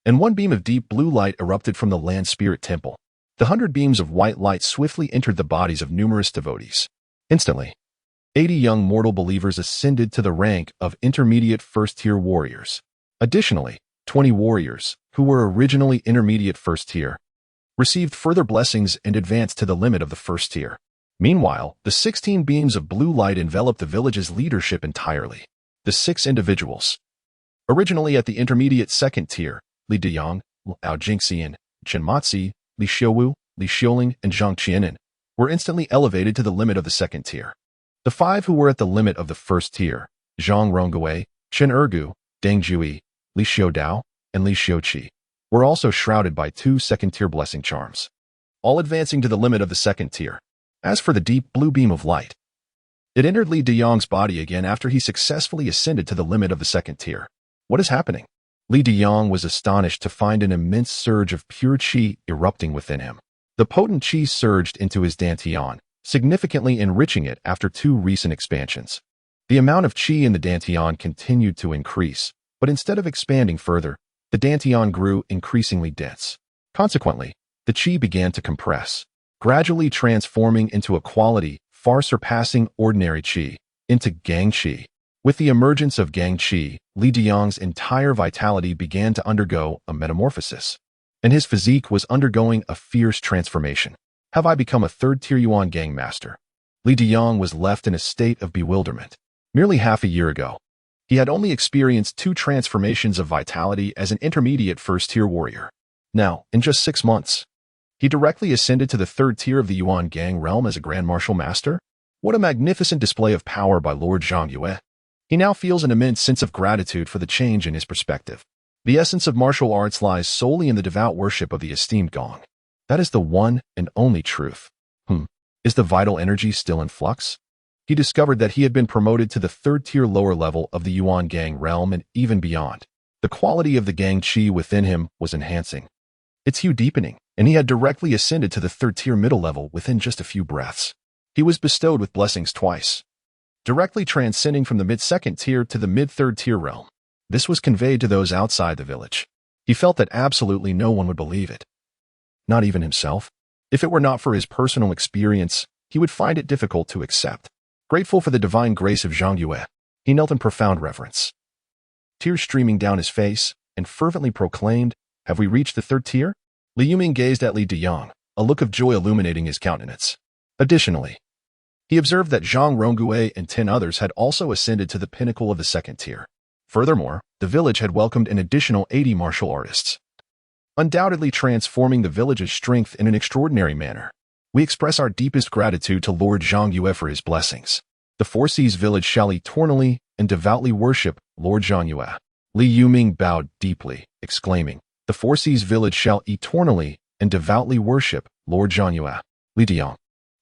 and 1 beam of deep blue light erupted from the land spirit temple. The 100 beams of white light swiftly entered the bodies of numerous devotees. Instantly, 80 young mortal believers ascended to the rank of intermediate first-tier warriors. Additionally, 20 warriors, who were originally intermediate first-tier, received further blessings and advanced to the limit of the first tier. Meanwhile, the 16 beams of blue light enveloped the village's leadership entirely. The 6 individuals, originally at the intermediate second tier, Li Diyang, Ao Jingxian, Chen Matzi, Li Xiuwu, Li Xiuling, and Zhang Qianan, were instantly elevated to the limit of the second tier. The 5 who were at the limit of the first tier, Zhang Rongui, Chen Ergu, Deng Jui, Li Xiudao, and Li Xiuqi, were also shrouded by 2 second-tier blessing charms, all advancing to the limit of the second tier. As for the deep blue beam of light, it entered Li Diyang's body again after he successfully ascended to the limit of the second tier. What is happening? Li Diyang was astonished to find an immense surge of pure qi erupting within him. The potent qi surged into his dantian, significantly enriching it after 2 recent expansions. The amount of qi in the dantian continued to increase, but instead of expanding further, the dantian grew increasingly dense. Consequently, the qi began to compress, gradually transforming into a quality far surpassing ordinary qi, into gang qi. With the emergence of gang qi, Li Diyang's entire vitality began to undergo a metamorphosis, and his physique was undergoing a fierce transformation. Have I become a third-tier Yuan gang master? Li Diyang was left in a state of bewilderment. Merely half a year ago, he had only experienced 2 transformations of vitality as an intermediate first-tier warrior. Now, in just 6 months, he directly ascended to the 3rd tier of the Yuan Gang realm as a Grand Martial Master. What a magnificent display of power by Lord Zhangyue. He now feels an immense sense of gratitude for the change in his perspective. The essence of martial arts lies solely in the devout worship of the esteemed Gong. That is the one and only truth. Is the vital energy still in flux? He discovered that he had been promoted to the 3rd tier lower level of the Yuan Gang realm and even beyond. The quality of the Gang Qi within him was enhancing, its hue deepening, and he had directly ascended to the 3rd tier middle level within just a few breaths. He was bestowed with blessings twice, directly transcending from the mid-2nd tier to the mid-3rd tier realm. This was conveyed to those outside the village. He felt that absolutely no one would believe it, not even himself. If it were not for his personal experience, he would find it difficult to accept. Grateful for the divine grace of Zhangyue, he knelt in profound reverence, tears streaming down his face, and fervently proclaimed, "Have we reached the 3rd tier?" Li Yuming gazed at Li Diyang, a look of joy illuminating his countenance. Additionally, he observed that Zhang Rongui and 10 others had also ascended to the pinnacle of the 2nd tier. Furthermore, the village had welcomed an additional 80 martial artists, undoubtedly transforming the village's strength in an extraordinary manner. We express our deepest gratitude to Lord Zhongyue for his blessings. The Four Seas village shall eternally and devoutly worship Lord Zhongyue. Li Yuming bowed deeply, exclaiming, "The Four Seas village shall eternally and devoutly worship Lord Zhongyue." Li Diang,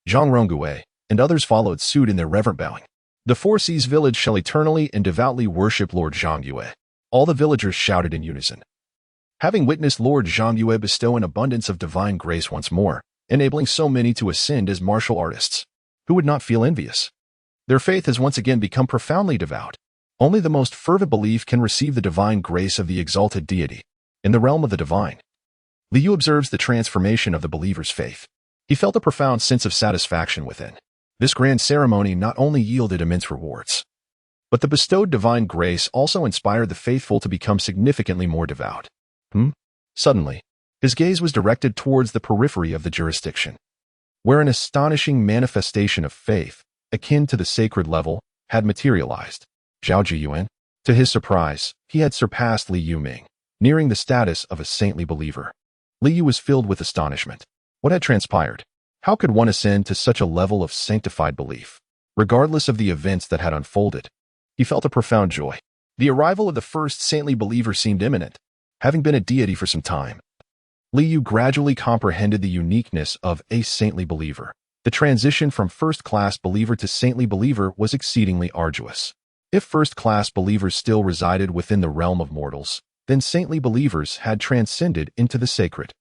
Zhang Ronggui, and others followed suit in their reverent bowing. The Four Seas village shall eternally and devoutly worship Lord Zhongyue. All the villagers shouted in unison. Having witnessed Lord Zhongyue bestow an abundance of divine grace once more, enabling so many to ascend as martial artists, who would not feel envious? Their faith has once again become profoundly devout. Only the most fervent belief can receive the divine grace of the exalted deity. In the realm of the divine, Liu observes the transformation of the believer's faith. He felt a profound sense of satisfaction within. This grand ceremony not only yielded immense rewards, but the bestowed divine grace also inspired the faithful to become significantly more devout. Suddenly, his gaze was directed towards the periphery of the jurisdiction, where an astonishing manifestation of faith, akin to the sacred level, had materialized. Zhao Jiyuan. To his surprise, he had surpassed Li Yuming, nearing the status of a saintly believer. Li Yu was filled with astonishment. What had transpired? How could one ascend to such a level of sanctified belief? Regardless of the events that had unfolded, he felt a profound joy. The arrival of the first saintly believer seemed imminent. Having been a deity for some time, Li Yu gradually comprehended the uniqueness of a saintly believer. The transition from first-class believer to saintly believer was exceedingly arduous. If first-class believers still resided within the realm of mortals, then saintly believers had transcended into the sacred.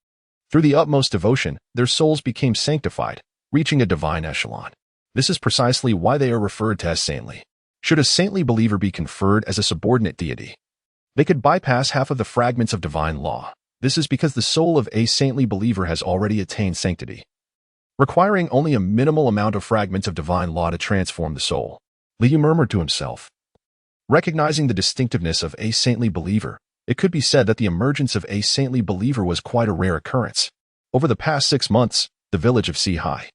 Through the utmost devotion, their souls became sanctified, reaching a divine echelon. This is precisely why they are referred to as saintly. Should a saintly believer be conferred as a subordinate deity, they could bypass half of the fragments of divine law. This is because the soul of a saintly believer has already attained sanctity, requiring only a minimal amount of fragments of divine law to transform the soul. Liu murmured to himself. Recognizing the distinctiveness of a saintly believer, it could be said that the emergence of a saintly believer was quite a rare occurrence. Over the past 6 months, the village of Sihai,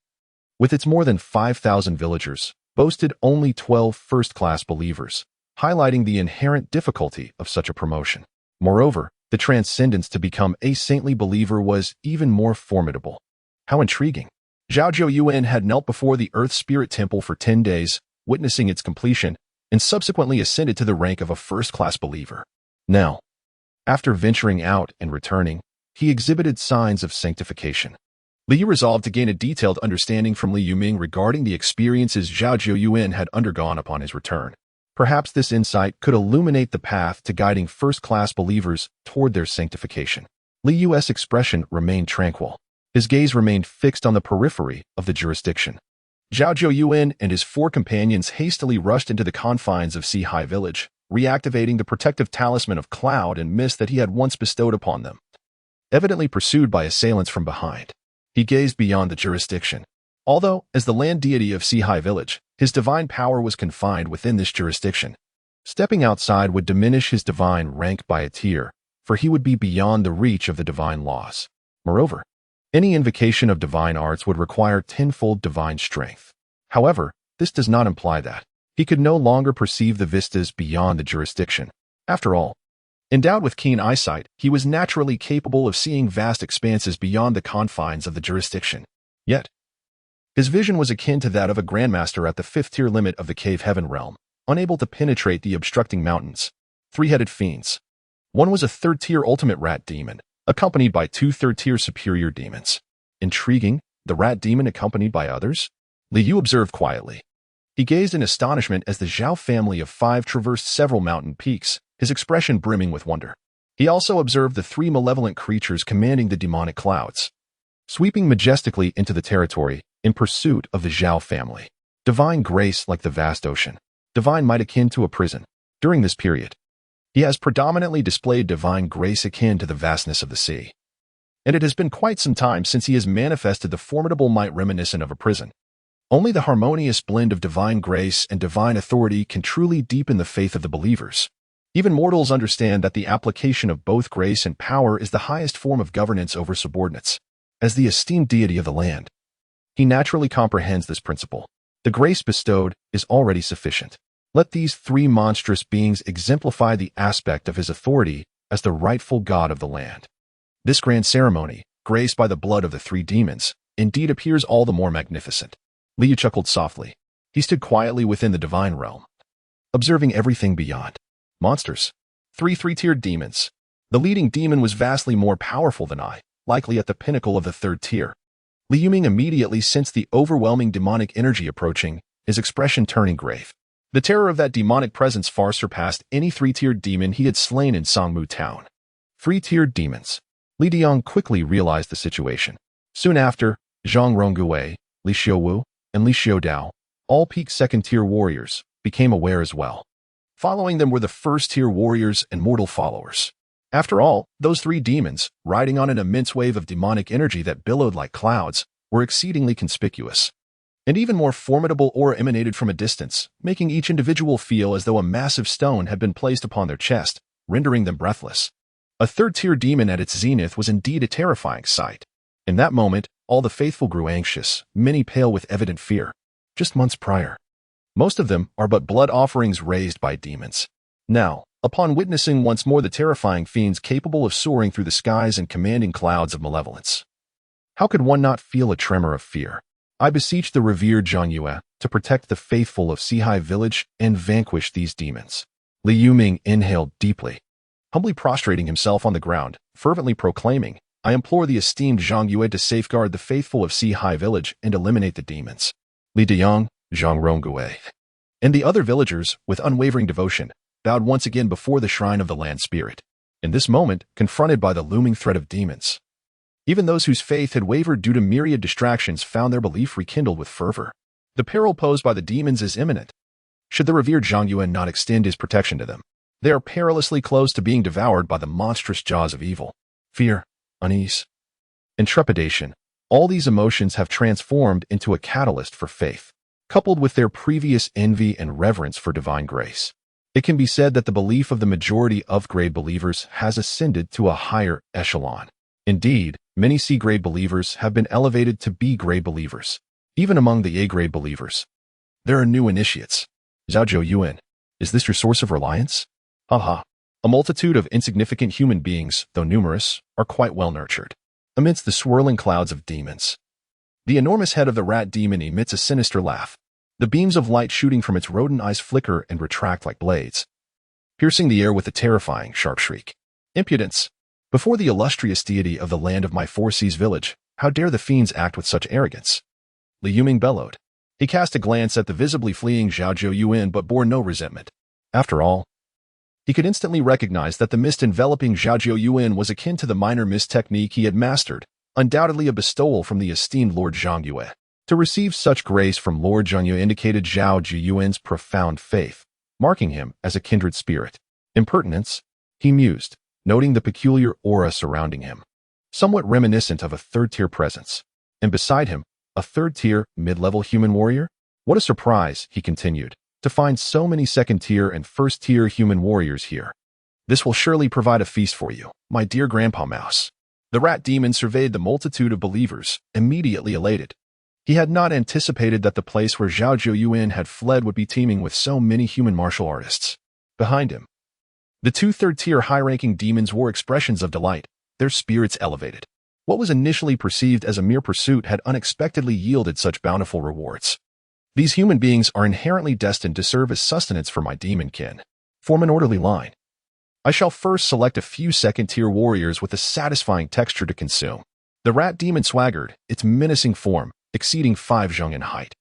with its more than 5,000 villagers, boasted only 12 first-class believers, highlighting the inherent difficulty of such a promotion. Moreover, the transcendence to become a saintly believer was even more formidable. How intriguing! Zhao Zhou had knelt before the Earth Spirit Temple for 10 days, witnessing its completion, and subsequently ascended to the rank of a first-class believer. Now, after venturing out and returning, he exhibited signs of sanctification. Liu resolved to gain a detailed understanding from Li Yuming regarding the experiences Zhao Zhou had undergone upon his return. Perhaps this insight could illuminate the path to guiding first-class believers toward their sanctification. Li Yu's expression remained tranquil. His gaze remained fixed on the periphery of the jurisdiction. Zhao Zhou and his 4 companions hastily rushed into the confines of Sihai village, reactivating the protective talisman of cloud and mist that he had once bestowed upon them. Evidently pursued by assailants from behind, he gazed beyond the jurisdiction. Although, as the land deity of Sihai village, his divine power was confined within this jurisdiction, stepping outside would diminish his divine rank by a tier, for he would be beyond the reach of the divine laws. Moreover, any invocation of divine arts would require tenfold divine strength. However, this does not imply that he could no longer perceive the vistas beyond the jurisdiction. After all, endowed with keen eyesight, he was naturally capable of seeing vast expanses beyond the confines of the jurisdiction. Yet, his vision was akin to that of a grandmaster at the 5th-tier limit of the cave heaven realm, unable to penetrate the obstructing mountains. 3-headed fiends. One was a 3rd-tier ultimate rat demon, accompanied by 2 3rd-tier superior demons. Intriguing, the rat demon accompanied by others? Liu observed quietly. He gazed in astonishment as the Zhao family of 5 traversed several mountain peaks, his expression brimming with wonder. He also observed the 3 malevolent creatures commanding the demonic clouds, sweeping majestically into the territory in pursuit of the Zhao family. Divine grace like the vast ocean, divine might akin to a prison. During this period, he has predominantly displayed divine grace akin to the vastness of the sea. And it has been quite some time since he has manifested the formidable might reminiscent of a prison. Only the harmonious blend of divine grace and divine authority can truly deepen the faith of the believers. Even mortals understand that the application of both grace and power is the highest form of governance over subordinates. As the esteemed deity of the land, he naturally comprehends this principle. The grace bestowed is already sufficient. Let these 3 monstrous beings exemplify the aspect of his authority as the rightful god of the land. This grand ceremony, graced by the blood of the 3 demons, indeed appears all the more magnificent. Liu chuckled softly. He stood quietly within the divine realm, observing everything beyond. Monsters. Three three-tiered demons. The leading demon was vastly more powerful than I, likely at the pinnacle of the third tier. Liu Ming immediately sensed the overwhelming demonic energy approaching, his expression turning grave. The terror of that demonic presence far surpassed any three-tiered demon he had slain in Songmu Town. Three-tiered demons. Li Diang quickly realized the situation. Soon after, Zhang Rongui, Li Xiuwu, and Li Xiudao, all peak second-tier warriors, became aware as well. Following them were the first-tier warriors and mortal followers. After all, those three demons, riding on an immense wave of demonic energy that billowed like clouds, were exceedingly conspicuous. And even more formidable aura emanated from a distance, making each individual feel as though a massive stone had been placed upon their chest, rendering them breathless. A third-tier demon at its zenith was indeed a terrifying sight. In that moment, all the faithful grew anxious, many pale with evident fear. Just months prior. Most of them are but blood offerings raised by demons. Now, upon witnessing once more the terrifying fiends capable of soaring through the skies and commanding clouds of malevolence, how could one not feel a tremor of fear? I beseech the revered Zhang Yue to protect the faithful of Sihai village and vanquish these demons. Liu Ming inhaled deeply, humbly prostrating himself on the ground, fervently proclaiming, I implore the esteemed Zhang Yue to safeguard the faithful of Sihai village and eliminate the demons. Li Diang, Zhang Rongui, and the other villagers, with unwavering devotion, bowed once again before the shrine of the land spirit. In this moment, confronted by the looming threat of demons, even those whose faith had wavered due to myriad distractions found their belief rekindled with fervor. The peril posed by the demons is imminent. Should the revered Zhang Yue not extend his protection to them, they are perilously close to being devoured by the monstrous jaws of evil. Fear, unease, and trepidation. All these emotions have transformed into a catalyst for faith, coupled with their previous envy and reverence for divine grace. It can be said that the belief of the majority of grade believers has ascended to a higher echelon. Indeed, many C-grade believers have been elevated to B-grade believers. Even among the A-grade believers, there are new initiates. Zhao Yuan, is this your source of reliance? Haha. A multitude of insignificant human beings, though numerous, are quite well nurtured. Amidst the swirling clouds of demons, the enormous head of the rat demon emits a sinister laugh. The beams of light shooting from its rodent eyes flicker and retract like blades, piercing the air with a terrifying, sharp shriek. Impudence! Before the illustrious deity of the land of my four seas village, how dare the fiends act with such arrogance? Liu Ming bellowed. He cast a glance at the visibly fleeing Zhao Yuan but bore no resentment. After all, he could instantly recognize that the mist enveloping Zhao Yuan was akin to the minor mist technique he had mastered, undoubtedly a bestowal from the esteemed Lord Zhang Yue. To receive such grace from Lord Zhang Yue indicated Zhao Yuan's profound faith, marking him as a kindred spirit. Impertinence, he mused, noting the peculiar aura surrounding him, somewhat reminiscent of a third-tier presence. And beside him, a third-tier, mid-level human warrior? What a surprise, he continued, to find so many second-tier and first-tier human warriors here. This will surely provide a feast for you, my dear Grandpa Mouse. The rat demon surveyed the multitude of believers, immediately elated. He had not anticipated that the place where Zhao Yuan had fled would be teeming with so many human martial artists. Behind him, the two third-tier high-ranking demons wore expressions of delight, their spirits elevated. What was initially perceived as a mere pursuit had unexpectedly yielded such bountiful rewards. These human beings are inherently destined to serve as sustenance for my demon kin. Form an orderly line. I shall first select a few second-tier warriors with a satisfying texture to consume. The rat demon swaggered, its menacing form exceeding 5 zheng in height,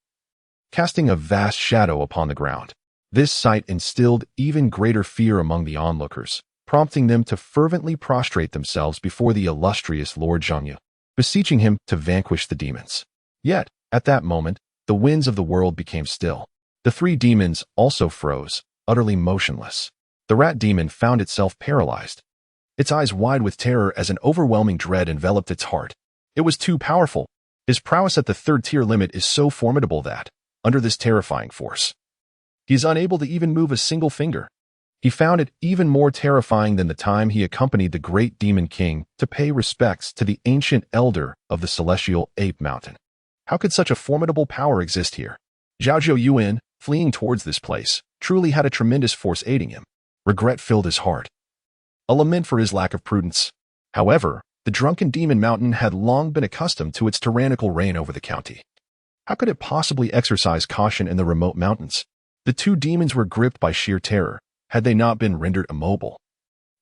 casting a vast shadow upon the ground. This sight instilled even greater fear among the onlookers, prompting them to fervently prostrate themselves before the illustrious Lord Zhang, beseeching him to vanquish the demons. Yet, at that moment, the winds of the world became still. The three demons also froze, utterly motionless. The rat demon found itself paralyzed, its eyes wide with terror as an overwhelming dread enveloped its heart. It was too powerful. His prowess at the third-tier limit is so formidable that, under this terrifying force, he is unable to even move a single finger. He found it even more terrifying than the time he accompanied the great demon king to pay respects to the ancient elder of the celestial ape mountain. How could such a formidable power exist here? Zhao Yuan, fleeing towards this place, truly had a tremendous force aiding him. Regret filled his heart, a lament for his lack of prudence. However, The drunken demon mountain had long been accustomed to its tyrannical reign over the county. How could it possibly exercise caution in the remote mountains? The two demons were gripped by sheer terror. Had they not been rendered immobile,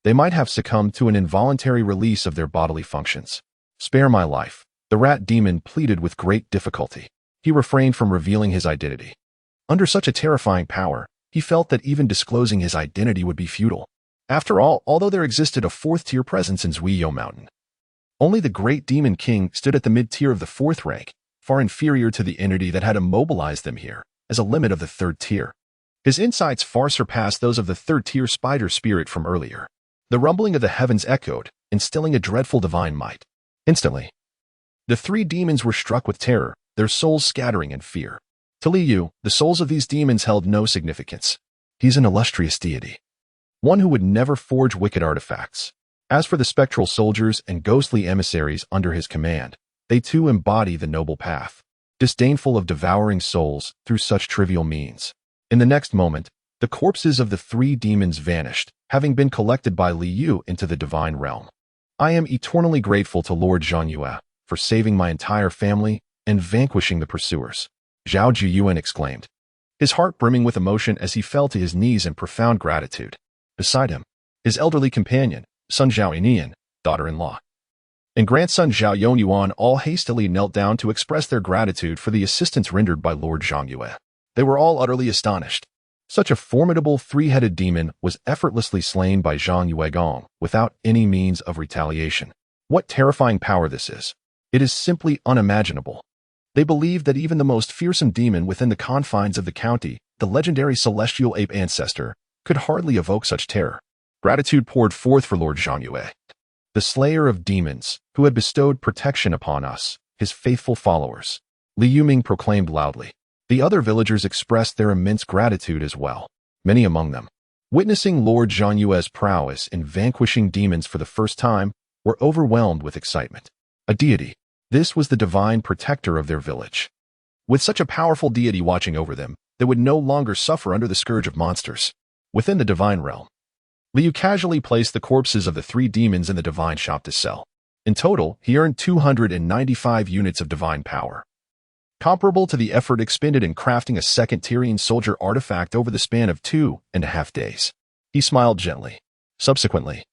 they might have succumbed to an involuntary release of their bodily functions. "Spare my life," the rat demon pleaded with great difficulty. He refrained from revealing his identity. Under such a terrifying power, he felt that even disclosing his identity would be futile. After all, although there existed a fourth-tier presence in Zuiyo Mountain, only the great demon king stood at the mid-tier of the fourth rank, far inferior to the entity that had immobilized them here, as a limit of the third tier. His insights far surpassed those of the third-tier spider spirit from earlier. The rumbling of the heavens echoed, instilling a dreadful divine might. Instantly, the three demons were struck with terror, their souls scattering in fear. To Liu, the souls of these demons held no significance. He's an illustrious deity, one who would never forge wicked artifacts. As for the spectral soldiers and ghostly emissaries under his command, they too embody the noble path, disdainful of devouring souls through such trivial means. In the next moment, the corpses of the three demons vanished, having been collected by Liu into the divine realm. "I am eternally grateful to Lord Zhangyue for saving my entire family and vanquishing the pursuers," Zhao Jiyuan exclaimed, his heart brimming with emotion as he fell to his knees in profound gratitude. Beside him, his elderly companion, Sun Zhao Inian, daughter-in-law, and grandson Zhao Yonyuan all hastily knelt down to express their gratitude for the assistance rendered by Lord Zhangyue. They were all utterly astonished. Such a formidable three-headed demon was effortlessly slain by Zhang Yuegong without any means of retaliation. What terrifying power this is! It is simply unimaginable. They believed that even the most fearsome demon within the confines of the county, the legendary celestial ape ancestor, could hardly evoke such terror. Gratitude poured forth for Lord Zhangyue, the slayer of demons, who had bestowed protection upon us, his faithful followers, Liu Ming proclaimed loudly. The other villagers expressed their immense gratitude as well, many among them, witnessing Lord Zhangyue's prowess in vanquishing demons for the first time, were overwhelmed with excitement. A deity. This was the divine protector of their village. With such a powerful deity watching over them, they would no longer suffer under the scourge of monsters. Within the divine realm, Liu casually placed the corpses of the three demons in the divine shop to sell. In total, he earned 295 units of divine power, comparable to the effort expended in crafting a second Tyrian soldier artifact over the span of 2.5 days. He smiled gently. Subsequently,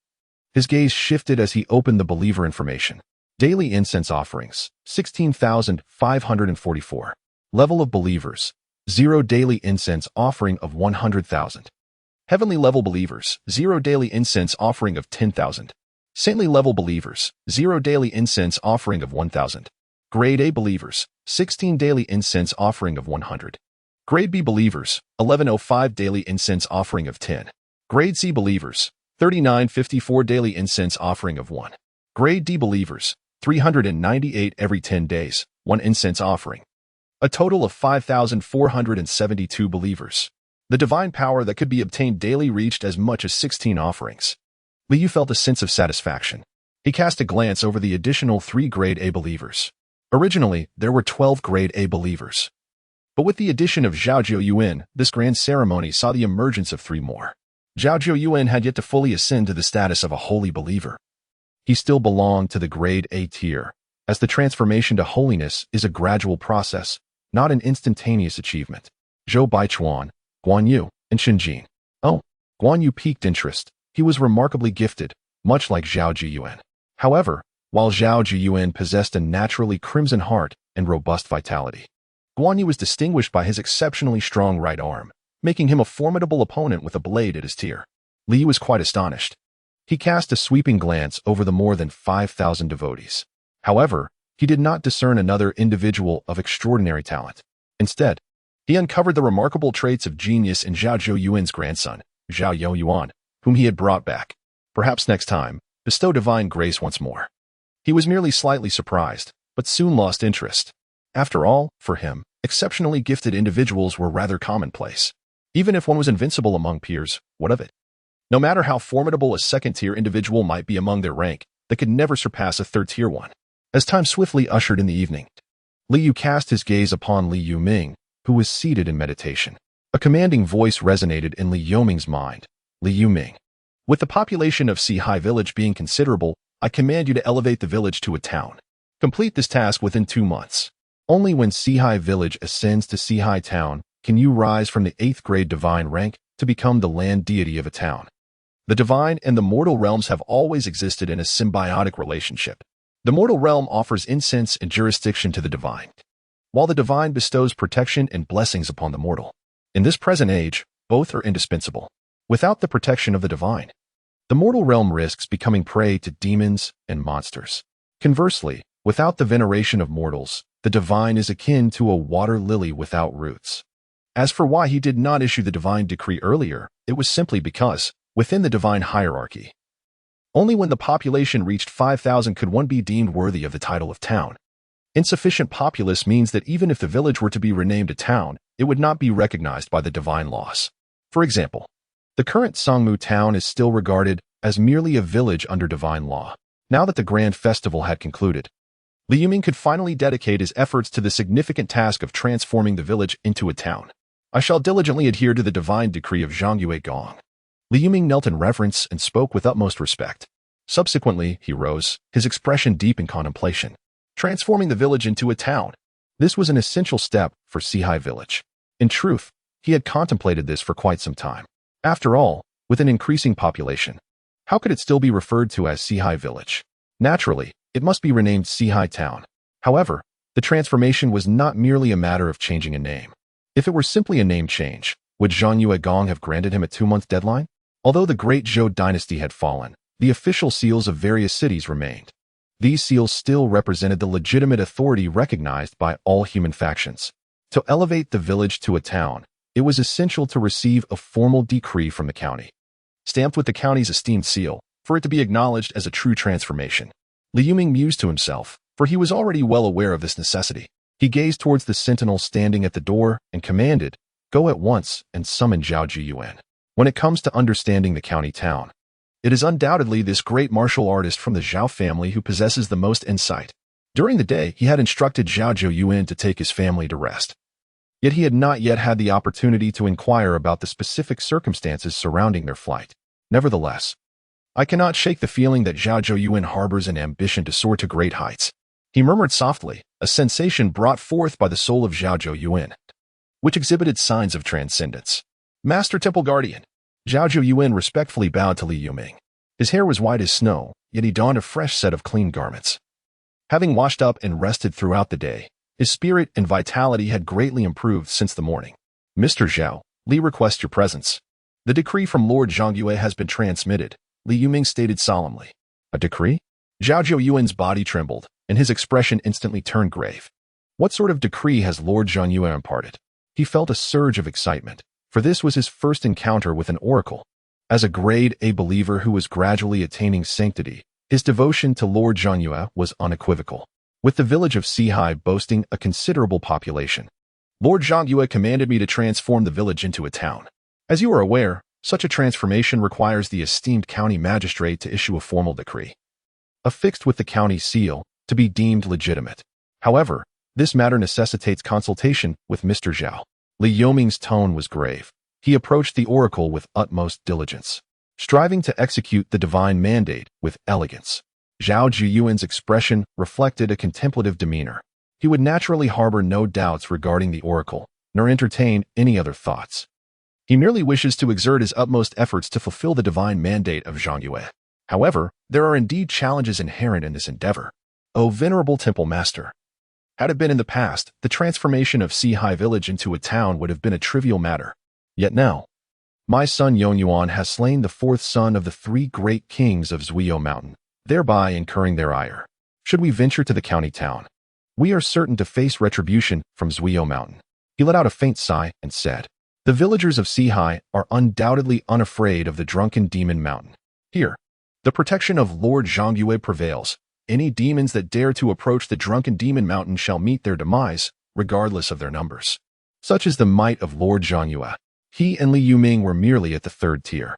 his gaze shifted as he opened the believer information. Daily incense offerings, 16,544. Level of believers, 0 daily incense offering of 100,000. Heavenly level believers, 0 daily incense offering of 10,000. Saintly level believers, 0 daily incense offering of 1,000. Grade A believers, 16 daily incense offering of 100. Grade B believers, 1105 daily incense offering of 10. Grade C believers, 3954 daily incense offering of 1. Grade D believers, 398 every 10 days, 1 incense offering. A total of 5,472 believers. The divine power that could be obtained daily reached as much as 16 offerings. Liu felt a sense of satisfaction. He cast a glance over the additional 3 Grade A believers. Originally, there were 12 Grade A believers. But with the addition of Zhao Jiuyuan, this grand ceremony saw the emergence of 3 more. Zhao Jiuyuan had yet to fully ascend to the status of a holy believer. He still belonged to the Grade A tier, as the transformation to holiness is a gradual process, not an instantaneous achievement. Zhou Baichuan, Guan Yu, and Shinjin. Oh, Guan Yu piqued interest. He was remarkably gifted, much like Zhao Jiyuan. However, while Zhao Jiyuan possessed a naturally crimson heart and robust vitality, Guan Yu was distinguished by his exceptionally strong right arm, making him a formidable opponent with a blade at his tier. Liu was quite astonished. He cast a sweeping glance over the more than 5,000 devotees. However, he did not discern another individual of extraordinary talent. Instead, he uncovered the remarkable traits of genius in Zhao Jiuyuan's grandson, Zhao Youyuan, whom he had brought back. Perhaps next time, bestow divine grace once more. He was merely slightly surprised, but soon lost interest. After all, for him, exceptionally gifted individuals were rather commonplace. Even if one was invincible among peers, what of it? No matter how formidable a second-tier individual might be among their rank, they could never surpass a third-tier one. As time swiftly ushered in the evening, Liu cast his gaze upon Liu Ming, who was seated in meditation. A commanding voice resonated in Liu Ming's mind. Liu Ming. With the population of Si High Village being considerable, I command you to elevate the village to a town. Complete this task within 2 months. Only when Seahai Village ascends to Seahai Town can you rise from the 8th grade divine rank to become the land deity of a town. The divine and the mortal realms have always existed in a symbiotic relationship. The mortal realm offers incense and jurisdiction to the divine, while the divine bestows protection and blessings upon the mortal. In this present age, both are indispensable. Without the protection of the divine, the mortal realm risks becoming prey to demons and monsters. Conversely, without the veneration of mortals, the divine is akin to a water lily without roots. As for why he did not issue the divine decree earlier, it was simply because, within the divine hierarchy, only when the population reached 5,000 could one be deemed worthy of the title of town. Insufficient populace means that even if the village were to be renamed a town, it would not be recognized by the divine laws. For example, the current Songmu town is still regarded as merely a village under divine law. Now that the grand festival had concluded, Li Yuming could finally dedicate his efforts to the significant task of transforming the village into a town. I shall diligently adhere to the divine decree of Zhangyue Gong. Li Yuming knelt in reverence and spoke with utmost respect. Subsequently, he rose, his expression deep in contemplation. Transforming the village into a town. This was an essential step for Seahai Village. In truth, he had contemplated this for quite some time. After all, with an increasing population, how could it still be referred to as Seahai Village? Naturally, it must be renamed Seahai Town. However, the transformation was not merely a matter of changing a name. If it were simply a name change, would Zhangyue Gong have granted him a 2-month deadline? Although the great Zhou dynasty had fallen, the official seals of various cities remained. These seals still represented the legitimate authority recognized by all human factions. To elevate the village to a town, it was essential to receive a formal decree from the county, stamped with the county's esteemed seal, for it to be acknowledged as a true transformation. Li Yuming mused to himself, for he was already well aware of this necessity. He gazed towards the sentinel standing at the door and commanded, "Go at once and summon Zhao Jiyuan." When it comes to understanding the county town, it is undoubtedly this great martial artist from the Zhao family who possesses the most insight. During the day, he had instructed Zhao Jiyuan to take his family to rest. Yet he had not yet had the opportunity to inquire about the specific circumstances surrounding their flight. Nevertheless, I cannot shake the feeling that Zhao Jiyuan harbors an ambition to soar to great heights. He murmured softly, a sensation brought forth by the soul of Zhao Jiyuan, which exhibited signs of transcendence. Master Temple Guardian. Zhao Jiyuan respectfully bowed to Li Yuming. His hair was white as snow, yet he donned a fresh set of clean garments. Having washed up and rested throughout the day, his spirit and vitality had greatly improved since the morning. Mr. Zhao, Li requests your presence. The decree from Lord Zhangyue has been transmitted, Li Yuming stated solemnly. A decree? Zhao Jiyuan's body trembled, and his expression instantly turned grave. What sort of decree has Lord Zhangyue imparted? He felt a surge of excitement, for this was his first encounter with an oracle. As a grade A believer who was gradually attaining sanctity, his devotion to Lord Zhangyue was unequivocal. With the village of Seahai boasting a considerable population, Lord Zhangyue commanded me to transform the village into a town. As you are aware, such a transformation requires the esteemed county magistrate to issue a formal decree, affixed with the county seal, to be deemed legitimate. However, this matter necessitates consultation with Mr. Zhao. Li Yuming's tone was grave. He approached the oracle with utmost diligence, striving to execute the divine mandate with elegance. Zhao Jiyuan's expression reflected a contemplative demeanor. He would naturally harbor no doubts regarding the oracle, nor entertain any other thoughts. He merely wishes to exert his utmost efforts to fulfill the divine mandate of Zhangyue. However, there are indeed challenges inherent in this endeavor. O venerable temple master! Had it been in the past, the transformation of Seahai Village into a town would have been a trivial matter. Yet now, my son Yonyuan has slain the 4th son of the 3 great kings of Zuio Mountain, thereby incurring their ire. Should we venture to the county town, we are certain to face retribution from Zuio Mountain. He let out a faint sigh and said, the villagers of Seahai are undoubtedly unafraid of the drunken demon mountain. Here, the protection of Lord Zhangyue prevails. Any demons that dare to approach the drunken demon mountain shall meet their demise, regardless of their numbers. Such is the might of Lord Zhangyue. He and Li Yuming were merely at the 3rd tier.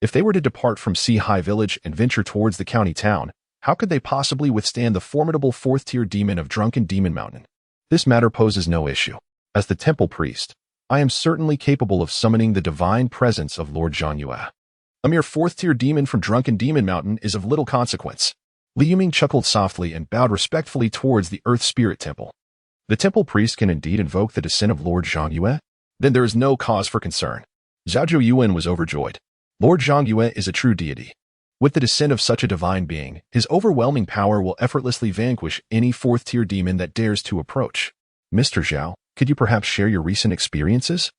If they were to depart from Seahai Village and venture towards the county town, how could they possibly withstand the formidable 4th-tier demon of Drunken Demon Mountain? This matter poses no issue. As the temple priest, I am certainly capable of summoning the divine presence of Lord Zhangyue. A mere 4th-tier demon from Drunken Demon Mountain is of little consequence. Li Yuming chuckled softly and bowed respectfully towards the Earth Spirit Temple. The temple priest can indeed invoke the descent of Lord Zhang Yue? Then there is no cause for concern. Zhao Zhou Yuan was overjoyed. Lord Zhang Yue is a true deity. With the descent of such a divine being, his overwhelming power will effortlessly vanquish any fourth-tier demon that dares to approach. Mr. Zhao, could you perhaps share your recent experiences?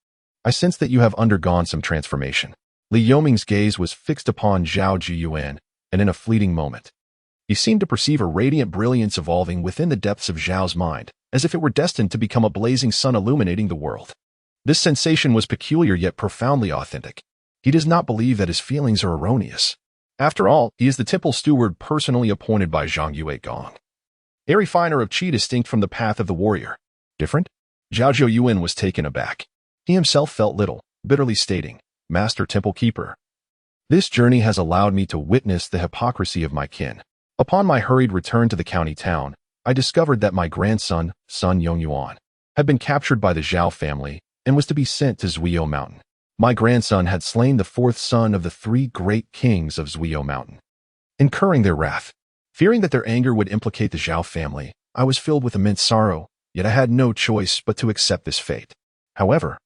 I sense that you have undergone some transformation. Li Yuming's gaze was fixed upon Zhao Zhiyuan, and in a fleeting moment, he seemed to perceive a radiant brilliance evolving within the depths of Zhao's mind, as if it were destined to become a blazing sun illuminating the world. This sensation was peculiar yet profoundly authentic. He does not believe that his feelings are erroneous. After all, he is the temple steward personally appointed by Zhang Yue Gong, a refiner of qi distinct from the path of the warrior. Different? Zhao Zhou Yuan was taken aback. He himself felt little, bitterly stating, Master Temple Keeper, this journey has allowed me to witness the hypocrisy of my kin. Upon my hurried return to the county town, I discovered that my grandson, Sun Yongyuan, had been captured by the Zhao family and was to be sent to Zuiyou Mountain. My grandson had slain the fourth son of the three great kings of Zuiyou Mountain. Incurring their wrath, fearing that their anger would implicate the Zhao family, I was filled with immense sorrow, yet I had no choice but to accept this fate. However,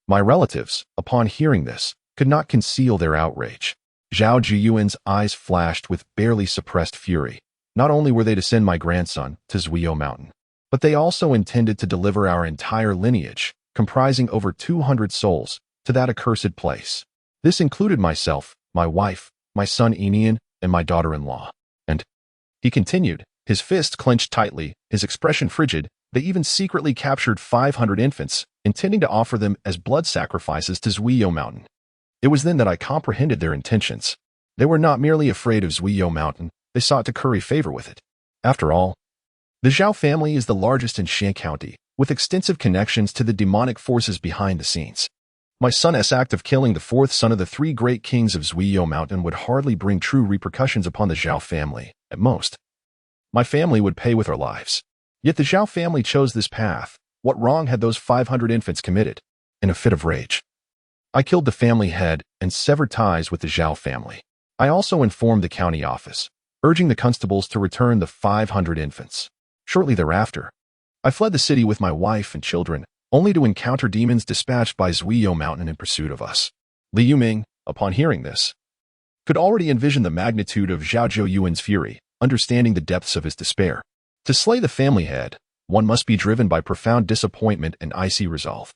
my relatives, upon hearing this, could not conceal their outrage. Zhao Zhiyuan's eyes flashed with barely suppressed fury. Not only were they to send my grandson to Zuiyou Mountain, but they also intended to deliver our entire lineage, comprising over 200 souls, to that accursed place. This included myself, my wife, my son Enian, and my daughter-in-law. And, he continued, his fist clenched tightly, his expression frigid, they even secretly captured 500 infants, intending to offer them as blood sacrifices to Zuiyou Mountain. It was then that I comprehended their intentions. They were not merely afraid of Zuiyou Mountain, they sought to curry favor with it. After all, the Zhao family is the largest in Shan County, with extensive connections to the demonic forces behind the scenes. My son's act of killing the fourth son of the three great kings of Zuiyou Mountain would hardly bring true repercussions upon the Zhao family, at most. My family would pay with our lives. Yet the Zhao family chose this path. What wrong had those 500 infants committed? In a fit of rage, I killed the family head and severed ties with the Zhao family. I also informed the county office, urging the constables to return the 500 infants. Shortly thereafter, I fled the city with my wife and children, only to encounter demons dispatched by Zuiyou Mountain in pursuit of us. Li Yuming, upon hearing this, could already envision the magnitude of Zhao Zhou Yuan's fury, understanding the depths of his despair. To slay the family head, one must be driven by profound disappointment and icy resolve.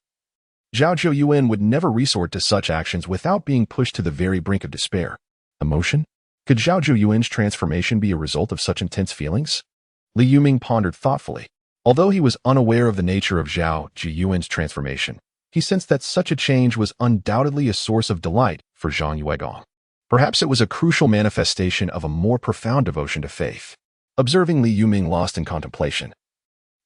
Zhao Zhou Yuan would never resort to such actions without being pushed to the very brink of despair. Emotion? Could Zhao Zhou Yuan's transformation be a result of such intense feelings? Li Yuming pondered thoughtfully. Although he was unaware of the nature of Zhao Zhiyuan's transformation, he sensed that such a change was undoubtedly a source of delight for Zhang Yuegong. Perhaps it was a crucial manifestation of a more profound devotion to faith. Observing Li Yuming lost in contemplation,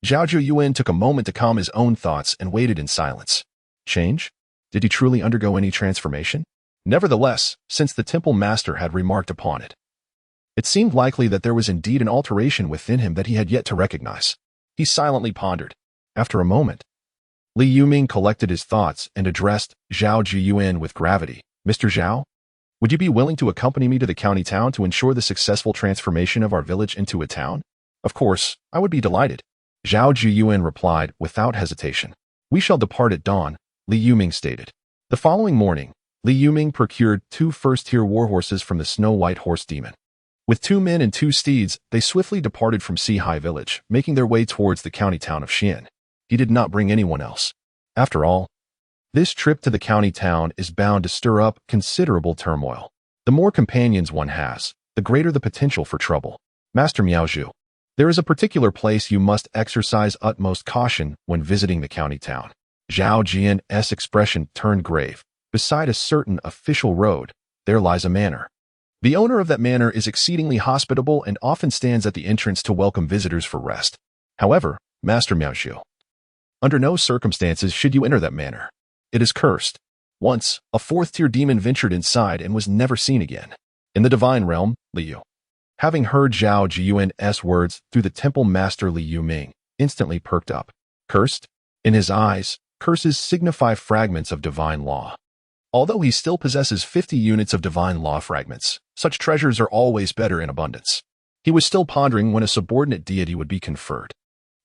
Zhao Zhiyuan took a moment to calm his own thoughts and waited in silence. Change? Did he truly undergo any transformation? Nevertheless, since the temple master had remarked upon it, it seemed likely that there was indeed an alteration within him that he had yet to recognize. He silently pondered. After a moment, Li Yuming collected his thoughts and addressed Zhao Zhiyuan with gravity. Mr. Zhao, would you be willing to accompany me to the county town to ensure the successful transformation of our village into a town? Of course, I would be delighted. Zhao Zhiyuan replied without hesitation. We shall depart at dawn, Li Yuming stated. The following morning, Li Yuming procured 2 first-tier warhorses from the Snow-White Horse Demon. With 2 men and 2 steeds, they swiftly departed from Sihai Village, making their way towards the county town of Xian. He did not bring anyone else. After all, this trip to the county town is bound to stir up considerable turmoil. The more companions one has, the greater the potential for trouble. Master Miaozhu, there is a particular place you must exercise utmost caution when visiting the county town. Zhao Jian's expression turned grave. Beside a certain official road, there lies a manor. The owner of that manor is exceedingly hospitable and often stands at the entrance to welcome visitors for rest. However, Master Miaozhu, under no circumstances should you enter that manor. It is cursed. Once, a 4th-tier demon ventured inside and was never seen again. In the divine realm, Liu, having heard Zhao Zhiyuan's words through the temple master Li Yuming, instantly perked up. Cursed? In his eyes, curses signify fragments of divine law. Although he still possesses 50 units of divine law fragments, such treasures are always better in abundance. He was still pondering when a subordinate deity would be conferred.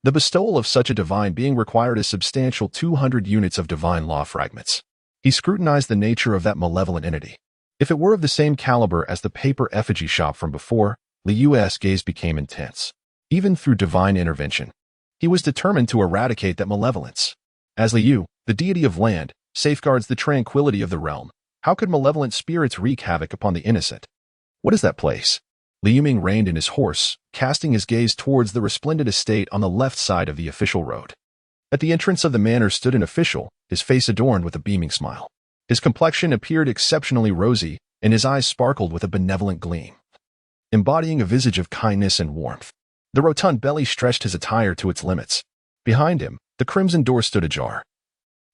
The bestowal of such a divine being required a substantial 200 units of divine law fragments. He scrutinized the nature of that malevolent entity. If it were of the same caliber as the paper effigy shop from before, Liu's gaze became intense. Even through divine intervention, he was determined to eradicate that malevolence. As Liu, the deity of land, safeguards the tranquility of the realm, how could malevolent spirits wreak havoc upon the innocent? What is that place? Liu Ming reined in his horse, casting his gaze towards the resplendent estate on the left side of the official road. At the entrance of the manor stood an official, his face adorned with a beaming smile. His complexion appeared exceptionally rosy, and his eyes sparkled with a benevolent gleam, embodying a visage of kindness and warmth. The rotund belly stretched his attire to its limits. Behind him, the crimson door stood ajar,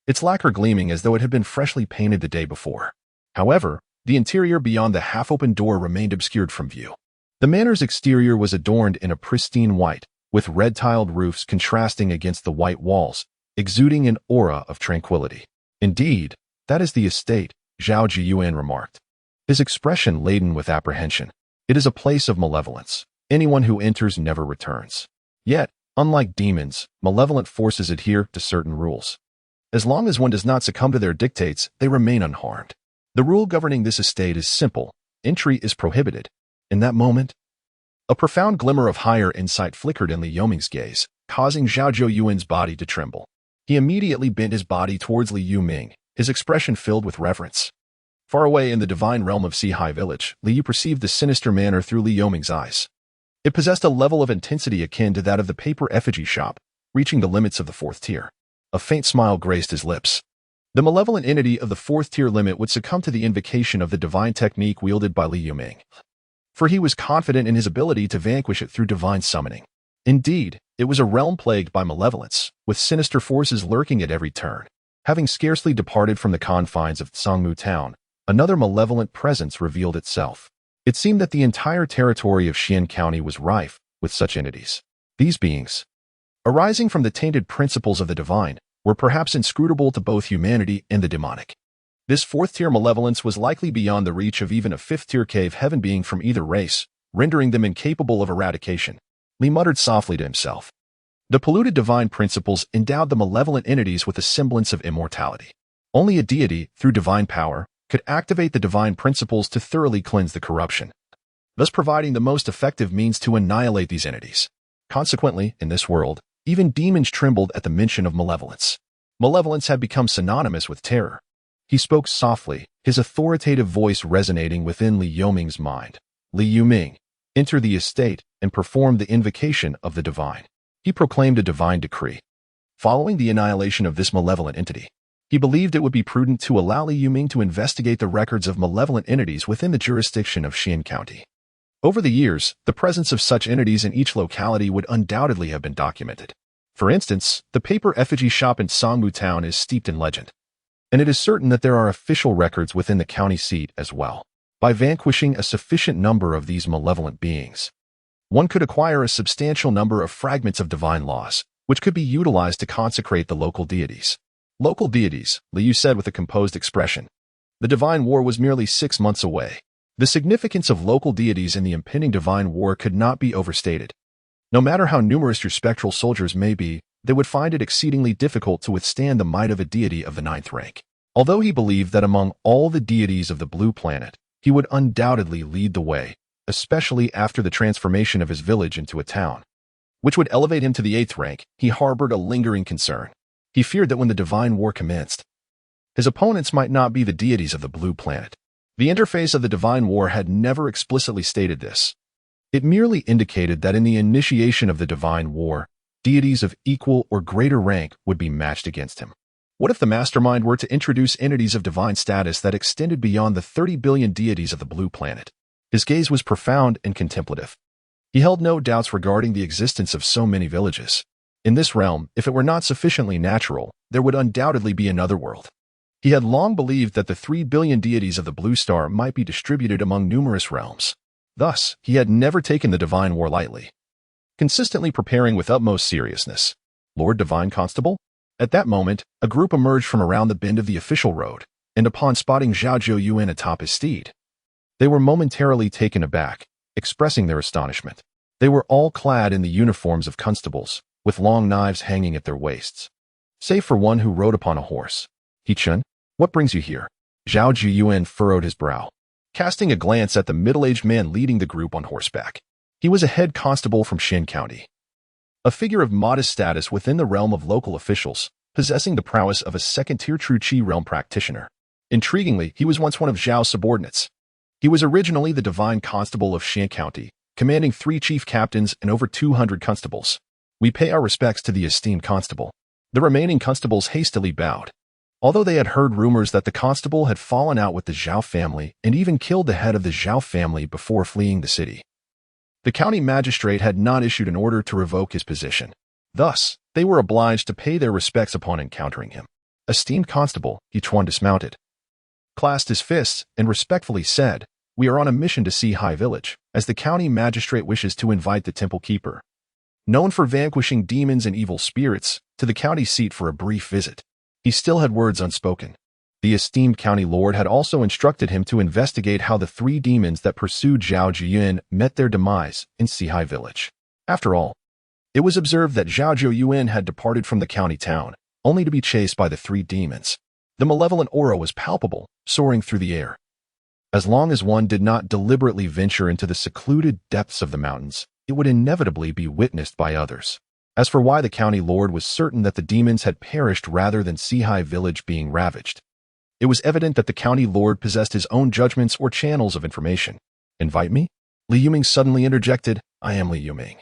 its lacquer gleaming as though it had been freshly painted the day before. However, the interior beyond the half-open door remained obscured from view. The manor's exterior was adorned in a pristine white, with red-tiled roofs contrasting against the white walls, exuding an aura of tranquility. Indeed, that is the estate, Zhao Jiyuan remarked, his expression laden with apprehension. It is a place of malevolence. Anyone who enters never returns. Yet, unlike demons, malevolent forces adhere to certain rules. As long as one does not succumb to their dictates, they remain unharmed. The rule governing this estate is simple. Entry is prohibited. In that moment, a profound glimmer of higher insight flickered in Liu Ming's gaze, causing Zhao Zhou body to tremble. He immediately bent his body towards Liu Ming, his expression filled with reverence. Far away in the divine realm of Sihai village, Liu perceived the sinister manner through Liu Ming's eyes. It possessed a level of intensity akin to that of the paper effigy shop, reaching the limits of the fourth tier. A faint smile graced his lips. The malevolent entity of the fourth tier limit would succumb to the invocation of the divine technique wielded by Liu Ming, for he was confident in his ability to vanquish it through divine summoning. Indeed, it was a realm plagued by malevolence, with sinister forces lurking at every turn. Having scarcely departed from the confines of Tsangmu town, another malevolent presence revealed itself. It seemed that the entire territory of Xian County was rife with such entities. These beings, arising from the tainted principles of the divine, were perhaps inscrutable to both humanity and the demonic. This fourth-tier malevolence was likely beyond the reach of even a fifth-tier cave heaven being from either race, rendering them incapable of eradication. Li muttered softly to himself. The polluted divine principles endowed the malevolent entities with a semblance of immortality. Only a deity, through divine power, could activate the divine principles to thoroughly cleanse the corruption, thus providing the most effective means to annihilate these entities. Consequently, in this world, even demons trembled at the mention of malevolence. Malevolence had become synonymous with terror. He spoke softly, his authoritative voice resonating within Liu Ming's mind. Liu Ming, enter the estate and perform the invocation of the divine. He proclaimed a divine decree. Following the annihilation of this malevolent entity, he believed it would be prudent to allow Liu Ming to investigate the records of malevolent entities within the jurisdiction of Xian County. Over the years, the presence of such entities in each locality would undoubtedly have been documented. For instance, the paper effigy shop in Songmu town is steeped in legend. And it is certain that there are official records within the county seat as well. By vanquishing a sufficient number of these malevolent beings, one could acquire a substantial number of fragments of divine laws, which could be utilized to consecrate the local deities. Local deities, Liu said with a composed expression. The divine war was merely 6 months away. The significance of local deities in the impending divine war could not be overstated. No matter how numerous your spectral soldiers may be, they would find it exceedingly difficult to withstand the might of a deity of the 9th rank. Although he believed that among all the deities of the blue planet, he would undoubtedly lead the way, especially after the transformation of his village into a town, which would elevate him to the 8th rank, he harbored a lingering concern. He feared that when the divine war commenced, his opponents might not be the deities of the blue planet. The interface of the divine war had never explicitly stated this. It merely indicated that in the initiation of the divine war, deities of equal or greater rank would be matched against him. What if the mastermind were to introduce entities of divine status that extended beyond the 30 billion deities of the blue planet? His gaze was profound and contemplative. He held no doubts regarding the existence of so many villages. In this realm, if it were not sufficiently natural, there would undoubtedly be another world. He had long believed that the 3 billion deities of the blue star might be distributed among numerous realms. Thus, he had never taken the divine war lightly, consistently preparing with utmost seriousness. Lord Divine Constable? At that moment, a group emerged from around the bend of the official road, and upon spotting Zhao Zhou atop his steed, they were momentarily taken aback, expressing their astonishment. They were all clad in the uniforms of constables, with long knives hanging at their waists. Save for one who rode upon a horse. He-chun, what brings you here? Zhao Jiyuan furrowed his brow, casting a glance at the middle-aged man leading the group on horseback. He was a head constable from Xin County, a figure of modest status within the realm of local officials, possessing the prowess of a second-tier treachery realm practitioner. Intriguingly, he was once one of Zhao's subordinates. He was originally the divine constable of Xin County, commanding 3 chief captains and over 200 constables. We pay our respects to the esteemed constable. The remaining constables hastily bowed. Although they had heard rumors that the constable had fallen out with the Zhao family and even killed the head of the Zhao family before fleeing the city, the county magistrate had not issued an order to revoke his position. Thus, they were obliged to pay their respects upon encountering him. Esteemed constable, Yichuan dismounted, clasped his fists, and respectfully said, "We are on a mission to see High Village, as the county magistrate wishes to invite the temple keeper, known for vanquishing demons and evil spirits, to the county seat for a brief visit." He still had words unspoken. The esteemed county lord had also instructed him to investigate how the 3 demons that pursued Zhao Jiyuan met their demise in High Village. After all, it was observed that Zhao Jiyuan had departed from the county town, only to be chased by the 3 demons. The malevolent aura was palpable, soaring through the air. As long as one did not deliberately venture into the secluded depths of the mountains, it would inevitably be witnessed by others. As for why the county lord was certain that the demons had perished rather than High Village being ravaged, it was evident that the county lord possessed his own judgments or channels of information. "Invite me?" Li Yuming suddenly interjected. "I am Li Yuming,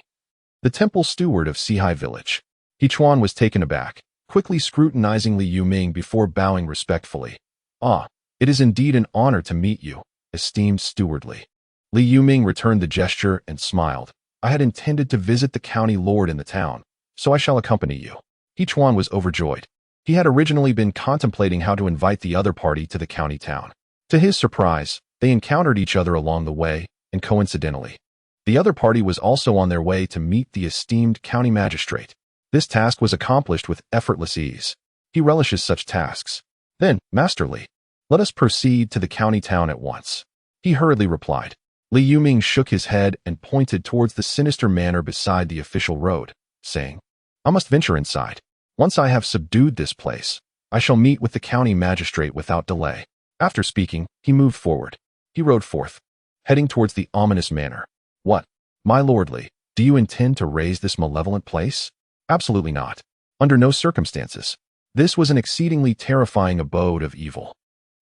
the temple steward of High Village." Yichuan was taken aback, quickly scrutinizing Li Yuming before bowing respectfully. "Ah, it is indeed an honor to meet you, esteemed stewardly." Li Yuming returned the gesture and smiled. "I had intended to visit the county lord in the town, so I shall accompany you." Yichuan was overjoyed. He had originally been contemplating how to invite the other party to the county town. To his surprise, they encountered each other along the way, and coincidentally, the other party was also on their way to meet the esteemed county magistrate. This task was accomplished with effortless ease. He relishes such tasks. "Then, Master Li, let us proceed to the county town at once," he hurriedly replied. Li Yuming shook his head and pointed towards the sinister manor beside the official road, saying, "I must venture inside. Once I have subdued this place, I shall meet with the county magistrate without delay." After speaking, he moved forward. He rode forth, heading towards the ominous manor. "What, my lord Li, do you intend to raise this malevolent place?" "Absolutely not. Under no circumstances." This was an exceedingly terrifying abode of evil.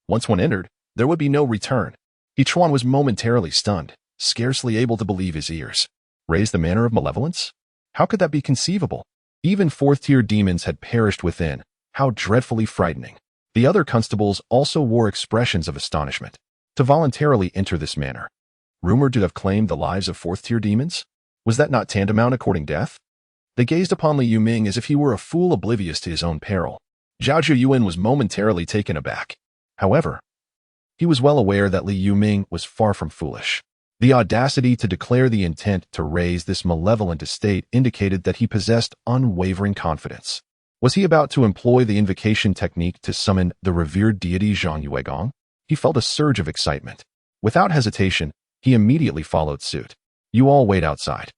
Once one entered, there would be no return. Yichuan was momentarily stunned, scarcely able to believe his ears. Raise the manor of malevolence? How could that be conceivable? Even 4th-tier demons had perished within. How dreadfully frightening. The other constables also wore expressions of astonishment. To voluntarily enter this manor, rumored to have claimed the lives of 4th-tier demons? Was that not tantamount to courting death? They gazed upon Li Yuming as if he were a fool oblivious to his own peril. Zhao Jiyuan was momentarily taken aback. However, he was well aware that Li Yuming was far from foolish. The audacity to declare the intent to raise this malevolent estate indicated that he possessed unwavering confidence. Was he about to employ the invocation technique to summon the revered deity Zhang Yuegong? He felt a surge of excitement. Without hesitation, he immediately followed suit. "You all wait outside.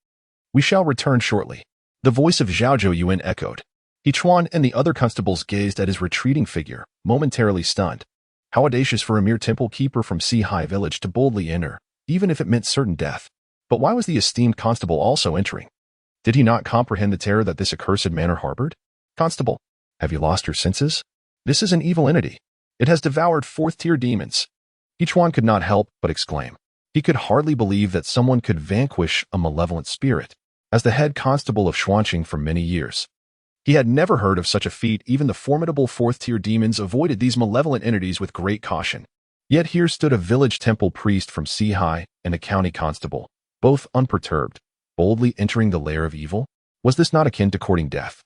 We shall return shortly." The voice of Zhao Jiyuan echoed. Yichuan and the other constables gazed at his retreating figure, momentarily stunned. How audacious for a mere temple keeper from High Village to boldly enter, even if it meant certain death. But why was the esteemed constable also entering? Did he not comprehend the terror that this accursed manor harbored? "Constable, have you lost your senses? This is an evil entity. It has devoured 4th-tier demons." Yichuan could not help but exclaim. He could hardly believe that someone could vanquish a malevolent spirit. As the head constable of Xuanqing for many years, he had never heard of such a feat. Even the formidable 4th-tier demons avoided these malevolent entities with great caution. Yet here stood a village temple priest from High and a county constable, both unperturbed, boldly entering the lair of evil. Was this not akin to courting death?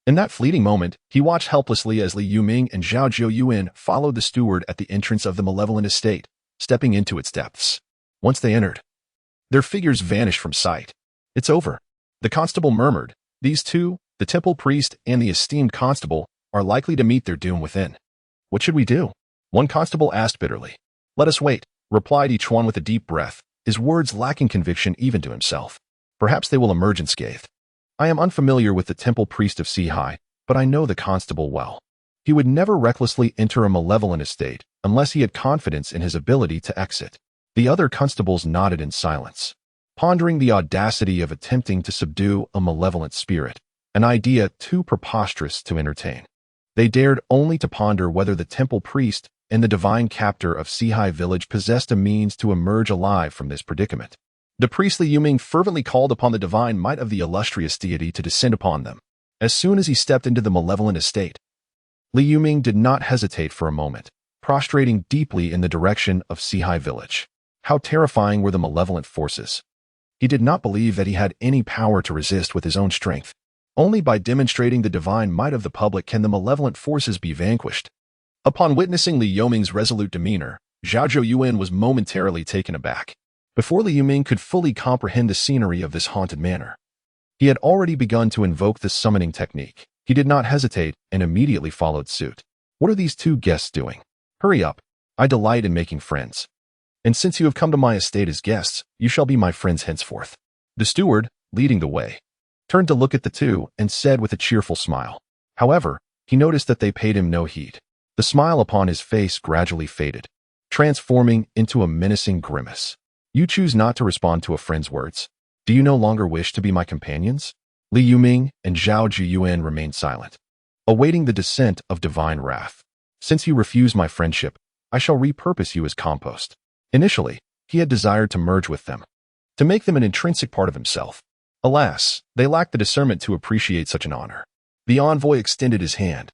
In that fleeting moment, he watched helplessly as Li Yuming and Zhao Jiyuan followed the steward at the entrance of the malevolent estate, stepping into its depths. Once they entered, their figures vanished from sight. "It's over," the constable murmured. "These two, the temple priest and the esteemed constable, are likely to meet their doom within. What should we do?" One constable asked bitterly. "Let us wait," replied Yichuan with a deep breath, his words lacking conviction even to himself. Perhaps they will emerge unscathed. I am unfamiliar with the temple priest of Sihai, but I know the constable well. He would never recklessly enter a malevolent estate unless he had confidence in his ability to exit. The other constables nodded in silence, pondering the audacity of attempting to subdue a malevolent spirit, an idea too preposterous to entertain. They dared only to ponder whether the temple priest and the divine captor of Sihai village possessed a means to emerge alive from this predicament. The priestly Yuming fervently called upon the divine might of the illustrious deity to descend upon them. As soon as he stepped into the malevolent estate, Li Yuming did not hesitate for a moment, prostrating deeply in the direction of Sihai village. How terrifying were the malevolent forces! He did not believe that he had any power to resist with his own strength. Only by demonstrating the divine might of the public can the malevolent forces be vanquished. Upon witnessing Li Yuming's resolute demeanor, Zhao Zhouyuan was momentarily taken aback. Before Li Yuming could fully comprehend the scenery of this haunted manor, he had already begun to invoke the summoning technique. He did not hesitate and immediately followed suit. What are these two guests doing? Hurry up. I delight in making friends. And since you have come to my estate as guests, you shall be my friends henceforth. The steward, leading the way, turned to look at the two and said with a cheerful smile. However, he noticed that they paid him no heed. The smile upon his face gradually faded, transforming into a menacing grimace. You choose not to respond to a friend's words. Do you no longer wish to be my companions? Li Yuming and Zhao Zhouyuan remained silent, awaiting the descent of divine wrath. Since you refuse my friendship, I shall repurpose you as compost. Initially, he had desired to merge with them, to make them an intrinsic part of himself. Alas, they lacked the discernment to appreciate such an honor. The envoy extended his hand,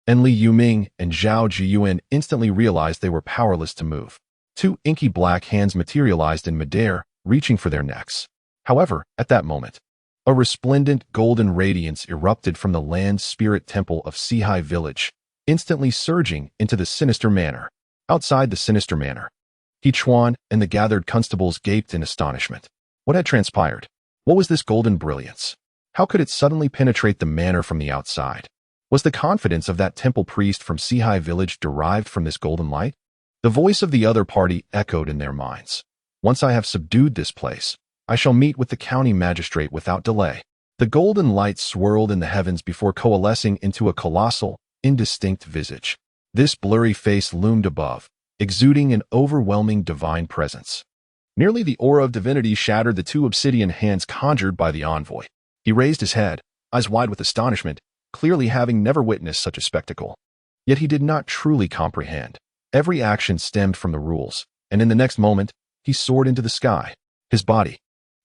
and Li Yuming and Zhao Zhouyuan instantly realized they were powerless to move. Two inky black hands materialized in midair, reaching for their necks. However, at that moment, a resplendent golden radiance erupted from the land spirit temple of Sihai village, instantly surging into the sinister manor. Outside the sinister manor, He Chuan and the gathered constables gaped in astonishment. What had transpired? What was this golden brilliance? How could it suddenly penetrate the manor from the outside? Was the confidence of that temple priest from Sihai village derived from this golden light? The voice of the other party echoed in their minds. Once I have subdued this place, I shall meet with the county magistrate without delay. The golden light swirled in the heavens before coalescing into a colossal, indistinct visage. This blurry face loomed above, exuding an overwhelming divine presence. Nearly the aura of divinity shattered the two obsidian hands conjured by the envoy. He raised his head, eyes wide with astonishment, clearly having never witnessed such a spectacle. Yet he did not truly comprehend. Every action stemmed from the rules, and in the next moment, he soared into the sky. His body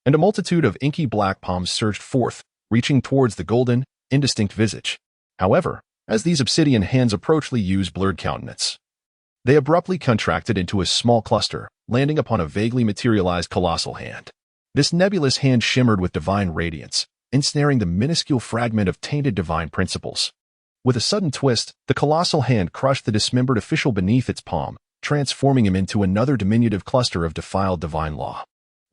and a multitude of inky black palms surged forth, reaching towards the golden, indistinct visage. However, as these obsidian hands approached Li Yu's blurred countenance, they abruptly contracted into a small cluster, landing upon a vaguely materialized colossal hand. This nebulous hand shimmered with divine radiance, ensnaring the minuscule fragment of tainted divine principles. With a sudden twist, the colossal hand crushed the dismembered official beneath its palm, transforming him into another diminutive cluster of defiled divine law.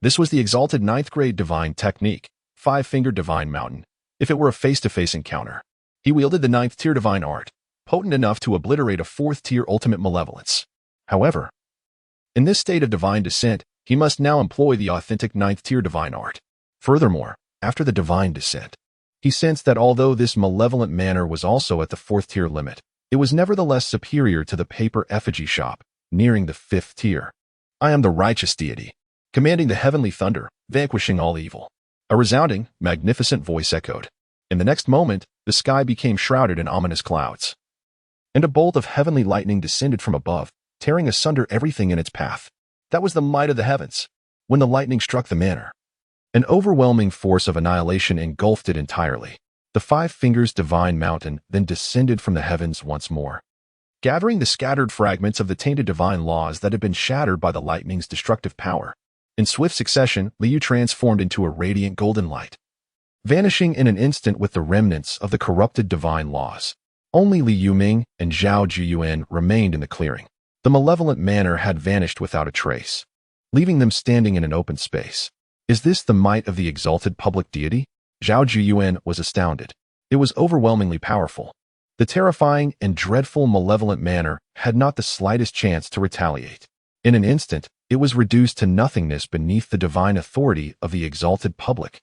This was the exalted ninth-grade divine technique, five-fingered divine mountain. If it were a face-to-face encounter, he wielded the ninth-tier divine art, potent enough to obliterate a fourth-tier ultimate malevolence. However, in this state of divine descent, he must now employ the authentic ninth-tier divine art. Furthermore, after the divine descent, he sensed that although this malevolent manor was also at the fourth-tier limit, it was nevertheless superior to the paper effigy shop, nearing the fifth tier. I am the righteous deity, commanding the heavenly thunder, vanquishing all evil. A resounding, magnificent voice echoed. In the next moment, the sky became shrouded in ominous clouds, and a bolt of heavenly lightning descended from above, tearing asunder everything in its path. That was the might of the heavens. When the lightning struck the manor, an overwhelming force of annihilation engulfed it entirely. The five fingers divine mountain then descended from the heavens once more, gathering the scattered fragments of the tainted divine laws that had been shattered by the lightning's destructive power. In swift succession, Li Yu transformed into a radiant golden light, vanishing in an instant with the remnants of the corrupted divine laws. Only Li Yuming and Zhao Zhouyuan remained in the clearing. The malevolent manor had vanished without a trace, leaving them standing in an open space. Is this the might of the exalted public deity? Zhao Zhouyuan was astounded. It was overwhelmingly powerful. The terrifying and dreadful malevolent manor had not the slightest chance to retaliate. In an instant, It was reduced to nothingness beneath the divine authority of the exalted public.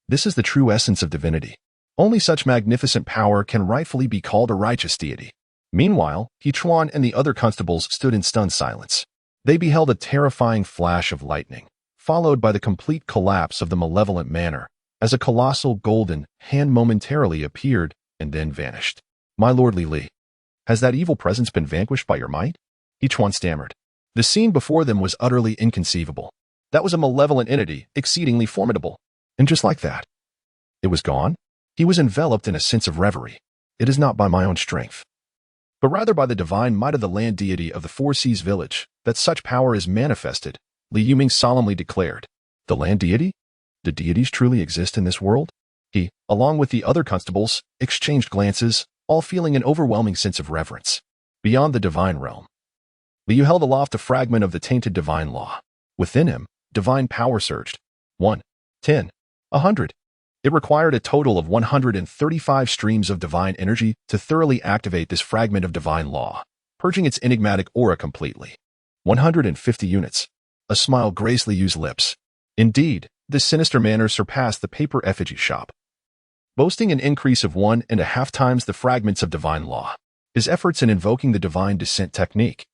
This is the true essence of divinity. Only such magnificent power can rightfully be called a righteous deity. Meanwhile, Hechuan and the other constables stood in stunned silence. They beheld a terrifying flash of lightning, followed by the complete collapse of the malevolent manor, as a colossal golden hand momentarily appeared and then vanished. My lord Li, has that evil presence been vanquished by your might? Hechuan stammered. The scene before them was utterly inconceivable. That was a malevolent entity, exceedingly formidable. And just like that, it was gone? He was enveloped in a sense of reverie. It is not by my own strength, but rather by the divine might of the land deity of the Four Seas village, that such power is manifested, Li Yuming solemnly declared. The land deity? Do deities truly exist in this world? He, along with the other constables, exchanged glances, all feeling an overwhelming sense of reverence. Beyond the divine realm, Liu held aloft a fragment of the tainted divine law. Within him, divine power surged. 1, 10, 100. It required a total of 135 streams of divine energy to thoroughly activate this fragment of divine law, purging its enigmatic aura completely. 150 units. A smile graced Liu's lips. Indeed, this sinister manner surpassed the paper effigy shop, boasting an increase of 1.5 times the fragments of divine law. His efforts in invoking the divine descent technique,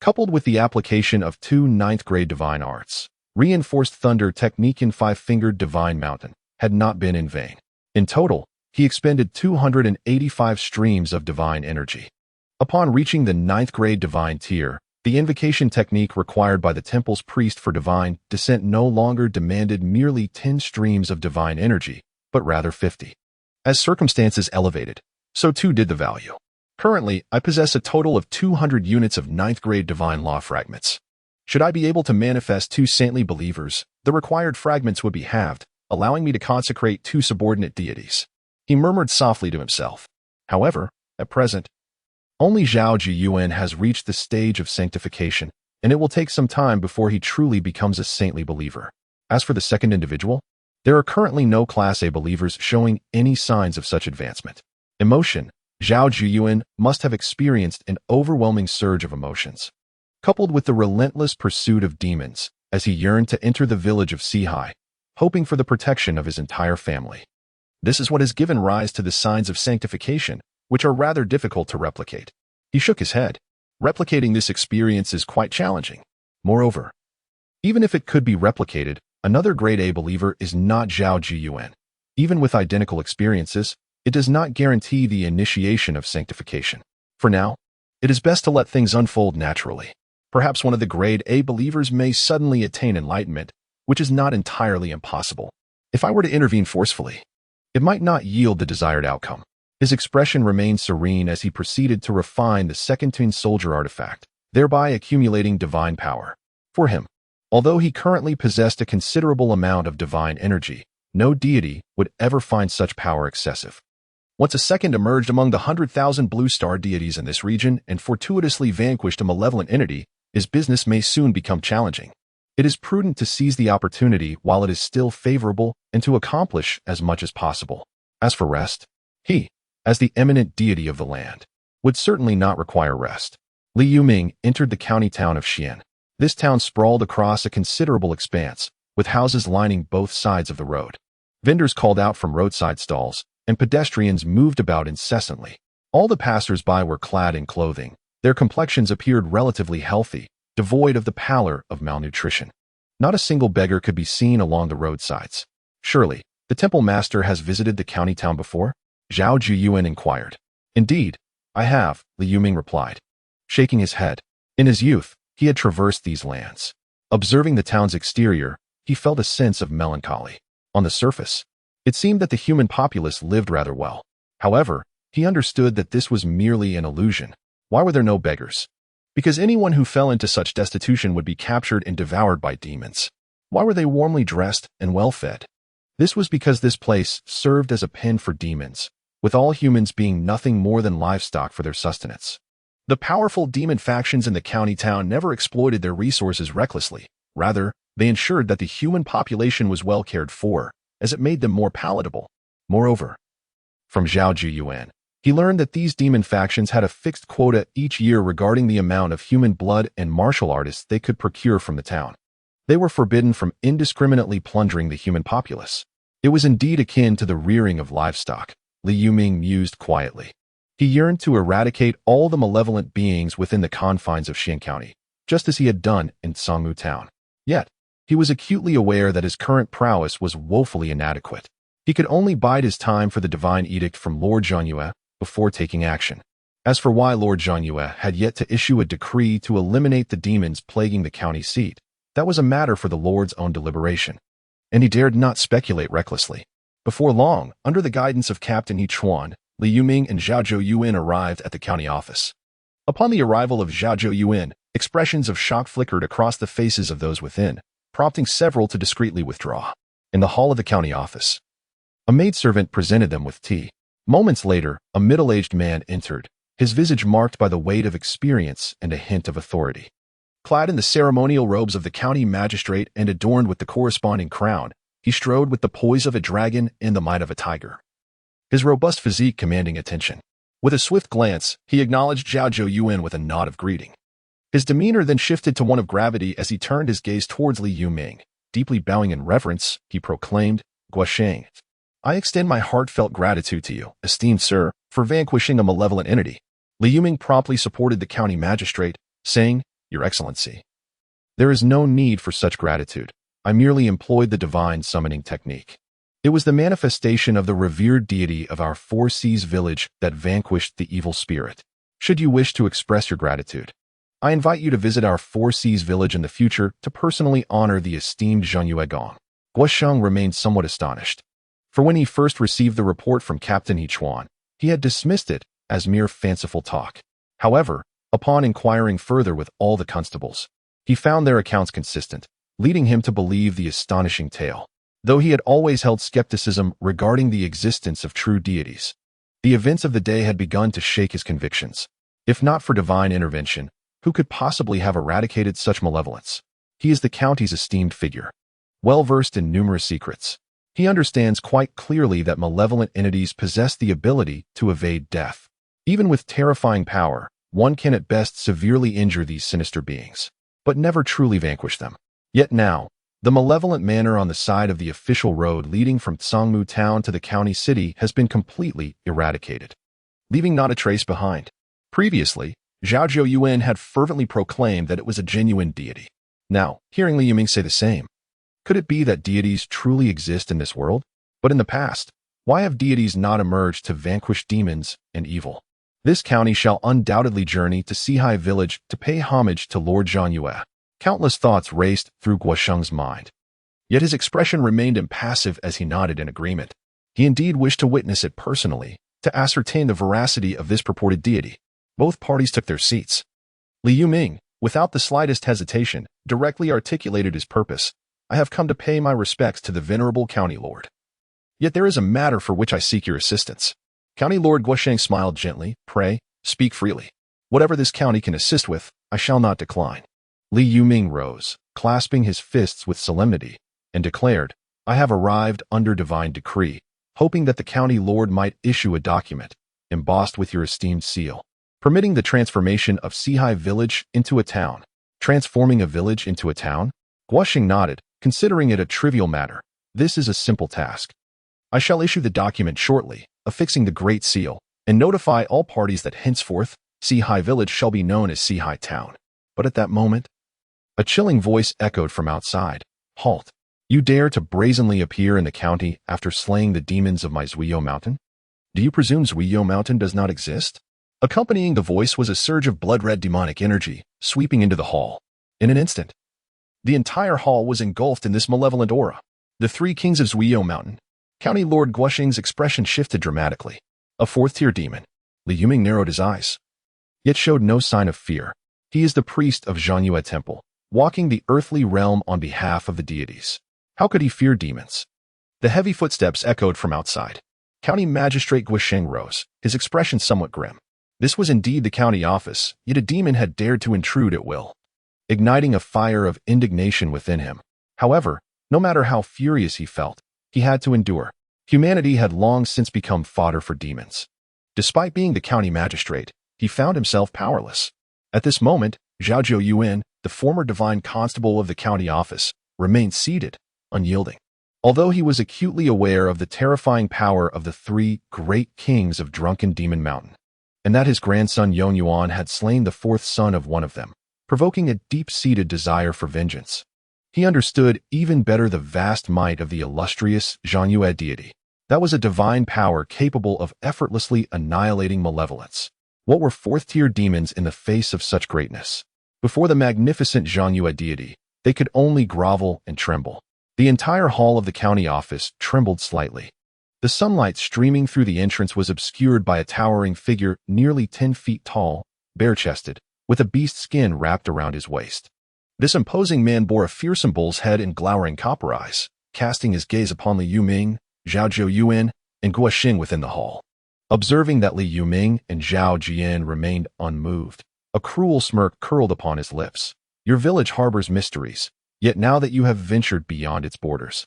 coupled with the application of 2 ninth-grade divine arts, reinforced thunder technique in 5-fingered divine mountain, had not been in vain. In total, he expended 285 streams of divine energy. Upon reaching the 9th-grade divine tier, the invocation technique required by the temple's priest for divine descent no longer demanded merely 10 streams of divine energy, but rather 50. As circumstances elevated, so too did the value. Currently, I possess a total of 200 units of 9th-grade divine law fragments. Should I be able to manifest 2 saintly believers, the required fragments would be halved, allowing me to consecrate 2 subordinate deities. He murmured softly to himself. However, at present, only Zhao Jiyuan has reached the stage of sanctification, and it will take some time before he truly becomes a saintly believer. As for the second individual, there are currently no Class A believers showing any signs of such advancement. Emotion. Zhao Jiyuan must have experienced an overwhelming surge of emotions, coupled with the relentless pursuit of demons, as he yearned to enter the village of Sihai, hoping for the protection of his entire family. This is what has given rise to the signs of sanctification, which are rather difficult to replicate. He shook his head. Replicating this experience is quite challenging. Moreover, even if it could be replicated, another grade A believer is not Zhao Jiyuan. Even with identical experiences, it does not guarantee the initiation of sanctification. For now, it is best to let things unfold naturally. Perhaps one of the grade A believers may suddenly attain enlightenment, which is not entirely impossible. If I were to intervene forcefully, it might not yield the desired outcome. His expression remained serene as he proceeded to refine the second Tin Soldier artifact, thereby accumulating divine power. For him, although he currently possessed a considerable amount of divine energy, no deity would ever find such power excessive. Once a second emerged among the 100,000 blue star deities in this region and fortuitously vanquished a malevolent entity, his business may soon become challenging. It is prudent to seize the opportunity while it is still favorable and to accomplish as much as possible. As for rest, he, as the eminent deity of the land, would certainly not require rest. Li Yuming entered the county town of Xian. This town sprawled across a considerable expanse, with houses lining both sides of the road. Vendors called out from roadside stalls, and pedestrians moved about incessantly. All the passers-by were clad in clothing. Their complexions appeared relatively healthy, devoid of the pallor of malnutrition. Not a single beggar could be seen along the roadsides. Surely, the temple master has visited the county town before? Zhao Jiyuan inquired. Indeed, I have, Li Yuming replied, shaking his head. In his youth, he had traversed these lands. Observing the town's exterior, he felt a sense of melancholy. On the surface, it seemed that the human populace lived rather well. However, he understood that this was merely an illusion. Why were there no beggars? Because anyone who fell into such destitution would be captured and devoured by demons. Why were they warmly dressed and well-fed? This was because this place served as a pen for demons, with all humans being nothing more than livestock for their sustenance. The powerful demon factions in the county town never exploited their resources recklessly. Rather, they ensured that the human population was well cared for, as it made them more palatable. Moreover, from Zhao Jiyuan, He learned that these demon factions had a fixed quota each year regarding the amount of human blood and martial artists they could procure from the town. They were forbidden from indiscriminately plundering the human populace. It was indeed akin to the rearing of livestock, Li Yuming mused quietly. He yearned to eradicate all the malevolent beings within the confines of Xian County, just as he had done in Songmu Town. Yet, he was acutely aware that his current prowess was woefully inadequate. He could only bide his time for the divine edict from Lord Zhanyue before taking action. As for why Lord Zhanyue had yet to issue a decree to eliminate the demons plaguing the county seat, that was a matter for the Lord's own deliberation. And he dared not speculate recklessly. Before long, under the guidance of Captain He Chuan, Li Yuming and Zhao Yuan arrived at the county office. Upon the arrival of Zhao Yuan, expressions of shock flickered across the faces of those within, prompting several to discreetly withdraw. In the hall of the county office, a maidservant presented them with tea. Moments later, a middle-aged man entered, his visage marked by the weight of experience and a hint of authority. Clad in the ceremonial robes of the county magistrate and adorned with the corresponding crown, he strode with the poise of a dragon and the might of a tiger, his robust physique commanding attention. With a swift glance, he acknowledged Zhao Yuan with a nod of greeting. His demeanor then shifted to one of gravity as he turned his gaze towards Li Yuming. Deeply bowing in reverence, he proclaimed, "Guosheng, I extend my heartfelt gratitude to you, esteemed sir, for vanquishing a malevolent entity." Li Yuming promptly supported the county magistrate, saying, "Your Excellency, there is no need for such gratitude. I merely employed the divine summoning technique. It was the manifestation of the revered deity of our Four Seas village that vanquished the evil spirit. Should you wish to express your gratitude, I invite you to visit our Four Seas village in the future to personally honor the esteemed Zhanyue Gong." Guosheng remained somewhat astonished. For when he first received the report from Captain He Chuan, he had dismissed it as mere fanciful talk. However, upon inquiring further with all the constables, he found their accounts consistent, leading him to believe the astonishing tale. Though he had always held skepticism regarding the existence of true deities, the events of the day had begun to shake his convictions. If not for divine intervention, who could possibly have eradicated such malevolence? He is the county's esteemed figure, well-versed in numerous secrets. He understands quite clearly that malevolent entities possess the ability to evade death. Even with terrifying power, one can at best severely injure these sinister beings, but never truly vanquish them. Yet now, the malevolent manor on the side of the official road leading from Songmu Town to the county city has been completely eradicated, leaving not a trace behind. Previously, Zhao Yuan had fervently proclaimed that it was a genuine deity. Now, hearing Li Yuming say the same, could it be that deities truly exist in this world? But in the past, why have deities not emerged to vanquish demons and evil? This county shall undoubtedly journey to Sihai village to pay homage to Lord Zhanyue. Countless thoughts raced through Guosheng's mind. Yet his expression remained impassive as he nodded in agreement. He indeed wished to witness it personally, to ascertain the veracity of this purported deity. Both parties took their seats. Li Yuming, without the slightest hesitation, directly articulated his purpose. "I have come to pay my respects to the venerable county lord. Yet there is a matter for which I seek your assistance." County Lord Guosheng smiled gently. "Pray, speak freely. Whatever this county can assist with, I shall not decline." Li Yuming rose, clasping his fists with solemnity, and declared, "I have arrived under divine decree, hoping that the county lord might issue a document, embossed with your esteemed seal, permitting the transformation of Sihai village into a town." Transforming a village into a town? Guosheng nodded, considering it a trivial matter. "This is a simple task. I shall issue the document shortly, affixing the Great Seal, and notify all parties that henceforth, Sihai village shall be known as Sihai Town." But at that moment, a chilling voice echoed from outside. "Halt! You dare to brazenly appear in the county after slaying the demons of my Zuiyo Mountain? Do you presume Zuiyo Mountain does not exist?" Accompanying the voice was a surge of blood-red demonic energy, sweeping into the hall. In an instant, the entire hall was engulfed in this malevolent aura. The three kings of Zuiyo Mountain. County Lord Guosheng's expression shifted dramatically. A fourth-tier demon. Li Yuming narrowed his eyes, yet showed no sign of fear. He is the priest of Zhanyue Temple, walking the earthly realm on behalf of the deities. How could he fear demons? The heavy footsteps echoed from outside. County Magistrate Guosheng rose, his expression somewhat grim. This was indeed the county office, yet a demon had dared to intrude at will, igniting a fire of indignation within him. However, no matter how furious he felt, he had to endure. Humanity had long since become fodder for demons. Despite being the county magistrate, he found himself powerless. At this moment, Zhao Yuan, the former divine constable of the county office, remained seated, unyielding. Although he was acutely aware of the terrifying power of the three great kings of Drunken Demon Mountain, and that his grandson Yong Yuan had slain the fourth son of one of them, provoking a deep-seated desire for vengeance, he understood even better the vast might of the illustrious Zhang deity. That was a divine power capable of effortlessly annihilating malevolence. What were fourth-tier demons in the face of such greatness? Before the magnificent Zhang deity, they could only grovel and tremble. The entire hall of the county office trembled slightly. The sunlight streaming through the entrance was obscured by a towering figure nearly 10 feet tall, bare-chested, with a beast skin wrapped around his waist. This imposing man bore a fearsome bull's head and glowering copper eyes, casting his gaze upon Li Yuming, Zhao Yuan, and Guo Xing within the hall. Observing that Li Yuming and Zhao Jian remained unmoved, a cruel smirk curled upon his lips. Your village harbors mysteries, yet now that you have ventured beyond its borders,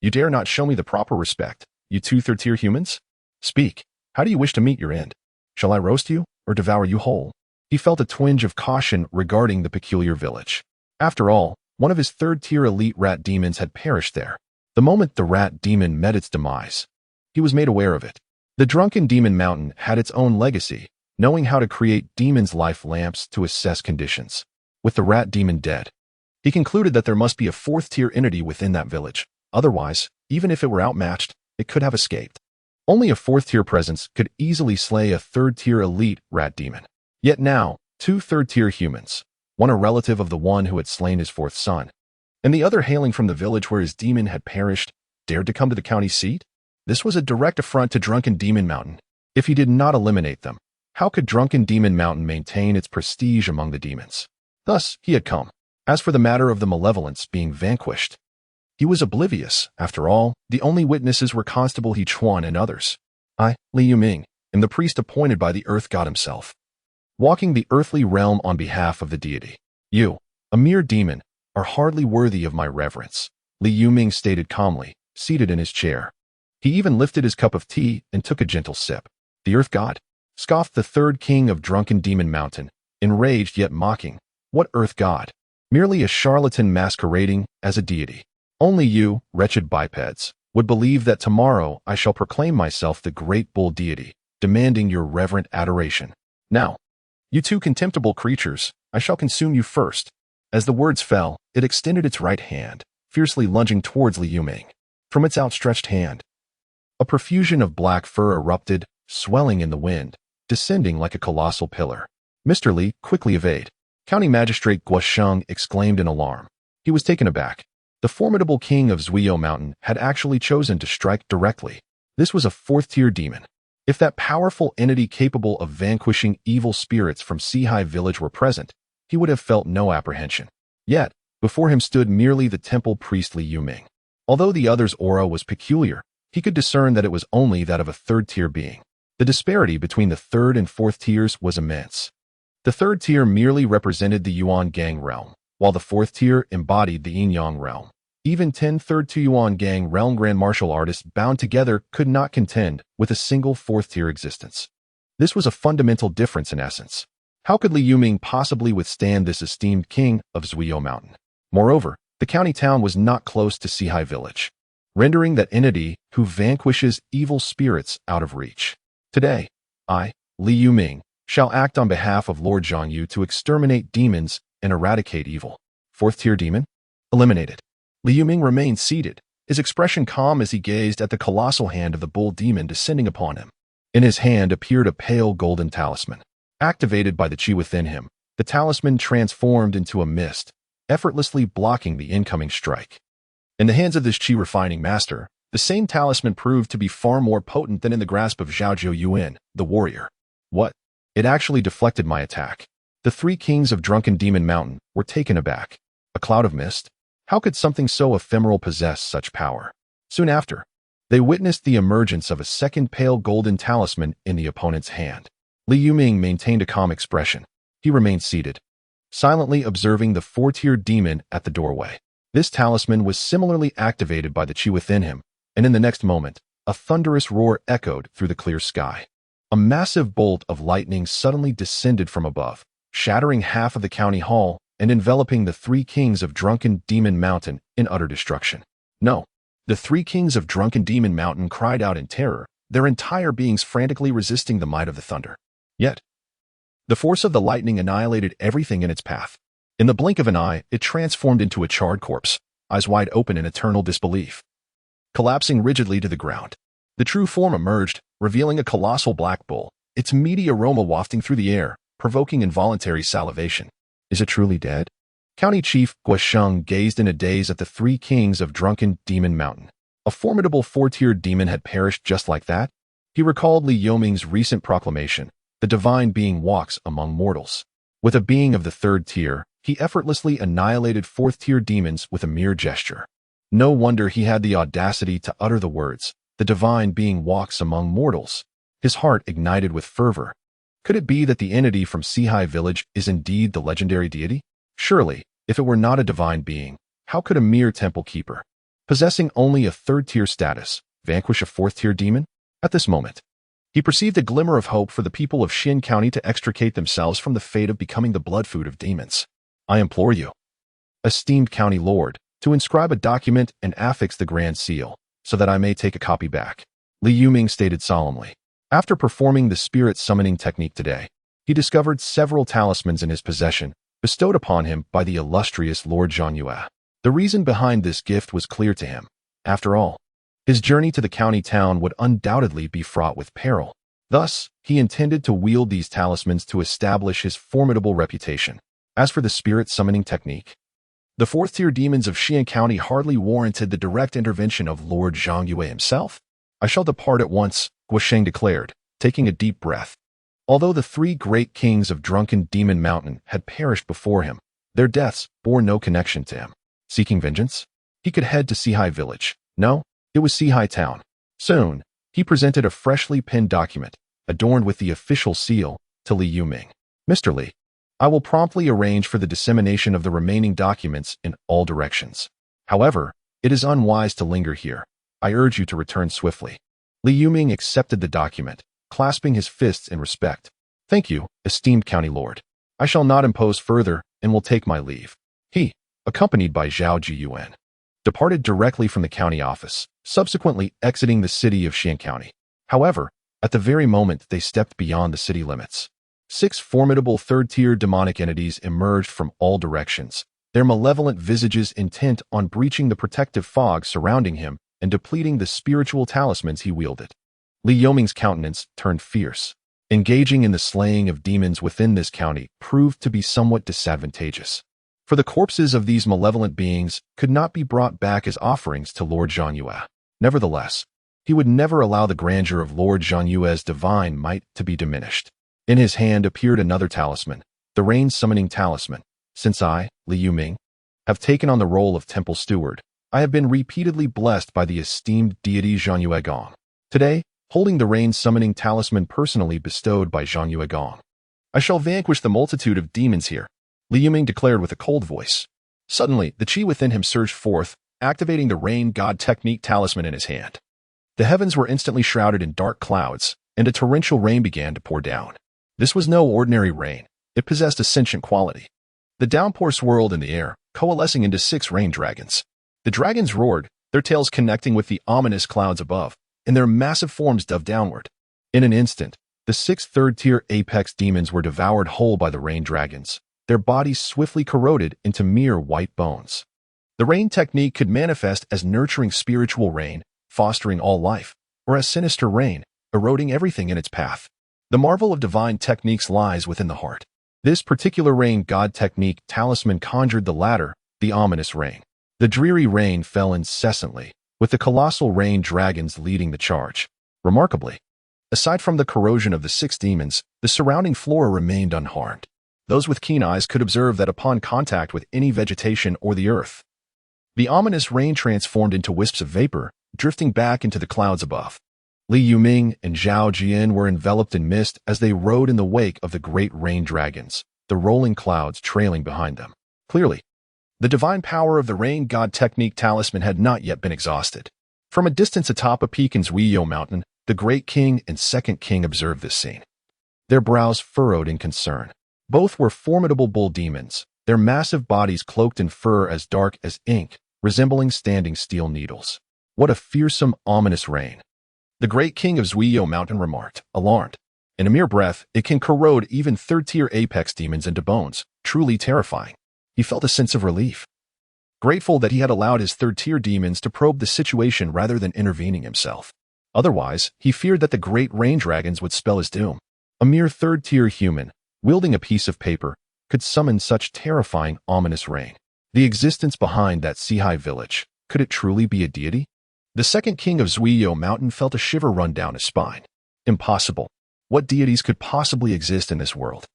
you dare not show me the proper respect, you two third-tier humans? Speak, how do you wish to meet your end? Shall I roast you, or devour you whole? He felt a twinge of caution regarding the peculiar village. After all, one of his third-tier elite rat demons had perished there. The moment the rat demon met its demise, he was made aware of it. The Drunken Demon Mountain had its own legacy, knowing how to create demons' life lamps to assess conditions. With the rat demon dead, he concluded that there must be a fourth-tier entity within that village. Otherwise, even if it were outmatched, it could have escaped. Only a fourth-tier presence could easily slay a third-tier elite rat demon. Yet now, two third-tier humans, one a relative of the one who had slain his fourth son, and the other hailing from the village where his demon had perished, dared to come to the county seat? This was a direct affront to Drunken Demon Mountain. If he did not eliminate them, how could Drunken Demon Mountain maintain its prestige among the demons? Thus, he had come. As for the matter of the malevolence being vanquished, he was oblivious. After all, the only witnesses were Constable He Chuan and others. I, Li Yuming, am the priest appointed by the Earth God himself, walking the earthly realm on behalf of the deity. You, a mere demon, are hardly worthy of my reverence, Li Yuming stated calmly, seated in his chair. He even lifted his cup of tea and took a gentle sip. The Earth God? Scoffed the third king of Drunken Demon Mountain, enraged yet mocking. What Earth God? Merely a charlatan masquerading as a deity. Only you, wretched bipeds, would believe that tomorrow I shall proclaim myself the great bull deity, demanding your reverent adoration. Now, you two contemptible creatures, I shall consume you first. As the words fell, it extended its right hand, fiercely lunging towards Li Yuming. From its outstretched hand, a profusion of black fur erupted, swelling in the wind, descending like a colossal pillar. Mr. Li, quickly evade. County Magistrate Guo Sheng exclaimed in alarm. He was taken aback. The formidable king of Zuiyou Mountain had actually chosen to strike directly. This was a fourth-tier demon. If that powerful entity capable of vanquishing evil spirits from Sihai Village were present, he would have felt no apprehension. Yet, before him stood merely the temple priest Li Yuming. Although the other's aura was peculiar, he could discern that it was only that of a third-tier being. The disparity between the third and fourth tiers was immense. The third tier merely represented the Yuan Gang realm, while the fourth tier embodied the Yin-Yang realm. Even 10 third-tier Yuan Gang realm grand martial artists bound together could not contend with a single fourth-tier existence. This was a fundamental difference in essence. How could Li Yuming possibly withstand this esteemed king of Zuiyou Mountain? Moreover, the county town was not close to Sihai Village, rendering that entity who vanquishes evil spirits out of reach. Today, I, Li Yuming, shall act on behalf of Lord Zhangyu to exterminate demons and eradicate evil. Fourth-tier demon? Eliminated. Li Yuming remained seated, his expression calm as he gazed at the colossal hand of the bull demon descending upon him. In his hand appeared a pale golden talisman. Activated by the chi within him, the talisman transformed into a mist, effortlessly blocking the incoming strike. In the hands of this chi refining master, the same talisman proved to be far more potent than in the grasp of Zhao Yuan, the warrior. What? It actually deflected my attack. The three kings of Drunken Demon Mountain were taken aback. A cloud of mist? How could something so ephemeral possess such power? Soon after, they witnessed the emergence of a second pale golden talisman in the opponent's hand. Li Yuming maintained a calm expression. He remained seated, silently observing the four-tier demon at the doorway. This talisman was similarly activated by the chi within him, and in the next moment, a thunderous roar echoed through the clear sky. A massive bolt of lightning suddenly descended from above, shattering half of the county hall and enveloping the three kings of drunken Demon Mountain in utter destruction. No, the three kings of drunken Demon Mountain cried out in terror, their entire beings frantically resisting the might of the thunder. Yet, the force of the lightning annihilated everything in its path. In the blink of an eye, it transformed into a charred corpse, eyes wide open in eternal disbelief. Collapsing rigidly to the ground, the true form emerged, revealing a colossal black bull, its meaty aroma wafting through the air, provoking involuntary salivation. Is it truly dead? County Chief Guasheng gazed in a daze at the three kings of drunken Demon Mountain. A formidable four-tiered demon had perished just like that? He recalled Li Yoming's recent proclamation, the divine being walks among mortals. With a being of the third tier, he effortlessly annihilated fourth-tier demons with a mere gesture. No wonder he had the audacity to utter the words, the divine being walks among mortals. His heart ignited with fervor. Could it be that the entity from Sihai village is indeed the legendary deity? Surely, if it were not a divine being, how could a mere temple keeper, possessing only a third-tier status, vanquish a fourth-tier demon? At this moment, he perceived a glimmer of hope for the people of Xin County to extricate themselves from the fate of becoming the blood food of demons. I implore you, esteemed county lord, to inscribe a document and affix the grand seal, so that I may take a copy back. Li Yuming stated solemnly. After performing the spirit summoning technique today, he discovered several talismans in his possession, bestowed upon him by the illustrious Lord Zhangyue. The reason behind this gift was clear to him. After all, his journey to the county town would undoubtedly be fraught with peril. Thus, he intended to wield these talismans to establish his formidable reputation. As for the spirit summoning technique, the fourth-tier demons of Xian County hardly warranted the direct intervention of Lord Zhangyue himself. I shall depart at once, Guasheng declared, taking a deep breath. Although the three great kings of drunken Demon Mountain had perished before him, their deaths bore no connection to him. Seeking vengeance, he could head to Sihai village. No, it was Sihai town. Soon, he presented a freshly penned document, adorned with the official seal, to Li Yuming. Mr. Li, I will promptly arrange for the dissemination of the remaining documents in all directions. However, it is unwise to linger here. I urge you to return swiftly. Li Yuming accepted the document, clasping his fists in respect. Thank you, esteemed county lord. I shall not impose further and will take my leave. He, accompanied by Zhao Jiyuan, departed directly from the county office, subsequently exiting the city of Xian County. However, at the very moment they stepped beyond the city limits, 6 formidable third-tier demonic entities emerged from all directions, their malevolent visages intent on breaching the protective fog surrounding him and depleting the spiritual talismans he wielded. Li Yoming's countenance turned fierce. Engaging in the slaying of demons within this county proved to be somewhat disadvantageous, for the corpses of these malevolent beings could not be brought back as offerings to Lord Zhangyue. Nevertheless, he would never allow the grandeur of Lord Zhanyue's divine might to be diminished. In his hand appeared another talisman, the rain-summoning talisman. Since I, Li Yuming, have taken on the role of temple steward, I have been repeatedly blessed by the esteemed deity Zhanyue Gong. Today, holding the rain-summoning talisman personally bestowed by Zhanyue Gong, I shall vanquish the multitude of demons here, Li Yuming declared with a cold voice. Suddenly, the chi within him surged forth, activating the rain god technique talisman in his hand. The heavens were instantly shrouded in dark clouds, and a torrential rain began to pour down. This was no ordinary rain. It possessed a sentient quality. The downpour swirled in the air, coalescing into 6 rain dragons. The dragons roared, their tails connecting with the ominous clouds above, and their massive forms dove downward. In an instant, the 6 third-tier apex demons were devoured whole by the rain dragons, their bodies swiftly corroded into mere white bones. The rain technique could manifest as nurturing spiritual rain, fostering all life, or as sinister rain, eroding everything in its path. The marvel of divine techniques lies within the heart. This particular rain god technique talisman conjured the latter, the ominous rain. The dreary rain fell incessantly, with the colossal rain dragons leading the charge. Remarkably, aside from the corrosion of the 6 demons, the surrounding flora remained unharmed. Those with keen eyes could observe that upon contact with any vegetation or the earth, the ominous rain transformed into wisps of vapor, drifting back into the clouds above. Li Yuming and Zhao Jian were enveloped in mist as they rode in the wake of the great rain dragons, the rolling clouds trailing behind them. Clearly, the divine power of the rain god technique talisman had not yet been exhausted. From a distance atop a peak in Zuiyou Mountain, The great king and second king observed this scene. Their brows furrowed in concern. Both were formidable bull demons, their massive bodies cloaked in fur as dark as ink, resembling standing steel needles. What a fearsome, ominous reign. The great king of Zuiyo Mountain remarked, alarmed. In a mere breath, it can corrode even third-tier apex demons into bones, truly terrifying. He felt a sense of relief. Grateful that he had allowed his third-tier demons to probe the situation rather than intervening himself. Otherwise, he feared that the great rain dragons would spell his doom. A mere third-tier human, wielding a piece of paper, could summon such terrifying, ominous rain. The existence behind that sea-high village, could it truly be a deity? The second king of Zuiyo Mountain felt a shiver run down his spine. Impossible. What deities could possibly exist in this world?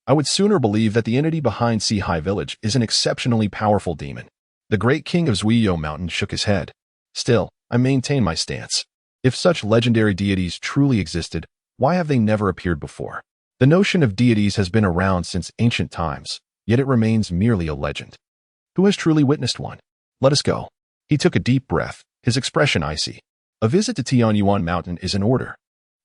I would sooner believe that the entity behind Sea-High Village is an exceptionally powerful demon. The great king of Zuiyo Mountain shook his head. Still, I maintain my stance. If such legendary deities truly existed, why have they never appeared before? The notion of deities has been around since ancient times, yet it remains merely a legend. Who has truly witnessed one? Let us go. He took a deep breath, his expression icy. A visit to Tianyuan Mountain is in order.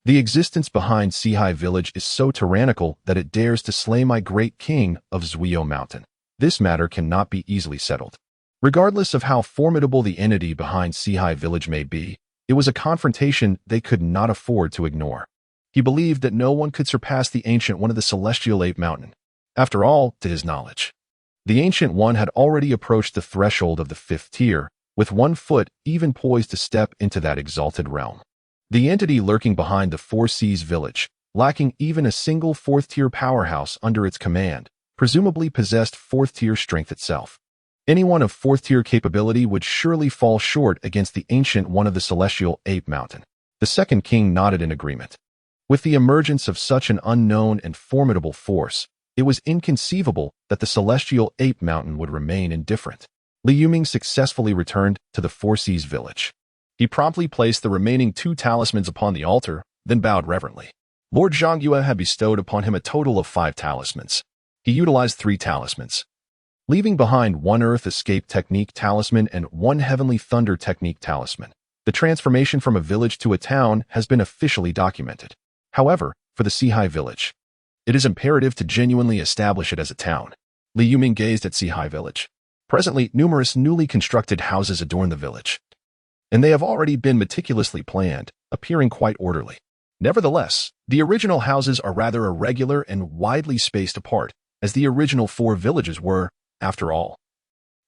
The existence behind Sea-High Village is so tyrannical that it dares to slay my great king of Zuiyo Mountain. This matter cannot be easily settled. Regardless of how formidable the entity behind Sea-High Village may be, it was a confrontation they could not afford to ignore. He believed that no one could surpass the Ancient One of the Celestial Ape Mountain. After all, to his knowledge, the Ancient One had already approached the threshold of the 5th tier, with one foot even poised to step into that exalted realm. The entity lurking behind the Four Seas Village, lacking even a single 4th-tier powerhouse under its command, presumably possessed 4th-tier strength itself. Anyone of 4th-tier capability would surely fall short against the Ancient One of the Celestial Ape Mountain. The second king nodded in agreement. With the emergence of such an unknown and formidable force, it was inconceivable that the Celestial Ape Mountain would remain indifferent. Li Yuming successfully returned to the Four Seas Village. He promptly placed the remaining 2 talismans upon the altar, then bowed reverently. Lord Zhangyue had bestowed upon him a total of 5 talismans. He utilized 3 talismans, leaving behind 1 Earth Escape Technique talisman and 1 Heavenly Thunder Technique talisman. The transformation from a village to a town has been officially documented. However, for the Sea-High Village, it is imperative to genuinely establish it as a town. Li Yuming gazed at Sea-High Village. Presently, numerous newly constructed houses adorn the village, and they have already been meticulously planned, appearing quite orderly. Nevertheless, the original houses are rather irregular and widely spaced apart, as the original 4 villages were, after all,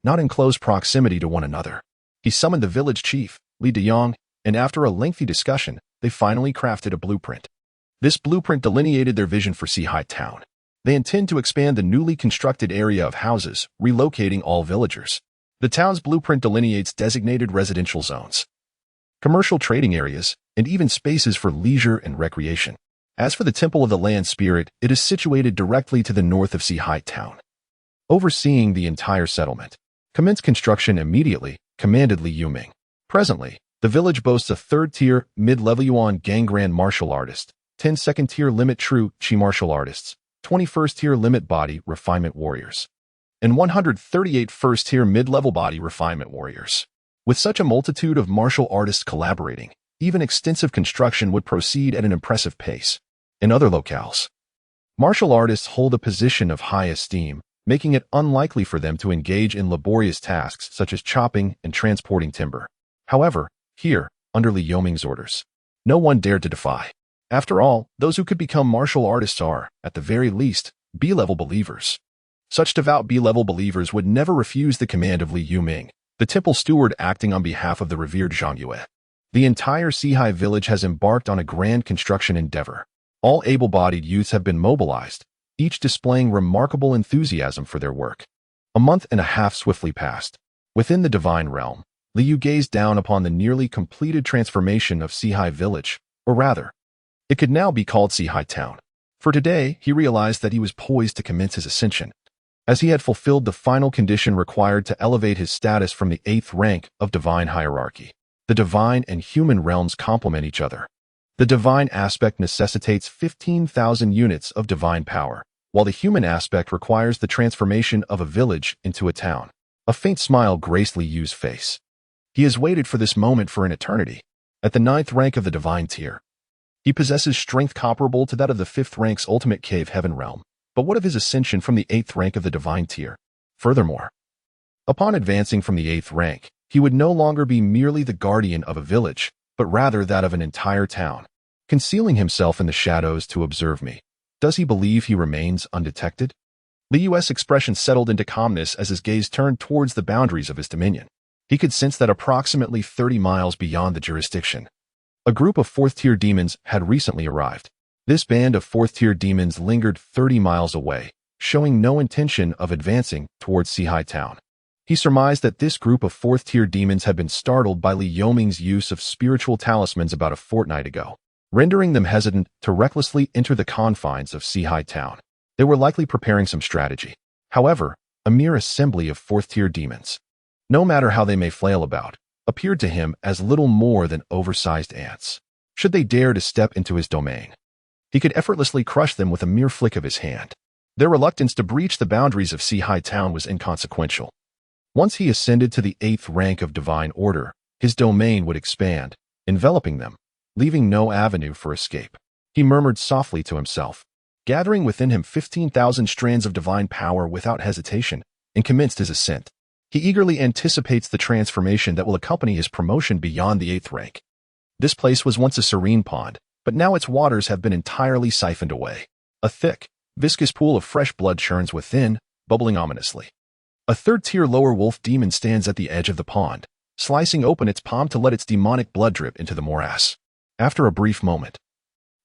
not in close proximity to one another. He summoned the village chief, Li Deyong, and after a lengthy discussion, they finally crafted a blueprint. This blueprint delineated their vision for Sea-High Town. They intend to expand the newly constructed area of houses, relocating all villagers. The town's blueprint delineates designated residential zones, commercial trading areas, and even spaces for leisure and recreation. As for the Temple of the Land Spirit, it is situated directly to the north of Sea-High Town. Overseeing the entire settlement, commence construction immediately, commanded Li Yuming. Presently, the village boasts a 3rd-tier, mid-level Yuan Gang Grand Martial Artist, 10 2nd-tier Limit True Chi Martial Artists, 21st-tier Limit Body Refinement Warriors, and 138 1st-tier mid-level body refinement warriors. With such a multitude of martial artists collaborating, even extensive construction would proceed at an impressive pace. In other locales, martial artists hold a position of high esteem, making it unlikely for them to engage in laborious tasks such as chopping and transporting timber. However, here, under Li Yuming's orders, no one dared to defy. After all, those who could become martial artists are, at the very least, B-level believers. Such devout B-level believers would never refuse the command of Li Yuming, the temple steward acting on behalf of the revered Zhangyue. The entire Sea-High Village has embarked on a grand construction endeavor. All able-bodied youths have been mobilized, each displaying remarkable enthusiasm for their work. A month and a half swiftly passed. Within the divine realm, Liu gazed down upon the nearly completed transformation of Sea-High Village, or rather, it could now be called Sea-High Town. For today, he realized that he was poised to commence his ascension, as he had fulfilled the final condition required to elevate his status from the 8th rank of divine hierarchy. The divine and human realms complement each other. The divine aspect necessitates 15,000 units of divine power, while the human aspect requires the transformation of a village into a town. A faint smile graced Liu's face. He has waited for this moment for an eternity. At the 9th rank of the divine tier, He possesses strength comparable to that of the 5th rank's ultimate cave heaven realm, but what of his ascension from the 8th rank of the divine tier? Furthermore, upon advancing from the 8th rank, he would no longer be merely the guardian of a village, but rather that of an entire town. Concealing himself in the shadows to observe me, does he believe he remains undetected? Liu's expression settled into calmness as his gaze turned towards the boundaries of his dominion. He could sense that approximately 30 miles beyond the jurisdiction, a group of 4th-tier demons had recently arrived. This band of 4th-tier demons lingered 30 miles away, showing no intention of advancing towards Sihai Town. He surmised that this group of 4th-tier demons had been startled by Li Yoming's use of spiritual talismans about a fortnight ago, rendering them hesitant to recklessly enter the confines of Sihai Town. They were likely preparing some strategy. However, a mere assembly of 4th-tier demons, no matter how they may flail about, appeared to him as little more than oversized ants. Should they dare to step into his domain, he could effortlessly crush them with a mere flick of his hand. Their reluctance to breach the boundaries of Sihai Town was inconsequential. Once he ascended to the 8th rank of divine order, his domain would expand, enveloping them, leaving no avenue for escape. He murmured softly to himself, gathering within him 15,000 strands of divine power without hesitation, and commenced his ascent. He eagerly anticipates the transformation that will accompany his promotion beyond the 8th rank. This place was once a serene pond, but now its waters have been entirely siphoned away. A thick, viscous pool of fresh blood churns within, bubbling ominously. A 3rd-tier lower wolf demon stands at the edge of the pond, slicing open its palm to let its demonic blood drip into the morass. After a brief moment,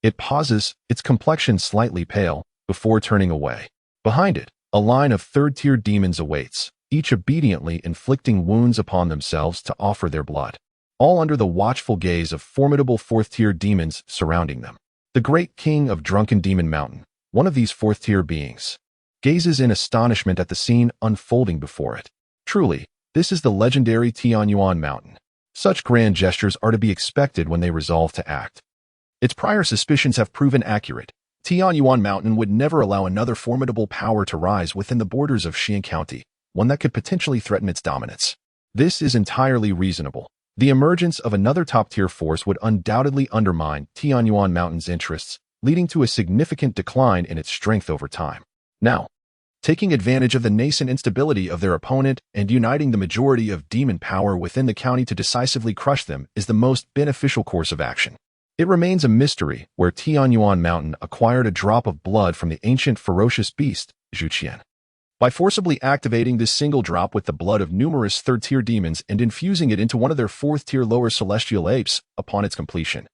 it pauses, its complexion slightly pale, before turning away. Behind it, a line of 3rd-tier demons awaits, each obediently inflicting wounds upon themselves to offer their blood, all under the watchful gaze of formidable 4th-tier demons surrounding them. The great king of Drunken Demon Mountain, one of these 4th-tier beings, gazes in astonishment at the scene unfolding before it. Truly, this is the legendary Tianyuan Mountain. Such grand gestures are to be expected when they resolve to act. Its prior suspicions have proven accurate. Tianyuan Mountain would never allow another formidable power to rise within the borders of Xian County, one that could potentially threaten its dominance. This is entirely reasonable. The emergence of another top-tier force would undoubtedly undermine Tianyuan Mountain's interests, leading to a significant decline in its strength over time. Now, taking advantage of the nascent instability of their opponent and uniting the majority of demon power within the county to decisively crush them is the most beneficial course of action. It remains a mystery where Tianyuan Mountain acquired a drop of blood from the ancient ferocious beast, Zhuqian. By forcibly activating this single drop with the blood of numerous 3rd-tier demons and infusing it into one of their 4th-tier lower celestial apes upon its completion,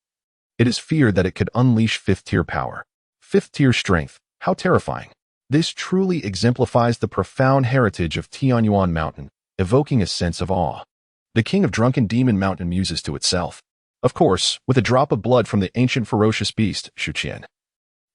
it is feared that it could unleash 5th-tier power. 5th-tier strength, how terrifying. This truly exemplifies the profound heritage of Tianyuan Mountain, evoking a sense of awe. The king of Drunken Demon Mountain muses to itself. Of course, with a drop of blood from the ancient ferocious beast, Zhuqian,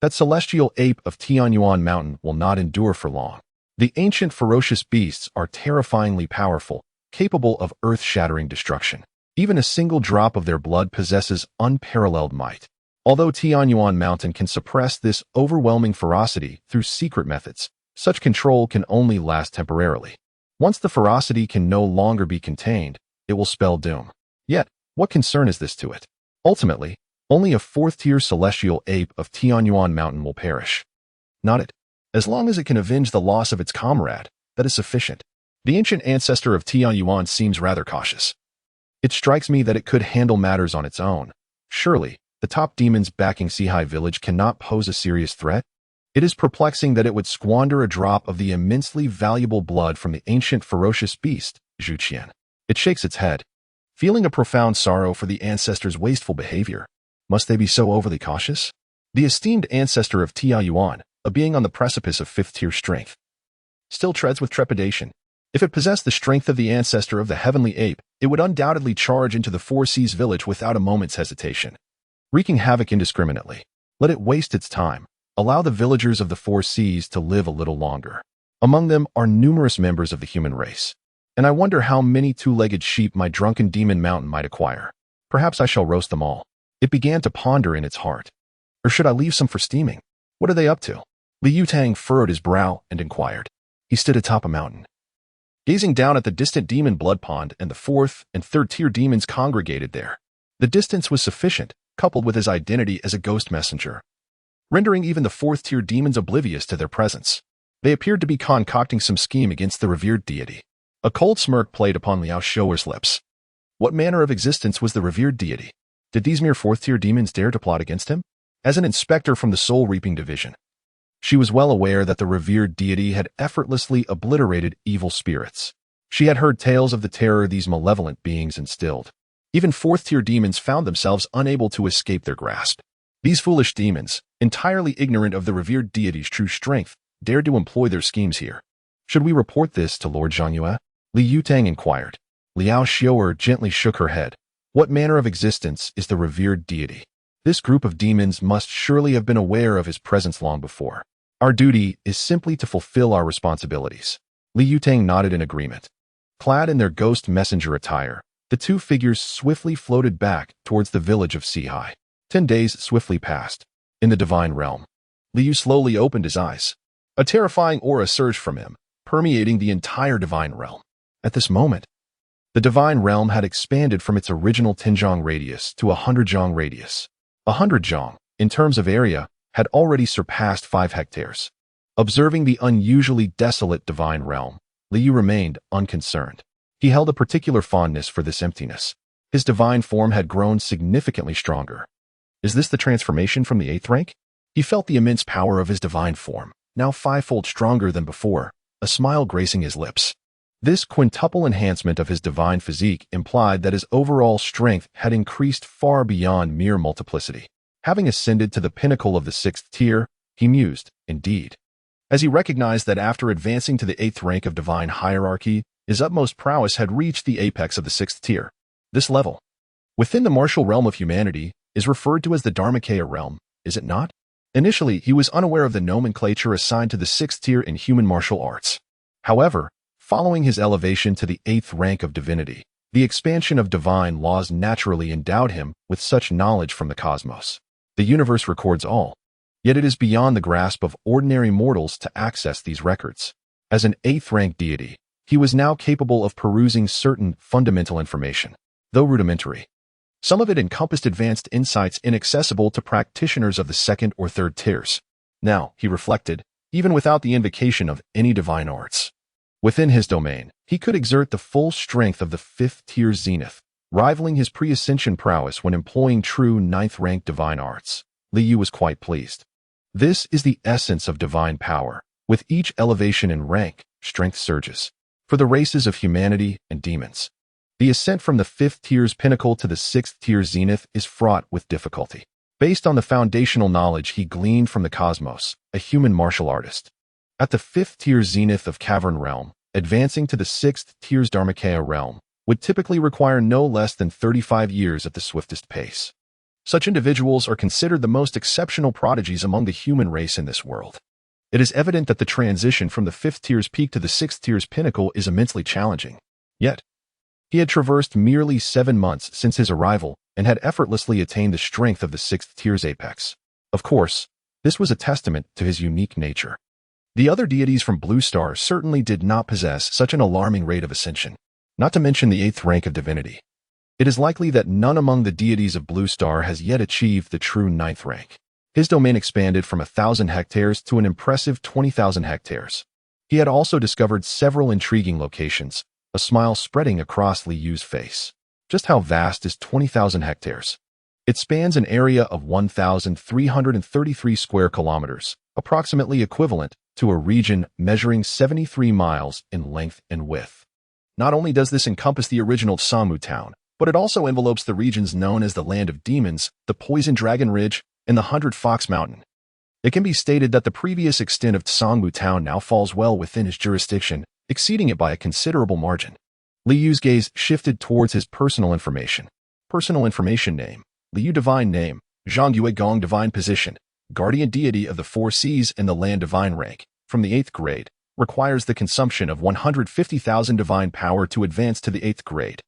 that celestial ape of Tianyuan Mountain will not endure for long. The ancient ferocious beasts are terrifyingly powerful, capable of earth-shattering destruction. Even a single drop of their blood possesses unparalleled might. Although Tianyuan Mountain can suppress this overwhelming ferocity through secret methods, such control can only last temporarily. Once the ferocity can no longer be contained, it will spell doom. Yet, what concern is this to it? Ultimately, only a 4th-tier celestial ape of Tianyuan Mountain will perish. Not it. As long as it can avenge the loss of its comrade, that is sufficient. The ancient ancestor of Tianyuan seems rather cautious. It strikes me that it could handle matters on its own. Surely, the top demons backing Sihai Village cannot pose a serious threat. It is perplexing that it would squander a drop of the immensely valuable blood from the ancient ferocious beast, Zhuqian. It shakes its head, feeling a profound sorrow for the ancestor's wasteful behavior. Must they be so overly cautious? The esteemed ancestor of Tianyuan, a being on the precipice of 5th-tier strength, still treads with trepidation. If it possessed the strength of the ancestor of the heavenly ape, it would undoubtedly charge into the Four Seas village without a moment's hesitation, wreaking havoc indiscriminately. Let it waste its time. Allow the villagers of the Four Seas to live a little longer. Among them are numerous members of the human race, and I wonder how many two-legged sheep my Drunken Demon Mountain might acquire. Perhaps I shall roast them all. It began to ponder in its heart. Or should I leave some for steaming? What are they up to? Liu Tang furrowed his brow and inquired. He stood atop a mountain, gazing down at the distant demon blood pond, and the 4th and 3rd-tier demons congregated there. The distance was sufficient, coupled with his identity as a ghost messenger, rendering even the fourth-tier demons oblivious to their presence. They appeared to be concocting some scheme against the revered deity. A cold smirk played upon Liao Xiaoer's lips. What manner of existence was the revered deity? Did these mere fourth-tier demons dare to plot against him? As an inspector from the soul-reaping division, she was well aware that the revered deity had effortlessly obliterated evil spirits. She had heard tales of the terror these malevolent beings instilled. Even fourth-tier demons found themselves unable to escape their grasp. These foolish demons, entirely ignorant of the revered deity's true strength, dared to employ their schemes here. Should we report this to Lord Zhangyue? Li Yutang inquired. Liao Xiaoer gently shook her head. What manner of existence is the revered deity? This group of demons must surely have been aware of his presence long before. Our duty is simply to fulfill our responsibilities. Li Yutang nodded in agreement. Clad in their ghost messenger attire, the two figures swiftly floated back towards the village of Sihai. 10 days swiftly passed. In the divine realm, Liu slowly opened his eyes. A terrifying aura surged from him, permeating the entire divine realm. At this moment, the divine realm had expanded from its original 10-zhang radius to a 100-zhang radius. 100 zhang, in terms of area, had already surpassed 5 hectares. Observing the unusually desolate divine realm, Liu remained unconcerned. He held a particular fondness for this emptiness. His divine form had grown significantly stronger. Is this the transformation from the 8th rank? He felt the immense power of his divine form, now 5-fold stronger than before, a smile gracing his lips. This quintuple enhancement of his divine physique implied that his overall strength had increased far beyond mere multiplicity. Having ascended to the pinnacle of the 6th tier, he mused, indeed. As he recognized that after advancing to the 8th rank of divine hierarchy, his utmost prowess had reached the apex of the 6th tier. This level, within the martial realm of humanity, is referred to as the Dharmakaya realm, is it not? Initially, he was unaware of the nomenclature assigned to the 6th tier in human martial arts. However, following his elevation to the 8th rank of divinity, the expansion of divine laws naturally endowed him with such knowledge from the cosmos. The universe records all, yet it is beyond the grasp of ordinary mortals to access these records. As an 8th rank deity, he was now capable of perusing certain fundamental information, though rudimentary. Some of it encompassed advanced insights inaccessible to practitioners of the 2nd or 3rd tiers. Now, he reflected, even without the invocation of any divine arts, within his domain, he could exert the full strength of the 5th tier zenith, rivaling his pre-ascension prowess when employing true 9th rank divine arts. Liu was quite pleased. This is the essence of divine power. With each elevation in rank, strength surges. For the races of humanity and demons, the ascent from the 5th tier's pinnacle to the 6th tier's zenith is fraught with difficulty. Based on the foundational knowledge he gleaned from the cosmos, a human martial artist, at the 5th tier's zenith of Cavern Realm, advancing to the 6th tier's Dharmakaya realm would typically require no less than 35 years at the swiftest pace. Such individuals are considered the most exceptional prodigies among the human race in this world. It is evident that the transition from the 5th tier's peak to the 6th tier's pinnacle is immensely challenging. Yet, he had traversed merely 7 months since his arrival and had effortlessly attained the strength of the 6th tier's apex. Of course, this was a testament to his unique nature. The other deities from Blue Star certainly did not possess such an alarming rate of ascension, not to mention the 8th rank of divinity. It is likely that none among the deities of Blue Star has yet achieved the true 9th rank. His domain expanded from 1,000 hectares to an impressive 20,000 hectares. He had also discovered several intriguing locations, a smile spreading across Liu's face. Just how vast is 20,000 hectares? It spans an area of 1,333 square kilometers, approximately equivalent to a region measuring 73 miles in length and width. Not only does this encompass the original Samu town, but it also envelopes the regions known as the Land of Demons, the Poison Dragon Ridge, and the 100 Fox Mountain. It can be stated that the previous extent of Tsangmu town now falls well within his jurisdiction, exceeding it by a considerable margin. Liu's gaze shifted towards his personal information. Personal information name: Liu Divine Name, Zhangyue Gong Divine Position, Guardian Deity of the 4 Seas and the Land Divine Rank, from the 8th grade, requires the consumption of 150,000 divine power to advance to the 8th grade.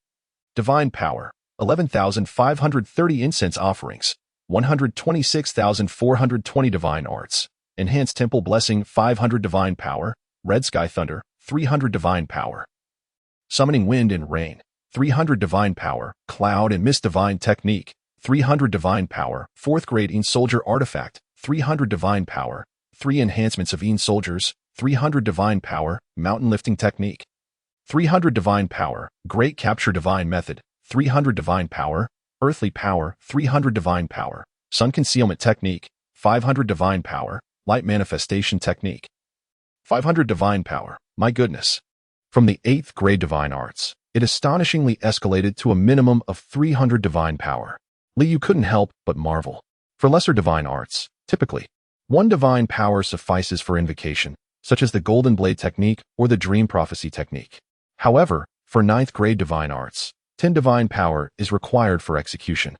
Divine power: 11,530 incense offerings, 126,420 divine arts, enhanced temple blessing 500 divine power, red sky thunder 300 divine power, summoning wind and rain 300 divine power, cloud and mist divine technique 300 divine power, 4th grade in soldier artifact, 300 divine power, 3 enhancements of in soldiers, 300 divine power, mountain lifting technique, 300 divine power, great capture divine method, 300 divine power, earthly power, 300 divine power, sun concealment technique, 500 divine power, light manifestation technique, 500 divine power. My goodness. From the 8th grade divine arts, it astonishingly escalated to a minimum of 300 divine power. Liu couldn't help but marvel. For lesser divine arts, typically, 1 divine power suffices for invocation, such as the golden blade technique or the dream prophecy technique. However, for 9th grade divine arts, 10 divine power is required for execution,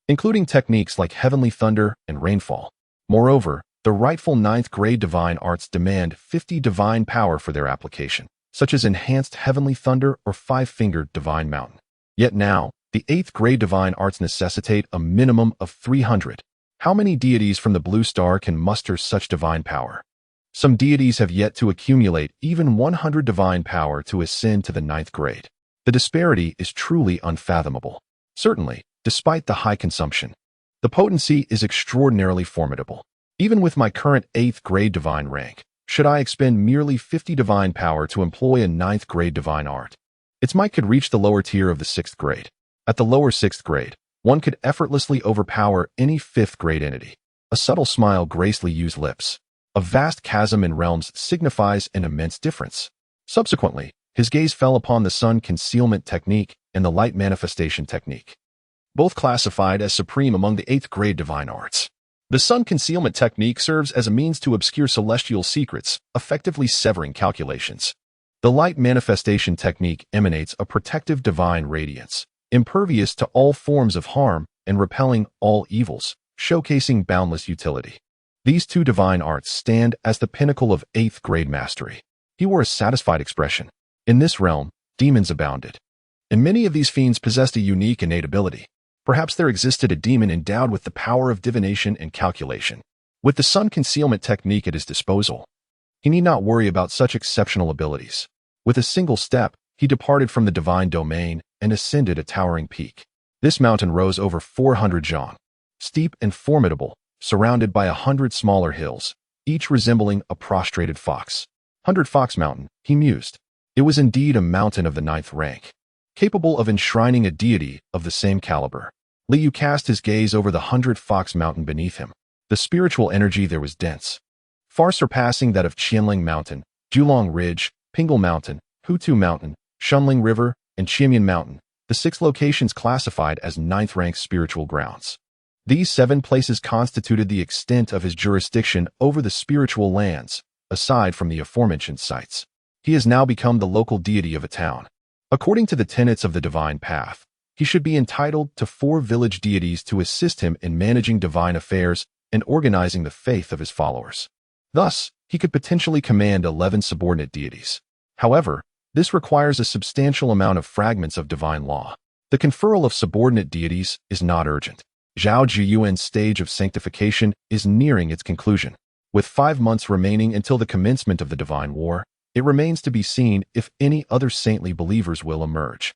including techniques like heavenly thunder and rainfall. Moreover, the rightful 9th grade divine arts demand 50 divine power for their application, such as enhanced heavenly thunder or 5-fingered divine mountain. Yet now, the 8th grade divine arts necessitate a minimum of 300. How many deities from the blue star can muster such divine power? Some deities have yet to accumulate even 100 divine power to ascend to the 9th grade. The disparity is truly unfathomable. Certainly, despite the high consumption, the potency is extraordinarily formidable. Even with my current 8th grade divine rank, should I expend merely 50 divine power to employ a 9th grade divine art, its might could reach the lower tier of the 6th grade. At the lower 6th grade, one could effortlessly overpower any 5th grade entity. A subtle smile graced Liu's lips. A vast chasm in realms signifies an immense difference. Subsequently, his gaze fell upon the sun concealment technique and the light manifestation technique, both classified as supreme among the 8th grade divine arts. The sun concealment technique serves as a means to obscure celestial secrets, effectively severing calculations. The light manifestation technique emanates a protective divine radiance, impervious to all forms of harm and repelling all evils, showcasing boundless utility. These 2 divine arts stand as the pinnacle of 8th grade mastery. He wore a satisfied expression. In this realm, demons abounded, and many of these fiends possessed a unique innate ability. Perhaps there existed a demon endowed with the power of divination and calculation. With the sun concealment technique at his disposal, he need not worry about such exceptional abilities. With a single step, he departed from the divine domain and ascended a towering peak. This mountain rose over 400 zhang, steep and formidable, surrounded by 100 smaller hills, each resembling a prostrated fox. 100 Fox Mountain, he mused. It was indeed a mountain of the 9th rank, capable of enshrining a deity of the same caliber. Liu cast his gaze over the 100 Fox Mountain beneath him. The spiritual energy there was dense, far surpassing that of Qianling Mountain, Julong Ridge, Pingle Mountain, Hutu Mountain, Shunling River, and Qianyan Mountain, the 6 locations classified as 9th rank spiritual grounds. These 7 places constituted the extent of his jurisdiction over the spiritual lands, aside from the aforementioned sites. He has now become the local deity of a town. According to the tenets of the divine path, he should be entitled to 4 village deities to assist him in managing divine affairs and organizing the faith of his followers. Thus, he could potentially command 11 subordinate deities. However, this requires a substantial amount of fragments of divine law. The conferral of subordinate deities is not urgent. Zhao Jiyuan's stage of sanctification is nearing its conclusion. With 5 months remaining until the commencement of the divine war, it remains to be seen if any other saintly believers will emerge.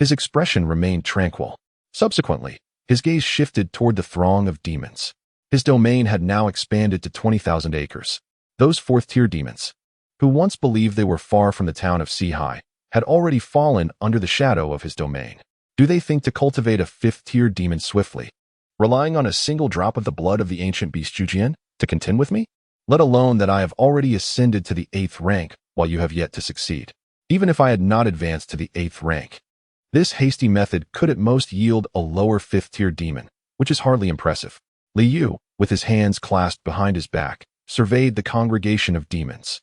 His expression remained tranquil. Subsequently, his gaze shifted toward the throng of demons. His domain had now expanded to 20,000 acres. Those 4th-tier demons, who once believed they were far from the town of Sihai, had already fallen under the shadow of his domain. Do they think to cultivate a 5th-tier demon swiftly, relying on a single drop of the blood of the ancient beast Zhujian to contend with me? Let alone that I have already ascended to the 8th rank while you have yet to succeed. Even if I had not advanced to the 8th rank, this hasty method could at most yield a lower 5th-tier demon, which is hardly impressive. Liu, with his hands clasped behind his back, surveyed the congregation of demons.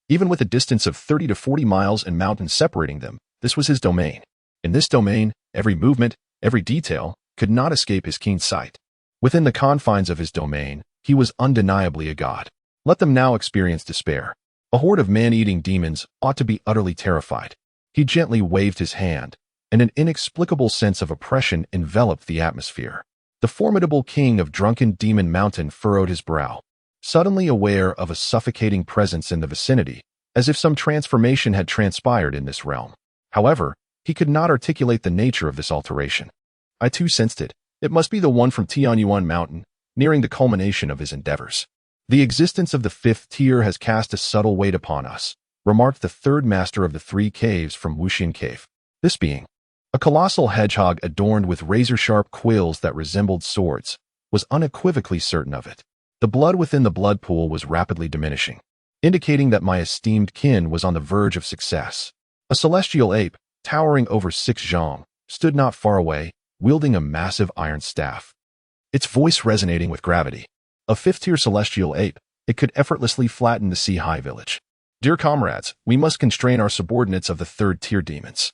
Even with a distance of 30 to 40 miles and mountains separating them, this was his domain. In this domain, every movement, every detail, could not escape his keen sight. Within the confines of his domain, he was undeniably a god. Let them now experience despair. A horde of man-eating demons ought to be utterly terrified. He gently waved his hand, and an inexplicable sense of oppression enveloped the atmosphere. The formidable king of drunken demon mountain furrowed his brow, suddenly aware of a suffocating presence in the vicinity, as if some transformation had transpired in this realm. However, he could not articulate the nature of this alteration. I too sensed it. It must be the one from Tianyuan Mountain, nearing the culmination of his endeavors. The existence of the fifth tier has cast a subtle weight upon us, remarked the third master of the three caves from Wuxian Cave. This being, a colossal hedgehog adorned with razor-sharp quills that resembled swords, was unequivocally certain of it. The blood within the blood pool was rapidly diminishing, indicating that my esteemed kin was on the verge of success. A celestial ape, towering over 6 zhang, stood not far away, wielding a massive iron staff. Its voice resonating with gravity. A fifth-tier celestial ape, it could effortlessly flatten the Sea-High village. Dear comrades, we must constrain our subordinates of the third-tier demons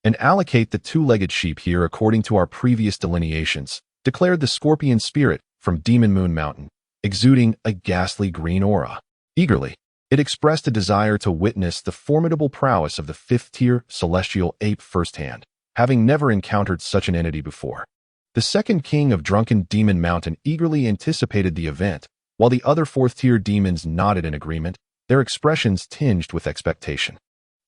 and allocate the two-legged sheep here according to our previous delineations, declared the scorpion spirit from Demon Moon Mountain, exuding a ghastly green aura. Eagerly, it expressed a desire to witness the formidable prowess of the fifth-tier celestial ape firsthand, having never encountered such an entity before. The second king of Drunken Demon Mountain eagerly anticipated the event, while the other fourth-tier demons nodded in agreement, their expressions tinged with expectation.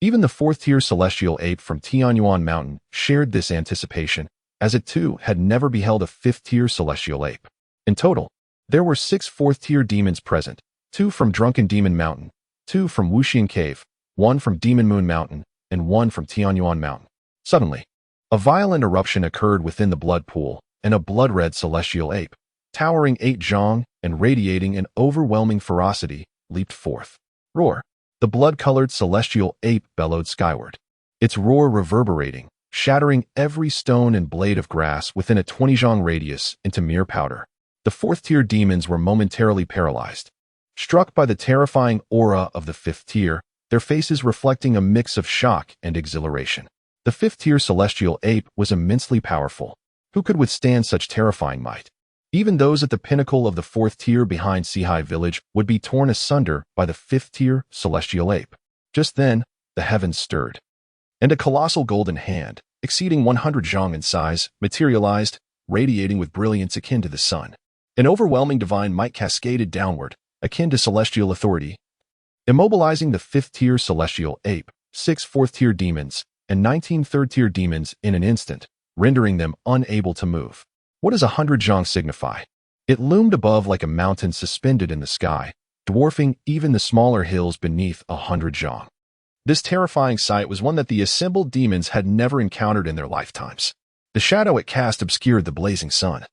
Even the fourth-tier celestial ape from Tianyuan Mountain shared this anticipation, as it too had never beheld a fifth-tier celestial ape. In total, there were 6 fourth-tier demons present, 2 from Drunken Demon Mountain, 2 from Wuxian Cave, 1 from Demon Moon Mountain, and 1 from Tianyuan Mountain. Suddenly, a violent eruption occurred within the blood pool, and a blood-red celestial ape, towering 8 zhang and radiating an overwhelming ferocity, leaped forth. Roar! The blood-colored celestial ape bellowed skyward, its roar reverberating, shattering every stone and blade of grass within a 20 zhang radius into mere powder. The fourth-tier demons were momentarily paralyzed, struck by the terrifying aura of the fifth tier, their faces reflecting a mix of shock and exhilaration. The fifth-tier celestial ape was immensely powerful. Who could withstand such terrifying might? Even those at the pinnacle of the fourth tier behind Sea-High Village would be torn asunder by the fifth-tier celestial ape. Just then, the heavens stirred, and a colossal golden hand, exceeding 100 zhang in size, materialized, radiating with brilliance akin to the sun. An overwhelming divine might cascaded downward, akin to celestial authority, immobilizing the fifth-tier celestial ape, 6 fourth-tier demons, and 19 third-tier demons in an instant, rendering them unable to move. What does 100 zhang signify? It loomed above like a mountain suspended in the sky, dwarfing even the smaller hills beneath 100 zhang. This terrifying sight was one that the assembled demons had never encountered in their lifetimes. The shadow it cast obscured the blazing sun,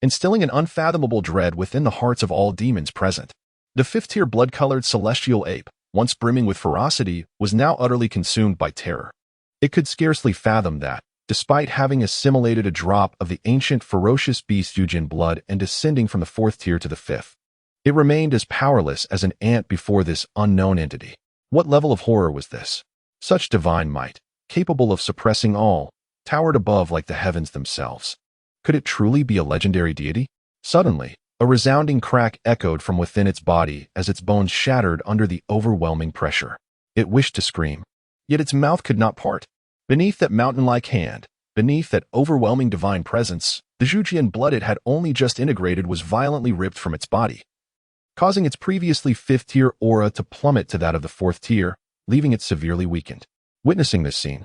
instilling an unfathomable dread within the hearts of all demons present. The fifth-tier blood-colored celestial ape, once brimming with ferocity, was now utterly consumed by terror. It could scarcely fathom that, despite having assimilated a drop of the ancient ferocious beast Yujin blood and descending from the fourth tier to the fifth, it remained as powerless as an ant before this unknown entity. What level of horror was this? Such divine might, capable of suppressing all, towered above like the heavens themselves. Could it truly be a legendary deity? Suddenly, a resounding crack echoed from within its body as its bones shattered under the overwhelming pressure. It wished to scream, yet its mouth could not part. Beneath that mountain-like hand, beneath that overwhelming divine presence, the Zhujian blood it had only just integrated was violently ripped from its body, causing its previously fifth-tier aura to plummet to that of the fourth tier, leaving it severely weakened. Witnessing this scene,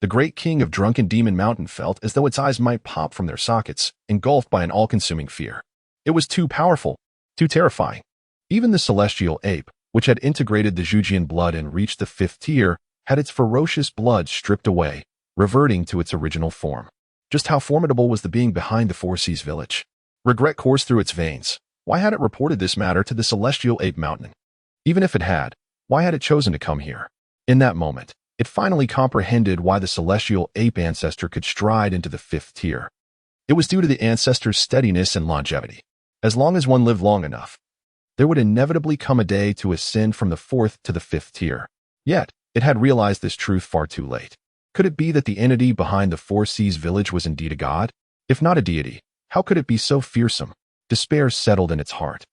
the great king of Drunken Demon Mountain felt as though its eyes might pop from their sockets, engulfed by an all-consuming fear. It was too powerful, too terrifying. Even the celestial ape, which had integrated the Zhujian blood and reached the fifth tier, had its ferocious blood stripped away, reverting to its original form. Just how formidable was the being behind the Four Seas village? Regret coursed through its veins. Why had it reported this matter to the celestial ape mountain? Even if it had, why had it chosen to come here? In that moment, it finally comprehended why the celestial ape ancestor could stride into the fifth tier. It was due to the ancestor's steadiness and longevity. As long as one lived long enough, there would inevitably come a day to ascend from the fourth to the fifth tier. Yet, it had realized this truth far too late. Could it be that the entity behind the Four Seas village was indeed a god? If not a deity, how could it be so fearsome? Despair settled in its heart.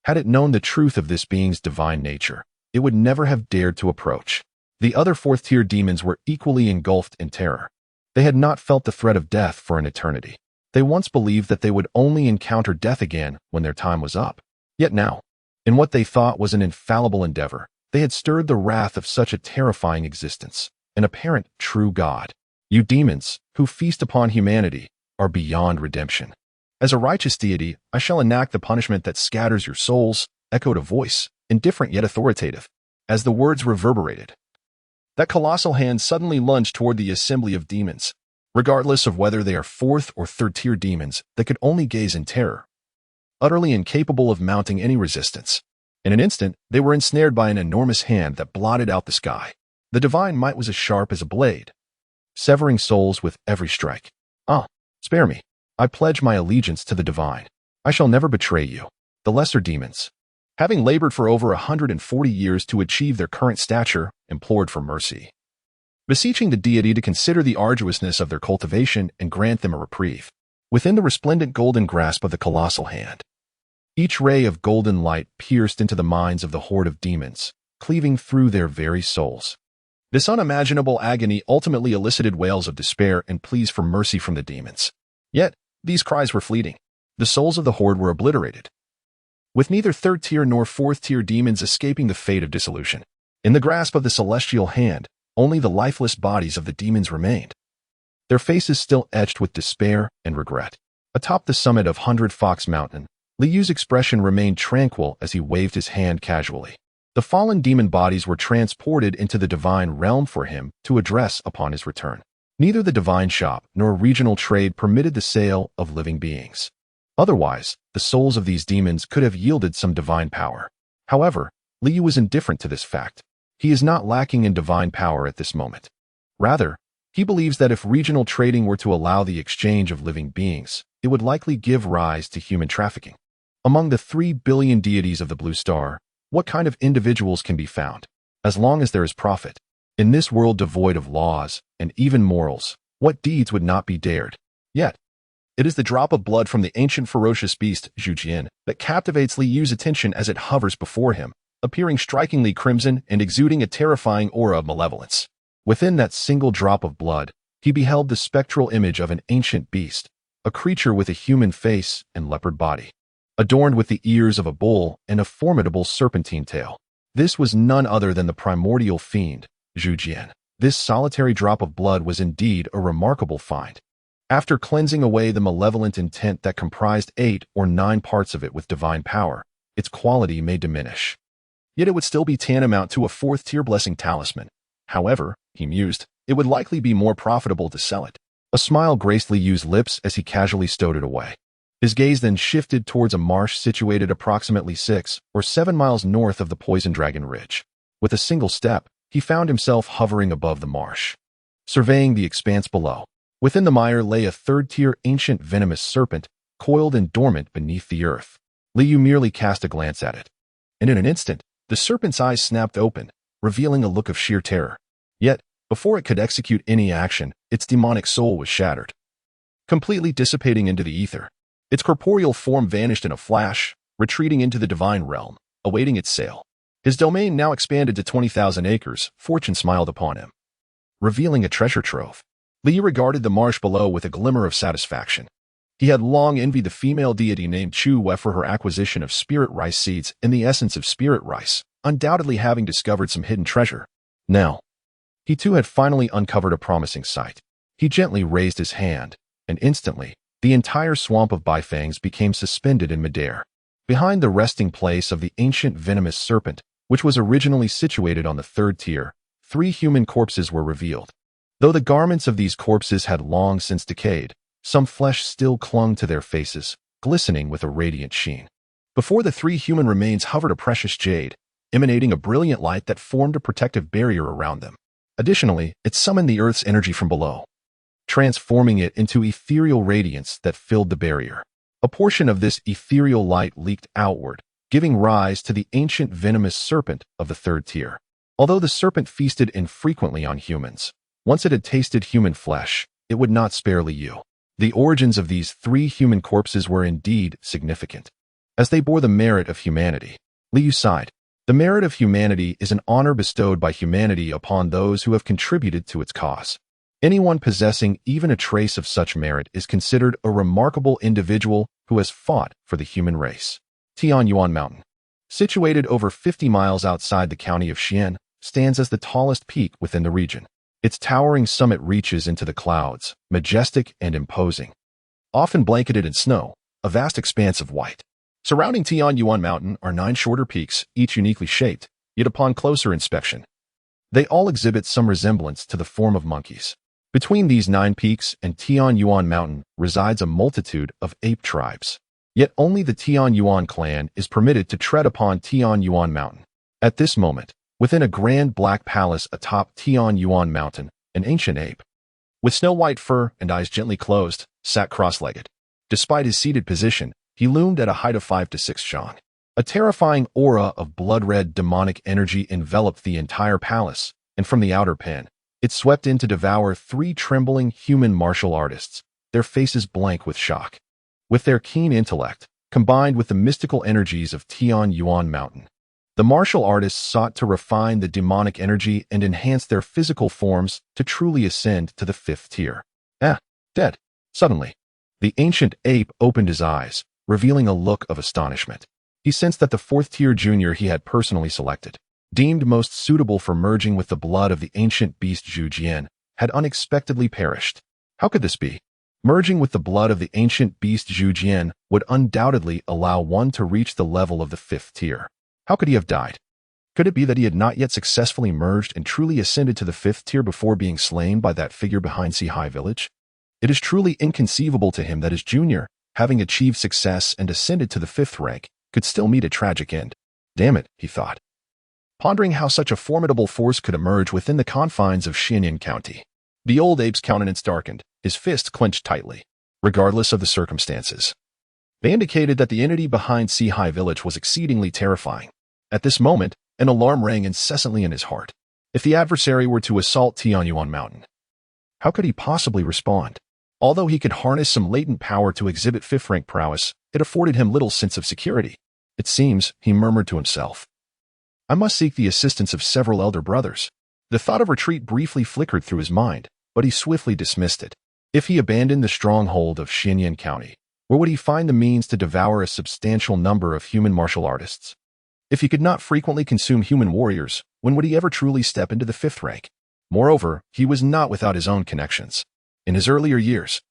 Had it known the truth of this being's divine nature, it would never have dared to approach. The other fourth-tier demons were equally engulfed in terror. They had not felt the threat of death for an eternity. They once believed that they would only encounter death again when their time was up. Yet now, in what they thought was an infallible endeavor, they had stirred the wrath of such a terrifying existence, an apparent true god. You demons, who feast upon humanity, are beyond redemption. As a righteous deity, I shall enact the punishment that scatters your souls, echoed a voice, indifferent yet authoritative. As the words reverberated, that colossal hand suddenly lunged toward the assembly of demons, regardless of whether they are fourth or third-tier demons that could only gaze in terror, utterly incapable of mounting any resistance. In an instant, they were ensnared by an enormous hand that blotted out the sky. The divine might was as sharp as a blade, severing souls with every strike. Ah, spare me. I pledge my allegiance to the divine. I shall never betray you. The lesser demons, having labored for over 140 years to achieve their current stature, implored for mercy, beseeching the deity to consider the arduousness of their cultivation and grant them a reprieve. Within the resplendent golden grasp of the colossal hand, each ray of golden light pierced into the minds of the horde of demons, cleaving through their very souls. This unimaginable agony ultimately elicited wails of despair and pleas for mercy from the demons. Yet, these cries were fleeting. The souls of the horde were obliterated, with neither third-tier nor fourth-tier demons escaping the fate of dissolution. In the grasp of the celestial hand, only the lifeless bodies of the demons remained, their faces still etched with despair and regret. Atop the summit of Hundredfold Mountain, Liyu's expression remained tranquil as he waved his hand casually. The fallen demon bodies were transported into the divine realm for him to address upon his return. Neither the divine shop nor regional trade permitted the sale of living beings. Otherwise, the souls of these demons could have yielded some divine power. However, Liyu was indifferent to this fact. He is not lacking in divine power at this moment. Rather, he believes that if regional trading were to allow the exchange of living beings, it would likely give rise to human trafficking. Among the 3 billion deities of the Blue Star, what kind of individuals can be found? As long as there is profit. In this world devoid of laws and even morals, what deeds would not be dared? Yet, it is the drop of blood from the ancient ferocious beast, Zhujian, that captivates Liyu's attention as it hovers before him, appearing strikingly crimson and exuding a terrifying aura of malevolence. Within that single drop of blood, he beheld the spectral image of an ancient beast, a creature with a human face and leopard body, adorned with the ears of a bull and a formidable serpentine tail. This was none other than the primordial fiend, Zhujian. This solitary drop of blood was indeed a remarkable find. After cleansing away the malevolent intent that comprised 8 or 9 parts of it with divine power, its quality may diminish. Yet it would still be tantamount to a 4th-tier blessing talisman. However, he mused, it would likely be more profitable to sell it. A smile graced Liyu's lips as he casually stowed it away. His gaze then shifted towards a marsh situated approximately 6 or 7 miles north of the Poison Dragon Ridge. With a single step, he found himself hovering above the marsh, surveying the expanse below. Within the mire lay a 3rd-tier ancient venomous serpent, coiled and dormant beneath the earth. Liyu merely cast a glance at it, and in an instant, the serpent's eyes snapped open, revealing a look of sheer terror. Yet, before it could execute any action, its demonic soul was shattered, completely dissipating into the ether. Its corporeal form vanished in a flash, retreating into the divine realm, awaiting its sale. His domain now expanded to 20,000 acres. Fortune smiled upon him, revealing a treasure trove. Liyu regarded the marsh below with a glimmer of satisfaction. He had long envied the female deity named Chu Wei for her acquisition of spirit rice seeds and the essence of spirit rice, undoubtedly having discovered some hidden treasure. Now, he too had finally uncovered a promising site. He gently raised his hand, and instantly, the entire swamp of bifangs became suspended in midair. Behind the resting place of the ancient venomous serpent, which was originally situated on the 3rd tier, 3 human corpses were revealed. Though the garments of these corpses had long since decayed, some flesh still clung to their faces, glistening with a radiant sheen. Before the 3 human remains hovered a precious jade, emanating a brilliant light that formed a protective barrier around them. Additionally, it summoned the earth's energy from below, transforming it into ethereal radiance that filled the barrier. A portion of this ethereal light leaked outward, giving rise to the ancient venomous serpent of the 3rd tier. Although the serpent feasted infrequently on humans, once it had tasted human flesh, it would not spare Liyu. The origins of these 3 human corpses were indeed significant, as they bore the merit of humanity. Liyu sighed. The merit of humanity is an honor bestowed by humanity upon those who have contributed to its cause. Anyone possessing even a trace of such merit is considered a remarkable individual who has fought for the human race. Tianyuan Mountain, situated over 50 miles outside the county of Xian, stands as the tallest peak within the region. Its towering summit reaches into the clouds, majestic and imposing, often blanketed in snow, a vast expanse of white. Surrounding Tianyuan Mountain are 9 shorter peaks, each uniquely shaped, yet upon closer inspection, they all exhibit some resemblance to the form of monkeys. Between these 9 peaks and Tianyuan Mountain resides a multitude of ape tribes. Yet only the Tianyuan clan is permitted to tread upon Tianyuan Mountain. At this moment, within a grand black palace atop Tianyuan Mountain, an ancient ape, with snow-white fur and eyes gently closed, sat cross-legged. Despite his seated position, he loomed at a height of 5 to 6 shang. A terrifying aura of blood-red demonic energy enveloped the entire palace, and from the outer pen, it swept in to devour 3 trembling human martial artists, their faces blank with shock. With their keen intellect, combined with the mystical energies of Tianyuan Mountain, the martial artists sought to refine the demonic energy and enhance their physical forms to truly ascend to the 5th tier. Dead. Suddenly, the ancient ape opened his eyes, revealing a look of astonishment. He sensed that the 4th tier junior he had personally selected, deemed most suitable for merging with the blood of the ancient beast Zhu Jian, had unexpectedly perished. How could this be? Merging with the blood of the ancient beast Zhu Jian would undoubtedly allow one to reach the level of the 5th tier. How could he have died? Could it be that he had not yet successfully merged and truly ascended to the 5th tier before being slain by that figure behind Sihai Village? It is truly inconceivable to him that his junior, having achieved success and ascended to the 5th rank, could still meet a tragic end. Damn it, he thought, pondering how such a formidable force could emerge within the confines of Xianyan County. The old ape's countenance darkened, his fists clenched tightly, regardless of the circumstances. They indicated that the entity behind Sihai Village was exceedingly terrifying. At this moment, an alarm rang incessantly in his heart. If the adversary were to assault Tianyuan Mountain, how could he possibly respond? Although he could harness some latent power to exhibit 5th rank prowess, it afforded him little sense of security. It seems, he murmured to himself, I must seek the assistance of several elder brothers. The thought of retreat briefly flickered through his mind, but he swiftly dismissed it. If he abandoned the stronghold of Xianyan County, where would he find the means to devour a substantial number of human martial artists? If he could not frequently consume human warriors, when would he ever truly step into the 5th rank? Moreover, he was not without his own connections. In his earlier years,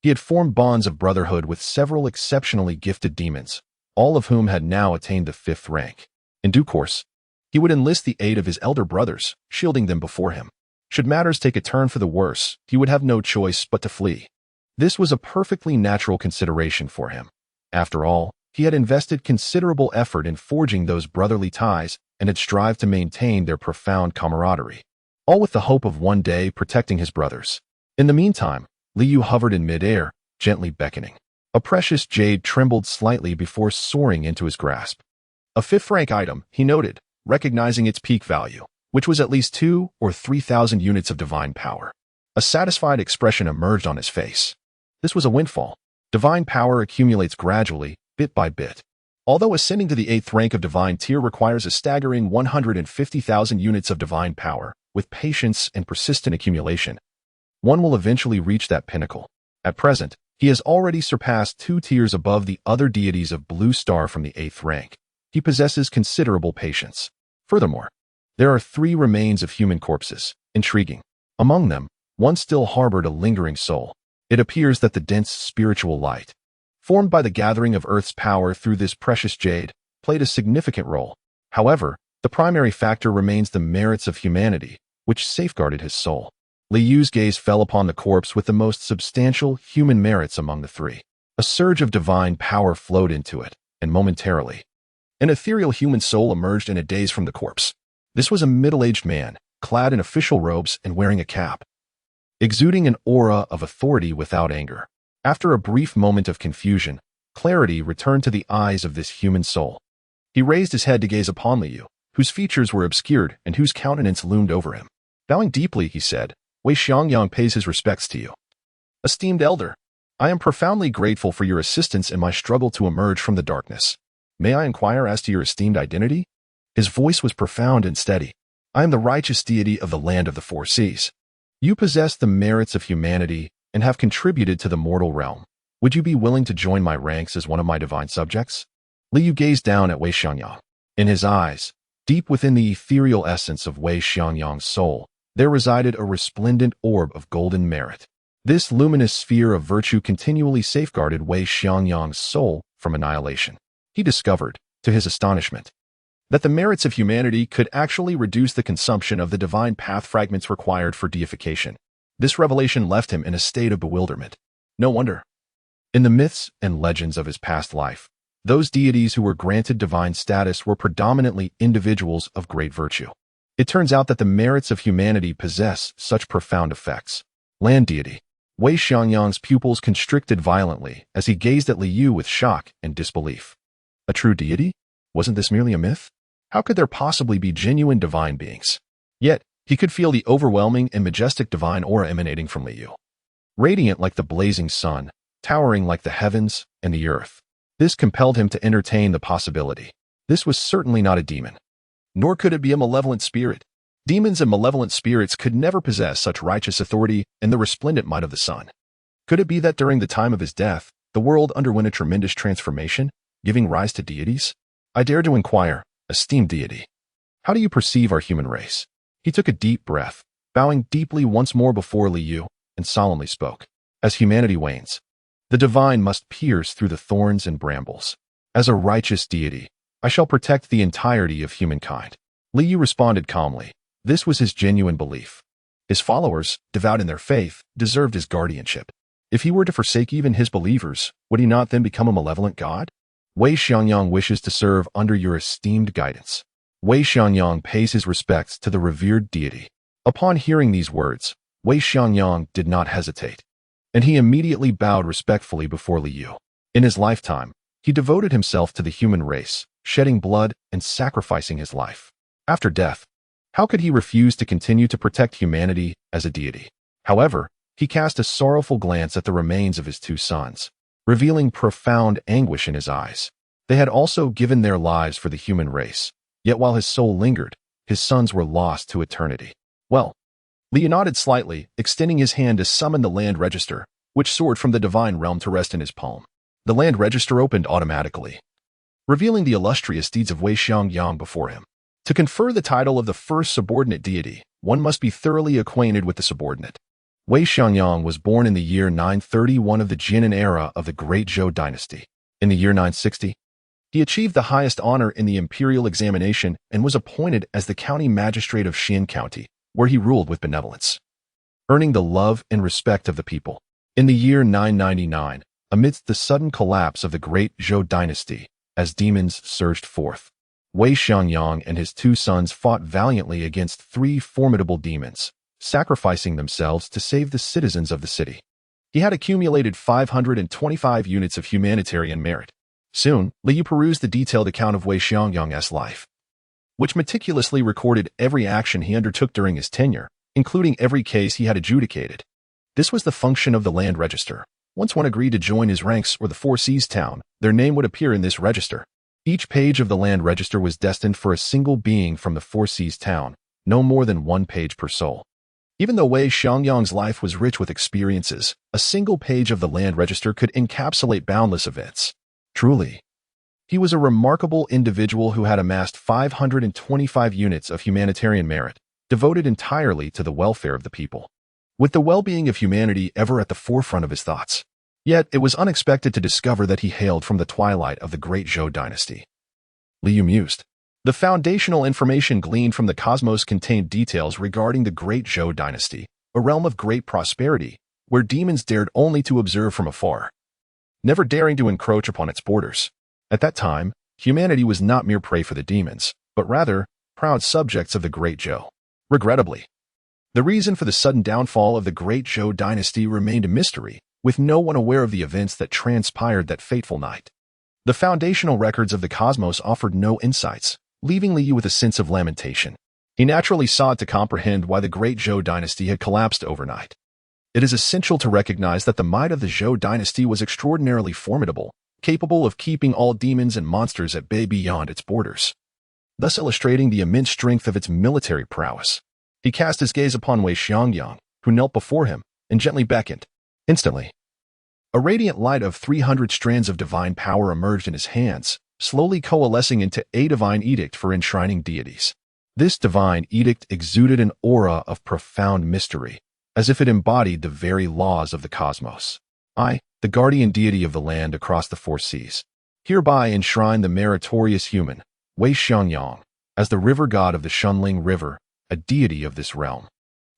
he had formed bonds of brotherhood with several exceptionally gifted demons, all of whom had now attained the 5th rank. In due course, he would enlist the aid of his elder brothers, shielding them before him. Should matters take a turn for the worse, he would have no choice but to flee. This was a perfectly natural consideration for him. After all, he had invested considerable effort in forging those brotherly ties and had strived to maintain their profound camaraderie, all with the hope of one day protecting his brothers. In the meantime, Liu hovered in midair, gently beckoning. A precious jade trembled slightly before soaring into his grasp. A 5th rank item, he noted, recognizing its peak value, which was at least 2 or 3,000 units of divine power. A satisfied expression emerged on his face. This was a windfall. Divine power accumulates gradually, bit by bit. Although ascending to the 8th rank of divine tier requires a staggering 150,000 units of divine power, with patience and persistent accumulation, one will eventually reach that pinnacle. At present, he has already surpassed 2 tiers above the other deities of Blue Star from the 8th rank. He possesses considerable patience. Furthermore, there are 3 remains of human corpses. Intriguing. Among them, one still harbored a lingering soul. It appears that the dense spiritual light, formed by the gathering of Earth's power through this precious jade, played a significant role. However, the primary factor remains the merits of humanity, which safeguarded his soul. Liu's gaze fell upon the corpse with the most substantial human merits among the 3. A surge of divine power flowed into it, and momentarily, an ethereal human soul emerged in a daze from the corpse. This was a middle-aged man, clad in official robes and wearing a cap, exuding an aura of authority without anger. After a brief moment of confusion, clarity returned to the eyes of this human soul. He raised his head to gaze upon Liu, whose features were obscured and whose countenance loomed over him. Bowing deeply, he said, Wei Xiangyang pays his respects to you. Esteemed elder, I am profoundly grateful for your assistance in my struggle to emerge from the darkness. May I inquire as to your esteemed identity? His voice was profound and steady. I am the righteous deity of the land of the 4 seas. You possess the merits of humanity and have contributed to the mortal realm. Would you be willing to join my ranks as one of my divine subjects? Liu gazed down at Wei Xiangyang. In his eyes, deep within the ethereal essence of Wei Xiangyang's soul, there resided a resplendent orb of golden merit. This luminous sphere of virtue continually safeguarded Wei Xiangyang's soul from annihilation. He discovered, to his astonishment, that the merits of humanity could actually reduce the consumption of the divine path fragments required for deification. This revelation left him in a state of bewilderment. No wonder. In the myths and legends of his past life, those deities who were granted divine status were predominantly individuals of great virtue. It turns out that the merits of humanity possess such profound effects. Land deity. Wei Xiangyang's pupils constricted violently as he gazed at Li Yu with shock and disbelief. A true deity? Wasn't this merely a myth? How could there possibly be genuine divine beings? Yet, he could feel the overwhelming and majestic divine aura emanating from Li Yu. Radiant like the blazing sun, towering like the heavens and the earth. This compelled him to entertain the possibility. This was certainly not a demon. Nor could it be a malevolent spirit. Demons and malevolent spirits could never possess such righteous authority and the resplendent might of the sun. Could it be that during the time of his death, the world underwent a tremendous transformation, giving rise to deities? I dare to inquire, esteemed deity, how do you perceive our human race? He took a deep breath, bowing deeply once more before Li Yu, and solemnly spoke. As humanity wanes, the divine must pierce through the thorns and brambles. As a righteous deity, I shall protect the entirety of humankind. Li Yu responded calmly. This was his genuine belief. His followers, devout in their faith, deserved his guardianship. If he were to forsake even his believers, would he not then become a malevolent god? Wei Xiangyang wishes to serve under your esteemed guidance. Wei Xiangyang pays his respects to the revered deity. Upon hearing these words, Wei Xiangyang did not hesitate, and he immediately bowed respectfully before Li Yu. In his lifetime, he devoted himself to the human race, shedding blood and sacrificing his life. After death, how could he refuse to continue to protect humanity as a deity? However, he cast a sorrowful glance at the remains of his two sons, revealing profound anguish in his eyes. They had also given their lives for the human race, yet while his soul lingered, his sons were lost to eternity. Well, Li Yu nodded slightly, extending his hand to summon the land register, which soared from the divine realm to rest in his palm. The land register opened automatically, revealing the illustrious deeds of Wei Xiangyang before him. To confer the title of the first subordinate deity, one must be thoroughly acquainted with the subordinate. Wei Xiangyang was born in the year 931 of the Jinan era of the Great Zhou dynasty. In the year 960, he achieved the highest honor in the imperial examination and was appointed as the county magistrate of Xian County, where he ruled with benevolence, earning the love and respect of the people. In the year 999, amidst the sudden collapse of the Great Zhou dynasty, as demons surged forth, Wei Xiangyang and his two sons fought valiantly against 3 formidable demons, sacrificing themselves to save the citizens of the city. He had accumulated 525 units of humanitarian merit. Soon, Li Yu perused the detailed account of Wei Xiangyang's life, which meticulously recorded every action he undertook during his tenure, including every case he had adjudicated. This was the function of the land register. Once one agreed to join his ranks or the Four Seas town, their name would appear in this register. Each page of the land register was destined for a single being from the Four Seas town, no more than 1 page per soul. Even though Wei Xiangyang's life was rich with experiences, a single page of the land register could encapsulate boundless events. Truly, he was a remarkable individual who had amassed 525 units of humanitarian merit, devoted entirely to the welfare of the people, with the well-being of humanity ever at the forefront of his thoughts. Yet, it was unexpected to discover that he hailed from the twilight of the Great Zhou dynasty. Li Yu mused. The foundational information gleaned from the cosmos contained details regarding the Great Zhou dynasty, a realm of great prosperity, where demons dared only to observe from afar, never daring to encroach upon its borders. At that time, humanity was not mere prey for the demons, but rather, proud subjects of the Great Zhou. Regrettably, the reason for the sudden downfall of the Great Zhou dynasty remained a mystery, with no one aware of the events that transpired that fateful night. The foundational records of the cosmos offered no insights, leaving Li Yu with a sense of lamentation. He naturally sought to comprehend why the Great Zhou dynasty had collapsed overnight. It is essential to recognize that the might of the Zhou dynasty was extraordinarily formidable, capable of keeping all demons and monsters at bay beyond its borders, thus illustrating the immense strength of its military prowess. He cast his gaze upon Wei Xiangyang, who knelt before him, and gently beckoned. Instantly, a radiant light of 300 strands of divine power emerged in his hands, slowly coalescing into a divine edict for enshrining deities. This divine edict exuded an aura of profound mystery, as if it embodied the very laws of the cosmos. I, the guardian deity of the land across the four seas, hereby enshrine the meritorious human, Wei Xiangyang, as the river god of the Shunling River, a deity of this realm,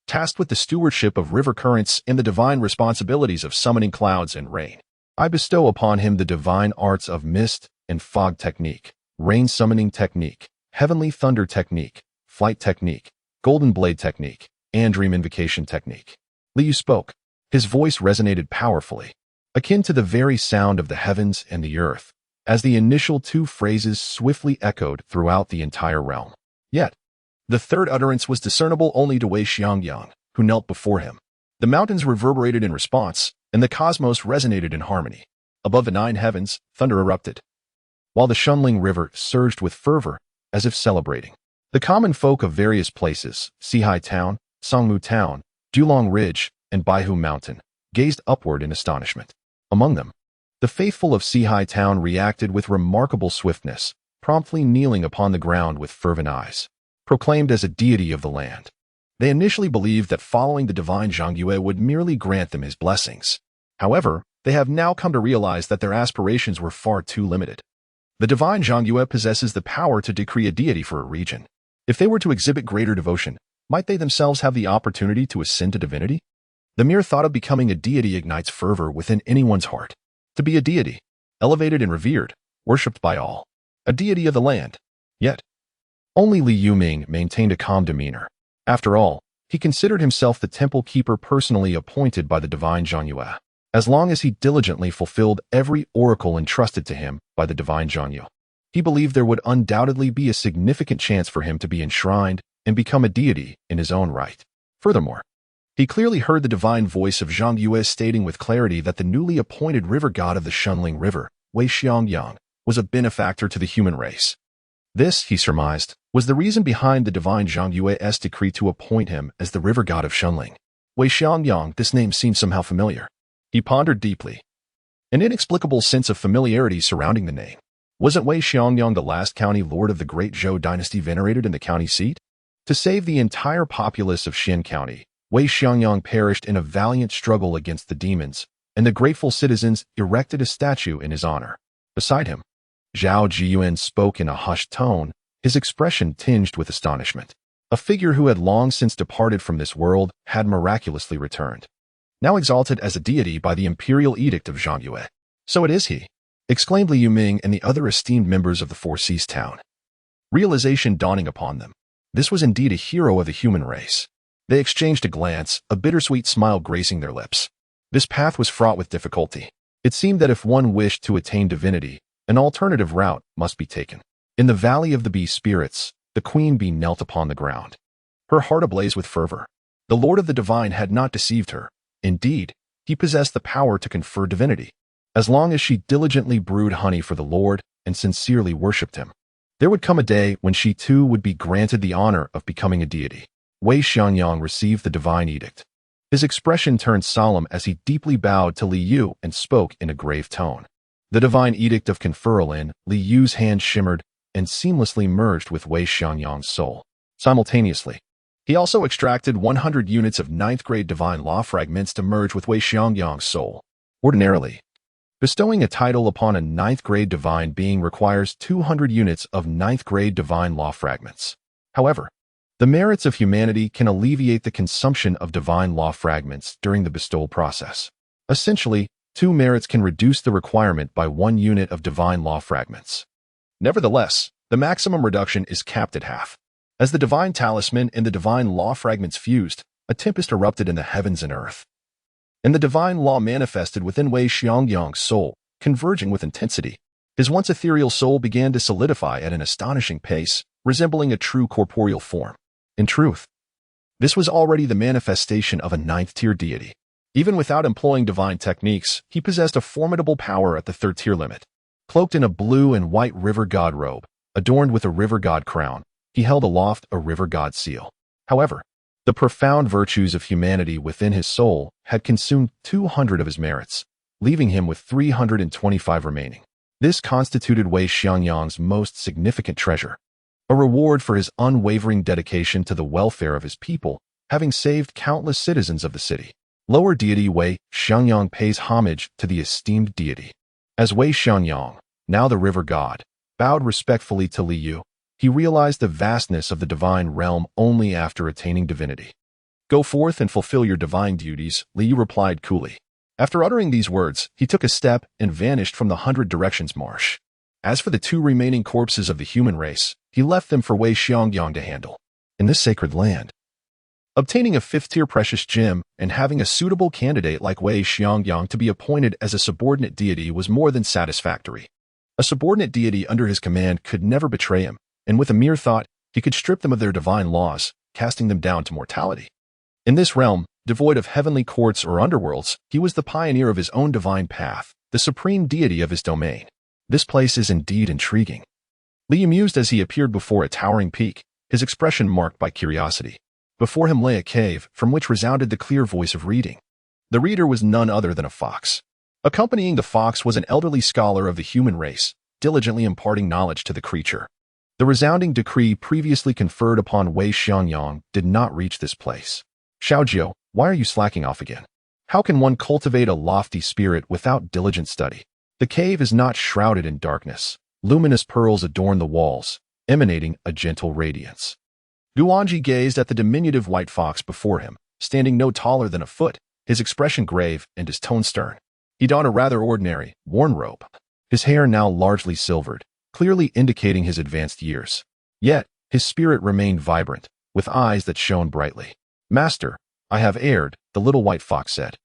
tasked with the stewardship of river currents and the divine responsibilities of summoning clouds and rain. I bestow upon him the divine arts of mist and fog technique, rain summoning technique, heavenly thunder technique, flight technique, golden blade technique, and dream invocation technique. Liu spoke. His voice resonated powerfully, akin to the very sound of the heavens and the earth, as the initial two phrases swiftly echoed throughout the entire realm. Yet, the third utterance was discernible only to Wei Xiangyang, who knelt before him. The mountains reverberated in response, and the cosmos resonated in harmony. Above the 9 heavens, thunder erupted, while the Shunling River surged with fervor, as if celebrating. The common folk of various places, Sihai Town, Songmu Town, Julong Ridge, and Baihu Mountain, gazed upward in astonishment. Among them, the faithful of Sihai Town reacted with remarkable swiftness, promptly kneeling upon the ground with fervent eyes. Proclaimed as a deity of the land, they initially believed that following the divine Zhangyue would merely grant them his blessings. However, they have now come to realize that their aspirations were far too limited. The divine Zhangyue possesses the power to decree a deity for a region. If they were to exhibit greater devotion, might they themselves have the opportunity to ascend to divinity? The mere thought of becoming a deity ignites fervor within anyone's heart. To be a deity, elevated and revered, worshipped by all. A deity of the land. Yet, only Li Yuming maintained a calm demeanor. After all, he considered himself the temple keeper personally appointed by the divine Zhangyue, as long as he diligently fulfilled every oracle entrusted to him by the divine Zhangyue. He believed there would undoubtedly be a significant chance for him to be enshrined and become a deity in his own right. Furthermore, he clearly heard the divine voice of Zhangyue stating with clarity that the newly appointed river god of the Shunling River, Wei Xiangyang, was a benefactor to the human race. This, he surmised, was the reason behind the divine Zhangyue's decree to appoint him as the river god of Shunling. Wei Xiangyang, this name seemed somehow familiar. He pondered deeply. An inexplicable sense of familiarity surrounding the name. Wasn't Wei Xiangyang the last county lord of the great Zhou dynasty venerated in the county seat? To save the entire populace of Xin County, Wei Xiangyang perished in a valiant struggle against the demons, and the grateful citizens erected a statue in his honor. Beside him, Zhao Jiyuan spoke in a hushed tone, his expression tinged with astonishment. A figure who had long since departed from this world had miraculously returned, now exalted as a deity by the imperial edict of Zhangyue. So it is he, exclaimed Li Yuming and the other esteemed members of the Four Seas town. Realization dawning upon them. This was indeed a hero of the human race. They exchanged a glance, a bittersweet smile gracing their lips. This path was fraught with difficulty. It seemed that if one wished to attain divinity, an alternative route must be taken. In the Valley of the Bee Spirits, the Queen Bee knelt upon the ground, her heart ablaze with fervor. The Lord of the Divine had not deceived her. Indeed, he possessed the power to confer divinity, as long as she diligently brewed honey for the Lord and sincerely worshipped him. There would come a day when she too would be granted the honor of becoming a deity. Wei Xiangyang received the divine edict. His expression turned solemn as he deeply bowed to Li Yu and spoke in a grave tone. The divine edict of conferral in Li Yu's hand shimmered and seamlessly merged with Wei Xiangyang's soul. Simultaneously, he also extracted 100 units of 9th-grade divine law fragments to merge with Wei Xiangyang's soul. Ordinarily, bestowing a title upon a 9th-grade divine being requires 200 units of 9th-grade divine law fragments. However, the merits of humanity can alleviate the consumption of divine law fragments during the bestowal process. Essentially, 2 merits can reduce the requirement by 1 unit of divine law fragments. Nevertheless, the maximum reduction is capped at half. As the divine talisman and the divine law fragments fused, a tempest erupted in the heavens and earth, and the divine law manifested within Wei Xiangyang's soul, converging with intensity. His once ethereal soul began to solidify at an astonishing pace, resembling a true corporeal form. In truth, this was already the manifestation of a 9th-tier deity. Even without employing divine techniques, he possessed a formidable power at the 3rd-tier limit. Cloaked in a blue and white river god robe, adorned with a river god crown, he held aloft a river god seal. However, the profound virtues of humanity within his soul had consumed 200 of his merits, leaving him with 325 remaining. This constituted Wei Xiangyang's most significant treasure, a reward for his unwavering dedication to the welfare of his people having saved countless citizens of the city. Lower deity Wei Xiangyang pays homage to the esteemed deity. As Wei Xiangyang, now the river god, bowed respectfully to Li Yu, he realized the vastness of the divine realm only after attaining divinity. Go forth and fulfill your divine duties, Li Yu replied coolly. After uttering these words, he took a step and vanished from the 100 Directions marsh. As for the 2 remaining corpses of the human race, he left them for Wei Xiangyang to handle. In this sacred land, obtaining a 5th-tier precious gem and having a suitable candidate like Wei Xiangyang to be appointed as a subordinate deity was more than satisfactory. A subordinate deity under his command could never betray him, and with a mere thought, he could strip them of their divine laws, casting them down to mortality. In this realm, devoid of heavenly courts or underworlds, he was the pioneer of his own divine path, the supreme deity of his domain. This place is indeed intriguing. Li Yu mused as he appeared before a towering peak, his expression marked by curiosity. Before him lay a cave, from which resounded the clear voice of reading. The reader was none other than a fox. Accompanying the fox was an elderly scholar of the human race, diligently imparting knowledge to the creature. The resounding decree previously conferred upon Wei Xiangyang did not reach this place. Xiaojiu, why are you slacking off again? How can one cultivate a lofty spirit without diligent study? The cave is not shrouded in darkness. Luminous pearls adorn the walls, emanating a gentle radiance. Guanji gazed at the diminutive white fox before him, standing no taller than a foot, his expression grave and his tone stern. He donned a rather ordinary, worn robe, his hair now largely silvered, clearly indicating his advanced years. Yet, his spirit remained vibrant, with eyes that shone brightly. Master, I have erred, the little white fox said.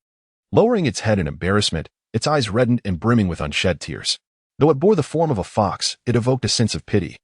Lowering its head in embarrassment, its eyes reddened and brimming with unshed tears. Though it bore the form of a fox, it evoked a sense of pity,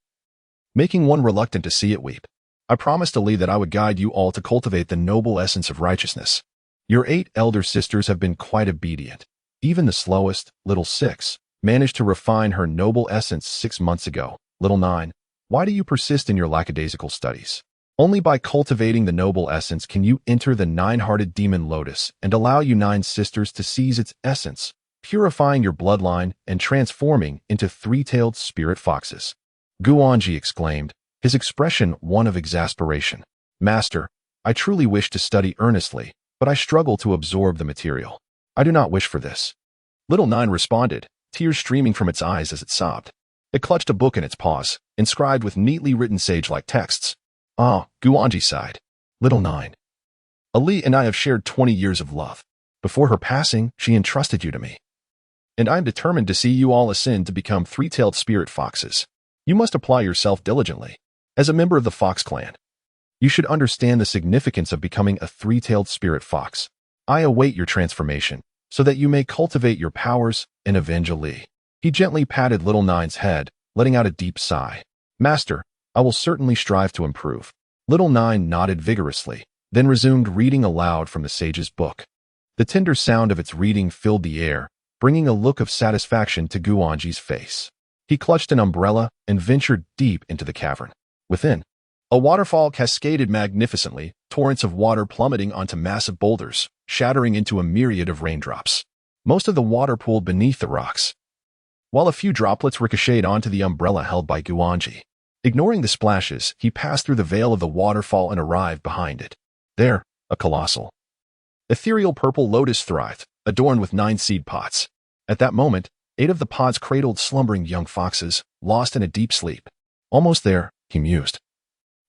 making one reluctant to see it weep. I promised Ali that I would guide you all to cultivate the noble essence of righteousness. Your 8 elder sisters have been quite obedient. Even the slowest, little 6, managed to refine her noble essence 6 months ago. Little 9, why do you persist in your lackadaisical studies? Only by cultivating the noble essence can you enter the 9-hearted demon lotus and allow you 9 sisters to seize its essence, purifying your bloodline and transforming into 3-tailed spirit foxes. Guanji exclaimed, his expression one of exasperation. Master, I truly wish to study earnestly, but I struggle to absorb the material. I do not wish for this. Little 9 responded, tears streaming from its eyes as it sobbed. It clutched a book in its paws, inscribed with neatly written sage-like texts. Ah, Guanji sighed. Little 9. Ali and I have shared 20 years of love. Before her passing, she entrusted you to me. And I am determined to see you all ascend to become 3-tailed spirit foxes. You must apply yourself diligently. As a member of the Fox clan, you should understand the significance of becoming a 3-tailed spirit fox. I await your transformation, so that you may cultivate your powers and avenge Ali. He gently patted Little 9's head, letting out a deep sigh. Master, I will certainly strive to improve. Little 9 nodded vigorously, then resumed reading aloud from the sage's book. The tender sound of its reading filled the air, bringing a look of satisfaction to Guanji's face. He clutched an umbrella and ventured deep into the cavern. Within, a waterfall cascaded magnificently, torrents of water plummeting onto massive boulders, shattering into a myriad of raindrops. Most of the water pooled beneath the rocks, while a few droplets ricocheted onto the umbrella held by Guanji. Ignoring the splashes, he passed through the veil of the waterfall and arrived behind it. There, a colossal, ethereal purple lotus thrived, adorned with 9 seed pots. At that moment, 8 of the pots cradled slumbering young foxes, lost in a deep sleep. Almost there, he mused.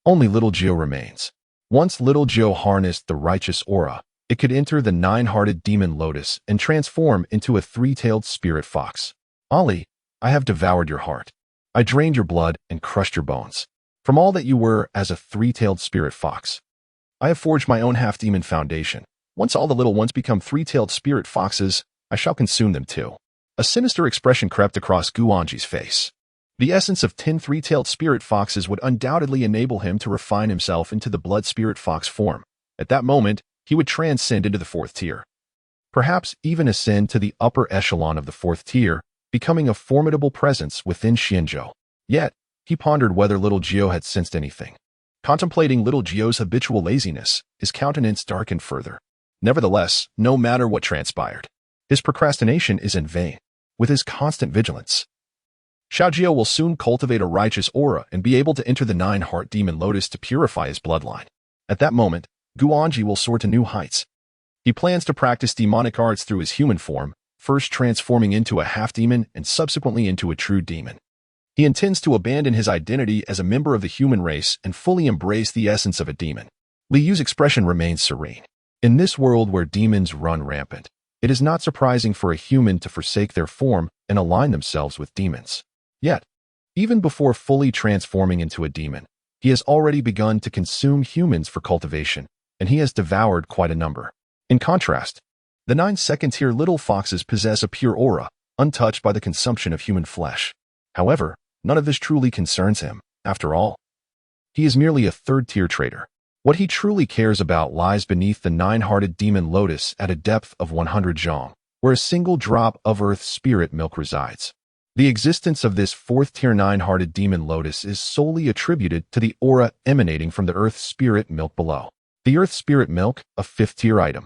Only little Gio remains. Once little Gio harnessed the righteous aura, it could enter the 9-hearted demon lotus and transform into a 3-tailed spirit fox. Ali, I have devoured your heart. I drained your blood and crushed your bones. From all that you were as a 3-tailed spirit fox, I have forged my own half-demon foundation. Once all the little ones become 3-tailed spirit foxes, I shall consume them too. A sinister expression crept across Guanji's face. The essence of 10 3-tailed spirit foxes would undoubtedly enable him to refine himself into the blood spirit fox form. At that moment, he would transcend into the 4th tier. Perhaps even ascend to the upper echelon of the 4th tier, becoming a formidable presence within Xianzhou. Yet, he pondered whether little Gio had sensed anything. Contemplating little Gio's habitual laziness, his countenance darkened further. Nevertheless, no matter what transpired, his procrastination is in vain. With his constant vigilance, Xiaojio will soon cultivate a righteous aura and be able to enter the 9-heart demon lotus to purify his bloodline. At that moment, Guanji will soar to new heights. He plans to practice demonic arts through his human form, first transforming into a half-demon and subsequently into a true demon. He intends to abandon his identity as a member of the human race and fully embrace the essence of a demon. Li Yu's expression remains serene. In this world where demons run rampant, it is not surprising for a human to forsake their form and align themselves with demons. Yet, even before fully transforming into a demon, he has already begun to consume humans for cultivation, and he has devoured quite a number. In contrast, the 9 second-tier little foxes possess a pure aura, untouched by the consumption of human flesh. However, none of this truly concerns him. After all, he is merely a third-tier trader. What he truly cares about lies beneath the 9-hearted demon lotus at a depth of 100 zhong, where a single drop of earth spirit milk resides. The existence of this 4th-tier 9-hearted demon lotus is solely attributed to the aura emanating from the earth spirit milk below. The earth spirit milk, a 5th-tier item,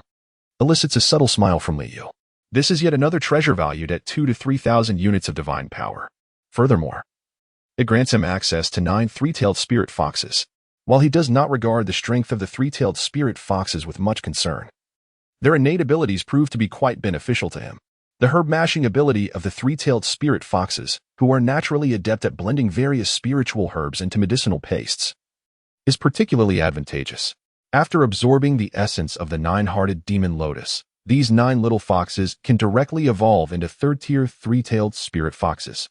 elicits a subtle smile from Li Yu. This is yet another treasure valued at 2,000 to 3,000 units of divine power. Furthermore, it grants him access to 9 three-tailed spirit foxes. While he does not regard the strength of the three-tailed spirit foxes with much concern, their innate abilities prove to be quite beneficial to him. The herb-mashing ability of the three-tailed spirit foxes, who are naturally adept at blending various spiritual herbs into medicinal pastes, is particularly advantageous. After absorbing the essence of the 9-hearted demon lotus, these 9 little foxes can directly evolve into third-tier three-tailed spirit foxes.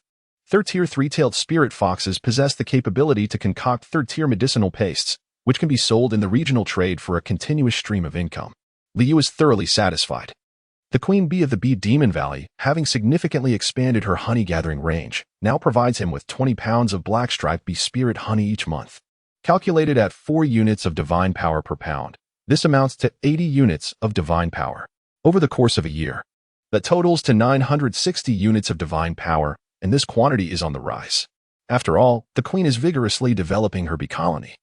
Third-tier three-tailed spirit foxes possess the capability to concoct third-tier medicinal pastes, which can be sold in the regional trade for a continuous stream of income. Li Yu is thoroughly satisfied. The queen bee of the bee demon valley, having significantly expanded her honey-gathering range, now provides him with 20 pounds of black-striped bee spirit honey each month. Calculated at 4 units of divine power per pound, this amounts to 80 units of divine power. Over the course of a year, that totals to 960 units of divine power, and this quantity is on the rise. After all, the queen is vigorously developing her bee colony,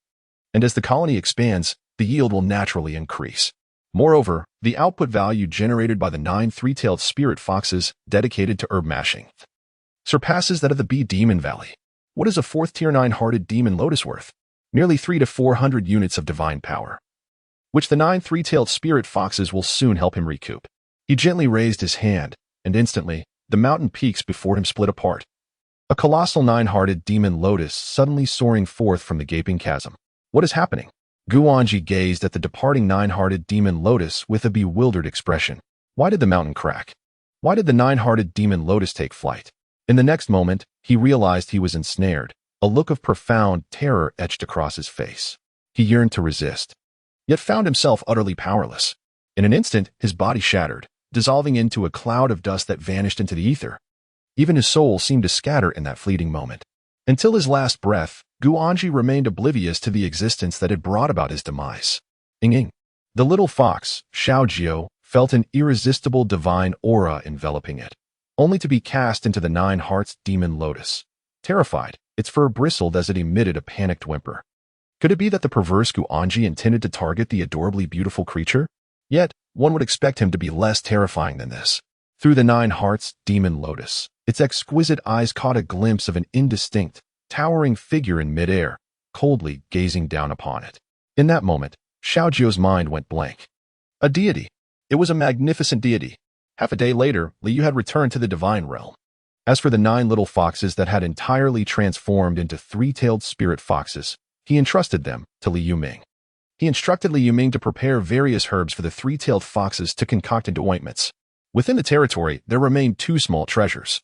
and as the colony expands, the yield will naturally increase. Moreover, the output value generated by the 9 three-tailed spirit foxes dedicated to herb mashing surpasses that of the bee demon valley. What is a 4th-tier 9-hearted demon lotus worth? Merely 300 to 400 units of divine power, which the 9 three-tailed spirit foxes will soon help him recoup. He gently raised his hand, and instantly, the mountain peaks before him split apart. A colossal 9-hearted demon lotus suddenly soaring forth from the gaping chasm. What is happening? Guanji gazed at the departing 9-hearted demon lotus with a bewildered expression. Why did the mountain crack? Why did the 9-hearted demon lotus take flight? In the next moment, he realized he was ensnared. A look of profound terror etched across his face. He yearned to resist, yet found himself utterly powerless. In an instant, his body shattered, dissolving into a cloud of dust that vanished into the ether. Even his soul seemed to scatter in that fleeting moment. Until his last breath, Guanji remained oblivious to the existence that had brought about his demise. Ying. The little fox, Xiaojiu, felt an irresistible divine aura enveloping it, only to be cast into the 9 hearts demon lotus. Terrified, its fur bristled as it emitted a panicked whimper. Could it be that the perverse Guanji intended to target the adorably beautiful creature? Yet, one would expect him to be less terrifying than this. Through the 9 hearts demon lotus, its exquisite eyes caught a glimpse of an indistinct, towering figure in midair, coldly gazing down upon it. In that moment, Xiaojiu's mind went blank. A deity. It was a magnificent deity. Half a day later, Li Yu had returned to the divine realm. As for the 9 little foxes that had entirely transformed into three-tailed spirit foxes, he entrusted them to Li Yuming. He instructed Li Yuming to prepare various herbs for the three-tailed foxes to concoct into ointments. Within the territory, there remained 2 small treasures,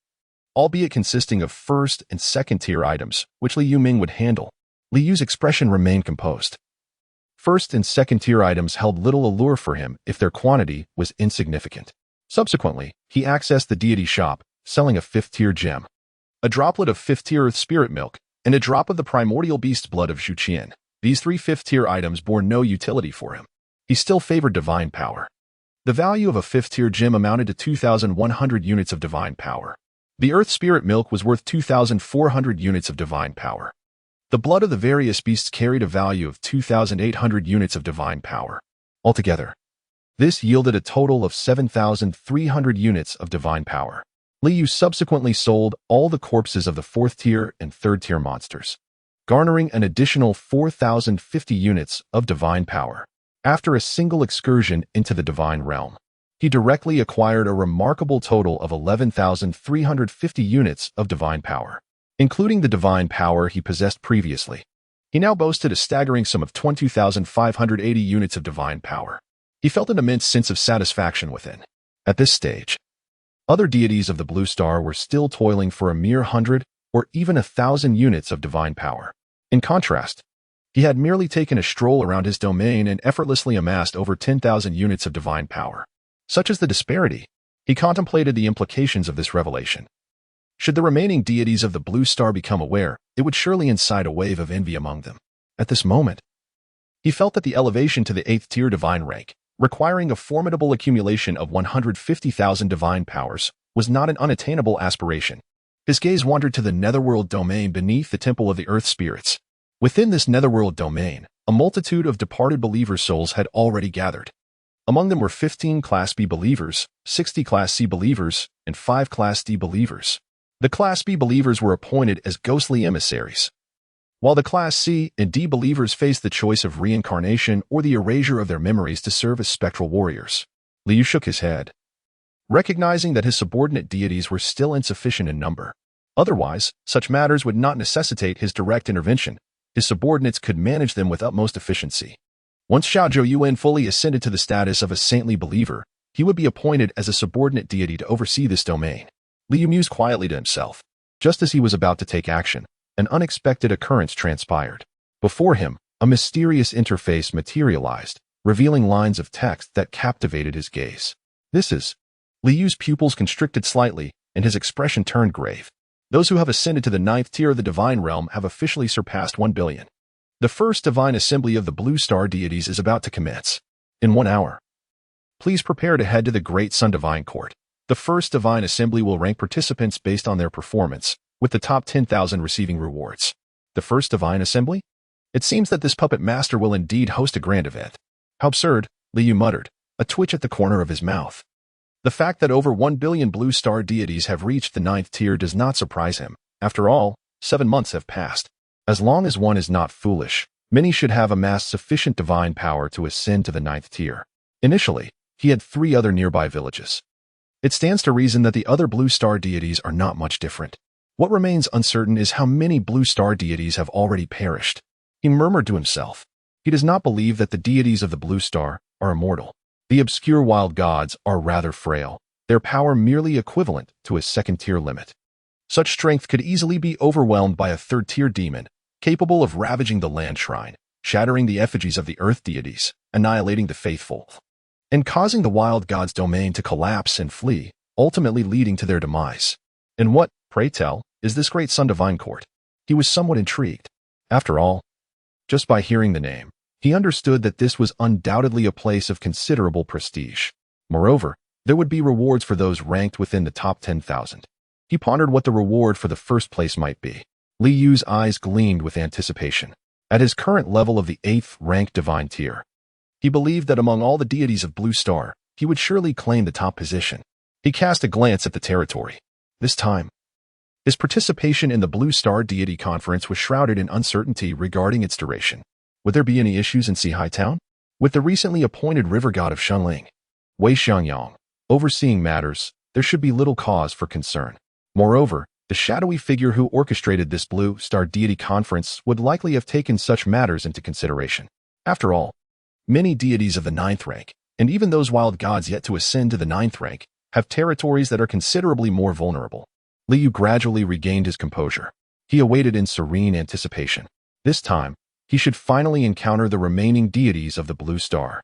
albeit consisting of 1st and 2nd-tier items, which Li Yuming would handle. Li Yu's expression remained composed. 1st and 2nd-tier items held little allure for him if their quantity was insignificant. Subsequently, he accessed the deity shop, selling a 5th-tier gem, a droplet of 5th-tier earth spirit milk, and a drop of the primordial beast blood of Zhuqian. These 3 5th-tier items bore no utility for him. He still favored divine power. The value of a 5th-tier gem amounted to 2,100 units of divine power. The earth spirit milk was worth 2,400 units of divine power. The blood of the various beasts carried a value of 2,800 units of divine power. Altogether, this yielded a total of 7,300 units of divine power. Li Yu subsequently sold all the corpses of the 4th-tier and 3rd-tier monsters, garnering an additional 4,050 units of divine power. After a single excursion into the divine realm, he directly acquired a remarkable total of 11,350 units of divine power, including the divine power he possessed previously. He now boasted a staggering sum of 20,580 units of divine power. He felt an immense sense of satisfaction within. At this stage, other deities of the Blue Star were still toiling for a mere 100 or even 1,000 units of divine power. In contrast, he had merely taken a stroll around his domain and effortlessly amassed over 10,000 units of divine power. Such is the disparity. He contemplated the implications of this revelation. Should the remaining deities of the Blue Star become aware, it would surely incite a wave of envy among them. At this moment, he felt that the elevation to the 8th tier divine rank, requiring a formidable accumulation of 150,000 divine powers, was not an unattainable aspiration. His gaze wandered to the netherworld domain beneath the Temple of the Earth Spirits. Within this netherworld domain, a multitude of departed believer souls had already gathered. Among them were 15 Class B believers, 60 Class C believers, and 5 Class D believers. The Class B believers were appointed as ghostly emissaries, while the Class C and D believers faced the choice of reincarnation or the erasure of their memories to serve as spectral warriors. Liu shook his head, recognizing that his subordinate deities were still insufficient in number. Otherwise, such matters would not necessitate his direct intervention. His subordinates could manage them with utmost efficiency. Once Xiaozhou Yuan fully ascended to the status of a saintly believer, he would be appointed as a subordinate deity to oversee this domain. Liu mused quietly to himself. Just as he was about to take action, an unexpected occurrence transpired. Before him, a mysterious interface materialized, revealing lines of text that captivated his gaze. This is... Liu's pupils constricted slightly, and his expression turned grave. Those who have ascended to the 9th tier of the divine realm have officially surpassed 1 billion. The first divine assembly of the Blue Star deities is about to commence. In 1 hour, please prepare to head to the Great Sun Divine Court. The first divine assembly will rank participants based on their performance, with the top 10,000 receiving rewards. The first divine assembly? It seems that this puppet master will indeed host a grand event. How absurd, Liu muttered, a twitch at the corner of his mouth. The fact that over 1 billion Blue Star deities have reached the 9th tier does not surprise him. After all, 7 months have passed. As long as one is not foolish, many should have amassed sufficient divine power to ascend to the 9th tier. Initially, he had 3 other nearby villages. It stands to reason that the other Blue Star deities are not much different. What remains uncertain is how many Blue Star deities have already perished. He murmured to himself. He does not believe that the deities of the Blue Star are immortal. The obscure wild gods are rather frail, their power merely equivalent to a 2nd-tier limit. Such strength could easily be overwhelmed by a 3rd-tier demon, capable of ravaging the land shrine, shattering the effigies of the earth deities, annihilating the faithful, and causing the wild god's domain to collapse and flee, ultimately leading to their demise. And what, pray tell, is this Great Sun Divine Court? He was somewhat intrigued. After all, just by hearing the name, he understood that this was undoubtedly a place of considerable prestige. Moreover, there would be rewards for those ranked within the top 10,000. He pondered what the reward for the first place might be. Liu's eyes gleamed with anticipation. At his current level of the 8th ranked divine tier, he believed that among all the deities of Blue Star, he would surely claim the top position. He cast a glance at the territory. This time, his participation in the Blue Star Deity Conference was shrouded in uncertainty regarding its duration. Would there be any issues in Sihai Town? With the recently appointed river god of Shunling, Wei Xiangyang, overseeing matters, there should be little cause for concern. Moreover, the shadowy figure who orchestrated this Blue Star Deity Conference would likely have taken such matters into consideration. After all, many deities of the 9th rank, and even those wild gods yet to ascend to the 9th rank, have territories that are considerably more vulnerable. Liu gradually regained his composure. He awaited in serene anticipation. This time, he should finally encounter the remaining deities of the Blue Star.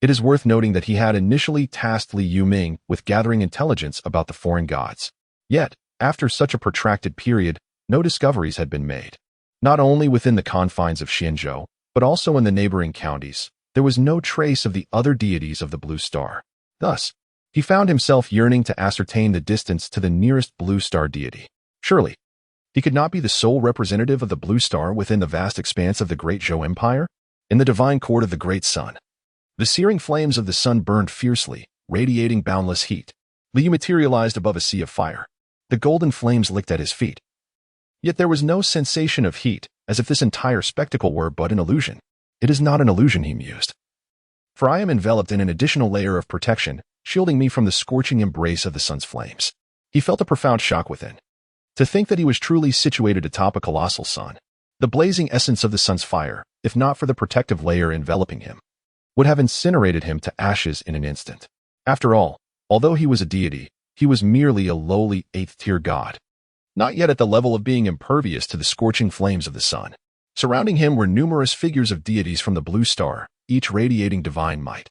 It is worth noting that he had initially tasked Li Yuming with gathering intelligence about the foreign gods. Yet, after such a protracted period, no discoveries had been made. Not only within the confines of Xianzhou, but also in the neighboring counties, there was no trace of the other deities of the Blue Star. Thus, he found himself yearning to ascertain the distance to the nearest Blue Star deity. Surely, he could not be the sole representative of the Blue Star within the vast expanse of the Great Zhou Empire? In the divine court of the Great Sun, the searing flames of the sun burned fiercely, radiating boundless heat. Liu materialized above a sea of fire. The golden flames licked at his feet. Yet there was no sensation of heat, as if this entire spectacle were but an illusion. It is not an illusion, he mused. for I am enveloped in an additional layer of protection, shielding me from the scorching embrace of the sun's flames. He felt a profound shock within. To think that he was truly situated atop a colossal sun. The blazing essence of the sun's fire, if not for the protective layer enveloping him, would have incinerated him to ashes in an instant. After all, although he was a deity, he was merely a lowly 8th-tier god, not yet at the level of being impervious to the scorching flames of the sun. Surrounding him were numerous figures of deities from the blue star, each radiating divine might.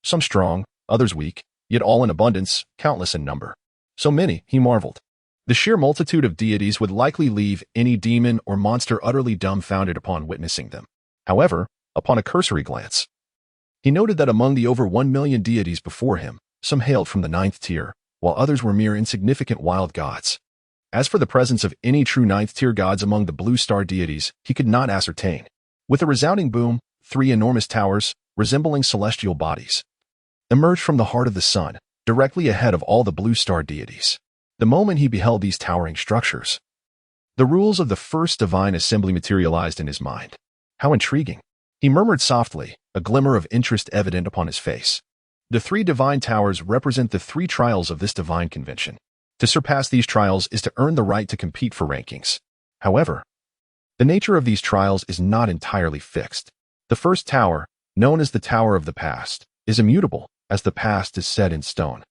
Some strong, others weak, yet all in abundance, countless in number. So many, he marveled. The sheer multitude of deities would likely leave any demon or monster utterly dumbfounded upon witnessing them. However, upon a cursory glance, he noted that among the over 1 million deities before him, some hailed from the 9th tier, while others were mere insignificant wild gods. As for the presence of any true 9th-tier gods among the blue star deities, he could not ascertain. With a resounding boom, 3 enormous towers, resembling celestial bodies, emerged from the heart of the sun, directly ahead of all the blue star deities. The moment he beheld these towering structures, the rules of the first divine assembly materialized in his mind. How intriguing! He murmured softly, a glimmer of interest evident upon his face. The 3 divine towers represent the 3 trials of this divine convention. To surpass these trials is to earn the right to compete for rankings. However, the nature of these trials is not entirely fixed. The first tower, known as the Tower of the Past, is immutable, as the past is set in stone.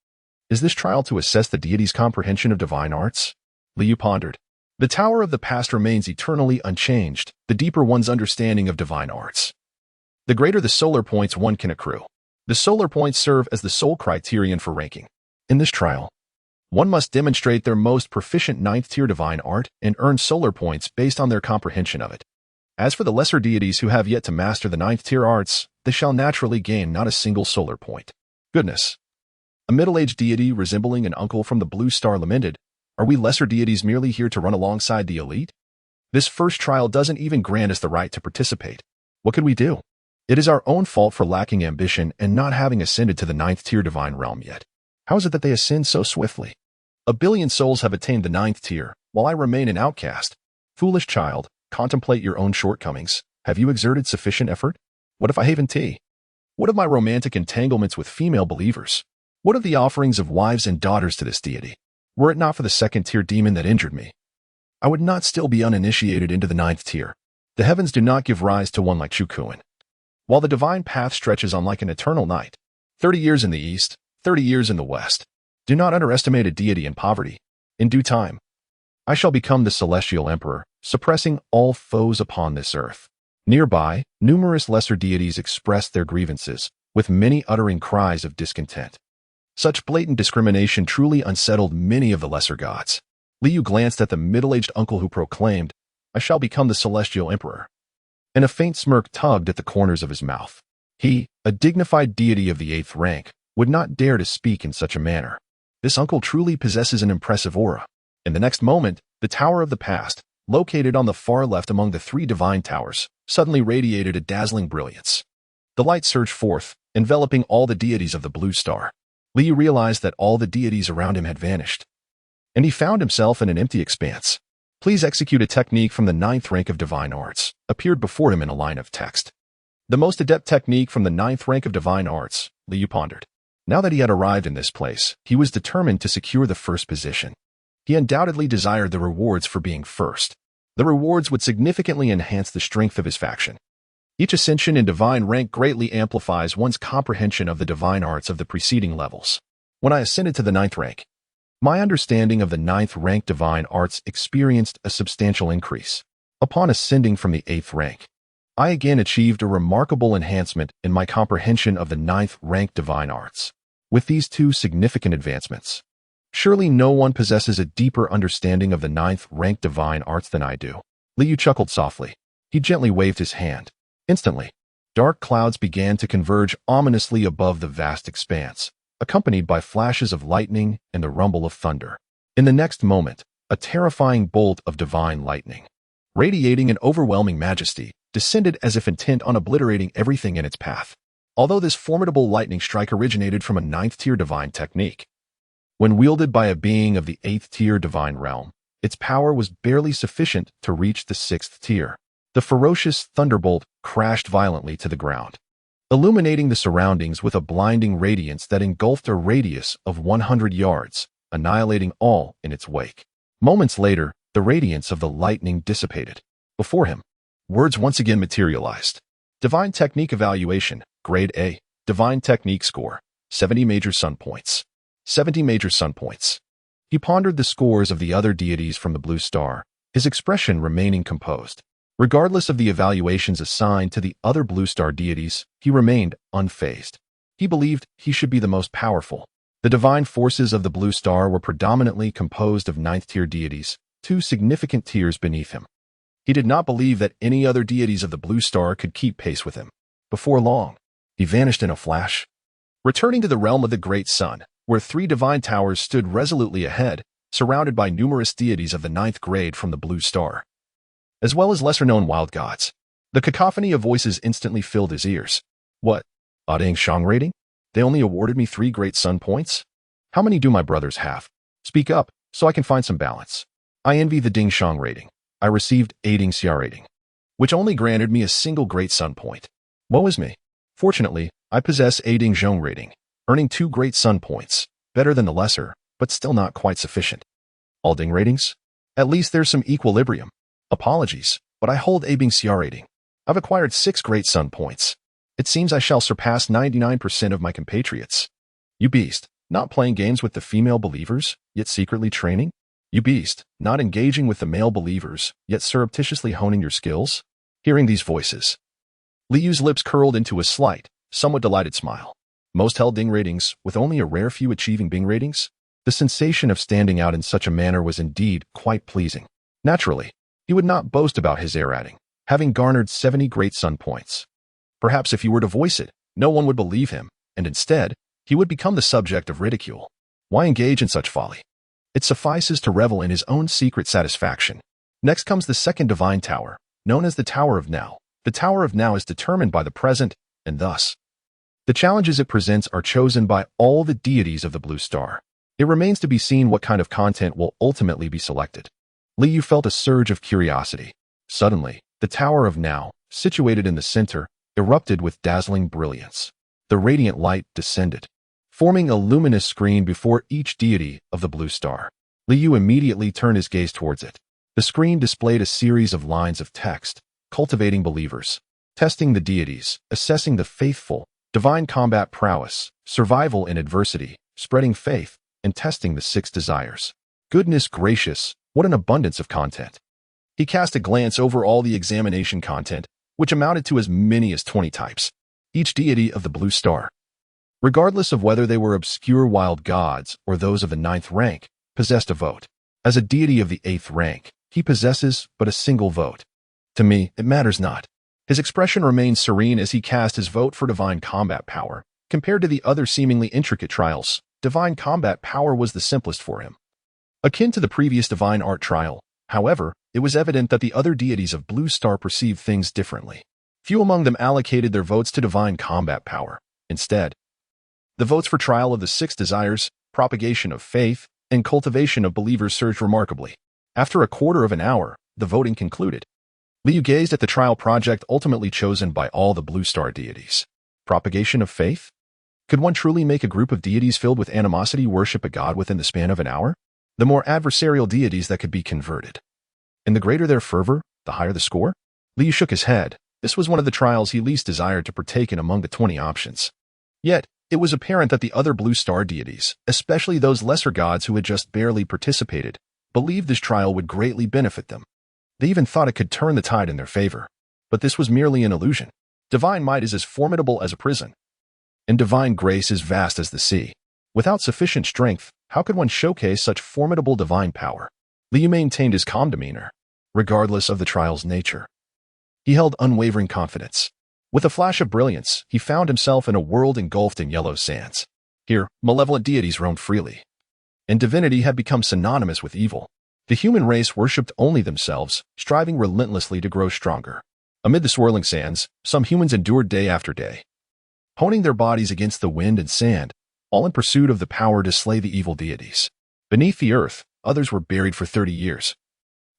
Is this trial to assess the deity's comprehension of divine arts? Liu pondered. The Tower of the Past remains eternally unchanged, the deeper one's understanding of divine arts, the greater the solar points one can accrue. The solar points serve as the sole criterion for ranking. In this trial, one must demonstrate their most proficient 9th-tier divine art and earn solar points based on their comprehension of it. As for the lesser deities who have yet to master the 9th-tier arts, they shall naturally gain not a single solar point. Goodness! A middle-aged deity resembling an uncle from the blue star lamented, "Are we lesser deities merely here to run alongside the elite? This first trial doesn't even grant us the right to participate. What could we do? It is our own fault for lacking ambition and not having ascended to the 9th-tier divine realm yet. How is it that they ascend so swiftly? A billion souls have attained the 9th tier, while I remain an outcast. Foolish child, contemplate your own shortcomings. Have you exerted sufficient effort? What if I haven't tea? What of my romantic entanglements with female believers? What of the offerings of wives and daughters to this deity? Were it not for the 2nd-tier demon that injured me, I would not still be uninitiated into the 9th tier. The heavens do not give rise to one like Chukuin. While the divine path stretches on like an eternal night, 30 years in the east, 30 years in the west. Do not underestimate a deity in poverty. In due time, I shall become the celestial emperor, suppressing all foes upon this earth." Nearby, numerous lesser deities expressed their grievances, with many uttering cries of discontent. Such blatant discrimination truly unsettled many of the lesser gods. Liu glanced at the middle-aged uncle who proclaimed, "I shall become the celestial emperor," and a faint smirk tugged at the corners of his mouth. He, a dignified deity of the 8th rank, would not dare to speak in such a manner. This uncle truly possesses an impressive aura. In the next moment, the Tower of the Past, located on the far left among the 3 divine towers, suddenly radiated a dazzling brilliance. The light surged forth, enveloping all the deities of the blue star. Liu realized that all the deities around him had vanished, and he found himself in an empty expanse. "Please execute a technique from the 9th rank of divine arts," appeared before him in a line of text. The most adept technique from the 9th rank of divine arts, Liu pondered. Now that he had arrived in this place, he was determined to secure the first position. He undoubtedly desired the rewards for being first. The rewards would significantly enhance the strength of his faction. Each ascension in divine rank greatly amplifies one's comprehension of the divine arts of the preceding levels. When I ascended to the 9th rank, my understanding of the 9th rank divine arts experienced a substantial increase. Upon ascending from the 8th rank, I again achieved a remarkable enhancement in my comprehension of the 9th rank divine arts. With these 2 significant advancements, surely no one possesses a deeper understanding of the 9th rank divine arts than I do. Liu chuckled softly. He gently waved his hand. Instantly, dark clouds began to converge ominously above the vast expanse, accompanied by flashes of lightning and the rumble of thunder. In the next moment, a terrifying bolt of divine lightning, radiating an overwhelming majesty, descended as if intent on obliterating everything in its path. Although this formidable lightning strike originated from a 9th-tier divine technique, when wielded by a being of the 8th-tier divine realm, its power was barely sufficient to reach the 6th tier. The ferocious thunderbolt crashed violently to the ground, illuminating the surroundings with a blinding radiance that engulfed a radius of 100 yards, annihilating all in its wake. Moments later, the radiance of the lightning dissipated. Before him, words once again materialized. Divine Technique Evaluation, Grade A. Divine Technique Score, 70 major sun points. 70 major sun points. He pondered the scores of the other deities from the blue star, his expression remaining composed. Regardless of the evaluations assigned to the other blue star deities, he remained unfazed. He believed he should be the most powerful. The divine forces of the blue star were predominantly composed of ninth-tier deities, 2 significant tiers beneath him. He did not believe that any other deities of the blue star could keep pace with him. Before long, he vanished in a flash. Returning to the realm of the great sun, where 3 divine towers stood resolutely ahead, surrounded by numerous deities of the 9th grade from the blue star, as well as lesser-known wild gods. The cacophony of voices instantly filled his ears. What? A ding shang rating? They only awarded me 3 great sun points? How many do my brothers have? Speak up, so I can find some balance. I envy the ding shang rating. I received a ding xia rating, which only granted me a single great sun point. Woe is me. Fortunately, I possess a ding zhong rating, earning 2 great sun points, better than the lesser, but still not quite sufficient. All ding ratings? At least there's some equilibrium. Apologies, but I hold a ding xia rating. I've acquired 6 great sun points. It seems I shall surpass 99% of my compatriots. You beast, not playing games with the female believers, yet secretly training? You beast, not engaging with the male believers, yet surreptitiously honing your skills? Hearing these voices, Liyu's lips curled into a slight, somewhat delighted smile. Most held ding ratings, with only a rare few achieving bing ratings? The sensation of standing out in such a manner was indeed quite pleasing. Naturally, he would not boast about his air rating, having garnered 70 great sun points. Perhaps if he were to voice it, no one would believe him, and instead, he would become the subject of ridicule. Why engage in such folly? It suffices to revel in his own secret satisfaction. Next comes the second divine tower, known as the Tower of Now. The Tower of Now is determined by the present, and thus, the challenges it presents are chosen by all the deities of the blue star. It remains to be seen what kind of content will ultimately be selected. Liyu felt a surge of curiosity. Suddenly, the Tower of Now, situated in the center, erupted with dazzling brilliance. The radiant light descended, forming a luminous screen before each deity of the blue star. Liyu immediately turned his gaze towards it. The screen displayed a series of lines of text, cultivating believers, testing the deities, assessing the faithful, divine combat prowess, survival in adversity, spreading faith, and testing the 6 desires. Goodness gracious, what an abundance of content. He cast a glance over all the examination content, which amounted to as many as 20 types. Each deity of the blue star, regardless of whether they were obscure wild gods or those of the 9th rank, possessed a vote. As a deity of the 8th rank, he possesses but a single vote. To me, it matters not. His expression remained serene as he cast his vote for divine combat power. Compared to the other seemingly intricate trials, divine combat power was the simplest for him. Akin to the previous divine art trial, however, it was evident that the other deities of Blue Star perceived things differently. Few among them allocated their votes to divine combat power. Instead, the votes for trial of the 6 desires, propagation of faith, and cultivation of believers surged remarkably. After a quarter of an hour, the voting concluded. Liu gazed at the trial project ultimately chosen by all the Blue Star deities. Propagation of faith? Could one truly make a group of deities filled with animosity worship a god within the span of an hour? The more adversarial deities that could be converted. And the greater their fervor, the higher the score? Liu shook his head. This was one of the trials he least desired to partake in among the 20 options. Yet, it was apparent that the other Blue Star deities, especially those lesser gods who had just barely participated, believed this trial would greatly benefit them. They even thought it could turn the tide in their favor. But this was merely an illusion. Divine might is as formidable as a prison, and divine grace is vast as the sea. Without sufficient strength, how could one showcase such formidable divine power? Liu maintained his calm demeanor, regardless of the trial's nature. He held unwavering confidence. With a flash of brilliance, he found himself in a world engulfed in yellow sands. Here, malevolent deities roamed freely, and divinity had become synonymous with evil. The human race worshipped only themselves, striving relentlessly to grow stronger. Amid the swirling sands, some humans endured day after day, honing their bodies against the wind and sand, all in pursuit of the power to slay the evil deities. Beneath the earth, others were buried for 30 years,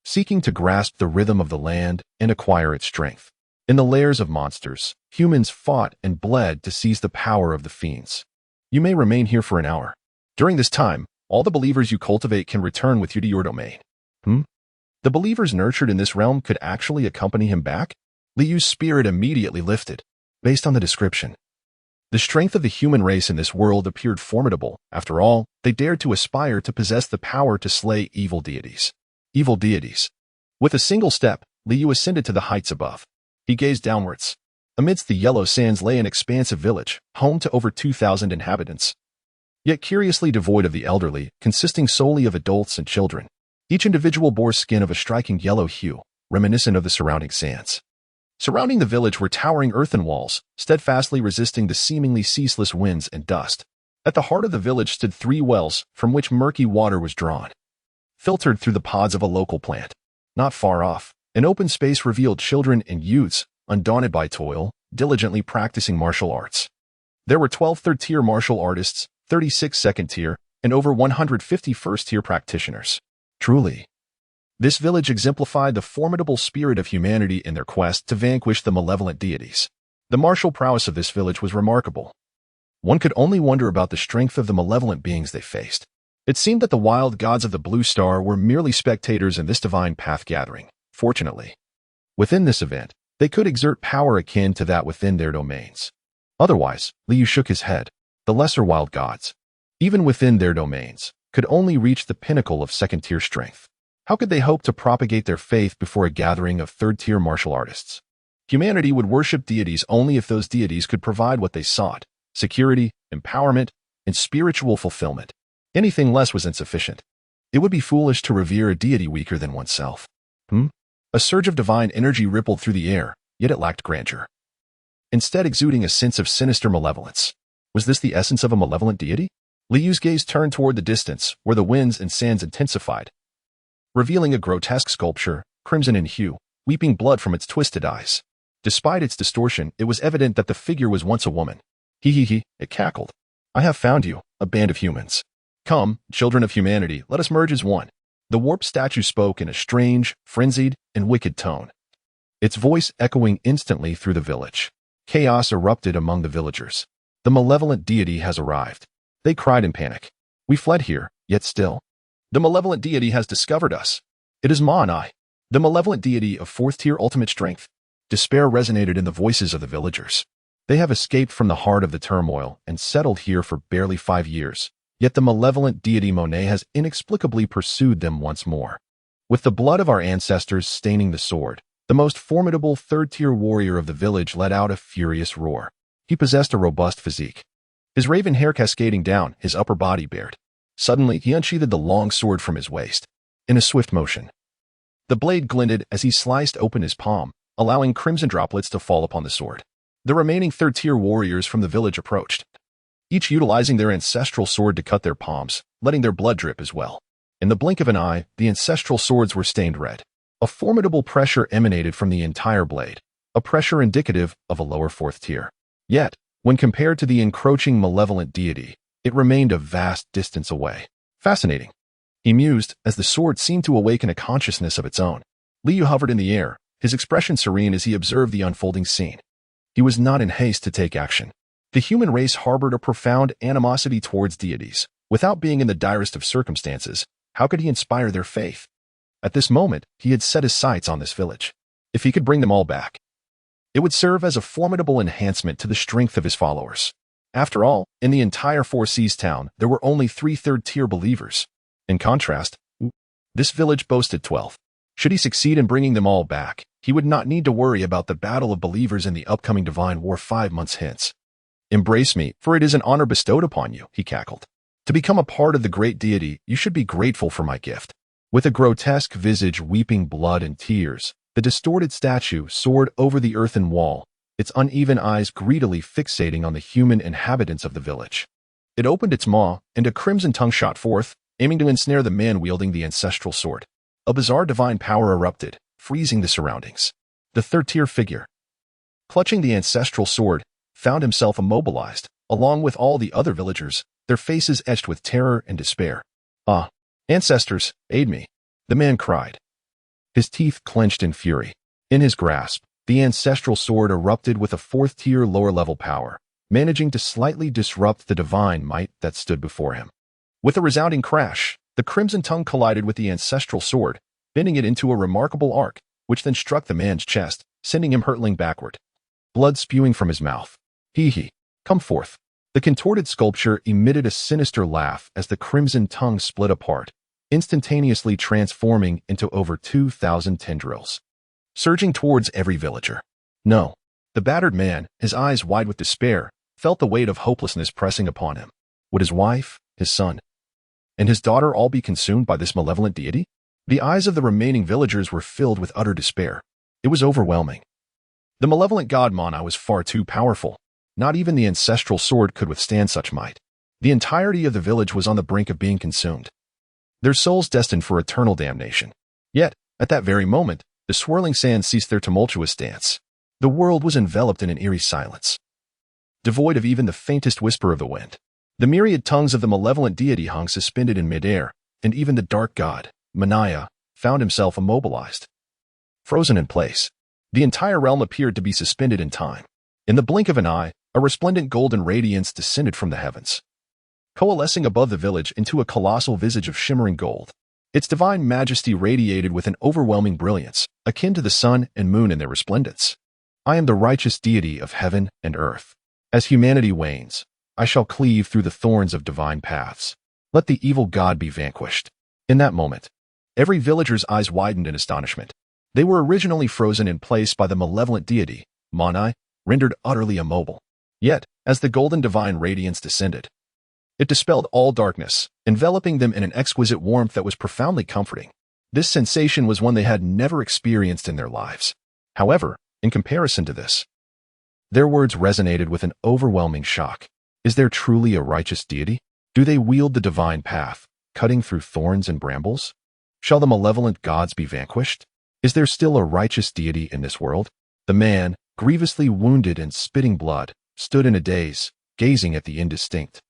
seeking to grasp the rhythm of the land and acquire its strength. In the lairs of monsters, humans fought and bled to seize the power of the fiends. You may remain here for an hour. During this time, all the believers you cultivate can return with you to your domain. The believers nurtured in this realm could actually accompany him back? Liyu's spirit immediately lifted. Based on the description, the strength of the human race in this world appeared formidable. After all, they dared to aspire to possess the power to slay evil deities. Evil deities. With a single step, Liyu ascended to the heights above. He gazed downwards. Amidst the yellow sands lay an expansive village, home to over 2,000 inhabitants. Yet curiously devoid of the elderly, consisting solely of adults and children. Each individual bore skin of a striking yellow hue, reminiscent of the surrounding sands. Surrounding the village were towering earthen walls, steadfastly resisting the seemingly ceaseless winds and dust. At the heart of the village stood 3 wells, from which murky water was drawn, filtered through the pods of a local plant. Not far off, an open space revealed children and youths, undaunted by toil, diligently practicing martial arts. There were 12 third-tier martial artists, 36 second-tier, and over 150 first-tier practitioners. Truly, this village exemplified the formidable spirit of humanity in their quest to vanquish the malevolent deities. The martial prowess of this village was remarkable. One could only wonder about the strength of the malevolent beings they faced. It seemed that the wild gods of the Blue Star were merely spectators in this divine path gathering. Fortunately, within this event, they could exert power akin to that within their domains. Otherwise, Liu shook his head. The lesser wild gods, even within their domains, could only reach the pinnacle of second-tier strength. How could they hope to propagate their faith before a gathering of third-tier martial artists? Humanity would worship deities only if those deities could provide what they sought: security, empowerment, and spiritual fulfillment. Anything less was insufficient. It would be foolish to revere a deity weaker than oneself. A surge of divine energy rippled through the air, yet it lacked grandeur. Instead exuding a sense of sinister malevolence. Was this the essence of a malevolent deity? Liyu's gaze turned toward the distance, where the winds and sands intensified, revealing a grotesque sculpture, crimson in hue, weeping blood from its twisted eyes. Despite its distortion, it was evident that the figure was once a woman. He, it cackled. I have found you, a band of humans. Come, children of humanity, let us merge as one. The warped statue spoke in a strange, frenzied, and wicked tone, its voice echoing instantly through the village. Chaos erupted among the villagers. The malevolent deity has arrived. They cried in panic. We fled here, yet still. The malevolent deity has discovered us. It is Ma and I, the malevolent deity of 4th-tier ultimate strength. Despair resonated in the voices of the villagers. They have escaped from the heart of the turmoil and settled here for barely 5 years. Yet the malevolent deity Monet has inexplicably pursued them once more. With the blood of our ancestors staining the sword, the most formidable 3rd-tier warrior of the village let out a furious roar. He possessed a robust physique, his raven hair cascading down, his upper body bared. Suddenly, he unsheathed the long sword from his waist. In a swift motion, the blade glinted as he sliced open his palm, allowing crimson droplets to fall upon the sword. The remaining 3rd-tier warriors from the village approached, each utilizing their ancestral sword to cut their palms, letting their blood drip as well. In the blink of an eye, the ancestral swords were stained red. A formidable pressure emanated from the entire blade, a pressure indicative of a lower 4th tier. Yet, when compared to the encroaching malevolent deity, it remained a vast distance away. Fascinating, he mused as the sword seemed to awaken a consciousness of its own. Liu hovered in the air, his expression serene as he observed the unfolding scene. He was not in haste to take action. The human race harbored a profound animosity towards deities. Without being in the direst of circumstances, how could he inspire their faith? At this moment, he had set his sights on this village. If he could bring them all back, it would serve as a formidable enhancement to the strength of his followers. After all, in the entire Four Seas town, there were only 3 third-tier believers. In contrast, this village boasted 12. Should he succeed in bringing them all back, he would not need to worry about the battle of believers in the upcoming divine war 5 months hence. Embrace me, for it is an honor bestowed upon you, he cackled. To become a part of the great deity, you should be grateful for my gift. With a grotesque visage weeping blood and tears, the distorted statue soared over the earthen wall, its uneven eyes greedily fixating on the human inhabitants of the village. It opened its maw, and a crimson tongue shot forth, aiming to ensnare the man wielding the ancestral sword. A bizarre divine power erupted, freezing the surroundings. The 3rd-tier figure, clutching the ancestral sword, found himself immobilized, along with all the other villagers, their faces etched with terror and despair. Ah, ancestors, aid me, the man cried, his teeth clenched in fury. In his grasp, The ancestral sword erupted with a fourth-tier lower-level power, managing to slightly disrupt the divine might that stood before him. With a resounding crash, the crimson tongue collided with the ancestral sword, bending it into a remarkable arc, which then struck the man's chest, sending him hurtling backward. Blood spewing from his mouth. Hee, come forth. The contorted sculpture emitted a sinister laugh as the crimson tongue split apart, instantaneously transforming into over 2,000 tendrils, surging towards every villager. No, the battered man, his eyes wide with despair, felt the weight of hopelessness pressing upon him. Would his wife, his son, and his daughter all be consumed by this malevolent deity? The eyes of the remaining villagers were filled with utter despair. It was overwhelming. The malevolent god Mana was far too powerful. Not even the ancestral sword could withstand such might. The entirety of the village was on the brink of being consumed, their souls destined for eternal damnation. Yet, at that very moment, the swirling sands ceased their tumultuous dance. The world was enveloped in an eerie silence, devoid of even the faintest whisper of the wind. The myriad tongues of the malevolent deity hung suspended in midair, and even the dark god, Manaya, found himself immobilized, frozen in place. The entire realm appeared to be suspended in time. In the blink of an eye, a resplendent golden radiance descended from the heavens, coalescing above the village into a colossal visage of shimmering gold. Its divine majesty radiated with an overwhelming brilliance, akin to the sun and moon in their resplendence. I am the righteous deity of heaven and earth. As humanity wanes, I shall cleave through the thorns of divine paths. Let the evil god be vanquished. In that moment, every villager's eyes widened in astonishment. They were originally frozen in place by the malevolent deity, Manai, rendered utterly immobile. Yet, as the golden divine radiance descended, it dispelled all darkness, enveloping them in an exquisite warmth that was profoundly comforting. This sensation was one they had never experienced in their lives. However, in comparison to this, their words resonated with an overwhelming shock. Is there truly a righteous deity? Do they wield the divine path, cutting through thorns and brambles? Shall the malevolent gods be vanquished? Is there still a righteous deity in this world? The man, grievously wounded and spitting blood, stood in a daze, gazing at the indistinct,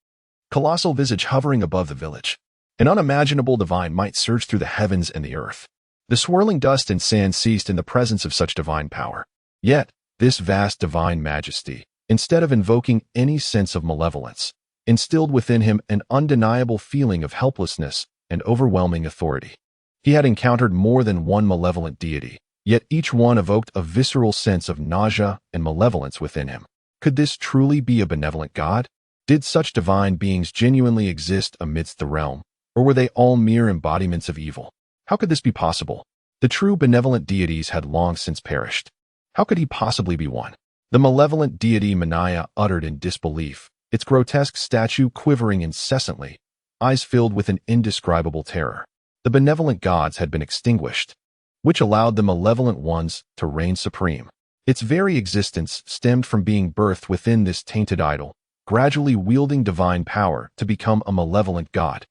colossal visage hovering above the village. An unimaginable divine might surge through the heavens and the earth. The swirling dust and sand ceased in the presence of such divine power. Yet, this vast divine majesty, instead of invoking any sense of malevolence, instilled within him an undeniable feeling of helplessness and overwhelming authority. He had encountered more than one malevolent deity, yet each one evoked a visceral sense of nausea and malevolence within him. Could this truly be a benevolent god? Did such divine beings genuinely exist amidst the realm, or were they all mere embodiments of evil? How could this be possible? The true benevolent deities had long since perished. How could he possibly be one? The malevolent deity Manaya uttered in disbelief, its grotesque statue quivering incessantly, eyes filled with an indescribable terror. The benevolent gods had been extinguished, which allowed the malevolent ones to reign supreme. Its very existence stemmed from being birthed within this tainted idol, gradually wielding divine power to become a malevolent god.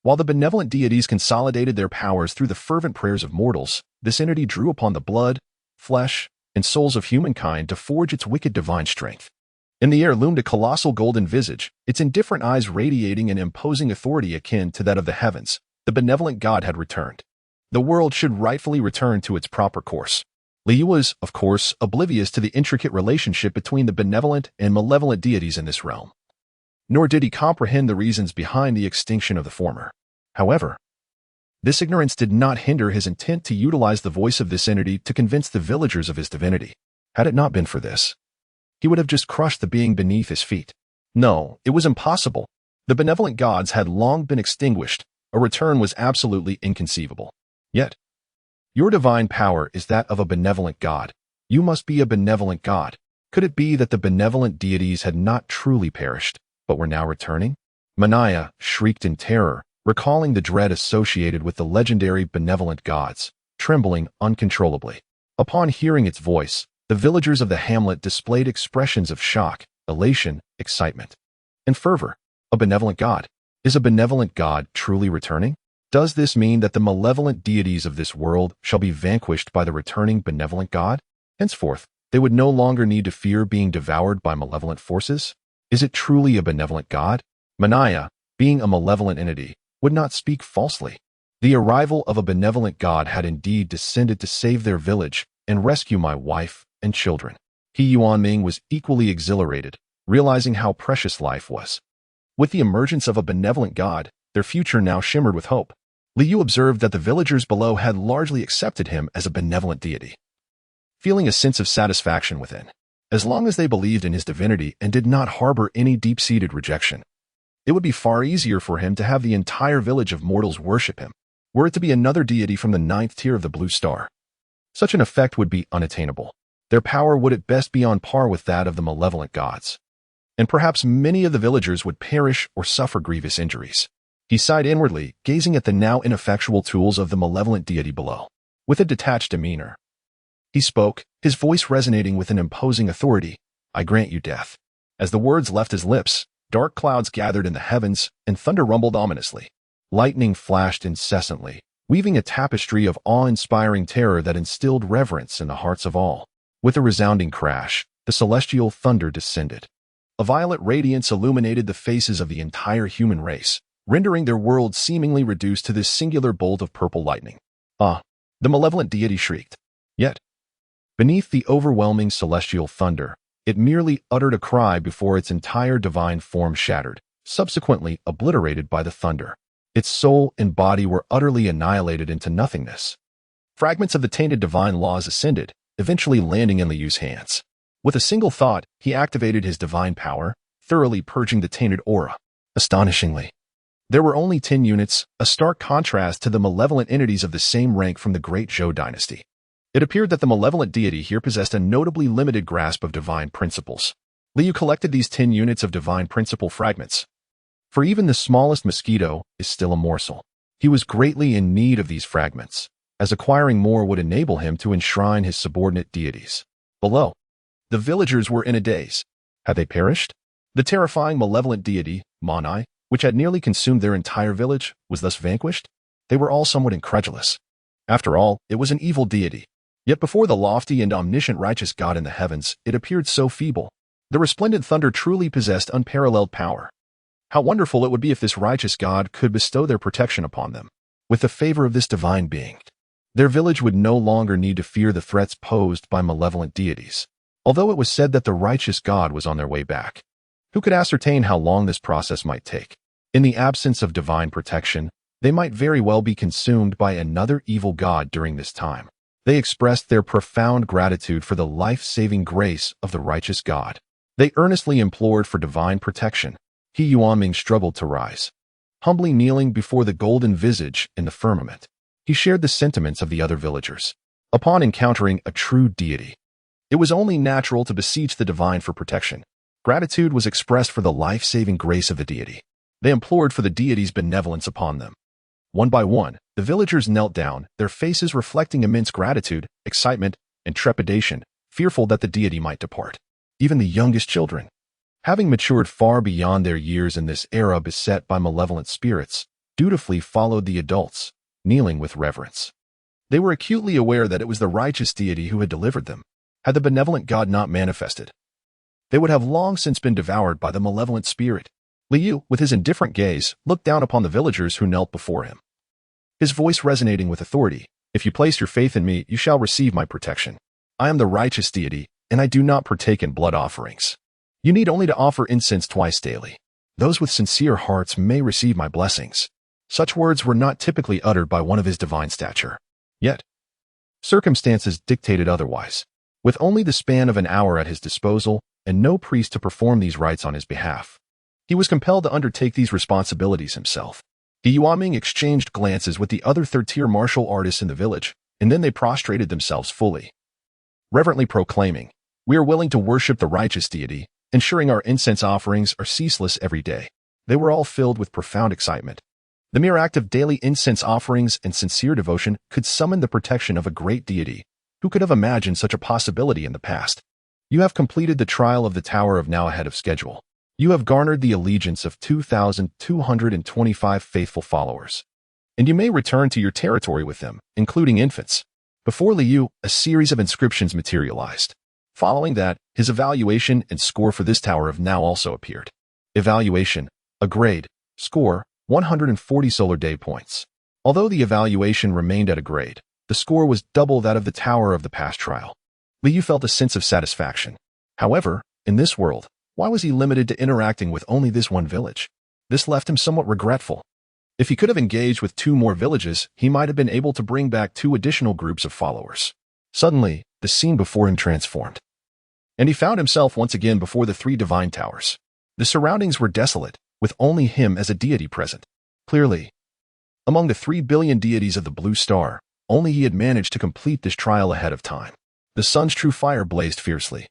While the benevolent deities consolidated their powers through the fervent prayers of mortals, this entity drew upon the blood, flesh, and souls of humankind to forge its wicked divine strength. In the air loomed a colossal golden visage, its indifferent eyes radiating an imposing authority akin to that of the heavens. The benevolent god had returned. The world should rightfully return to its proper course. Liu was, of course, oblivious to the intricate relationship between the benevolent and malevolent deities in this realm. Nor did he comprehend the reasons behind the extinction of the former. However, this ignorance did not hinder his intent to utilize the voice of this entity to convince the villagers of his divinity. Had it not been for this, he would have just crushed the being beneath his feet. No, it was impossible. The benevolent gods had long been extinguished. A return was absolutely inconceivable. Yet, your divine power is that of a benevolent god. You must be a benevolent god. Could it be that the benevolent deities had not truly perished, but were now returning? Manaya shrieked in terror, recalling the dread associated with the legendary benevolent gods, trembling uncontrollably. Upon hearing its voice, the villagers of the hamlet displayed expressions of shock, elation, excitement, and fervor. A benevolent god. Is a benevolent god truly returning? Does this mean that the malevolent deities of this world shall be vanquished by the returning benevolent god? Henceforth, they would no longer need to fear being devoured by malevolent forces? Is it truly a benevolent god? Manaya, being a malevolent entity, would not speak falsely. The arrival of a benevolent god had indeed descended to save their village and rescue my wife, and children. He Yuanming was equally exhilarated, realizing how precious life was. With the emergence of a benevolent god, their future now shimmered with hope. Liu observed that the villagers below had largely accepted him as a benevolent deity, feeling a sense of satisfaction within, as long as they believed in his divinity and did not harbor any deep-seated rejection. It would be far easier for him to have the entire village of mortals worship him, were it to be another deity from the 9th tier of the Blue Star. Such an effect would be unattainable. Their power would at best be on par with that of the malevolent gods. And perhaps many of the villagers would perish or suffer grievous injuries. He sighed inwardly, gazing at the now ineffectual tools of the malevolent deity below. With a detached demeanor, he spoke, his voice resonating with an imposing authority. "I grant you death." As the words left his lips, dark clouds gathered in the heavens, and thunder rumbled ominously. Lightning flashed incessantly, weaving a tapestry of awe-inspiring terror that instilled reverence in the hearts of all. With a resounding crash, the celestial thunder descended. A violet radiance illuminated the faces of the entire human race, rendering their world seemingly reduced to this singular bolt of purple lightning. "Ah!" the malevolent deity shrieked. Yet, beneath the overwhelming celestial thunder, it merely uttered a cry before its entire divine form shattered, subsequently obliterated by the thunder. Its soul and body were utterly annihilated into nothingness. Fragments of the tainted divine laws ascended, eventually landing in Liu's hands. With a single thought, he activated his divine power, thoroughly purging the tainted aura. Astonishingly, there were only 10 units, a stark contrast to the malevolent entities of the same rank from the Great Zhou dynasty. It appeared that the malevolent deity here possessed a notably limited grasp of divine principles. Liu collected these 10 units of divine principle fragments. For even the smallest mosquito is still a morsel. He was greatly in need of these fragments, as acquiring more would enable him to enshrine his subordinate deities. Below, the villagers were in a daze. Had they perished? The terrifying malevolent deity, Manai, which had nearly consumed their entire village, was thus vanquished? They were all somewhat incredulous. After all, it was an evil deity. Yet before the lofty and omniscient righteous God in the heavens, it appeared so feeble. The resplendent thunder truly possessed unparalleled power. How wonderful it would be if this righteous God could bestow their protection upon them. With the favor of this divine being, their village would no longer need to fear the threats posed by malevolent deities. Although it was said that the righteous God was on their way back, who could ascertain how long this process might take? In the absence of divine protection, they might very well be consumed by another evil god during this time. They expressed their profound gratitude for the life-saving grace of the righteous God. They earnestly implored for divine protection. He Yuanming struggled to rise. Humbly kneeling before the golden visage in the firmament, he shared the sentiments of the other villagers. Upon encountering a true deity, it was only natural to beseech the divine for protection. Gratitude was expressed for the life-saving grace of the deity. They implored for the deity's benevolence upon them. One by one, the villagers knelt down, their faces reflecting immense gratitude, excitement, and trepidation, fearful that the deity might depart. Even the youngest children, having matured far beyond their years in this era beset by malevolent spirits, dutifully followed the adults, kneeling with reverence. They were acutely aware that it was the righteous deity who had delivered them. Had the benevolent God not manifested, they would have long since been devoured by the malevolent spirit. Liu, with his indifferent gaze, looked down upon the villagers who knelt before him, his voice resonating with authority. "If you place your faith in me, you shall receive my protection. I am the righteous deity, and I do not partake in blood offerings. You need only to offer incense twice daily. Those with sincere hearts may receive my blessings." Such words were not typically uttered by one of his divine stature. Yet, circumstances dictated otherwise. With only the span of an hour at his disposal, and no priest to perform these rites on his behalf, he was compelled to undertake these responsibilities himself. He Yuanming exchanged glances with the other third-tier martial artists in the village, and then they prostrated themselves fully, reverently proclaiming, "We are willing to worship the righteous deity, ensuring our incense offerings are ceaseless every day." They were all filled with profound excitement. The mere act of daily incense offerings and sincere devotion could summon the protection of a great deity. Who could have imagined such a possibility in the past? You have completed the trial of the Tower of Now ahead of schedule. You have garnered the allegiance of 2,225 faithful followers, and you may return to your territory with them, including infants. Before Liu, a series of inscriptions materialized. Following that, his evaluation and score for this Tower of Now also appeared. Evaluation, a grade, score, 140 solar day points. Although the evaluation remained at a grade, the score was double that of the Tower of the past trial. Liu felt a sense of satisfaction. However, in this world, why was he limited to interacting with only this one village? This left him somewhat regretful. If he could have engaged with 2 more villages, he might have been able to bring back 2 additional groups of followers. Suddenly, the scene before him transformed, and he found himself once again before the 3 divine towers. The surroundings were desolate, with only him as a deity present. Clearly, among the 3 billion deities of the Blue Star, only he had managed to complete this trial ahead of time. The sun's true fire blazed fiercely,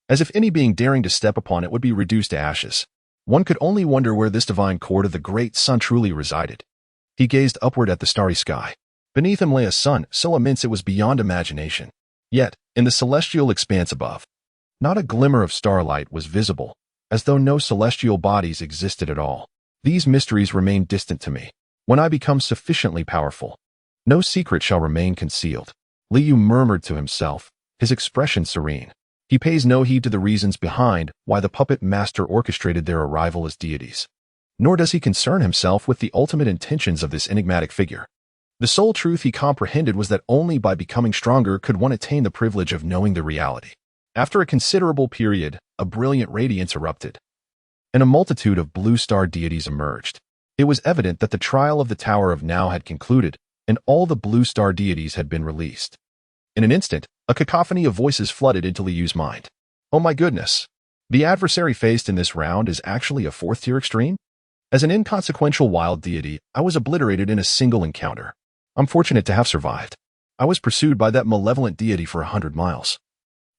as if any being daring to step upon it would be reduced to ashes. One could only wonder where this divine court of the great sun truly resided. He gazed upward at the starry sky. Beneath him lay a sun so immense it was beyond imagination. Yet, in the celestial expanse above, not a glimmer of starlight was visible, as though no celestial bodies existed at all. These mysteries remain distant to me. When I become sufficiently powerful, no secret shall remain concealed. Liu murmured to himself, his expression serene. He pays no heed to the reasons behind why the puppet master orchestrated their arrival as deities. Nor does he concern himself with the ultimate intentions of this enigmatic figure. The sole truth he comprehended was that only by becoming stronger could one attain the privilege of knowing the reality. After a considerable period, a brilliant radiance erupted, and a multitude of blue star deities emerged. It was evident that the trial of the Tower of Now had concluded, and all the blue star deities had been released. In an instant, a cacophony of voices flooded into Liu's mind. Oh my goodness! The adversary faced in this round is actually a 4th-tier extreme? As an inconsequential wild deity, I was obliterated in a single encounter. I'm fortunate to have survived. I was pursued by that malevolent deity for 100 miles,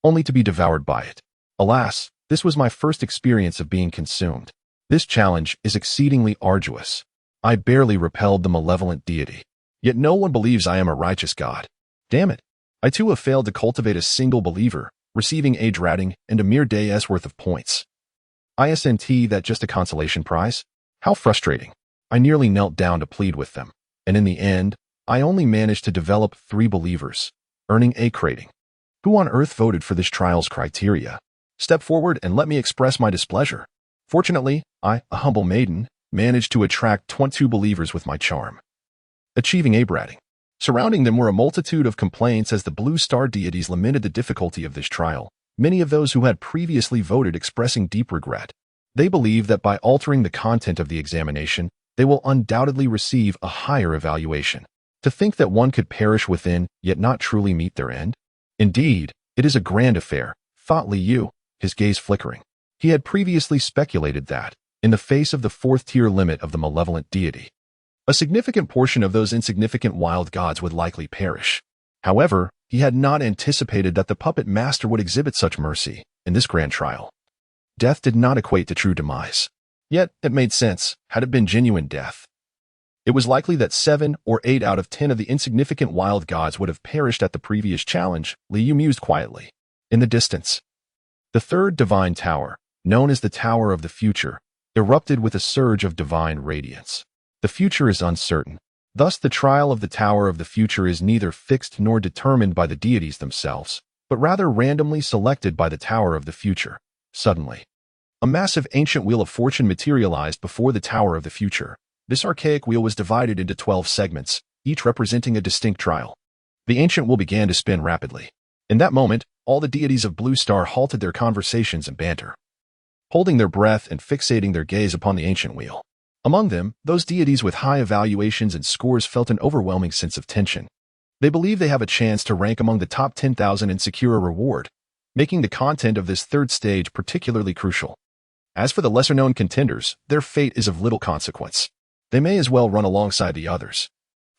only to be devoured by it. Alas, this was my first experience of being consumed. This challenge is exceedingly arduous. I barely repelled the malevolent deity. Yet no one believes I am a righteous god. Damn it. I too have failed to cultivate a single believer, receiving age rating and a mere day's worth of points. Isn't that just a consolation prize? How frustrating. I nearly knelt down to plead with them, and in the end, I only managed to develop 3 believers, earning a rating. Who on earth voted for this trial's criteria? Step forward and let me express my displeasure. Fortunately, I, a humble maiden, managed to attract 22 believers with my charm, achieving a rating. Surrounding them were a multitude of complaints as the blue star deities lamented the difficulty of this trial, many of those who had previously voted expressing deep regret. They believe that by altering the content of the examination, they will undoubtedly receive a higher evaluation. To think that one could perish within, yet not truly meet their end? Indeed, it is a grand affair, thought Liu, his gaze flickering. He had previously speculated that, in the face of the 4th-tier limit of the malevolent deity, a significant portion of those insignificant wild gods would likely perish. However, he had not anticipated that the puppet master would exhibit such mercy in this grand trial. Death did not equate to true demise. Yet, it made sense, had it been genuine death. It was likely that 7 or 8 out of 10 of the insignificant wild gods would have perished at the previous challenge, Liu mused quietly. In the distance, the 3rd divine tower, known as the Tower of the Future, erupted with a surge of divine radiance. The future is uncertain. Thus, the trial of the Tower of the Future is neither fixed nor determined by the deities themselves, but rather randomly selected by the Tower of the Future. Suddenly, a massive ancient wheel of fortune materialized before the Tower of the Future. This archaic wheel was divided into 12 segments, each representing a distinct trial. The ancient wheel began to spin rapidly. In that moment, all the deities of Blue Star halted their conversations and banter, holding their breath and fixating their gaze upon the ancient wheel. Among them, those deities with high evaluations and scores felt an overwhelming sense of tension. They believe they have a chance to rank among the top 10,000 and secure a reward, making the content of this 3rd stage particularly crucial. As for the lesser-known contenders, their fate is of little consequence. They may as well run alongside the others,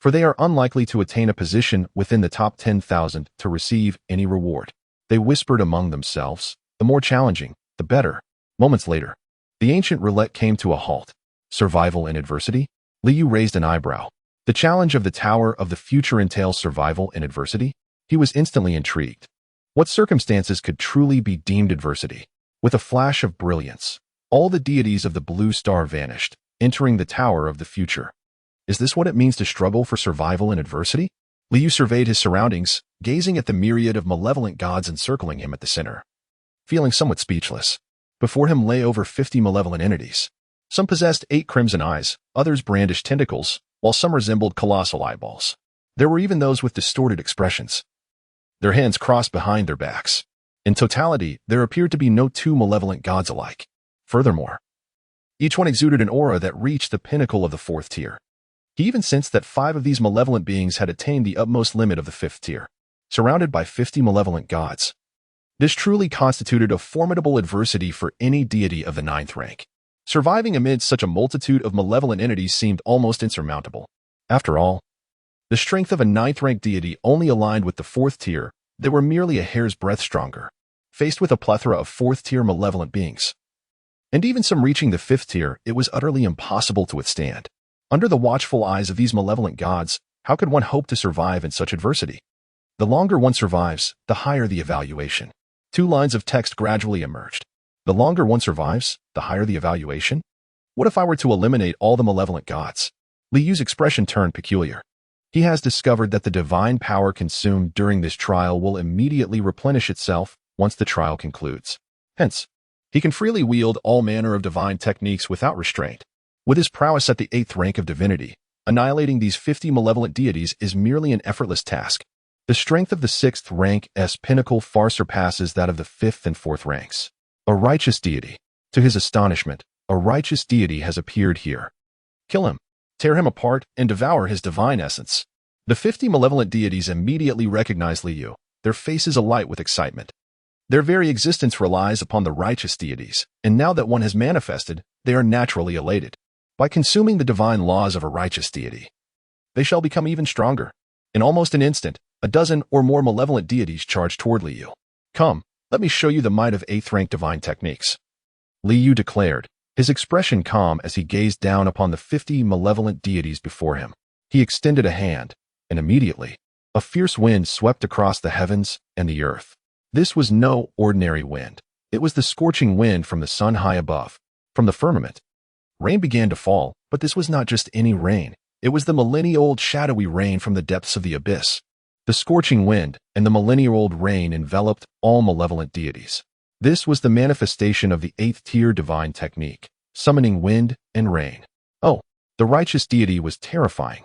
for they are unlikely to attain a position within the top 10,000 to receive any reward. They whispered among themselves, the more challenging, the better. Moments later, the ancient roulette came to a halt. Survival in adversity? Liu raised an eyebrow. The challenge of the Tower of the Future entails survival in adversity? He was instantly intrigued. What circumstances could truly be deemed adversity? With a flash of brilliance, all the deities of the Blue Star vanished, entering the Tower of the Future. Is this what it means to struggle for survival in adversity? Liu surveyed his surroundings, gazing at the myriad of malevolent gods encircling him at the center, feeling somewhat speechless. Before him lay over 50 malevolent entities. Some possessed 8 crimson eyes, others brandished tentacles, while some resembled colossal eyeballs. There were even those with distorted expressions. their hands crossed behind their backs. In totality, there appeared to be no two malevolent gods alike. Furthermore, each one exuded an aura that reached the pinnacle of the fourth tier. He even sensed that 5 of these malevolent beings had attained the utmost limit of the 5th tier, surrounded by 50 malevolent gods. This truly constituted a formidable adversity for any deity of the 9th rank. Surviving amidst such a multitude of malevolent entities seemed almost insurmountable. After all, the strength of a 9th rank deity only aligned with the 4th tier, they were merely a hair's breadth stronger, faced with a plethora of 4th tier malevolent beings. And even some reaching the 5th tier, it was utterly impossible to withstand. Under the watchful eyes of these malevolent gods, how could one hope to survive in such adversity? The longer one survives, the higher the evaluation. 2 lines of text gradually emerged. The longer one survives, the higher the evaluation? What if I were to eliminate all the malevolent gods? Li Yu's expression turned peculiar. He has discovered that the divine power consumed during this trial will immediately replenish itself once the trial concludes. Hence, he can freely wield all manner of divine techniques without restraint. With his prowess at the 8th rank of divinity, annihilating these 50 malevolent deities is merely an effortless task. The strength of the 6th rank's pinnacle far surpasses that of the 5th and 4th ranks. A righteous deity. To his astonishment, a righteous deity has appeared here. Kill him, tear him apart, and devour his divine essence. The 50 malevolent deities immediately recognize Li Yu, their faces alight with excitement. Their very existence relies upon the righteous deities, and now that one has manifested, they are naturally elated. By consuming the divine laws of a righteous deity, they shall become even stronger. In almost an instant, a dozen or more malevolent deities charged toward Li Yu. Come, let me show you the might of 8th rank divine techniques. Li Yu declared, his expression calm as he gazed down upon the 50 malevolent deities before him. He extended a hand, and immediately, a fierce wind swept across the heavens and the earth. This was no ordinary wind. It was the scorching wind from the sun high above, from the firmament. Rain began to fall, but this was not just any rain. It was the millennia-old shadowy rain from the depths of the abyss. The scorching wind and the millennia-old rain enveloped all malevolent deities. This was the manifestation of the 8th tier divine technique, summoning wind and rain. Oh, the righteous deity was terrifying.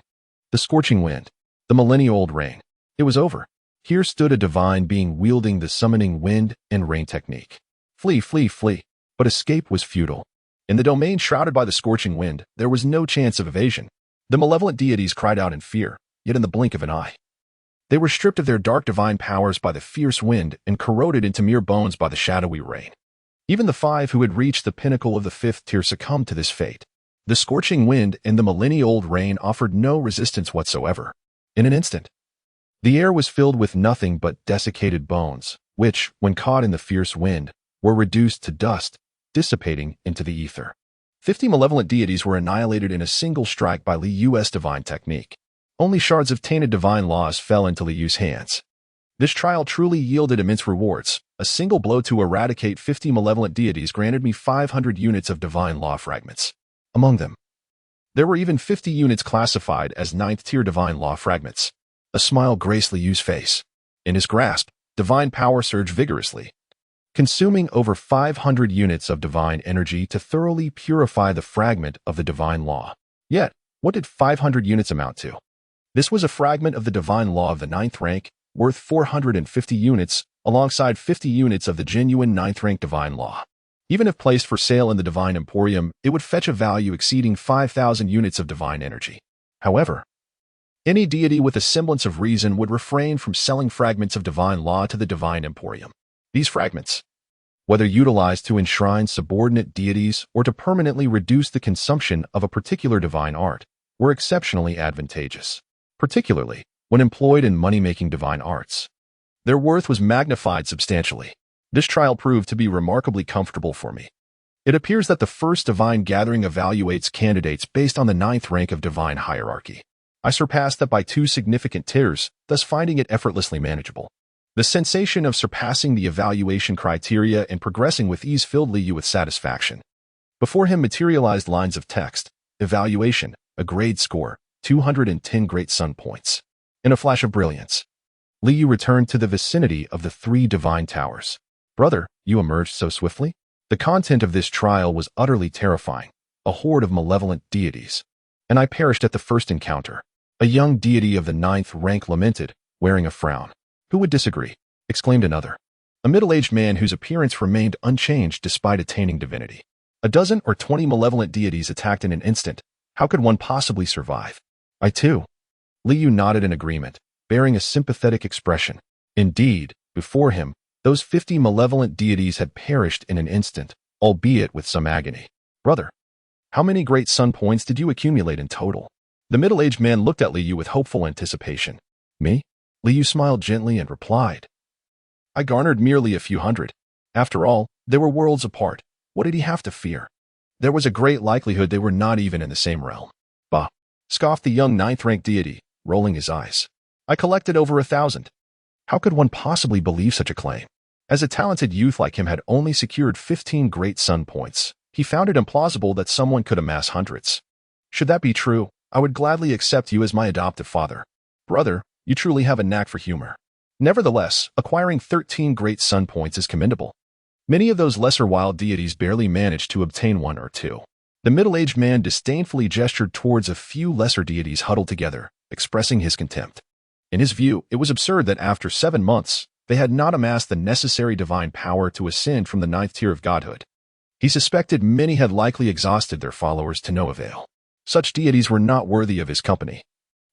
The scorching wind, the millennia-old rain. It was over. Here stood a divine being wielding the summoning wind and rain technique. Flee, flee, flee. But escape was futile. In the domain shrouded by the scorching wind, there was no chance of evasion. The malevolent deities cried out in fear, yet in the blink of an eye. They were stripped of their dark divine powers by the fierce wind and corroded into mere bones by the shadowy rain. Even the 5 who had reached the pinnacle of the 5th tier succumbed to this fate. The scorching wind and the millennia-old rain offered no resistance whatsoever. In an instant, the air was filled with nothing but desiccated bones, which, when caught in the fierce wind, were reduced to dust, dissipating into the ether. 50 malevolent deities were annihilated in a single strike by Li Yu's divine technique. Only shards of tainted divine laws fell into Li Yu's hands. This trial truly yielded immense rewards. A single blow to eradicate 50 malevolent deities granted me 500 units of divine law fragments. Among them, there were even 50 units classified as 9th tier divine law fragments. A smile graced Li Yu's face. In his grasp, divine power surged vigorously, consuming over 500 units of divine energy to thoroughly purify the fragment of the divine law. Yet, what did 500 units amount to? This was a fragment of the divine law of the 9th rank, worth 450 units, alongside 50 units of the genuine 9th rank divine law. Even if placed for sale in the divine emporium, it would fetch a value exceeding 5,000 units of divine energy. However, any deity with a semblance of reason would refrain from selling fragments of divine law to the divine emporium. These fragments, whether utilized to enshrine subordinate deities or to permanently reduce the consumption of a particular divine art, were exceptionally advantageous, particularly when employed in money-making divine arts. Their worth was magnified substantially. This trial proved to be remarkably comfortable for me. It appears that the first divine gathering evaluates candidates based on the 9th rank of divine hierarchy. I surpassed that by 2 significant tiers, thus finding it effortlessly manageable. The sensation of surpassing the evaluation criteria and progressing with ease filled Li Yu with satisfaction. Before him materialized lines of text: evaluation, a grade score, 210 great sun points. In a flash of brilliance, Li Yu returned to the vicinity of the 3 divine towers. Brother, you emerged so swiftly? The content of this trial was utterly terrifying, a horde of malevolent deities. And I perished at the first encounter. A young deity of the 9th rank lamented, wearing a frown. Who would disagree? Exclaimed another. A middle-aged man whose appearance remained unchanged despite attaining divinity. A dozen or 20 malevolent deities attacked in an instant. How could one possibly survive? I too. Liu nodded in agreement, bearing a sympathetic expression. Indeed, before him, those 50 malevolent deities had perished in an instant, albeit with some agony. Brother, how many great sun points did you accumulate in total? The middle-aged man looked at Liu with hopeful anticipation. Me? Liu smiled gently and replied. I garnered merely a few hundred. After all, they were worlds apart. What did he have to fear? There was a great likelihood they were not even in the same realm. Bah, scoffed the young ninth-rank deity, rolling his eyes. I collected over 1,000. How could one possibly believe such a claim? As a talented youth like him had only secured 15 great sun points, he found it implausible that someone could amass hundreds. Should that be true, I would gladly accept you as my adoptive father. Brother, you truly have a knack for humor. Nevertheless, acquiring 13 great sun points is commendable. Many of those lesser wild deities barely managed to obtain 1 or 2. The middle-aged man disdainfully gestured towards a few lesser deities huddled together, expressing his contempt. In his view, it was absurd that after 7 months, they had not amassed the necessary divine power to ascend from the 9th tier of godhood. He suspected many had likely exhausted their followers to no avail. Such deities were not worthy of his company.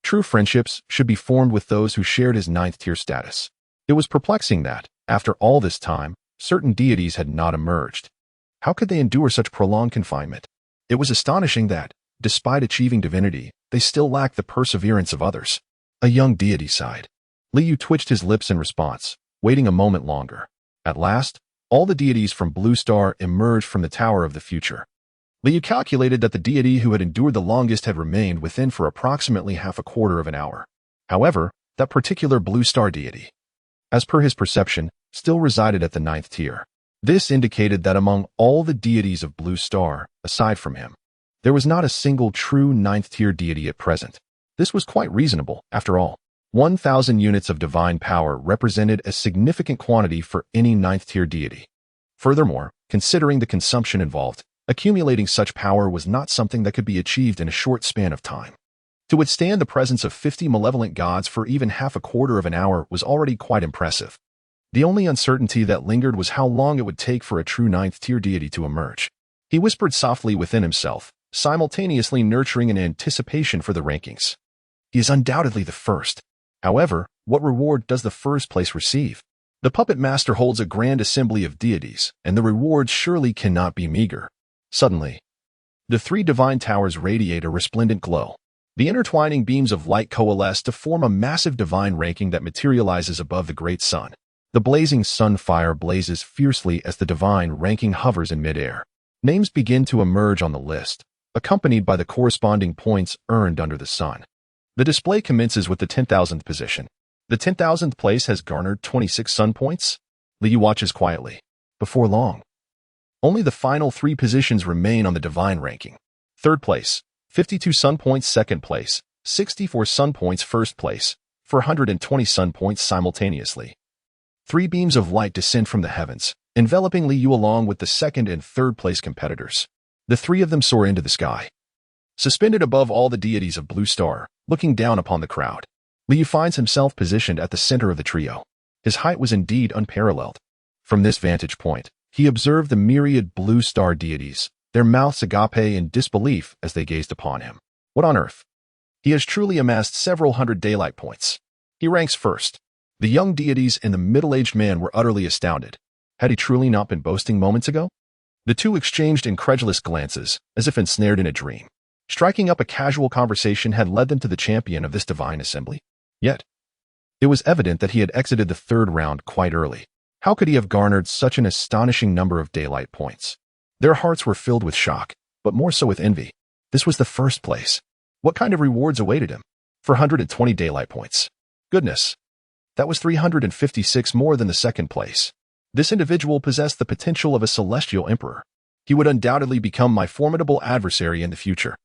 True friendships should be formed with those who shared his 9th tier status. It was perplexing that, after all this time, certain deities had not emerged. How could they endure such prolonged confinement? It was astonishing that, despite achieving divinity, they still lacked the perseverance of others. A young deity sighed. Liu twitched his lips in response, waiting a moment longer. At last, all the deities from Blue Star emerged from the Tower of the Future. Liu calculated that the deity who had endured the longest had remained within for approximately half a quarter of an hour. However, that particular Blue Star deity, as per his perception, still resided at the 9th tier. This indicated that among all the deities of Blue Star, aside from him, there was not a single true 9th tier deity at present. This was quite reasonable, after all. 1,000 units of divine power represented a significant quantity for any 9th tier deity. Furthermore, considering the consumption involved, accumulating such power was not something that could be achieved in a short span of time. To withstand the presence of 50 malevolent gods for even half a quarter of an hour was already quite impressive. The only uncertainty that lingered was how long it would take for a true 9th tier deity to emerge. He whispered softly within himself, simultaneously nurturing an anticipation for the rankings. He is undoubtedly the first. However, what reward does the first place receive? The puppet master holds a grand assembly of deities, and the reward surely cannot be meager. Suddenly, the 3 divine towers radiate a resplendent glow. The intertwining beams of light coalesce to form a massive divine ranking that materializes above the great sun. The blazing sun fire blazes fiercely as the divine ranking hovers in midair. Names begin to emerge on the list, accompanied by the corresponding points earned under the sun. The display commences with the 10,000th position. The 10,000th place has garnered 26 sun points. Liu watches quietly. Before long, only the final 3 positions remain on the divine ranking. 3rd place, 52 sun points. 2nd place, 64 sun points. 1st place, 420 sun points simultaneously. 3 beams of light descend from the heavens, enveloping Liu along with the 2nd and 3rd place competitors. The 3 of them soar into the sky. Suspended above all the deities of Blue Star, looking down upon the crowd, Liu finds himself positioned at the center of the trio. His height was indeed unparalleled. From this vantage point, he observed the myriad Blue Star deities, their mouths agape in disbelief as they gazed upon him. What on earth? He has truly amassed several hundred daylight points. He ranks first. The young deities and the middle-aged man were utterly astounded. Had he truly not been boasting moments ago? The two exchanged incredulous glances, as if ensnared in a dream. Striking up a casual conversation had led them to the champion of this divine assembly. Yet, it was evident that he had exited the 3rd round quite early. How could he have garnered such an astonishing number of daylight points? Their hearts were filled with shock, but more so with envy. This was the 1st place. What kind of rewards awaited him? 420 daylight points. Goodness. That was 356 more than the 2nd place. This individual possessed the potential of a celestial emperor. He would undoubtedly become my formidable adversary in the future.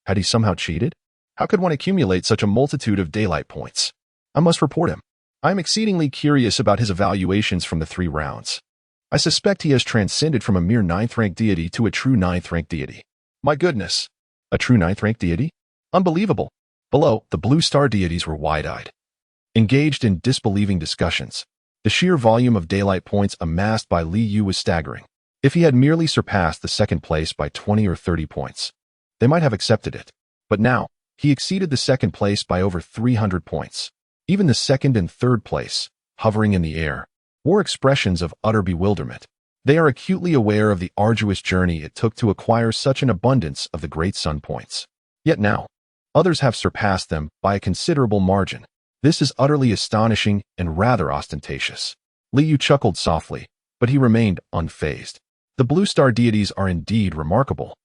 Had he somehow cheated? How could one accumulate such a multitude of daylight points? I must report him. I am exceedingly curious about his evaluations from the 3 rounds. I suspect he has transcended from a mere 9th-rank deity to a true 9th-rank deity. My goodness! A true 9th-rank deity? Unbelievable! Below, the Blue Star deities were wide-eyed. engaged in disbelieving discussions. The sheer volume of daylight points amassed by Li Yu was staggering. If he had merely surpassed the second place by 20 or 30 points, they might have accepted it. But now, he exceeded the second place by over 300 points. Even the second and third place, hovering in the air, wore expressions of utter bewilderment. They are acutely aware of the arduous journey it took to acquire such an abundance of the great sun points. Yet now, others have surpassed them by a considerable margin. This is utterly astonishing and rather ostentatious. Li Yu chuckled softly, but he remained unfazed. The blue star deities are indeed remarkable,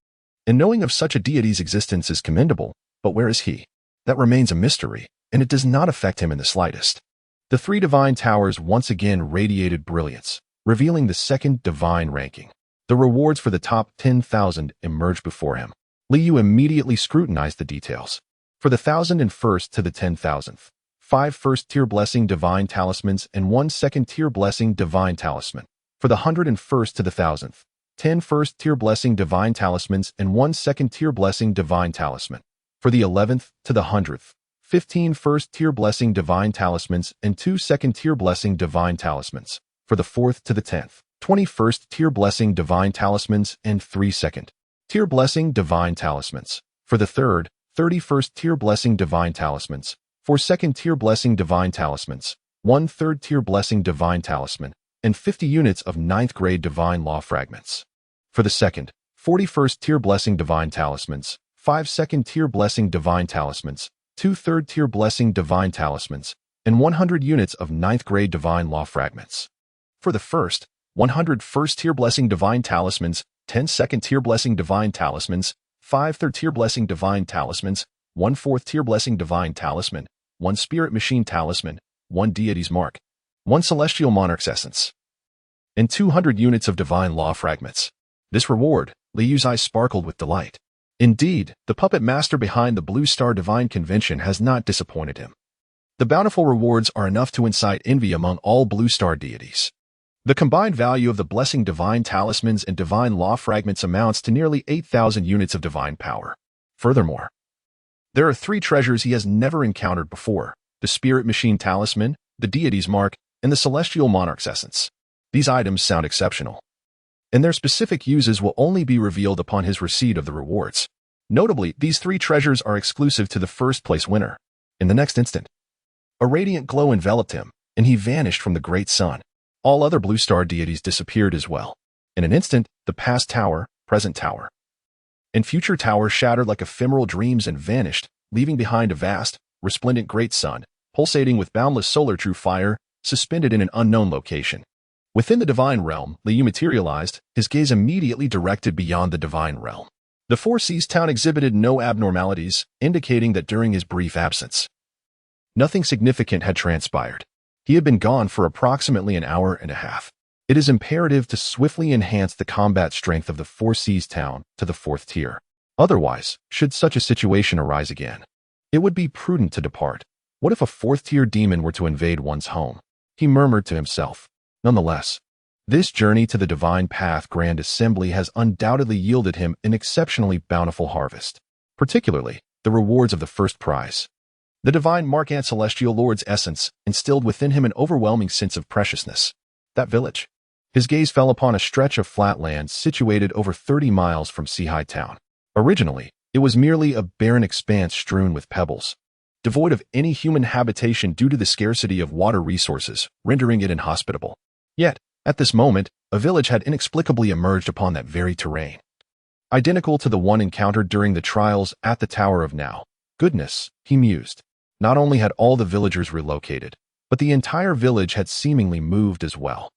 and knowing of such a deity's existence is commendable, but where is he? That remains a mystery, and it does not affect him in the slightest. The three divine towers once again radiated brilliance, revealing the second divine ranking. The rewards for the top 10,000 emerged before him. Li Yu immediately scrutinized the details. For the 1,001st to the 10,000th, 5 first-tier blessing divine talismans and 1 second-tier blessing divine talisman. For the 101st to the 1,000th, 10 first-tier blessing divine talismans and 1 second-tier blessing divine talisman. For the 11th to the 100th, 15 first-tier blessing divine talismans and 2 second-tier blessing divine talismans. For the 4th to the 10th, 20 first-tier blessing divine talismans and 3 second-tier blessing divine talismans. For the 3rd, 30 first-tier blessing divine talismans, 4 second-tier blessing divine talismans, 1 third-tier blessing divine talisman, and 50 units of 9th grade divine law fragments. For the 2nd, 40 first-tier blessing divine talismans, 5 second-tier blessing divine talismans, 2 third-tier blessing divine talismans, and 100 units of 9th grade divine law fragments. For the 1st, 100 first-tier blessing divine talismans, 10 second-tier blessing divine talismans, 5 third-tier blessing divine talismans, 1 fourth-tier blessing divine talisman, 1 spirit machine talisman, 1 deity's mark, 1 celestial monarch's essence, and 200 units of divine law fragments. This reward, Li Yu's eyes sparkled with delight. Indeed, the puppet master behind the Blue Star Divine Convention has not disappointed him. The bountiful rewards are enough to incite envy among all Blue Star deities. The combined value of the blessing divine talismans and divine law fragments amounts to nearly 8,000 units of divine power. Furthermore, there are 3 treasures he has never encountered before: the spirit machine talisman, the deity's mark, and the celestial monarch's essence. These items sound exceptional, and their specific uses will only be revealed upon his receipt of the rewards. Notably, these 3 treasures are exclusive to the first-place winner. In the next instant, a radiant glow enveloped him, and he vanished from the great sun. All other Blue Star deities disappeared as well. In an instant, the past tower, present tower, and future tower shattered like ephemeral dreams and vanished, leaving behind a vast, resplendent great sun, pulsating with boundless solar true fire, suspended in an unknown location. Within the divine realm, Li Yu materialized, his gaze immediately directed beyond the divine realm. The Four Seas town exhibited no abnormalities, indicating that during his brief absence, nothing significant had transpired. He had been gone for approximately an hour and a half. It is imperative to swiftly enhance the combat strength of the Four Seas town to the 4th tier. Otherwise, should such a situation arise again, it would be prudent to depart. What if a 4th-tier demon were to invade one's home? He murmured to himself. Nonetheless, this journey to the Divine Path Grand Assembly has undoubtedly yielded him an exceptionally bountiful harvest, particularly the rewards of the first prize. The Divine Mark and Celestial Lord's essence instilled within him an overwhelming sense of preciousness. That village. His gaze fell upon a stretch of flat land situated over 30 miles from Seahai Town. Originally, it was merely a barren expanse strewn with pebbles, devoid of any human habitation due to the scarcity of water resources, rendering it inhospitable. Yet, at this moment, a village had inexplicably emerged upon that very terrain, identical to the one encountered during the trials at the Tower of Now. Goodness, he mused. Not only had all the villagers relocated, but the entire village had seemingly moved as well.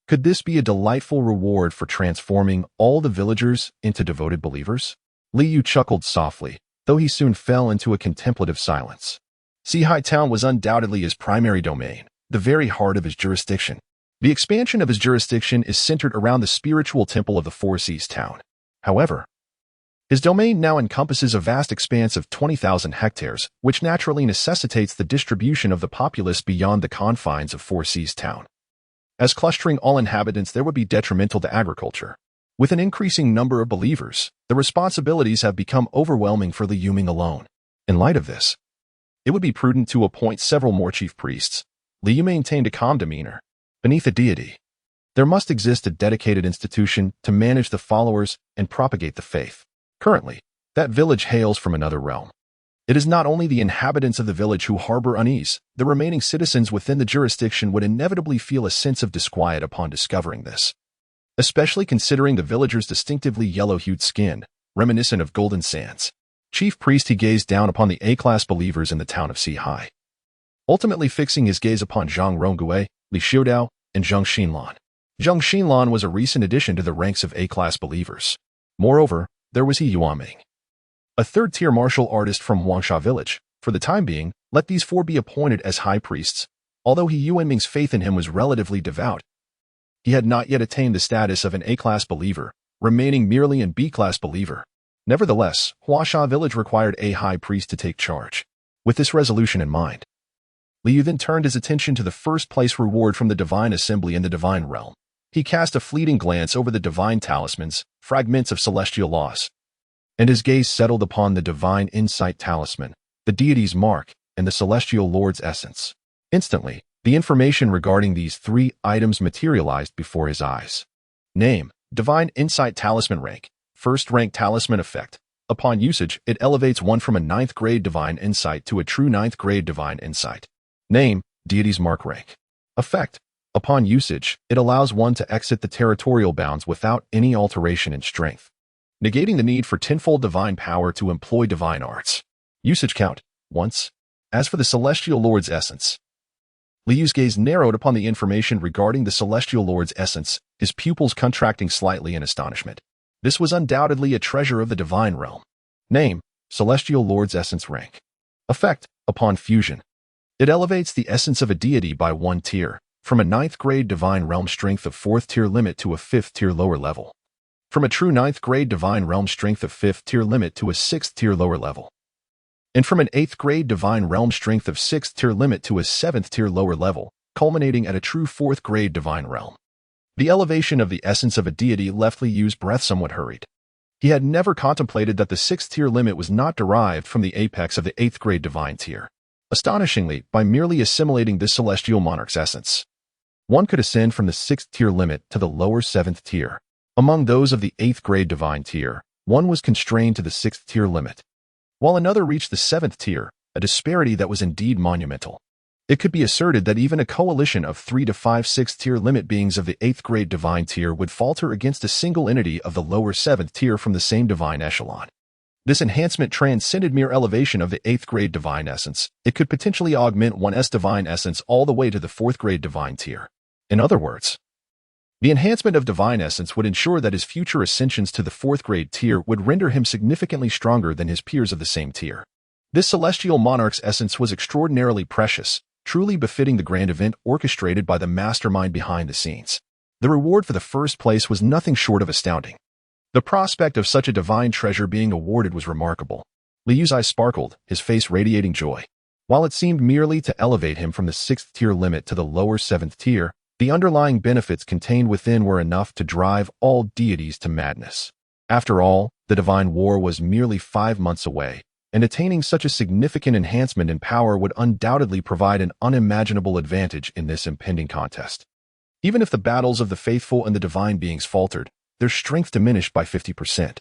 Could this be a delightful reward for transforming all the villagers into devoted believers? Li Yu chuckled softly, though he soon fell into a contemplative silence. Seahai Town was undoubtedly his primary domain, the very heart of his jurisdiction. The expansion of his jurisdiction is centered around the spiritual temple of the Four Seas Town. However, his domain now encompasses a vast expanse of 20,000 hectares, which naturally necessitates the distribution of the populace beyond the confines of Four Seas Town. As clustering all inhabitants there would be detrimental to agriculture. With an increasing number of believers, the responsibilities have become overwhelming for Li Yuming alone. In light of this, It would be prudent to appoint several more chief priests. Liu maintained a calm demeanor. Beneath a deity, there must exist a dedicated institution to manage the followers and propagate the faith. Currently, that village hails from another realm. It is not only the inhabitants of the village who harbor unease, the remaining citizens within the jurisdiction would inevitably feel a sense of disquiet upon discovering this. Especially considering the villagers' distinctively yellow-hued skin, reminiscent of golden sands. Chief priest, he gazed down upon the A-class believers in the town of Sihai, ultimately fixing his gaze upon Zhang Ronggue, Li Xiudao, and Zhang Xinlan. Zhang Xinlan was a recent addition to the ranks of A-class believers. Moreover, there was He Yuanming, a third-tier martial artist from Wangsha village. For the time being, let these four be appointed as high priests. Although He Yuanming's faith in him was relatively devout, he had not yet attained the status of an A-class believer, remaining merely an B-class believer. Nevertheless, Huasha village required a high priest to take charge. With this resolution in mind, Liu then turned his attention to the first-place reward from the Divine Assembly in the Divine Realm. He cast a fleeting glance over the divine talismans, fragments of celestial laws, and his gaze settled upon the Divine Insight Talisman, the deity's mark, and the Celestial Lord's essence. Instantly, the information regarding these three items materialized before his eyes. Name: Divine Insight Talisman. Rank: First rank talisman. Effect: upon usage, it elevates one from a 9th grade Divine Insight to a true 9th grade Divine Insight. Name: Deity's Mark. Rank: Effect: upon usage, it allows one to exit the territorial bounds without any alteration in strength, negating the need for tenfold divine power to employ divine arts. Usage count: once. As for the Celestial Lord's essence, Liu's gaze narrowed upon the information regarding the Celestial Lord's essence, his pupils contracting slightly in astonishment. This was undoubtedly a treasure of the Divine Realm. Name: Celestial Lord's Essence. Rank: Effect: upon fusion, it elevates the essence of a deity by 1 tier, from a 9th grade Divine Realm strength of 4th tier limit to a 5th tier lower level. From a true 9th grade Divine Realm strength of 5th tier limit to a 6th tier lower level. And from an 8th grade Divine Realm strength of 6th tier limit to a 7th tier lower level, culminating at a true 4th grade Divine Realm. The elevation of the essence of a deity left Liu's breath somewhat hurried. He had never contemplated that the 6th tier limit was not derived from the apex of the 8th grade Divine tier. Astonishingly, by merely assimilating this celestial monarch's essence, one could ascend from the 6th tier limit to the lower 7th tier. Among those of the 8th grade Divine tier, one was constrained to the 6th tier limit, while another reached the 7th tier, a disparity that was indeed monumental. It could be asserted that even a coalition of 3 to 5 6th tier limit beings of the 8th grade Divine tier would falter against a single entity of the lower 7th tier from the same divine echelon. This enhancement transcended mere elevation of the 8th grade Divine essence. It could potentially augment one's divine essence all the way to the 4th grade Divine tier. In other words, the enhancement of divine essence would ensure that his future ascensions to the 4th grade tier would render him significantly stronger than his peers of the same tier. This celestial monarch's essence was extraordinarily precious, truly befitting the grand event orchestrated by the mastermind behind the scenes. The reward for the first place was nothing short of astounding. The prospect of such a divine treasure being awarded was remarkable. Liu's eyes sparkled, his face radiating joy. While it seemed merely to elevate him from the 6th tier limit to the lower 7th tier, the underlying benefits contained within were enough to drive all deities to madness. After all, the divine war was merely 5 months away, and attaining such a significant enhancement in power would undoubtedly provide an unimaginable advantage in this impending contest. Even if the battles of the faithful and the divine beings faltered, their strength diminished by 50%.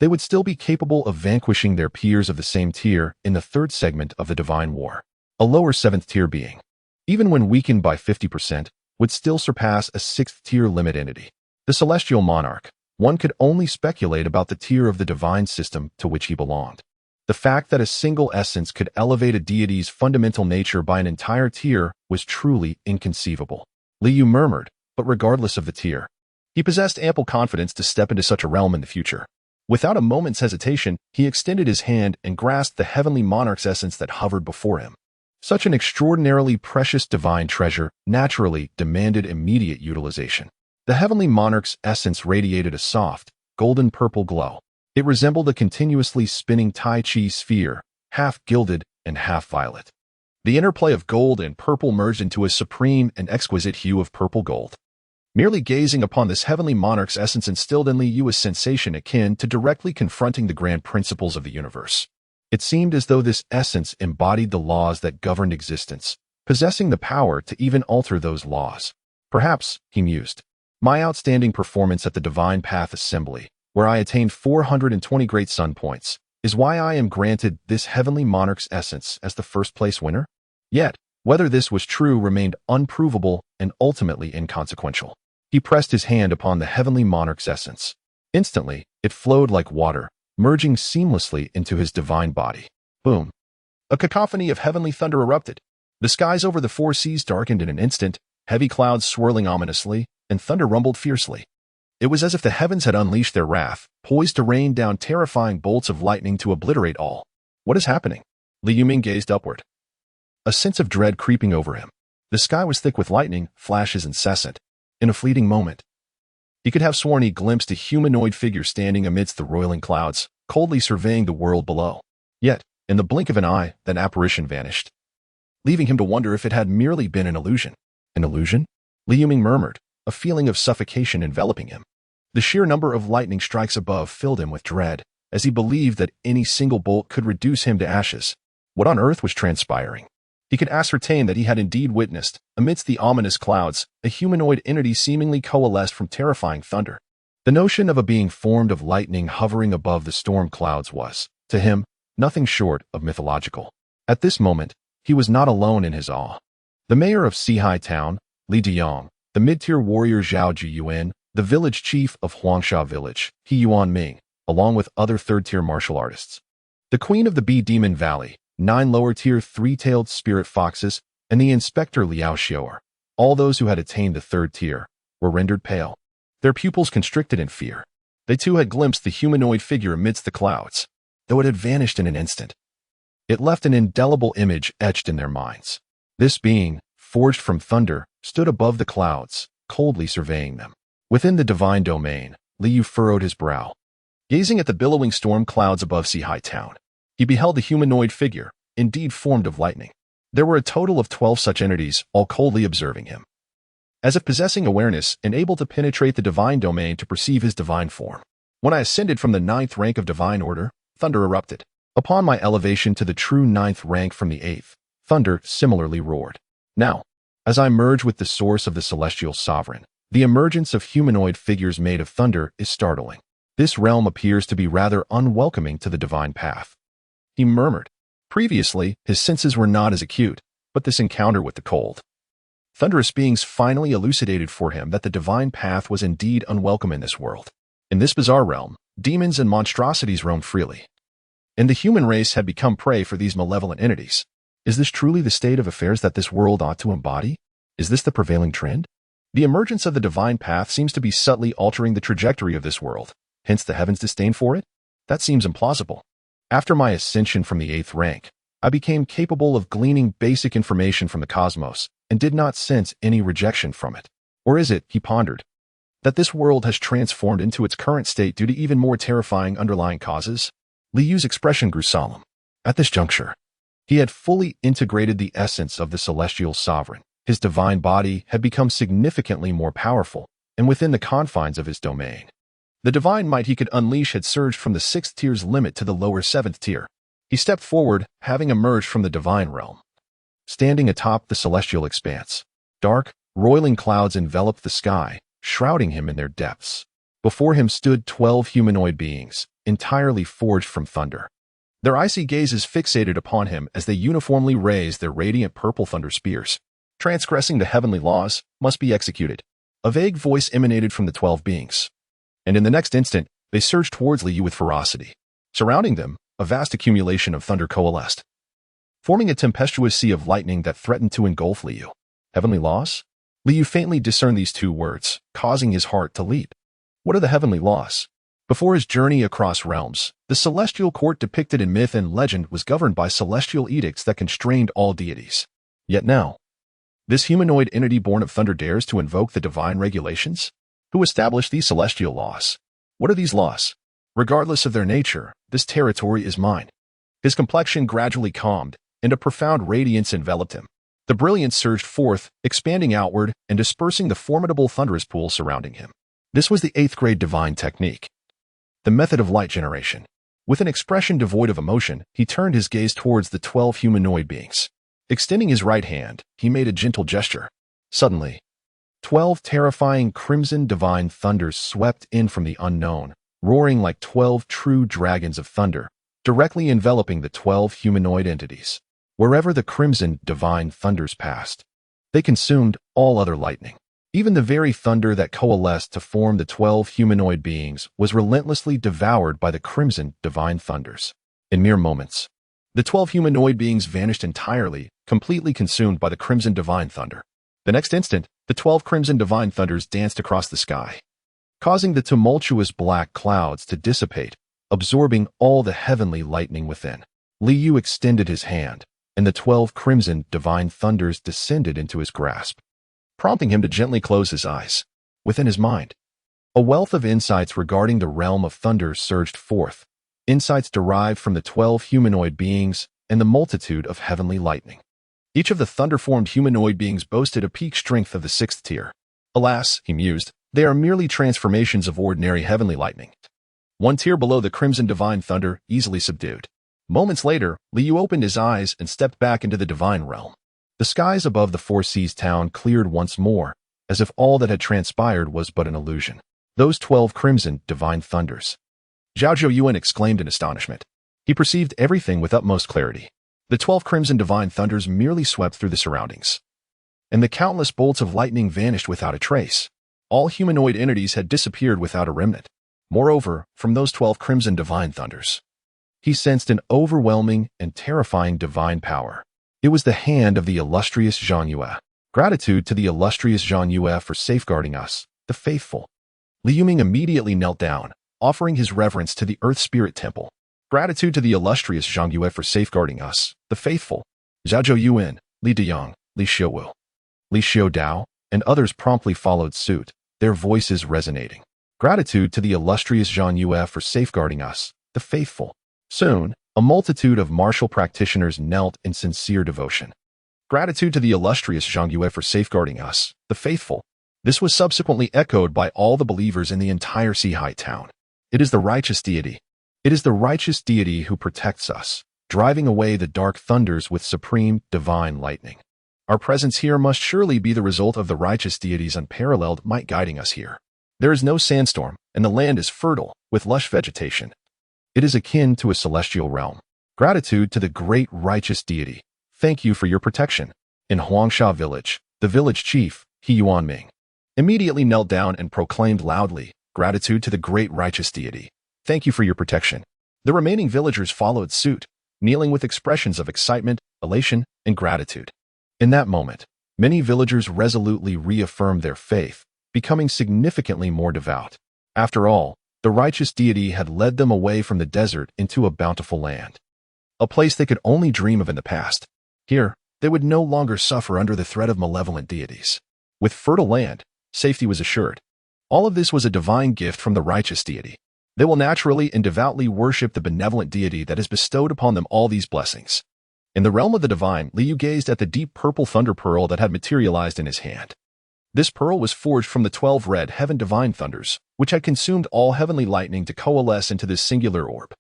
They would still be capable of vanquishing their peers of the same tier in the 3rd segment of the divine war. A lower 7th tier being, even when weakened by 50%, would still surpass a 6th tier limit entity. The celestial monarch, one could only speculate about the tier of the divine system to which he belonged. The fact that a single essence could elevate a deity's fundamental nature by an entire tier was truly inconceivable. Liu murmured, but regardless of the tier, he possessed ample confidence to step into such a realm in the future. Without a moment's hesitation, he extended his hand and grasped the heavenly monarch's essence that hovered before him. Such an extraordinarily precious divine treasure naturally demanded immediate utilization. The heavenly monarch's essence radiated a soft, golden purple glow. It resembled a continuously spinning Tai Chi sphere, half gilded and half violet. The interplay of gold and purple merged into a supreme and exquisite hue of purple gold. Merely gazing upon this heavenly monarch's essence instilled in Liu a sensation akin to directly confronting the grand principles of the universe. It seemed as though this essence embodied the laws that governed existence, possessing the power to even alter those laws. Perhaps, he mused, my outstanding performance at the Divine Path Assembly, where I attained 420 great sun points, is why I am granted this heavenly monarch's essence as the first-place winner? Yet, whether this was true remained unprovable and ultimately inconsequential. He pressed his hand upon the heavenly monarch's essence. Instantly, it flowed like water, merging seamlessly into his divine body. Boom! A cacophony of heavenly thunder erupted. The skies over the four seas darkened in an instant, heavy clouds swirling ominously, and thunder rumbled fiercely. It was as if the heavens had unleashed their wrath, poised to rain down terrifying bolts of lightning to obliterate all. What is happening? Li Yuming gazed upward, a sense of dread creeping over him. The sky was thick with lightning, flashes incessant. In a fleeting moment, he could have sworn he glimpsed a humanoid figure standing amidst the roiling clouds, coldly surveying the world below. Yet, in the blink of an eye, that apparition vanished, leaving him to wonder if it had merely been an illusion. An illusion? Li Yuming murmured, a feeling of suffocation enveloping him. The sheer number of lightning strikes above filled him with dread, as he believed that any single bolt could reduce him to ashes. What on earth was transpiring? He could ascertain that he had indeed witnessed, amidst the ominous clouds, a humanoid entity seemingly coalesced from terrifying thunder. The notion of a being formed of lightning hovering above the storm clouds was, to him, nothing short of mythological. At this moment, he was not alone in his awe. The mayor of Sihai Town, Li Diyang, the mid-tier warrior Zhao Jiyuan, the village chief of Huangsha Village, He Yuan Ming, along with other third-tier martial artists. The queen of the Bee Demon Valley, 9 lower-tier three-tailed spirit foxes, and the inspector Liao Xiu'er, all those who had attained the third tier, were rendered pale, their pupils constricted in fear. They too had glimpsed the humanoid figure amidst the clouds, though it had vanished in an instant. It left an indelible image etched in their minds. This being, forged from thunder, stood above the clouds, coldly surveying them. Within the divine domain, Li Yu furrowed his brow. Gazing at the billowing storm clouds above Sihai Town, he beheld the humanoid figure, indeed formed of lightning. There were a total of 12 such entities, all coldly observing him, as if possessing awareness and able to penetrate the divine domain to perceive his divine form. When I ascended from the 9th rank of divine order, thunder erupted. Upon my elevation to the true 9th rank from the 8th, thunder similarly roared. Now, as I merge with the source of the celestial sovereign, the emergence of humanoid figures made of thunder is startling. This realm appears to be rather unwelcoming to the divine path. He murmured. Previously, his senses were not as acute, but this encounter with the cold, thunderous beings finally elucidated for him that the divine path was indeed unwelcome in this world. In this bizarre realm, demons and monstrosities roamed freely, and the human race had become prey for these malevolent entities. Is this truly the state of affairs that this world ought to embody? Is this the prevailing trend? The emergence of the divine path seems to be subtly altering the trajectory of this world, hence the heavens' disdain for it? That seems implausible. After my ascension from the 8th rank, I became capable of gleaning basic information from the cosmos and did not sense any rejection from it. Or is it, he pondered, that this world has transformed into its current state due to even more terrifying underlying causes? Li Yu's expression grew solemn. At this juncture, he had fully integrated the essence of the celestial sovereign. His divine body had become significantly more powerful, and within the confines of his domain, the divine might he could unleash had surged from the 6th tier's limit to the lower 7th tier. He stepped forward, having emerged from the divine realm. Standing atop the celestial expanse, dark, roiling clouds enveloped the sky, shrouding him in their depths. Before him stood 12 humanoid beings, entirely forged from thunder. Their icy gazes fixated upon him as they uniformly raised their radiant purple thunder spears. Transgressing the heavenly laws must be executed. A vague voice emanated from the 12 beings, and in the next instant, they surged towards Li Yu with ferocity. Surrounding them, a vast accumulation of thunder coalesced, forming a tempestuous sea of lightning that threatened to engulf Li Yu. Heavenly laws? Li Yu faintly discerned these two words, causing his heart to leap. What are the heavenly laws? Before his journey across realms, the celestial court depicted in myth and legend was governed by celestial edicts that constrained all deities. Yet now, this humanoid entity born of thunder dares to invoke the divine regulations? Who established these celestial laws? What are these laws? Regardless of their nature, this territory is mine. His complexion gradually calmed, and a profound radiance enveloped him. The brilliance surged forth, expanding outward and dispersing the formidable thunderous pool surrounding him. This was the 8th grade divine technique, the method of light generation. With an expression devoid of emotion, he turned his gaze towards the 12 humanoid beings. Extending his right hand, he made a gentle gesture. Suddenly, 12 terrifying crimson divine thunders swept in from the unknown, roaring like 12 true dragons of thunder, directly enveloping the 12 humanoid entities. Wherever the crimson divine thunders passed, they consumed all other lightning. Even the very thunder that coalesced to form the 12 humanoid beings was relentlessly devoured by the crimson divine thunders. In mere moments, the 12 humanoid beings vanished entirely, completely consumed by the crimson divine thunder. The next instant, the 12 crimson divine thunders danced across the sky, causing the tumultuous black clouds to dissipate, absorbing all the heavenly lightning within. Li Yu extended his hand, and the 12 crimson divine thunders descended into his grasp, prompting him to gently close his eyes. Within his mind, a wealth of insights regarding the realm of thunder surged forth, insights derived from the 12 humanoid beings and the multitude of heavenly lightning. Each of the thunder-formed humanoid beings boasted a peak strength of the 6th tier. Alas, he mused, they are merely transformations of ordinary heavenly lightning. One tier below the crimson divine thunder, easily subdued. Moments later, Li Yu opened his eyes and stepped back into the divine realm. The skies above the Four Seas town cleared once more, as if all that had transpired was but an illusion. Those 12 crimson divine thunders. Zhao Zhou exclaimed in astonishment. He perceived everything with utmost clarity. The 12 crimson divine thunders merely swept through the surroundings, and the countless bolts of lightning vanished without a trace. All humanoid entities had disappeared without a remnant. Moreover, from those 12 crimson divine thunders, he sensed an overwhelming and terrifying divine power. It was the hand of the illustrious Zhang Yue. Gratitude to the illustrious Zhang Yue for safeguarding us, the faithful. Li Yuming immediately knelt down, offering his reverence to the Earth Spirit Temple. Gratitude to the illustrious Zhang Yue for safeguarding us, the faithful. Zhao Zhou Yuan, Li Deyang, Li Xiuwu, Li Xiudao, and others promptly followed suit, their voices resonating. Gratitude to the illustrious Zhang Yue for safeguarding us, the faithful. Soon, a multitude of martial practitioners knelt in sincere devotion. Gratitude to the illustrious Zhang Yue for safeguarding us, the faithful. This was subsequently echoed by all the believers in the entire Sihai town. It is the righteous deity. It is the righteous deity who protects us, driving away the dark thunders with supreme divine lightning. Our presence here must surely be the result of the righteous deity's unparalleled might guiding us here. There is no sandstorm, and the land is fertile, with lush vegetation. It is akin to a celestial realm. Gratitude to the great righteous deity. Thank you for your protection. In Huangsha village, the village chief, He Yuanming, immediately knelt down and proclaimed loudly, gratitude to the great righteous deity. Thank you for your protection. The remaining villagers followed suit, kneeling with expressions of excitement, elation, and gratitude. In that moment, many villagers resolutely reaffirmed their faith, becoming significantly more devout. After all, the righteous deity had led them away from the desert into a bountiful land, a place they could only dream of in the past. Here, they would no longer suffer under the threat of malevolent deities. With fertile land, safety was assured. All of this was a divine gift from the righteous deity. They will naturally and devoutly worship the benevolent deity that has bestowed upon them all these blessings. In the realm of the divine, Li Yu gazed at the deep purple thunder pearl that had materialized in his hand. This pearl was forged from the 12 red heaven divine thunders, which had consumed all heavenly lightning to coalesce into this singular orb.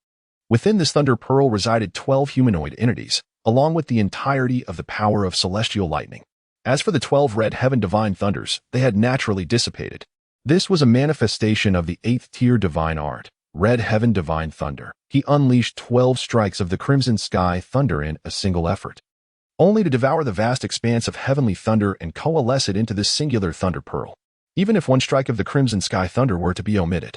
Within this thunder pearl resided 12 humanoid entities, along with the entirety of the power of celestial lightning. As for the 12 red heaven divine thunders, they had naturally dissipated. This was a manifestation of the 8th tier divine art, red heaven divine thunder. He unleashed 12 strikes of the crimson sky thunder in a single effort, only to devour the vast expanse of heavenly thunder and coalesce it into this singular thunder pearl. Even if one strike of the crimson sky thunder were to be omitted,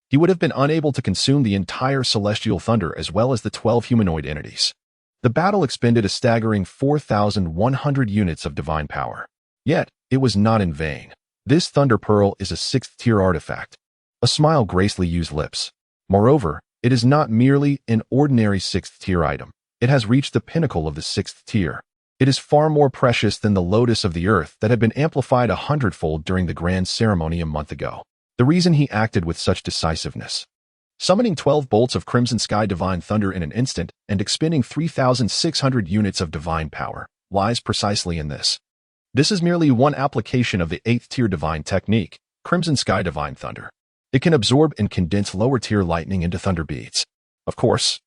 he would have been unable to consume the entire celestial thunder as well as the 12 humanoid entities. The battle expended a staggering 4,100 units of divine power. Yet, it was not in vain. This thunder pearl is a 6th tier artifact. A smile graced Li Yu's lips. Moreover, it is not merely an ordinary 6th tier item. It has reached the pinnacle of the 6th tier. It is far more precious than the lotus of the earth that had been amplified 100-fold during the grand ceremony a month ago. The reason he acted with such decisiveness, summoning 12 bolts of crimson sky divine thunder in an instant and expending 3,600 units of divine power, lies precisely in this. This is merely one application of the 8th tier divine technique, Crimson Sky Divine Thunder. It can absorb and condense lower tier lightning into thunder beads. Of course,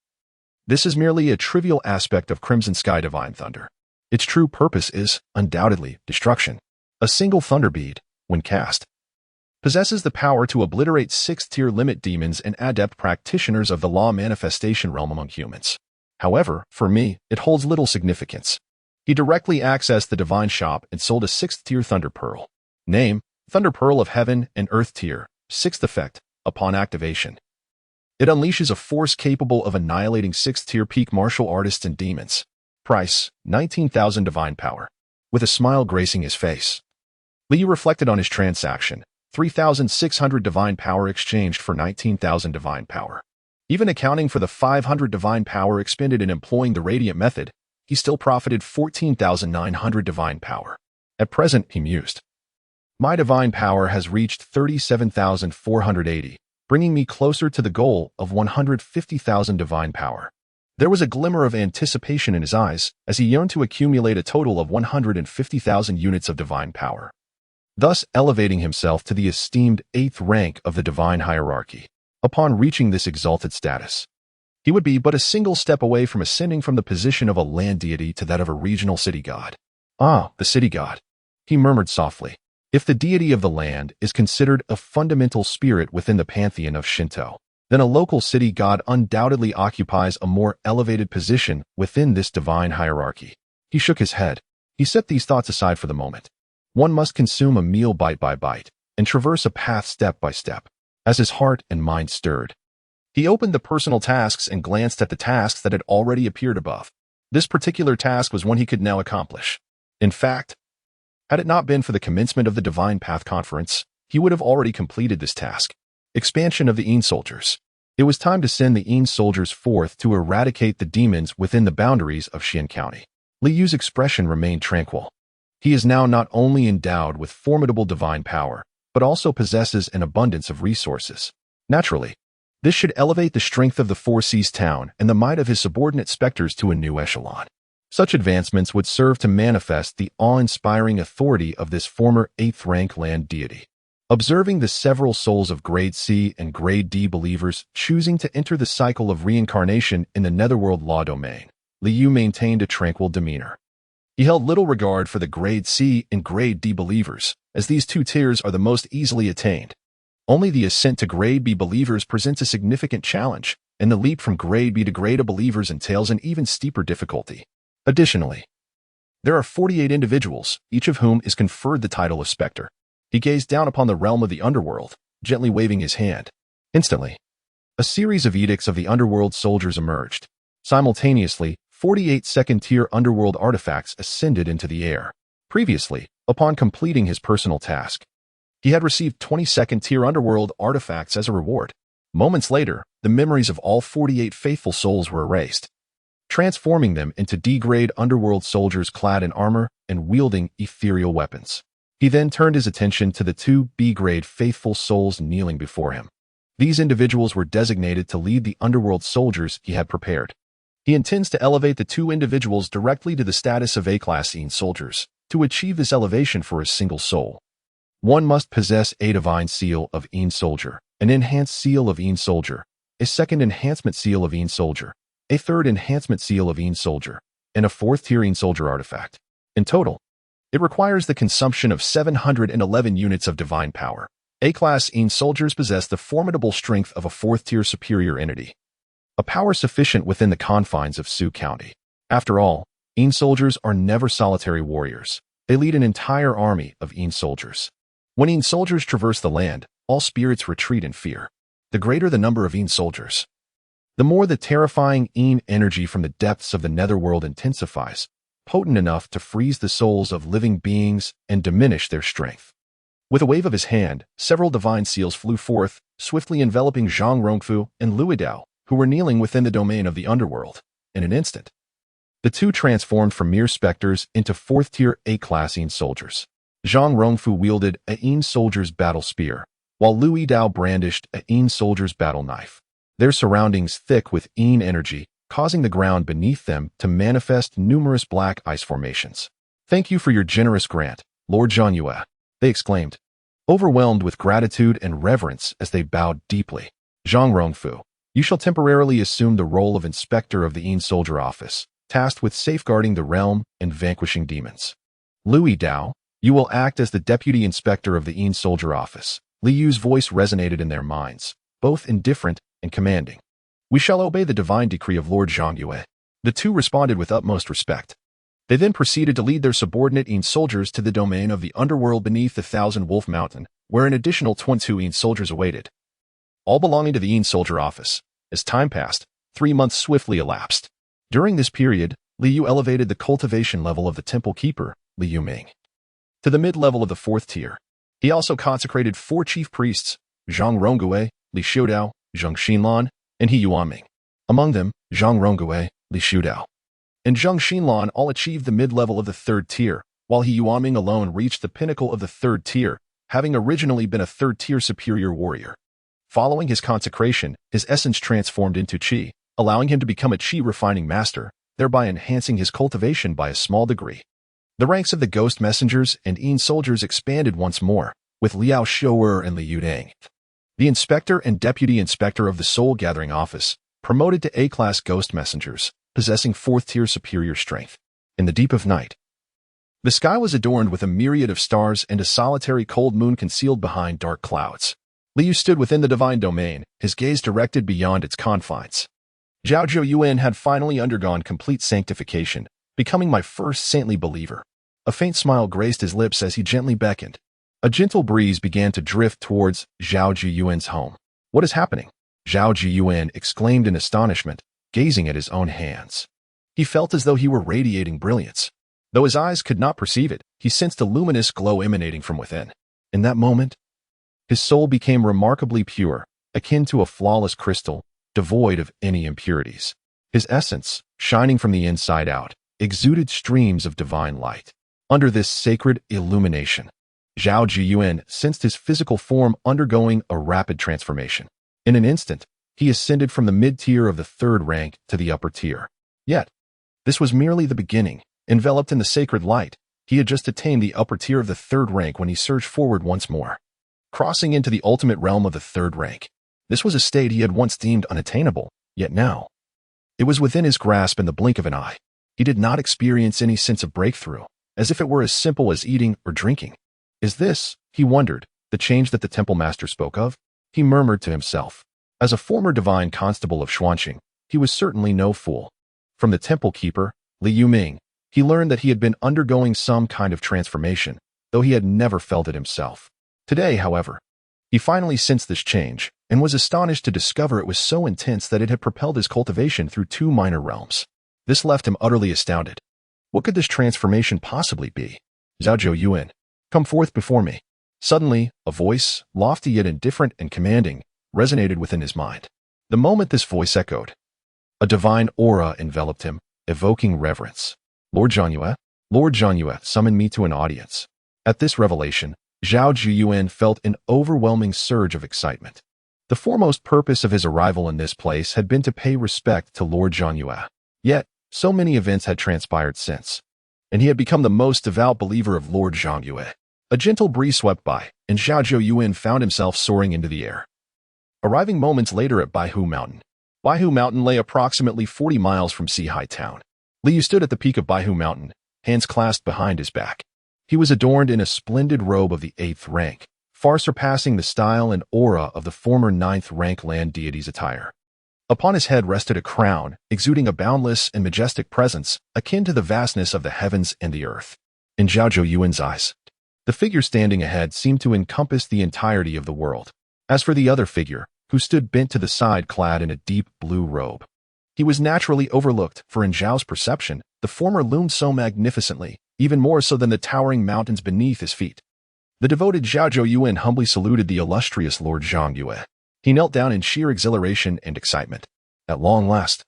this is merely a trivial aspect of Crimson Sky Divine Thunder. Its true purpose is, undoubtedly, destruction. A single thunder bead, when cast, possesses the power to obliterate 6th-tier limit demons and adept practitioners of the law manifestation realm among humans. However, for me, it holds little significance. He directly accessed the Divine Shop and sold a 6th-tier Thunder Pearl. Name, Thunder Pearl of Heaven and Earth Tier, 6th effect, upon activation. It unleashes a force capable of annihilating 6th-tier peak martial artists and demons. Price, 19,000 divine power. With a smile gracing his face, Liu reflected on his transaction. 3,600 divine power exchanged for 19,000 divine power. Even accounting for the 500 divine power expended in employing the radiant method, he still profited 14,900 divine power. At present, he mused, my divine power has reached 37,480, bringing me closer to the goal of 150,000 divine power. There was a glimmer of anticipation in his eyes as he yearned to accumulate a total of 150,000 units of divine power, thus elevating himself to the esteemed 8th rank of the divine hierarchy. Upon reaching this exalted status, he would be but a single step away from ascending from the position of a land deity to that of a regional city god. Ah, the city god, he murmured softly. If the deity of the land is considered a fundamental spirit within the pantheon of Shinto, then a local city god undoubtedly occupies a more elevated position within this divine hierarchy. He shook his head. He set these thoughts aside for the moment. One must consume a meal bite by bite and traverse a path step by step. As his heart and mind stirred, he opened the personal tasks and glanced at the tasks that had already appeared above. This particular task was one he could now accomplish. In fact, had it not been for the commencement of the Divine Path Conference, he would have already completed this task. Expansion of the Een soldiers. It was time to send the Een soldiers forth to eradicate the demons within the boundaries of Xian County. Liu's expression remained tranquil. He is now not only endowed with formidable divine power, but also possesses an abundance of resources. Naturally, this should elevate the strength of the Four Seas town and the might of his subordinate specters to a new echelon. Such advancements would serve to manifest the awe-inspiring authority of this former 8th rank land deity. Observing the several souls of Grade C and Grade D believers choosing to enter the cycle of reincarnation in the netherworld law domain, Liu maintained a tranquil demeanor. He held little regard for the Grade C and Grade D believers, as these two tiers are the most easily attained. Only the ascent to Grade B believers presents a significant challenge, and the leap from Grade B to Grade A believers entails an even steeper difficulty. Additionally, there are 48 individuals, each of whom is conferred the title of Spectre. He gazed down upon the realm of the underworld, gently waving his hand. Instantly, a series of edicts of the underworld soldiers emerged. Simultaneously, 48 second-tier underworld artifacts ascended into the air. Previously, upon completing his personal task, he had received 20 second-tier underworld artifacts as a reward. Moments later, the memories of all 48 faithful souls were erased, transforming them into D-grade underworld soldiers clad in armor and wielding ethereal weapons. He then turned his attention to the 2 B-grade faithful souls kneeling before him. These individuals were designated to lead the underworld soldiers he had prepared. He intends to elevate the 2 individuals directly to the status of A-class Een soldiers. To achieve this elevation for a single soul, one must possess a divine seal of Een soldier, an enhanced seal of Een soldier, a second enhancement seal of Een soldier, a third enhancement seal of Een soldier, and a 4th-tier Een soldier artifact. In total, it requires the consumption of 711 units of divine power. A-class Een soldiers possess the formidable strength of a 4th-tier superior entity, a power sufficient within the confines of Sioux County. After all, Een soldiers are never solitary warriors. They lead an entire army of Een soldiers. When Een soldiers traverse the land, all spirits retreat in fear. The greater the number of Een soldiers, the more the terrifying Een energy from the depths of the netherworld intensifies, potent enough to freeze the souls of living beings and diminish their strength. With a wave of his hand, several divine seals flew forth, swiftly enveloping Zhang Rongfu and Lui Dao, who were kneeling within the domain of the underworld. In an instant, the 2 transformed from mere specters into 4th-tier A-class Een soldiers. Zhang Rongfu wielded a Een soldier's battle spear, while Lui Dao brandished a Een soldier's battle knife, their surroundings thick with Een energy, causing the ground beneath them to manifest numerous black ice formations. "Thank you for your generous grant, Lord Zhang Yue," they exclaimed, overwhelmed with gratitude and reverence as they bowed deeply. Zhang Rongfu, You shall temporarily assume the role of inspector of the Yin Soldier Office, tasked with safeguarding the realm and vanquishing demons. Louis Dao, you will act as the deputy inspector of the Yin Soldier Office. Li Yu's voice resonated in their minds, both indifferent and commanding. We shall obey the divine decree of Lord Zhangyue. The two responded with utmost respect. They then proceeded to lead their subordinate Yin soldiers to the domain of the underworld beneath the Thousand Wolf Mountain, where an additional 22 Yin soldiers awaited, all belonging to the Yin Soldier Office. As time passed, 3 months swiftly elapsed. During this period, Li Yu elevated the cultivation level of the temple keeper, Li Yuming, to the mid-level of the 4th tier. He also consecrated 4 chief priests, Zhang Rongui, Li Xiudao, Zheng Xinlan, and He Yuanming. Among them, Zhang Rongui, Li Xiudao, and Zheng Xinlan all achieved the mid-level of the 3rd tier, while He Yuanming alone reached the pinnacle of the 3rd tier, having originally been a 3rd-tier superior warrior. Following his consecration, his essence transformed into qi, allowing him to become a qi-refining master, thereby enhancing his cultivation by a small degree. The ranks of the ghost messengers and Yin soldiers expanded once more, with Liao Shou'er and Li Yudang, the inspector and deputy inspector of the Soul Gathering Office, promoted to A-class ghost messengers, possessing 4th-tier superior strength. In the deep of night, the sky was adorned with a myriad of stars and a solitary cold moon concealed behind dark clouds. Li Yu stood within the divine domain, his gaze directed beyond its confines. Zhao Zhou Yuan had finally undergone complete sanctification, becoming my first saintly believer. A faint smile graced his lips as he gently beckoned. A gentle breeze began to drift towards Zhao Zhou Yuan's home. What is happening? Zhao Zhou Yuan exclaimed in astonishment, gazing at his own hands. He felt as though he were radiating brilliance. Though his eyes could not perceive it, he sensed a luminous glow emanating from within. In that moment, his soul became remarkably pure, akin to a flawless crystal, devoid of any impurities. His essence, shining from the inside out, exuded streams of divine light. Under this sacred illumination, Zhao Zhou Yuan sensed his physical form undergoing a rapid transformation. In an instant, he ascended from the mid-tier of the 3rd rank to the upper tier. Yet, this was merely the beginning. Enveloped in the sacred light, he had just attained the upper tier of the 3rd rank when he surged forward once more, crossing into the ultimate realm of the 3rd rank. This was a state he had once deemed unattainable, yet now, it was within his grasp in the blink of an eye. He did not experience any sense of breakthrough, as if it were as simple as eating or drinking. Is this, he wondered, the change that the temple master spoke of? He murmured to himself. As a former divine constable of Xuanqing, he was certainly no fool. From the temple keeper, Li Yuming, he learned that he had been undergoing some kind of transformation, though he had never felt it himself. Today, however, he finally sensed this change, and was astonished to discover it was so intense that it had propelled his cultivation through 2 minor realms. This left him utterly astounded. What could this transformation possibly be? Zhao Zhou Yuan, come forth before me. Suddenly, a voice, lofty yet indifferent and commanding, resonated within his mind. The moment this voice echoed, a divine aura enveloped him, evoking reverence. Lord Zhangyue summoned me to an audience. At this revelation, Zhao Zhou Yuan felt an overwhelming surge of excitement. The foremost purpose of his arrival in this place had been to pay respect to Lord Zhangyue. Yet, so many events had transpired since, and he had become the most devout believer of Lord Zhangyue. A gentle breeze swept by, and Zhao Zhou Yuan found himself soaring into the air. Arriving moments later at Baihu Mountain. Baihu Mountain lay approximately 40 miles from Sihai Town. Li Yu stood at the peak of Baihu Mountain, hands clasped behind his back. He was adorned in a splendid robe of the 8th rank, far surpassing the style and aura of the former 9th rank land deities' attire. Upon his head rested a crown, exuding a boundless and majestic presence, akin to the vastness of the heavens and the earth. In Zhao Zhou Yuan's eyes, the figure standing ahead seemed to encompass the entirety of the world. As for the other figure, who stood bent to the side clad in a deep blue robe, he was naturally overlooked, for in Zhao's perception, the former loomed so magnificently, even more so than the towering mountains beneath his feet. The devoted Zhao Zhou Yuan humbly saluted the illustrious Lord Zhangyue. He knelt down in sheer exhilaration and excitement. At long last,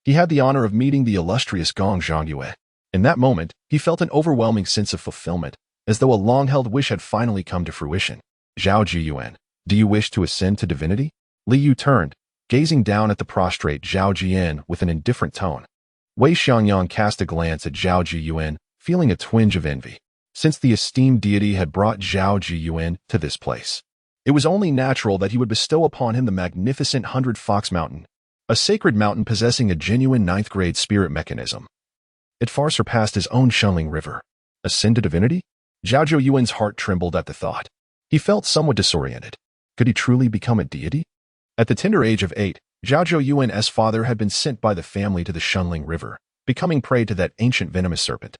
he had the honor of meeting the illustrious Gong Zhangyue. In that moment, he felt an overwhelming sense of fulfillment, as though a long-held wish had finally come to fruition. Zhao Zhou Yuan, do you wish to ascend to divinity? Li Yu turned, gazing down at the prostrate Zhao Jian with an indifferent tone. Wei Xiangyang cast a glance at Zhao Zhou Yuan, feeling a twinge of envy, since the esteemed deity had brought Zhao Zhou Yuan to this place. It was only natural that he would bestow upon him the magnificent Hundredfold Mountain, a sacred mountain possessing a genuine ninth-grade spirit mechanism. It far surpassed his own Shunling River. Ascend to divinity? Zhao Zhuoyuan's heart trembled at the thought. He felt somewhat disoriented. Could he truly become a deity? At the tender age of 8, Zhao Zhuoyuan's father had been sent by the family to the Shunling River, becoming prey to that ancient venomous serpent.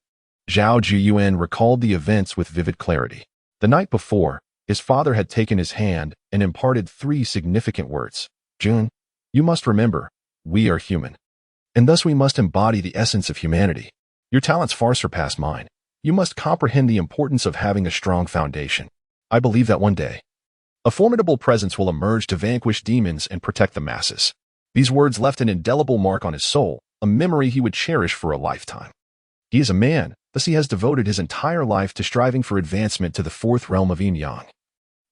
Zhao Zhuoyuan recalled the events with vivid clarity. The night before, his father had taken his hand and imparted 3 significant words. Jun, you must remember, we are human. And thus we must embody the essence of humanity. Your talents far surpass mine. You must comprehend the importance of having a strong foundation. I believe that one day, a formidable presence will emerge to vanquish demons and protect the masses. These words left an indelible mark on his soul, a memory he would cherish for a lifetime. He is a man, thus he has devoted his entire life to striving for advancement to the 4th realm of yin-yang,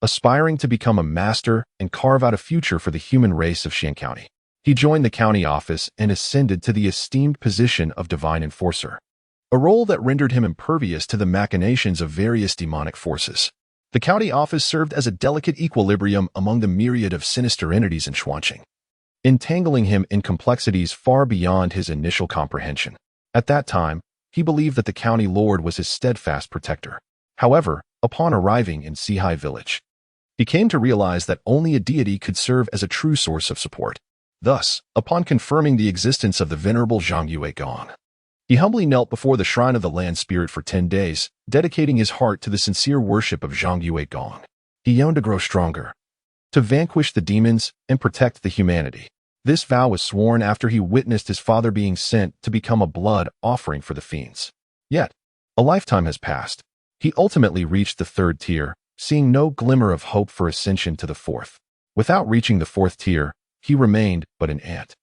aspiring to become a master and carve out a future for the human race of Xian County. He joined the county office and ascended to the esteemed position of divine enforcer, a role that rendered him impervious to the machinations of various demonic forces. The county office served as a delicate equilibrium among the myriad of sinister entities in Xuanqing, entangling him in complexities far beyond his initial comprehension. At that time, he believed that the county lord was his steadfast protector. However, upon arriving in Sihai village, he came to realize that only a deity could serve as a true source of support. Thus, upon confirming the existence of the venerable Zhang Yue Gong, he humbly knelt before the shrine of the land spirit for 10 days, dedicating his heart to the sincere worship of Zhang Yue Gong. He yearned to grow stronger, to vanquish the demons and protect the humanity. This vow was sworn after he witnessed his father being sent to become a blood offering for the fiends. Yet, a lifetime has passed. He ultimately reached the 3rd tier, seeing no glimmer of hope for ascension to the 4th. Without reaching the 4th tier, he remained but an ant.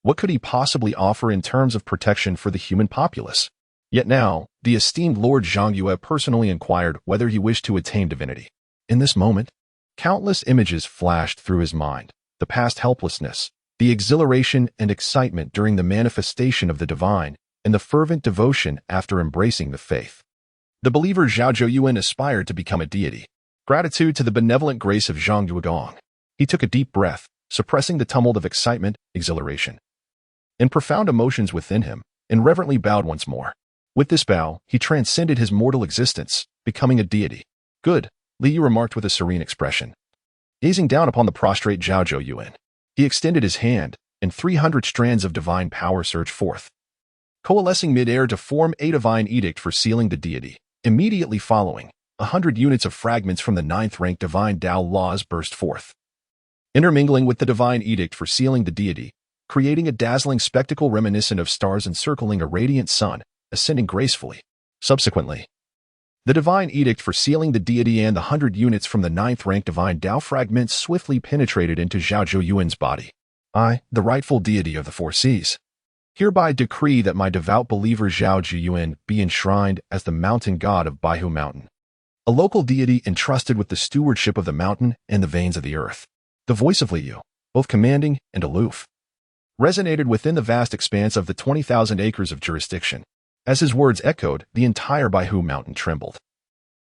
What could he possibly offer in terms of protection for the human populace? Yet now, the esteemed Lord Zhang Yue personally inquired whether he wished to attain divinity. In this moment, countless images flashed through his mind. The past helplessness, the exhilaration and excitement during the manifestation of the divine, and the fervent devotion after embracing the faith. The believer Zhao Zhuoyuan aspired to become a deity. Gratitude to the benevolent grace of Zhang Yue Gong. He took a deep breath, suppressing the tumult of excitement, exhilaration, and profound emotions within him, and reverently bowed once more. With this bow, he transcended his mortal existence, becoming a deity. Good, Li Yu remarked with a serene expression. Gazing down upon the prostrate Zhao Zhuoyuan, he extended his hand, and 300 strands of divine power surged forth, coalescing mid-air to form a divine edict for sealing the deity. Immediately following, 100 units of fragments from the 9th-rank divine Dao laws burst forth, intermingling with the divine edict for sealing the deity, creating a dazzling spectacle reminiscent of stars encircling a radiant sun, ascending gracefully. Subsequently, the divine edict for sealing the deity and the 100 units from the 9th-rank divine Dao fragments swiftly penetrated into Zhao Zhuoyuan's body. I, the rightful deity of the 4 seas, hereby decree that my devout believer Zhao Zhuoyuan be enshrined as the mountain god of Baihu Mountain, a local deity entrusted with the stewardship of the mountain and the veins of the earth. The voice of Li Yu, both commanding and aloof, resonated within the vast expanse of the 20,000 acres of jurisdiction. As his words echoed, the entire Baihu Mountain trembled,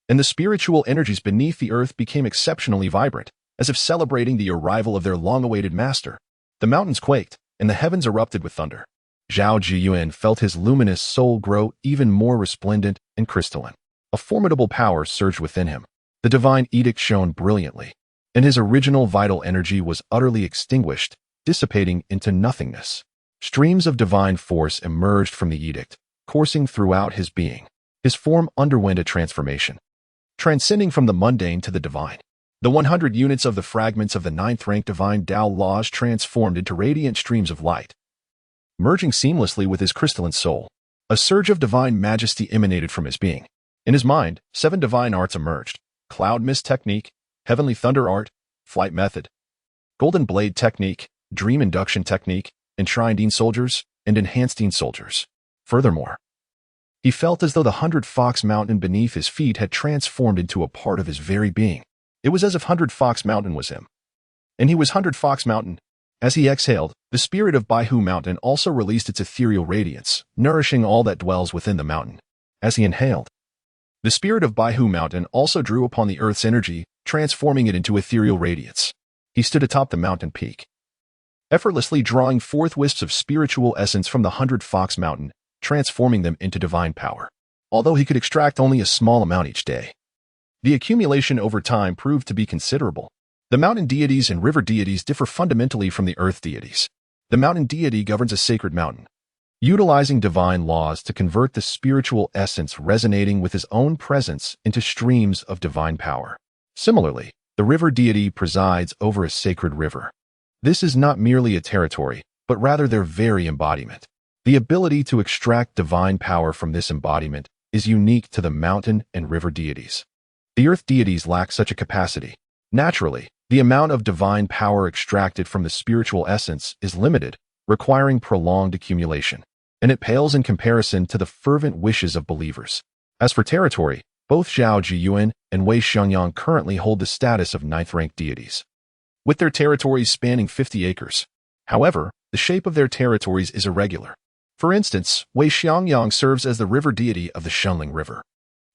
and the spiritual energies beneath the earth became exceptionally vibrant, as if celebrating the arrival of their long-awaited master. The mountains quaked, and the heavens erupted with thunder. Zhao Zhuoyuan felt his luminous soul grow even more resplendent and crystalline. A formidable power surged within him. The divine edict shone brilliantly, and his original vital energy was utterly extinguished, dissipating into nothingness. Streams of divine force emerged from the edict, coursing throughout his being. His form underwent a transformation, transcending from the mundane to the divine. The 100 units of the fragments of the 9th-rank divine Dao laws transformed into radiant streams of light, merging seamlessly with his crystalline soul. A surge of divine majesty emanated from his being. In his mind, 7 divine arts emerged: cloud mist technique, heavenly thunder art, flight method, golden blade technique, dream induction technique, enshrined soldiers, and enhanced soldiers. Furthermore, he felt as though the Hundredfold Mountain beneath his feet had transformed into a part of his very being. It was as if Hundredfold Mountain was him, and he was Hundredfold Mountain. As he exhaled, the spirit of Baihu Mountain also released its ethereal radiance, nourishing all that dwells within the mountain. As he inhaled, The spirit of Baihu Mountain also drew upon the earth's energy, transforming it into ethereal radiance. He stood atop the mountain peak, effortlessly drawing forth wisps of spiritual essence from the 100-fox mountain, transforming them into divine power. Although he could extract only a small amount each day, the accumulation over time proved to be considerable. The mountain deities and river deities differ fundamentally from the earth deities. The mountain deity governs a sacred mountain, utilizing divine laws to convert the spiritual essence resonating with his own presence into streams of divine power. Similarly, the river deity presides over a sacred river. This is not merely a territory, but rather their very embodiment. The ability to extract divine power from this embodiment is unique to the mountain and river deities. The earth deities lack such a capacity. Naturally, the amount of divine power extracted from the spiritual essence is limited, requiring prolonged accumulation, and it pales in comparison to the fervent wishes of believers. As for territory, both Zhao Jiyuan and Wei Xiangyang currently hold the status of 9th-ranked deities, with their territories spanning 50 acres. However, the shape of their territories is irregular. For instance, Wei Xiangyang serves as the river deity of the Shunling River.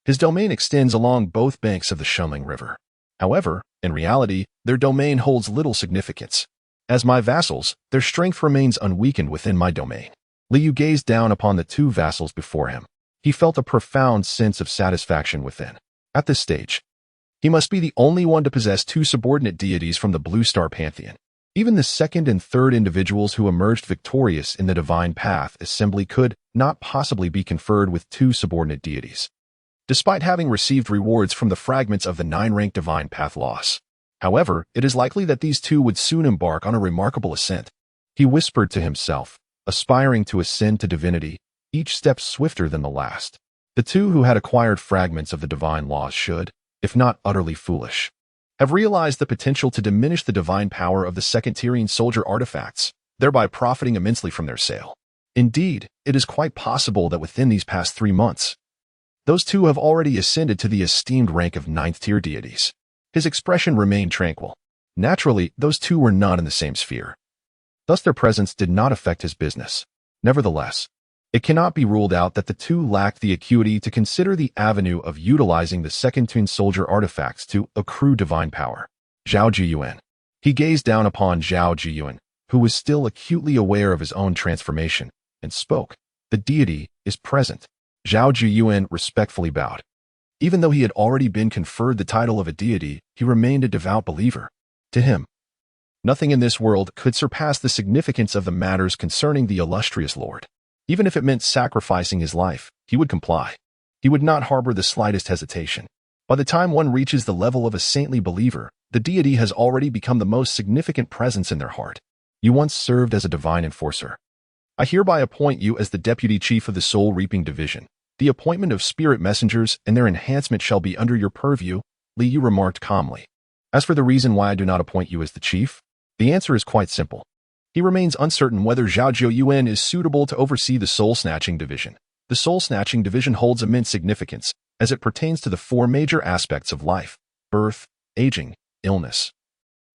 His domain extends along both banks of the Shunling River. However, in reality, their domain holds little significance. As my vassals, their strength remains unweakened within my domain. Liu gazed down upon the two vassals before him. He felt a profound sense of satisfaction within. At this stage, he must be the only one to possess two subordinate deities from the Blue Star Pantheon. Even the second and third individuals who emerged victorious in the Divine Path Assembly could not possibly be conferred with two subordinate deities, despite having received rewards from the fragments of the 9-rank Divine Path loss. However, it is likely that these two would soon embark on a remarkable ascent. He whispered to himself, aspiring to ascend to divinity, each step swifter than the last. The two who had acquired fragments of the divine laws should, if not utterly foolish, have realized the potential to diminish the divine power of the second-tiering soldier artifacts, thereby profiting immensely from their sale. Indeed, it is quite possible that within these past 3 months, those two have already ascended to the esteemed rank of 9th-tier deities. His expression remained tranquil. Naturally, those two were not in the same sphere. Thus their presence did not affect his business. Nevertheless, it cannot be ruled out that the two lacked the acuity to consider the avenue of utilizing the second-tier soldier artifacts to accrue divine power. Zhao Jiyuan. He gazed down upon Zhao Jiyuan, who was still acutely aware of his own transformation, and spoke. The deity is present. Zhao Jiyuan respectfully bowed. Even though he had already been conferred the title of a deity, he remained a devout believer. To him, nothing in this world could surpass the significance of the matters concerning the illustrious Lord. Even if it meant sacrificing his life, he would comply. He would not harbor the slightest hesitation. By the time one reaches the level of a saintly believer, the deity has already become the most significant presence in their heart. You once served as a divine enforcer. I hereby appoint you as the deputy chief of the Soul Reaping Division. The appointment of spirit messengers and their enhancement shall be under your purview, Liu remarked calmly. As for the reason why I do not appoint you as the chief, the answer is quite simple. He remains uncertain whether Zhao Jiyuan is suitable to oversee the Soul Snatching Division. The Soul Snatching Division holds immense significance as it pertains to the 4 major aspects of life: birth, aging, illness,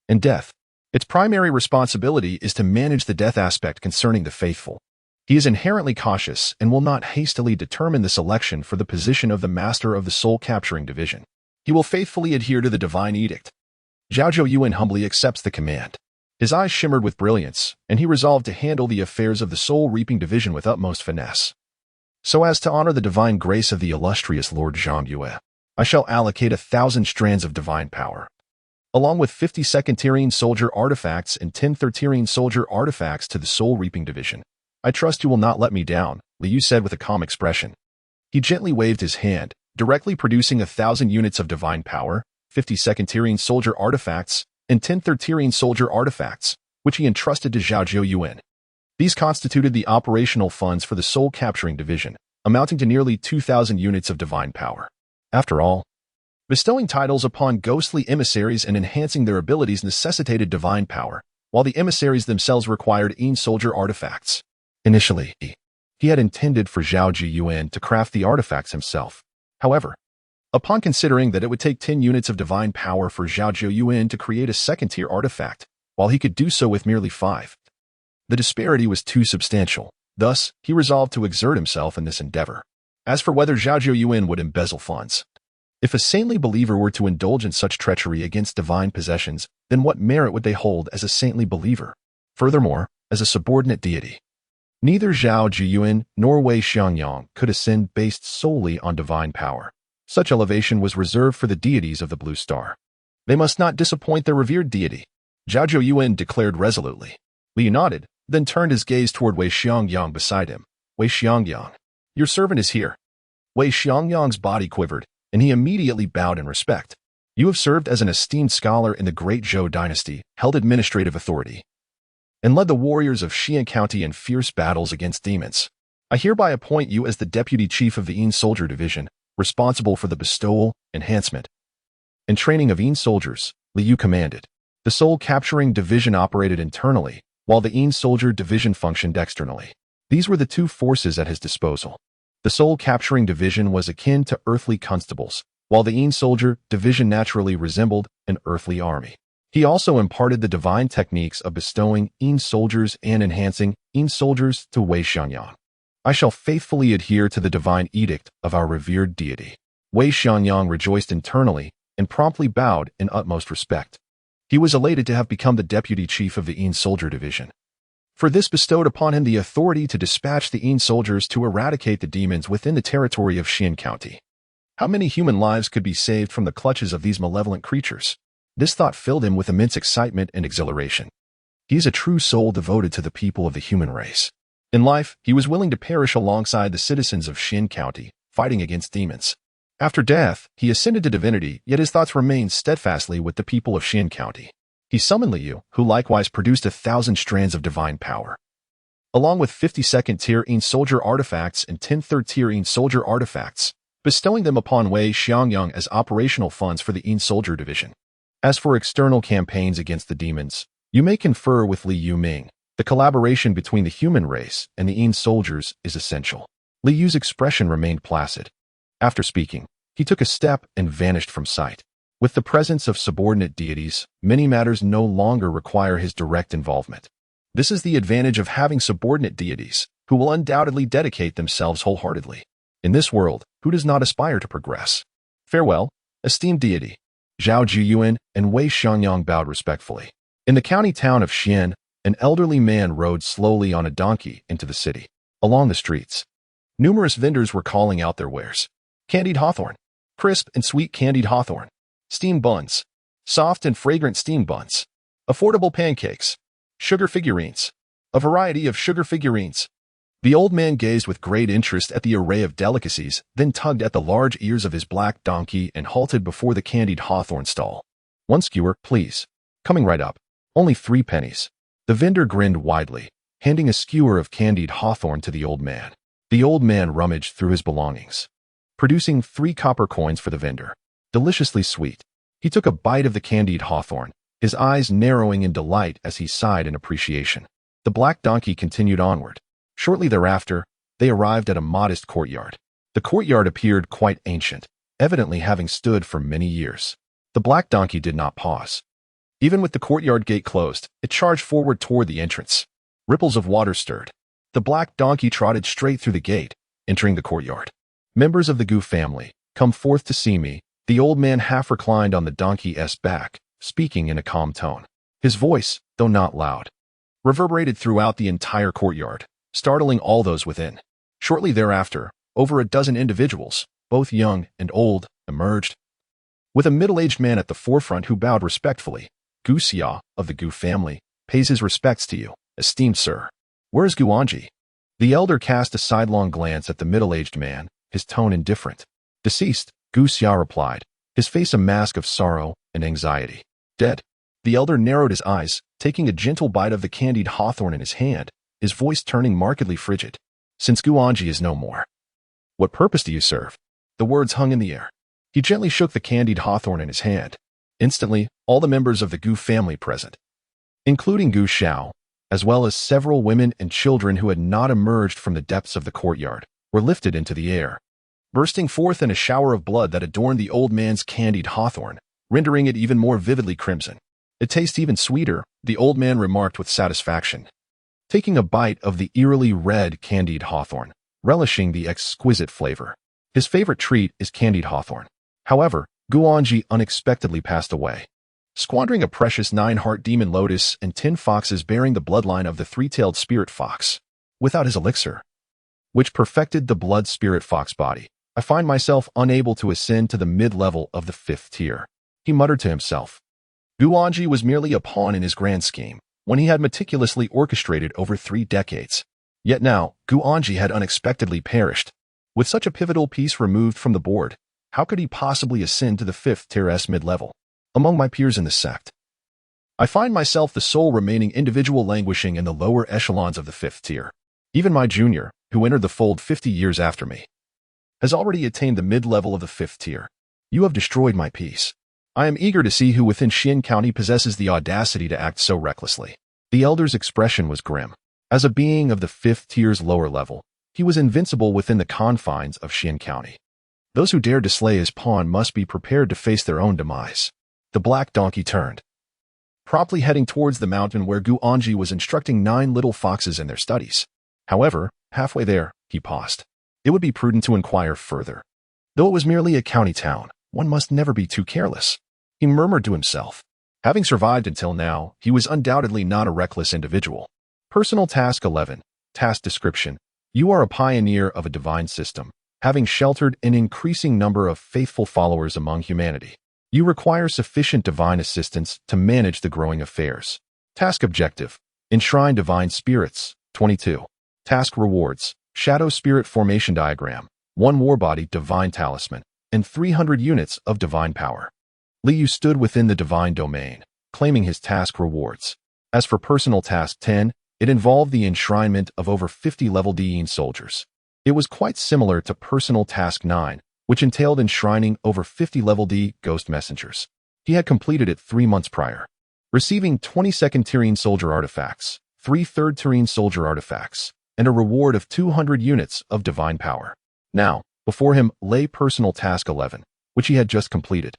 and death. Its primary responsibility is to manage the death aspect concerning the faithful. He is inherently cautious and will not hastily determine the selection for the position of the Master of the Soul Capturing Division. He will faithfully adhere to the divine edict. Zhao Jiyuan humbly accepts the command. His eyes shimmered with brilliance, and he resolved to handle the affairs of the Soul Reaping Division with utmost finesse, so as to honor the divine grace of the illustrious Lord Zhang Yue. I shall allocate 1,000 strands of divine power, along with 50 second-tiering soldier artifacts and 10 third-tiering soldier artifacts to the Soul Reaping Division. I trust you will not let me down, Liu said with a calm expression. He gently waved his hand, directly producing 1,000 units of divine power, 50 second-tiering soldier artifacts, and 10 third-tiering soldier artifacts, which he entrusted to Zhao Jiyuan. These constituted the operational funds for the Soul Capturing Division, amounting to nearly 2,000 units of divine power. After all, bestowing titles upon ghostly emissaries and enhancing their abilities necessitated divine power, while the emissaries themselves required soldier artifacts. Initially, he had intended for Zhao Jiyuan to craft the artifacts himself. However, upon considering that it would take 10 units of divine power for Zhao Jiyuan to create a second-tier artifact, while he could do so with merely 5, the disparity was too substantial. Thus, he resolved to exert himself in this endeavor. As for whether Zhao Zhuoyuan would embezzle funds, if a saintly believer were to indulge in such treachery against divine possessions, then what merit would they hold as a saintly believer? Furthermore, as a subordinate deity, neither Zhao Zhuoyuan nor Wei Xiangyang could ascend based solely on divine power. Such elevation was reserved for the deities of the Blue Star. They must not disappoint their revered deity, Zhao Zhuoyuan declared resolutely. Li nodded, then turned his gaze toward Wei Xiangyang beside him. Wei Xiangyang, your servant is here. Wei Xiangyang's body quivered, and he immediately bowed in respect. You have served as an esteemed scholar in the great Zhou dynasty, held administrative authority, and led the warriors of Xian County in fierce battles against demons. I hereby appoint you as the deputy chief of the Yin Soldier Division, responsible for the bestowal, enhancement, and training of Yin soldiers. Liu commanded. The soul-capturing division operated internally, while the Yin Soldier Division functioned externally. These were the two forces at his disposal. The soul-capturing division was akin to earthly constables, while the Yin Soldier Division naturally resembled an earthly army. He also imparted the divine techniques of bestowing Yin soldiers and enhancing Yin soldiers to Wei Xiangyang. I shall faithfully adhere to the divine edict of our revered deity. Wei Xiangyang rejoiced internally and promptly bowed in utmost respect. He was elated to have become the deputy chief of the Yin Soldier Division, for this bestowed upon him the authority to dispatch the Yin soldiers to eradicate the demons within the territory of Xian County. How many human lives could be saved from the clutches of these malevolent creatures? This thought filled him with immense excitement and exhilaration. He is a true soul devoted to the people of the human race. In life, he was willing to perish alongside the citizens of Xian County, fighting against demons. After death, he ascended to divinity, yet his thoughts remained steadfastly with the people of Xian County. He summoned Liu, who likewise produced 1,000 strands of divine power, along with 50 second-tier Yin soldier artifacts and 10 third-tier Yin soldier artifacts, bestowing them upon Wei Xiangyang as operational funds for the Yin Soldier Division. As for external campaigns against the demons, you may confer with Li Yuming. The collaboration between the human race and the Yin soldiers is essential. Li Yu's expression remained placid. After speaking, he took a step and vanished from sight. With the presence of subordinate deities, many matters no longer require his direct involvement. This is the advantage of having subordinate deities, who will undoubtedly dedicate themselves wholeheartedly. In this world, who does not aspire to progress? Farewell, esteemed deity. Zhao Zhuoyuan and Wei Xiangyang bowed respectfully. In the county town of Xian, an elderly man rode slowly on a donkey into the city. Along the streets, numerous vendors were calling out their wares. Candied hawthorn, crisp and sweet candied hawthorn, steamed buns, soft and fragrant steamed buns, affordable pancakes, sugar figurines, a variety of sugar figurines. The old man gazed with great interest at the array of delicacies, then tugged at the large ears of his black donkey and halted before the candied hawthorn stall. One skewer, please. Coming right up. Only 3 pennies. The vendor grinned widely, handing a skewer of candied hawthorn to the old man. The old man rummaged through his belongings, producing 3 copper coins for the vendor. Deliciously sweet. He took a bite of the candied hawthorn, his eyes narrowing in delight as he sighed in appreciation. The black donkey continued onward. Shortly thereafter, they arrived at a modest courtyard. The courtyard appeared quite ancient, evidently having stood for many years. The black donkey did not pause. Even with the courtyard gate closed, it charged forward toward the entrance. Ripples of water stirred. The black donkey trotted straight through the gate, entering the courtyard. Members of the Gu family, come forth to see me. The old man half reclined on the donkey's back, speaking in a calm tone. His voice, though not loud, reverberated throughout the entire courtyard, startling all those within. Shortly thereafter, over a dozen individuals, both young and old, emerged, with a middle-aged man at the forefront who bowed respectfully. Gu Xia, of the Gu family, pays his respects to you, esteemed sir. Where is Guanji? The elder cast a sidelong glance at the middle-aged man, his tone indifferent. Deceased, Gu Xia replied, his face a mask of sorrow and anxiety. Dead. The elder narrowed his eyes, taking a gentle bite of the candied hawthorn in his hand, his voice turning markedly frigid. Since Guanji is no more, what purpose do you serve? The words hung in the air. He gently shook the candied hawthorn in his hand. Instantly, all the members of the Gu family present, including Gu Xiao, as well as several women and children who had not emerged from the depths of the courtyard, were lifted into the air, bursting forth in a shower of blood that adorned the old man's candied hawthorn, rendering it even more vividly crimson. It tastes even sweeter, the old man remarked with satisfaction. Taking a bite of the eerily red candied hawthorn, relishing the exquisite flavor. His favorite treat is candied hawthorn. However, Guanji unexpectedly passed away, squandering a precious 9-heart demon lotus and 10 foxes bearing the bloodline of the 3-tailed spirit fox. Without his elixir, which perfected the blood spirit fox body, I find myself unable to ascend to the mid-level of the 5th tier. He muttered to himself. Guanji was merely a pawn in his grand scheme, when he had meticulously orchestrated over 3 decades. Yet now, Guanji had unexpectedly perished. With such a pivotal piece removed from the board, how could he possibly ascend to the 5th tier's mid-level? Among my peers in the sect, I find myself the sole remaining individual languishing in the lower echelons of the 5th tier. Even my junior, who entered the fold 50 years after me, has already attained the mid-level of the 5th tier. You have destroyed my peace. I am eager to see who within Xian County possesses the audacity to act so recklessly. The elder's expression was grim. As a being of the 5th tier's lower level, he was invincible within the confines of Xian County. Those who dared to slay his pawn must be prepared to face their own demise. The black donkey turned, promptly heading towards the mountain where Guanji was instructing 9 little foxes in their studies. However, halfway there, he paused. It would be prudent to inquire further. Though it was merely a county town, one must never be too careless. He murmured to himself. Having survived until now, he was undoubtedly not a reckless individual. Personal Task 11. Task Description. You are a pioneer of a divine system, having sheltered an increasing number of faithful followers among humanity. You require sufficient divine assistance to manage the growing affairs. Task Objective. Enshrine Divine Spirits. 22. Task Rewards. Shadow Spirit Formation Diagram. 1 Warbody Divine Talisman, and 300 units of divine power. Liu stood within the divine domain, claiming his task rewards. As for Personal Task 10, it involved the enshrinement of over 50 level devotees soldiers. It was quite similar to Personal Task 9, which entailed enshrining over 50 level D ghost messengers. He had completed it 3 months prior, receiving 22nd Tyrene soldier artifacts, 3 3rd Tyrene soldier artifacts, and a reward of 200 units of divine power. Now, before him lay Personal Task 11, which he had just completed.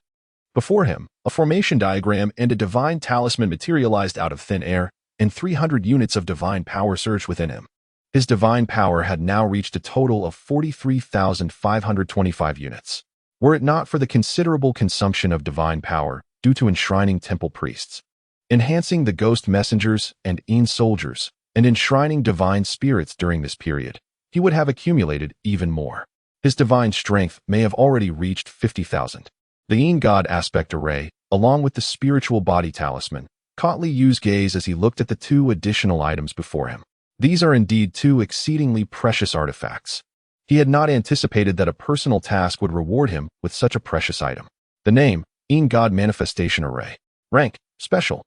Before him, a formation diagram and a divine talisman materialized out of thin air, and 300 units of divine power surged within him. His divine power had now reached a total of 43,525 units. Were it not for the considerable consumption of divine power due to enshrining temple priests, enhancing the ghost messengers and soldiers, and enshrining divine spirits during this period, he would have accumulated even more. His divine strength may have already reached 50,000. The God aspect array, along with the spiritual body talisman, caught Liu's gaze as he looked at the 2 additional items before him. These are indeed 2 exceedingly precious artifacts. He had not anticipated that a personal task would reward him with such a precious item. The name, God Manifestation Array. Rank, Special.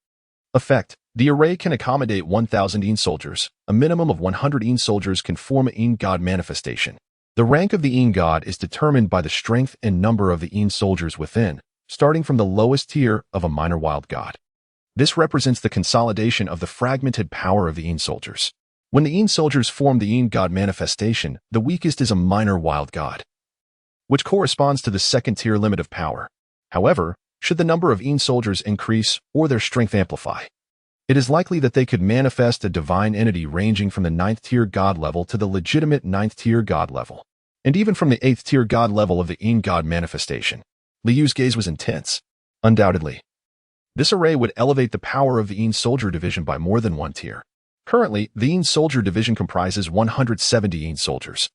Effect, the array can accommodate 1,000 soldiers. A minimum of 100 soldiers can form a God Manifestation. The rank of the God is determined by the strength and number of the soldiers within, starting from the lowest tier of a minor wild god. This represents the consolidation of the fragmented power of the soldiers. When the soldiers form the God Manifestation, the weakest is a minor wild god, which corresponds to the 2nd tier limit of power. However, should the number of soldiers increase or their strength amplify, it is likely that they could manifest a divine entity ranging from the 9th tier god level to the legitimate 9th tier god level, and even from the 8th tier god level of the God Manifestation. Liu's gaze was intense. Undoubtedly, this array would elevate the power of the soldier division by more than 1 tier. Currently, the soldier division comprises 170 soldiers,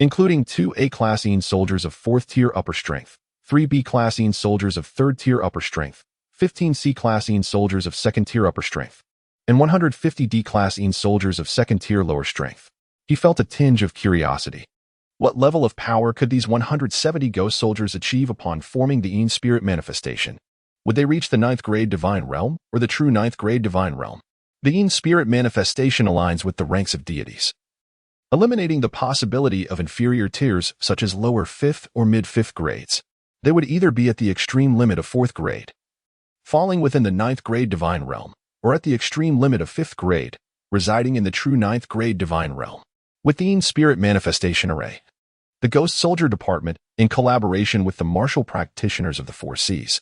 including 2 A-class soldiers of 4th tier upper strength, 3 B-class soldiers of 3rd tier upper strength, 15 C-class soldiers of 2nd tier upper strength, and 150 D-class soldiers of 2nd tier lower strength. He felt a tinge of curiosity. What level of power could these 170 ghost soldiers achieve upon forming the spirit manifestation? Would they reach the 9th grade divine realm, or the true 9th grade divine realm? The spirit manifestation aligns with the ranks of deities, eliminating the possibility of inferior tiers such as lower 5th or mid-5th grades. They would either be at the extreme limit of 4th grade, falling within the 9th grade divine realm, or at the extreme limit of 5th grade, residing in the true 9th grade divine realm. With the spirit manifestation array, the Ghost Soldier Department, in collaboration with the martial practitioners of the 4 Cs,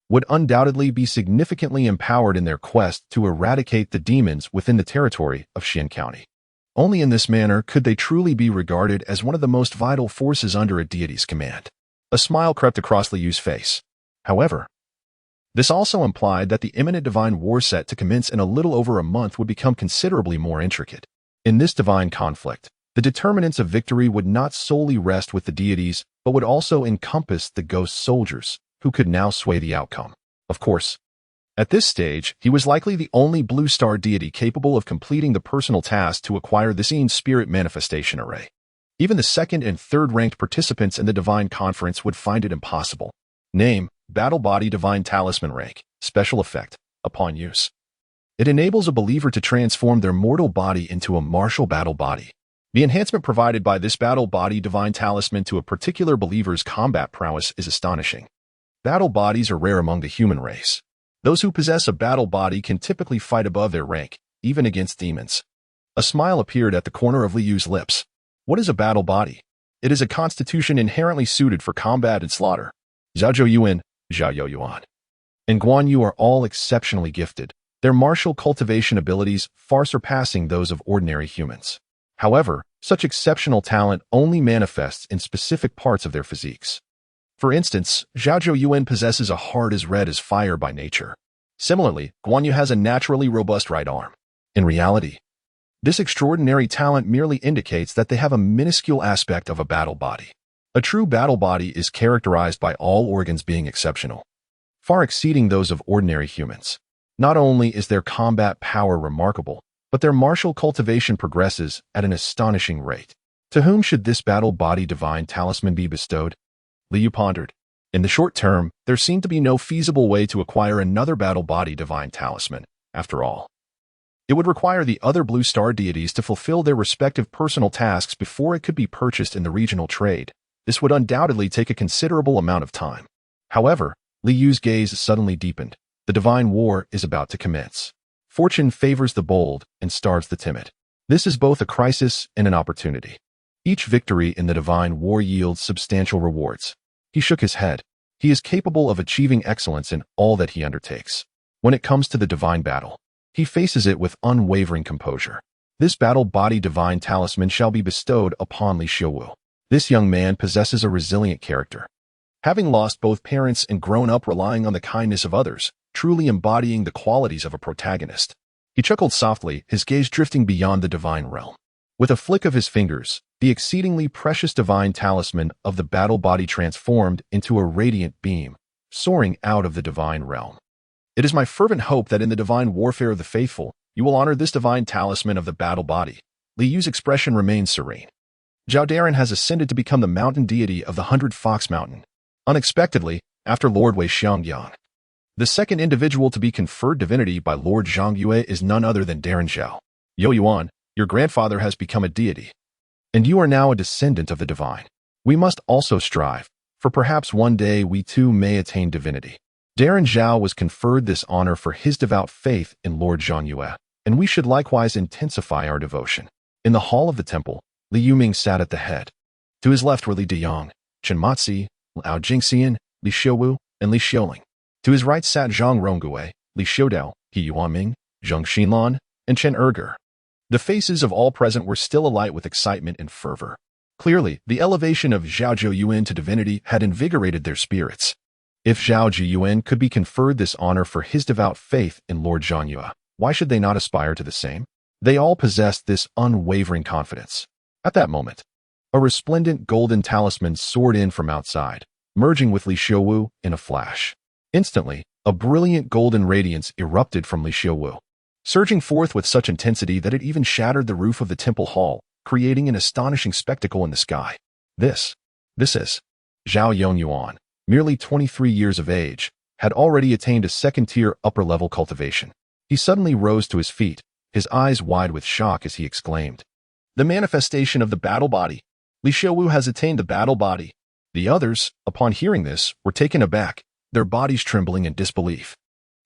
would undoubtedly be significantly empowered in their quest to eradicate the demons within the territory of Xian County. Only in this manner could they truly be regarded as one of the most vital forces under a deity's command. A smile crept across Liu Yu's face. However, this also implied that the imminent divine war set to commence in a little over a month would become considerably more intricate. In this divine conflict, the determinants of victory would not solely rest with the deities, but would also encompass the ghost soldiers, who could now sway the outcome. Of course, at this stage, he was likely the only blue star deity capable of completing the personal task to acquire the seen spirit manifestation array. Even the second and third ranked participants in the divine conference would find it impossible. Name: Battle Body Divine Talisman Rank. Special effect: upon use, it enables a believer to transform their mortal body into a martial battle body. The enhancement provided by this Battle Body Divine Talisman to a particular believer's combat prowess is astonishing. Battle bodies are rare among the human race. Those who possess a battle body can typically fight above their rank, even against demons. A smile appeared at the corner of Liu Yu's lips. What is a battle body? It is a constitution inherently suited for combat and slaughter. Zhao Zhou Yuan, Zhao Yo Yuan, and Guan Yu are all exceptionally gifted, their martial cultivation abilities far surpassing those of ordinary humans. However, such exceptional talent only manifests in specific parts of their physiques. For instance, Zhao Zhou Yuan possesses a heart as red as fire by nature. Similarly, Guan Yu has a naturally robust right arm. In reality, this extraordinary talent merely indicates that they have a minuscule aspect of a battle body. A true battle body is characterized by all organs being exceptional, far exceeding those of ordinary humans. Not only is their combat power remarkable, but their martial cultivation progresses at an astonishing rate. To whom should this battle body divine talisman be bestowed? Liu Yu pondered. In the short term, there seemed to be no feasible way to acquire another battle body divine talisman. After all, it would require the other blue star deities to fulfill their respective personal tasks before it could be purchased in the regional trade. This would undoubtedly take a considerable amount of time. However, Liu Yu's gaze suddenly deepened. The divine war is about to commence. Fortune favors the bold and starves the timid. This is both a crisis and an opportunity. Each victory in the divine war yields substantial rewards. He shook his head. He is capable of achieving excellence in all that he undertakes. When it comes to the divine battle, he faces it with unwavering composure. This battle body divine talisman shall be bestowed upon Li Xiuwu. This young man possesses a resilient character. Having lost both parents and grown up relying on the kindness of others, truly embodying the qualities of a protagonist. He chuckled softly, his gaze drifting beyond the divine realm. With a flick of his fingers, the exceedingly precious divine talisman of the battle body transformed into a radiant beam, soaring out of the divine realm. It is my fervent hope that in the divine warfare of the faithful, you will honor this divine talisman of the battle body. Liu Yu's expression remained serene. Zhao Daren has ascended to become the mountain deity of the 100 Fox Mountain. Unexpectedly, after Lord Wei Xiangyang. The second individual to be conferred divinity by Lord Zhang Yue is none other than Daren Zhao. Yo Yuan, your grandfather has become a deity, and you are now a descendant of the divine. We must also strive, for perhaps one day we too may attain divinity. Daren Zhao was conferred this honor for his devout faith in Lord Zhang Yue, and we should likewise intensify our devotion. In the hall of the temple, Li Yuming sat at the head. To his left were Li Deyang, Chen Matzi, Lao Jingxian, Li Xiuwu, and Li Xiuling. To his right sat Zhang Rongui, Li Xiudao, He Yuanming, Zheng Xinlan, and Chen Erger. The faces of all present were still alight with excitement and fervor. Clearly, the elevation of Zhao Zhou Yuan to divinity had invigorated their spirits. If Zhao Zhou Yuan could be conferred this honor for his devout faith in Lord Zhang Yue, why should they not aspire to the same? They all possessed this unwavering confidence. At that moment, a resplendent golden talisman soared in from outside, merging with Li Xiuwu in a flash. Instantly, a brilliant golden radiance erupted from Li Xiuwu, surging forth with such intensity that it even shattered the roof of the temple hall, creating an astonishing spectacle in the sky. This is Zhao Yongyuan, merely 23 years of age, had already attained a second-tier upper-level cultivation. He suddenly rose to his feet, his eyes wide with shock as he exclaimed, "The manifestation of the battle body! Li Xiuwu has attained the battle body!" The others, upon hearing this, were taken aback, their bodies trembling in disbelief.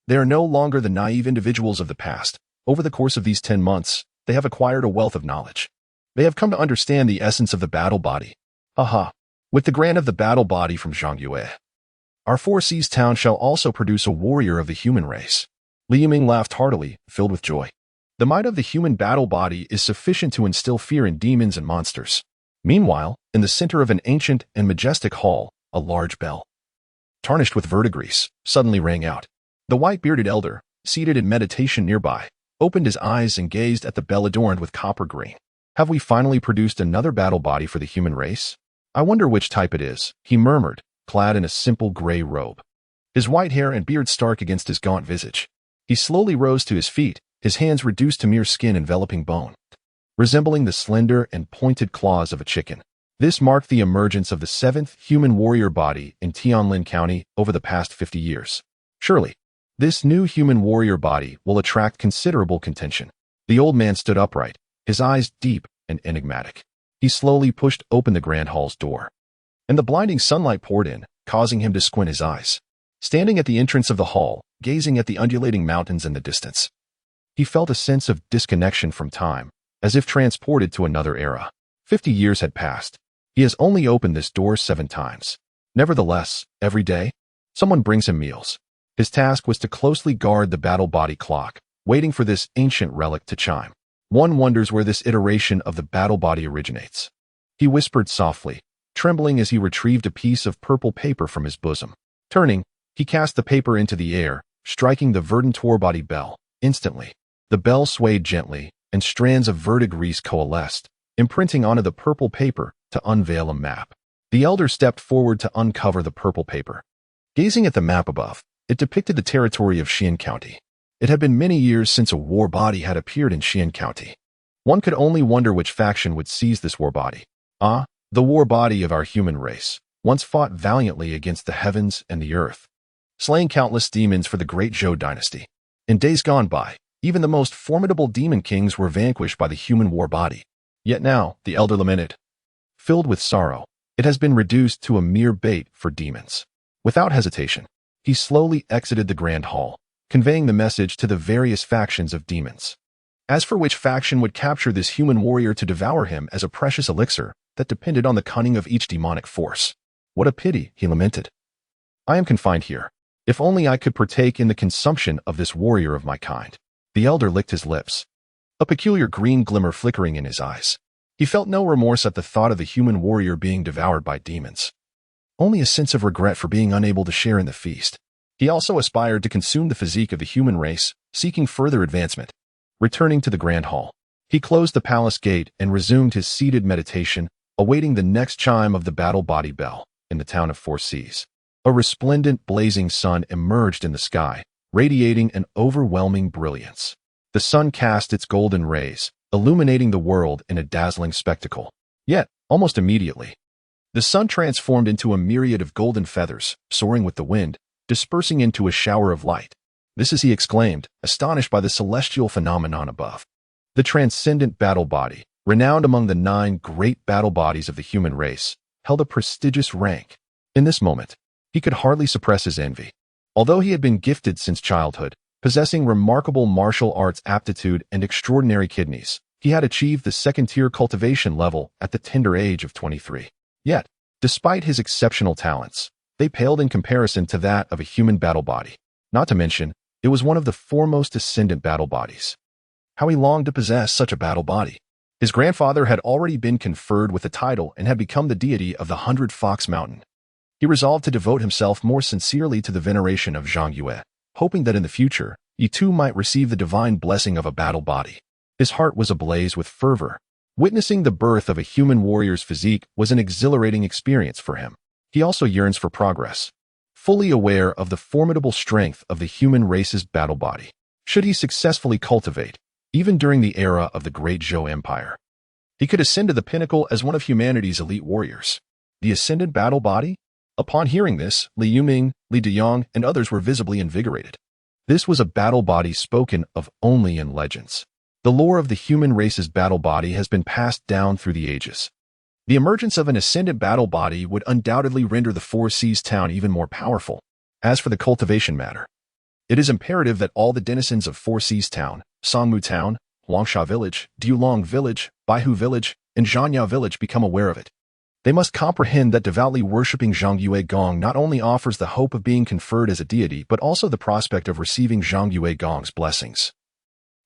They are no longer the naive individuals of the past. Over the course of these 10 months, they have acquired a wealth of knowledge. They have come to understand the essence of the battle body. Aha! With the grant of the battle body from Zhang Yue, our Four Seas town shall also produce a warrior of the human race. Li Yiming laughed heartily, filled with joy. The might of the human battle body is sufficient to instill fear in demons and monsters. Meanwhile, in the center of an ancient and majestic hall, a large bell, tarnished with verdigris, suddenly rang out. The white-bearded elder, seated in meditation nearby, opened his eyes and gazed at the bell adorned with copper green. Have we finally produced another battle body for the human race? I wonder which type it is, he murmured, clad in a simple gray robe. His white hair and beard stark against his gaunt visage. He slowly rose to his feet, his hands reduced to mere skin enveloping bone, resembling the slender and pointed claws of a chicken. This marked the emergence of the seventh human warrior body in Tianlin County over the past 50 years. Surely, this new human warrior body will attract considerable contention. The old man stood upright, his eyes deep and enigmatic. He slowly pushed open the grand hall's door, and the blinding sunlight poured in, causing him to squint his eyes. Standing at the entrance of the hall, gazing at the undulating mountains in the distance, he felt a sense of disconnection from time, as if transported to another era. 50 years had passed. He has only opened this door 7 times. Nevertheless, every day, someone brings him meals. His task was to closely guard the battle body clock, waiting for this ancient relic to chime. One wonders where this iteration of the battle body originates. He whispered softly, trembling as he retrieved a piece of purple paper from his bosom. Turning, he cast the paper into the air, striking the verdant body bell. Instantly, the bell swayed gently, and strands of verdigris coalesced, imprinting onto the purple paper to unveil a map. The elder stepped forward to uncover the purple paper. Gazing at the map above, it depicted the territory of Xian County. It had been many years since a war body had appeared in Xian County. One could only wonder which faction would seize this war body. Ah, the war body of our human race, once fought valiantly against the heavens and the earth, slaying countless demons for the great Zhou dynasty. In days gone by, even the most formidable demon kings were vanquished by the human war body. Yet now, the elder lamented, filled with sorrow, it has been reduced to a mere bait for demons. Without hesitation, he slowly exited the grand hall, conveying the message to the various factions of demons. As for which faction would capture this human warrior to devour him as a precious elixir, that depended on the cunning of each demonic force. What a pity, he lamented. I am confined here. If only I could partake in the consumption of this warrior of my kind. The elder licked his lips, a peculiar green glimmer flickering in his eyes. He felt no remorse at the thought of the human warrior being devoured by demons. Only a sense of regret for being unable to share in the feast. He also aspired to consume the physique of the human race, seeking further advancement. Returning to the grand hall, he closed the palace gate and resumed his seated meditation, awaiting the next chime of the battle body bell in the town of Four Seas. A resplendent, blazing sun emerged in the sky, radiating an overwhelming brilliance. The sun cast its golden rays, illuminating the world in a dazzling spectacle. Yet, almost immediately, the sun transformed into a myriad of golden feathers, soaring with the wind, dispersing into a shower of light. This is, he exclaimed, astonished by the celestial phenomenon above. The transcendent battle body, renowned among the 9 great battle bodies of the human race, held a prestigious rank. In this moment, he could hardly suppress his envy. Although he had been gifted since childhood, possessing remarkable martial arts aptitude and extraordinary kidneys, he had achieved the second-tier cultivation level at the tender age of 23. Yet, despite his exceptional talents, they paled in comparison to that of a human battle body. Not to mention, it was one of the foremost ascendant battle bodies. How he longed to possess such a battle body. His grandfather had already been conferred with the title and had become the deity of the 100 Mountain. He resolved to devote himself more sincerely to the veneration of Zhang Yue, hoping that in the future, he too might receive the divine blessing of a battle body. His heart was ablaze with fervor. Witnessing the birth of a human warrior's physique was an exhilarating experience for him. He also yearns for progress, fully aware of the formidable strength of the human race's battle body. Should he successfully cultivate, even during the era of the great Zhou Empire, he could ascend to the pinnacle as one of humanity's elite warriors. The ascendant battle body? Upon hearing this, Li Yuming, Li Deyong, and others were visibly invigorated. This was a battle body spoken of only in legends. The lore of the human race's battle body has been passed down through the ages. The emergence of an ascendant battle body would undoubtedly render the Four Seas town even more powerful. As for the cultivation matter, it is imperative that all the denizens of Four Seas town, Songmu town, Huangsha village, Diulong village, Baihu village, and Zhanya village become aware of it. They must comprehend that devoutly worshipping Zhang Yue Gong not only offers the hope of being conferred as a deity but also the prospect of receiving Zhang Yue Gong's blessings.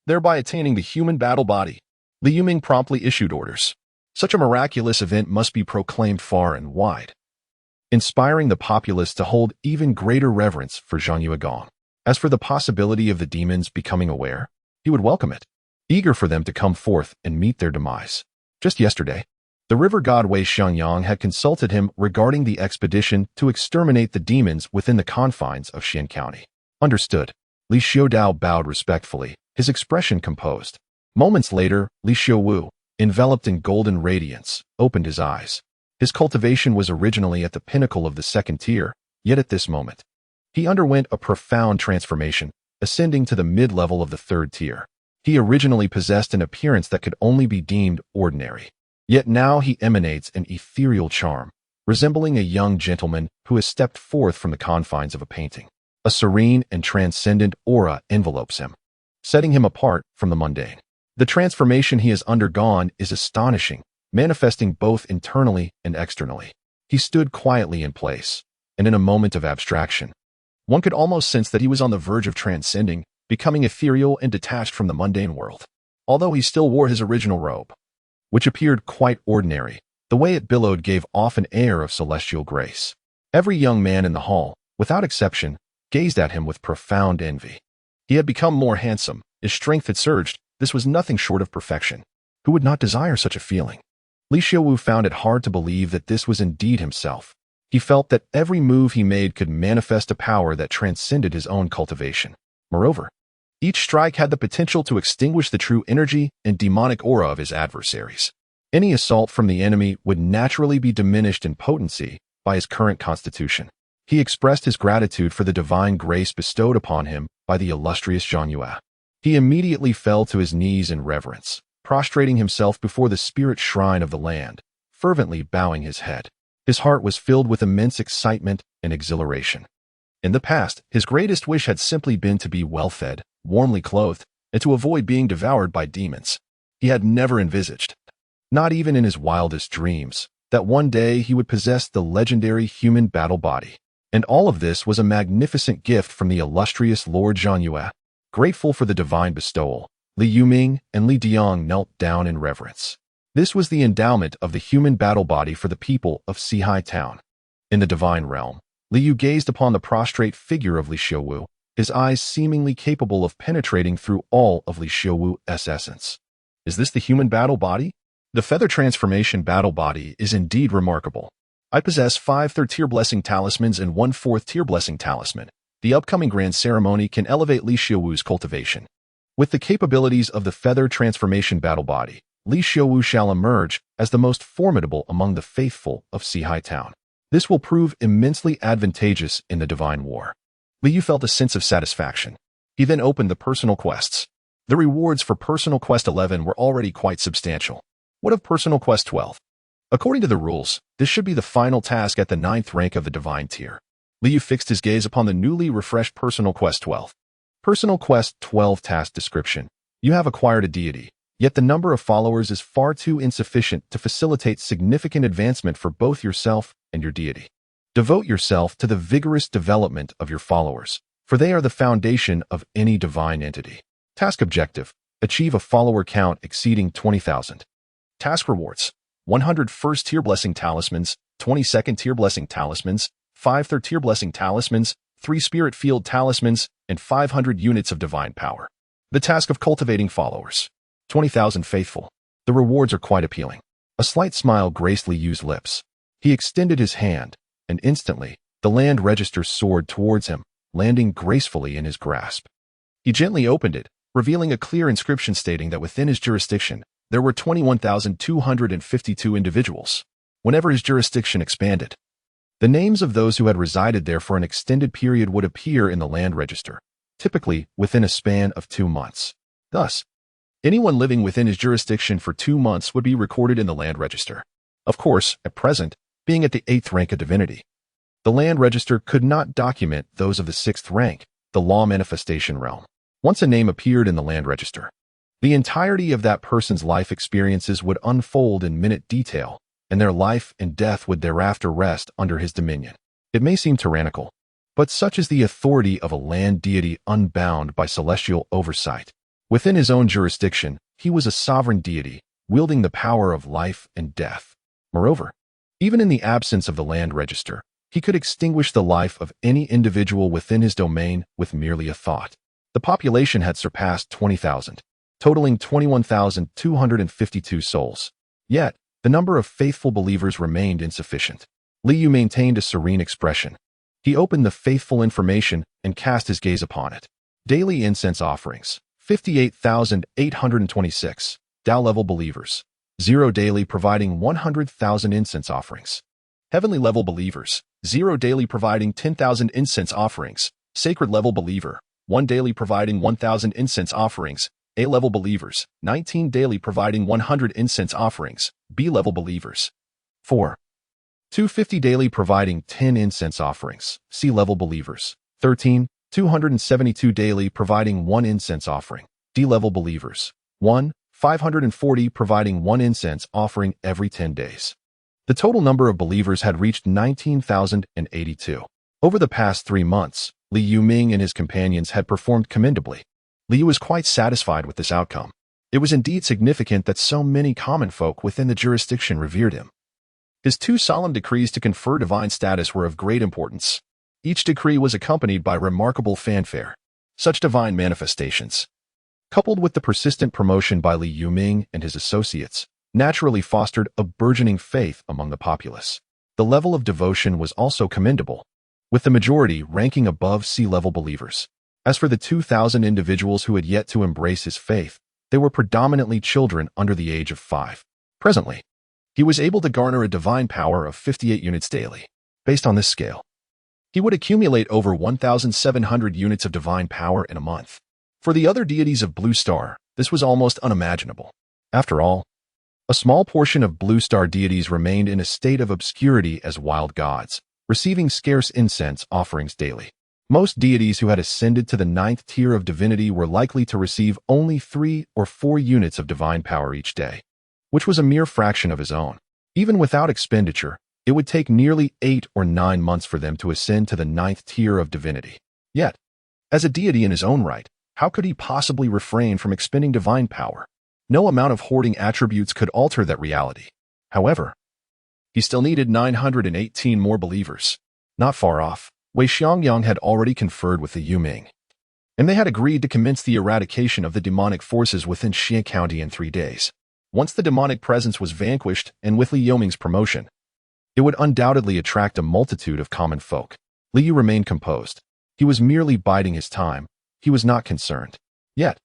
thereby attaining the human battle body. Li Yuming promptly issued orders. Such a miraculous event must be proclaimed far and wide, inspiring the populace to hold even greater reverence for Zhang Yuegong. As for the possibility of the demons becoming aware, he would welcome it, eager for them to come forth and meet their demise. Just yesterday, the river god Wei Xiangyang had consulted him regarding the expedition to exterminate the demons within the confines of Xian County. Understood. Li Xiaodao bowed respectfully, his expression composed. Moments later, Li Xiaowu, enveloped in golden radiance, opened his eyes. His cultivation was originally at the pinnacle of the second tier, yet at this moment, he underwent a profound transformation, ascending to the mid-level of the third tier. He originally possessed an appearance that could only be deemed ordinary. Yet now he emanates an ethereal charm, resembling a young gentleman who has stepped forth from the confines of a painting. A serene and transcendent aura envelopes him, setting him apart from the mundane. The transformation he has undergone is astonishing, manifesting both internally and externally. He stood quietly in place, and in a moment of abstraction, one could almost sense that he was on the verge of transcending, becoming ethereal and detached from the mundane world. Although he still wore his original robe, which appeared quite ordinary, the way it billowed gave off an air of celestial grace. Every young man in the hall, without exception, gazed at him with profound envy. He had become more handsome, his strength had surged. This was nothing short of perfection. Who would not desire such a feeling? Li Xiaowu found it hard to believe that this was indeed himself. He felt that every move he made could manifest a power that transcended his own cultivation. Moreover, each strike had the potential to extinguish the true energy and demonic aura of his adversaries. Any assault from the enemy would naturally be diminished in potency by his current constitution. He expressed his gratitude for the divine grace bestowed upon him by the illustrious Zhang Yue. He immediately fell to his knees in reverence, prostrating himself before the spirit shrine of the land, fervently bowing his head. His heart was filled with immense excitement and exhilaration. In the past, his greatest wish had simply been to be well-fed, warmly clothed, and to avoid being devoured by demons. He had never envisaged, not even in his wildest dreams, that one day he would possess the legendary human battle body. And all of this was a magnificent gift from the illustrious Lord Zhang Yue. Grateful for the divine bestowal, Li Yuming and Li Diang knelt down in reverence. This was the endowment of the human battle body for the people of Sihai Town. In the divine realm, Li Yu gazed upon the prostrate figure of Li Xiaowu, his eyes seemingly capable of penetrating through all of Li Xiaowu's essence. Is this the human battle body? The feather transformation battle body is indeed remarkable. I possess 5 third-tier blessing talismans and 1 4th-tier blessing talisman. The upcoming grand ceremony can elevate Li Xiaowu's cultivation. With the capabilities of the feather transformation battle body, Li Xiaowu shall emerge as the most formidable among the faithful of Sihai Town. This will prove immensely advantageous in the divine war. Li Yu felt a sense of satisfaction. He then opened the personal quests. The rewards for personal quest 11 were already quite substantial. What of personal quest 12? According to the rules, this should be the final task at the 9th rank of the divine tier. Li Yu fixed his gaze upon the newly refreshed personal quest 12. Personal quest 12 task description. You have acquired a deity, yet the number of followers is far too insufficient to facilitate significant advancement for both yourself and your deity. Devote yourself to the vigorous development of your followers, for they are the foundation of any divine entity. Task objective: achieve a follower count exceeding 20,000. Task rewards: 100 first-tier blessing talismans, 20 second-tier blessing talismans, 5 third-tier blessing talismans, 3 spirit field talismans, and 500 units of divine power. The task of cultivating followers: 20,000 faithful. The rewards are quite appealing. A slight smile graced Li Yu's lips. He extended his hand, and instantly, the land register soared towards him, landing gracefully in his grasp. He gently opened it, revealing a clear inscription stating that within his jurisdiction, there were 21,252 individuals. Whenever his jurisdiction expanded, the names of those who had resided there for an extended period would appear in the land register, typically within a span of 2 months. Thus, anyone living within his jurisdiction for 2 months would be recorded in the land register. Of course, at present, being at the 8th rank of divinity, the land register could not document those of the 6th rank, the law manifestation realm. Once a name appeared in the land register, the entirety of that person's life experiences would unfold in minute detail, and their life and death would thereafter rest under his dominion. It may seem tyrannical, but such is the authority of a land deity unbound by celestial oversight. Within his own jurisdiction, he was a sovereign deity, wielding the power of life and death. Moreover, even in the absence of the land register, he could extinguish the life of any individual within his domain with merely a thought. The population had surpassed 20,000, totaling 21,252 souls. Yet, the number of faithful believers remained insufficient. Liu maintained a serene expression. He opened the faithful information and cast his gaze upon it. Daily incense offerings, 58,826. Tao-level believers, 0 daily providing 100,000 incense offerings. Heavenly level believers, 0 daily providing 10,000 incense offerings. Sacred level believer, 1 daily providing 1,000 incense offerings. A-level believers, 19 daily providing 100 incense offerings. B-level believers, 4. 250 daily providing 10 incense offerings. C-level believers, 13. 272 daily providing 1 incense offering. D-level believers, 1. 540 providing 1 incense offering every 10 days. The total number of believers had reached 19,082. Over the past 3 months, Liu Ming and his companions had performed commendably. Liu was quite satisfied with this outcome. It was indeed significant that so many common folk within the jurisdiction revered him. His 2 solemn decrees to confer divine status were of great importance. Each decree was accompanied by remarkable fanfare. Such divine manifestations, coupled with the persistent promotion by Liu Ming and his associates, naturally fostered a burgeoning faith among the populace. The level of devotion was also commendable, with the majority ranking above sea-level believers. As for the 2,000 individuals who had yet to embrace his faith, they were predominantly children under the age of 5. Presently, he was able to garner a divine power of 58 units daily. Based on this scale, he would accumulate over 1,700 units of divine power in a month. For the other deities of Blue Star, this was almost unimaginable. After all, a small portion of Blue Star deities remained in a state of obscurity as wild gods, receiving scarce incense offerings daily. Most deities who had ascended to the 9th tier of divinity were likely to receive only 3 or 4 units of divine power each day, which was a mere fraction of his own. Even without expenditure, it would take nearly 8 or 9 months for them to ascend to the 9th tier of divinity. Yet, as a deity in his own right, how could he possibly refrain from expending divine power? No amount of hoarding attributes could alter that reality. However, he still needed 918 more believers. Not far off, Wei Xiangyang had already conferred with the Yu Ming, and they had agreed to commence the eradication of the demonic forces within Xie County in 3 days. Once the demonic presence was vanquished, and with Li Yoming's promotion, it would undoubtedly attract a multitude of common folk. Liu remained composed. He was merely biding his time. He was not concerned. Yet,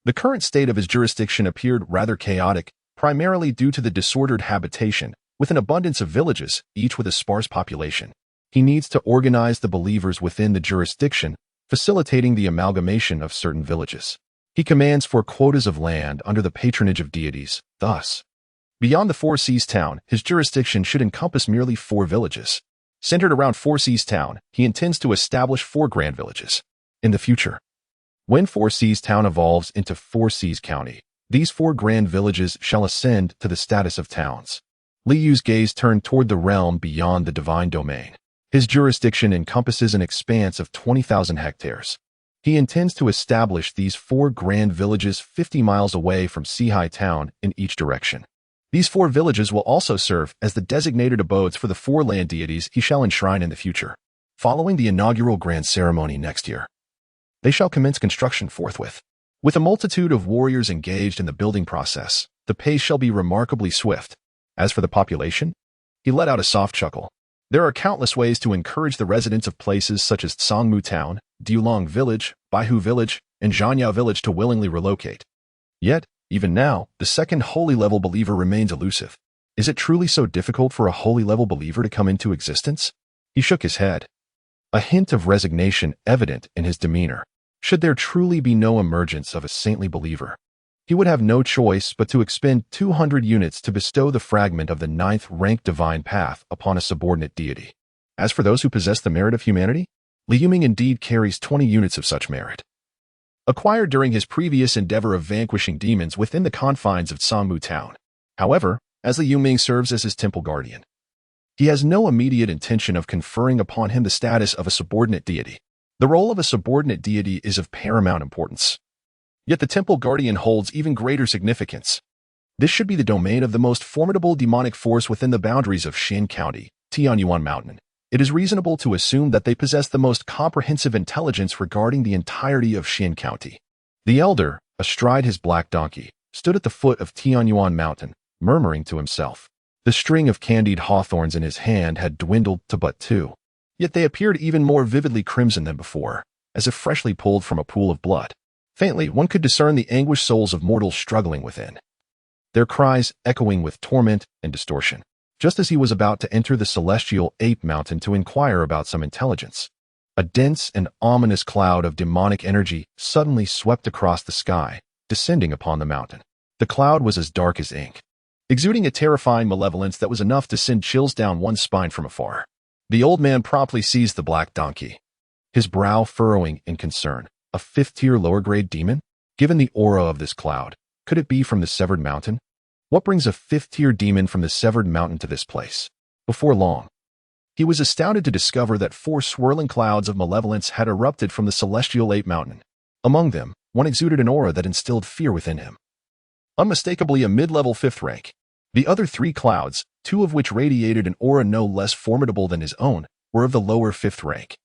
the current state of his jurisdiction appeared rather chaotic, primarily due to the disordered habitation, with an abundance of villages, each with a sparse population. He needs to organize the believers within the jurisdiction, facilitating the amalgamation of certain villages. He commands for quotas of land under the patronage of deities. Thus, beyond the Four Seas town, his jurisdiction should encompass merely 4 villages. Centered around Four Seas town, he intends to establish 4 grand villages. In the future, when Four Seas town evolves into Four Seas County, these 4 grand villages shall ascend to the status of towns. Liu's gaze turned toward the realm beyond the divine domain. His jurisdiction encompasses an expanse of 20,000 hectares. He intends to establish these 4 grand villages 50 miles away from Sihai town in each direction. These 4 villages will also serve as the designated abodes for the 4 land deities he shall enshrine in the future. Following the inaugural grand ceremony next year, they shall commence construction forthwith. With a multitude of warriors engaged in the building process, the pace shall be remarkably swift. As for the population, he let out a soft chuckle. There are countless ways to encourage the residents of places such as Tsangmu Town, Diulong Village, Baihu Village, and Zhanyao Village to willingly relocate. Yet, even now, the second holy level believer remains elusive. Is it truly so difficult for a holy level believer to come into existence? He shook his head, a hint of resignation evident in his demeanor. Should there truly be no emergence of a saintly believer, he would have no choice but to expend 200 units to bestow the fragment of the 9th rank divine path upon a subordinate deity. As for those who possess the merit of humanity, Liu Ming indeed carries 20 units of such merit, acquired during his previous endeavor of vanquishing demons within the confines of Tsangmu Town. However, as Liu Ming serves as his temple guardian, he has no immediate intention of conferring upon him the status of a subordinate deity. The role of a subordinate deity is of paramount importance. Yet the temple guardian holds even greater significance. This should be the domain of the most formidable demonic force within the boundaries of Xin County, Tianyuan Mountain. It is reasonable to assume that they possess the most comprehensive intelligence regarding the entirety of Xin County. The elder, astride his black donkey, stood at the foot of Tianyuan Mountain, murmuring to himself. The string of candied hawthorns in his hand had dwindled to but two. Yet they appeared even more vividly crimson than before, as if freshly pulled from a pool of blood. Faintly, one could discern the anguished souls of mortals struggling within, their cries echoing with torment and distortion. Just as he was about to enter the celestial ape mountain to inquire about some intelligence, a dense and ominous cloud of demonic energy suddenly swept across the sky, descending upon the mountain. The cloud was as dark as ink, exuding a terrifying malevolence that was enough to send chills down one's spine from afar. The old man promptly seized the black donkey, his brow furrowing in concern. A fifth-tier lower-grade demon? Given the aura of this cloud, could it be from the severed mountain? What brings a fifth-tier demon from the severed mountain to this place? Before long, he was astounded to discover that 4 swirling clouds of malevolence had erupted from the celestial ape mountain. Among them, one exuded an aura that instilled fear within him. Unmistakably a mid-level 5th rank. The other 3 clouds, 2 of which radiated an aura no less formidable than his own, were of the lower 5th rank.